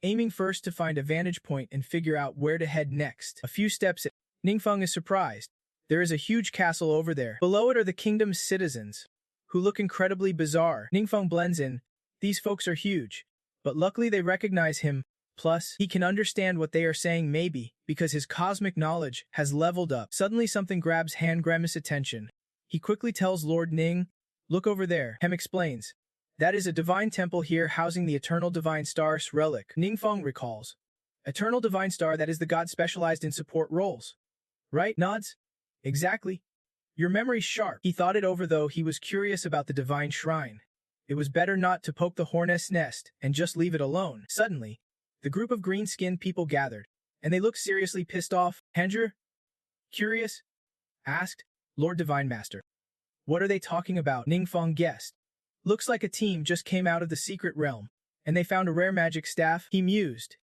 aiming first to find a vantage point and figure out where to head next. A few steps in, Ningfeng is surprised. There is a huge castle over there. Below it are the kingdom's citizens, who look incredibly bizarre. Ningfeng blends in. These folks are huge, but luckily they recognize him. Plus, he can understand what they are saying, maybe, because his cosmic knowledge has leveled up. Suddenly something grabs Grimace's attention. He quickly tells Lord Ning, look over there. Hem explains. That is a divine temple here housing the Eternal Divine Star's relic. Ningfeng recalls. Eternal Divine Star, that is the god specialized in support roles. Right? Nods. Exactly. Your memory's sharp. He thought it over though. He was curious about the divine shrine. It was better not to poke the hornet's nest and just leave it alone. Suddenly, the group of green-skinned people gathered, and they looked seriously pissed off. Hendra? Curious? Asked. Lord Divine Master. What are they talking about? Ningfeng guessed. Looks like a team just came out of the secret realm, and they found a rare magic staff. He mused.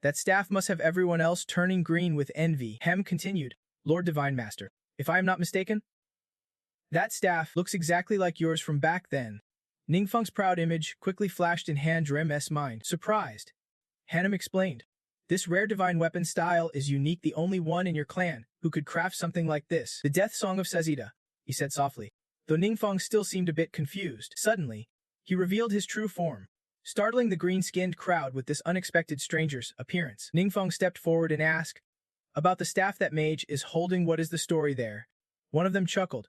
That staff must have everyone else turning green with envy. Hem continued. Lord Divine Master. If I am not mistaken, that staff looks exactly like yours from back then. Ningfeng's proud image quickly flashed in Han's mind. Surprised, Hanem explained. This rare divine weapon style is unique, the only one in your clan who could craft something like this. The death song of Sezida, he said softly. Though Ningfeng still seemed a bit confused. Suddenly, he revealed his true form, startling the green-skinned crowd with this unexpected stranger's appearance. Ningfeng stepped forward and asked, about the staff that mage is holding. What is the story there? One of them chuckled.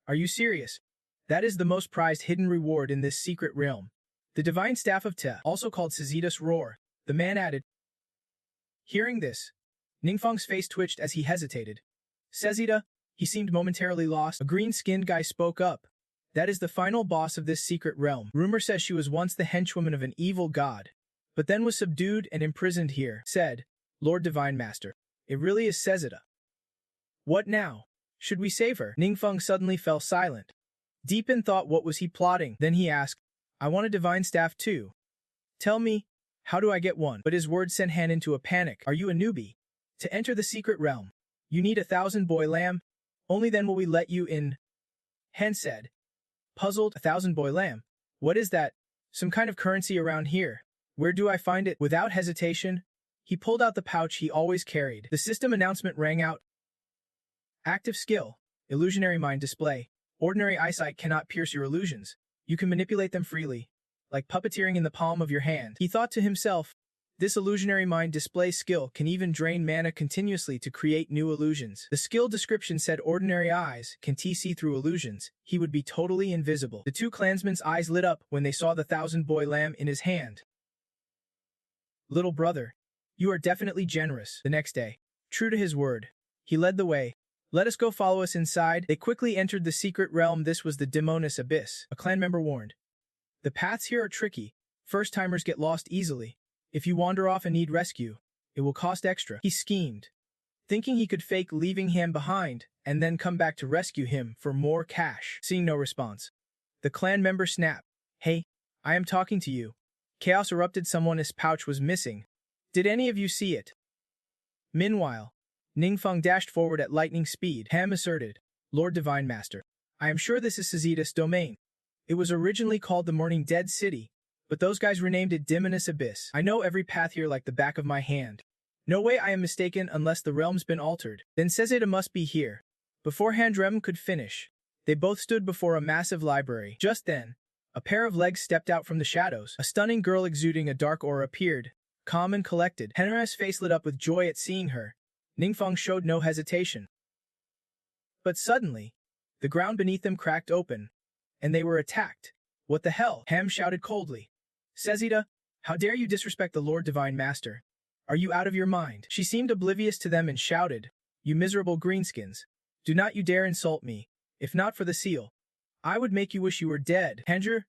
Are you serious? That is the most prized hidden reward in this secret realm. The divine staff of Te, also called Sizita's roar, the man added. Hearing this, Ningfeng's face twitched as he hesitated. Sizita, he seemed momentarily lost. A green-skinned guy spoke up. That is the final boss of this secret realm. Rumor says she was once the henchwoman of an evil god, but then was subdued and imprisoned here, said Lord Divine Master. It really is Sizita. What now? Should we save her? Ningfeng suddenly fell silent. Deep in thought, what was he plotting? Then he asked, I want a divine staff too. Tell me, how do I get one? But his words sent Han into a panic. Are you a newbie? To enter the secret realm, you need 1,000 boy lamb. Only then will we let you in. Han said, puzzled. 1,000 boy lamb? What is that? Some kind of currency around here. Where do I find it? Without hesitation, he pulled out the pouch he always carried. The system announcement rang out. Active skill. Illusionary mind display. Ordinary eyesight cannot pierce your illusions. You can manipulate them freely, like puppeteering in the palm of your hand. He thought to himself, this illusionary mind display skill can even drain mana continuously to create new illusions. The skill description said ordinary eyes can see through illusions. He would be totally invisible. The two clansmen's eyes lit up when they saw the 1,000 boy lamb in his hand. Little brother, you are definitely generous. The next day, true to his word, he led the way. Let us go, follow us inside. They quickly entered the secret realm. This was the Demonis Abyss. A clan member warned. The paths here are tricky. First-timers get lost easily. If you wander off and need rescue, it will cost extra. He schemed, thinking he could fake leaving him behind and then come back to rescue him for more cash. Seeing no response, the clan member snapped. Hey, I am talking to you. Chaos erupted. Someone's pouch was missing. Did any of you see it? Meanwhile, Ningfeng dashed forward at lightning speed. Ham asserted, Lord Divine Master, I am sure this is Sizita's domain. It was originally called the Morning Dead City, but those guys renamed it Demonis Abyss. I know every path here like the back of my hand. No way I am mistaken unless the realm's been altered. Then Sizita must be here. Before Handrem could finish, they both stood before a massive library. Just then, a pair of legs stepped out from the shadows. A stunning girl exuding a dark aura appeared, calm and collected. Henriette's face lit up with joy at seeing her. Ningfeng showed no hesitation. But suddenly, the ground beneath them cracked open, and they were attacked. What the hell? Ham shouted coldly. Sizita, how dare you disrespect the Lord Divine Master? Are you out of your mind? She seemed oblivious to them and shouted, You miserable greenskins, do not you dare insult me. If not for the seal, I would make you wish you were dead. Hanger,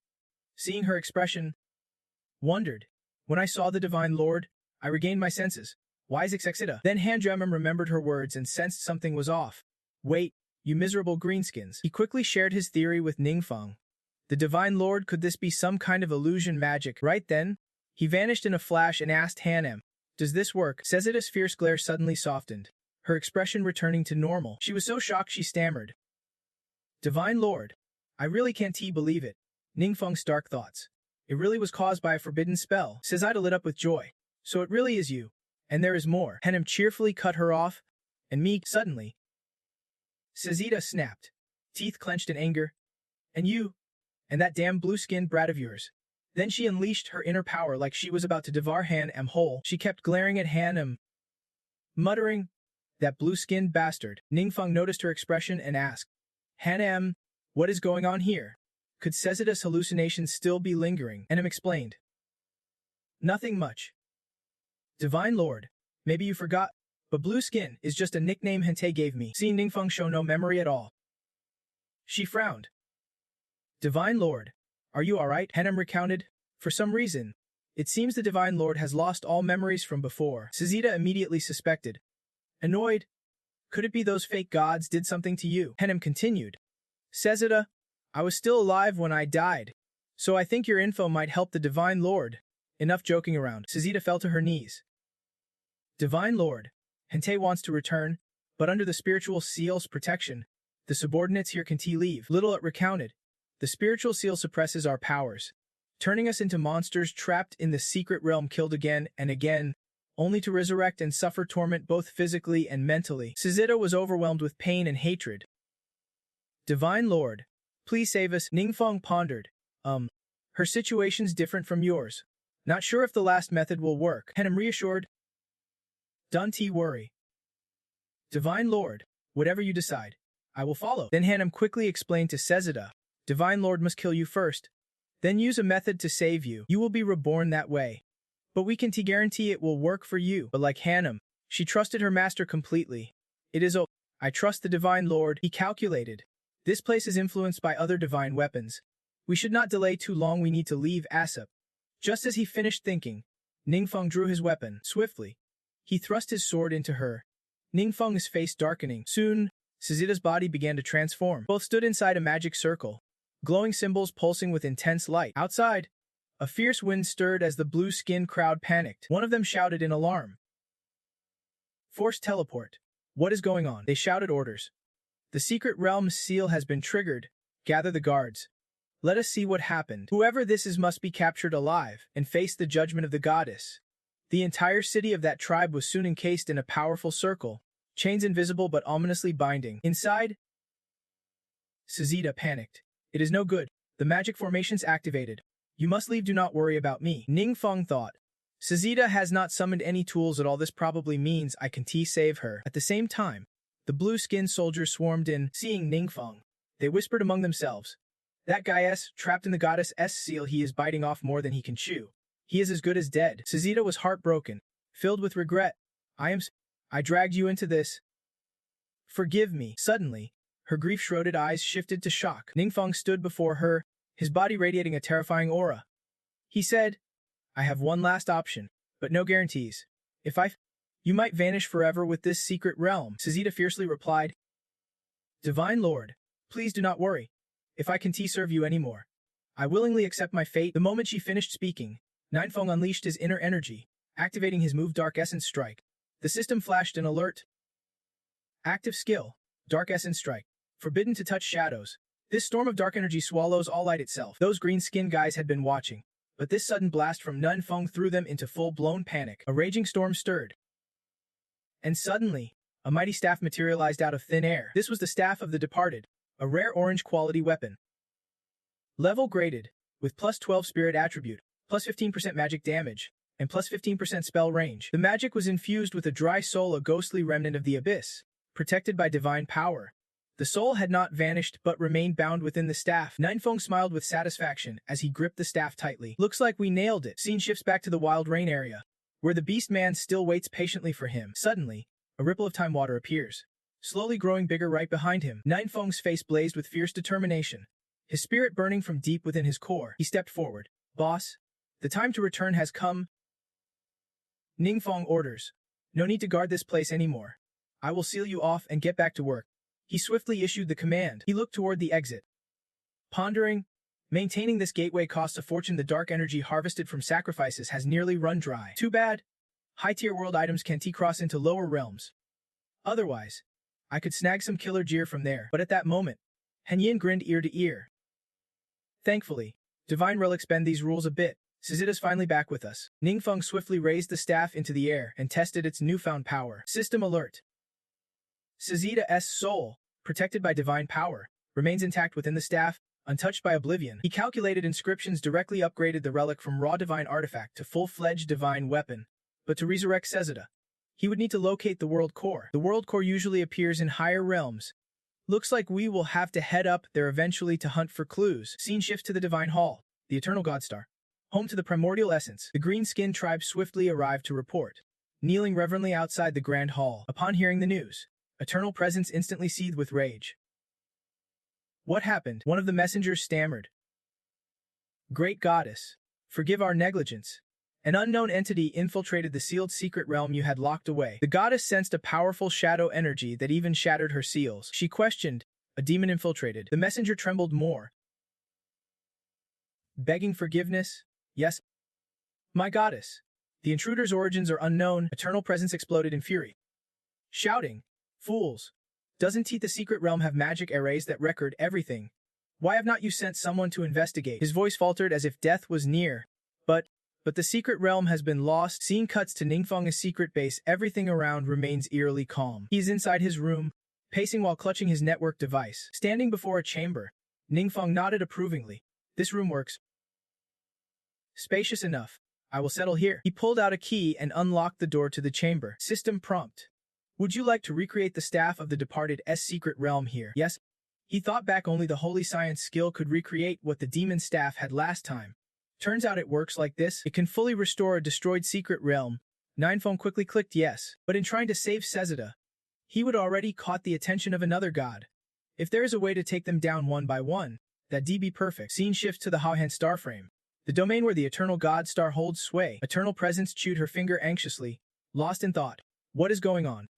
seeing her expression, wondered. When I saw the Divine Lord, I regained my senses. Wise Exexita. Then Handremem remembered her words and sensed something was off. Wait, you miserable greenskins. He quickly shared his theory with Ningfeng. The Divine Lord, could this be some kind of illusion magic? Right then, he vanished in a flash and asked Hanem, does this work? Sizita's fierce glare suddenly softened, her expression returning to normal. She was so shocked she stammered. Divine Lord, I really can't believe it. Ningfeng's dark thoughts. It really was caused by a forbidden spell. Sizita lit up with joy. So it really is you. And there is more. Hanem cheerfully cut her off, and me, suddenly. Sizita snapped, teeth clenched in anger. And you? And that damn blue-skinned brat of yours. Then she unleashed her inner power like she was about to devour Hanem whole. She kept glaring at Hanem, muttering, that blue-skinned bastard. Ningfeng noticed her expression and asked, Hanem, what is going on here? Could Sizita's hallucinations still be lingering? Hanem explained. Nothing much. Divine Lord, maybe you forgot, but blue skin is just a nickname Hente gave me. Seeing Ningfeng show no memory at all, she frowned. Divine Lord, are you alright? Hanem recounted. For some reason, it seems the Divine Lord has lost all memories from before. Sizita immediately suspected. Annoyed, could it be those fake gods did something to you? Hanem continued. Sizita, I was still alive when I died, so I think your info might help the Divine Lord. Enough joking around. Sizita fell to her knees. Divine Lord, Hente wants to return, but under the spiritual seal's protection, the subordinates here can leave. Little it recounted. The spiritual seal suppresses our powers, turning us into monsters trapped in the secret realm, killed again and again, only to resurrect and suffer torment both physically and mentally. Sizita was overwhelmed with pain and hatred. Divine Lord, please save us. Ningfeng pondered. Her situation's different from yours. Not sure if the last method will work. Hanem reassured. Don't worry. Divine Lord, whatever you decide, I will follow. Then Hanum quickly explained to Sezida, Divine Lord must kill you first, then use a method to save you. You will be reborn that way. But we can guarantee it will work for you. But like Hanum, she trusted her master completely. It is I trust the Divine Lord, he calculated. This place is influenced by other divine weapons. We should not delay too long, we need to leave ASAP. Just as he finished thinking, Ningfeng drew his weapon. Swiftly, he thrust his sword into her. Ningfeng's face darkening. Soon, Sezida's body began to transform. Both stood inside a magic circle, glowing symbols pulsing with intense light. Outside, a fierce wind stirred as the blue-skinned crowd panicked. One of them shouted in alarm. Forced teleport. What is going on? They shouted orders. The secret realm's seal has been triggered. Gather the guards. Let us see what happened. Whoever this is must be captured alive and face the judgment of the goddess. The entire city of that tribe was soon encased in a powerful circle, chains invisible but ominously binding. Inside, Sezida panicked. It is no good. The magic formation's activated. You must leave, do not worry about me. Ningfeng thought. Sezida has not summoned any tools at all, this probably means I can save her. At the same time, the blue-skinned soldiers swarmed in. Seeing Ningfeng, they whispered among themselves. That guy trapped in the goddess' seal, he is biting off more than he can chew. He is as good as dead. Sezida was heartbroken, filled with regret. I dragged you into this. Forgive me. Suddenly, her grief-shrouded eyes shifted to shock. Ningfeng stood before her, his body radiating a terrifying aura. He said, I have one last option, but no guarantees. You might vanish forever with this secret realm. Sezida fiercely replied, Divine Lord, please do not worry. If I can serve you anymore, I willingly accept my fate. The moment she finished speaking, Ningfeng unleashed his inner energy, activating his move Dark Essence Strike. The system flashed an alert. Active skill, Dark Essence Strike. Forbidden to touch shadows. This storm of dark energy swallows all light itself. Those green-skinned guys had been watching, but this sudden blast from Ningfeng threw them into full-blown panic. A raging storm stirred. And suddenly, a mighty staff materialized out of thin air. This was the Staff of the Departed, a rare orange quality weapon. Level graded, with plus 12 spirit attribute, plus 15% magic damage, and plus 15% spell range. The magic was infused with a dry soul, a ghostly remnant of the abyss, protected by divine power. The soul had not vanished but remained bound within the staff. Ningfeng smiled with satisfaction as he gripped the staff tightly. Looks like we nailed it. Scene shifts back to the Wild Rain area, where the beast man still waits patiently for him. Suddenly, a ripple of time water appears, slowly growing bigger right behind him. Ningfeng's face blazed with fierce determination, his spirit burning from deep within his core. He stepped forward. Boss, the time to return has come. Ningfeng orders. No need to guard this place anymore. I will seal you off and get back to work. He swiftly issued the command. He looked toward the exit, pondering. Maintaining this gateway costs a fortune. The dark energy harvested from sacrifices has nearly run dry. Too bad. High-tier world items can't cross into lower realms. Otherwise, I could snag some killer gear from there. But at that moment, Henyin grinned ear to ear. Thankfully, divine relics bend these rules a bit. Sezida's finally back with us. Ningfeng swiftly raised the staff into the air and tested its newfound power. System alert. Sezida's soul, protected by divine power, remains intact within the staff, untouched by oblivion. He calculated inscriptions, directly upgraded the relic from raw divine artifact to full-fledged divine weapon. But to resurrect Sezida, he would need to locate the world core. The world core usually appears in higher realms. Looks like we will have to head up there eventually to hunt for clues. Scene shifts to the Divine Hall, the Eternal Godstar, home to the primordial essence. The green-skinned tribe swiftly arrived to report, kneeling reverently outside the grand hall. Upon hearing the news, Eternal Presence instantly seethed with rage. What happened? One of the messengers stammered. Great goddess, forgive our negligence. An unknown entity infiltrated the sealed secret realm you had locked away. The goddess sensed a powerful shadow energy that even shattered her seals. She questioned, a demon infiltrated. The messenger trembled more. Begging forgiveness? Yes. My goddess. The intruder's origins are unknown. Eternal Presence exploded in fury, shouting, fools! Doesn't the secret realm have magic arrays that record everything? Why have not you sent someone to investigate? His voice faltered as if death was near. But the secret realm has been lost. Scene cuts to Ningfeng's secret base. Everything around remains eerily calm. He's inside his room, pacing while clutching his network device. Standing before a chamber, Ningfeng nodded approvingly. This room works. Spacious enough. I will settle here. He pulled out a key and unlocked the door to the chamber. System prompt. Would you like to recreate the staff of the departed S secret realm here? Yes. He thought back only the holy science skill could recreate what the demon staff had last time. Turns out it works like this. It can fully restore a destroyed secret realm. Ninefeng quickly clicked yes, but in trying to save Sezada, he would already caught the attention of another god. If there is a way to take them down one by one, that'd be perfect. Scene shifts to the Haohan starframe, the domain where the eternal god star holds sway. Eternal presence chewed her finger anxiously, lost in thought. What is going on?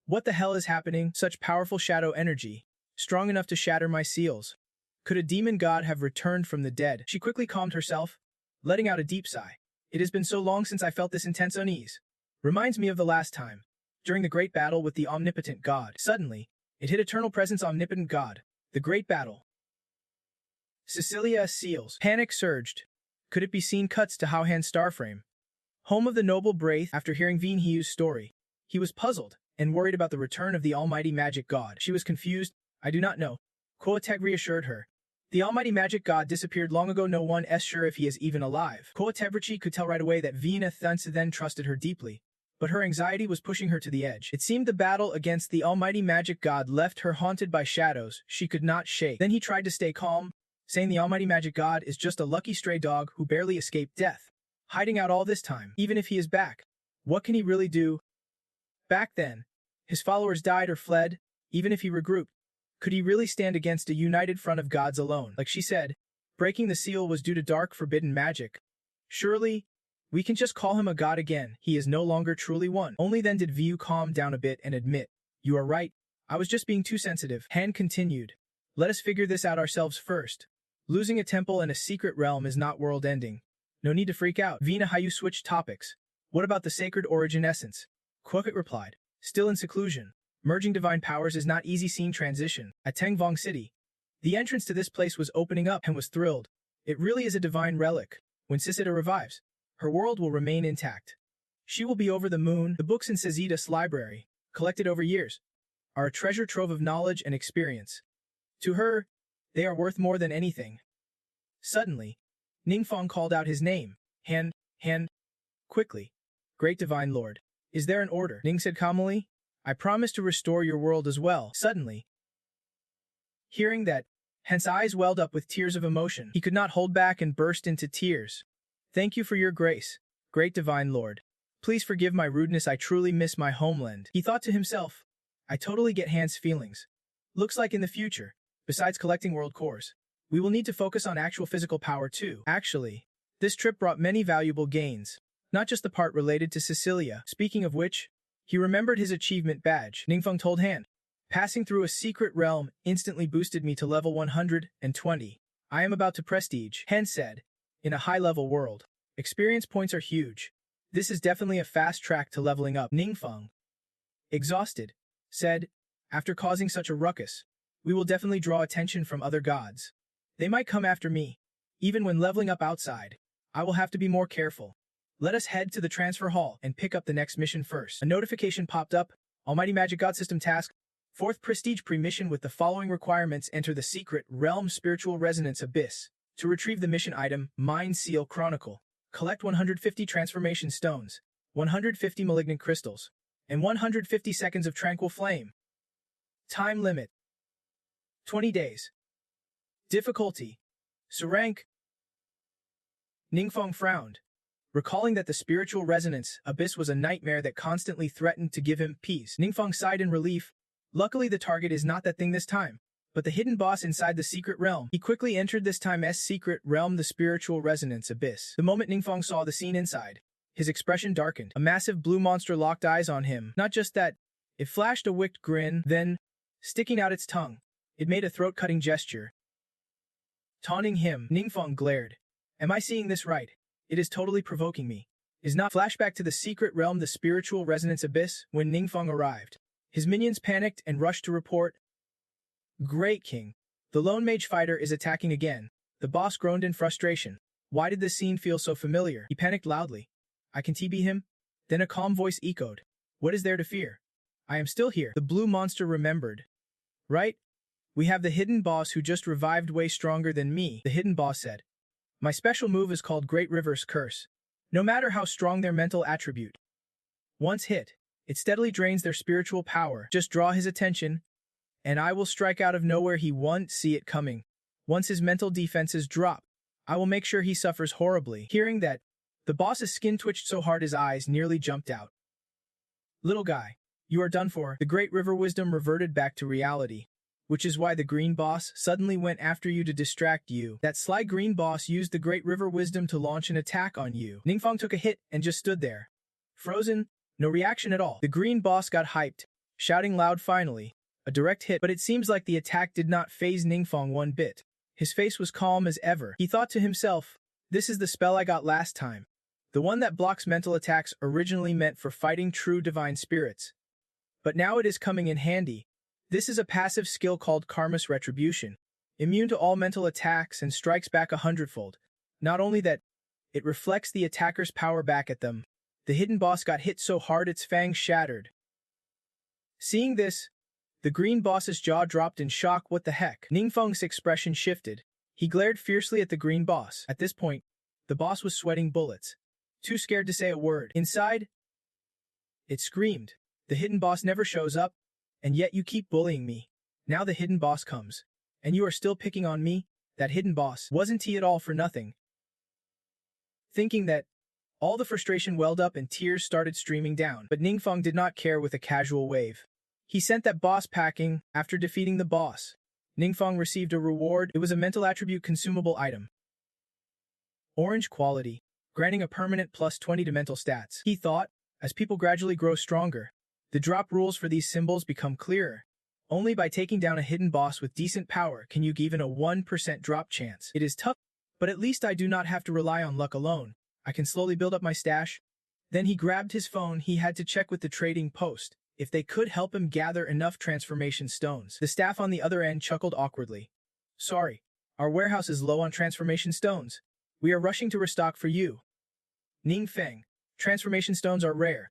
What the hell is happening? Such powerful shadow energy, strong enough to shatter my seals. Could a demon god have returned from the dead? She quickly calmed herself, letting out a deep sigh. It has been so long since I felt this intense unease. Reminds me of the last time, during the great battle with the omnipotent god. Suddenly, it hit eternal presence omnipotent god. The great battle. Cecilia's seals. Panic surged. Could it be seen cuts to Haohan starframe? Home of the noble Braith. After hearing Veen Hiu's story, he was puzzled and worried about the return of the almighty magic god. She was confused. I do not know. Koateg reassured her. The almighty magic god disappeared long ago. No one is sure if he is even alive. Koatevrichi could tell right away that Veena Thunsa then trusted her deeply, but her anxiety was pushing her to the edge. It seemed the battle against the almighty magic god left her haunted by shadows she could not shake. Then he tried to stay calm, saying the almighty magic god is just a lucky stray dog who barely escaped death, hiding out all this time. Even if he is back, what can he really do? Back then, his followers died or fled. Even if he regrouped, could he really stand against a united front of gods alone? Like she said, breaking the seal was due to dark forbidden magic. Surely, we can just call him a god again. He is no longer truly one. Only then did Viu calm down a bit and admit, you are right. I was just being too sensitive. Han continued. Let us figure this out ourselves first. Losing a temple and a secret realm is not world-ending. No need to freak out. Veena Hiu switched topics. What about the sacred origin essence? Kwokut replied. Still in seclusion. Merging divine powers is not easy. Scene transition. At Tengvong City, the entrance to this place was opening up and was thrilled. It really is a divine relic. When Sisida revives, her world will remain intact. She will be over the moon. The books in Sezida's library, collected over years, are a treasure trove of knowledge and experience. To her, they are worth more than anything. Suddenly, Ningfeng called out his name. Han. Quickly. Great divine lord. Is there an order? Ning said calmly. I promise to restore your world as well. Suddenly, hearing that, Han's eyes welled up with tears of emotion. He could not hold back and burst into tears. Thank you for your grace, great divine lord. Please forgive my rudeness. I truly miss my homeland. He thought to himself. I totally get Han's feelings. Looks like in the future, besides collecting world cores, we will need to focus on actual physical power too. Actually, this trip brought many valuable gains, not just the part related to Cecilia. Speaking of which, he remembered his achievement badge. Ningfeng told Han. Passing through a secret realm instantly boosted me to level 120. I am about to prestige, Han said. In a high-level world, experience points are huge. This is definitely a fast track to leveling up. Ningfeng, exhausted, said, after causing such a ruckus, we will definitely draw attention from other gods. They might come after me. Even when leveling up outside, I will have to be more careful. Let us head to the transfer hall and pick up the next mission first. A notification popped up. Almighty Magic God System Task. 4th Prestige Pre-Mission with the following requirements. Enter the secret realm Spiritual Resonance Abyss. To retrieve the mission item, Mind Seal Chronicle. Collect 150 transformation stones, 150 malignant crystals, and 150 seconds of tranquil flame. Time limit. 20 days. Difficulty. Rank. Ningfeng frowned, recalling that the spiritual resonance abyss was a nightmare that constantly threatened to give him peace. Ningfeng sighed in relief. Luckily the target is not that thing this time, but the hidden boss inside the secret realm. He quickly entered this time's secret realm, the spiritual resonance abyss. The moment Ningfeng saw the scene inside, his expression darkened. A massive blue monster locked eyes on him. Not just that, it flashed a wicked grin, then, sticking out its tongue, it made a throat-cutting gesture. Taunting him, Ningfeng glared. Am I seeing this right? It is totally provoking me. Is not flashback to the secret realm, the spiritual resonance abyss. When Ningfeng arrived, his minions panicked and rushed to report. Great King. The lone mage fighter is attacking again. The boss groaned in frustration. Why did this scene feel so familiar? He panicked loudly. I can TB him? Then a calm voice echoed. What is there to fear? I am still here. The blue monster remembered. Right? We have the hidden boss who just revived, way stronger than me, the hidden boss said. My special move is called Great River's Curse. No matter how strong their mental attribute, once hit, It steadily drains their spiritual power. Just draw his attention, and I will strike out of nowhere. He won't see it coming. Once his mental defenses drop, I will make sure he suffers horribly. Hearing that, the boss's skin twitched so hard his eyes nearly jumped out. Little guy, you are done for. The great river wisdom reverted back to reality, which is why the green boss suddenly went after you to distract you. That sly green boss used the great river wisdom to launch an attack on you. Ningfang took a hit and just stood there, frozen, no reaction at all. The green boss got hyped, shouting loud finally, a direct hit, but it seems like the attack did not faze Ningfang one bit. His face was calm as ever. He thought to himself, this is the spell I got last time. The one that blocks mental attacks originally meant for fighting true divine spirits. But now it is coming in handy. This is a passive skill called Karma's Retribution, immune to all mental attacks and strikes back 100-fold. Not only that, it reflects the attacker's power back at them. The hidden boss got hit so hard its fangs shattered. Seeing this, the green boss's jaw dropped in shock. What the heck? Ningfeng's expression shifted. He glared fiercely at the green boss. At this point, the boss was sweating bullets, too scared to say a word. Inside, it screamed. The hidden boss never shows up, and yet you keep bullying me. Now the hidden boss comes, and you are still picking on me? That hidden boss, wasn't he at all for nothing? Thinking that, all the frustration welled up and tears started streaming down. But Ningfeng did not care. With a casual wave, he sent that boss packing. After defeating the boss, Ningfeng received a reward. It was a mental attribute consumable item. Orange quality, granting a permanent plus 20 to mental stats. He thought, as people gradually grow stronger, the drop rules for these symbols become clearer. Only by taking down a hidden boss with decent power can you give even a 1% drop chance. It is tough, but at least I do not have to rely on luck alone. I can slowly build up my stash. Then he grabbed his phone. He had to check with the trading post if they could help him gather enough transformation stones. The staff on the other end chuckled awkwardly. Sorry, our warehouse is low on transformation stones. We are rushing to restock for you. Ningfeng, transformation stones are rare.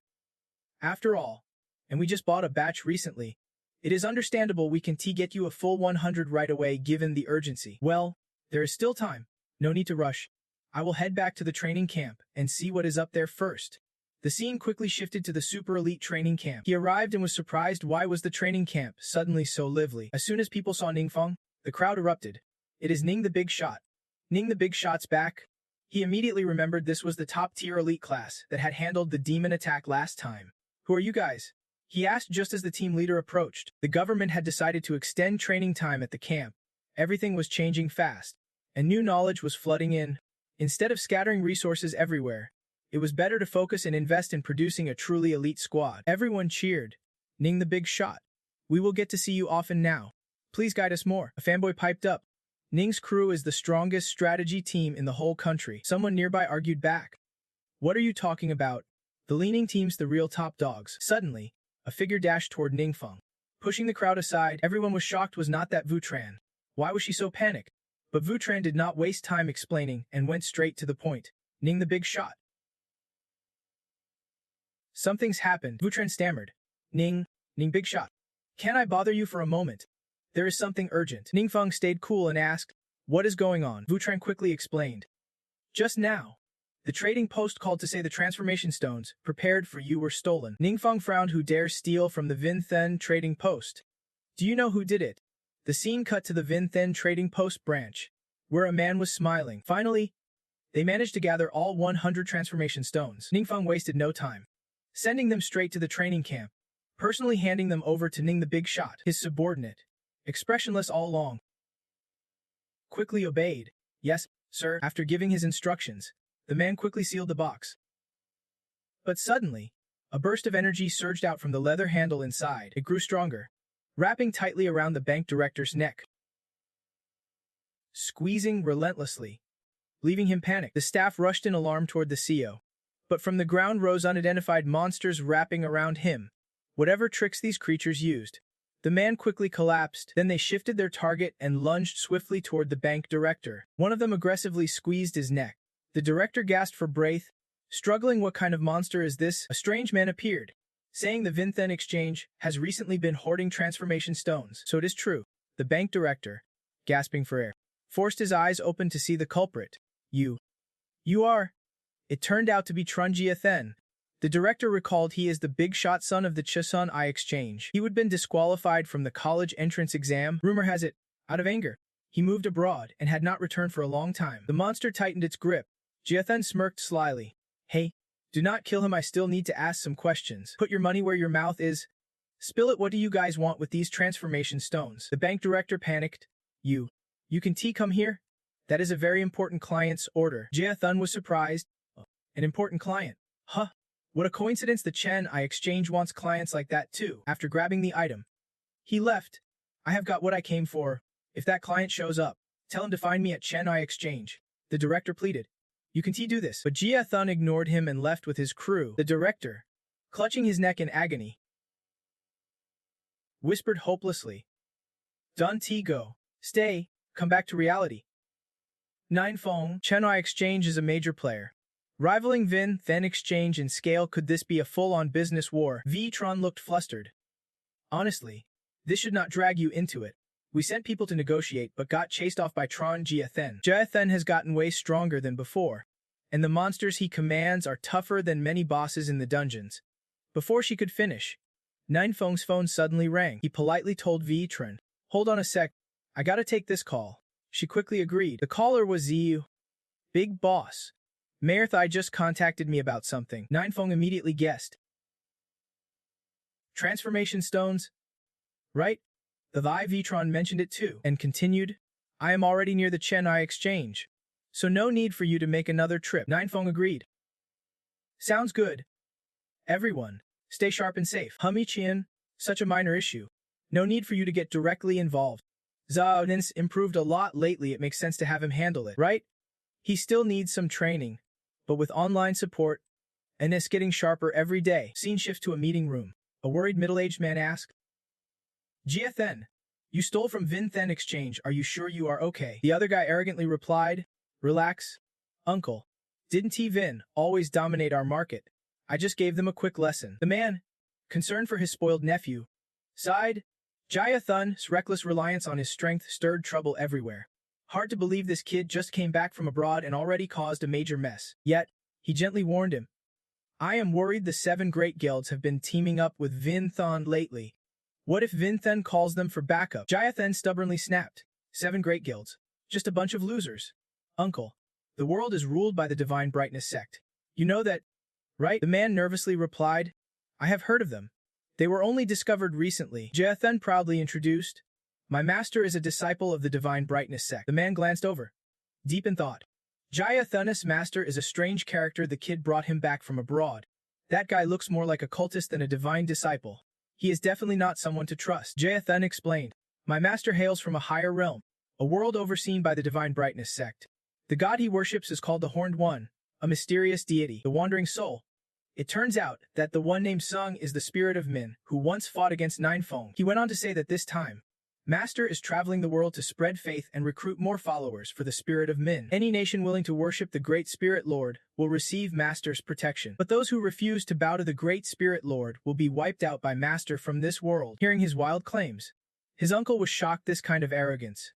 After all, and we just bought a batch recently. It is understandable we can get you a full 100 right away given the urgency. Well, there is still time. No need to rush. I will head back to the training camp and see what is up there first. The scene quickly shifted to the super elite training camp. He arrived and was surprised. Why was the training camp suddenly so lively? As soon as people saw Ningfeng, the crowd erupted. It is Ning the Big Shot. Ning the Big Shot's back. He immediately remembered this was the top-tier elite class that had handled the demon attack last time. Who are you guys? He asked just as the team leader approached. The government had decided to extend training time at the camp. Everything was changing fast, and new knowledge was flooding in. Instead of scattering resources everywhere, it was better to focus and invest in producing a truly elite squad. Everyone cheered. Ning the Big Shot. We will get to see you often now. Please guide us more. A fanboy piped up. Ning's crew is the strongest strategy team in the whole country. Someone nearby argued back. What are you talking about? The leaning team's the real top dogs. Suddenly, a figure dashed toward Ningfeng. Pushing the crowd aside, everyone was shocked. Was not that Vutran? Why was she so panicked? But Vutran did not waste time explaining and went straight to the point. Ning the Big Shot. Something's happened, Vutran stammered. Ning Big Shot. Can I bother you for a moment? There is something urgent. Ningfeng stayed cool and asked, what is going on? Vutran quickly explained. Just now, the trading post called to say the transformation stones prepared for you were stolen. Ningfeng frowned. Who dares steal from the Vinthen trading post? Do you know who did it? The scene cut to the Vinthen trading post branch, where a man was smiling. Finally, they managed to gather all 100 transformation stones. Ningfeng wasted no time, sending them straight to the training camp, personally handing them over to Ning the Big Shot, his subordinate, expressionless all along. Quickly obeyed. Yes, sir. After giving his instructions, the man quickly sealed the box. But suddenly, a burst of energy surged out from the leather handle inside. It grew stronger, wrapping tightly around the bank director's neck, squeezing relentlessly, leaving him panicked. The staff rushed in alarm toward the CEO. But from the ground rose unidentified monsters wrapping around him. Whatever tricks these creatures used, the man quickly collapsed. Then they shifted their target and lunged swiftly toward the bank director. One of them aggressively squeezed his neck. The director gasped for breath, struggling. What kind of monster is this? A strange man appeared, saying the Vinthen Exchange has recently been hoarding transformation stones. So it is true. The bank director, gasping for air, forced his eyes open to see the culprit. You are... It turned out to be Trunjia Then, The director recalled he is the big-shot son of the Chusun I exchange. He would been disqualified from the college entrance exam, rumor has it, out of anger. He moved abroad and had not returned for a long time. The monster tightened its grip. Jiathan smirked slyly. Hey, do not kill him, I still need to ask some questions. Put your money where your mouth is. Spill it, what do you guys want with these transformation stones? The bank director panicked. You can come here? That is a very important client's order. Jiathan was surprised. An important client? Huh? What a coincidence, the Chen I exchange wants clients like that too. After grabbing the item, he left. I have got what I came for. If that client shows up, tell him to find me at Chen I exchange. The director pleaded. You can do this. But Jiathan ignored him and left with his crew. The director, clutching his neck in agony, whispered hopelessly. Don Go. Stay, come back to reality. Nine Fong, Chen I exchange is a major player. Rivaling Vin Then exchange in scale, could this be a full-on business war? Tron looked flustered. Honestly, this should not drag you into it. We sent people to negotiate but got chased off by Tron Jiathan. Jiathan has gotten way stronger than before, and the monsters he commands are tougher than many bosses in the dungeons. Before she could finish, Nine Feng's phone suddenly rang. He politely told Tron, hold on a sec, I gotta take this call. She quickly agreed. The caller was Ziyu. Big boss. Mayor Thai just contacted me about something. Nine Feng immediately guessed. Transformation stones? Right? The Vitron mentioned it too, and continued, I am already near the Chen I exchange, so no need for you to make another trip. Nine Feng agreed. Sounds good. Everyone, stay sharp and safe. Humi Qian, such a minor issue. No need for you to get directly involved. Zhao Nin's improved a lot lately, it makes sense to have him handle it, right? He still needs some training, but with online support, and is getting sharper every day. Scene shift to a meeting room. A worried middle-aged man asked. Jiathan, you stole from Vin Then exchange, are you sure you are okay? The other guy arrogantly replied, relax, uncle. Didn't Vin always dominate our market? I just gave them a quick lesson. The man, concerned for his spoiled nephew, sighed. Jiathan's reckless reliance on his strength stirred trouble everywhere. Hard to believe this kid just came back from abroad and already caused a major mess. Yet, he gently warned him. I am worried the 7 great guilds have been teaming up with Vin Then lately. What if Vin Then calls them for backup? Jiathan stubbornly snapped. 7 great guilds. Just a bunch of losers. Uncle, the world is ruled by the Divine Brightness sect. You know that, right? The man nervously replied. I have heard of them. They were only discovered recently. Jiathan proudly introduced. My master is a disciple of the Divine Brightness sect. The man glanced over, deep in thought. Jiathan's master is a strange character. The kid brought him back from abroad. That guy looks more like a cultist than a divine disciple. He is definitely not someone to trust. Jiathan explained. My master hails from a higher realm, a world overseen by the Divine Brightness sect. The god he worships is called the Horned One, a mysterious deity, the Wandering Soul. It turns out that the one named Sung is the spirit of Min, who once fought against Nine Feng. He went on to say that this time, Master is traveling the world to spread faith and recruit more followers for the spirit of Min. Any nation willing to worship the Great Spirit Lord will receive Master's protection. But those who refuse to bow to the Great Spirit Lord will be wiped out by Master from this world. Hearing his wild claims, his uncle was shocked. This kind of arrogance,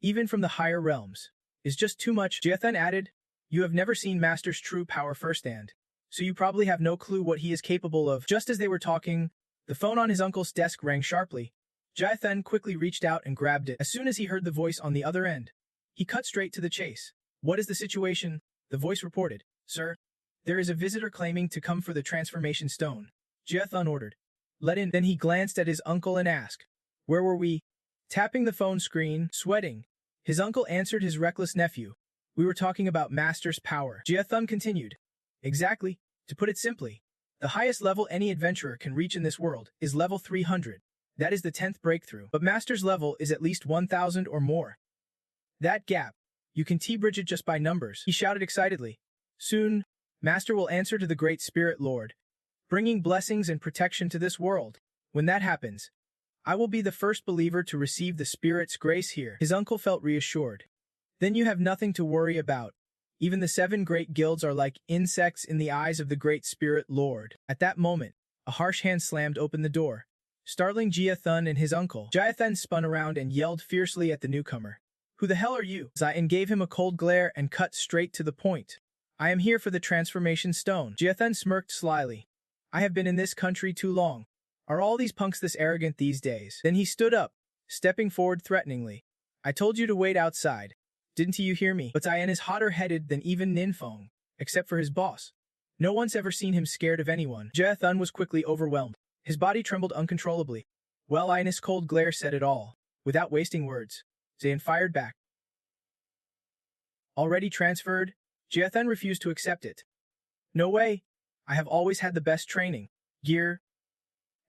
even from the higher realms, is just too much. Jiathan added, you have never seen Master's true power firsthand, so you probably have no clue what he is capable of. Just as they were talking, the phone on his uncle's desk rang sharply. Jiathan quickly reached out and grabbed it. As soon as he heard the voice on the other end, he cut straight to the chase. What is the situation? The voice reported. Sir, there is a visitor claiming to come for the transformation stone. Jiathan ordered. Let in. Then he glanced at his uncle and asked, where were we? Tapping the phone screen, sweating, his uncle answered his reckless nephew. We were talking about Master's power. Jiathan continued. Exactly. To put it simply, the highest level any adventurer can reach in this world is level 300. That is the 10th breakthrough, but Master's level is at least 1,000 or more. That gap, you can T-bridge it just by numbers, he shouted excitedly. Soon, Master will answer to the Great Spirit Lord, bringing blessings and protection to this world. When that happens, I will be the first believer to receive the Spirit's grace here. His uncle felt reassured. Then you have nothing to worry about. Even the 7 great guilds are like insects in the eyes of the Great Spirit Lord. At that moment, a harsh hand slammed open the door, startling Jiathan and his uncle. Jiathan spun around and yelled fiercely at the newcomer. Who the hell are you? Zion gave him a cold glare and cut straight to the point. I am here for the transformation stone. Jiathan smirked slyly. I have been in this country too long. Are all these punks this arrogant these days? Then he stood up, stepping forward threateningly. I told you to wait outside. Didn't you hear me? But Ian is hotter-headed than even Ninfeng, except for his boss. No one's ever seen him scared of anyone. Jaethun was quickly overwhelmed. His body trembled uncontrollably. Well, Ian's cold glare said it all. Without wasting words, Zayn fired back. Already transferred? Jaethun refused to accept it. No way. I have always had the best training, gear,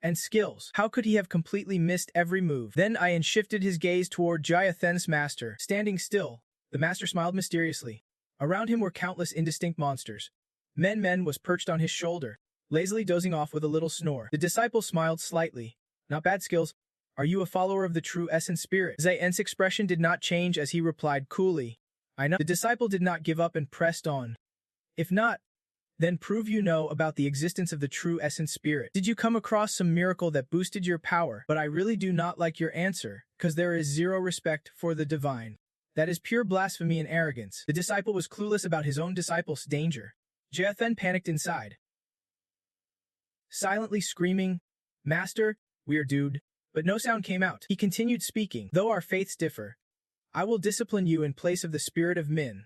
and skills. How could he have completely missed every move? Then Ian shifted his gaze toward Jaethun's master. Standing still, the master smiled mysteriously. Around him were countless indistinct monsters. Men was perched on his shoulder, lazily dozing off with a little snore. The disciple smiled slightly. Not bad skills. Are you a follower of the true essence spirit? Zayn's expression did not change as he replied coolly. I know. The disciple did not give up and pressed on. If not, then prove you know about the existence of the true essence spirit. Did you come across some miracle that boosted your power? But I really do not like your answer, because there is zero respect for the divine. That is pure blasphemy and arrogance. The disciple was clueless about his own disciple's danger. Jaethun panicked inside, silently screaming, Master, we're dude. But no sound came out. He continued speaking. Though our faiths differ, I will discipline you in place of the spirit of Min.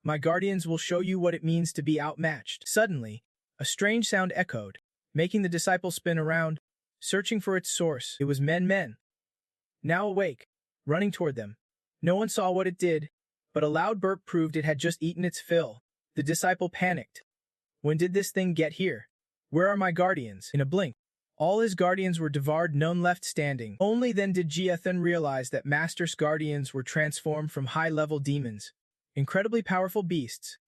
My guardians will show you what it means to be outmatched. Suddenly, a strange sound echoed, making the disciple spin around, searching for its source. It was Men, now awake, running toward them. No one saw what it did, but a loud burp proved it had just eaten its fill. The disciple panicked. When did this thing get here? Where are my guardians? In a blink, all his guardians were devoured, none left standing. Only then did Jaethun realize that Master's guardians were transformed from high-level demons. Incredibly powerful beasts.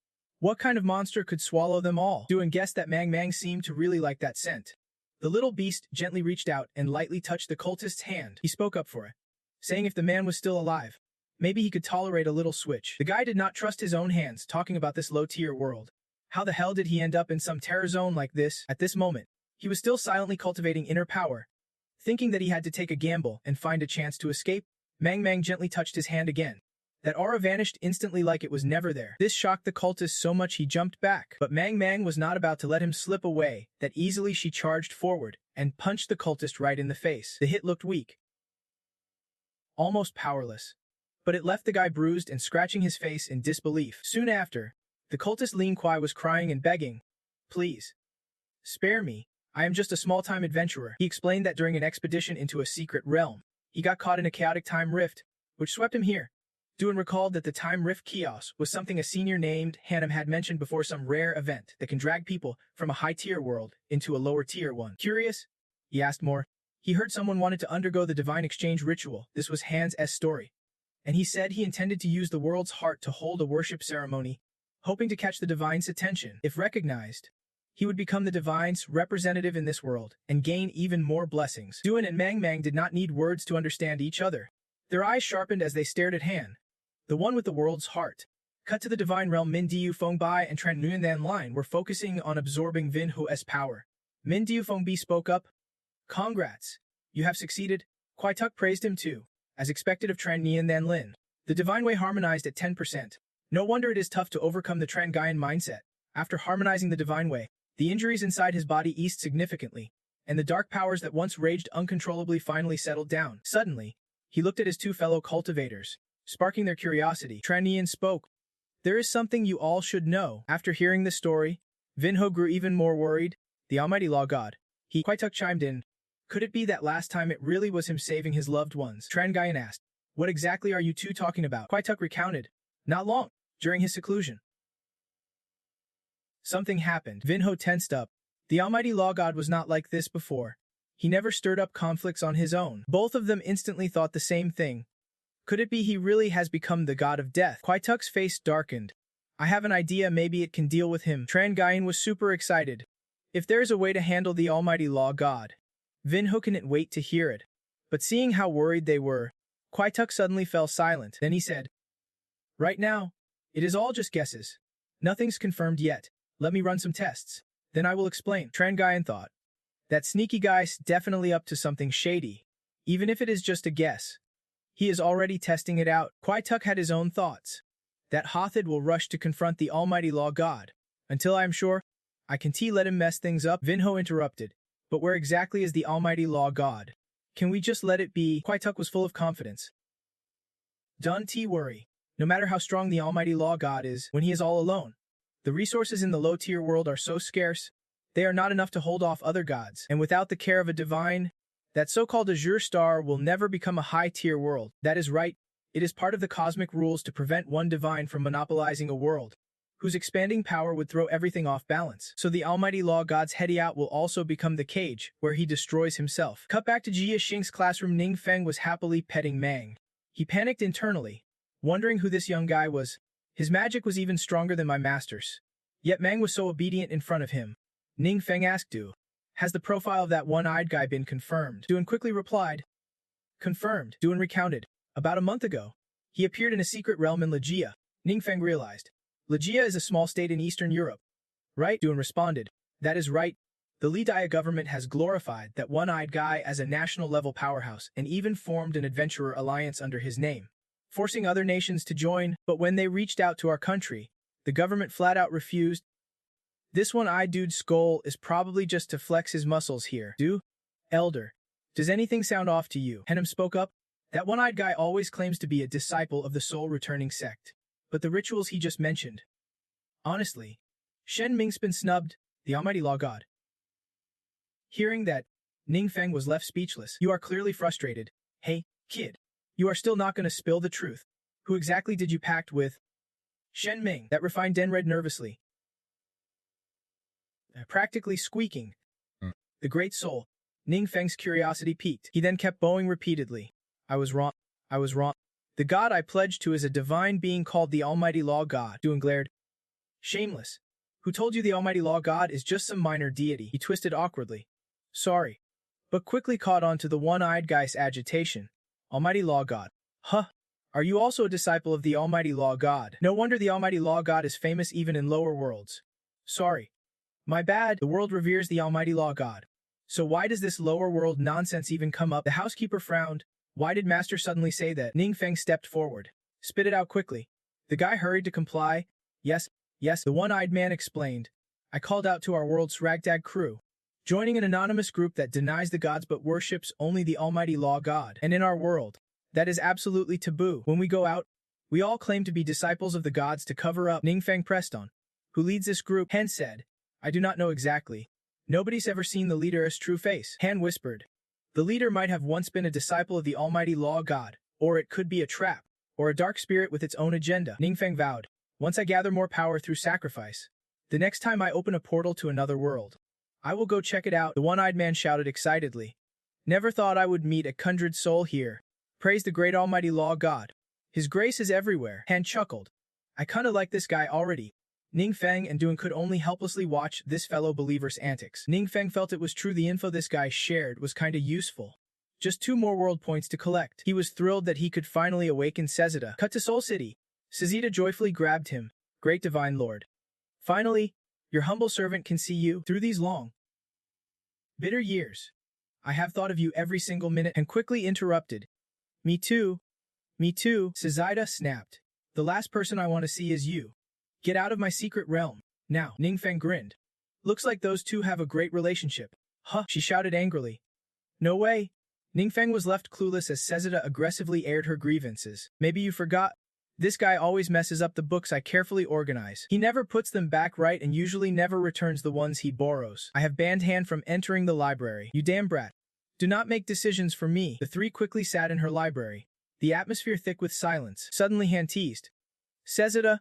What kind of monster could swallow them all? Duan guessed that Mang seemed to really like that scent. The little beast gently reached out and lightly touched the cultist's hand. He spoke up for it, saying if the man was still alive, maybe he could tolerate a little switch. The guy did not trust his own hands talking about this low-tier world. How the hell did he end up in some terror zone like this? At this moment, he was still silently cultivating inner power. Thinking that he had to take a gamble and find a chance to escape, Mang gently touched his hand again. That aura vanished instantly like it was never there. This shocked the cultist so much he jumped back. But Mang was not about to let him slip away. That easily she charged forward and punched the cultist right in the face. The hit looked weak, almost powerless, but it left the guy bruised and scratching his face in disbelief. Soon after, the cultist Lin Kuai was crying and begging, Please, spare me. I am just a small-time adventurer. He explained that during an expedition into a secret realm, he got caught in a chaotic time rift, which swept him here. Duan recalled that the time rift chaos was something a senior named Hanum had mentioned before, some rare event that can drag people from a high-tier world into a lower-tier one. Curious? He asked more. He heard someone wanted to undergo the divine exchange ritual. This was Hans' story. And he said he intended to use the world's heart to hold a worship ceremony, hoping to catch the divine's attention. If recognized, he would become the divine's representative in this world and gain even more blessings. Duan and Mang did not need words to understand each other. Their eyes sharpened as they stared at Han, the one with the world's heart. Cut to the divine realm. Min Diu Fengbai and Tran Nguyen Than Line were focusing on absorbing Vin Hu's power. Min Diu Fengbi spoke up. Congrats. You have succeeded. Kuai Tuk praised him too, as expected of Tran Nguyen Than Lin. The divine way harmonized at 10%. No wonder it is tough to overcome the Tran Gaian mindset. After harmonizing the divine way, the injuries inside his body eased significantly, and the dark powers that once raged uncontrollably finally settled down. Suddenly, he looked at his two fellow cultivators, sparking their curiosity. Tran Nguyen spoke. There is something you all should know. After hearing the story, Vinho grew even more worried. The Almighty Law God. Kuai Tuk chimed in. Could it be that last time it really was him saving his loved ones? Tran Gaian asked. What exactly are you two talking about? Kuai Tuk recounted. Not long, during his seclusion, something happened. Vinho tensed up. The Almighty Law God was not like this before. He never stirred up conflicts on his own. Both of them instantly thought the same thing. Could it be he really has become the god of death? Kuai Tuk's face darkened. I have an idea, maybe it can deal with him. Tran Gaian was super excited. If there's a way to handle the Almighty Law God. Vinho couldn't wait to hear it. But seeing how worried they were, Kuai Tuk suddenly fell silent. Then he said, Right now, it is all just guesses. Nothing's confirmed yet. Let me run some tests. Then I will explain. Tran Gaian thought. That sneaky guy's definitely up to something shady. Even if it is just a guess. He is already testing it out. Kuai Tuk had his own thoughts. That Hothid will rush to confront the Almighty Law God. Until I am sure, I can let him mess things up, Vinho interrupted. But where exactly is the almighty law god? Can we just let it be? Kwaituk was full of confidence. Don't worry. No matter how strong the almighty law god is, when he is all alone, the resources in the low-tier world are so scarce, they are not enough to hold off other gods, and without the care of a divine, that so-called azure star will never become a high-tier world. That is right. It is part of the cosmic rules to prevent one divine from monopolizing a world, whose expanding power would throw everything off balance. So the almighty law god's heady-out will also become the cage, where he destroys himself. Cut back to Jia Xing's classroom. Ning Feng was happily petting Mang. He panicked internally, wondering who this young guy was. His magic was even stronger than my master's. Yet Mang was so obedient in front of him. Ning Feng asked Du, "Has the profile of that one-eyed guy been confirmed?" Duan quickly replied, "Confirmed." Duan recounted, "About a month ago, he appeared in a secret realm in Legia." Ning Feng realized, "Legia is a small state in Eastern Europe." "Right," Duan responded. "That is right. The Ledia government has glorified that one-eyed guy as a national-level powerhouse and even formed an adventurer alliance under his name, forcing other nations to join, but when they reached out to our country, the government flat-out refused. This one-eyed dude's goal is probably just to flex his muscles here." "Du? Elder, does anything sound off to you?" Henim spoke up. "That one-eyed guy always claims to be a disciple of the soul-returning sect, but the rituals he just mentioned. Honestly, Shen Ming's been snubbed, the almighty law god." Hearing that, Ning Feng was left speechless. "You are clearly frustrated. Hey, kid, you are still not going to spill the truth. Who exactly did you pact with?" "Shen Ming," that refined Den read nervously. Practically squeaking. The great soul. Ning Feng's curiosity piqued. He then kept bowing repeatedly. I was wrong. I was wrong. The god I pledged to is a divine being called the almighty law god." Duan glared. "Shameless. Who told you the almighty law god is just some minor deity?" He twisted awkwardly. "Sorry." But quickly caught on to the one-eyed guy's agitation. "Almighty law god. Huh. Are you also a disciple of the almighty law god? No wonder the almighty law god is famous even in lower worlds." "Sorry. My bad. The world reveres the almighty law god. So why does this lower world nonsense even come up?" The housekeeper frowned. "Why did Master suddenly say that?" Ning Feng stepped forward. "Spit it out quickly." The guy hurried to comply. Yes, the one-eyed man explained. "I called out to our world's ragtag crew, joining an anonymous group that denies the gods but worships only the almighty law god. And in our world, that is absolutely taboo. When we go out, we all claim to be disciples of the gods to cover up." Ning Feng pressed on. "Who leads this group?" Han said. "I do not know exactly. Nobody's ever seen the leader's true face." Han whispered. "The leader might have once been a disciple of the almighty law god, or it could be a trap, or a dark spirit with its own agenda." Ning Feng vowed. "Once I gather more power through sacrifice, the next time I open a portal to another world, I will go check it out." The one-eyed man shouted excitedly. "Never thought I would meet a kindred soul here. Praise the great almighty law god. His grace is everywhere." Han chuckled. "I kinda like this guy already." Ning Feng and Duan could only helplessly watch this fellow believer's antics. Ning Feng felt it was true the info this guy shared was kinda useful. Just 2 more world points to collect. He was thrilled that he could finally awaken Sezida. Cut to Soul City. Sezida joyfully grabbed him. "Great divine lord. Finally, your humble servant can see you. Through these long, bitter years, I have thought of you every single minute." And quickly interrupted. Me too, Sezida snapped. "The last person I want to see is you. Get out of my secret realm, now." Ning Feng grinned. "Looks like those two have a great relationship." "Huh," she shouted angrily. "No way." Ning Feng was left clueless as Sezida aggressively aired her grievances. "Maybe you forgot. This guy always messes up the books I carefully organize. He never puts them back right and usually never returns the ones he borrows. I have banned Han from entering the library." "You damn brat. Do not make decisions for me." The 3 quickly sat in her library, the atmosphere thick with silence. Suddenly Han teased. "Sezida,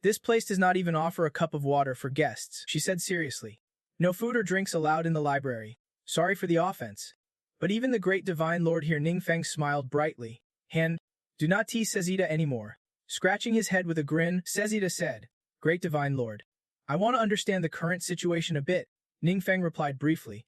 this place does not even offer a cup of water for guests," she said seriously. "No food or drinks allowed in the library. Sorry for the offense. But even the great divine lord here." Ning Feng smiled brightly. "Han, do not tease Sezida anymore." Scratching his head with a grin, Sezida said, "Great divine lord, I want to understand the current situation a bit." Ning Feng replied briefly.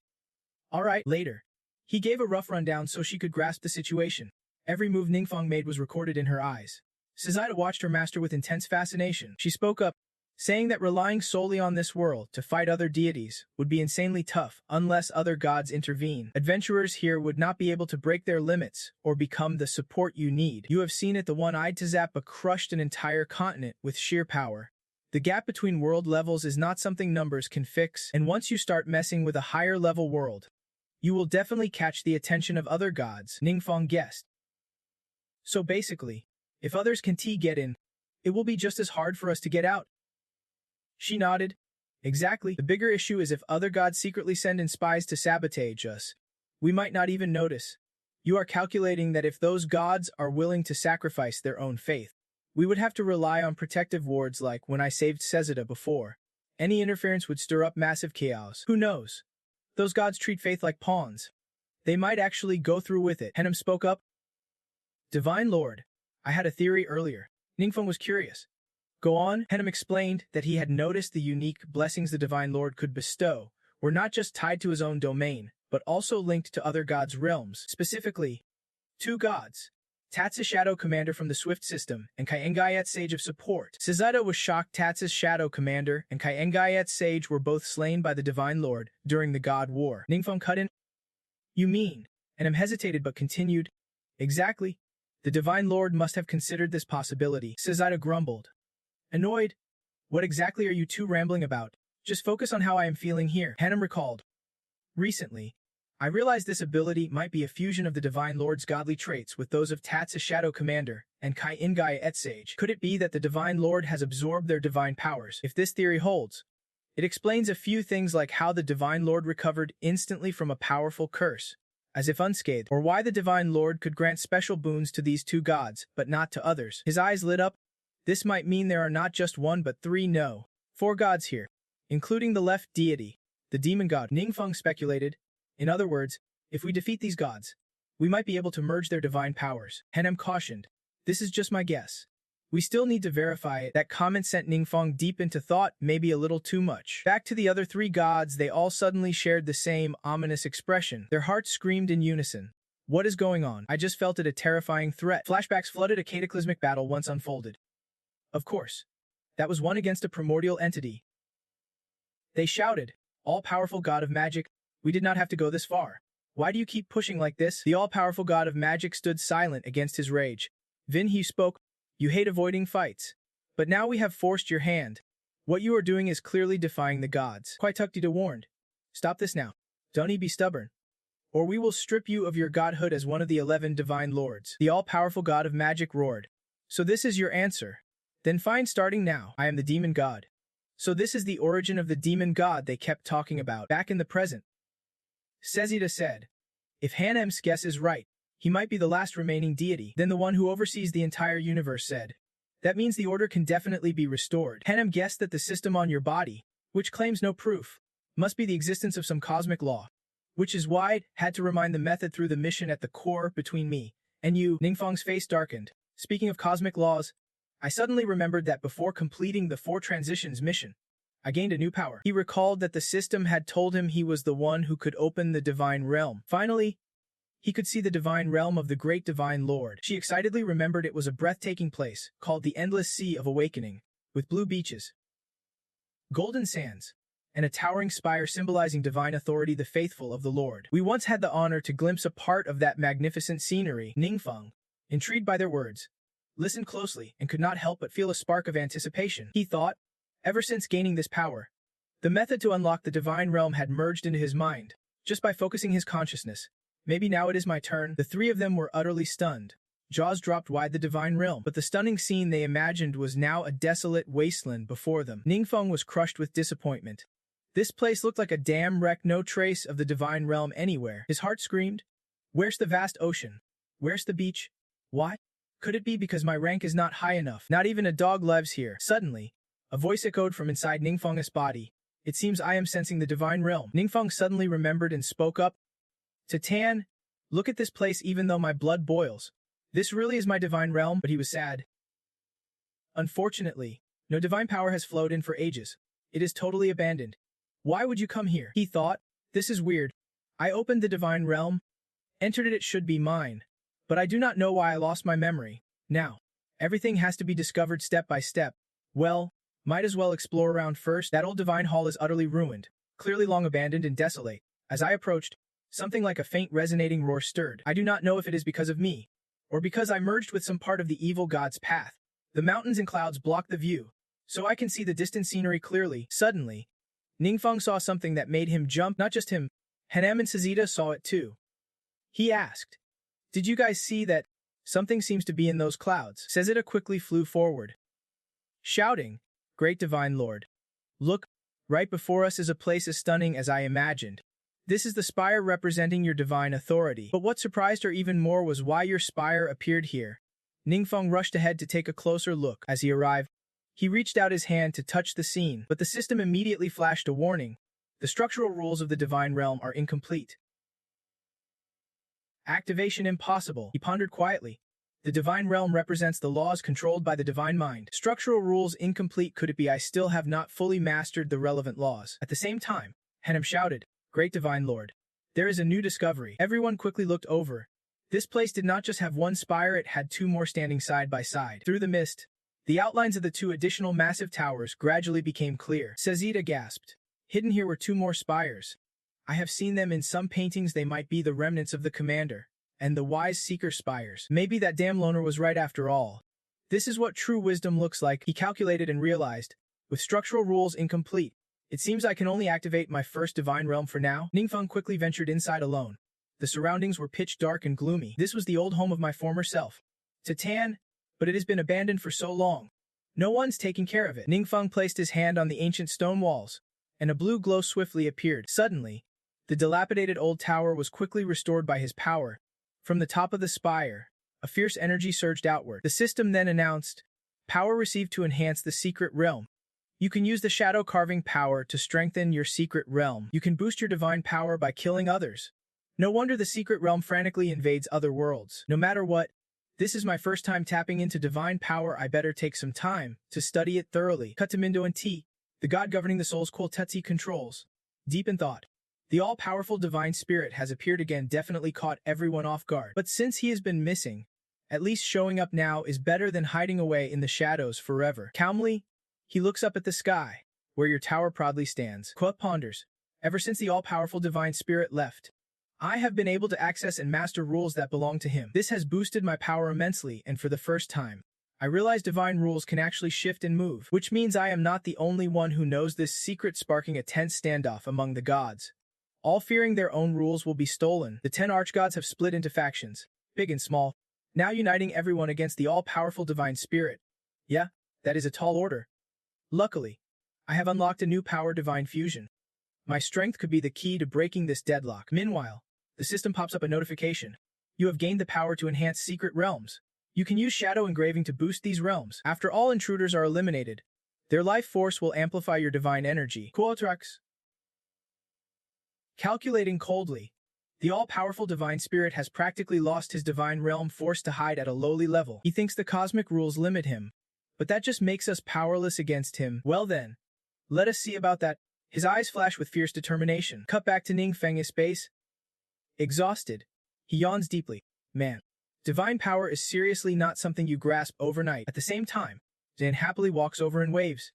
"All right, later." He gave a rough rundown so she could grasp the situation. Every move Ning Feng made was recorded in her eyes. Sezida watched her master with intense fascination. She spoke up, saying that relying solely on this world to fight other deities would be insanely tough unless other gods intervene. Adventurers here would not be able to break their limits or become the support you need. You have seen it, the one-eyed Tzappa crushed an entire continent with sheer power. The gap between world levels is not something numbers can fix, and once you start messing with a higher level world, you will definitely catch the attention of other gods, Ningfeng guessed. So basically, if others can get in, it will be just as hard for us to get out. She nodded. Exactly. The bigger issue is if other gods secretly send in spies to sabotage us. We might not even notice. You are calculating that if those gods are willing to sacrifice their own faith, we would have to rely on protective wards like when I saved Sezida before. Any interference would stir up massive chaos. Who knows? Those gods treat faith like pawns. They might actually go through with it. Henem spoke up. Divine Lord, I had a theory earlier. Ningfeng was curious. Go on. Henem explained that he had noticed the unique blessings the Divine Lord could bestow were not just tied to his own domain, but also linked to other gods' realms. Specifically, two gods, Tatsa Shadow Commander from the Swift system and Kaengayet Sage of Support. Sezida was shocked Tatsa's Shadow Commander and Kaengayet Sage were both slain by the Divine Lord during the God War. Ningfeng cut in. You mean? Henem hesitated but continued. Exactly. The Divine Lord must have considered this possibility. Sezida grumbled. Annoyed. What exactly are you two rambling about? Just focus on how I am feeling here. Henem recalled. Recently, I realized this ability might be a fusion of the Divine Lord's godly traits with those of Tatsa Shadow Commander and Kai Ingaya Etsage. Could it be that the Divine Lord has absorbed their divine powers? If this theory holds, it explains a few things like how the Divine Lord recovered instantly from a powerful curse, as if unscathed, or why the Divine Lord could grant special boons to these two gods, but not to others. His eyes lit up. This might mean there are not just one but four gods here, including the left deity, the demon god. Ningfeng speculated. In other words, if we defeat these gods, we might be able to merge their divine powers. Henem cautioned. This is just my guess. We still need to verify it. That comment sent Ningfeng deep into thought, maybe a little too much. Back to the other three gods, they all suddenly shared the same ominous expression. Their hearts screamed in unison. What is going on? I just felt it a terrifying threat. Flashbacks flooded a cataclysmic battle once unfolded. Of course. That was one against a primordial entity. They shouted, all-powerful god of magic, we did not have to go this far. Why do you keep pushing like this? The all-powerful god of magic stood silent against his rage. Vin He spoke, you hate avoiding fights. But now we have forced your hand. What you are doing is clearly defying the gods. Kwaituktida warned. Stop this now. Don't be stubborn. Or we will strip you of your godhood as one of the 11 divine lords. The all-powerful god of magic roared. So this is your answer. Then fine, starting now. I am the demon god. So this is the origin of the demon god they kept talking about back in the present. Sezida said. If Hanem's guess is right, he might be the last remaining deity. Then the one who oversees the entire universe said. That means the order can definitely be restored. Hanem guessed that the system on your body, which claims no proof, must be the existence of some cosmic law, which is why it had to remind the method through the mission at the core between me and you. Ningfeng's face darkened. Speaking of cosmic laws, I suddenly remembered that before completing the 4 transitions mission, I gained a new power. He recalled that the system had told him he was the one who could open the divine realm. Finally, he could see the divine realm of the great divine lord. She excitedly remembered it was a breathtaking place, called the Endless Sea of Awakening, with blue beaches, golden sands, and a towering spire symbolizing divine authority, the faithful of the Lord. We once had the honor to glimpse a part of that magnificent scenery. Ningfeng, intrigued by their words, listened closely and could not help but feel a spark of anticipation. He thought, ever since gaining this power, the method to unlock the divine realm had merged into his mind, just by focusing his consciousness. Maybe now it is my turn. The 3 of them were utterly stunned. Jaws dropped wide. The divine realm. But the stunning scene they imagined was now a desolate wasteland before them. Ningfeng was crushed with disappointment. This place looked like a damn wreck, no trace of the divine realm anywhere. His heart screamed, where's the vast ocean? Where's the beach? Why? Could it be because my rank is not high enough? Not even a dog lives here. Suddenly, a voice echoed from inside Ningfeng's body. It seems I am sensing the divine realm. Ningfeng suddenly remembered and spoke up. Tatan, look at this place. Even though my blood boils, this really is my divine realm. But he was sad. Unfortunately, no divine power has flowed in for ages. It is totally abandoned. Why would you come here? He thought. This is weird. I opened the divine realm, entered it should be mine, but I do not know why I lost my memory. Now, everything has to be discovered step by step. Well, might as well explore around first. That old divine hall is utterly ruined, clearly long abandoned and desolate. As I approached, something like a faint resonating roar stirred. I do not know if it is because of me, or because I merged with some part of the evil god's path. The mountains and clouds blocked the view, so I can see the distant scenery clearly. Suddenly, Ningfeng saw something that made him jump. Not just him, Hanem and Sazita saw it too. He asked, "Did you guys see that? Something seems to be in those clouds." Sazita quickly flew forward, shouting, "Great Divine Lord! Look, right before us is a place as stunning as I imagined. This is the spire representing your divine authority." But what surprised her even more was why your spire appeared here. Ningfeng rushed ahead to take a closer look. As he arrived, he reached out his hand to touch the scene, but the system immediately flashed a warning. The structural rules of the divine realm are incomplete. Activation impossible. He pondered quietly. The divine realm represents the laws controlled by the divine mind. Structural rules incomplete. Could it be I still have not fully mastered the relevant laws? At the same time, Hanem shouted, "Great Divine Lord! There is a new discovery." Everyone quickly looked over. This place did not just have one spire, it had two more standing side by side. Through the mist, the outlines of the two additional massive towers gradually became clear. Sazita gasped. Hidden here were two more spires. I have seen them in some paintings. They might be the remnants of the commander and the wise seeker spires. Maybe that damn loner was right after all. This is what true wisdom looks like. He calculated and realized, with structural rules incomplete, it seems I can only activate my first divine realm for now. Ningfeng quickly ventured inside alone. The surroundings were pitch dark and gloomy. This was the old home of my former self, Titan, but it has been abandoned for so long. No one's taking care of it. Ningfeng placed his hand on the ancient stone walls, and a blue glow swiftly appeared. Suddenly, the dilapidated old tower was quickly restored by his power. From the top of the spire, a fierce energy surged outward. The system then announced, "Power received to enhance the secret realm. You can use the shadow carving power to strengthen your secret realm. You can boost your divine power by killing others." No wonder the secret realm frantically invades other worlds. No matter what, this is my first time tapping into divine power. I better take some time to study it thoroughly. Kata Manhwa and T, the god governing the soul's Kultetsi controls. Deep in thought, the all-powerful divine spirit has appeared again, definitely caught everyone off guard. But since he has been missing, at least showing up now is better than hiding away in the shadows forever. Calmly, he looks up at the sky, where your tower proudly stands. Kwa ponders, ever since the all-powerful divine spirit left, I have been able to access and master rules that belong to him. This has boosted my power immensely, and for the first time, I realize divine rules can actually shift and move, which means I am not the only one who knows this secret, sparking a tense standoff among the gods. All fearing their own rules will be stolen. The 10 archgods have split into factions, big and small, now uniting everyone against the all-powerful divine spirit. Yeah, that is a tall order. Luckily, I have unlocked a new power, divine fusion. My strength could be the key to breaking this deadlock. Meanwhile, the system pops up a notification. You have gained the power to enhance secret realms. You can use shadow engraving to boost these realms. After all intruders are eliminated, their life force will amplify your divine energy. Quotrax. Calculating coldly, the all-powerful divine spirit has practically lost his divine realm, forced to hide at a lowly level. He thinks the cosmic rules limit him, but that just makes us powerless against him. Well then, let us see about that. His eyes flash with fierce determination. Cut back to Ningfeng's space. Exhausted, he yawns deeply. Man, divine power is seriously not something you grasp overnight. At the same time, Zan happily walks over and waves.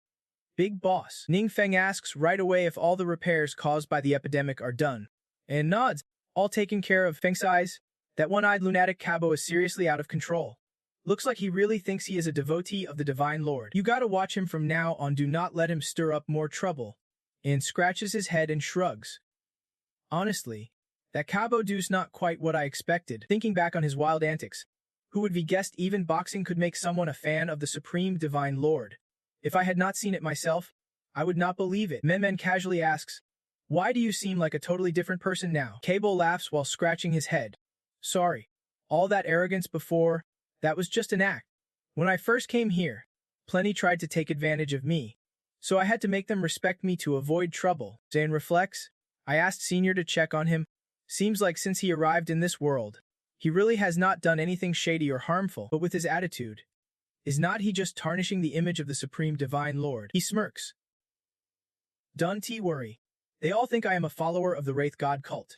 Big boss. Ningfeng asks right away if all the repairs caused by the epidemic are done, and nods. All taken care of. Feng sighs. That one-eyed lunatic Cabo is seriously out of control. Looks like he really thinks he is a devotee of the Divine Lord. You gotta watch him from now on, do not let him stir up more trouble. And scratches his head and shrugs. Honestly, that Cabo dude's not quite what I expected. Thinking back on his wild antics, who would be guessed even boxing could make someone a fan of the Supreme Divine Lord? If I had not seen it myself, I would not believe it. Memen casually asks, "Why do you seem like a totally different person now?" Cabo laughs while scratching his head. "Sorry. All that arrogance before, that was just an act. When I first came here, plenty tried to take advantage of me, so I had to make them respect me to avoid trouble." Zane reflects, "I asked Senior to check on him. Seems like since he arrived in this world, he really has not done anything shady or harmful, but with his attitude, is not he just tarnishing the image of the Supreme Divine Lord?" He smirks. "Don't worry. They all think I am a follower of the Wraith God cult.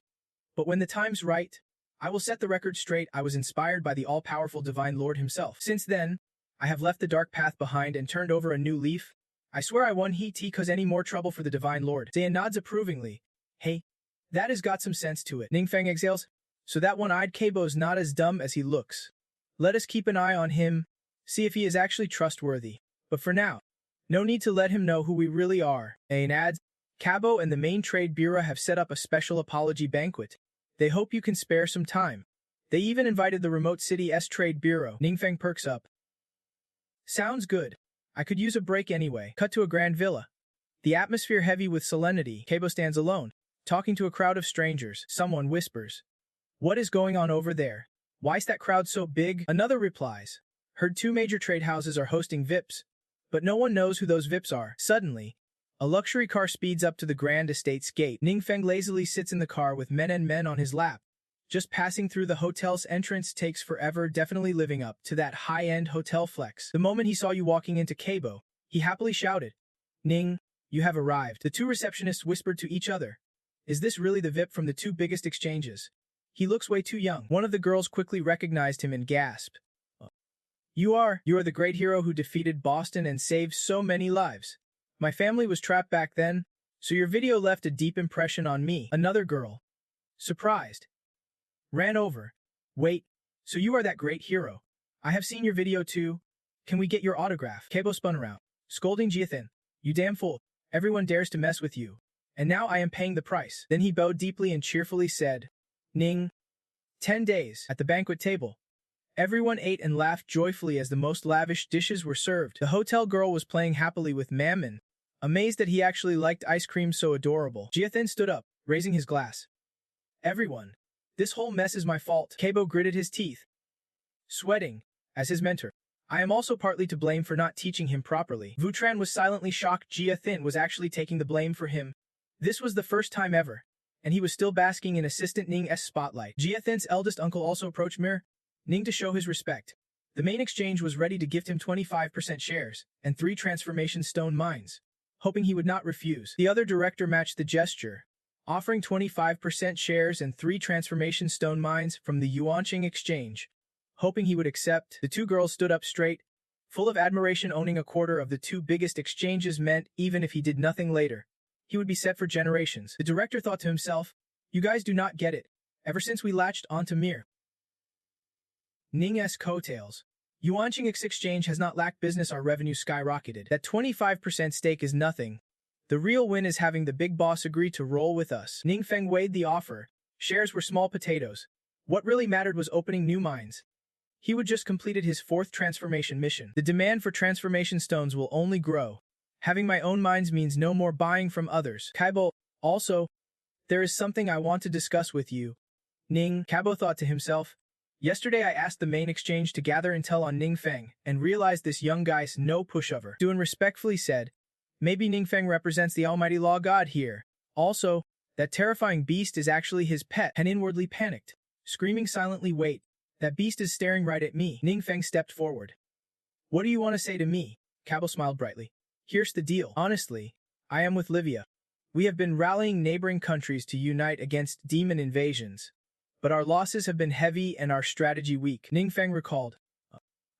But when the time's right, I will set the record straight. I was inspired by the all-powerful Divine Lord himself. Since then, I have left the dark path behind and turned over a new leaf. I swear I won't cause any more trouble for the Divine Lord." Zayn nods approvingly. "Hey, that has got some sense to it." Ningfeng exhales. "So that one-eyed Cabo's not as dumb as he looks. Let us keep an eye on him, see if he is actually trustworthy. But for now, No need to let him know who we really are. Ain adds, Cabo and the main trade bureau have set up a special apology banquet. They hope you can spare some time. They even invited the remote city's trade bureau. Ningfeng perks up. Sounds good. I could use a break anyway. Cut to a grand villa. The atmosphere heavy with solemnity. Cabo stands alone, talking to a crowd of strangers. Someone whispers, "What is going on over there? Why's that crowd so big?" Another replies, "Heard 2 major trade houses are hosting VIPs, but no one knows who those VIPs are." Suddenly, a luxury car speeds up to the grand estate's gate. Ningfeng lazily sits in the car with men and men on his lap. Just passing through the hotel's entrance takes forever, definitely living up to that high-end hotel flex. The moment he saw you walking into Cabo, he happily shouted, "Ning, you have arrived." The 2 receptionists whispered to each other, "Is this really the VIP from the 2 biggest exchanges? He looks way too young." One of the girls quickly recognized him and gasped, You are the great hero who defeated Boston and saved so many lives. My family was trapped back then, so your video left a deep impression on me." Another girl, surprised, ran over. "Wait, so you are that great hero? I have seen your video too. Can we get your autograph?" Cabo spun around, scolding Jiathan, "You damn fool. Everyone dares to mess with you. And now I am paying the price." Then he bowed deeply and cheerfully said, "Ning." 10 days. At the banquet table, everyone ate and laughed joyfully as the most lavish dishes were served. The hotel girl was playing happily with Mammon, amazed that he actually liked ice cream so adorable. Jiathan stood up, raising his glass. "Everyone, this whole mess is my fault." Cabo gritted his teeth, sweating, as his mentor. "I am also partly to blame for not teaching him properly." Vutran was silently shocked Jiathan was actually taking the blame for him. This was the first time ever, and he was still basking in Assistant Ning's spotlight. Jiathan's eldest uncle also approached Ning to show his respect. The main exchange was ready to gift him 25% shares and 3 transformation stone mines, hoping he would not refuse. The other director matched the gesture, offering 25% shares and 3 transformation stone mines from the Yuanqing exchange, hoping he would accept. The 2 girls stood up straight, full of admiration. Owning a quarter of the 2 biggest exchanges meant even if he did nothing later, he would be set for generations. The director thought to himself, "You guys do not get it. Ever since we latched onto Ning's coattails, Yuanqing exchange has not lacked business. Our revenue skyrocketed. That 25% stake is nothing. The real win is having the big boss agree to roll with us." Ningfeng weighed the offer. Shares were small potatoes. What really mattered was opening new mines. He would just completed his 4th transformation mission. The demand for transformation stones will only grow. Having my own mines means no more buying from others. Cabo, also, there is something I want to discuss with you. Ning, Cabo thought to himself. Yesterday I asked the main exchange to gather intel on Ningfeng and realized this young guy's no pushover. Duan respectfully said, "Maybe Ningfeng represents the almighty law god here. Also, that terrifying beast is actually his pet." And inwardly panicked, screaming silently, "Wait, that beast is staring right at me." Ningfeng stepped forward. "What do you want to say to me?" Cabo smiled brightly. "Here's the deal. Honestly, I am with Livia. We have been rallying neighboring countries to unite against demon invasions, but our losses have been heavy and our strategy weak." Ningfeng recalled.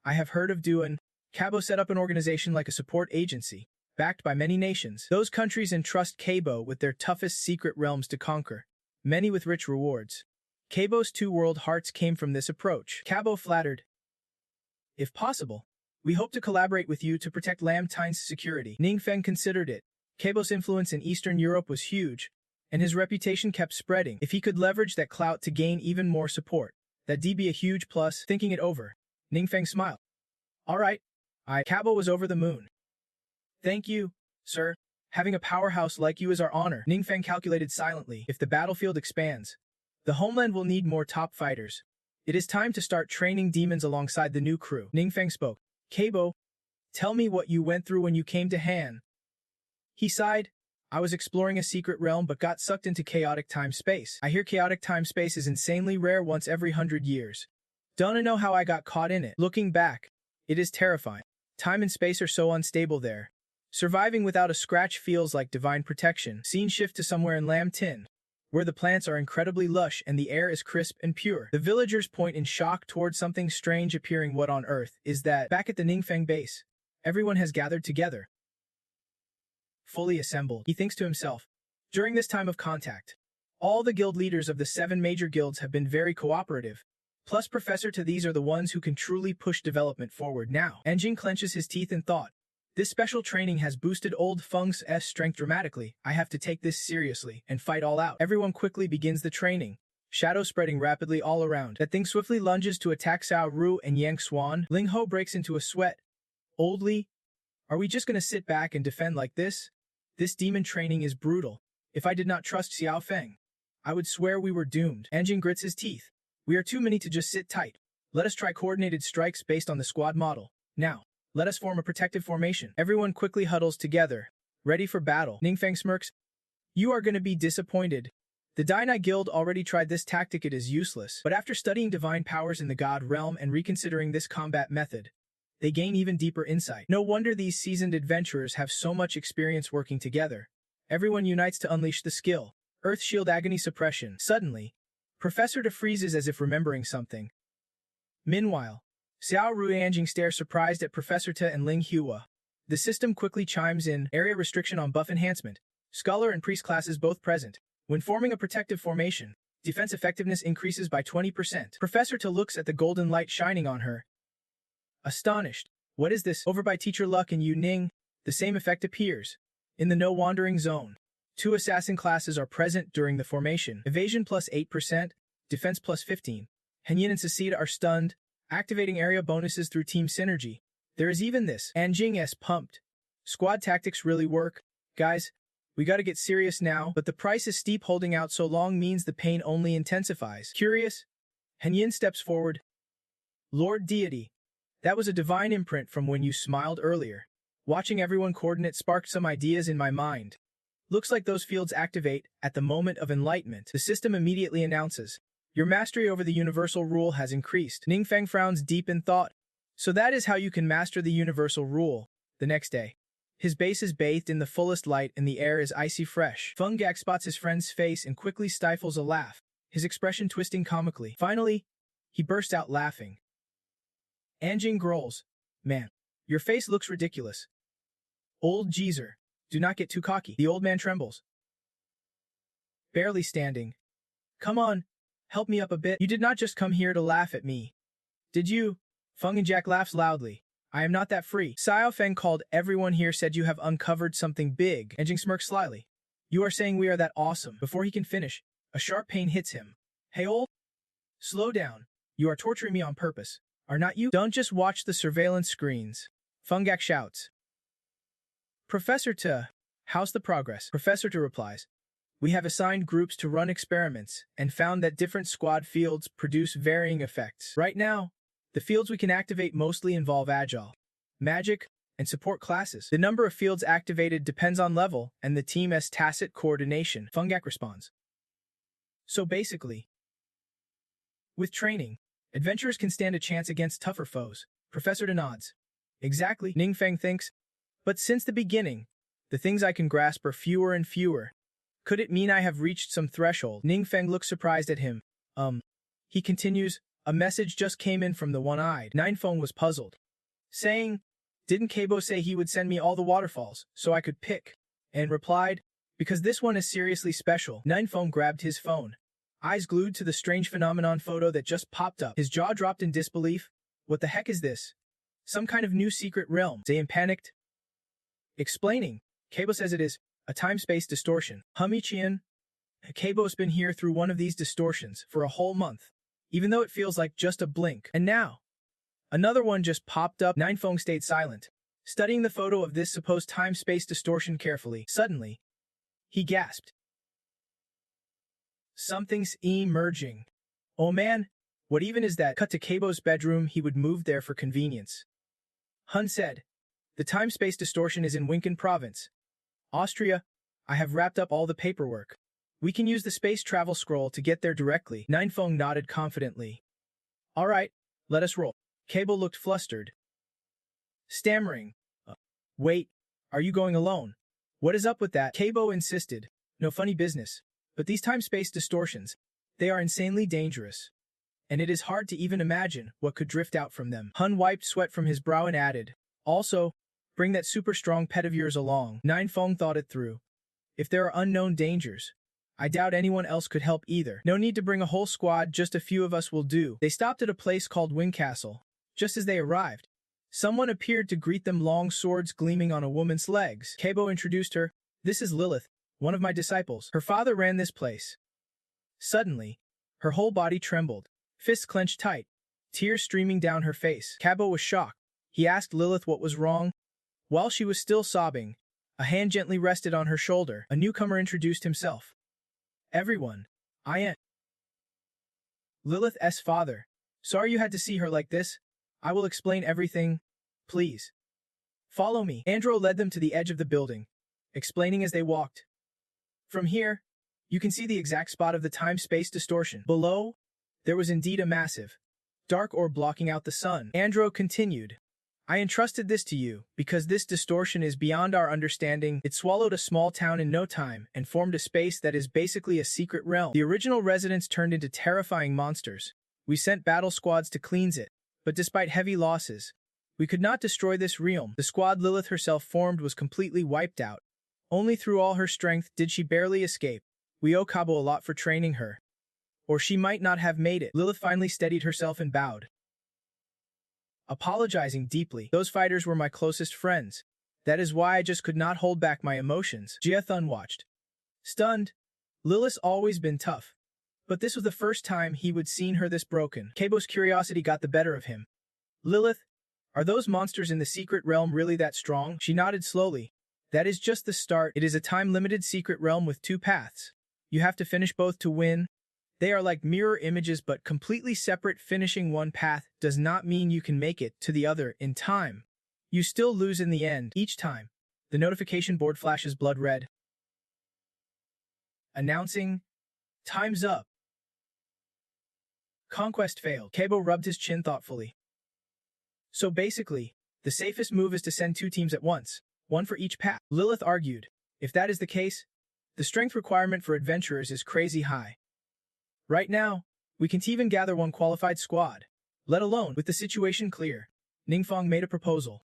"I have heard of Duan." Cabo set up an organization like a support agency, backed by many nations. Those countries entrust Cabo with their toughest secret realms to conquer, many with rich rewards. Cabo's 2 world hearts came from this approach. Cabo flattered. "If possible, we hope to collaborate with you to protect Lam Tine's security." Ningfeng considered it. Cabo's influence in Eastern Europe was huge, and his reputation kept spreading. If he could leverage that clout to gain even more support, that'd be a huge plus. Thinking it over, Ningfeng smiled. "All right, Cabo was over the moon. Thank you, sir. Having a powerhouse like you is our honor." Ningfeng calculated silently. If the battlefield expands, the homeland will need more top fighters. It is time to start training demons alongside the new crew. Ningfeng spoke. "Cabo, tell me what you went through when you came to Han." He sighed. "I was exploring a secret realm but got sucked into chaotic time-space. I hear chaotic time-space is insanely rare, once every 100 years. Don't know how I got caught in it. Looking back, it is terrifying. Time and space are so unstable there. Surviving without a scratch feels like divine protection." Scene shift to somewhere in Lam Tin, where the plants are incredibly lush and the air is crisp and pure. The villagers point in shock towards something strange appearing. What on earth is that? Back at the Ningfeng base, everyone has gathered together, fully assembled. He thinks to himself, during this time of contact, all the guild leaders of the 7 major guilds have been very cooperative. Plus Professor to these are the ones who can truly push development forward now. Enjing clenches his teeth in thought. This special training has boosted old Feng's strength dramatically. I have to take this seriously and fight all out. Everyone quickly begins the training. Shadows spreading rapidly all around. That thing swiftly lunges to attack Cao Ru and Yang Xuan. Ling Ho breaks into a sweat. Old Li, are we just gonna sit back and defend like this? This demon training is brutal. If I did not trust Xiao Feng, I would swear we were doomed. Anjing grits his teeth. We are too many to just sit tight. Let us try coordinated strikes based on the squad model. Now, let us form a protective formation. Everyone quickly huddles together, ready for battle. Ningfeng smirks. You are going to be disappointed. The Dainai Guild already tried this tactic. It is useless. But after studying divine powers in the god realm and reconsidering this combat method, they gain even deeper insight. No wonder these seasoned adventurers have so much experience working together. Everyone unites to unleash the skill. Earth Shield Agony Suppression. Suddenly, Professor Ta freezes as if remembering something. Meanwhile, Xiao Ruianjing stares surprised at Professor Ta and Ling Hua. The system quickly chimes in, area restriction on buff enhancement. Scholar and priest classes both present. When forming a protective formation, defense effectiveness increases by 20%. Professor Ta looks at the golden light shining on her. Astonished. What is this? Over by Teacher Luck and Yu Ning, the same effect appears. In the no wandering zone, 2 assassin classes are present during the formation. Evasion plus 8%, defense plus 15. Henyin and Cecita are stunned, activating area bonuses through team synergy. There is even this. Anjing S pumped. Squad tactics really work. Guys, we gotta get serious now, but the price is steep. Holding out so long means the pain only intensifies. Curious? Henyin steps forward. Lord Deity, that was a divine imprint from when you smiled earlier. Watching everyone coordinate sparked some ideas in my mind. Looks like those fields activate at the moment of enlightenment. The system immediately announces, your mastery over the universal rule has increased. Ningfeng frowns deep in thought. So that is how you can master the universal rule. The next day, his base is bathed in the fullest light and the air is icy fresh. Feng Gak spots his friend's face and quickly stifles a laugh, his expression twisting comically. Finally, he bursts out laughing. Anjing growls, man, your face looks ridiculous. Old geezer, do not get too cocky. The old man trembles. Barely standing. Come on, help me up a bit. You did not just come here to laugh at me, did you? Feng and Jack laughs loudly. I am not that free. Xiao Feng called everyone here, said you have uncovered something big. Anjing smirks slyly. You are saying we are that awesome. Before he can finish, a sharp pain hits him. Hey old, slow down. You are torturing me on purpose, are not you? Don't just watch the surveillance screens. Feng Gak shouts. Professor Ta, how's the progress? Professor Ta replies. We have assigned groups to run experiments and found that different squad fields produce varying effects. Right now, the fields we can activate mostly involve agile, magic, and support classes. The number of fields activated depends on level and the team's tacit coordination. Feng Gak responds. So basically, with training, adventurers can stand a chance against tougher foes. Professor Ta nods. Exactly, Ningfeng thinks. But since the beginning, the things I can grasp are fewer and fewer. Could it mean I have reached some threshold? Ningfeng looks surprised at him. He continues, a message just came in from the one-eyed. Ninefeng was puzzled, saying, didn't Kabo say he would send me all the waterfalls so I could pick? And replied, because this one is seriously special. Ninefeng grabbed his phone, eyes glued to the strange phenomenon photo that just popped up. His jaw dropped in disbelief. What the heck is this? Some kind of new secret realm. Zayn panicked, explaining, Kabo says it is a time-space distortion. Humichian, Kabo's been here through one of these distortions for a whole month, even though it feels like just a blink. And now, another one just popped up. Ninefeng stayed silent, studying the photo of this supposed time-space distortion carefully. Suddenly, he gasped. Something's emerging. Oh man, what even is that? Cut to Kabo's bedroom. He would move there for convenience. Hun said, the time-space distortion is in Winken province, Austria. I have wrapped up all the paperwork. We can use the space travel scroll to get there directly. Ninefeng nodded confidently. All right, let us roll. Kabo looked flustered, stammering. Wait, are you going alone? What is up with that? Kabo insisted. No funny business. But these time-space distortions, they are insanely dangerous. And it is hard to even imagine what could drift out from them. Hun wiped sweat from his brow and added, also, bring that super strong pet of yours along. Ninefeng thought it through. If there are unknown dangers, I doubt anyone else could help either. No need to bring a whole squad, just a few of us will do. They stopped at a place called Wing Castle. Just as they arrived, Someone appeared to greet them, long swords gleaming on a woman's legs. Kabo introduced her. This is Lilith, one of my disciples. Her father ran this place. Suddenly, her whole body trembled, fists clenched tight, tears streaming down her face. Kabo was shocked. He asked Lilith what was wrong. While she was still sobbing, a hand gently rested on her shoulder. A newcomer introduced himself. Everyone, I am Lilith's father. Sorry you had to see her like this. I will explain everything. Please. Follow me. Andro led them to the edge of the building, explaining as they walked. From here, you can see the exact spot of the time-space distortion. Below, there was indeed a massive, dark orb blocking out the sun. Andro continued. I entrusted this to you, because this distortion is beyond our understanding. It swallowed a small town in no time, and formed a space that is basically a secret realm. The original residents turned into terrifying monsters. We sent battle squads to cleanse it, but despite heavy losses, we could not destroy this realm. The squad Lilith herself formed was completely wiped out. Only through all her strength did she barely escape. We owe Kabo a lot for training her. Or she might not have made it. Lilith finally steadied herself and bowed, apologizing deeply. Those fighters were my closest friends. That is why I just could not hold back my emotions. Jiathun watched, stunned. Lilith's always been tough, but this was the first time he would seen her this broken. Kabo's curiosity got the better of him. Lilith, are those monsters in the secret realm really that strong? She nodded slowly. That is just the start. It is a time-limited secret realm with 2 paths. You have to finish both to win. They are like mirror images but completely separate. Finishing one path does not mean you can make it to the other in time. You still lose in the end. Each time, the notification board flashes blood red, announcing, time's up. Conquest failed. Kabo rubbed his chin thoughtfully. So basically, the safest move is to send 2 teams at once, one for each path. Lilith argued. If that is the case, the strength requirement for adventurers is crazy high. Right now, we can't even gather 1 qualified squad, let alone with the situation clear. Ningfeng made a proposal.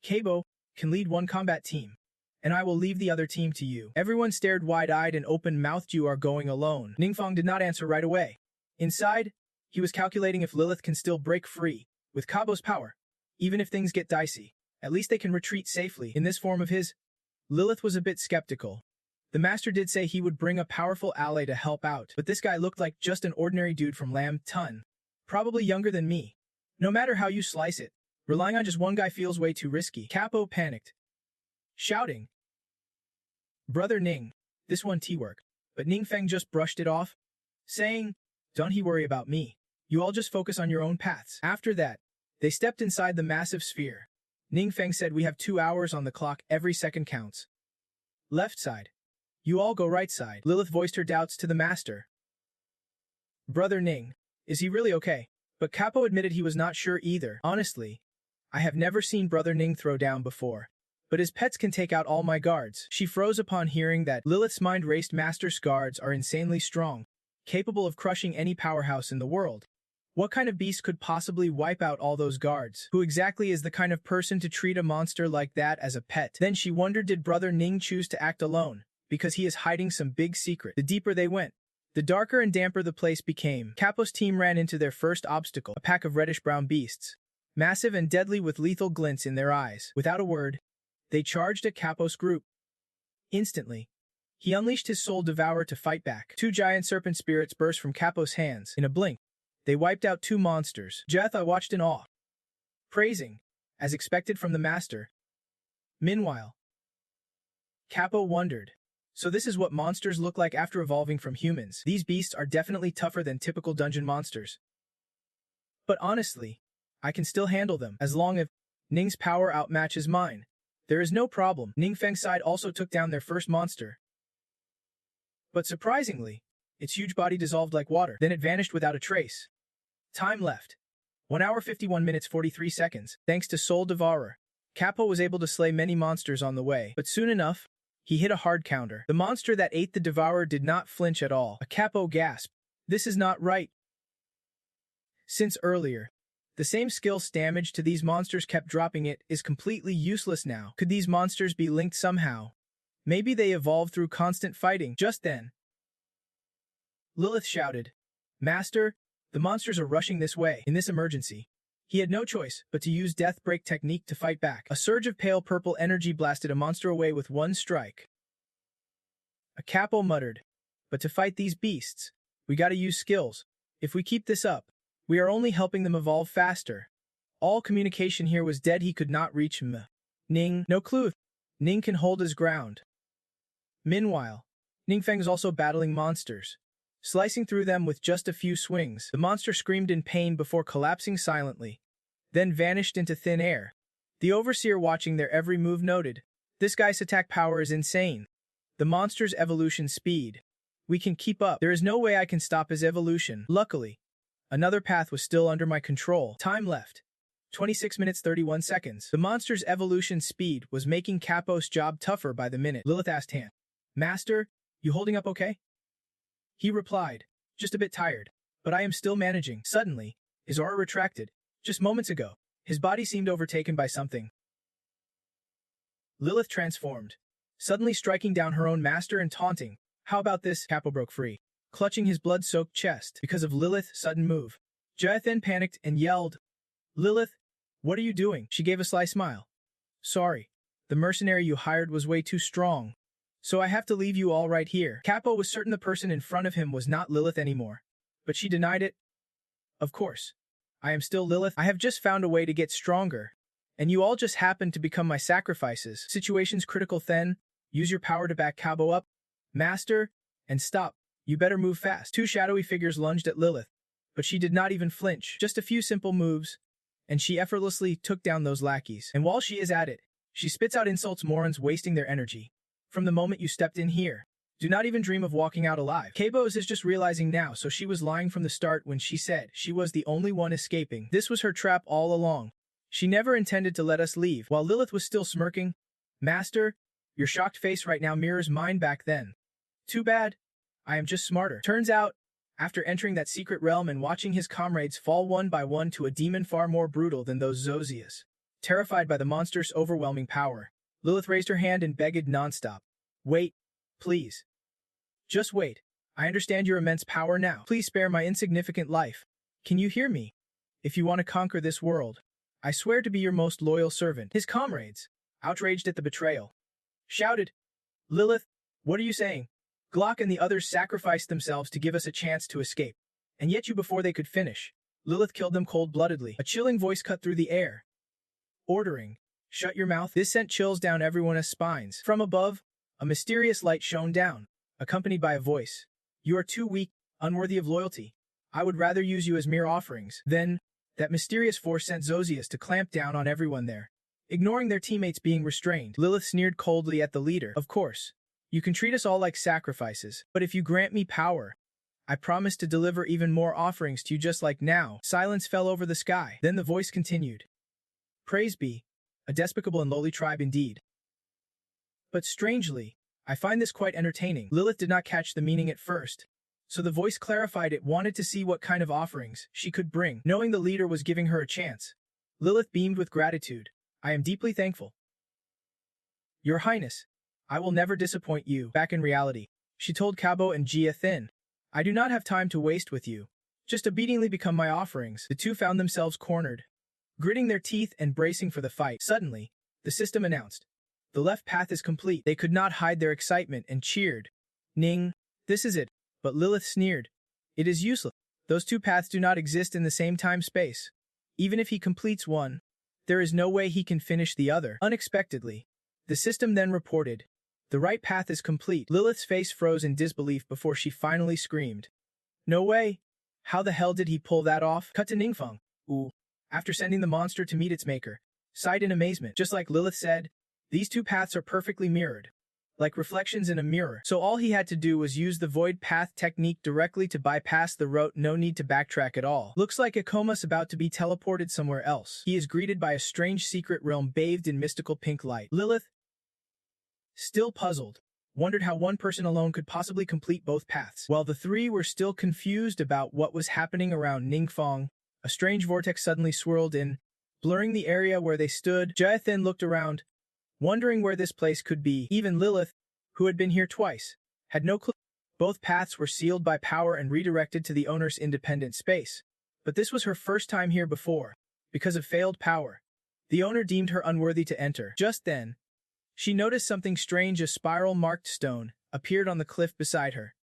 Kabo can lead 1 combat team, and I will leave the other team to you. Everyone stared wide-eyed and open-mouthed. You are going alone. Ningfeng did not answer right away. Inside, he was calculating if Lilith can still break free. With Kabo's power, even if things get dicey, at least they can retreat safely. In this form of his, Lilith was a bit skeptical. The master did say he would bring a powerful ally to help out, but this guy looked like just an ordinary dude from Lam Tun. Probably younger than me. No matter how you slice it, relying on just one guy feels way too risky. Capo panicked, shouting, Brother Ning, this one T-work. But Ningfeng just brushed it off, saying, don't he worry about me. You all just focus on your own paths. After that, they stepped inside the massive sphere. Ningfeng said we have 2 hours on the clock, every second counts. Left side. You all go right side. Lilith voiced her doubts to the master. Brother Ning, is he really okay? But Capo admitted he was not sure either. Honestly, I have never seen Brother Ning throw down before. But his pets can take out all my guards. She froze upon hearing that. Lilith's mind raced. Master's guards are insanely strong, capable of crushing any powerhouse in the world. What kind of beast could possibly wipe out all those guards? Who exactly is the kind of person to treat a monster like that as a pet? Then she wondered, did Brother Ning choose to act alone because he is hiding some big secret? The deeper they went, the darker and damper the place became. Capo's team ran into their first obstacle, a pack of reddish-brown beasts, massive and deadly with lethal glints in their eyes. Without a word, they charged at Capo's group. Instantly, he unleashed his soul devourer to fight back. 2 giant serpent spirits burst from Capo's hands. In a blink, they wiped out 2 monsters. Jetha watched in awe, praising, as expected from the master. Meanwhile, Capo wondered, so this is what monsters look like after evolving from humans. These beasts are definitely tougher than typical dungeon monsters. But honestly, I can still handle them, as long as Ning's power outmatches mine. There is no problem. Ningfeng's side also took down their first monster. But surprisingly, its huge body dissolved like water. Then it vanished without a trace. Time left. 1 hour 51 minutes 43 seconds. Thanks to Soul Devourer, Capo was able to slay many monsters on the way. But soon enough, he hit a hard counter. The monster that ate the Devourer did not flinch at all. A Capo gasped. This is not right. Since earlier, the same skill damage to these monsters kept dropping. It is completely useless now. Could these monsters be linked somehow? Maybe they evolved through constant fighting. Just then, Lilith shouted, Master, the monsters are rushing this way. In this emergency, He had no choice but to use Death Break technique to fight back. A surge of pale purple energy blasted a monster away with one strike. A capo muttered, "But to fight these beasts, we gotta use skills. If we keep this up, we are only helping them evolve faster." All communication here was dead. He could not reach Ning. No clue if Ning can hold his ground. Meanwhile, Ningfeng is also battling monsters, slicing through them with just a few swings. The monster screamed in pain before collapsing silently, then vanished into thin air. The overseer watching their every move noted, "This guy's attack power is insane. The monster's evolution speed. We can keep up. There is no way I can stop his evolution." Luckily, another path was still under my control. Time left: 26 minutes 31 seconds. The monster's evolution speed was making Capo's job tougher by the minute. Lilith asked Han, "Master, you holding up okay?" He replied, "Just a bit tired, but I am still managing." Suddenly, his aura retracted. Just moments ago, his body seemed overtaken by something. Lilith transformed, suddenly striking down her own master and taunting, "How about this?" Capo broke free, clutching his blood-soaked chest because of Lilith's sudden move. Jia then panicked and yelled, "Lilith, what are you doing?" She gave a sly smile. "Sorry, the mercenary you hired was way too strong, so I have to leave you all right here." Capo was certain the person in front of him was not Lilith anymore, but she denied it. "Of course, I am still Lilith. I have just found a way to get stronger, and you all just happened to become my sacrifices." Situation's critical then. Use your power to back Cabo up, Master, and stop. You better move fast. Two shadowy figures lunged at Lilith, but she did not even flinch. Just a few simple moves, and she effortlessly took down those lackeys. And while she is at it, she spits out insults, morons wasting their energy. From the moment you stepped in here, do not even dream of walking out alive. Cabos is just realizing now, so she was lying from the start when she said she was the only one escaping. This was her trap all along. She never intended to let us leave. While Lilith was still smirking, "Master, your shocked face right now mirrors mine back then. Too bad. I am just smarter." Turns out, after entering that secret realm and watching his comrades fall one by one to a demon far more brutal than those Zozias, terrified by the monster's overwhelming power, Lilith raised her hand and begged nonstop, "Wait, please. Just wait. I understand your immense power now. Please spare my insignificant life. Can you hear me? If you want to conquer this world, I swear to be your most loyal servant." His comrades, outraged at the betrayal, shouted, "Lilith, what are you saying? Glock and the others sacrificed themselves to give us a chance to escape, and yet you, before they could finish, Lilith killed them cold-bloodedly." A chilling voice cut through the air, ordering, "Shut your mouth." This sent chills down everyone's spines. From above, a mysterious light shone down, accompanied by a voice, "You are too weak, unworthy of loyalty. I would rather use you as mere offerings." Then, that mysterious force sent Zozias to clamp down on everyone there, ignoring their teammates being restrained. Lilith sneered coldly at the leader. "Of course, you can treat us all like sacrifices, but if you grant me power, I promise to deliver even more offerings to you just like now." Silence fell over the sky. Then the voice continued, "Praise be, a despicable and lowly tribe indeed. But strangely, I find this quite entertaining." Lilith did not catch the meaning at first, so the voice clarified it wanted to see what kind of offerings she could bring. Knowing the leader was giving her a chance, Lilith beamed with gratitude. "I am deeply thankful, Your Highness. I will never disappoint you." Back in reality, she told Cabo and Jia Thin, "I do not have time to waste with you. Just obediently become my offerings." The two found themselves cornered, gritting their teeth and bracing for the fight. Suddenly, the system announced, "The left path is complete." They could not hide their excitement and cheered, "Ning, this is it." But Lilith sneered, "It is useless. Those two paths do not exist in the same time-space. Even if he completes one, there is no way he can finish the other." Unexpectedly, the system then reported, "The right path is complete." Lilith's face froze in disbelief before she finally screamed, "No way! How the hell did he pull that off?" Cut to Ningfeng, who, after sending the monster to meet its maker, sighed in amazement. Just like Lilith said, these two paths are perfectly mirrored, like reflections in a mirror. So all he had to do was use the void path technique directly to bypass the route, no need to backtrack at all. Looks like Akoma's about to be teleported somewhere else. He is greeted by a strange secret realm bathed in mystical pink light. Lilith, still puzzled, wondered how one person alone could possibly complete both paths. While the three were still confused about what was happening around Ningfeng, a strange vortex suddenly swirled in, blurring the area where they stood. Jia Thin looked around, wondering where this place could be. Even Lilith, who had been here twice, had no clue. Both paths were sealed by power and redirected to the owner's independent space. But this was her first time here before, because of failed power. The owner deemed her unworthy to enter. Just then, she noticed something strange. A spiral-marked stone appeared on the cliff beside her,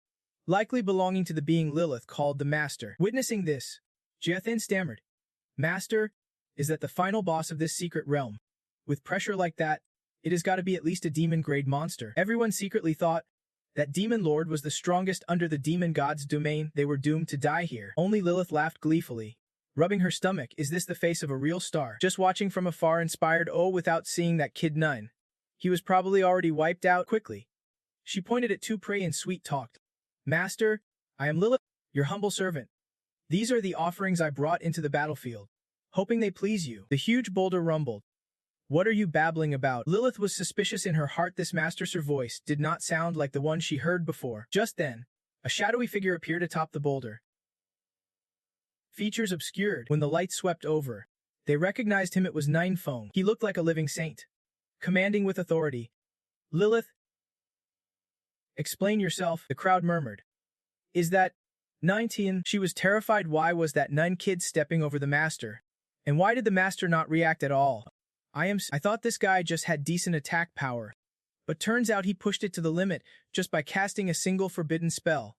likely belonging to the being Lilith called the Master. Witnessing this, Jiathan stammered, "Master, is that the final boss of this secret realm? With pressure like that, it has got to be at least a demon-grade monster." Everyone secretly thought that Demon Lord was the strongest under the demon god's domain. They were doomed to die here. Only Lilith laughed gleefully, rubbing her stomach. "Is this the face of a real star? Just watching from afar inspired. Oh, without seeing that kid none. He was probably already wiped out." Quickly, she pointed at two prey and sweet-talked. "Master, I am Lilith, your humble servant. These are the offerings I brought into the battlefield, hoping they please you." The huge boulder rumbled. "What are you babbling about?" Lilith was suspicious in her heart. This master's voice did not sound like the one she heard before. Just then, a shadowy figure appeared atop the boulder. Features obscured. When the light swept over, they recognized him. It was Ninefeng. He looked like a living saint, commanding with authority. "Lilith, explain yourself," the crowd murmured. "Is that 19?" She was terrified. Why was that Nine kid stepping over the master? And why did the master not react at all? I thought this guy just had decent attack power, but turns out he pushed it to the limit just by casting a single forbidden spell.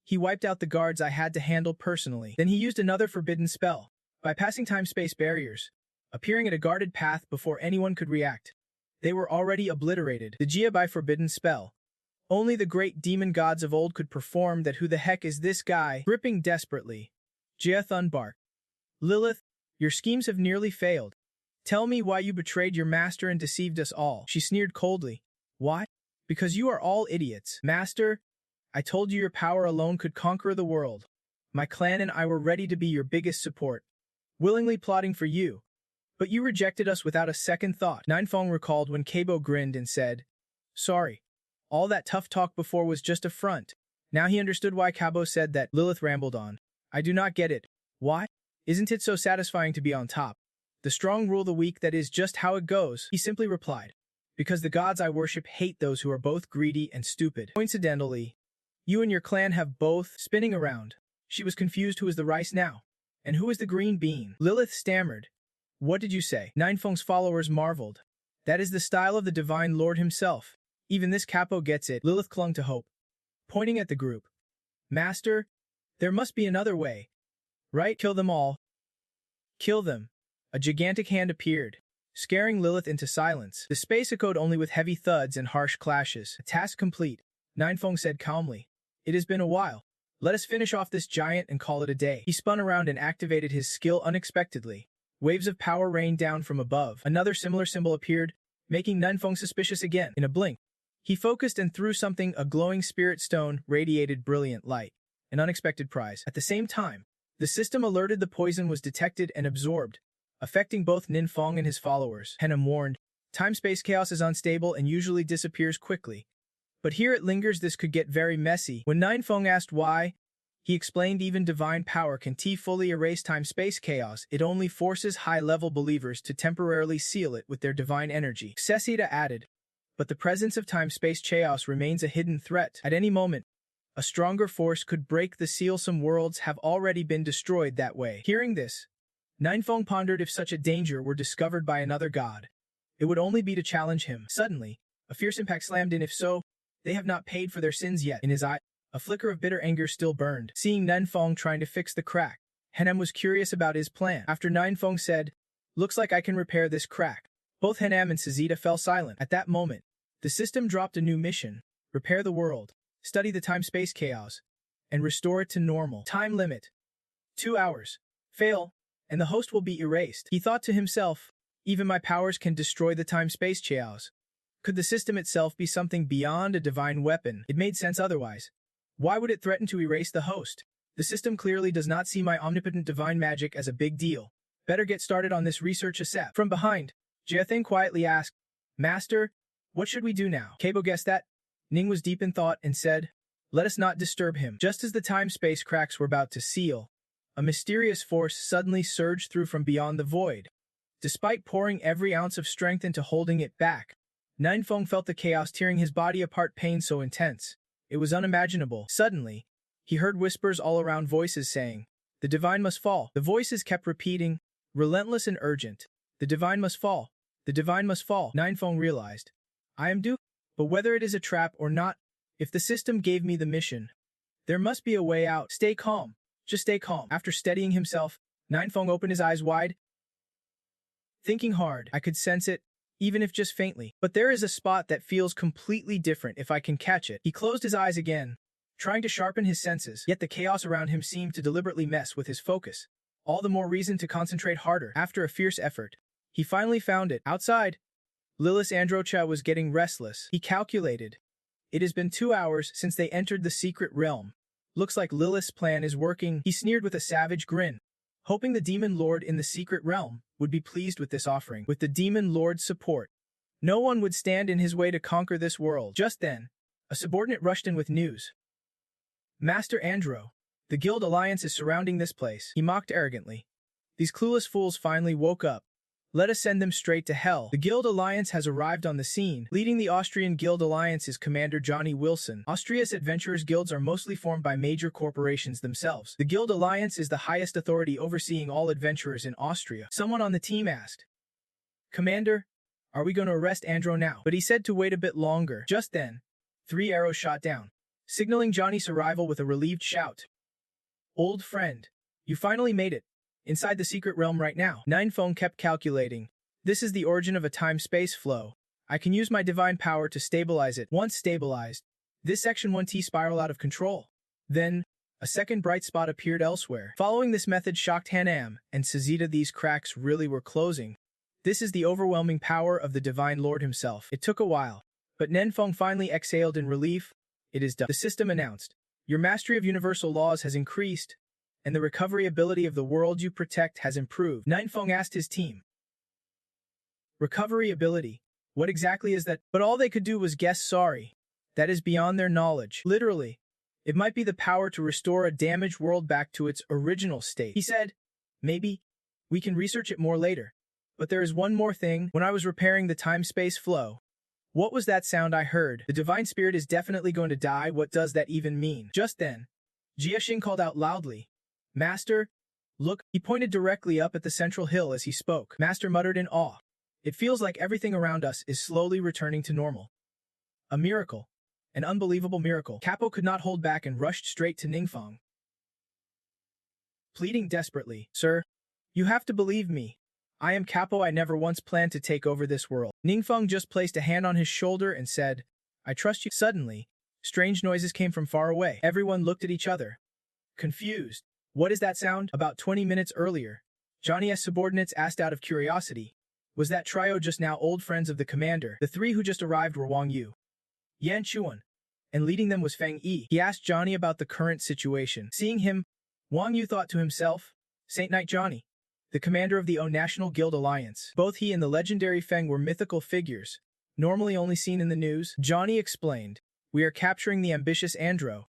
He wiped out the guards I had to handle personally. Then he used another forbidden spell, bypassing time-space barriers, appearing at a guarded path before anyone could react. They were already obliterated. The Jia by forbidden spell. Only the great demon gods of old could perform that. Who the heck is this guy? Gripping desperately, Jia Thun barked. "Lilith, your schemes have nearly failed. Tell me why you betrayed your master and deceived us all." She sneered coldly. "Why? Because you are all idiots. Master, I told you your power alone could conquer the world. My clan and I were ready to be your biggest support, willingly plotting for you. But you rejected us without a second thought." Ninefeng recalled when Kabo grinned and said, "Sorry. All that tough talk before was just a front." Now he understood why Kabo said that. Lilith rambled on. "I do not get it. Why? Isn't it so satisfying to be on top? The strong rule the weak. That is just how it goes." He simply replied, "Because the gods I worship hate those who are both greedy and stupid. Coincidentally, you and your clan have both." Spinning around, she was confused. Who is the rice now? And who is the green bean? Lilith stammered. "What did you say?" Ninefeng's followers marveled. "That is the style of the Divine Lord himself. Even this capo gets it." Lilith clung to hope, pointing at the group. "Master, there must be another way. Right? Kill them all." "Kill them." A gigantic hand appeared, scaring Lilith into silence. The space echoed only with heavy thuds and harsh clashes. "A task complete," Ninefeng said calmly. "It has been a while. Let us finish off this giant and call it a day." He spun around and activated his skill unexpectedly. Waves of power rained down from above. Another similar symbol appeared, making Ninefeng suspicious again. In a blink, he focused and threw something. A glowing spirit stone radiated brilliant light, an unexpected prize. At the same time, the system alerted the poison was detected and absorbed, affecting both Ninefeng and his followers. Henem warned, "Time-space chaos is unstable and usually disappears quickly. But here it lingers. This could get very messy." When Ninefeng asked why, he explained even divine power can fully erase time-space chaos. It only forces high-level believers to temporarily seal it with their divine energy. Sesida added, "But the presence of time-space chaos remains a hidden threat. At any moment, a stronger force could break the seal. Some worlds have already been destroyed that way." Hearing this, Ninefeng pondered. If such a danger were discovered by another god, it would only be to challenge him. Suddenly, a fierce impact slammed in. If so, they have not paid for their sins yet. In his eye, a flicker of bitter anger still burned. Seeing Ninefeng trying to fix the crack, Henem was curious about his plan. After Ninefeng said, "Looks like I can repair this crack," both Henem and Sesida fell silent. At that moment, the system dropped a new mission: repair the world, study the time-space chaos, and restore it to normal. Time limit: 2 hours. Fail, and the host will be erased. He thought to himself, even my powers can destroy the time-space chaos. Could the system itself be something beyond a divine weapon? It made sense otherwise. Why would it threaten to erase the host? The system clearly does not see my omnipotent divine magic as a big deal. Better get started on this research ASAP. From behind, Jiathan quietly asked, "Master, what should we do now?" Kabo guessed that. Ning was deep in thought and said, "Let us not disturb him." Just as the time-space cracks were about to seal, a mysterious force suddenly surged through from beyond the void. Despite pouring every ounce of strength into holding it back, Ninefeng felt the chaos tearing his body apart. Pain so intense, it was unimaginable. Suddenly, he heard whispers all around, voices saying, "The divine must fall." The voices kept repeating, Relentless and urgent. The divine must fall. The divine must fall. Ninefeng realized. I am doomed. But whether it is a trap or not, if the system gave me the mission, there must be a way out. Stay calm. Just stay calm. After steadying himself, Ninefeng opened his eyes wide. Thinking hard, I could sense it, even if just faintly. But there is a spot that feels completely different if I can catch it. He closed his eyes again, trying to sharpen his senses, yet the chaos around him seemed to deliberately mess with his focus. All the more reason to concentrate harder. After a fierce effort, he finally found it. Outside, Lilith Androcha was getting restless. He calculated. It has been 2 hours since they entered the secret realm. Looks like Lilith's plan is working. He sneered with a savage grin, hoping the demon lord in the secret realm would be pleased with this offering. With the demon lord's support, no one would stand in his way to conquer this world. Just then, a subordinate rushed in with news. Master Andro, the guild alliance is surrounding this place. He mocked arrogantly. These clueless fools finally woke up. Let us send them straight to hell. The Guild Alliance has arrived on the scene. Leading the Austrian Guild Alliance is Commander Johnny Wilson. Austria's adventurers' guilds are mostly formed by major corporations themselves. The Guild Alliance is the highest authority overseeing all adventurers in Austria. Someone on the team asked, Commander, are we going to arrest Andro now? But he said to wait a bit longer. Just then, 3 arrows shot down, signaling Johnny's arrival with a relieved shout. Old friend, you finally made it. Inside the secret realm right now. Ninefeng kept calculating. This is the origin of a time-space flow. I can use my divine power to stabilize it. Once stabilized, this Section 1T spiral out of control. Then, a second bright spot appeared elsewhere. Following this method shocked Hanam and Sazita. These cracks really were closing. This is the overwhelming power of the Divine Lord himself. It took a while, but Ninefeng finally exhaled in relief. It is done. The system announced. Your mastery of universal laws has increased, and the recovery ability of the world you protect has improved. Ninefeng asked his team. Recovery ability? What exactly is that? But all they could do was guess. Sorry. That is beyond their knowledge. Literally. It might be the power to restore a damaged world back to its original state. He said, maybe. We can research it more later. But there is one more thing. When I was repairing the time-space flow, what was that sound I heard? The divine spirit is definitely going to die. What does that even mean? Just then, Jiaxing called out loudly. Master, look. He pointed directly up at the central hill as he spoke. Master muttered in awe. It feels like everything around us is slowly returning to normal. A miracle. An unbelievable miracle. Capo could not hold back and rushed straight to Ninefeng. Pleading desperately, Sir, you have to believe me. I am Capo. I never once planned to take over this world. Ninefeng just placed a hand on his shoulder and said, I trust you. Suddenly, strange noises came from far away. Everyone looked at each other, confused. What is that sound? About 20 minutes earlier, Johnny's subordinates asked out of curiosity. Was that trio just now old friends of the commander? The 3 who just arrived were Wang Yu, Yan Chuan, and leading them was Feng Yi. He asked Johnny about the current situation. Seeing him, Wang Yu thought to himself, Saint Knight Johnny, the commander of the O National Guild Alliance. Both he and the legendary Feng were mythical figures, normally only seen in the news. Johnny explained, we are capturing the ambitious Andro,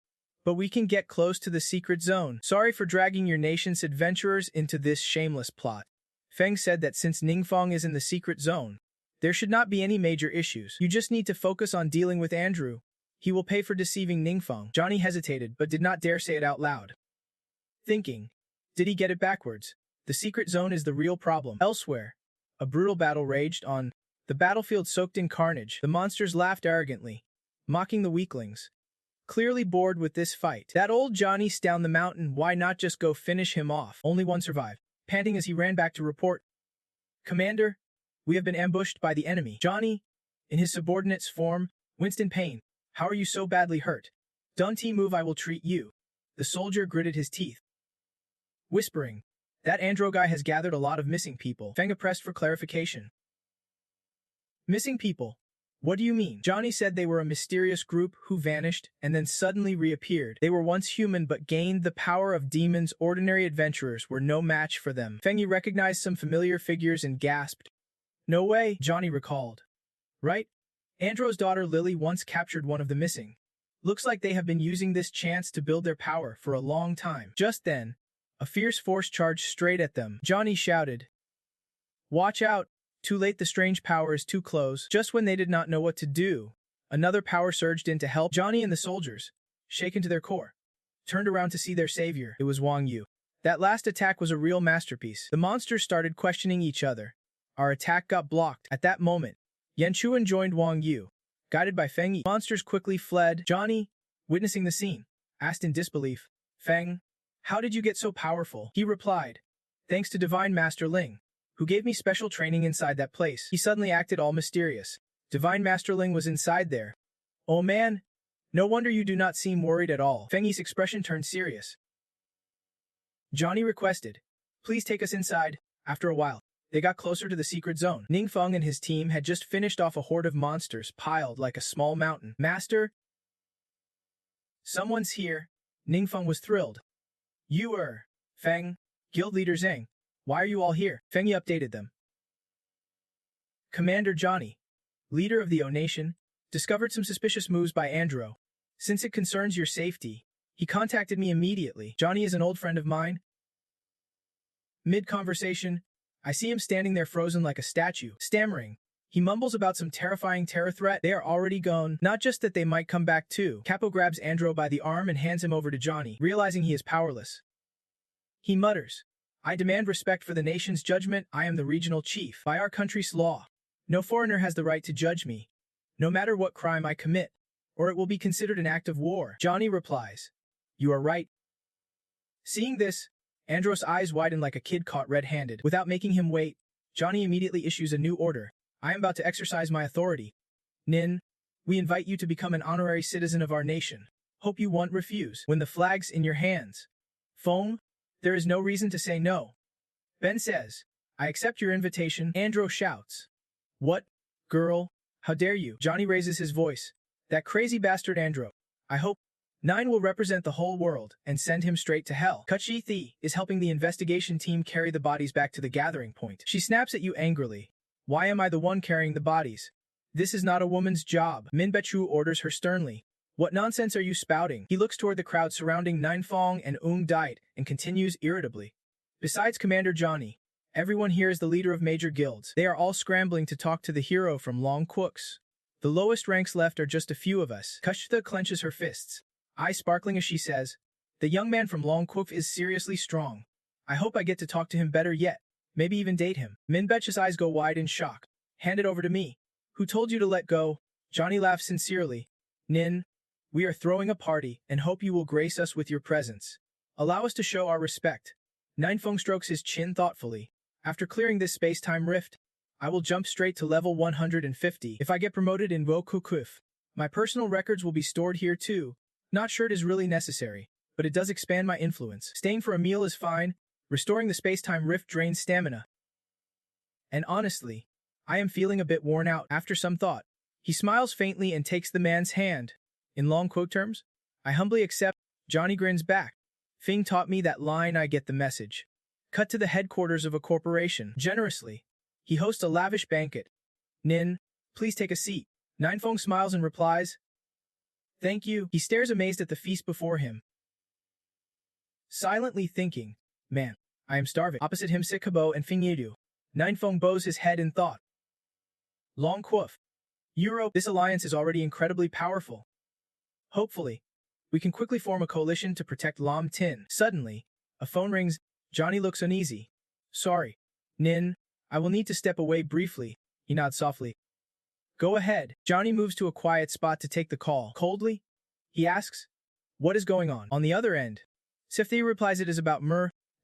but we can get close to the secret zone. Sorry for dragging your nation's adventurers into this shameless plot. Feng said that since Ninefeng is in the secret zone, there should not be any major issues. You just need to focus on dealing with Andrew. He will pay for deceiving Ninefeng. Johnny hesitated but did not dare say it out loud. Thinking, did he get it backwards? The secret zone is the real problem. Elsewhere, a brutal battle raged on. The battlefield soaked in carnage. The monsters laughed arrogantly, mocking the weaklings. Clearly bored with this fight. That old Johnny's down the mountain, why not just go finish him off? Only one survived, panting as he ran back to report. Commander, we have been ambushed by the enemy. Johnny, in his subordinate's form, winced in pain. How are you so badly hurt? Don't move, I will treat you. The soldier gritted his teeth, whispering, that Andro guy has gathered a lot of missing people. Feng pressed for clarification. Missing people? What do you mean? Johnny said they were a mysterious group who vanished and then suddenly reappeared. They were once human but gained the power of demons. Ordinary adventurers were no match for them. Feng Yi recognized some familiar figures and gasped. No way, Johnny recalled. Right? Andro's daughter Lily once captured one of the missing. Looks like they have been using this chance to build their power for a long time. Just then, a fierce force charged straight at them. Johnny shouted, Watch out! Too late, the strange power is too close. Just when they did not know what to do, another power surged in to help. Johnny and the soldiers, shaken to their core, turned around to see their savior. It was Wang Yu. That last attack was a real masterpiece. The monsters started questioning each other. Our attack got blocked. At that moment, Yan Chuan joined Wang Yu. Guided by Feng Yi, monsters quickly fled. Johnny, witnessing the scene, asked in disbelief, "Feng, how did you get so powerful?" He replied, "Thanks to Divine Master Ling, who gave me special training inside that place." He suddenly acted all mysterious. Divine Master Ling was inside there. "Oh man, no wonder you do not seem worried at all." Feng Yi's expression turned serious. Johnny requested, "Please take us inside." After a while, they got closer to the secret zone. Ningfeng and his team had just finished off a horde of monsters piled like a small mountain. "Master, someone's here." Ningfeng was thrilled. "You are Feng, guild leader Zhang. Why are you all here?" Feng Yi updated them. "Commander Johnny, leader of the O Nation, discovered some suspicious moves by Andro. Since it concerns your safety, he contacted me immediately. Johnny is an old friend of mine." Mid-conversation, I see him standing there frozen like a statue, stammering. He mumbles about some terrifying terror threat. They are already gone. Not just that they might come back too. Capo grabs Andro by the arm and hands him over to Johnny, realizing he is powerless. He mutters, "I demand respect for the nation's judgment. I am the regional chief. By our country's law, no foreigner has the right to judge me, no matter what crime I commit, or it will be considered an act of war." Johnny replies, "You are right." Seeing this, Andros' eyes widen like a kid caught red-handed. Without making him wait, Johnny immediately issues a new order. "I am about to exercise my authority. Nin, we invite you to become an honorary citizen of our nation. Hope you won't refuse. When the flag's in your hands, Feng, there is no reason to say no." Ben says, "I accept your invitation." Andro shouts, "What, girl? How dare you?" Johnny raises his voice, "That crazy bastard Andro. I hope 9 will represent the whole world and send him straight to hell." Kachi Thi is helping the investigation team carry the bodies back to the gathering point. She snaps at you angrily. "Why am I the one carrying the bodies? This is not a woman's job." Min Bechu orders her sternly. "What nonsense are you spouting?" He looks toward the crowd surrounding Ninfeng and Dait and continues irritably. "Besides Commander Johnny, everyone here is the leader of major guilds. They are all scrambling to talk to the hero from Long Quooks. The lowest ranks left are just a few of us." Kashtha clenches her fists, eyes sparkling as she says, "The young man from Long Quook is seriously strong. I hope I get to talk to him better yet, maybe even date him." Minbetch's eyes go wide in shock. "Hand it over to me. Who told you to let go?" Johnny laughs sincerely. "Nin, we are throwing a party and hope you will grace us with your presence. Allow us to show our respect." Ninfeng strokes his chin thoughtfully. "After clearing this space-time rift, I will jump straight to level 150. If I get promoted in Wokukuf, my personal records will be stored here too. Not sure it is really necessary, but it does expand my influence. Staying for a meal is fine. Restoring the space-time rift drains stamina. And honestly, I am feeling a bit worn out." After some thought, he smiles faintly and takes the man's hand. "In long quote terms, I humbly accept." Johnny grins back. "Fing taught me that line. I get the message." Cut to the headquarters of a corporation. Generously, he hosts a lavish banquet. "Nin, please take a seat." Ninfeng smiles and replies, "Thank you." He stares amazed at the feast before him, silently thinking, "Man, I am starving." Opposite him sit Kabo and Fing Yidu. Ninfeng bows his head in thought. Long Quof. Europe, this alliance is already incredibly powerful. Hopefully, we can quickly form a coalition to protect Lam Tin. Suddenly, a phone rings. Johnny looks uneasy. "Sorry, Nin, I will need to step away briefly." He nods softly. "Go ahead." Johnny moves to a quiet spot to take the call. Coldly, he asks, "What is going on?" On the other end, Sifthi replies it is about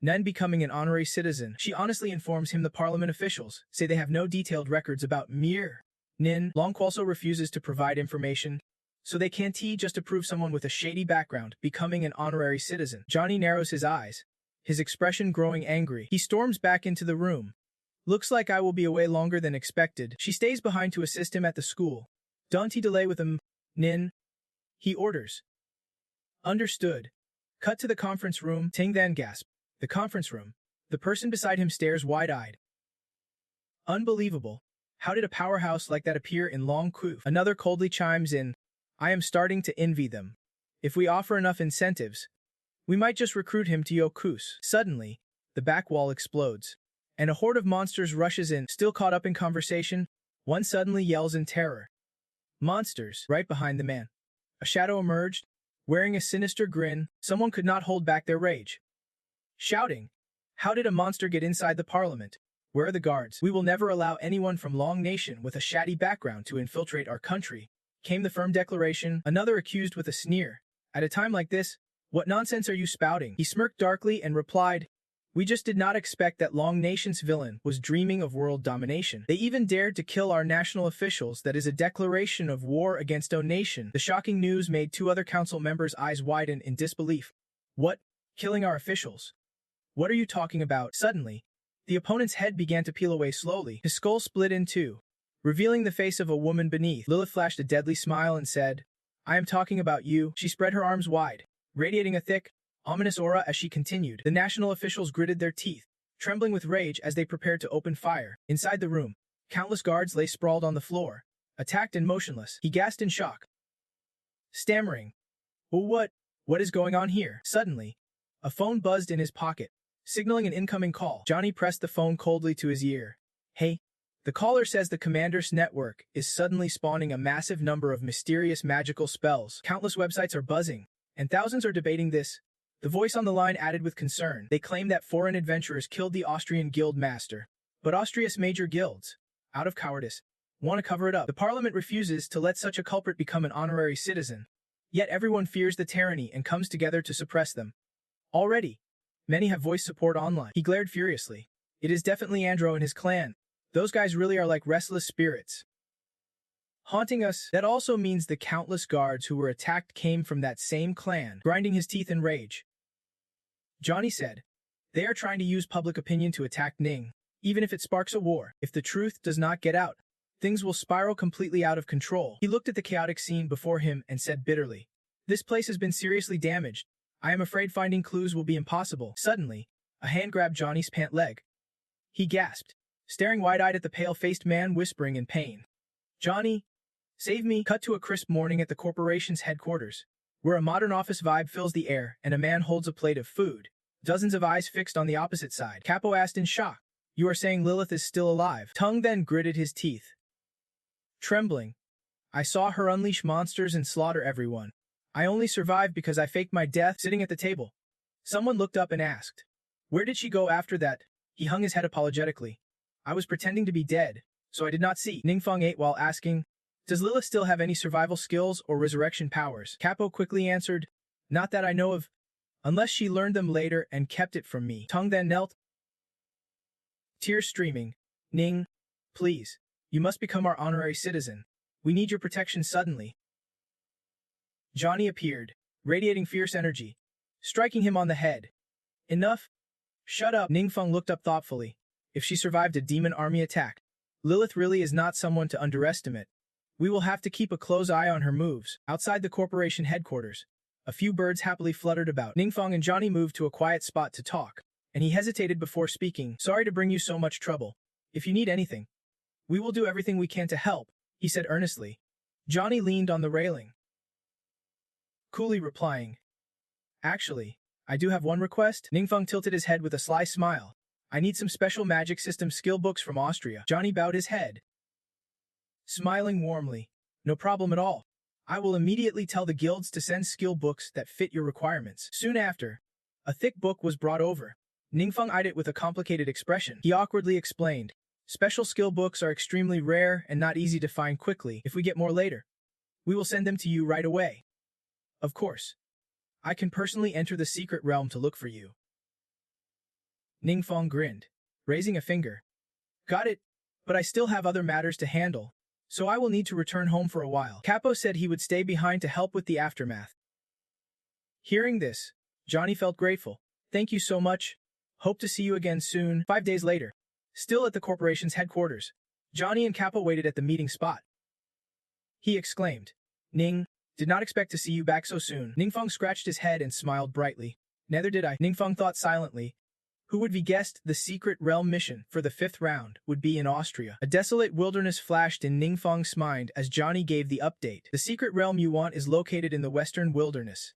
Nin becoming an honorary citizen. She honestly informs him the parliament officials say they have no detailed records about Nin. Long also refuses to provide information, so they can't just approve someone with a shady background becoming an honorary citizen. Johnny narrows his eyes, his expression growing angry. He storms back into the room. "Looks like I will be away longer than expected." She stays behind to assist him at the school. "Don't delay with him, Nin," he orders. "Understood." Cut to the conference room. Ting then gasps. The conference room. The person beside him stares wide-eyed. "Unbelievable. How did a powerhouse like that appear in Long Kuf?" Another coldly chimes in. "I am starting to envy them. If we offer enough incentives, we might just recruit him to Yokus." Suddenly, the back wall explodes, and a horde of monsters rushes in. Still caught up in conversation, one suddenly yells in terror. "Monsters!" Right behind the man, a shadow emerged, wearing a sinister grin. Someone could not hold back their rage. shouting, "How did a monster get inside the parliament? Where are the guards? We will never allow anyone from Long Nation with a shady background to infiltrate our country," came the firm declaration, another accused with a sneer. "At a time like this, what nonsense are you spouting?" He smirked darkly and replied, "We just did not expect that Long Nation's villain was dreaming of world domination. They even dared to kill our national officials. That is a declaration of war against our nation." The shocking news made two other council members' eyes widen in disbelief. "What? Killing our officials? What are you talking about?" Suddenly, the opponent's head began to peel away slowly. His skull split in two, revealing the face of a woman beneath. Lilith flashed a deadly smile and said, "I am talking about you." She spread her arms wide, radiating a thick, ominous aura as she continued. The national officials gritted their teeth, trembling with rage as they prepared to open fire. Inside the room, countless guards lay sprawled on the floor, attacked and motionless. He gasped in shock, stammering, "Well, what is going on here?" Suddenly, a phone buzzed in his pocket, signaling an incoming call. Johnny pressed the phone coldly to his ear. "Hey, the caller says the Commander's network is suddenly spawning a massive number of mysterious magical spells. Countless websites are buzzing, and thousands are debating this." The voice on the line added with concern. "They claim that foreign adventurers killed the Austrian guild master, but Austria's major guilds, out of cowardice, want to cover it up. The parliament refuses to let such a culprit become an honorary citizen. Yet everyone fears the tyranny and comes together to suppress them. Already, many have voiced support online." He glared furiously. "It is definitely Andro and his clan. Those guys really are like restless spirits, haunting us." "That also means the countless guards who were attacked came from that same clan." Grinding his teeth in rage, Johnny said, "They are trying to use public opinion to attack Ning, even if it sparks a war. If the truth does not get out, things will spiral completely out of control." He looked at the chaotic scene before him and said bitterly, "This place has been seriously damaged. I am afraid finding clues will be impossible." Suddenly, a hand grabbed Johnny's pant leg. He gasped, staring wide-eyed at the pale-faced man whispering in pain, "Johnny, save me." Cut to a crisp morning at the corporation's headquarters, where a modern office vibe fills the air and a man holds a plate of food, dozens of eyes fixed on the opposite side. Capo asked in shock, "You are saying Lilith is still alive?" Tung then gritted his teeth, trembling. "I saw her unleash monsters and slaughter everyone. I only survived because I faked my death." Sitting at the table, someone looked up and asked, "Where did she go after that?" He hung his head apologetically. "I was pretending to be dead, so I did not see." Ningfeng ate while asking, "Does Lilith still have any survival skills or resurrection powers?" Capo quickly answered, "Not that I know of, unless she learned them later and kept it from me." Tung then knelt, tears streaming. "Ning, please, you must become our honorary citizen. We need your protection." Suddenly, Johnny appeared, radiating fierce energy, striking him on the head. "Enough. Shut up." Ningfeng looked up thoughtfully. If she survived a demon army attack, Lilith really is not someone to underestimate. We will have to keep a close eye on her moves. Outside the corporation headquarters, a few birds happily fluttered about. Ningfeng and Johnny moved to a quiet spot to talk, and he hesitated before speaking. "Sorry to bring you so much trouble. If you need anything, we will do everything we can to help," he said earnestly. Johnny leaned on the railing, coolly replying, "Actually, I do have one request." Ningfeng tilted his head with a sly smile. "I need some special magic system skill books from Austria." Johnny bowed his head, smiling warmly. "No problem at all. I will immediately tell the guilds to send skill books that fit your requirements." Soon after, a thick book was brought over. Ningfeng eyed it with a complicated expression. He awkwardly explained, "Special skill books are extremely rare and not easy to find quickly. If we get more later, we will send them to you right away. Of course, I can personally enter the secret realm to look for you." Ningfeng grinned, raising a finger. "Got it, but I still have other matters to handle, so I will need to return home for a while." Capo said he would stay behind to help with the aftermath. Hearing this, Johnny felt grateful. "Thank you so much. Hope to see you again soon." 5 days later, still at the corporation's headquarters, Johnny and Capo waited at the meeting spot. He exclaimed, "Ning, did not expect to see you back so soon." Ningfeng scratched his head and smiled brightly. "Neither did I." Ningfeng thought silently. Who would have guessed the secret realm mission for the 5th round would be in Austria? A desolate wilderness flashed in Ningfeng's mind as Johnny gave the update. "The secret realm you want is located in the western wilderness.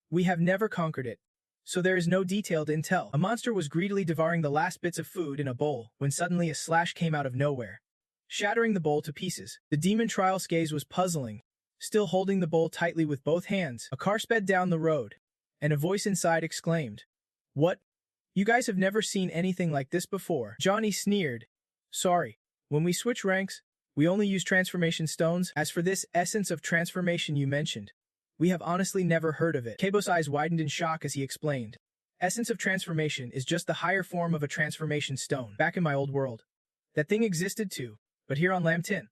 We have never conquered it, so there is no detailed intel." A monster was greedily devouring the last bits of food in a bowl when suddenly a slash came out of nowhere, shattering the bowl to pieces. The demon Trial's gaze was puzzling. Still holding the bowl tightly with both hands, a car sped down the road, and a voice inside exclaimed, "What? You guys have never seen anything like this before. Johnny sneered. Sorry. When we switch ranks, we only use transformation stones. As for this essence of transformation you mentioned, we have honestly never heard of it. Keibo's eyes widened in shock as he explained. Essence of transformation is just the higher form of a transformation stone. Back in my old world, that thing existed too, but here on Lam Tin,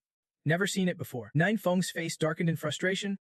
never seen it before. Nine Feng's face darkened in frustration.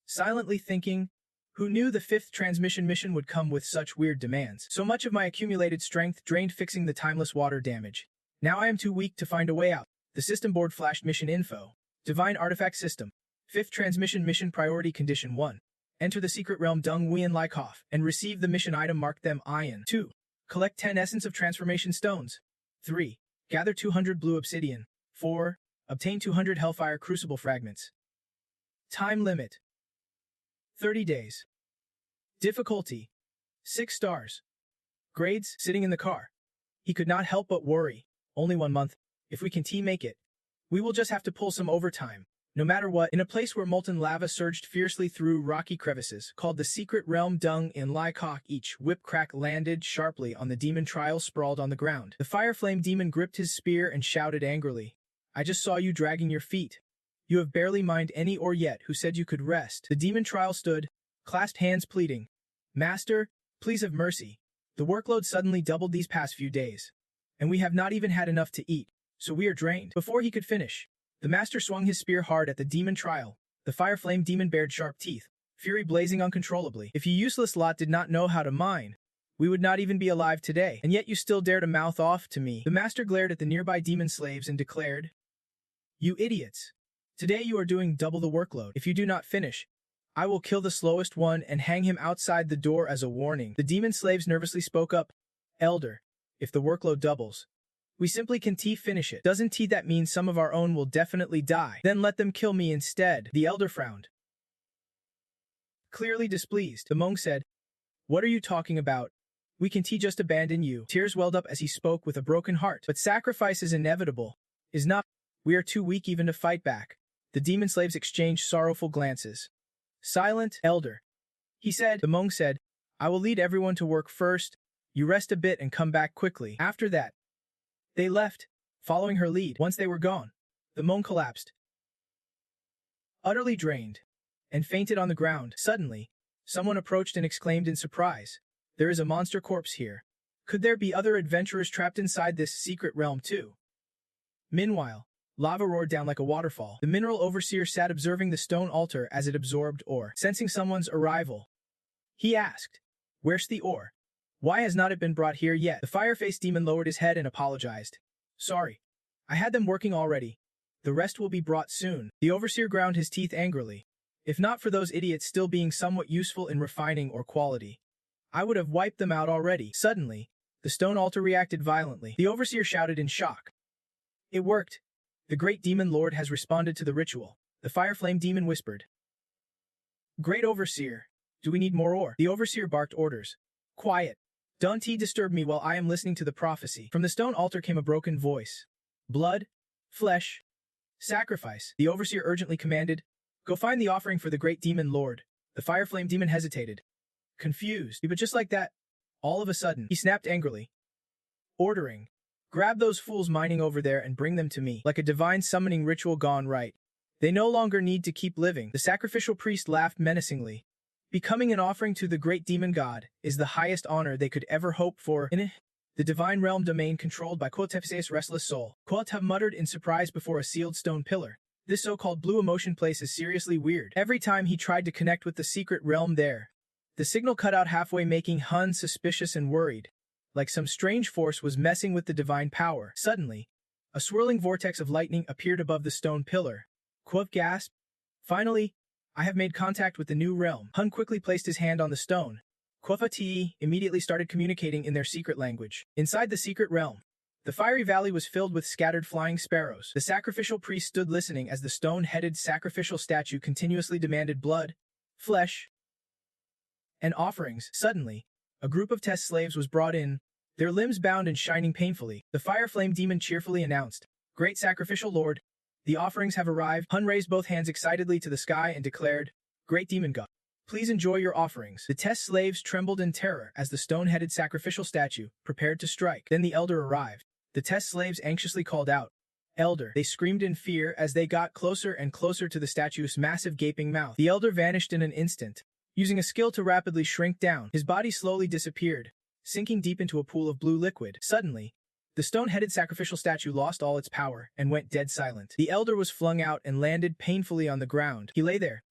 Silently thinking, who knew the 5th transmission mission would come with such weird demands? So much of my accumulated strength drained fixing the timeless water damage. Now I am too weak to find a way out. The system board flashed mission info. Divine Artifact System. 5th transmission mission priority condition 1. Enter the secret realm Dung Nguyen Lykoff and receive the mission item marked them Ion. 2. Collect 10 Essence of Transformation Stones. 3. Gather 200 Blue Obsidian. 4. Obtain 200 Hellfire Crucible Fragments. Time limit. 30 days. Difficulty. 6 stars. Grades, sitting in the car. He could not help but worry. Only 1 month. If we can make it, we will just have to pull some overtime. No matter what, in a place where molten lava surged fiercely through rocky crevices, called the Secret Realm Dung in Lykoff, each whip crack landed sharply on the demon trial sprawled on the ground. The fire flame demon gripped his spear and shouted angrily, I just saw you dragging your feet. You have barely mined any ore yet. Who said you could rest? The demon trial stood, clasped hands pleading, Master, please have mercy. The workload suddenly doubled these past few days, and we have not even had enough to eat, so we are drained. Before he could finish, the master swung his spear hard at the demon trial. The fire flame demon bared sharp teeth, fury blazing uncontrollably. If you useless lot did not know how to mine, we would not even be alive today, and yet you still dare to mouth off to me. The master glared at the nearby demon slaves and declared, You idiots! Today you are doing double the workload. If you do not finish, I will kill the slowest one and hang him outside the door as a warning. The demon slaves nervously spoke up, Elder, if the workload doubles, we simply can finish it. Doesn't that mean some of our own will definitely die? Then let them kill me instead. The elder frowned. Clearly displeased, the monk said, What are you talking about? We can just abandon you. Tears welled up as he spoke with a broken heart. But sacrifice is inevitable. Is not. We are too weak even to fight back. The demon slaves exchanged sorrowful glances. Silent, elder, he said. The monk said, I will lead everyone to work first. You rest a bit and come back quickly. After that, they left, following her lead. Once they were gone, the monk collapsed, utterly drained, and fainted on the ground. Suddenly, someone approached and exclaimed in surprise, There is a monster corpse here. Could there be other adventurers trapped inside this secret realm too? Meanwhile, lava roared down like a waterfall. The mineral overseer sat observing the stone altar as it absorbed ore. Sensing someone's arrival, he asked, Where's the ore? Why has not it been brought here yet? The fire-faced demon lowered his head and apologized. Sorry. I had them working already. The rest will be brought soon. The overseer ground his teeth angrily. If not for those idiots still being somewhat useful in refining or quality, I would have wiped them out already. Suddenly, the stone altar reacted violently. The overseer shouted in shock. It worked. The great demon lord has responded to the ritual. The fire flame demon whispered. Great overseer, do we need more ore? The overseer barked orders. Quiet. Don't disturb me while I am listening to the prophecy. From the stone altar came a broken voice. Blood, flesh, sacrifice. The overseer urgently commanded, Go find the offering for the great demon lord. The fire flame demon hesitated. Confused. But just like that, all of a sudden, he snapped angrily. Ordering, Grab those fools mining over there and bring them to me. Like a divine summoning ritual gone right. They no longer need to keep living. The sacrificial priest laughed menacingly. Becoming an offering to the great demon god is the highest honor they could ever hope for in the divine realm domain controlled by Quotef's restless soul. Quotev muttered in surprise before a sealed stone pillar. This so-called blue emotion place is seriously weird. Every time he tried to connect with the secret realm there, the signal cut out halfway, making Hun suspicious and worried. Like some strange force was messing with the divine power. Suddenly, a swirling vortex of lightning appeared above the stone pillar. Quoth gasped. Finally, I have made contact with the new realm. Hun quickly placed his hand on the stone. Quoth immediately started communicating in their secret language. Inside the secret realm, the fiery valley was filled with scattered flying sparrows. The sacrificial priest stood listening as the stone-headed sacrificial statue continuously demanded blood, flesh, and offerings. Suddenly, a group of test slaves was brought in, their limbs bound and shining painfully. The fire flame demon cheerfully announced, Great sacrificial lord, the offerings have arrived. Hun raised both hands excitedly to the sky and declared, Great demon god, Please enjoy your offerings. The test slaves trembled in terror as the stone-headed sacrificial statue prepared to strike. Then the elder arrived. The test slaves anxiously called out, "Elder!" They screamed in fear as they got closer and closer to the statue's massive gaping mouth. The elder vanished in an instant, using a skill to rapidly shrink down. His body slowly disappeared, sinking deep into a pool of blue liquid. Suddenly, the stone-headed sacrificial statue lost all its power and went dead silent. The elder was flung out and landed painfully on the ground. He lay there,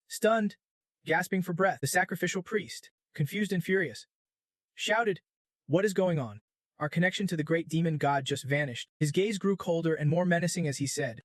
stunned, gasping for breath. The sacrificial priest, confused and furious, shouted, "What is going on?" Our connection to the great demon god just vanished. His gaze grew colder and more menacing as he said,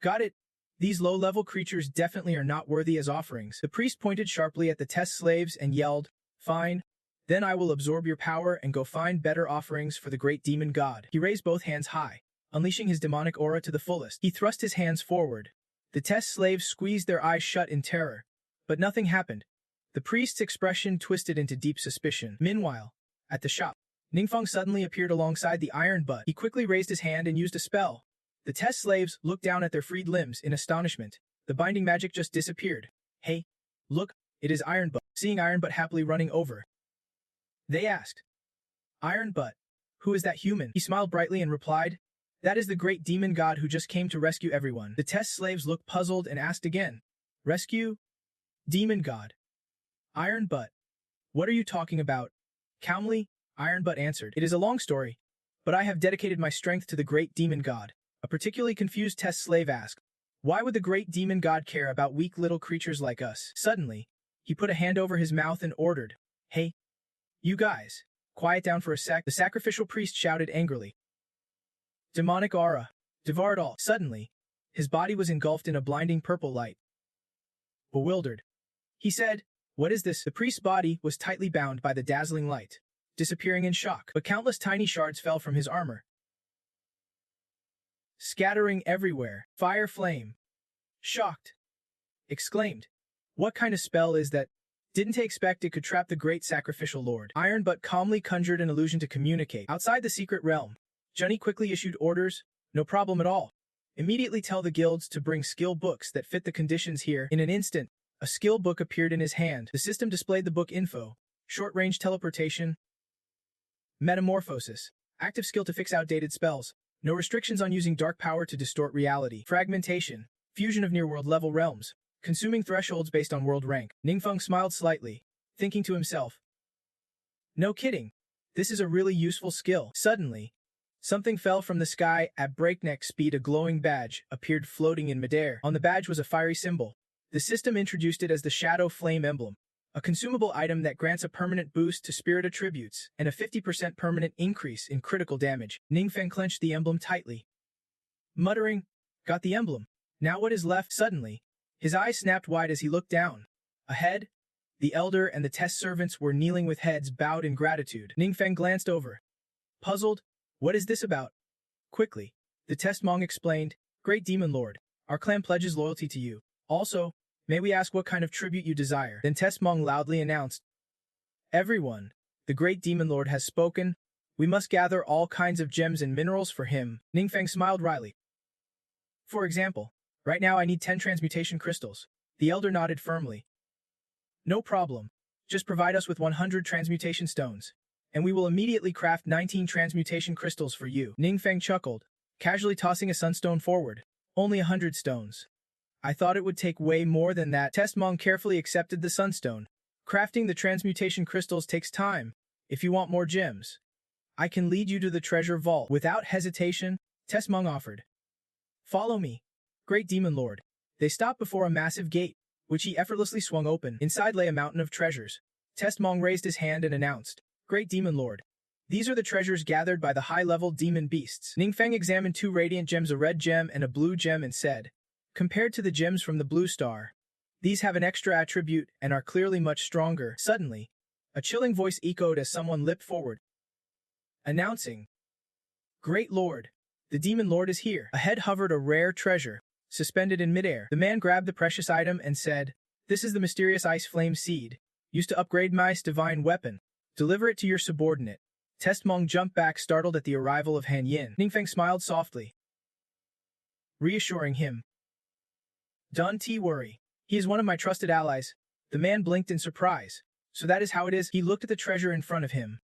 "Got it. These low-level creatures definitely are not worthy as offerings." The priest pointed sharply at the test slaves and yelled, "Fine. Then I will absorb your power and go find better offerings for the great demon god." He raised both hands high, unleashing his demonic aura to the fullest. He thrust his hands forward. The test slaves squeezed their eyes shut in terror, but nothing happened. The priest's expression twisted into deep suspicion. Meanwhile, at the shop, Ningfeng suddenly appeared alongside the iron butt. He quickly raised his hand and used a spell. The test slaves looked down at their freed limbs in astonishment. The binding magic just disappeared. "Hey, look, it is Iron Butt." Seeing Iron Butt happily running over, they asked, "Iron Butt, who is that human?" He smiled brightly and replied, "That is the great demon god who just came to rescue everyone." The test slaves looked puzzled and asked again, "Rescue? Demon god? Iron Butt? What are you talking about?" Calmly, Iron Butt answered, "It is a long story, but I have dedicated my strength to the great demon god." A particularly confused test slave asked, "Why would the great demon god care about weak little creatures like us?" Suddenly, he put a hand over his mouth and ordered, "Hey, you guys, quiet down for a sec." The sacrificial priest shouted angrily, "Demonic aura, devour it all." Suddenly, his body was engulfed in a blinding purple light. Bewildered, he said, "What is this?" The priest's body was tightly bound by the dazzling light, disappearing in shock, but countless tiny shards fell from his armor, scattering everywhere. Fire Flame, shocked, exclaimed, "What kind of spell is that? Didn't I expect it could trap the great sacrificial lord?" Iron Butt calmly conjured an illusion to communicate. Outside the secret realm, Johnny quickly issued orders, "No problem at all. Immediately tell the guilds to bring skill books that fit the conditions here." In an instant, a skill book appeared in his hand. The system displayed the book info: short-range teleportation, metamorphosis, active skill to fix outdated spells, no restrictions on using dark power to distort reality, fragmentation, fusion of near-world level realms, consuming thresholds based on world rank. Ningfeng smiled slightly, thinking to himself, "No kidding, this is a really useful skill." Suddenly, something fell from the sky at breakneck speed. A glowing badge appeared floating in midair. On the badge was a fiery symbol. The system introduced it as the Shadow Flame Emblem, a consumable item that grants a permanent boost to spirit attributes and a 50% permanent increase in critical damage. Ningfeng clenched the emblem tightly, muttering, "Got the emblem. Now what is left?" Suddenly, his eyes snapped wide as he looked down. Ahead, the elder and the test servants were kneeling with heads bowed in gratitude. Ningfeng glanced over, puzzled. "What is this about?" Quickly, the test mong explained, "Great Demon Lord, our clan pledges loyalty to you. Also, may we ask what kind of tribute you desire?" Then Test Mong loudly announced, "Everyone, the great demon lord has spoken. We must gather all kinds of gems and minerals for him." Ningfeng smiled wryly. "For example, right now I need 10 transmutation crystals." The elder nodded firmly. "No problem. Just provide us with 100 transmutation stones, and we will immediately craft 19 transmutation crystals for you." Ningfeng chuckled, casually tossing a sunstone forward. "Only 100 stones. I thought it would take way more than that." Test Mong carefully accepted the sunstone. "Crafting the transmutation crystals takes time. If you want more gems, I can lead you to the treasure vault." Without hesitation, Test Mong offered, "Follow me, great demon lord." They stopped before a massive gate, which he effortlessly swung open. Inside lay a mountain of treasures. Test Mong raised his hand and announced, "Great demon lord, these are the treasures gathered by the high-level demon beasts." Ningfeng examined 2 radiant gems, a red gem and a blue gem, and said, "Compared to the gems from the blue star, these have an extra attribute and are clearly much stronger." Suddenly, a chilling voice echoed as someone leapt forward, announcing, "Great Lord, the Demon Lord is here." Ahead hovered a rare treasure, suspended in midair. The man grabbed the precious item and said, "This is the mysterious Ice Flame Seed, used to upgrade Mai's divine weapon. Deliver it to your subordinate." Test Mong jumped back, startled at the arrival of Han Yin. Ningfeng smiled softly, reassuring him, "Don't worry. He is one of my trusted allies. The man blinked in surprise. So that is how it is. He looked at the treasure in front of him.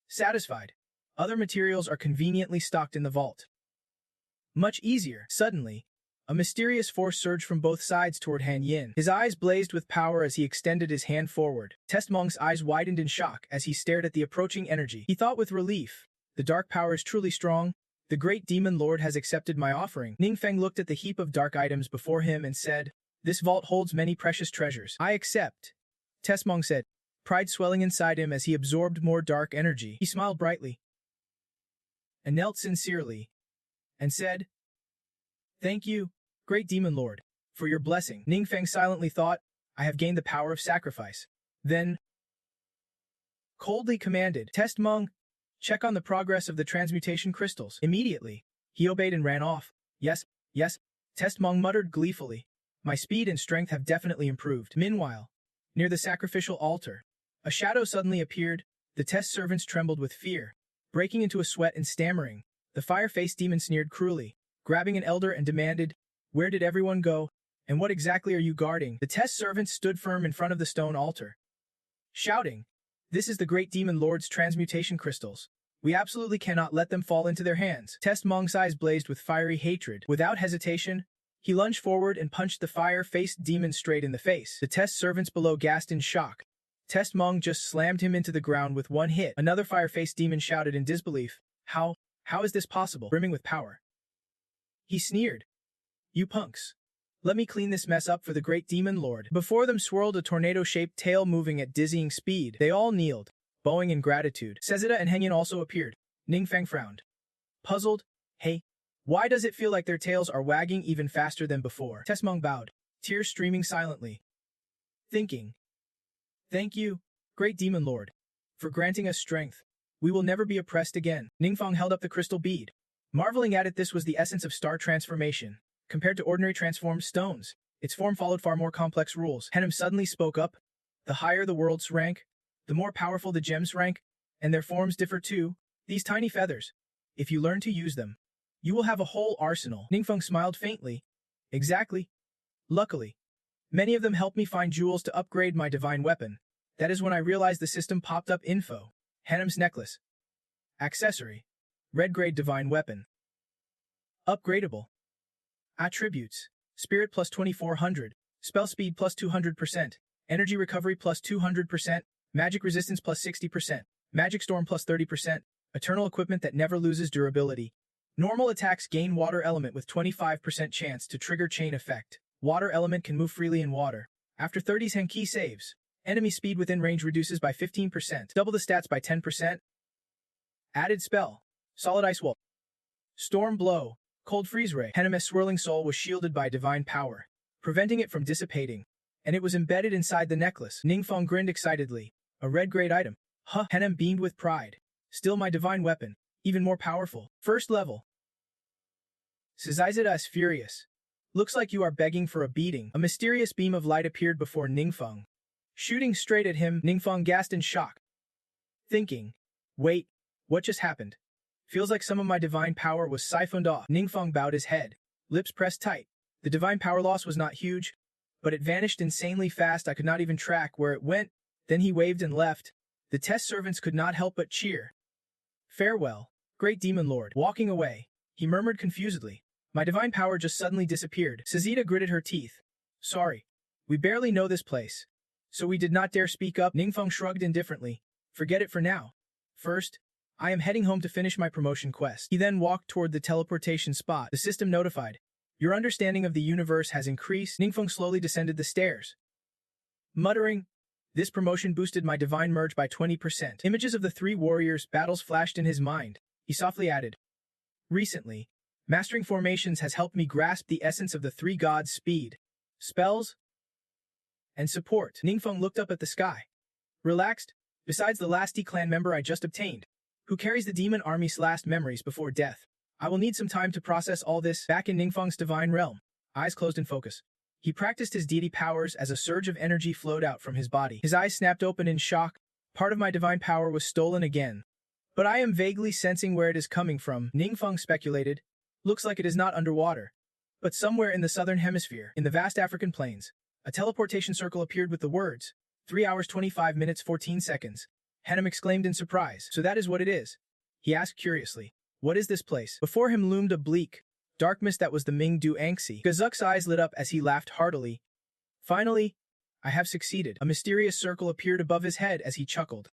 Satisfied. Other materials are conveniently stocked in the vault. Much easier. Suddenly, a mysterious force surged from both sides toward Han Yin. His eyes blazed with power as he extended his hand forward. Testmong's eyes widened in shock as he stared at the approaching energy. He thought with relief, the dark power is truly strong. The great demon lord has accepted my offering. Ningfeng looked at the heap of dark items before him and said, "This vault holds many precious treasures. I accept." Testmong said, pride swelling inside him as he absorbed more dark energy. He smiled brightly and knelt sincerely and said, "Thank you, great demon lord, for your blessing." Ningfeng silently thought, "I have gained the power of sacrifice." Then, coldly commanded, "Testmong, check on the progress of the transmutation crystals." Immediately, he obeyed and ran off. Yes, Testmong muttered gleefully. My speed and strength have definitely improved. Meanwhile, near the sacrificial altar, a shadow suddenly appeared. The test servants trembled with fear. Breaking into a sweat and stammering, the fire-faced demon sneered cruelly, grabbing an elder and demanded, "Where did everyone go? And what exactly are you guarding?" The test servants stood firm in front of the stone altar, shouting, "This is the great demon lord's transmutation crystals. We absolutely cannot let them fall into their hands." Testmong's eyes blazed with fiery hatred. Without hesitation, he lunged forward and punched the fire-faced demon straight in the face. The test servants below gasped in shock. Testmong just slammed him into the ground with one hit. Another fire-faced demon shouted in disbelief, How is this possible?" Brimming with power, he sneered, "You punks. Let me clean this mess up for the great demon lord." Before them swirled a tornado-shaped tail moving at dizzying speed. They all kneeled, bowing in gratitude. Sezida and Hengyan also appeared. Ningfeng frowned. Puzzled, "Hey, why does it feel like their tails are wagging even faster than before?" Testmong bowed, tears streaming silently, thinking, "Thank you, great demon lord, for granting us strength. We will never be oppressed again." Ningfeng held up the crystal bead, marveling at it. This was the essence of star transformation. Compared to ordinary transformed stones, its form followed far more complex rules. Henem suddenly spoke up. "The higher the world's rank, the more powerful the gems rank, and their forms differ too. These tiny feathers, if you learn to use them, you will have a whole arsenal." Ningfeng smiled faintly. "Exactly. Luckily, many of them helped me find jewels to upgrade my divine weapon. That is when I realized the system popped up info. Henem's necklace. Accessory. Red-grade divine weapon. Upgradable. Attributes. Spirit plus 2400. Spell speed plus 200%. Energy recovery plus 200%. Magic resistance plus 60%. Magic storm plus 30%. Eternal equipment that never loses durability. Normal attacks gain water element with 25% chance to trigger chain effect. Water element can move freely in water. After 30 Henki saves, enemy speed within range reduces by 15%. Double the stats by 10%. Added spell. Solid ice wall. Storm blow. Cold freeze ray. Henem's swirling soul was shielded by divine power, preventing it from dissipating, and it was embedded inside the necklace. Ningfeng grinned excitedly. A red-grade item. Huh. Henem beamed with pride. Still my divine weapon. Even more powerful. First level. Sizizida is furious. Looks like you are begging for a beating. A mysterious beam of light appeared before Ningfeng. Shooting straight at him, Ningfeng gasped in shock, thinking, "Wait, what just happened? Feels like some of my divine power was siphoned off." Ningfeng bowed his head, lips pressed tight. The divine power loss was not huge, but it vanished insanely fast. I could not even track where it went. Then he waved and left. The test servants could not help but cheer. "Farewell, great demon lord." Walking away, he murmured confusedly, "My divine power just suddenly disappeared." Sezida gritted her teeth. "Sorry, we barely know this place, so we did not dare speak up." Ningfeng shrugged indifferently. "Forget it for now. First, I am heading home to finish my promotion quest." He then walked toward the teleportation spot. The system notified, "Your understanding of the universe has increased." Ningfeng slowly descended the stairs, muttering, "This promotion boosted my divine merge by 20%. Images of the three warriors' battles flashed in his mind. He softly added, "Recently, mastering formations has helped me grasp the essence of the three gods' speed, spells, and support." Ningfeng looked up at the sky, relaxed. "Besides the last D-clan member I just obtained, who carries the demon army's last memories before death, I will need some time to process all this." Back in Ningfeng's divine realm, eyes closed in focus, he practiced his deity powers as a surge of energy flowed out from his body. His eyes snapped open in shock. Part of my divine power was stolen again. But I am vaguely sensing where it is coming from. Ningfeng speculated. Looks like it is not underwater, but somewhere in the southern hemisphere. In the vast African plains, A teleportation circle appeared with the words, 3 hours 25 minutes 14 seconds. Hanem exclaimed in surprise. So that is what it is? He asked curiously. What is this place? Before him loomed a bleak, dark mist that was the Mingdu Angxi. Gazuk's eyes lit up as he laughed heartily. Finally, I have succeeded. A mysterious circle appeared above his head as he chuckled,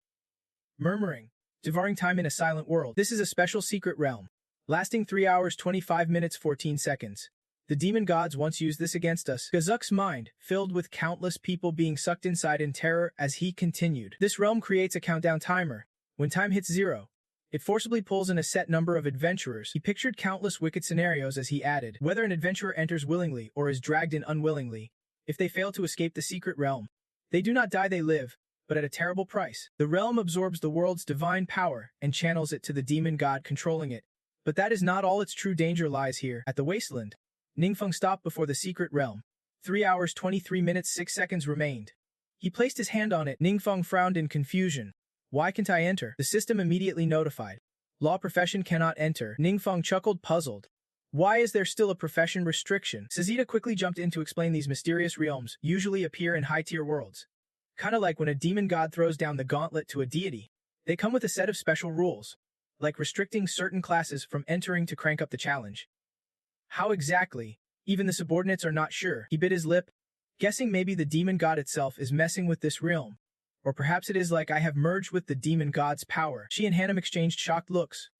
murmuring, devouring time in a silent world. This is a special secret realm, lasting 3 hours 25 minutes 14 seconds. The demon gods once used this against us. Gazuk's mind filled with countless people being sucked inside in terror as he continued. This realm creates a countdown timer. When time hits 0, it forcibly pulls in a set number of adventurers. He pictured countless wicked scenarios as he added, whether an adventurer enters willingly or is dragged in unwillingly, if they fail to escape the secret realm, they do not die, they live, but at a terrible price. The realm absorbs the world's divine power and channels it to the demon god controlling it. But that is not all. Its true danger lies here, at the wasteland. Ningfeng stopped before the secret realm. 3 hours 23 minutes 6 seconds remained. He placed his hand on it. Ningfeng frowned in confusion. Why can't I enter? The system immediately notified. Law profession cannot enter. Ningfeng chuckled, puzzled. Why is there still a profession restriction? Sazita quickly jumped in to explain these mysterious realms usually appear in high-tier worlds. Kinda like when a demon god throws down the gauntlet to a deity. They come with a set of special rules, like restricting certain classes from entering to crank up the challenge. How exactly? Even the subordinates are not sure. He bit his lip, guessing maybe the demon god itself is messing with this realm. Or perhaps it is like I have merged with the demon god's power. She and Hanem exchanged shocked looks,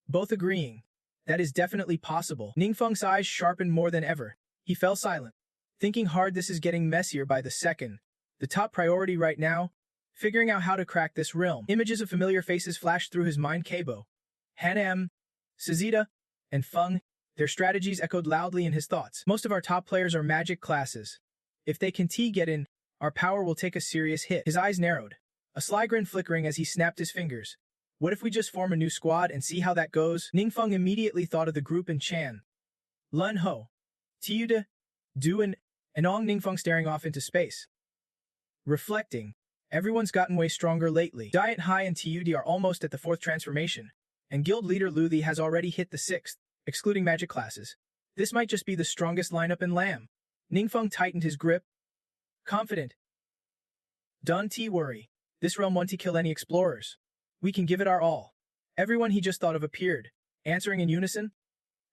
both agreeing. That is definitely possible. Ningfeng's eyes sharpened more than ever. He fell silent, thinking hard. This is getting messier by the second. The top priority right now, figuring out how to crack this realm. Images of familiar faces flashed through his mind. Kabo, Hanem, Sazita, and Feng. Their strategies echoed loudly in his thoughts. Most of our top players are magic classes. If they can get in, our power will take a serious hit. His eyes narrowed, a sly grin flickering as he snapped his fingers. What if we just form a new squad and see how that goes? Ningfeng immediately thought of the group in Chan, Lun Ho, Tiuda, Du and Ong. Ningfeng staring off into space, reflecting. Everyone's gotten way stronger lately. Diet Hai and Tiudi are almost at the 4th transformation, and guild leader Luthi has already hit the 6th, excluding magic classes. This might just be the strongest lineup in Lam. Ningfeng tightened his grip, confident. Don't worry. This realm won't kill any explorers. We can give it our all. Everyone he just thought of appeared, answering in unison.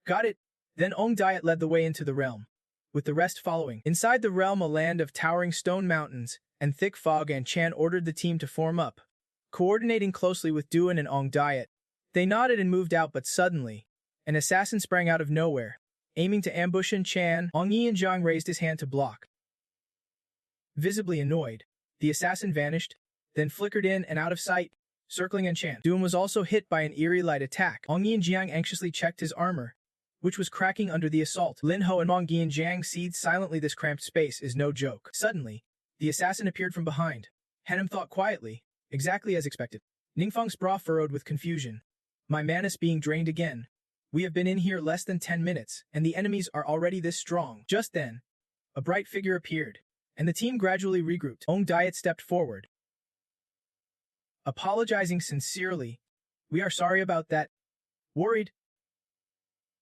Got it. Then Ong Diet led the way into the realm, with the rest following. Inside the realm, a land of towering stone mountains and thick fog, and Chan ordered the team to form up, coordinating closely with Duan and Ong Diet. They nodded and moved out, but suddenly, an assassin sprang out of nowhere, aiming to ambush Chan. Ong Yi and Zhang raised his hand to block. Visibly annoyed, the assassin vanished, then flickered in and out of sight, circling Chan. Duan was also hit by an eerie light attack. Ong Yi and Jiang anxiously checked his armor, which was cracking under the assault. Lin Ho and Ong Yi and Jiang seethed silently. This cramped space is no joke. Suddenly, the assassin appeared from behind. Hanem thought quietly, exactly as expected. Ningfeng's brow furrowed with confusion. My mana's being drained again. We have been in here less than 10 minutes, and the enemies are already this strong. Just then, a bright figure appeared, and the team gradually regrouped. Ong Diet stepped forward, apologizing sincerely. We are sorry about that. Worried?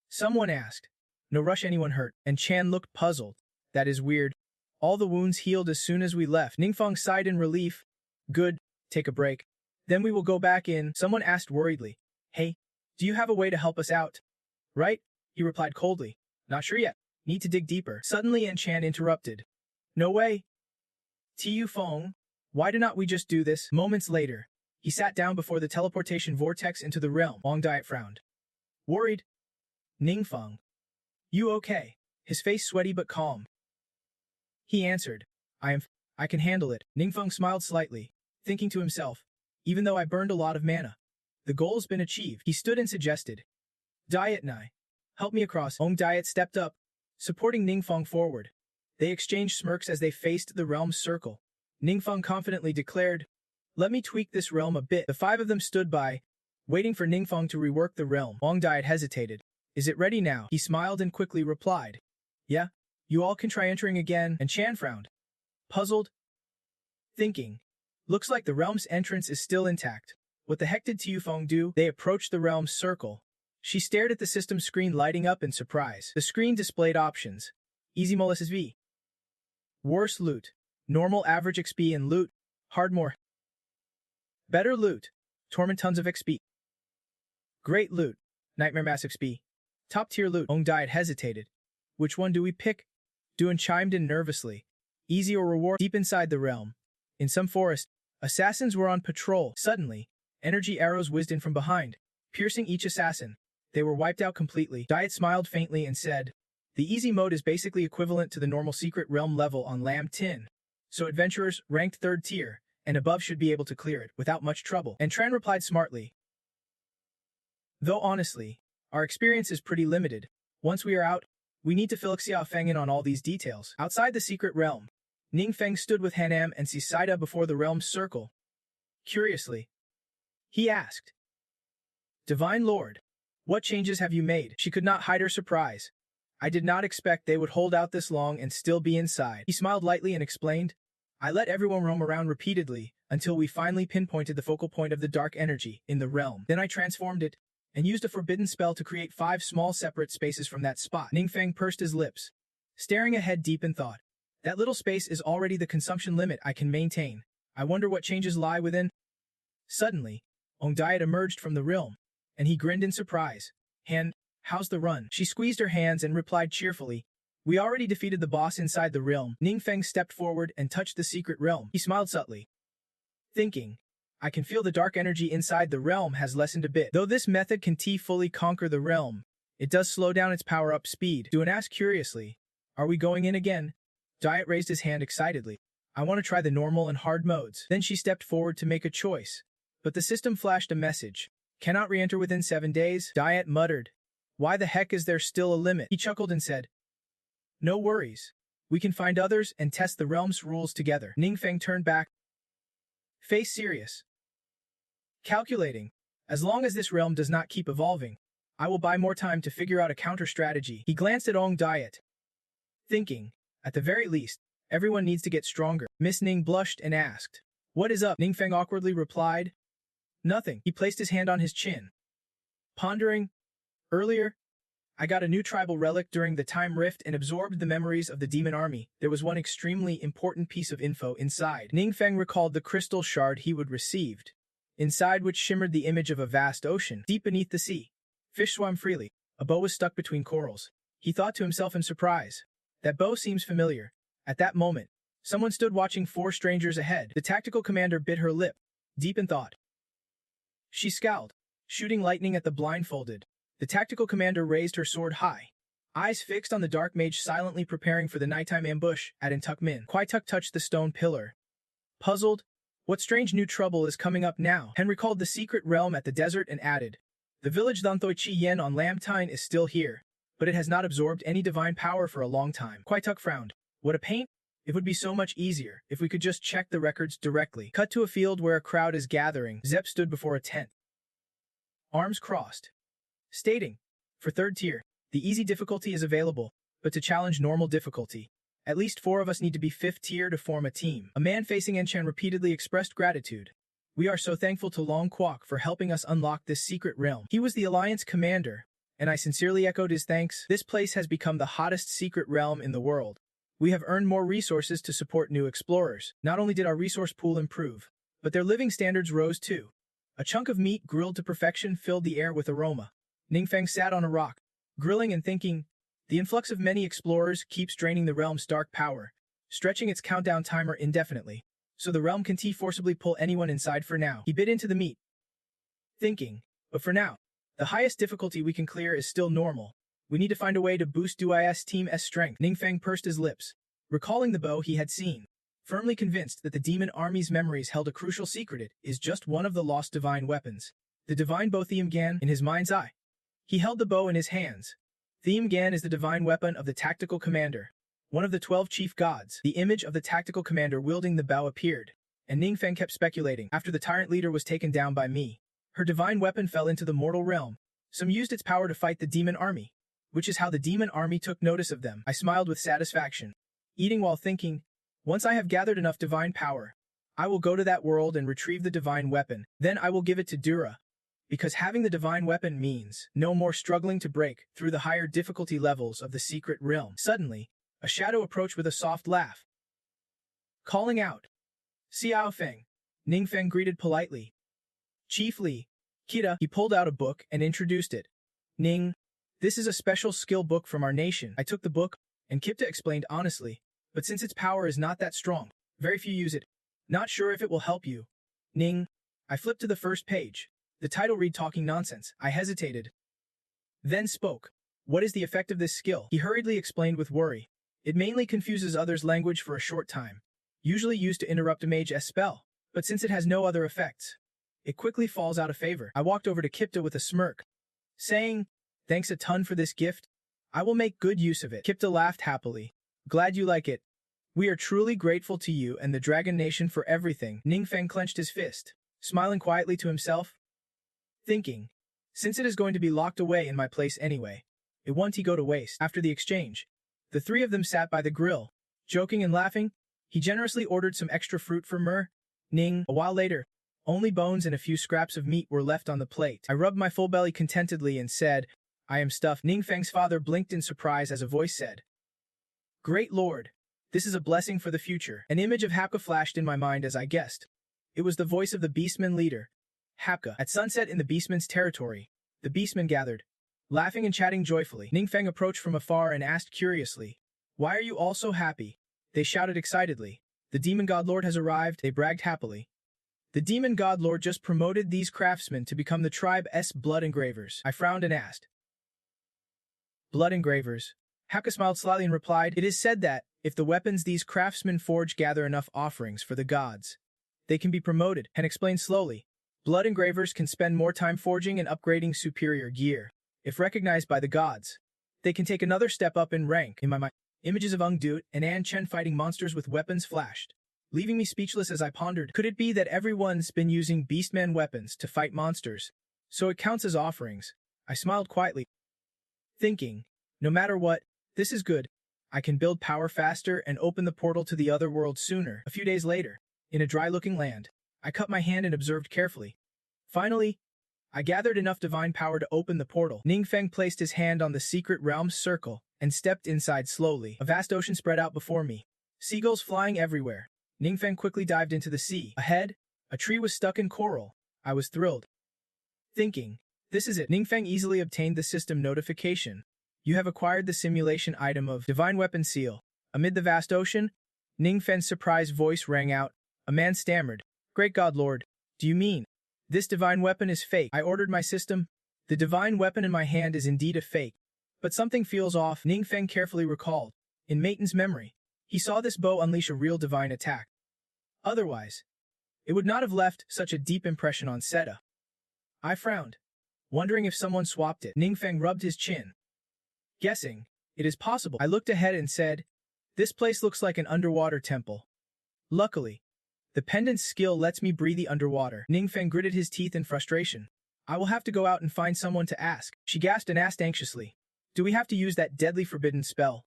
Someone asked. No rush, anyone hurt? And Chan looked puzzled. That is weird. All the wounds healed as soon as we left. Ningfeng sighed in relief. Good, take a break. Then we will go back in. Someone asked worriedly. Hey, do you have a way to help us out? Right? He replied coldly. Not sure yet. Need to dig deeper. Suddenly Chan interrupted. No way. Tiu Feng, why do not we just do this? Moments later, he sat down before the teleportation vortex into the realm. Ong Diet frowned. Worried? Ningfeng. You okay? His face sweaty but calm. He answered. I can handle it. Ningfeng smiled slightly, thinking to himself. Even though I burned a lot of mana, the goal's been achieved. He stood and suggested. Diet Nai. Help me across. Ong Diet stepped up, supporting Ningfeng forward. They exchanged smirks as they faced the realm's circle. Ningfeng confidently declared, Let me tweak this realm a bit. The 5 of them stood by, waiting for Ningfeng to rework the realm. Ong Diet hesitated. Is it ready now? He smiled and quickly replied. Yeah, you all can try entering again. And Chan frowned, puzzled, thinking. Looks like the realm's entrance is still intact. What the heck did Tiu Feng do? They approached the realm's circle. She stared at the system screen lighting up in surprise. The screen displayed options. Easy Molus V. Worse loot. Normal average XP and loot. Hard more. Better loot. Torment tons of XP. Great loot. Nightmare mass XP. Top tier loot. Ong Diet hesitated. Which one do we pick? Duan chimed in nervously. Easy or reward? Deep inside the realm. In some forest, assassins were on patrol. Suddenly, energy arrows whizzed in from behind, piercing each assassin. They were wiped out completely. Diet smiled faintly and said, the easy mode is basically equivalent to the normal secret realm level on Lam Tin. So adventurers ranked 3rd tier and above should be able to clear it without much trouble. And Tran replied smartly. Though honestly, our experience is pretty limited. Once we are out, we need to fill Xiao Feng in on all these details. Outside the secret realm, Ning Feng stood with Hanam and Sisida before the realm's circle. Curiously, he asked, Divine Lord, what changes have you made? She could not hide her surprise. I did not expect they would hold out this long and still be inside. He smiled lightly and explained, I let everyone roam around repeatedly until we finally pinpointed the focal point of the dark energy in the realm. Then I transformed it and used a forbidden spell to create 5 small separate spaces from that spot. Ning Feng pursed his lips, staring ahead deep in thought. That little space is already the consumption limit I can maintain. I wonder what changes lie within. Suddenly, Ong Diet emerged from the realm, and he grinned in surprise. Han, how's the run? She squeezed her hands and replied cheerfully, we already defeated the boss inside the realm. Ning Feng stepped forward and touched the secret realm. He smiled subtly, thinking, I can feel the dark energy inside the realm has lessened a bit. Though this method can fully conquer the realm, it does slow down its power-up speed. Duan asked curiously, are we going in again? Diet raised his hand excitedly. I want to try the normal and hard modes. Then she stepped forward to make a choice. But the system flashed a message. Cannot re-enter within 7 days? Diet muttered. Why the heck is there still a limit? He chuckled and said, no worries. We can find others and test the realm's rules together. Ning Feng turned back, face serious. Calculating. As long as this realm does not keep evolving, I will buy more time to figure out a counter-strategy. He glanced at Ong Diet, thinking, at the very least, everyone needs to get stronger. Miss Ning blushed and asked, what is up? Ning Feng awkwardly replied, nothing. He placed his hand on his chin, pondering, earlier, I got a new tribal relic during the time rift and absorbed the memories of the demon army. There was one extremely important piece of info inside. Ning Feng recalled the crystal shard he would received, inside which shimmered the image of a vast ocean. Deep beneath the sea, fish swam freely. A bow was stuck between corals. He thought to himself in surprise, that bow seems familiar. At that moment, someone stood watching 4 strangers ahead. The tactical commander bit her lip, deep in thought. She scowled, shooting lightning at the blindfolded. The tactical commander raised her sword high, eyes fixed on the dark mage silently preparing for the nighttime ambush at Intuk Min. Kwai Tuk touched the stone pillar. Puzzled, what strange new trouble is coming up now? Hen recalled the secret realm at the desert and added, the village Thantoi Chi Yen on Lam Tine is still here, but it has not absorbed any divine power for a long time. Kwai Tuk frowned. What a pain? It would be so much easier if we could just check the records directly. Cut to a field where a crowd is gathering. Zep stood before a tent, arms crossed, stating, for 3rd tier, the easy difficulty is available, but to challenge normal difficulty, at least 4 of us need to be 5th tier to form a team. A man facing Enchan repeatedly expressed gratitude. We are so thankful to Long Kwok for helping us unlock this secret realm. He was the Alliance commander, and I sincerely echoed his thanks. This place has become the hottest secret realm in the world. We have earned more resources to support new explorers. Not only did our resource pool improve, but their living standards rose too. A chunk of meat grilled to perfection filled the air with aroma. Ning Feng sat on a rock, grilling and thinking, the influx of many explorers keeps draining the realm's dark power, stretching its countdown timer indefinitely, so the realm can forcibly pull anyone inside for now. He bit into the meat, thinking, but for now, the highest difficulty we can clear is still normal. We need to find a way to boost Dui's team's strength. Ning Feng pursed his lips, recalling the bow he had seen, firmly convinced that the demon army's memories held a crucial secret. It is just one of the lost divine weapons. The divine bow Thiem Gan in his mind's eye. He held the bow in his hands. Thiem Gan is the divine weapon of the tactical commander, one of the 12 chief gods. The image of the tactical commander wielding the bow appeared, and Ning Feng kept speculating. After the tyrant leader was taken down by me, her divine weapon fell into the mortal realm. Some used its power to fight the demon army, which is how the demon army took notice of them. I smiled with satisfaction, eating while thinking, once I have gathered enough divine power, I will go to that world and retrieve the divine weapon. Then I will give it to Dura, because having the divine weapon means no more struggling to break through the higher difficulty levels of the secret realm. Suddenly, a shadow approached with a soft laugh. calling out, Xiao Feng. Ningfeng greeted politely. Chief Li, Kita. He pulled out a book and introduced it. Ning, this is a special skill book from our nation. I took the book, and Kipta explained honestly, but since its power is not that strong, very few use it. Not sure if it will help you. Ning, I flipped to the first page. The title read Talking Nonsense. I hesitated. Then spoke. What is the effect of this skill? He hurriedly explained with worry. It mainly confuses others' language for a short time. Usually used to interrupt a mage's spell, but since it has no other effects, it quickly falls out of favor. I walked over to Kipta with a smirk, saying, thanks a ton for this gift. I will make good use of it. Kipta laughed happily. Glad you like it. We are truly grateful to you and the Dragon Nation for everything. Ningfeng clenched his fist, smiling quietly to himself, thinking, since it is going to be locked away in my place anyway, it won't go to waste. After the exchange, the three of them sat by the grill, joking and laughing. He generously ordered some extra fruit for Mer. Ning. A while later, only bones and a few scraps of meat were left on the plate. I rubbed my full belly contentedly and said, I am stuffed. Ningfeng's father blinked in surprise as a voice said, Great Lord, this is a blessing for the future. An image of Hapka flashed in my mind as I guessed. It was the voice of the Beastmen leader, Hapka. At sunset in the Beastmen's territory, the Beastmen gathered, laughing and chatting joyfully. Ningfeng approached from afar and asked curiously, Why are you all so happy? They shouted excitedly. The Demon God Lord has arrived, they bragged happily. The Demon God Lord just promoted these craftsmen to become the tribe's blood engravers. I frowned and asked, Blood engravers? Hapka smiled slyly and replied, It is said that, if the weapons these craftsmen forge gather enough offerings for the gods, they can be promoted. And explained slowly, blood engravers can spend more time forging and upgrading superior gear. If recognized by the gods, they can take another step up in rank. In my mind, images of Ung Dut and An Chen fighting monsters with weapons flashed, leaving me speechless as I pondered, could it be that everyone's been using Beastman weapons to fight monsters, so it counts as offerings? I smiled quietly, thinking, no matter what, this is good. I can build power faster and open the portal to the other world sooner. A few days later, in a dry-looking land, I cut my hand and observed carefully. Finally, I gathered enough divine power to open the portal. Ningfeng placed his hand on the secret realm's circle and stepped inside slowly. A vast ocean spread out before me, seagulls flying everywhere. Ningfeng quickly dived into the sea. Ahead, a tree was stuck in coral. I was thrilled, thinking, this is it. Ningfeng easily obtained the system notification. You have acquired the simulation item of Divine Weapon Seal. Amid the vast ocean, Ningfeng's surprised voice rang out. A man stammered, Great God Lord, do you mean this divine weapon is fake? I ordered my system. The divine weapon in my hand is indeed a fake. But something feels off. Ningfeng carefully recalled. In Maiton's memory, he saw this bow unleash a real divine attack. Otherwise, it would not have left such a deep impression on Seta. I frowned, wondering if someone swapped it. Ningfeng rubbed his chin, guessing, it is possible. I looked ahead and said, this place looks like an underwater temple. Luckily, the pendant's skill lets me breathe underwater. Ningfeng gritted his teeth in frustration. I will have to go out and find someone to ask. She gasped and asked anxiously, do we have to use that deadly forbidden spell?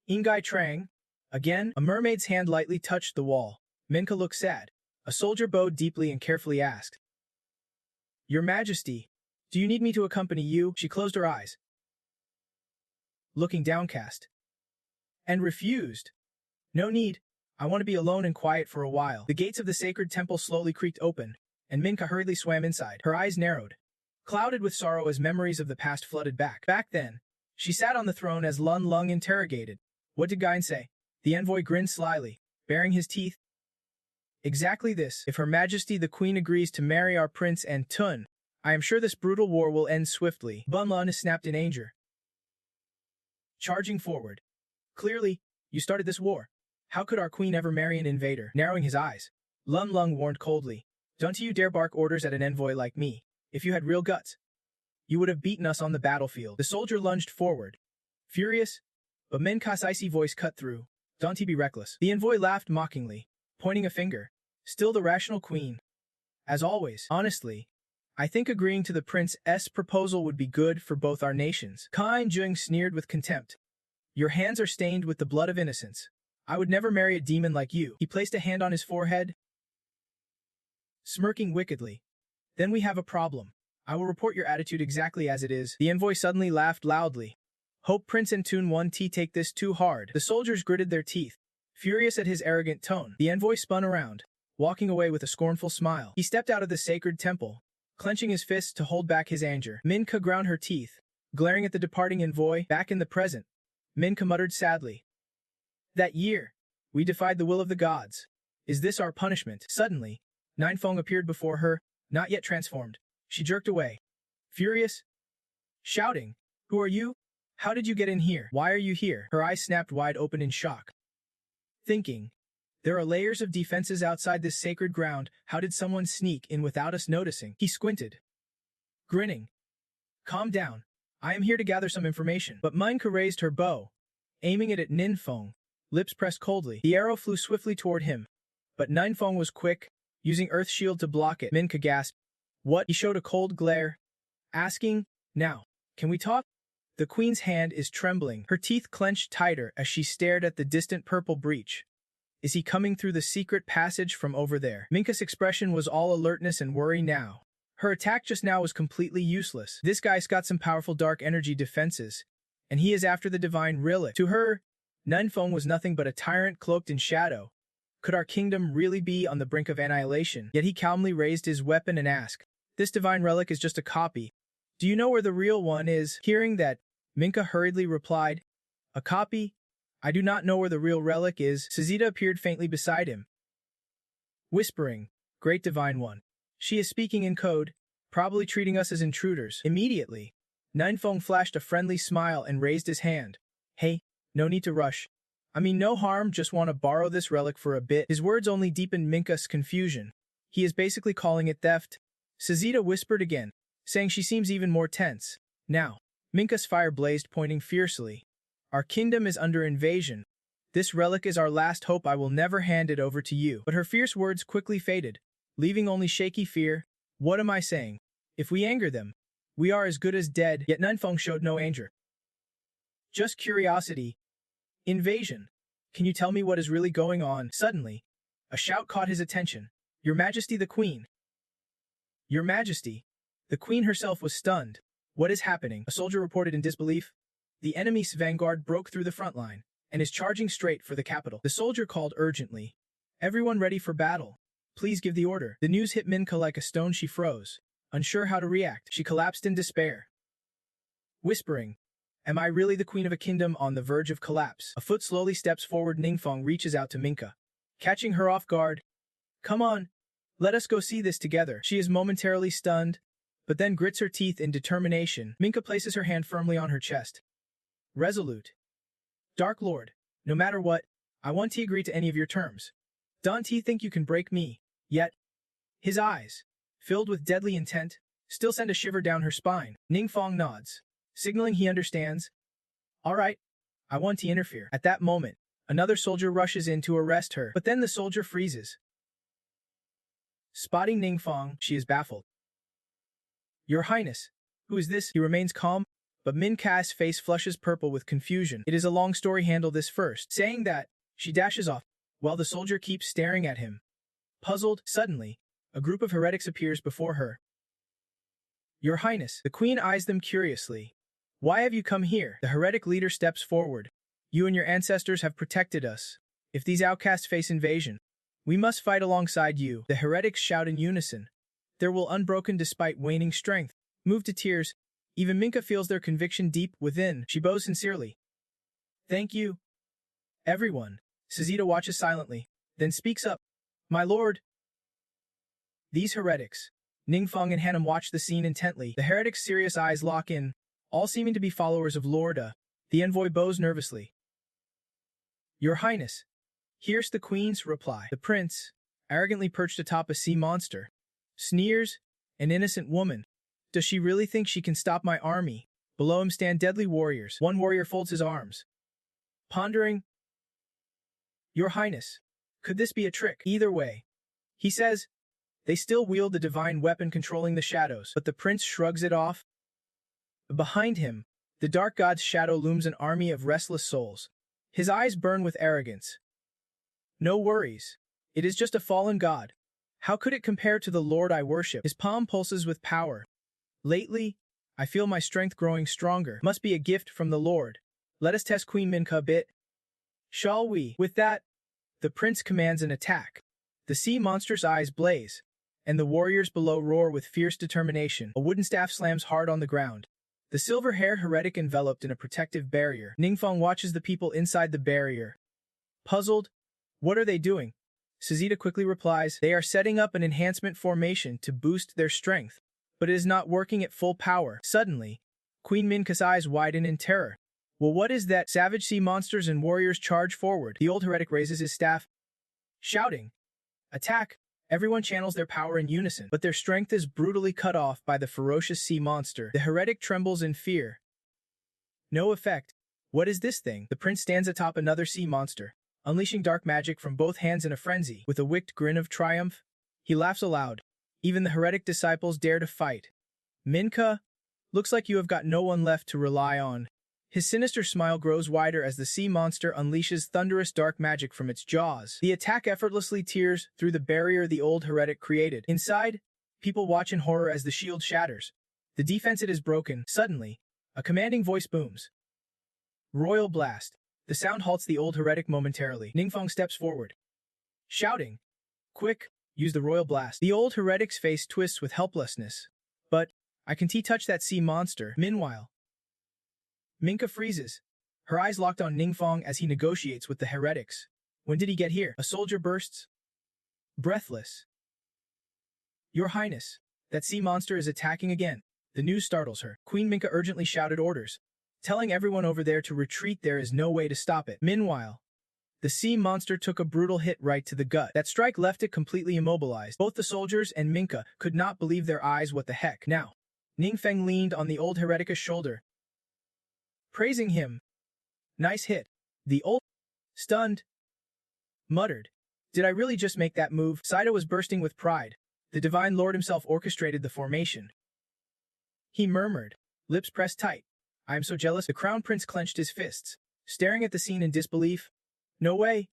Ingai Trang? Again, a mermaid's hand lightly touched the wall. Minka looked sad. A soldier bowed deeply and carefully asked, Your Majesty, do you need me to accompany you? She closed her eyes, looking downcast, and refused. No need. I want to be alone and quiet for a while. The gates of the sacred temple slowly creaked open, and Minka hurriedly swam inside. Her eyes narrowed, clouded with sorrow as memories of the past flooded back. Back then, she sat on the throne as Lun Lung interrogated. What did Gain say? The envoy grinned slyly, baring his teeth. Exactly this. If Her Majesty the Queen agrees to marry our prince and Tun, I am sure this brutal war will end swiftly. Bun Lun snapped in anger, charging forward. Clearly, you started this war. How could our queen ever marry an invader? Narrowing his eyes, Lun Lung warned coldly. Don't you dare bark orders at an envoy like me. If you had real guts, you would have beaten us on the battlefield. The soldier lunged forward, furious, but Minka's icy voice cut through. Don't he be reckless? The envoy laughed mockingly, pointing a finger. Still the rational queen. As always, honestly, I think agreeing to the prince's proposal would be good for both our nations. Kai Jung sneered with contempt. Your hands are stained with the blood of innocence. I would never marry a demon like you. He placed a hand on his forehead, smirking wickedly. Then we have a problem. I will report your attitude exactly as it is. The envoy suddenly laughed loudly. Hope Prince and Toon 1T take this too hard. The soldiers gritted their teeth, Furious at his arrogant tone, the envoy spun around, walking away with a scornful smile. He stepped out of the sacred temple, clenching his fists to hold back his anger. Minka ground her teeth, glaring at the departing envoy. Back in the present, Minka muttered sadly. That year, we defied the will of the gods. Is this our punishment? Suddenly, Ninefeng appeared before her, not yet transformed. She jerked away, furious, shouting, "Who are you? How did you get in here? Why are you here?" Her eyes snapped wide open in shock. Thinking, there are layers of defenses outside this sacred ground. How did someone sneak in without us noticing? He squinted, grinning. Calm down. I am here to gather some information. But Minka raised her bow, aiming it at Ninfeng, lips pressed coldly. The arrow flew swiftly toward him, but Ninfeng was quick, using Earth Shield to block it. Minka gasped. What? He showed a cold glare, asking, now, can we talk? The queen's hand is trembling, her teeth clenched tighter as she stared at the distant purple breach. Is he coming through the secret passage from over there? Minka's expression was all alertness and worry now. Her attack just now was completely useless. This guy's got some powerful dark energy defenses, and he is after the divine relic. To her, Ninfeng was nothing but a tyrant cloaked in shadow. Could our kingdom really be on the brink of annihilation? Yet he calmly raised his weapon and asked, this divine relic is just a copy. Do you know where the real one is? Hearing that, Minka hurriedly replied, a copy? I do not know where the real relic is. Sazita appeared faintly beside him, whispering, Great Divine One. She is speaking in code, probably treating us as intruders. Immediately, Ninefeng flashed a friendly smile and raised his hand. Hey, no need to rush. I mean no harm, just want to borrow this relic for a bit. His words only deepened Minka's confusion. He is basically calling it theft. Sazita whispered again, saying she seems even more tense. Now, Minka's fire blazed, pointing fiercely. Our kingdom is under invasion. This relic is our last hope. I will never hand it over to you. But her fierce words quickly faded, leaving only shaky fear. What am I saying? If we anger them, we are as good as dead. Yet Ninefeng showed no anger. Just curiosity. Invasion. Can you tell me what is really going on? Suddenly, a shout caught his attention. Your Majesty the Queen. Your Majesty. The Queen herself was stunned. What is happening? A soldier reported in disbelief. The enemy's vanguard broke through the front line and is charging straight for the capital. The soldier called urgently. Everyone ready for battle. Please give the order. The news hit Minka like a stone. She froze, unsure how to react. She collapsed in despair, whispering, Am I really the queen of a kingdom on the verge of collapse? A foot slowly steps forward. Ninfeng reaches out to Minka, catching her off guard. Come on, let us go see this together. She is momentarily stunned, but then grits her teeth in determination. Minka places her hand firmly on her chest. Resolute. Dark Lord, no matter what, I want to agree to any of your terms. Don't you think you can break me? Yet, his eyes, filled with deadly intent, still send a shiver down her spine. Ninfeng nods, signaling he understands. All right, I want to interfere. At that moment, another soldier rushes in to arrest her, but then the soldier freezes. Spotting Ninfeng, she is baffled. Your Highness, who is this? He remains calm, but Minka's face flushes purple with confusion. It is a long story, handle this first. Saying that, she dashes off, while the soldier keeps staring at him. Puzzled, suddenly, a group of heretics appears before her. Your Highness, the Queen eyes them curiously. Why have you come here? The heretic leader steps forward. You and your ancestors have protected us. If these outcasts face invasion, we must fight alongside you. The heretics shout in unison. Their will unbroken despite waning strength. Moved to tears, even Minka feels their conviction deep within. She bows sincerely. Thank you, everyone. Sazita watches silently, then speaks up. My lord. These heretics. Ninfeng and Hanum watch the scene intently. The heretics' serious eyes lock in, all seeming to be followers of Lorda. The envoy bows nervously. Your Highness. Here's the Queen's reply. The prince, arrogantly perched atop a sea monster, sneers, an innocent woman. Does she really think she can stop my army? Below him stand deadly warriors. One warrior folds his arms, pondering. Your Highness, could this be a trick? Either way, he says, they still wield the divine weapon controlling the shadows, but the prince shrugs it off. Behind him, the dark god's shadow looms, an army of restless souls. His eyes burn with arrogance. No worries. It is just a fallen god. How could it compare to the Lord I worship? His palm pulses with power. Lately, I feel my strength growing stronger. Must be a gift from the Lord. Let us test Queen Minka a bit. Shall we? With that, The prince commands an attack. The sea monster's eyes blaze, and the warriors below roar with fierce determination. A wooden staff slams hard on the ground. The silver-haired heretic enveloped in a protective barrier. Ningfeng watches the people inside the barrier. Puzzled, what are they doing? Sazita quickly replies, they are setting up an enhancement formation to boost their strength, but it is not working at full power. Suddenly, Queen Minka's eyes widen in terror. Well, what is that? Savage sea monsters and warriors charge forward. The old heretic raises his staff, shouting, attack! Everyone channels their power in unison, but their strength is brutally cut off by the ferocious sea monster. The heretic trembles in fear. No effect. What is this thing? The prince stands atop another sea monster, unleashing dark magic from both hands in a frenzy. With a wicked grin of triumph, he laughs aloud. Even the heretic disciples dare to fight. Minka, looks like you have got no one left to rely on. His sinister smile grows wider as the sea monster unleashes thunderous dark magic from its jaws. The attack effortlessly tears through the barrier the old heretic created. Inside, people watch in horror as the shield shatters. The defense it is broken. Suddenly, a commanding voice booms. Royal Blast. The sound halts the old heretic momentarily. Ningfeng steps forward, shouting, quick, use the Royal Blast. The old heretic's face twists with helplessness. But, I can touch that sea monster. Meanwhile, Minka freezes, her eyes locked on Ningfeng as he negotiates with the heretics. When did he get here? A soldier bursts, breathless. Your Highness, that sea monster is attacking again. The news startles her. Queen Minka urgently shouted orders, telling everyone over there to retreat. There is no way to stop it. Meanwhile, the sea monster took a brutal hit right to the gut. That strike left it completely immobilized. Both the soldiers and Minka could not believe their eyes. What the heck? Now, Ningfeng leaned on the old heretic's shoulder, praising him. Nice hit. The old, stunned, muttered, did I really just make that move? Saito was bursting with pride. The divine lord himself orchestrated the formation. He murmured, lips pressed tight. I am so jealous. The crown prince clenched his fists, staring at the scene in disbelief. No way.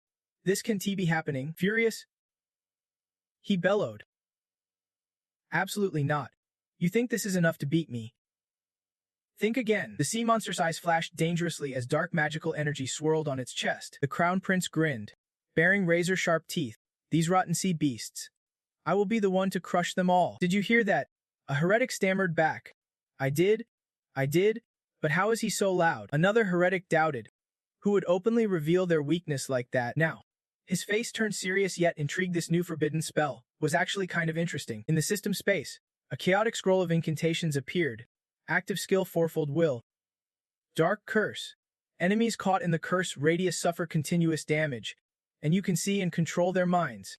This can be happening. Furious, he bellowed. Absolutely not. You think this is enough to beat me? Think again. The sea monster's eyes flashed dangerously as dark magical energy swirled on its chest. The crown prince grinned, baring razor-sharp teeth. These rotten sea beasts. I will be the one to crush them all. Did you hear that? A heretic stammered back. I did, but how is he so loud? Another heretic doubted. Who would openly reveal their weakness like that? Now, his face turned serious yet intrigued. This new forbidden spell was actually kind of interesting. In the system space, a chaotic scroll of incantations appeared. Active skill fourfold will. Dark curse. Enemies caught in the curse radius suffer continuous damage, and you can see and control their minds.